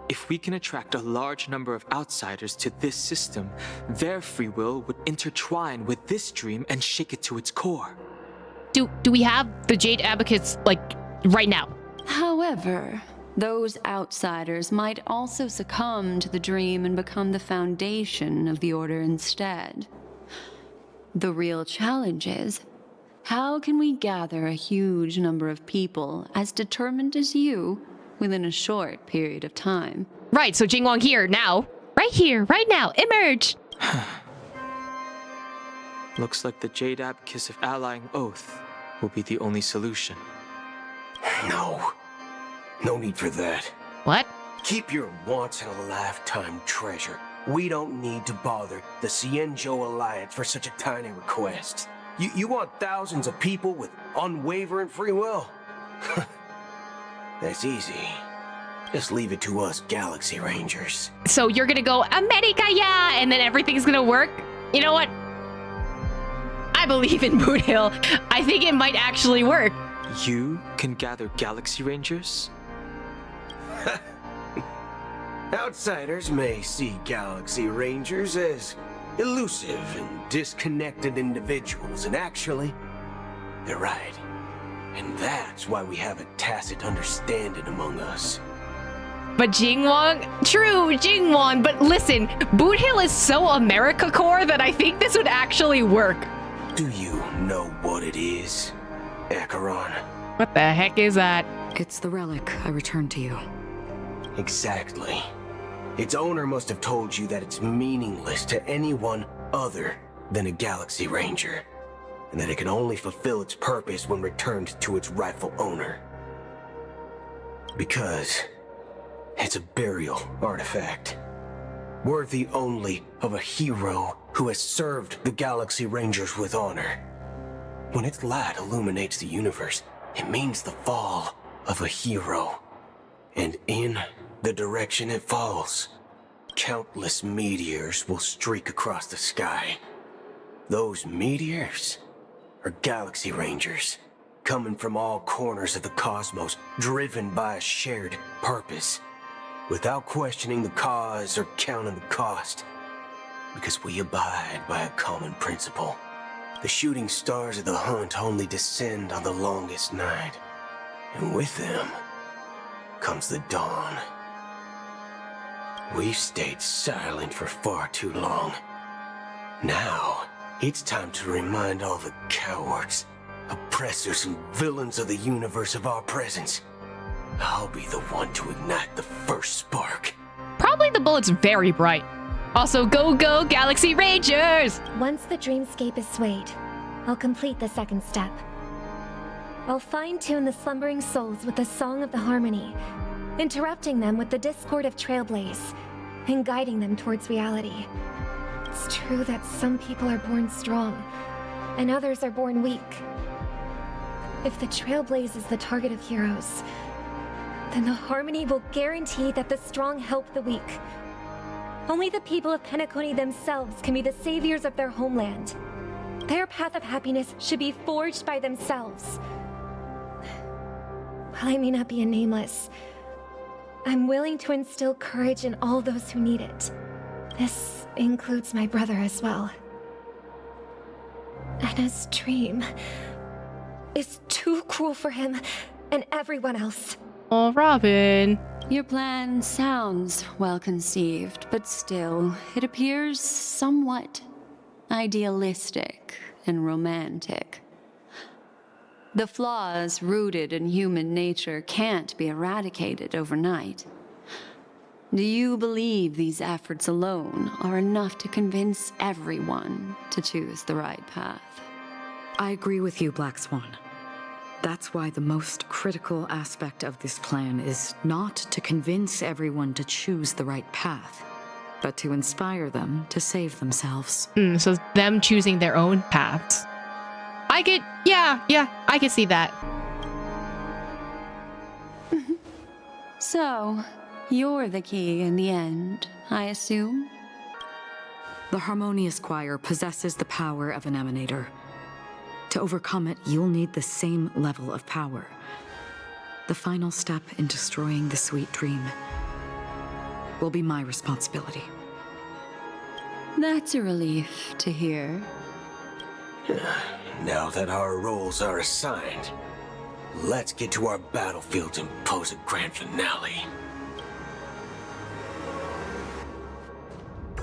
if we can attract a large number of outsiders to this system, their free will would intertwine with this dream and shake it to its core? Do we have the Jade Abacus, like, right now? However, those outsiders might also succumb to the dream and become the foundation of the Order instead. The real challenge is, how can we gather a huge number of people as determined as you within a short period of time? Right, so Jingwang here, now. Right here, right now, emerge! Looks like the Jade Abacus of Allying Oath will be the only solution. No need for that. What? Keep your once-in-a-lifetime treasure. We don't need to bother the Cienjo Alliance for such a tiny request. You want thousands of people with unwavering free will? That's easy. Just leave it to us Galaxy Rangers. So you're gonna go, America, yeah, and then everything's gonna work? You know what? I believe in Boot Hill. I think it might actually work. You can gather Galaxy Rangers? Outsiders may see Galaxy Rangers as elusive and disconnected individuals, and actually, they're right. And that's why we have a tacit understanding among us. But Jingwang, true, Jingwang, but listen, Boot Hill is so America core that I think this would actually work. Do you know what it is, Acheron? What the heck is that? It's the relic I returned to you. Exactly. Its owner must have told you that it's meaningless to anyone other than a Galaxy Ranger, and that it can only fulfill its purpose when returned to its rightful owner. Because It's a burial artifact, worthy only of a hero who has served the Galaxy Rangers with honor. When its light illuminates the universe, it means the fall of a hero. And in the direction it falls, countless meteors will streak across the sky. Those meteors are Galaxy Rangers, coming from all corners of the cosmos, driven by a shared purpose, without questioning the cause or counting the cost, because we abide by a common principle. The shooting stars of the hunt only descend on the longest night, and with them comes the dawn. We've stayed silent for far too long. Now, it's time to remind all the cowards, oppressors, and villains of the universe of our presence. I'll be the one to ignite the first spark. Probably the bullet's very bright. Also, go, go, Galaxy Rangers! Once the dreamscape is swayed, I'll complete the second step. I'll fine-tune the slumbering souls with the Song of the Harmony, interrupting them with the discord of Trailblaze, and guiding them towards reality. It's true that some people are born strong, and others are born weak. If the Trailblaze is the target of heroes, then the Harmony will guarantee that the strong help the weak. Only the people of Penacony themselves can be the saviors of their homeland. Their path of happiness should be forged by themselves. While I may not be a nameless, I'm willing to instill courage in all those who need it. This includes my brother as well. Anna's dream is too cruel for him and everyone else. Oh, Robin. Your plan sounds well conceived, but still, it appears somewhat idealistic and romantic. The flaws rooted in human nature can't be eradicated overnight. Do you believe these efforts alone are enough to convince everyone to choose the right path? I agree with you, Black Swan. That's why the most critical aspect of this plan is not to convince everyone to choose the right path, but to inspire them to save themselves. So them choosing their own paths. I could see that. So, you're the key in the end, I assume? The Harmonious Choir possesses the power of an emanator. To overcome it, you'll need the same level of power. The final step in destroying the sweet dream will be my responsibility. That's a relief to hear. Now that our roles are assigned, let's get to our battlefields and pose a grand finale.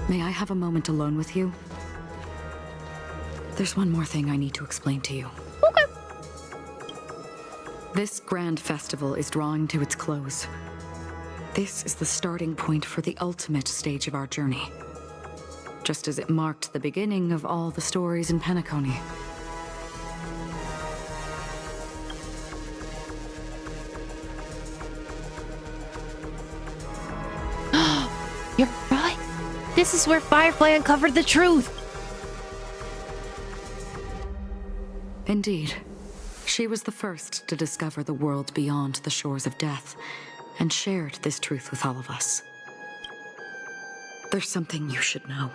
May I have a moment alone with you? There's one more thing I need to explain to you. Okay. This grand festival is drawing to its close. This is the starting point for the ultimate stage of our journey. Just as it marked the beginning of all the stories in Penacony. You're right. This is where Firefly uncovered the truth. Indeed. She was the first to discover the world beyond the shores of death, and shared this truth with all of us. There's something you should know.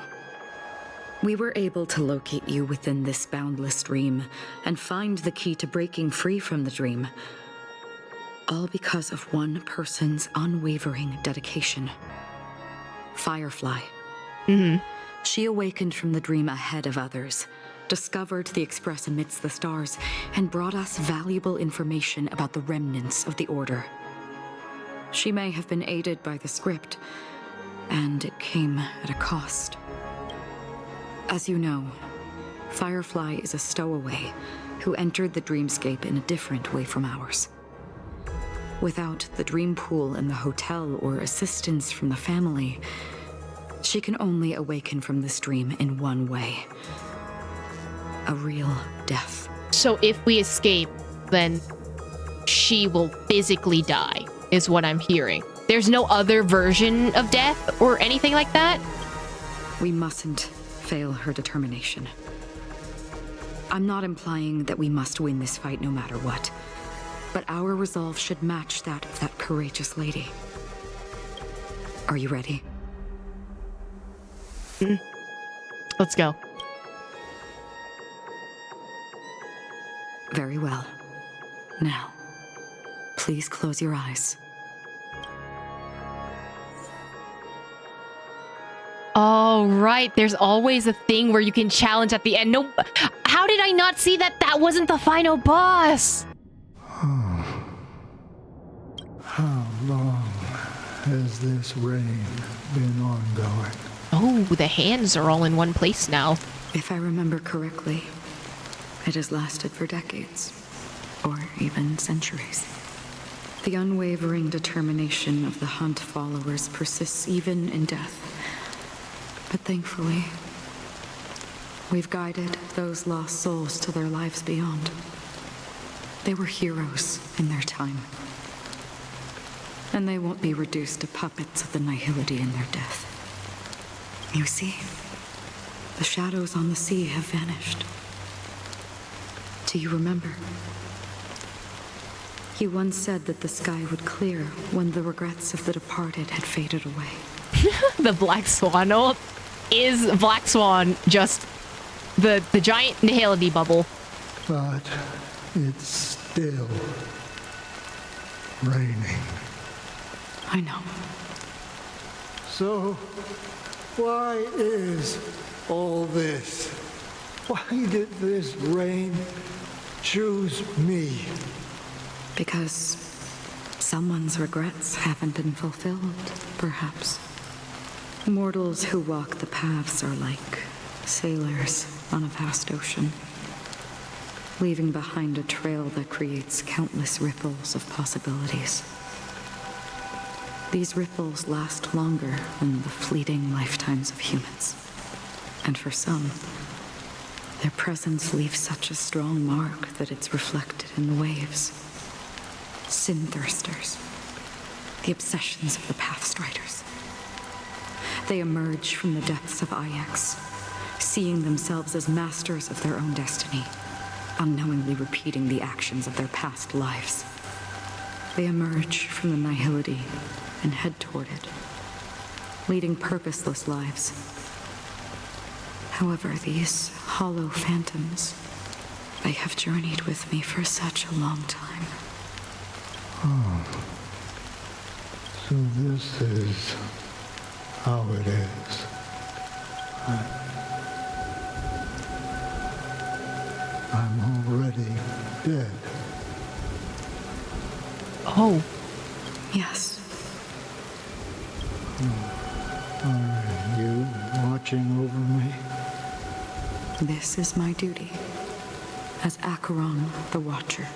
We were able to locate you within this boundless dream, and find the key to breaking free from the dream. All because of one person's unwavering dedication. Firefly. She awakened from the dream ahead of others, discovered the Express amidst the stars, and brought us valuable information about the remnants of the Order. She may have been aided by the script, and it came at a cost. As you know, Firefly is a stowaway who entered the dreamscape in a different way from ours. Without the dream pool in the hotel or assistance from the family, she can only awaken from this dream in one way. A real death. So if we escape, then she will physically die, is what I'm hearing. There's no other version of death or anything like that? We mustn't fail her determination. I'm not implying that we must win this fight no matter what, but our resolve should match that of that courageous lady. Are you ready? Let's go. Very well. Now, please close your eyes. Oh, right. There's always a thing where you can challenge at the end. No, how did I not see that that wasn't the final boss? How long has this reign been ongoing? Oh, the hands are all in one place now. If I remember correctly, it has lasted for decades, or even centuries. The unwavering determination of the Hunt followers persists even in death. But thankfully, we've guided those lost souls to their lives beyond. They were heroes in their time. And they won't be reduced to puppets of the Nihility in their death. You see, the shadows on the sea have vanished. Do you remember? You once said that the sky would clear when the regrets of the departed had faded away. The Black Swan. Oh, is Black Swan just the giant Nihility bubble? But it's still raining. I know. So, why is all this? Why did this rain choose me? Because someone's regrets haven't been fulfilled, perhaps. Mortals who walk the paths are like sailors on a vast ocean, leaving behind a trail that creates countless ripples of possibilities. These ripples last longer than the fleeting lifetimes of humans. And for some, their presence leaves such a strong mark that it's reflected in the waves. Sin-thirsters, the obsessions of the Pathstriders. They emerge from the depths of Ix, seeing themselves as masters of their own destiny, unknowingly repeating the actions of their past lives. They emerge from the Nihility and head toward it, leading purposeless lives. However, these hollow phantoms, they have journeyed with me for such a long time. Oh. So this is how it is. I'm already dead. Oh. Yes. Are you watching over me? This is my duty as Acheron the Watcher.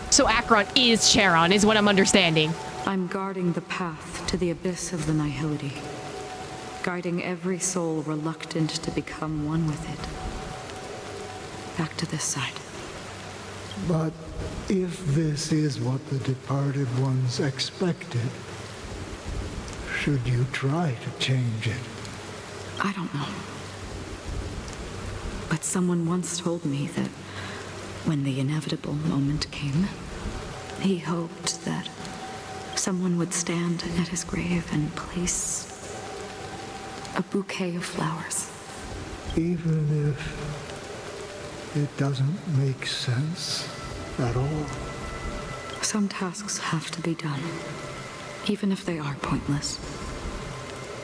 So Acheron is Charon, is what I'm understanding. I'm guarding the path to the abyss of the Nihility, guiding every soul reluctant to become one with it. Back to this side. But if this is what the departed ones expected, should you try to change it? I don't know. But someone once told me that when the inevitable moment came, he hoped that someone would stand at his grave and place a bouquet of flowers. Even if it doesn't make sense at all? Some tasks have to be done, even if they are pointless.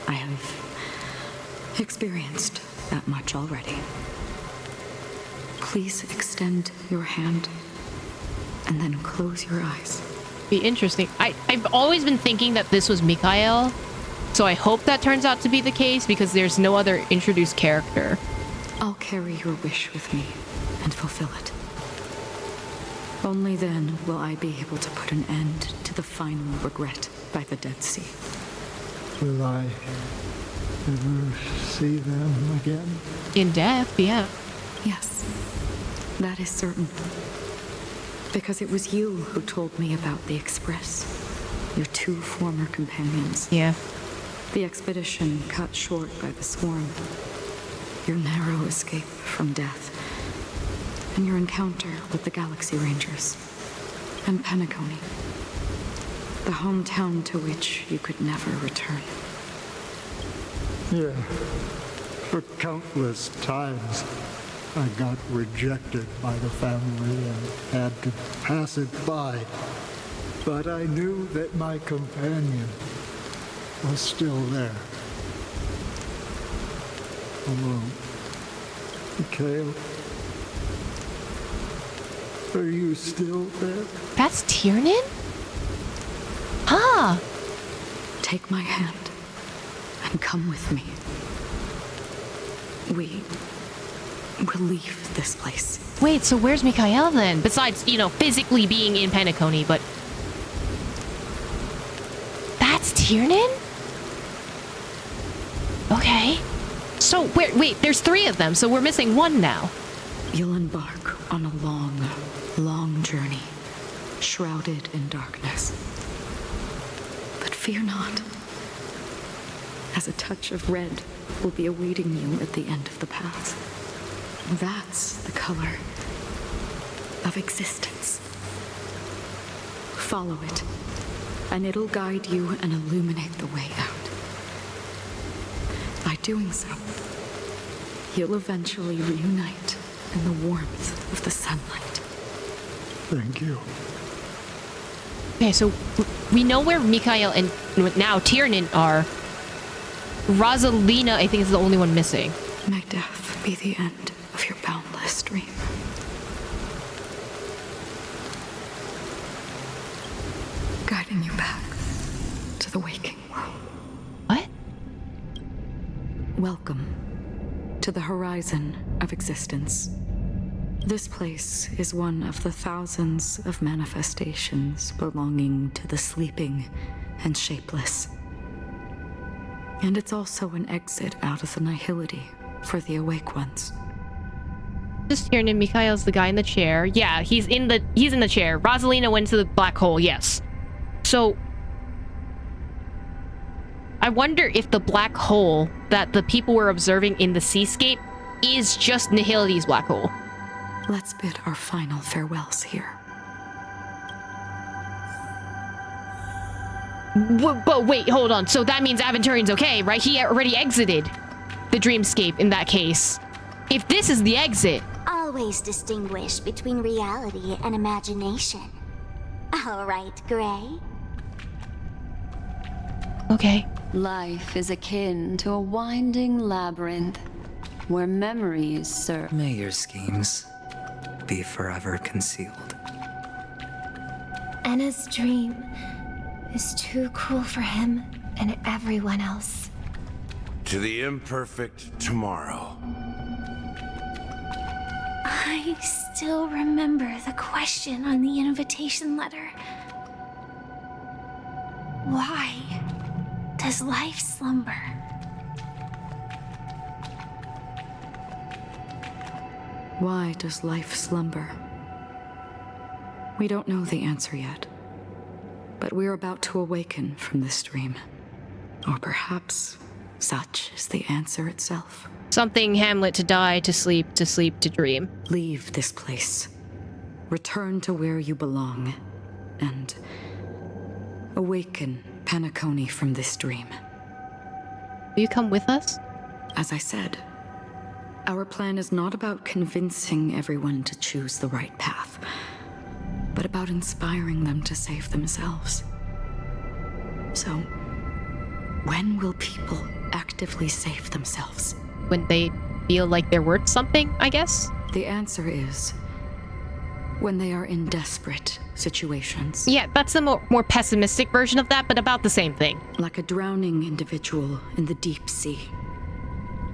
I have experienced that much already. Please extend your hand and then close your eyes. Be interesting. I've always been thinking that this was Mikhail, so I hope that turns out to be the case because there's no other introduced character. I'll carry your wish with me and fulfill it. Only then will I be able to put an end to the final regret by the Dead Sea. Will I ever see them again? In death, yeah. Yes, that is certain. Because it was you who told me about the Express. your 2 former companions. Yeah. The expedition cut short by the swarm. Your narrow escape from death. And your encounter with the Galaxy Rangers. And Penacony. The hometown to which you could never return. Yeah. For countless times, I got rejected by the family and had to pass it by. But I knew that my companion was still there. Alone. Mikhail, are you still there? That's Tiernan? Huh. Take my hand and come with me. We will leave this place. Wait, so where's Mikhail then? Besides, you know, physically being in Penacony, but... That's Tiernan? Okay. So, wait, there's 3 of them, so we're missing 1 now. You'll embark on a long, long journey, shrouded in darkness. But fear not, as a touch of red will be awaiting you at the end of the path. That's the color of existence. Follow it, and it'll guide you and illuminate the way out. By doing so, you'll eventually reunite in the warmth of the sunlight. Thank you. Okay, so we know where Mikhail and now Tiernan are. Rosalina, I think, is the only one missing. May death be the end of your boundless dream. Guiding you back to the waking world. What? Welcome to the horizon of existence. This place is one of the thousands of manifestations belonging to the sleeping and shapeless. And it's also an exit out of the nihility for the awake ones. Just Tiernan, Mikhail's the guy in the chair. Yeah, he's in the chair. Rosalina went to the black hole, yes. So I wonder if the black hole that the people were observing in the seascape is just Nihility's black hole. Let's bid our final farewells here. But wait, hold on. So that means Aventurian's okay, right? He already exited the dreamscape in that case. If this is the exit... Always distinguish between reality and imagination. All right, Gray? Okay. Life is akin to a winding labyrinth where memories serve. May your schemes be forever concealed. Anna's dream is too cruel for him and everyone else. To the imperfect tomorrow. I still remember the question on the invitation letter. Why does life slumber? Why does life slumber? We don't know the answer yet, but we're about to awaken from this dream. Or perhaps such is the answer itself. Something Hamlet to die, to sleep, to dream. Leave this place. Return to where you belong. And awaken Penacony from this dream. Will you come with us? As I said, our plan is not about convincing everyone to choose the right path, but about inspiring them to save themselves. So, when will people actively save themselves? When they feel like they're worth something, I guess? The answer is when they are in desperate situations. Yeah, that's the more pessimistic version of that, but about the same thing. Like a drowning individual in the deep sea.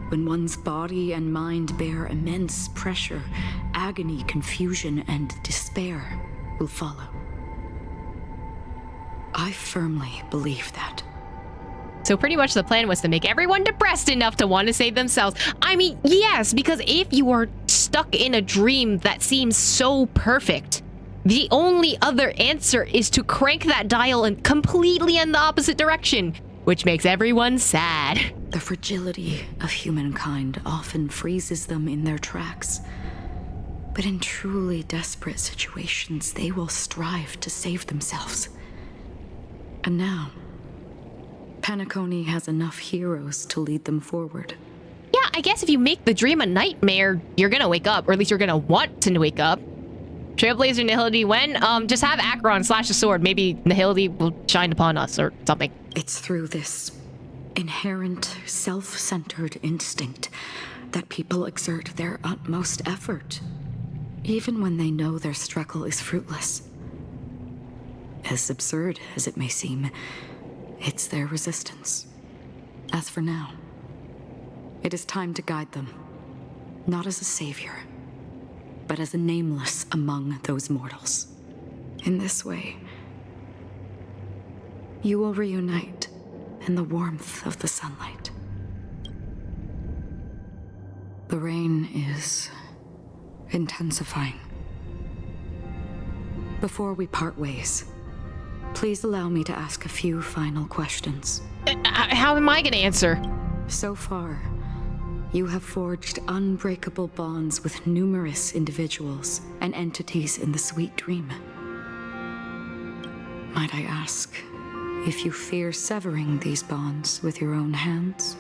When one's body and mind bear immense pressure, agony, confusion, and despair will follow. I firmly believe that. So pretty much the plan was to make everyone depressed enough to want to save themselves. I mean, yes, because if you are stuck in a dream that seems so perfect, The only other answer is to crank that dial completely in the opposite direction, which makes everyone sad. The fragility of humankind often freezes them in their tracks. But in truly desperate situations, they will strive to save themselves. And now, Penacony has enough heroes to lead them forward. Yeah, I guess if you make the dream a nightmare, you're gonna wake up, or at least you're gonna want to wake up. Trailblaze or Nihility, when? Just have Acheron slash the sword. Maybe Nihility will shine upon us or something. It's through this inherent, self-centered instinct that people exert their utmost effort, even when they know their struggle is fruitless. As absurd as it may seem, it's their resistance. As for now, it is time to guide them, not as a savior, but as a nameless among those mortals. In this way, you will reunite in the warmth of the sunlight. The rain is intensifying. Before we part ways, please allow me to ask a few final questions. How am I gonna answer? So far, you have forged unbreakable bonds with numerous individuals and entities in the sweet dream. Might I ask if you fear severing these bonds with your own hands?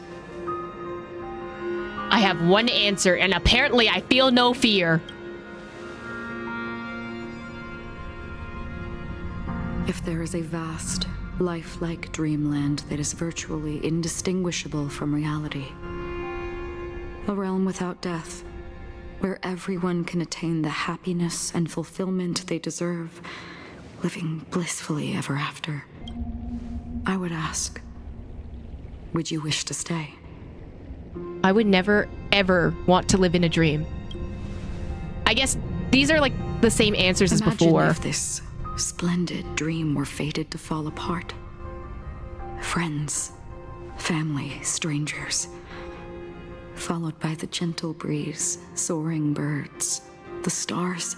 I have one answer, and apparently I feel no fear. If there is a vast, lifelike dreamland that is virtually indistinguishable from reality, a realm without death, where everyone can attain the happiness and fulfillment they deserve, living blissfully ever after, I would ask, would you wish to stay? I would never, ever want to live in a dream. I guess these are like the same answers as before. Imagine if this splendid dream were fated to fall apart. Friends, family, strangers, followed by the gentle breeze, soaring birds, the stars,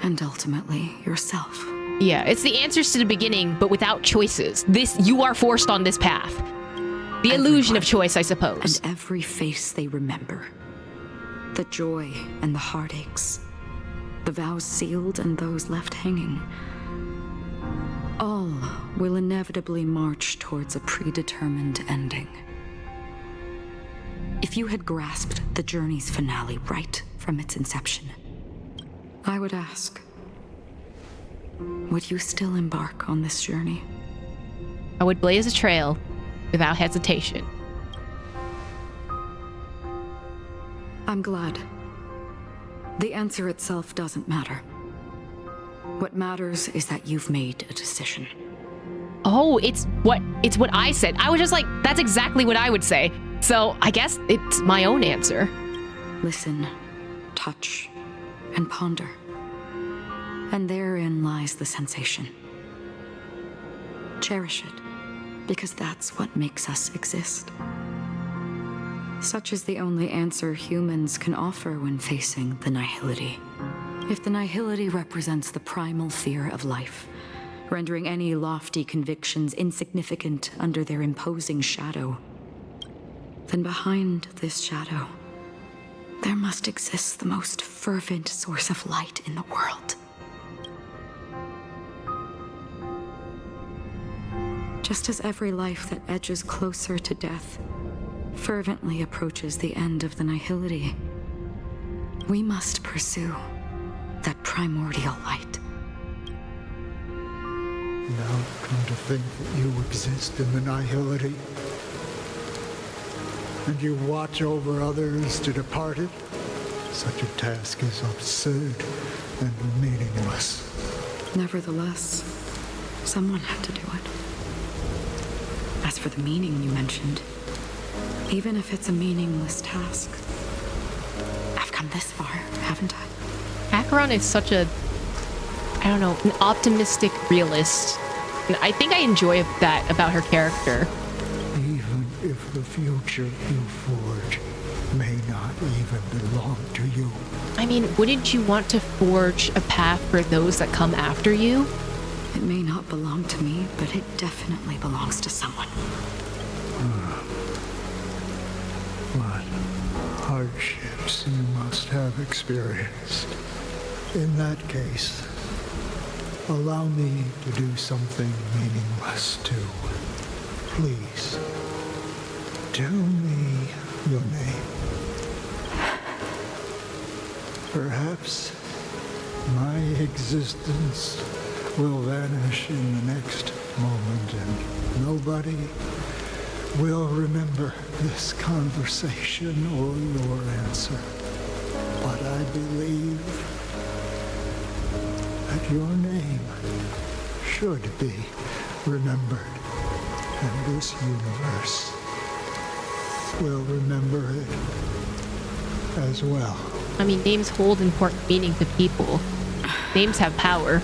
and ultimately yourself. Yeah, it's the answers to the beginning, but without choices. You are forced on this path. The illusion of choice, I suppose. And every face they remember. The joy and the heartaches. The vows sealed and those left hanging. All will inevitably march towards a predetermined ending. If you had grasped the journey's finale right from its inception, I would ask, would you still embark on this journey? I would blaze a trail without hesitation. I'm glad. The answer itself doesn't matter. What matters is that you've made a decision. Oh, it's what I said. I was just like, that's exactly what I would say. So I guess it's my own answer. Listen, touch, and ponder. And therein lies the sensation. Cherish it, because that's what makes us exist. Such is the only answer humans can offer when facing the nihility. If the nihility represents the primal fear of life, rendering any lofty convictions insignificant under their imposing shadow, then behind this shadow, there must exist the most fervent source of light in the world. Just as every life that edges closer to death fervently approaches the end of the nihility, we must pursue that primordial light. Now come to think that you exist in the nihility, and you watch over others to depart it, such a task is absurd and meaningless. Nevertheless, someone had to do it. As for the meaning you mentioned, even if it's a meaningless task, I've come this far, haven't I? Acheron is such a, I don't know, an optimistic realist. And I think I enjoy that about her character. Even if the future you forge may not even belong to you. I mean, wouldn't you want to forge a path for those that come after you? It may not belong to me, but it definitely belongs to someone. What hardships you must have experienced. In that case, allow me to do something meaningless too. Please, tell me your name. Perhaps my existence will vanish in the next moment and nobody will remember this conversation or your answer. But I believe that your name should be remembered, and this universe will remember it as well. I mean, names hold important meaning to people. Names have power.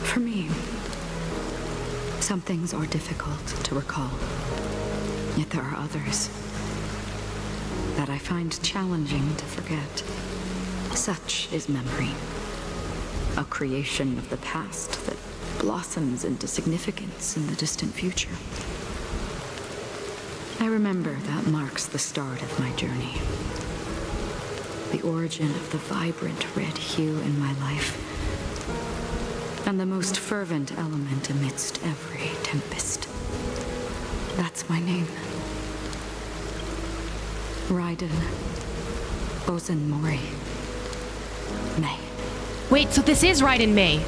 For me, some things are difficult to recall. Yet there are others that I find challenging to forget. Such is memory, a creation of the past that blossoms into significance in the distant future. I remember that marks the start of my journey. The origin of the vibrant red hue in my life, and the most fervent element amidst every tempest. That's my name. Raiden Bozen Mori May. Wait, so this is Raiden May.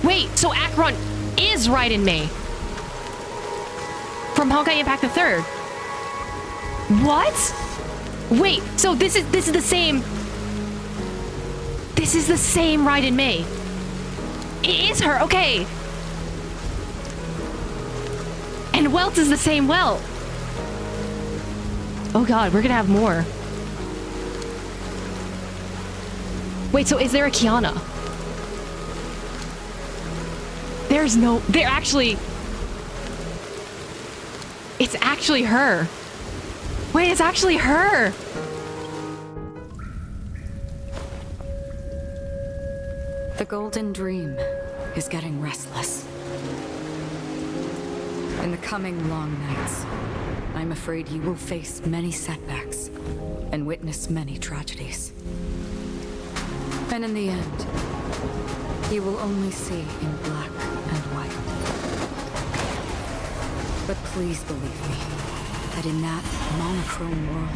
Wait, so Acheron is Raiden May. From Honkai Impact the Third. What? Wait, so this is the same. This is the same Raiden May. It is her, okay. And Welt is the same Welt. Oh god, we're gonna have more. Wait, so is there a Kiana? There's no... There actually... It's actually her. Wait, it's actually her. The Golden Dream is getting restless. In the coming long nights, I'm afraid you will face many setbacks and witness many tragedies. And in the end, you will only see in black and white. But please believe me, that in that monochrome world,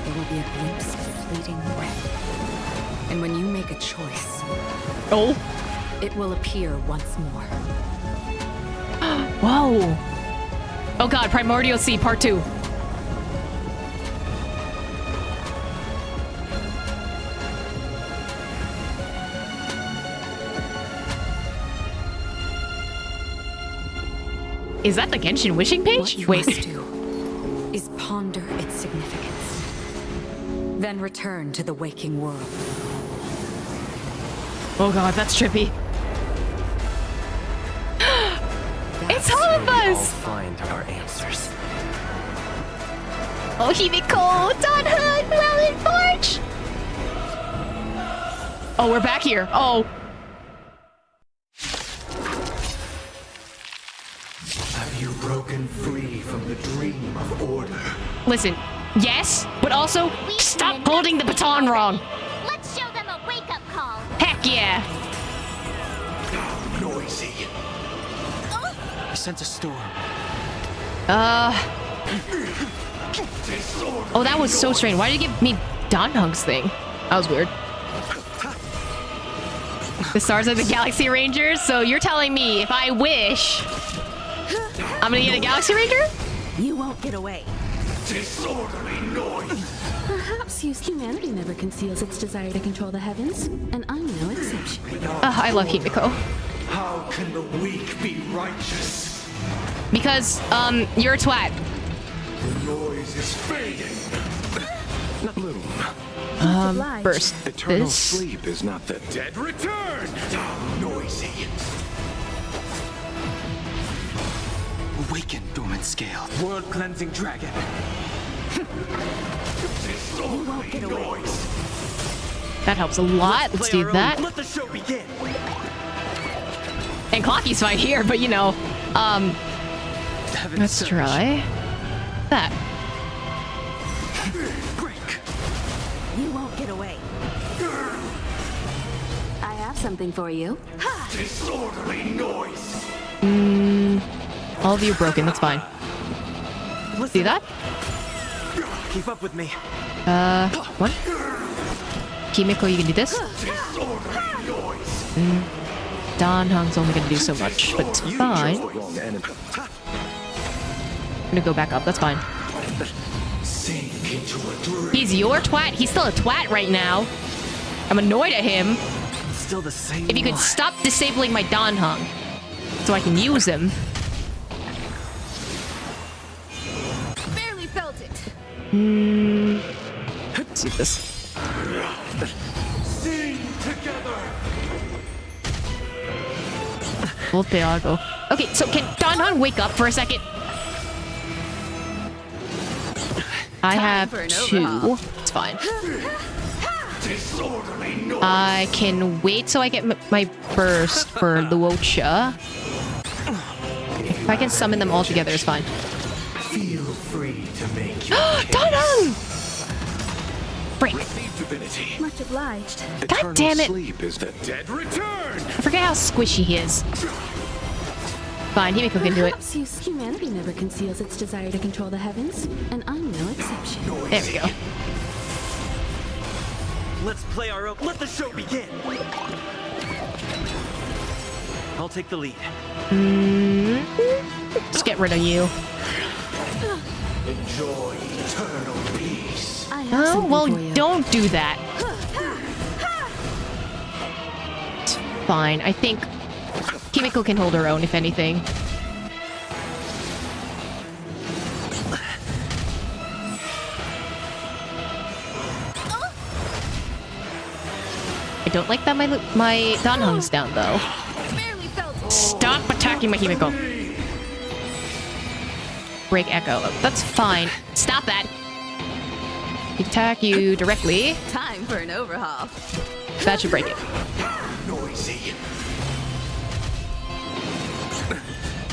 there will be a glimpse of fleeting red. And when you make a choice, it will appear once more. Whoa. Oh god, Primordial Sea Part 2. Is that the Genshin wishing page? What you must do is ponder its significance. Then return to the waking world. Oh god, that's trippy. It's all of us! Find our answers. Oh, Himiko, Danhun, Rowan Forge! Oh, we're back here. Oh. Have you broken free from the dream of order? Listen, yes, but also stop holding the baton wrong. Let's show them a wake-up call. Heck yeah. Noisy. I sense a storm. Oh, that was so strange. Why did you give me Danhung's thing? That was weird. The stars are the Galaxy Rangers, so you're telling me if I wish, I'm gonna get a Galaxy Ranger? You won't get away. Disorderly noise. Perhaps humanity never conceals its desire to control the heavens, and I'm no exception. I love Himiko. How can the weak be righteous? Because, you're a twat. The noise is fading. Not little. Burst. Eternal This. sleep is not the Dead return. Noisy. Awaken, dormant scale. World-cleansing dragon. You won't get away. That helps a lot. Let's do that. Let the show begin. And Clocky's fine here, but you know, let's try that. You won't get away. I have something for you. Disorderly noise. All of you broken. That's fine. See that? Keep up with me. One. Kimiko, you can do this. Don Hung's only gonna do so much, but it's fine. I'm gonna go back up. That's fine. He's your twat. He's still a twat right now. I'm annoyed at him. Still the same. If you could stop disabling my Don Hung, so I can use him. Barely felt it. Let's see this. Sing together. Volteago. Okay, so can Don Hung wake up for a second? I have 2. It's fine. I can wait so I get my burst for Luocha. If I can summon them all together, it's fine. Feel free to make your Don Hung! Break. Much obliged. God damn it! Sleep is the dead return. I forget how squishy he is. Fine, Himiko can do it. Perhaps humanity never conceals its desire to control the heavens, and I'm no exception. There we go. Let's play our own. Let the show begin. I'll take the lead. Let's get rid of you. Enjoy eternal peace. Oh, well, don't do that. It's fine. I think Kimiko can hold her own, if anything. I don't like that my Don Hung's down, though. Stop attacking my Himiko. Break Echo. Oh, that's fine. Stop that. Attack you directly. Time for an overhaul. That should break it. Noisy.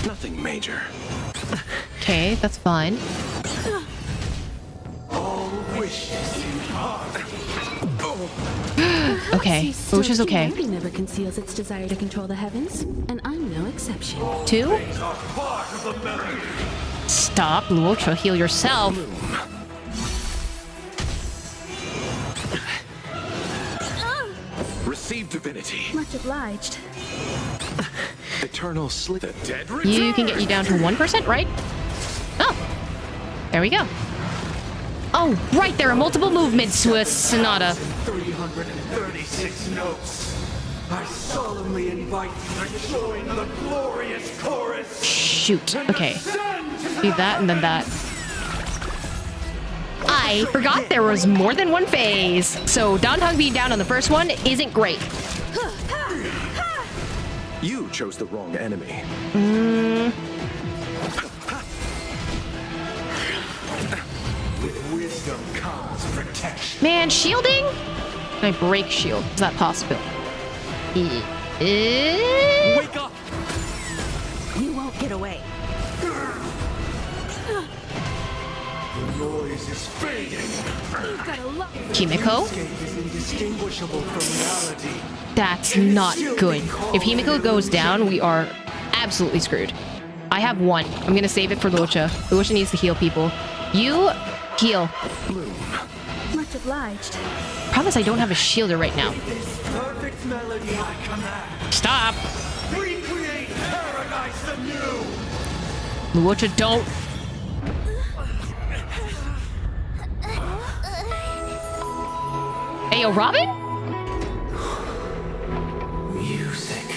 Nothing major. Okay, that's fine. All wishes in heart. Okay, which is okay. Humanity never conceals its desire to control the heavens, and I'm no exception. 2. Things are part of the melody. Stop, Luocha, heal yourself. Receive divinity. Much obliged. Eternal sleep. The dead return. You can get you down to 1%, right? Oh, there we go. Oh, right, there are multiple movements to a sonata. 336 notes. I solemnly invite you to join the glorious chorus. Shoot, okay. Do that and then that. I forgot there was more than one phase, so Don Hung being down on the first one isn't great. You chose the wrong enemy. With wisdom comes protection. Man, shielding? Can I break shield? Is that possible? Wake up! You won't get away. The noise is fading. Himiko? Escape is indistinguishable from reality. That's not good. If Himiko goes down, we are absolutely screwed. I have 1. I'm gonna save it for Luocha. Luocha needs to heal people. You heal. Much obliged. Promise I don't have a shielder right now. This perfect melody I command. Stop! Recreate paradise anew. Luocha, don't. Hey, yo, Robin? Music.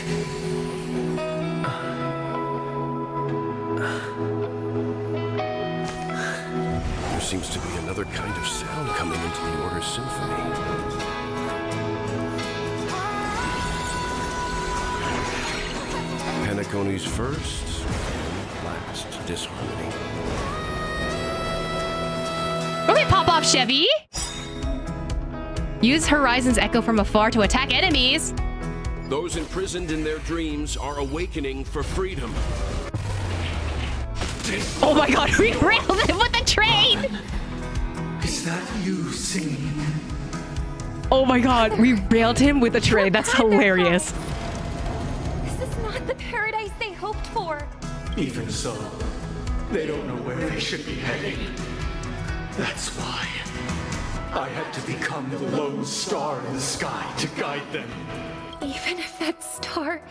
There seems to be another kind of sound coming into the Order's symphony. Penacony's first and last disharmony. Okay, pop off, Chevy. Use Horizon's Echo from afar to attack enemies. Those imprisoned in their dreams are awakening for freedom. Oh my god, we railed him with the train! Is that you singing? Oh my god, we railed him with a train. That's hilarious. This is not the paradise they hoped for. Even so, they don't know where they should be heading. That's why I had to become the lone star in the sky to guide them. Even if that star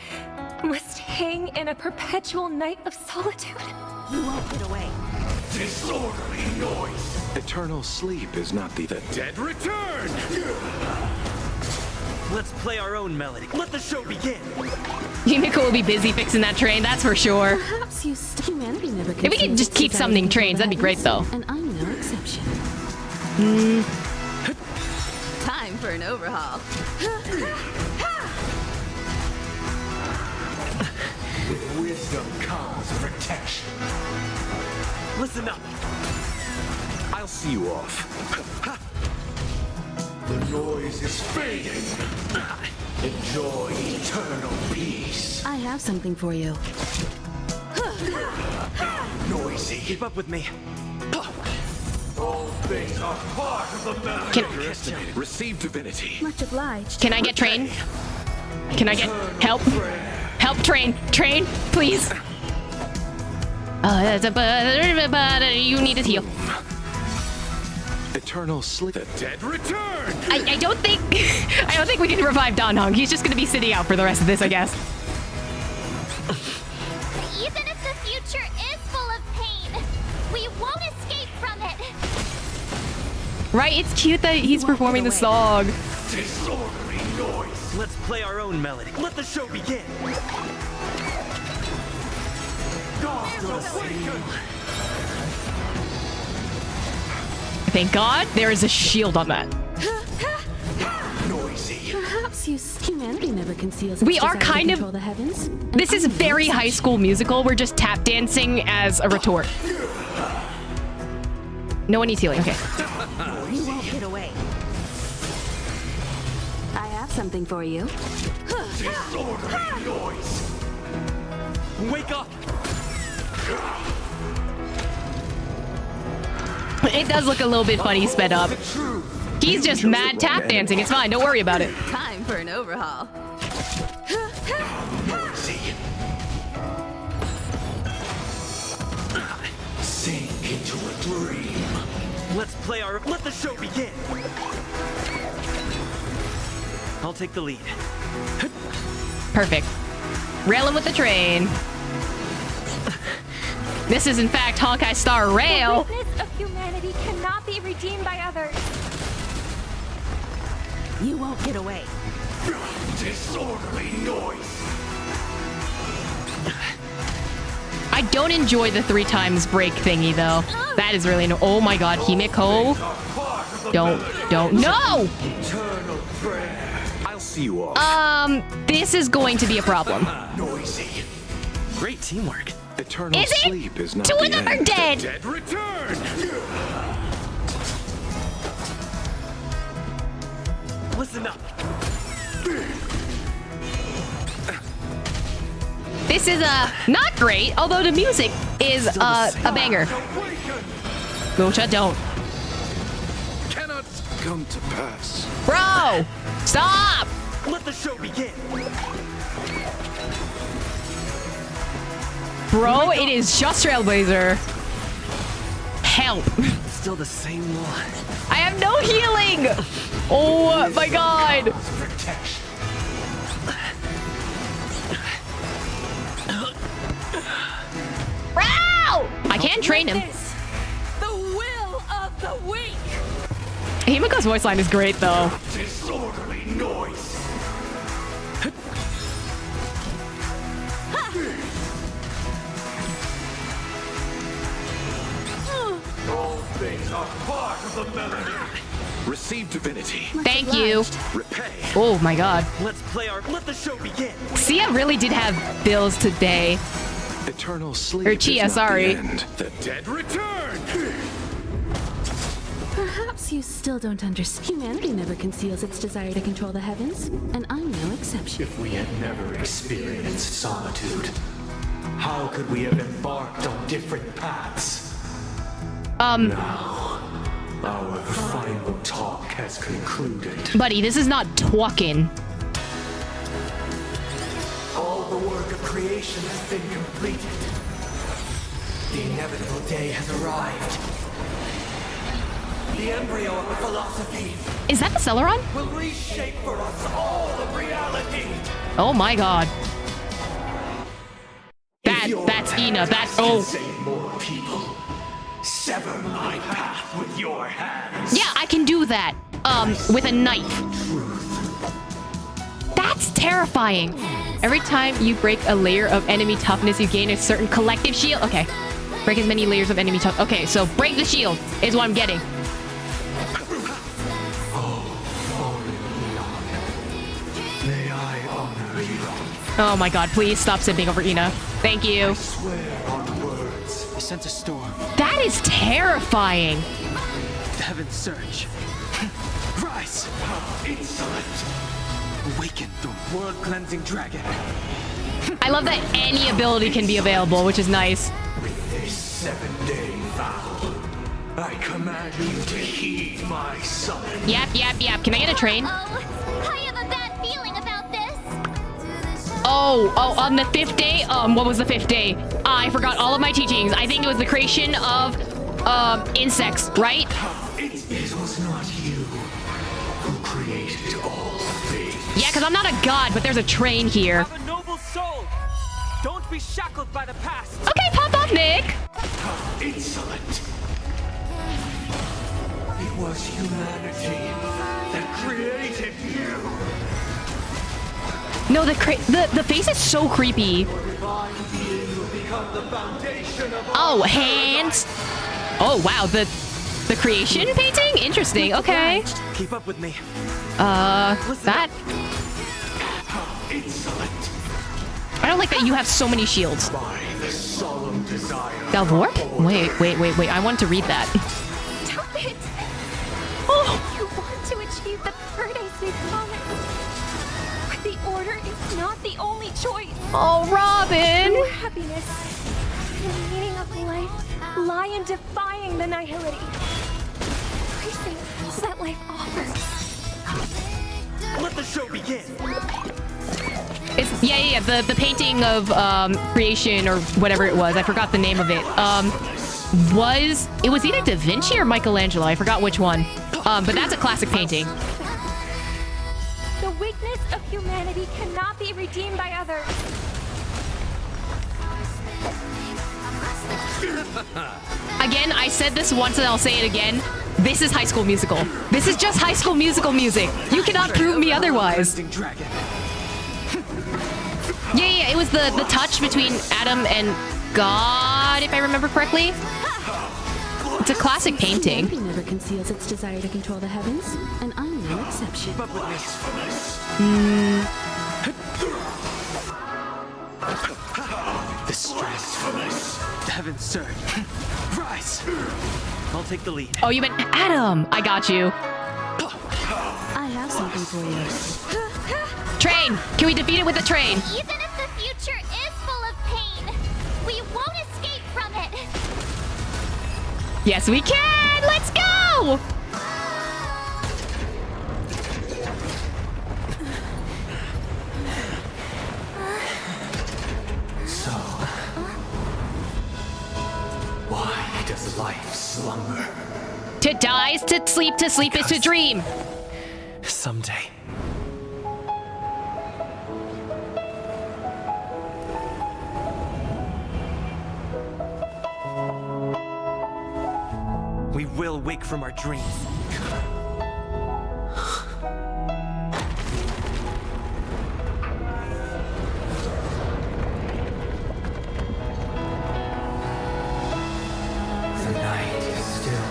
must hang in a perpetual night of solitude. You won't get away. Disorderly noise. Eternal sleep is not the Dead return! Let's play our own melody. Let the show begin. Himiko will be busy fixing that train, that's for sure. Perhaps humanity never If we could just keep summoning trains, that'd be great though. And I'm no exception. Time for an overhaul. With wisdom comes protection. Listen up. I'll see you off. The noise is fading. Enjoy eternal peace. I have something for you. Noisy. Keep up with me. All things are part of the melody. Underestimated. Receive divinity. Much obliged. Can I get train? Can I get help? Help, train. Train, please. You need to heal. Eternal sleep. The dead return. I don't think we can revive Don Hung. He's just gonna be sitting out for the rest of this, I guess. Even if the future is full of pain, we won't escape from it. Right? It's cute that he's performing the song. Disorderly noise. Let's play our own melody. Let the show begin. God awaken. Thank God there is a shield on that. Noisy. Perhaps humanity never conceals. We its are desire to kind control of. the heavens. This is very High School Musical. We're just tap dancing as a retort. No one needs healing. Okay. You won't get away. I have something for you. Disorderly noise. Wake up. It does look a little bit funny sped up. He's just mad tap dancing. It's fine. Don't worry about it. Time for an overhaul. Sink into a dream. Let's play our. Let the show begin. I'll take the lead. Perfect. Rail him with the train. This is in fact Honkai Star Rail. The weakness of humanity cannot be redeemed by others. You won't get away. Disorderly noise. I don't enjoy the 3 times break thingy though. That is really oh my god, Himiko. Don't. No! Eternal prayer. I'll see you off. This is going to be a problem. Noisy. Great teamwork. Eternal Is it? sleep is not 2 the of them end. are dead. Dead return. Listen up. This is not great, although the music is a banger. Gocha, don't. Cannot come to pass. Bro! Stop! Let the show begin. Bro, it is just Trailblazer. Help. Still the same one. I have no healing! Oh my god! Protection. Wow! I can't train him. The will of the weak. Himiko's voice line is great though. Disorderly noise. All things are part of the melody. Receive divinity. Thank you. Repay. Oh my god. Let's play our. Let the show begin. Sia really did have bills today. Eternal sleep. Or Chia, is not sorry. The end. The dead return. Perhaps you still don't understand. Humanity never conceals its desire to control the heavens, and I'm no exception. If we had never experienced solitude, how could we have embarked on different paths? Now, our final talk has concluded. Buddy, this is not talking. All the work of creation has been completed. The inevitable day has arrived. The embryo of a philosophy. Is that the Celeron? Will reshape for us all of reality. Oh my god. That's Ina. That's Save more people. Sever my path with your hands. Yeah, I can do that. With a knife. That's terrifying. Every time you break a layer of enemy toughness, you gain a certain collective shield. Okay. Break as many layers of enemy toughness. Okay, so break the shield is what I'm getting. May I honor you? Oh my god, please stop sipping over Ina. Thank you. I swear on words. I sense a storm. That is terrifying. The heavens surge. Rise! How insolent! Awaken the world-cleansing dragon. I love that any ability can be available, which is nice. With this 7-day vow, I command you to heed my summons. Yep. Can I get a train? I have a bad feeling about this. Oh, on the 5th day? What was the 5th day? I forgot all of my teachings. I think it was the creation of, insects, right? It was not you who created all things. Yeah, because I'm not a god, but there's a train here. Have a noble soul. Don't be shackled by the past. Okay, pop off, Nick. How insolent! It was humanity that created you. No, the face is so creepy. Your divine being will become the foundation of Oh, hands. Oh wow, the creation painting? Interesting. Okay. Keep up with me. That. insolent. I don't like that you have so many shields. By the solemn desire. Dalvor? Wait. I want to read that. Stop it! Oh. You want to achieve the paradise we promised. But the order is not the only choice. Oh, Robin! True happiness and the meaning of life lie in defying the nihility. Embracing all that life offers. Let the show begin. It's yeah. The painting of creation or whatever it was. I forgot the name of it. It was either Da Vinci or Michelangelo. I forgot which one. But that's a classic painting. The weakness of humanity cannot be redeemed by others. Again, I said this once and I'll say it again. This is High School Musical. This is just High School Musical music. You cannot prove me otherwise. Yeah, it was the touch between Adam and God, if I remember correctly. It's a classic painting. Humanity never conceals its desire to control the heavens, and I'm no exception. The stress. The heavens surge. Rise! I'll take the lead. Oh, you meant Adam. I got you. I have something for you. Train. Can we defeat it with the train? Even if the future is full of pain, we won't escape from it. Yes, we can. Let's go. So, why does life slumber? To die is to sleep is to dream. Someday. We will wake from our dreams. The night is still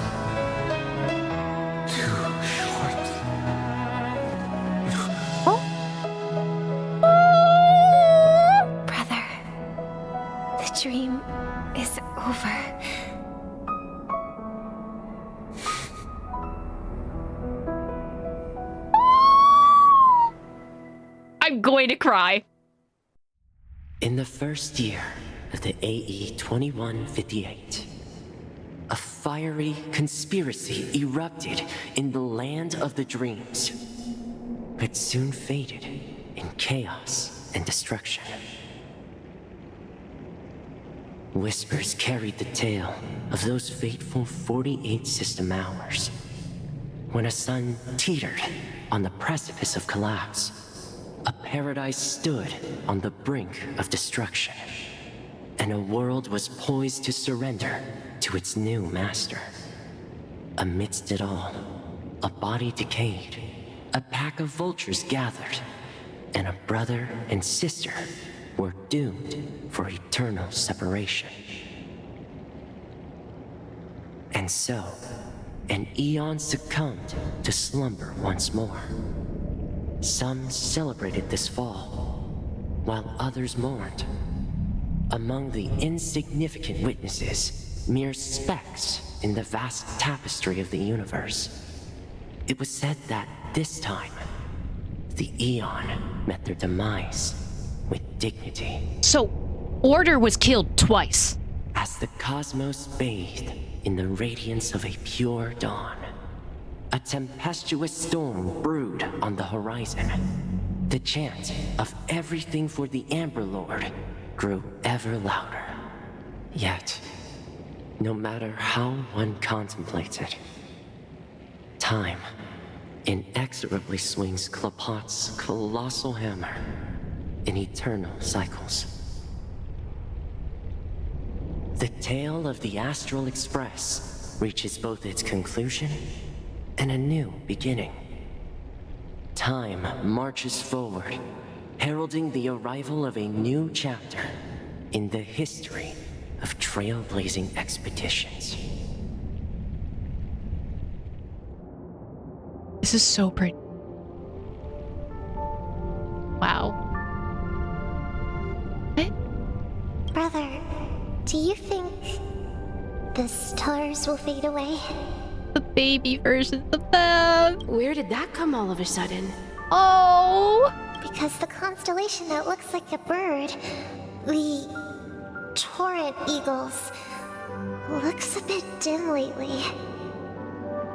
too short. Brother, the dream is over. I'm going to cry. In the first year of the AE 2158, a fiery conspiracy erupted in the land of the dreams, but soon faded in chaos and destruction. Whispers carried the tale of those fateful 48 system hours, when a sun teetered on the precipice of collapse. A paradise stood on the brink of destruction, and a world was poised to surrender to its new master. Amidst it all, a body decayed, a pack of vultures gathered, and a brother and sister were doomed for eternal separation. And so, an eon succumbed to slumber once more. Some celebrated this fall, while others mourned. Among the insignificant witnesses, mere specks in the vast tapestry of the universe, it was said that this time, the Eon met their demise with dignity. So, Order was killed twice. As the cosmos bathed in the radiance of a pure dawn, a tempestuous storm brewed on the horizon. The chant of everything for the Amber Lord grew ever louder. Yet, no matter how one contemplates it, time inexorably swings Klapot's colossal hammer in eternal cycles. The tale of the Astral Express reaches both its conclusion and a new beginning. Time marches forward, heralding the arrival of a new chapter in the history of trailblazing expeditions. This is so pretty. Wow. Brother, do you think the stars will fade away? The baby versions of them. Where did that come all of a sudden? Oh! Because the constellation that looks like a bird, the torrent eagles, looks a bit dim lately.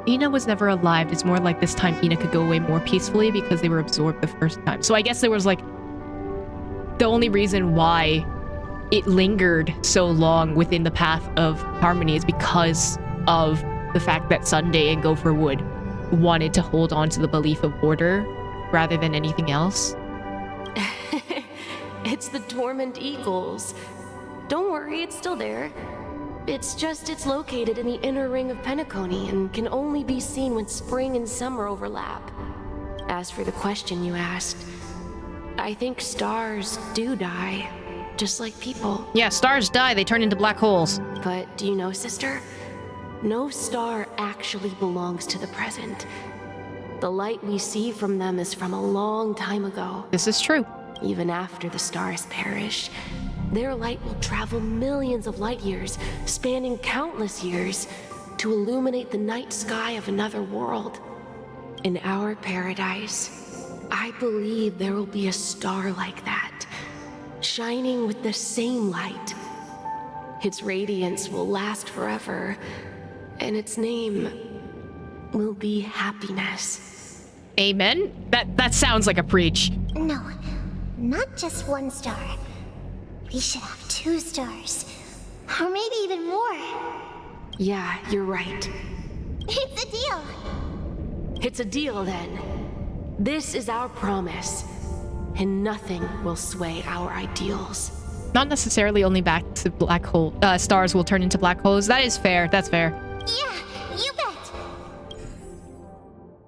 Ina was never alive. It's more like this time Ina could go away more peacefully because they were absorbed the first time. So I guess there was like... The only reason why it lingered so long within the path of Harmony is because of the fact that Sunday and Gopher Wood wanted to hold on to the belief of order rather than anything else. It's the dormant eagles. Don't worry, it's still there. It's just it's located in the inner ring of Penacony and can only be seen when spring and summer overlap. As for the question you asked, I think stars do die, just like people. Yeah, stars die, they turn into black holes. But do you know, sister? No star actually belongs to the present. The light we see from them is from a long time ago. This is true. Even after the stars perish, their light will travel millions of light years, spanning countless years, to illuminate the night sky of another world. In our paradise, I believe there will be a star like that, shining with the same light. Its radiance will last forever, and its name will be happiness. Amen? That sounds like a preach. No, not just one star. We should have 2 stars, or maybe even more. Yeah, you're right. It's a deal. It's a deal then. This is our promise, and nothing will sway our ideals. Not necessarily only back to black hole. Stars will turn into black holes. That is fair. That's fair. Yeah, you bet.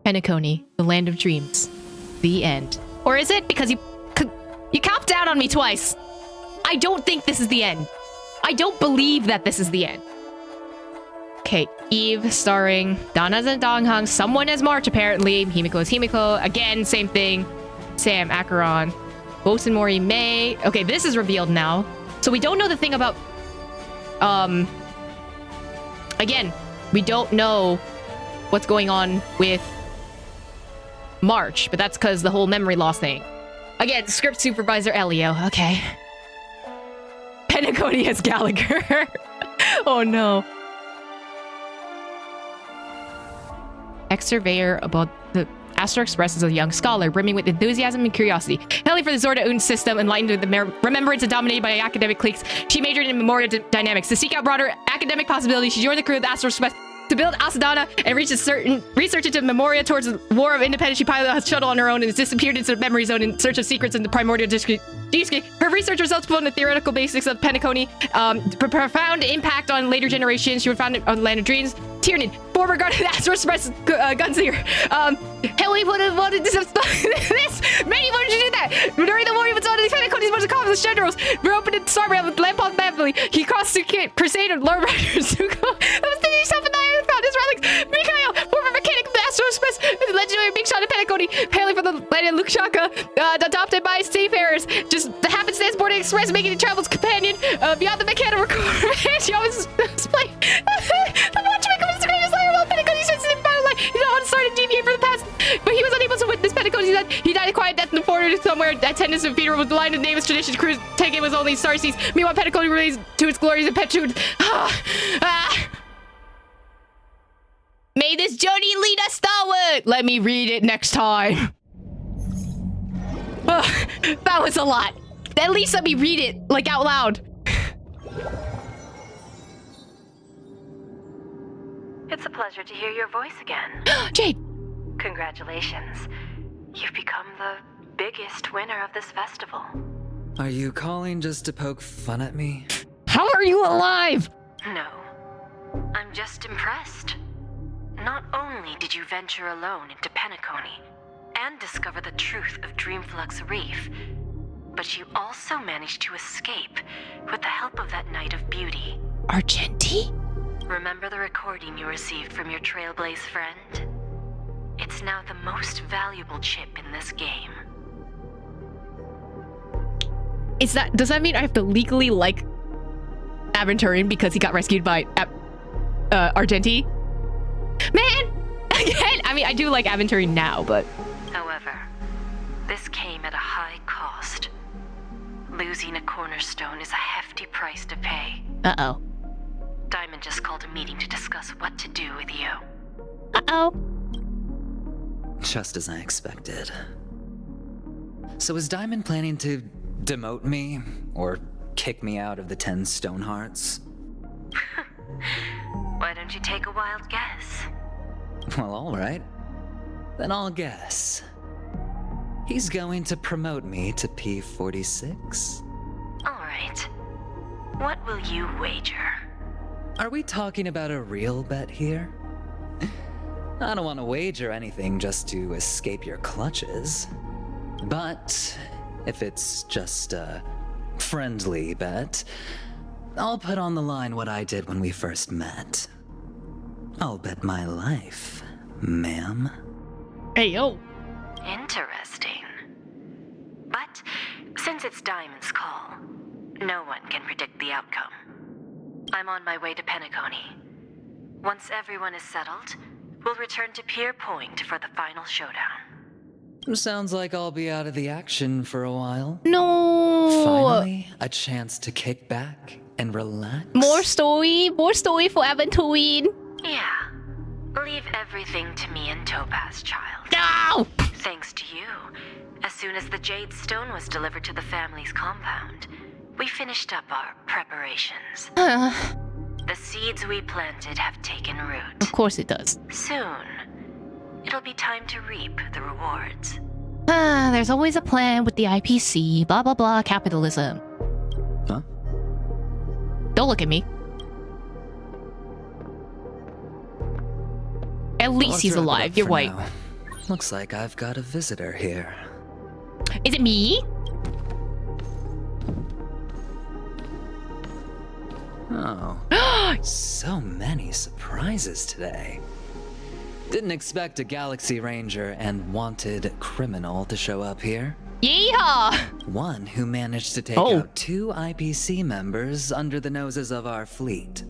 Penacony, the land of dreams. The end. Or is it? Because you copped out on me twice. I don't think this is the end. I don't believe that this is the end. Okay, Eve starring Dana as Donghang, someone as March apparently. Himiko as Himiko. Again, same thing. Sam, Acheron. Bosun Mori, May. Okay, this is revealed now. So we don't know the thing about... Again, we don't know what's going on with March, but that's because the whole memory loss thing. Again, script supervisor Elio. Okay. Penacony as Gallagher. Oh no. Ex-surveyor about the Astro Express is a young scholar, brimming with enthusiasm and curiosity. Hailing for the Zorda-Un system, enlightened with the remembrance and dominated by academic cliques, she majored in memorial dynamics. To seek out broader academic possibilities, she joined the crew of the Astro Express to build Asadana and reach a certain research into Memoria towards the War of Independence. She piloted a shuttle on her own and has disappeared into the memory zone in search of secrets in the primordial disc. Her research results put on the theoretical basics of Penacony, profound impact on later generations. She was founded on the Land of Dreams. Tiernan, former guard of the Astro Express gunslinger. Haley wanted this. Many wanted to do that. During the war, he was on the Penacony's bunch of confidence generals. We're open to Starman with Lampon family. He crossed the Crusade of Lord Rider Zuko. That was the yourself and I found his relics. Mikhail, former mechanic of the Astro Express, the legendary big shot of Penacony, hailing from the land of Lukshaka, adopted by seafarers. Just the happenstance boarding express, making it travel's companion beyond the mechanical record. She always display the watchmaker was the greatest layer of all Penacony sensitive battle life. He's not started to deviate from the past, but he was unable to witness Penacony's death. He died a quiet death in the forest somewhere. Attendance and funeral was blind with Nameless traditions. Cruise taking was only star seas. Meanwhile, Penacony relates to its glories and petude. May this journey lead us forward. Let me read it next time. That was a lot. At least let me read it, like, out loud. It's a pleasure to hear your voice again. Jade! Congratulations. You've become the biggest winner of this festival. Are you calling just to poke fun at me? How are you alive? No. I'm just impressed. Not only did you venture alone into Penacony and discover the truth of Dreamflux Reef, but you also managed to escape with the help of that Knight of Beauty. Argenti? Remember the recording you received from your Trailblaze friend? It's now the most valuable chip in this game. Does that mean I have to legally like Aventurian because he got rescued by Argenti? Man! Again, I mean, I do like Aventurian now, but... However, this came at a high cost. Losing a cornerstone is a hefty price to pay. Uh-oh. Diamond just called a meeting to discuss what to do with you. Uh-oh. Just as I expected. So is Diamond planning to demote me? Or kick me out of the 10 Stonehearts? Why don't you take a wild guess? Well, alright. Then I'll guess. He's going to promote me to P46? Alright. What will you wager? Are we talking about a real bet here? I don't want to wager anything just to escape your clutches. But if it's just a friendly bet, I'll put on the line what I did when we first met. I'll bet my life, ma'am. Hey, yo. Interesting. But since it's Diamond's call, no one can predict the outcome. I'm on my way to Penacony. Once everyone is settled, we'll return to Pier Point for the final showdown. Sounds like I'll be out of the action for a while. No! Finally, a chance to kick back and relax. More story for Aventurian. Yeah. Leave everything to me and Topaz, child. No! Thanks to you, as soon as the Jade Stone was delivered to the family's compound, we finished up our preparations. The seeds we planted have taken root. Of course it does. Soon, it'll be time to reap the rewards. There's always a plan with the IPC, blah blah blah, capitalism. Huh? Don't look at me. At least he's alive, you're white. Now. Looks like I've got a visitor here. Is it me? Oh. So many surprises today. Didn't expect a Galaxy Ranger and wanted criminal to show up here. Yeehaw! One who managed to take out 2 IPC members under the noses of our fleet.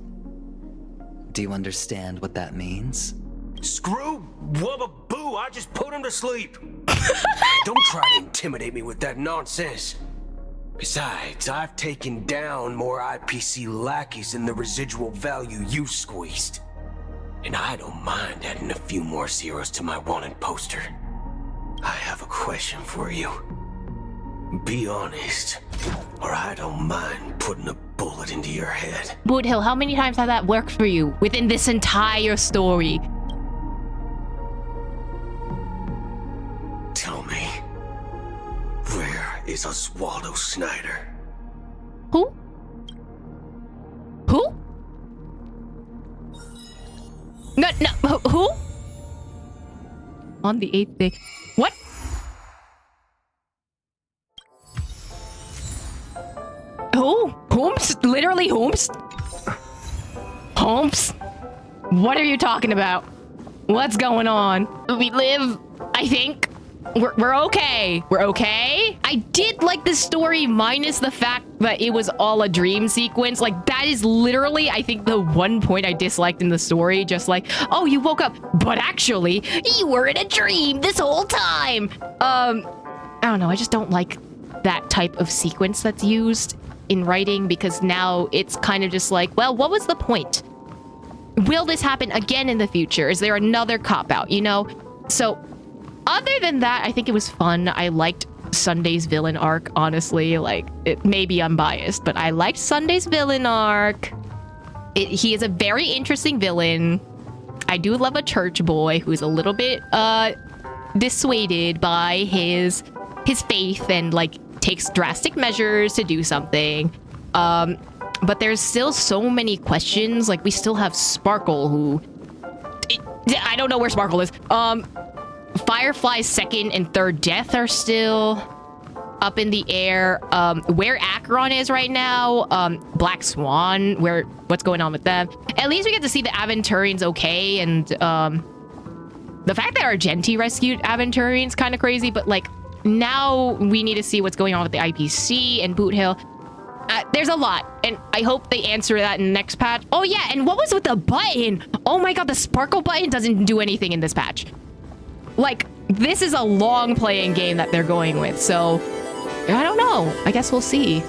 Do you understand what that means? Screw Wubba Boo, I just put him to sleep. Don't try to intimidate me with that nonsense. Besides, I've taken down more IPC lackeys than the residual value you squeezed. And I don't mind adding a few more zeros to my wanted poster. I have a question for you. Be honest, or I don't mind putting a bullet into your head. Boothill, how many times has that worked for you within this entire story? Tell me, where is Oswaldo Snyder? Who? Who? No, who? On the 8th day. What? Who? Holmes? Literally Holmes? Holmes? What are you talking about? What's going on? We live, I think. We're okay. We're okay. I did like this story minus the fact that it was all a dream sequence. Like, that is literally, I think, the one point I disliked in the story. Just like, oh, you woke up, but actually, you were in a dream this whole time. I don't know. I just don't like that type of sequence that's used in writing, because now it's kind of just like, well, what was the point? Will this happen again in the future? Is there another cop-out, you know? So, other than that, I think it was fun. I liked Sunday's villain arc, honestly. Like, it may be unbiased, but I liked Sunday's villain arc. He is a very interesting villain. I do love a church boy who's a little bit dissuaded by his faith and, like, takes drastic measures to do something. But there's still so many questions. Like, we still have Sparkle, who... I don't know where Sparkle is. Firefly's second and third death are still up in the air. Where Acheron is right now, Black Swan, what's going on with them? At least we get to see the Aventurians okay, and the fact that Argenti rescued Aventurians kind of crazy, but like now we need to see what's going on with the IPC and Boot Hill. There's a lot, and I hope they answer that in the next patch. Oh yeah, and what was with the button? Oh my god, the Sparkle button doesn't do anything in this patch. Like, this is a long playing game that they're going with, so I don't know. I guess we'll see.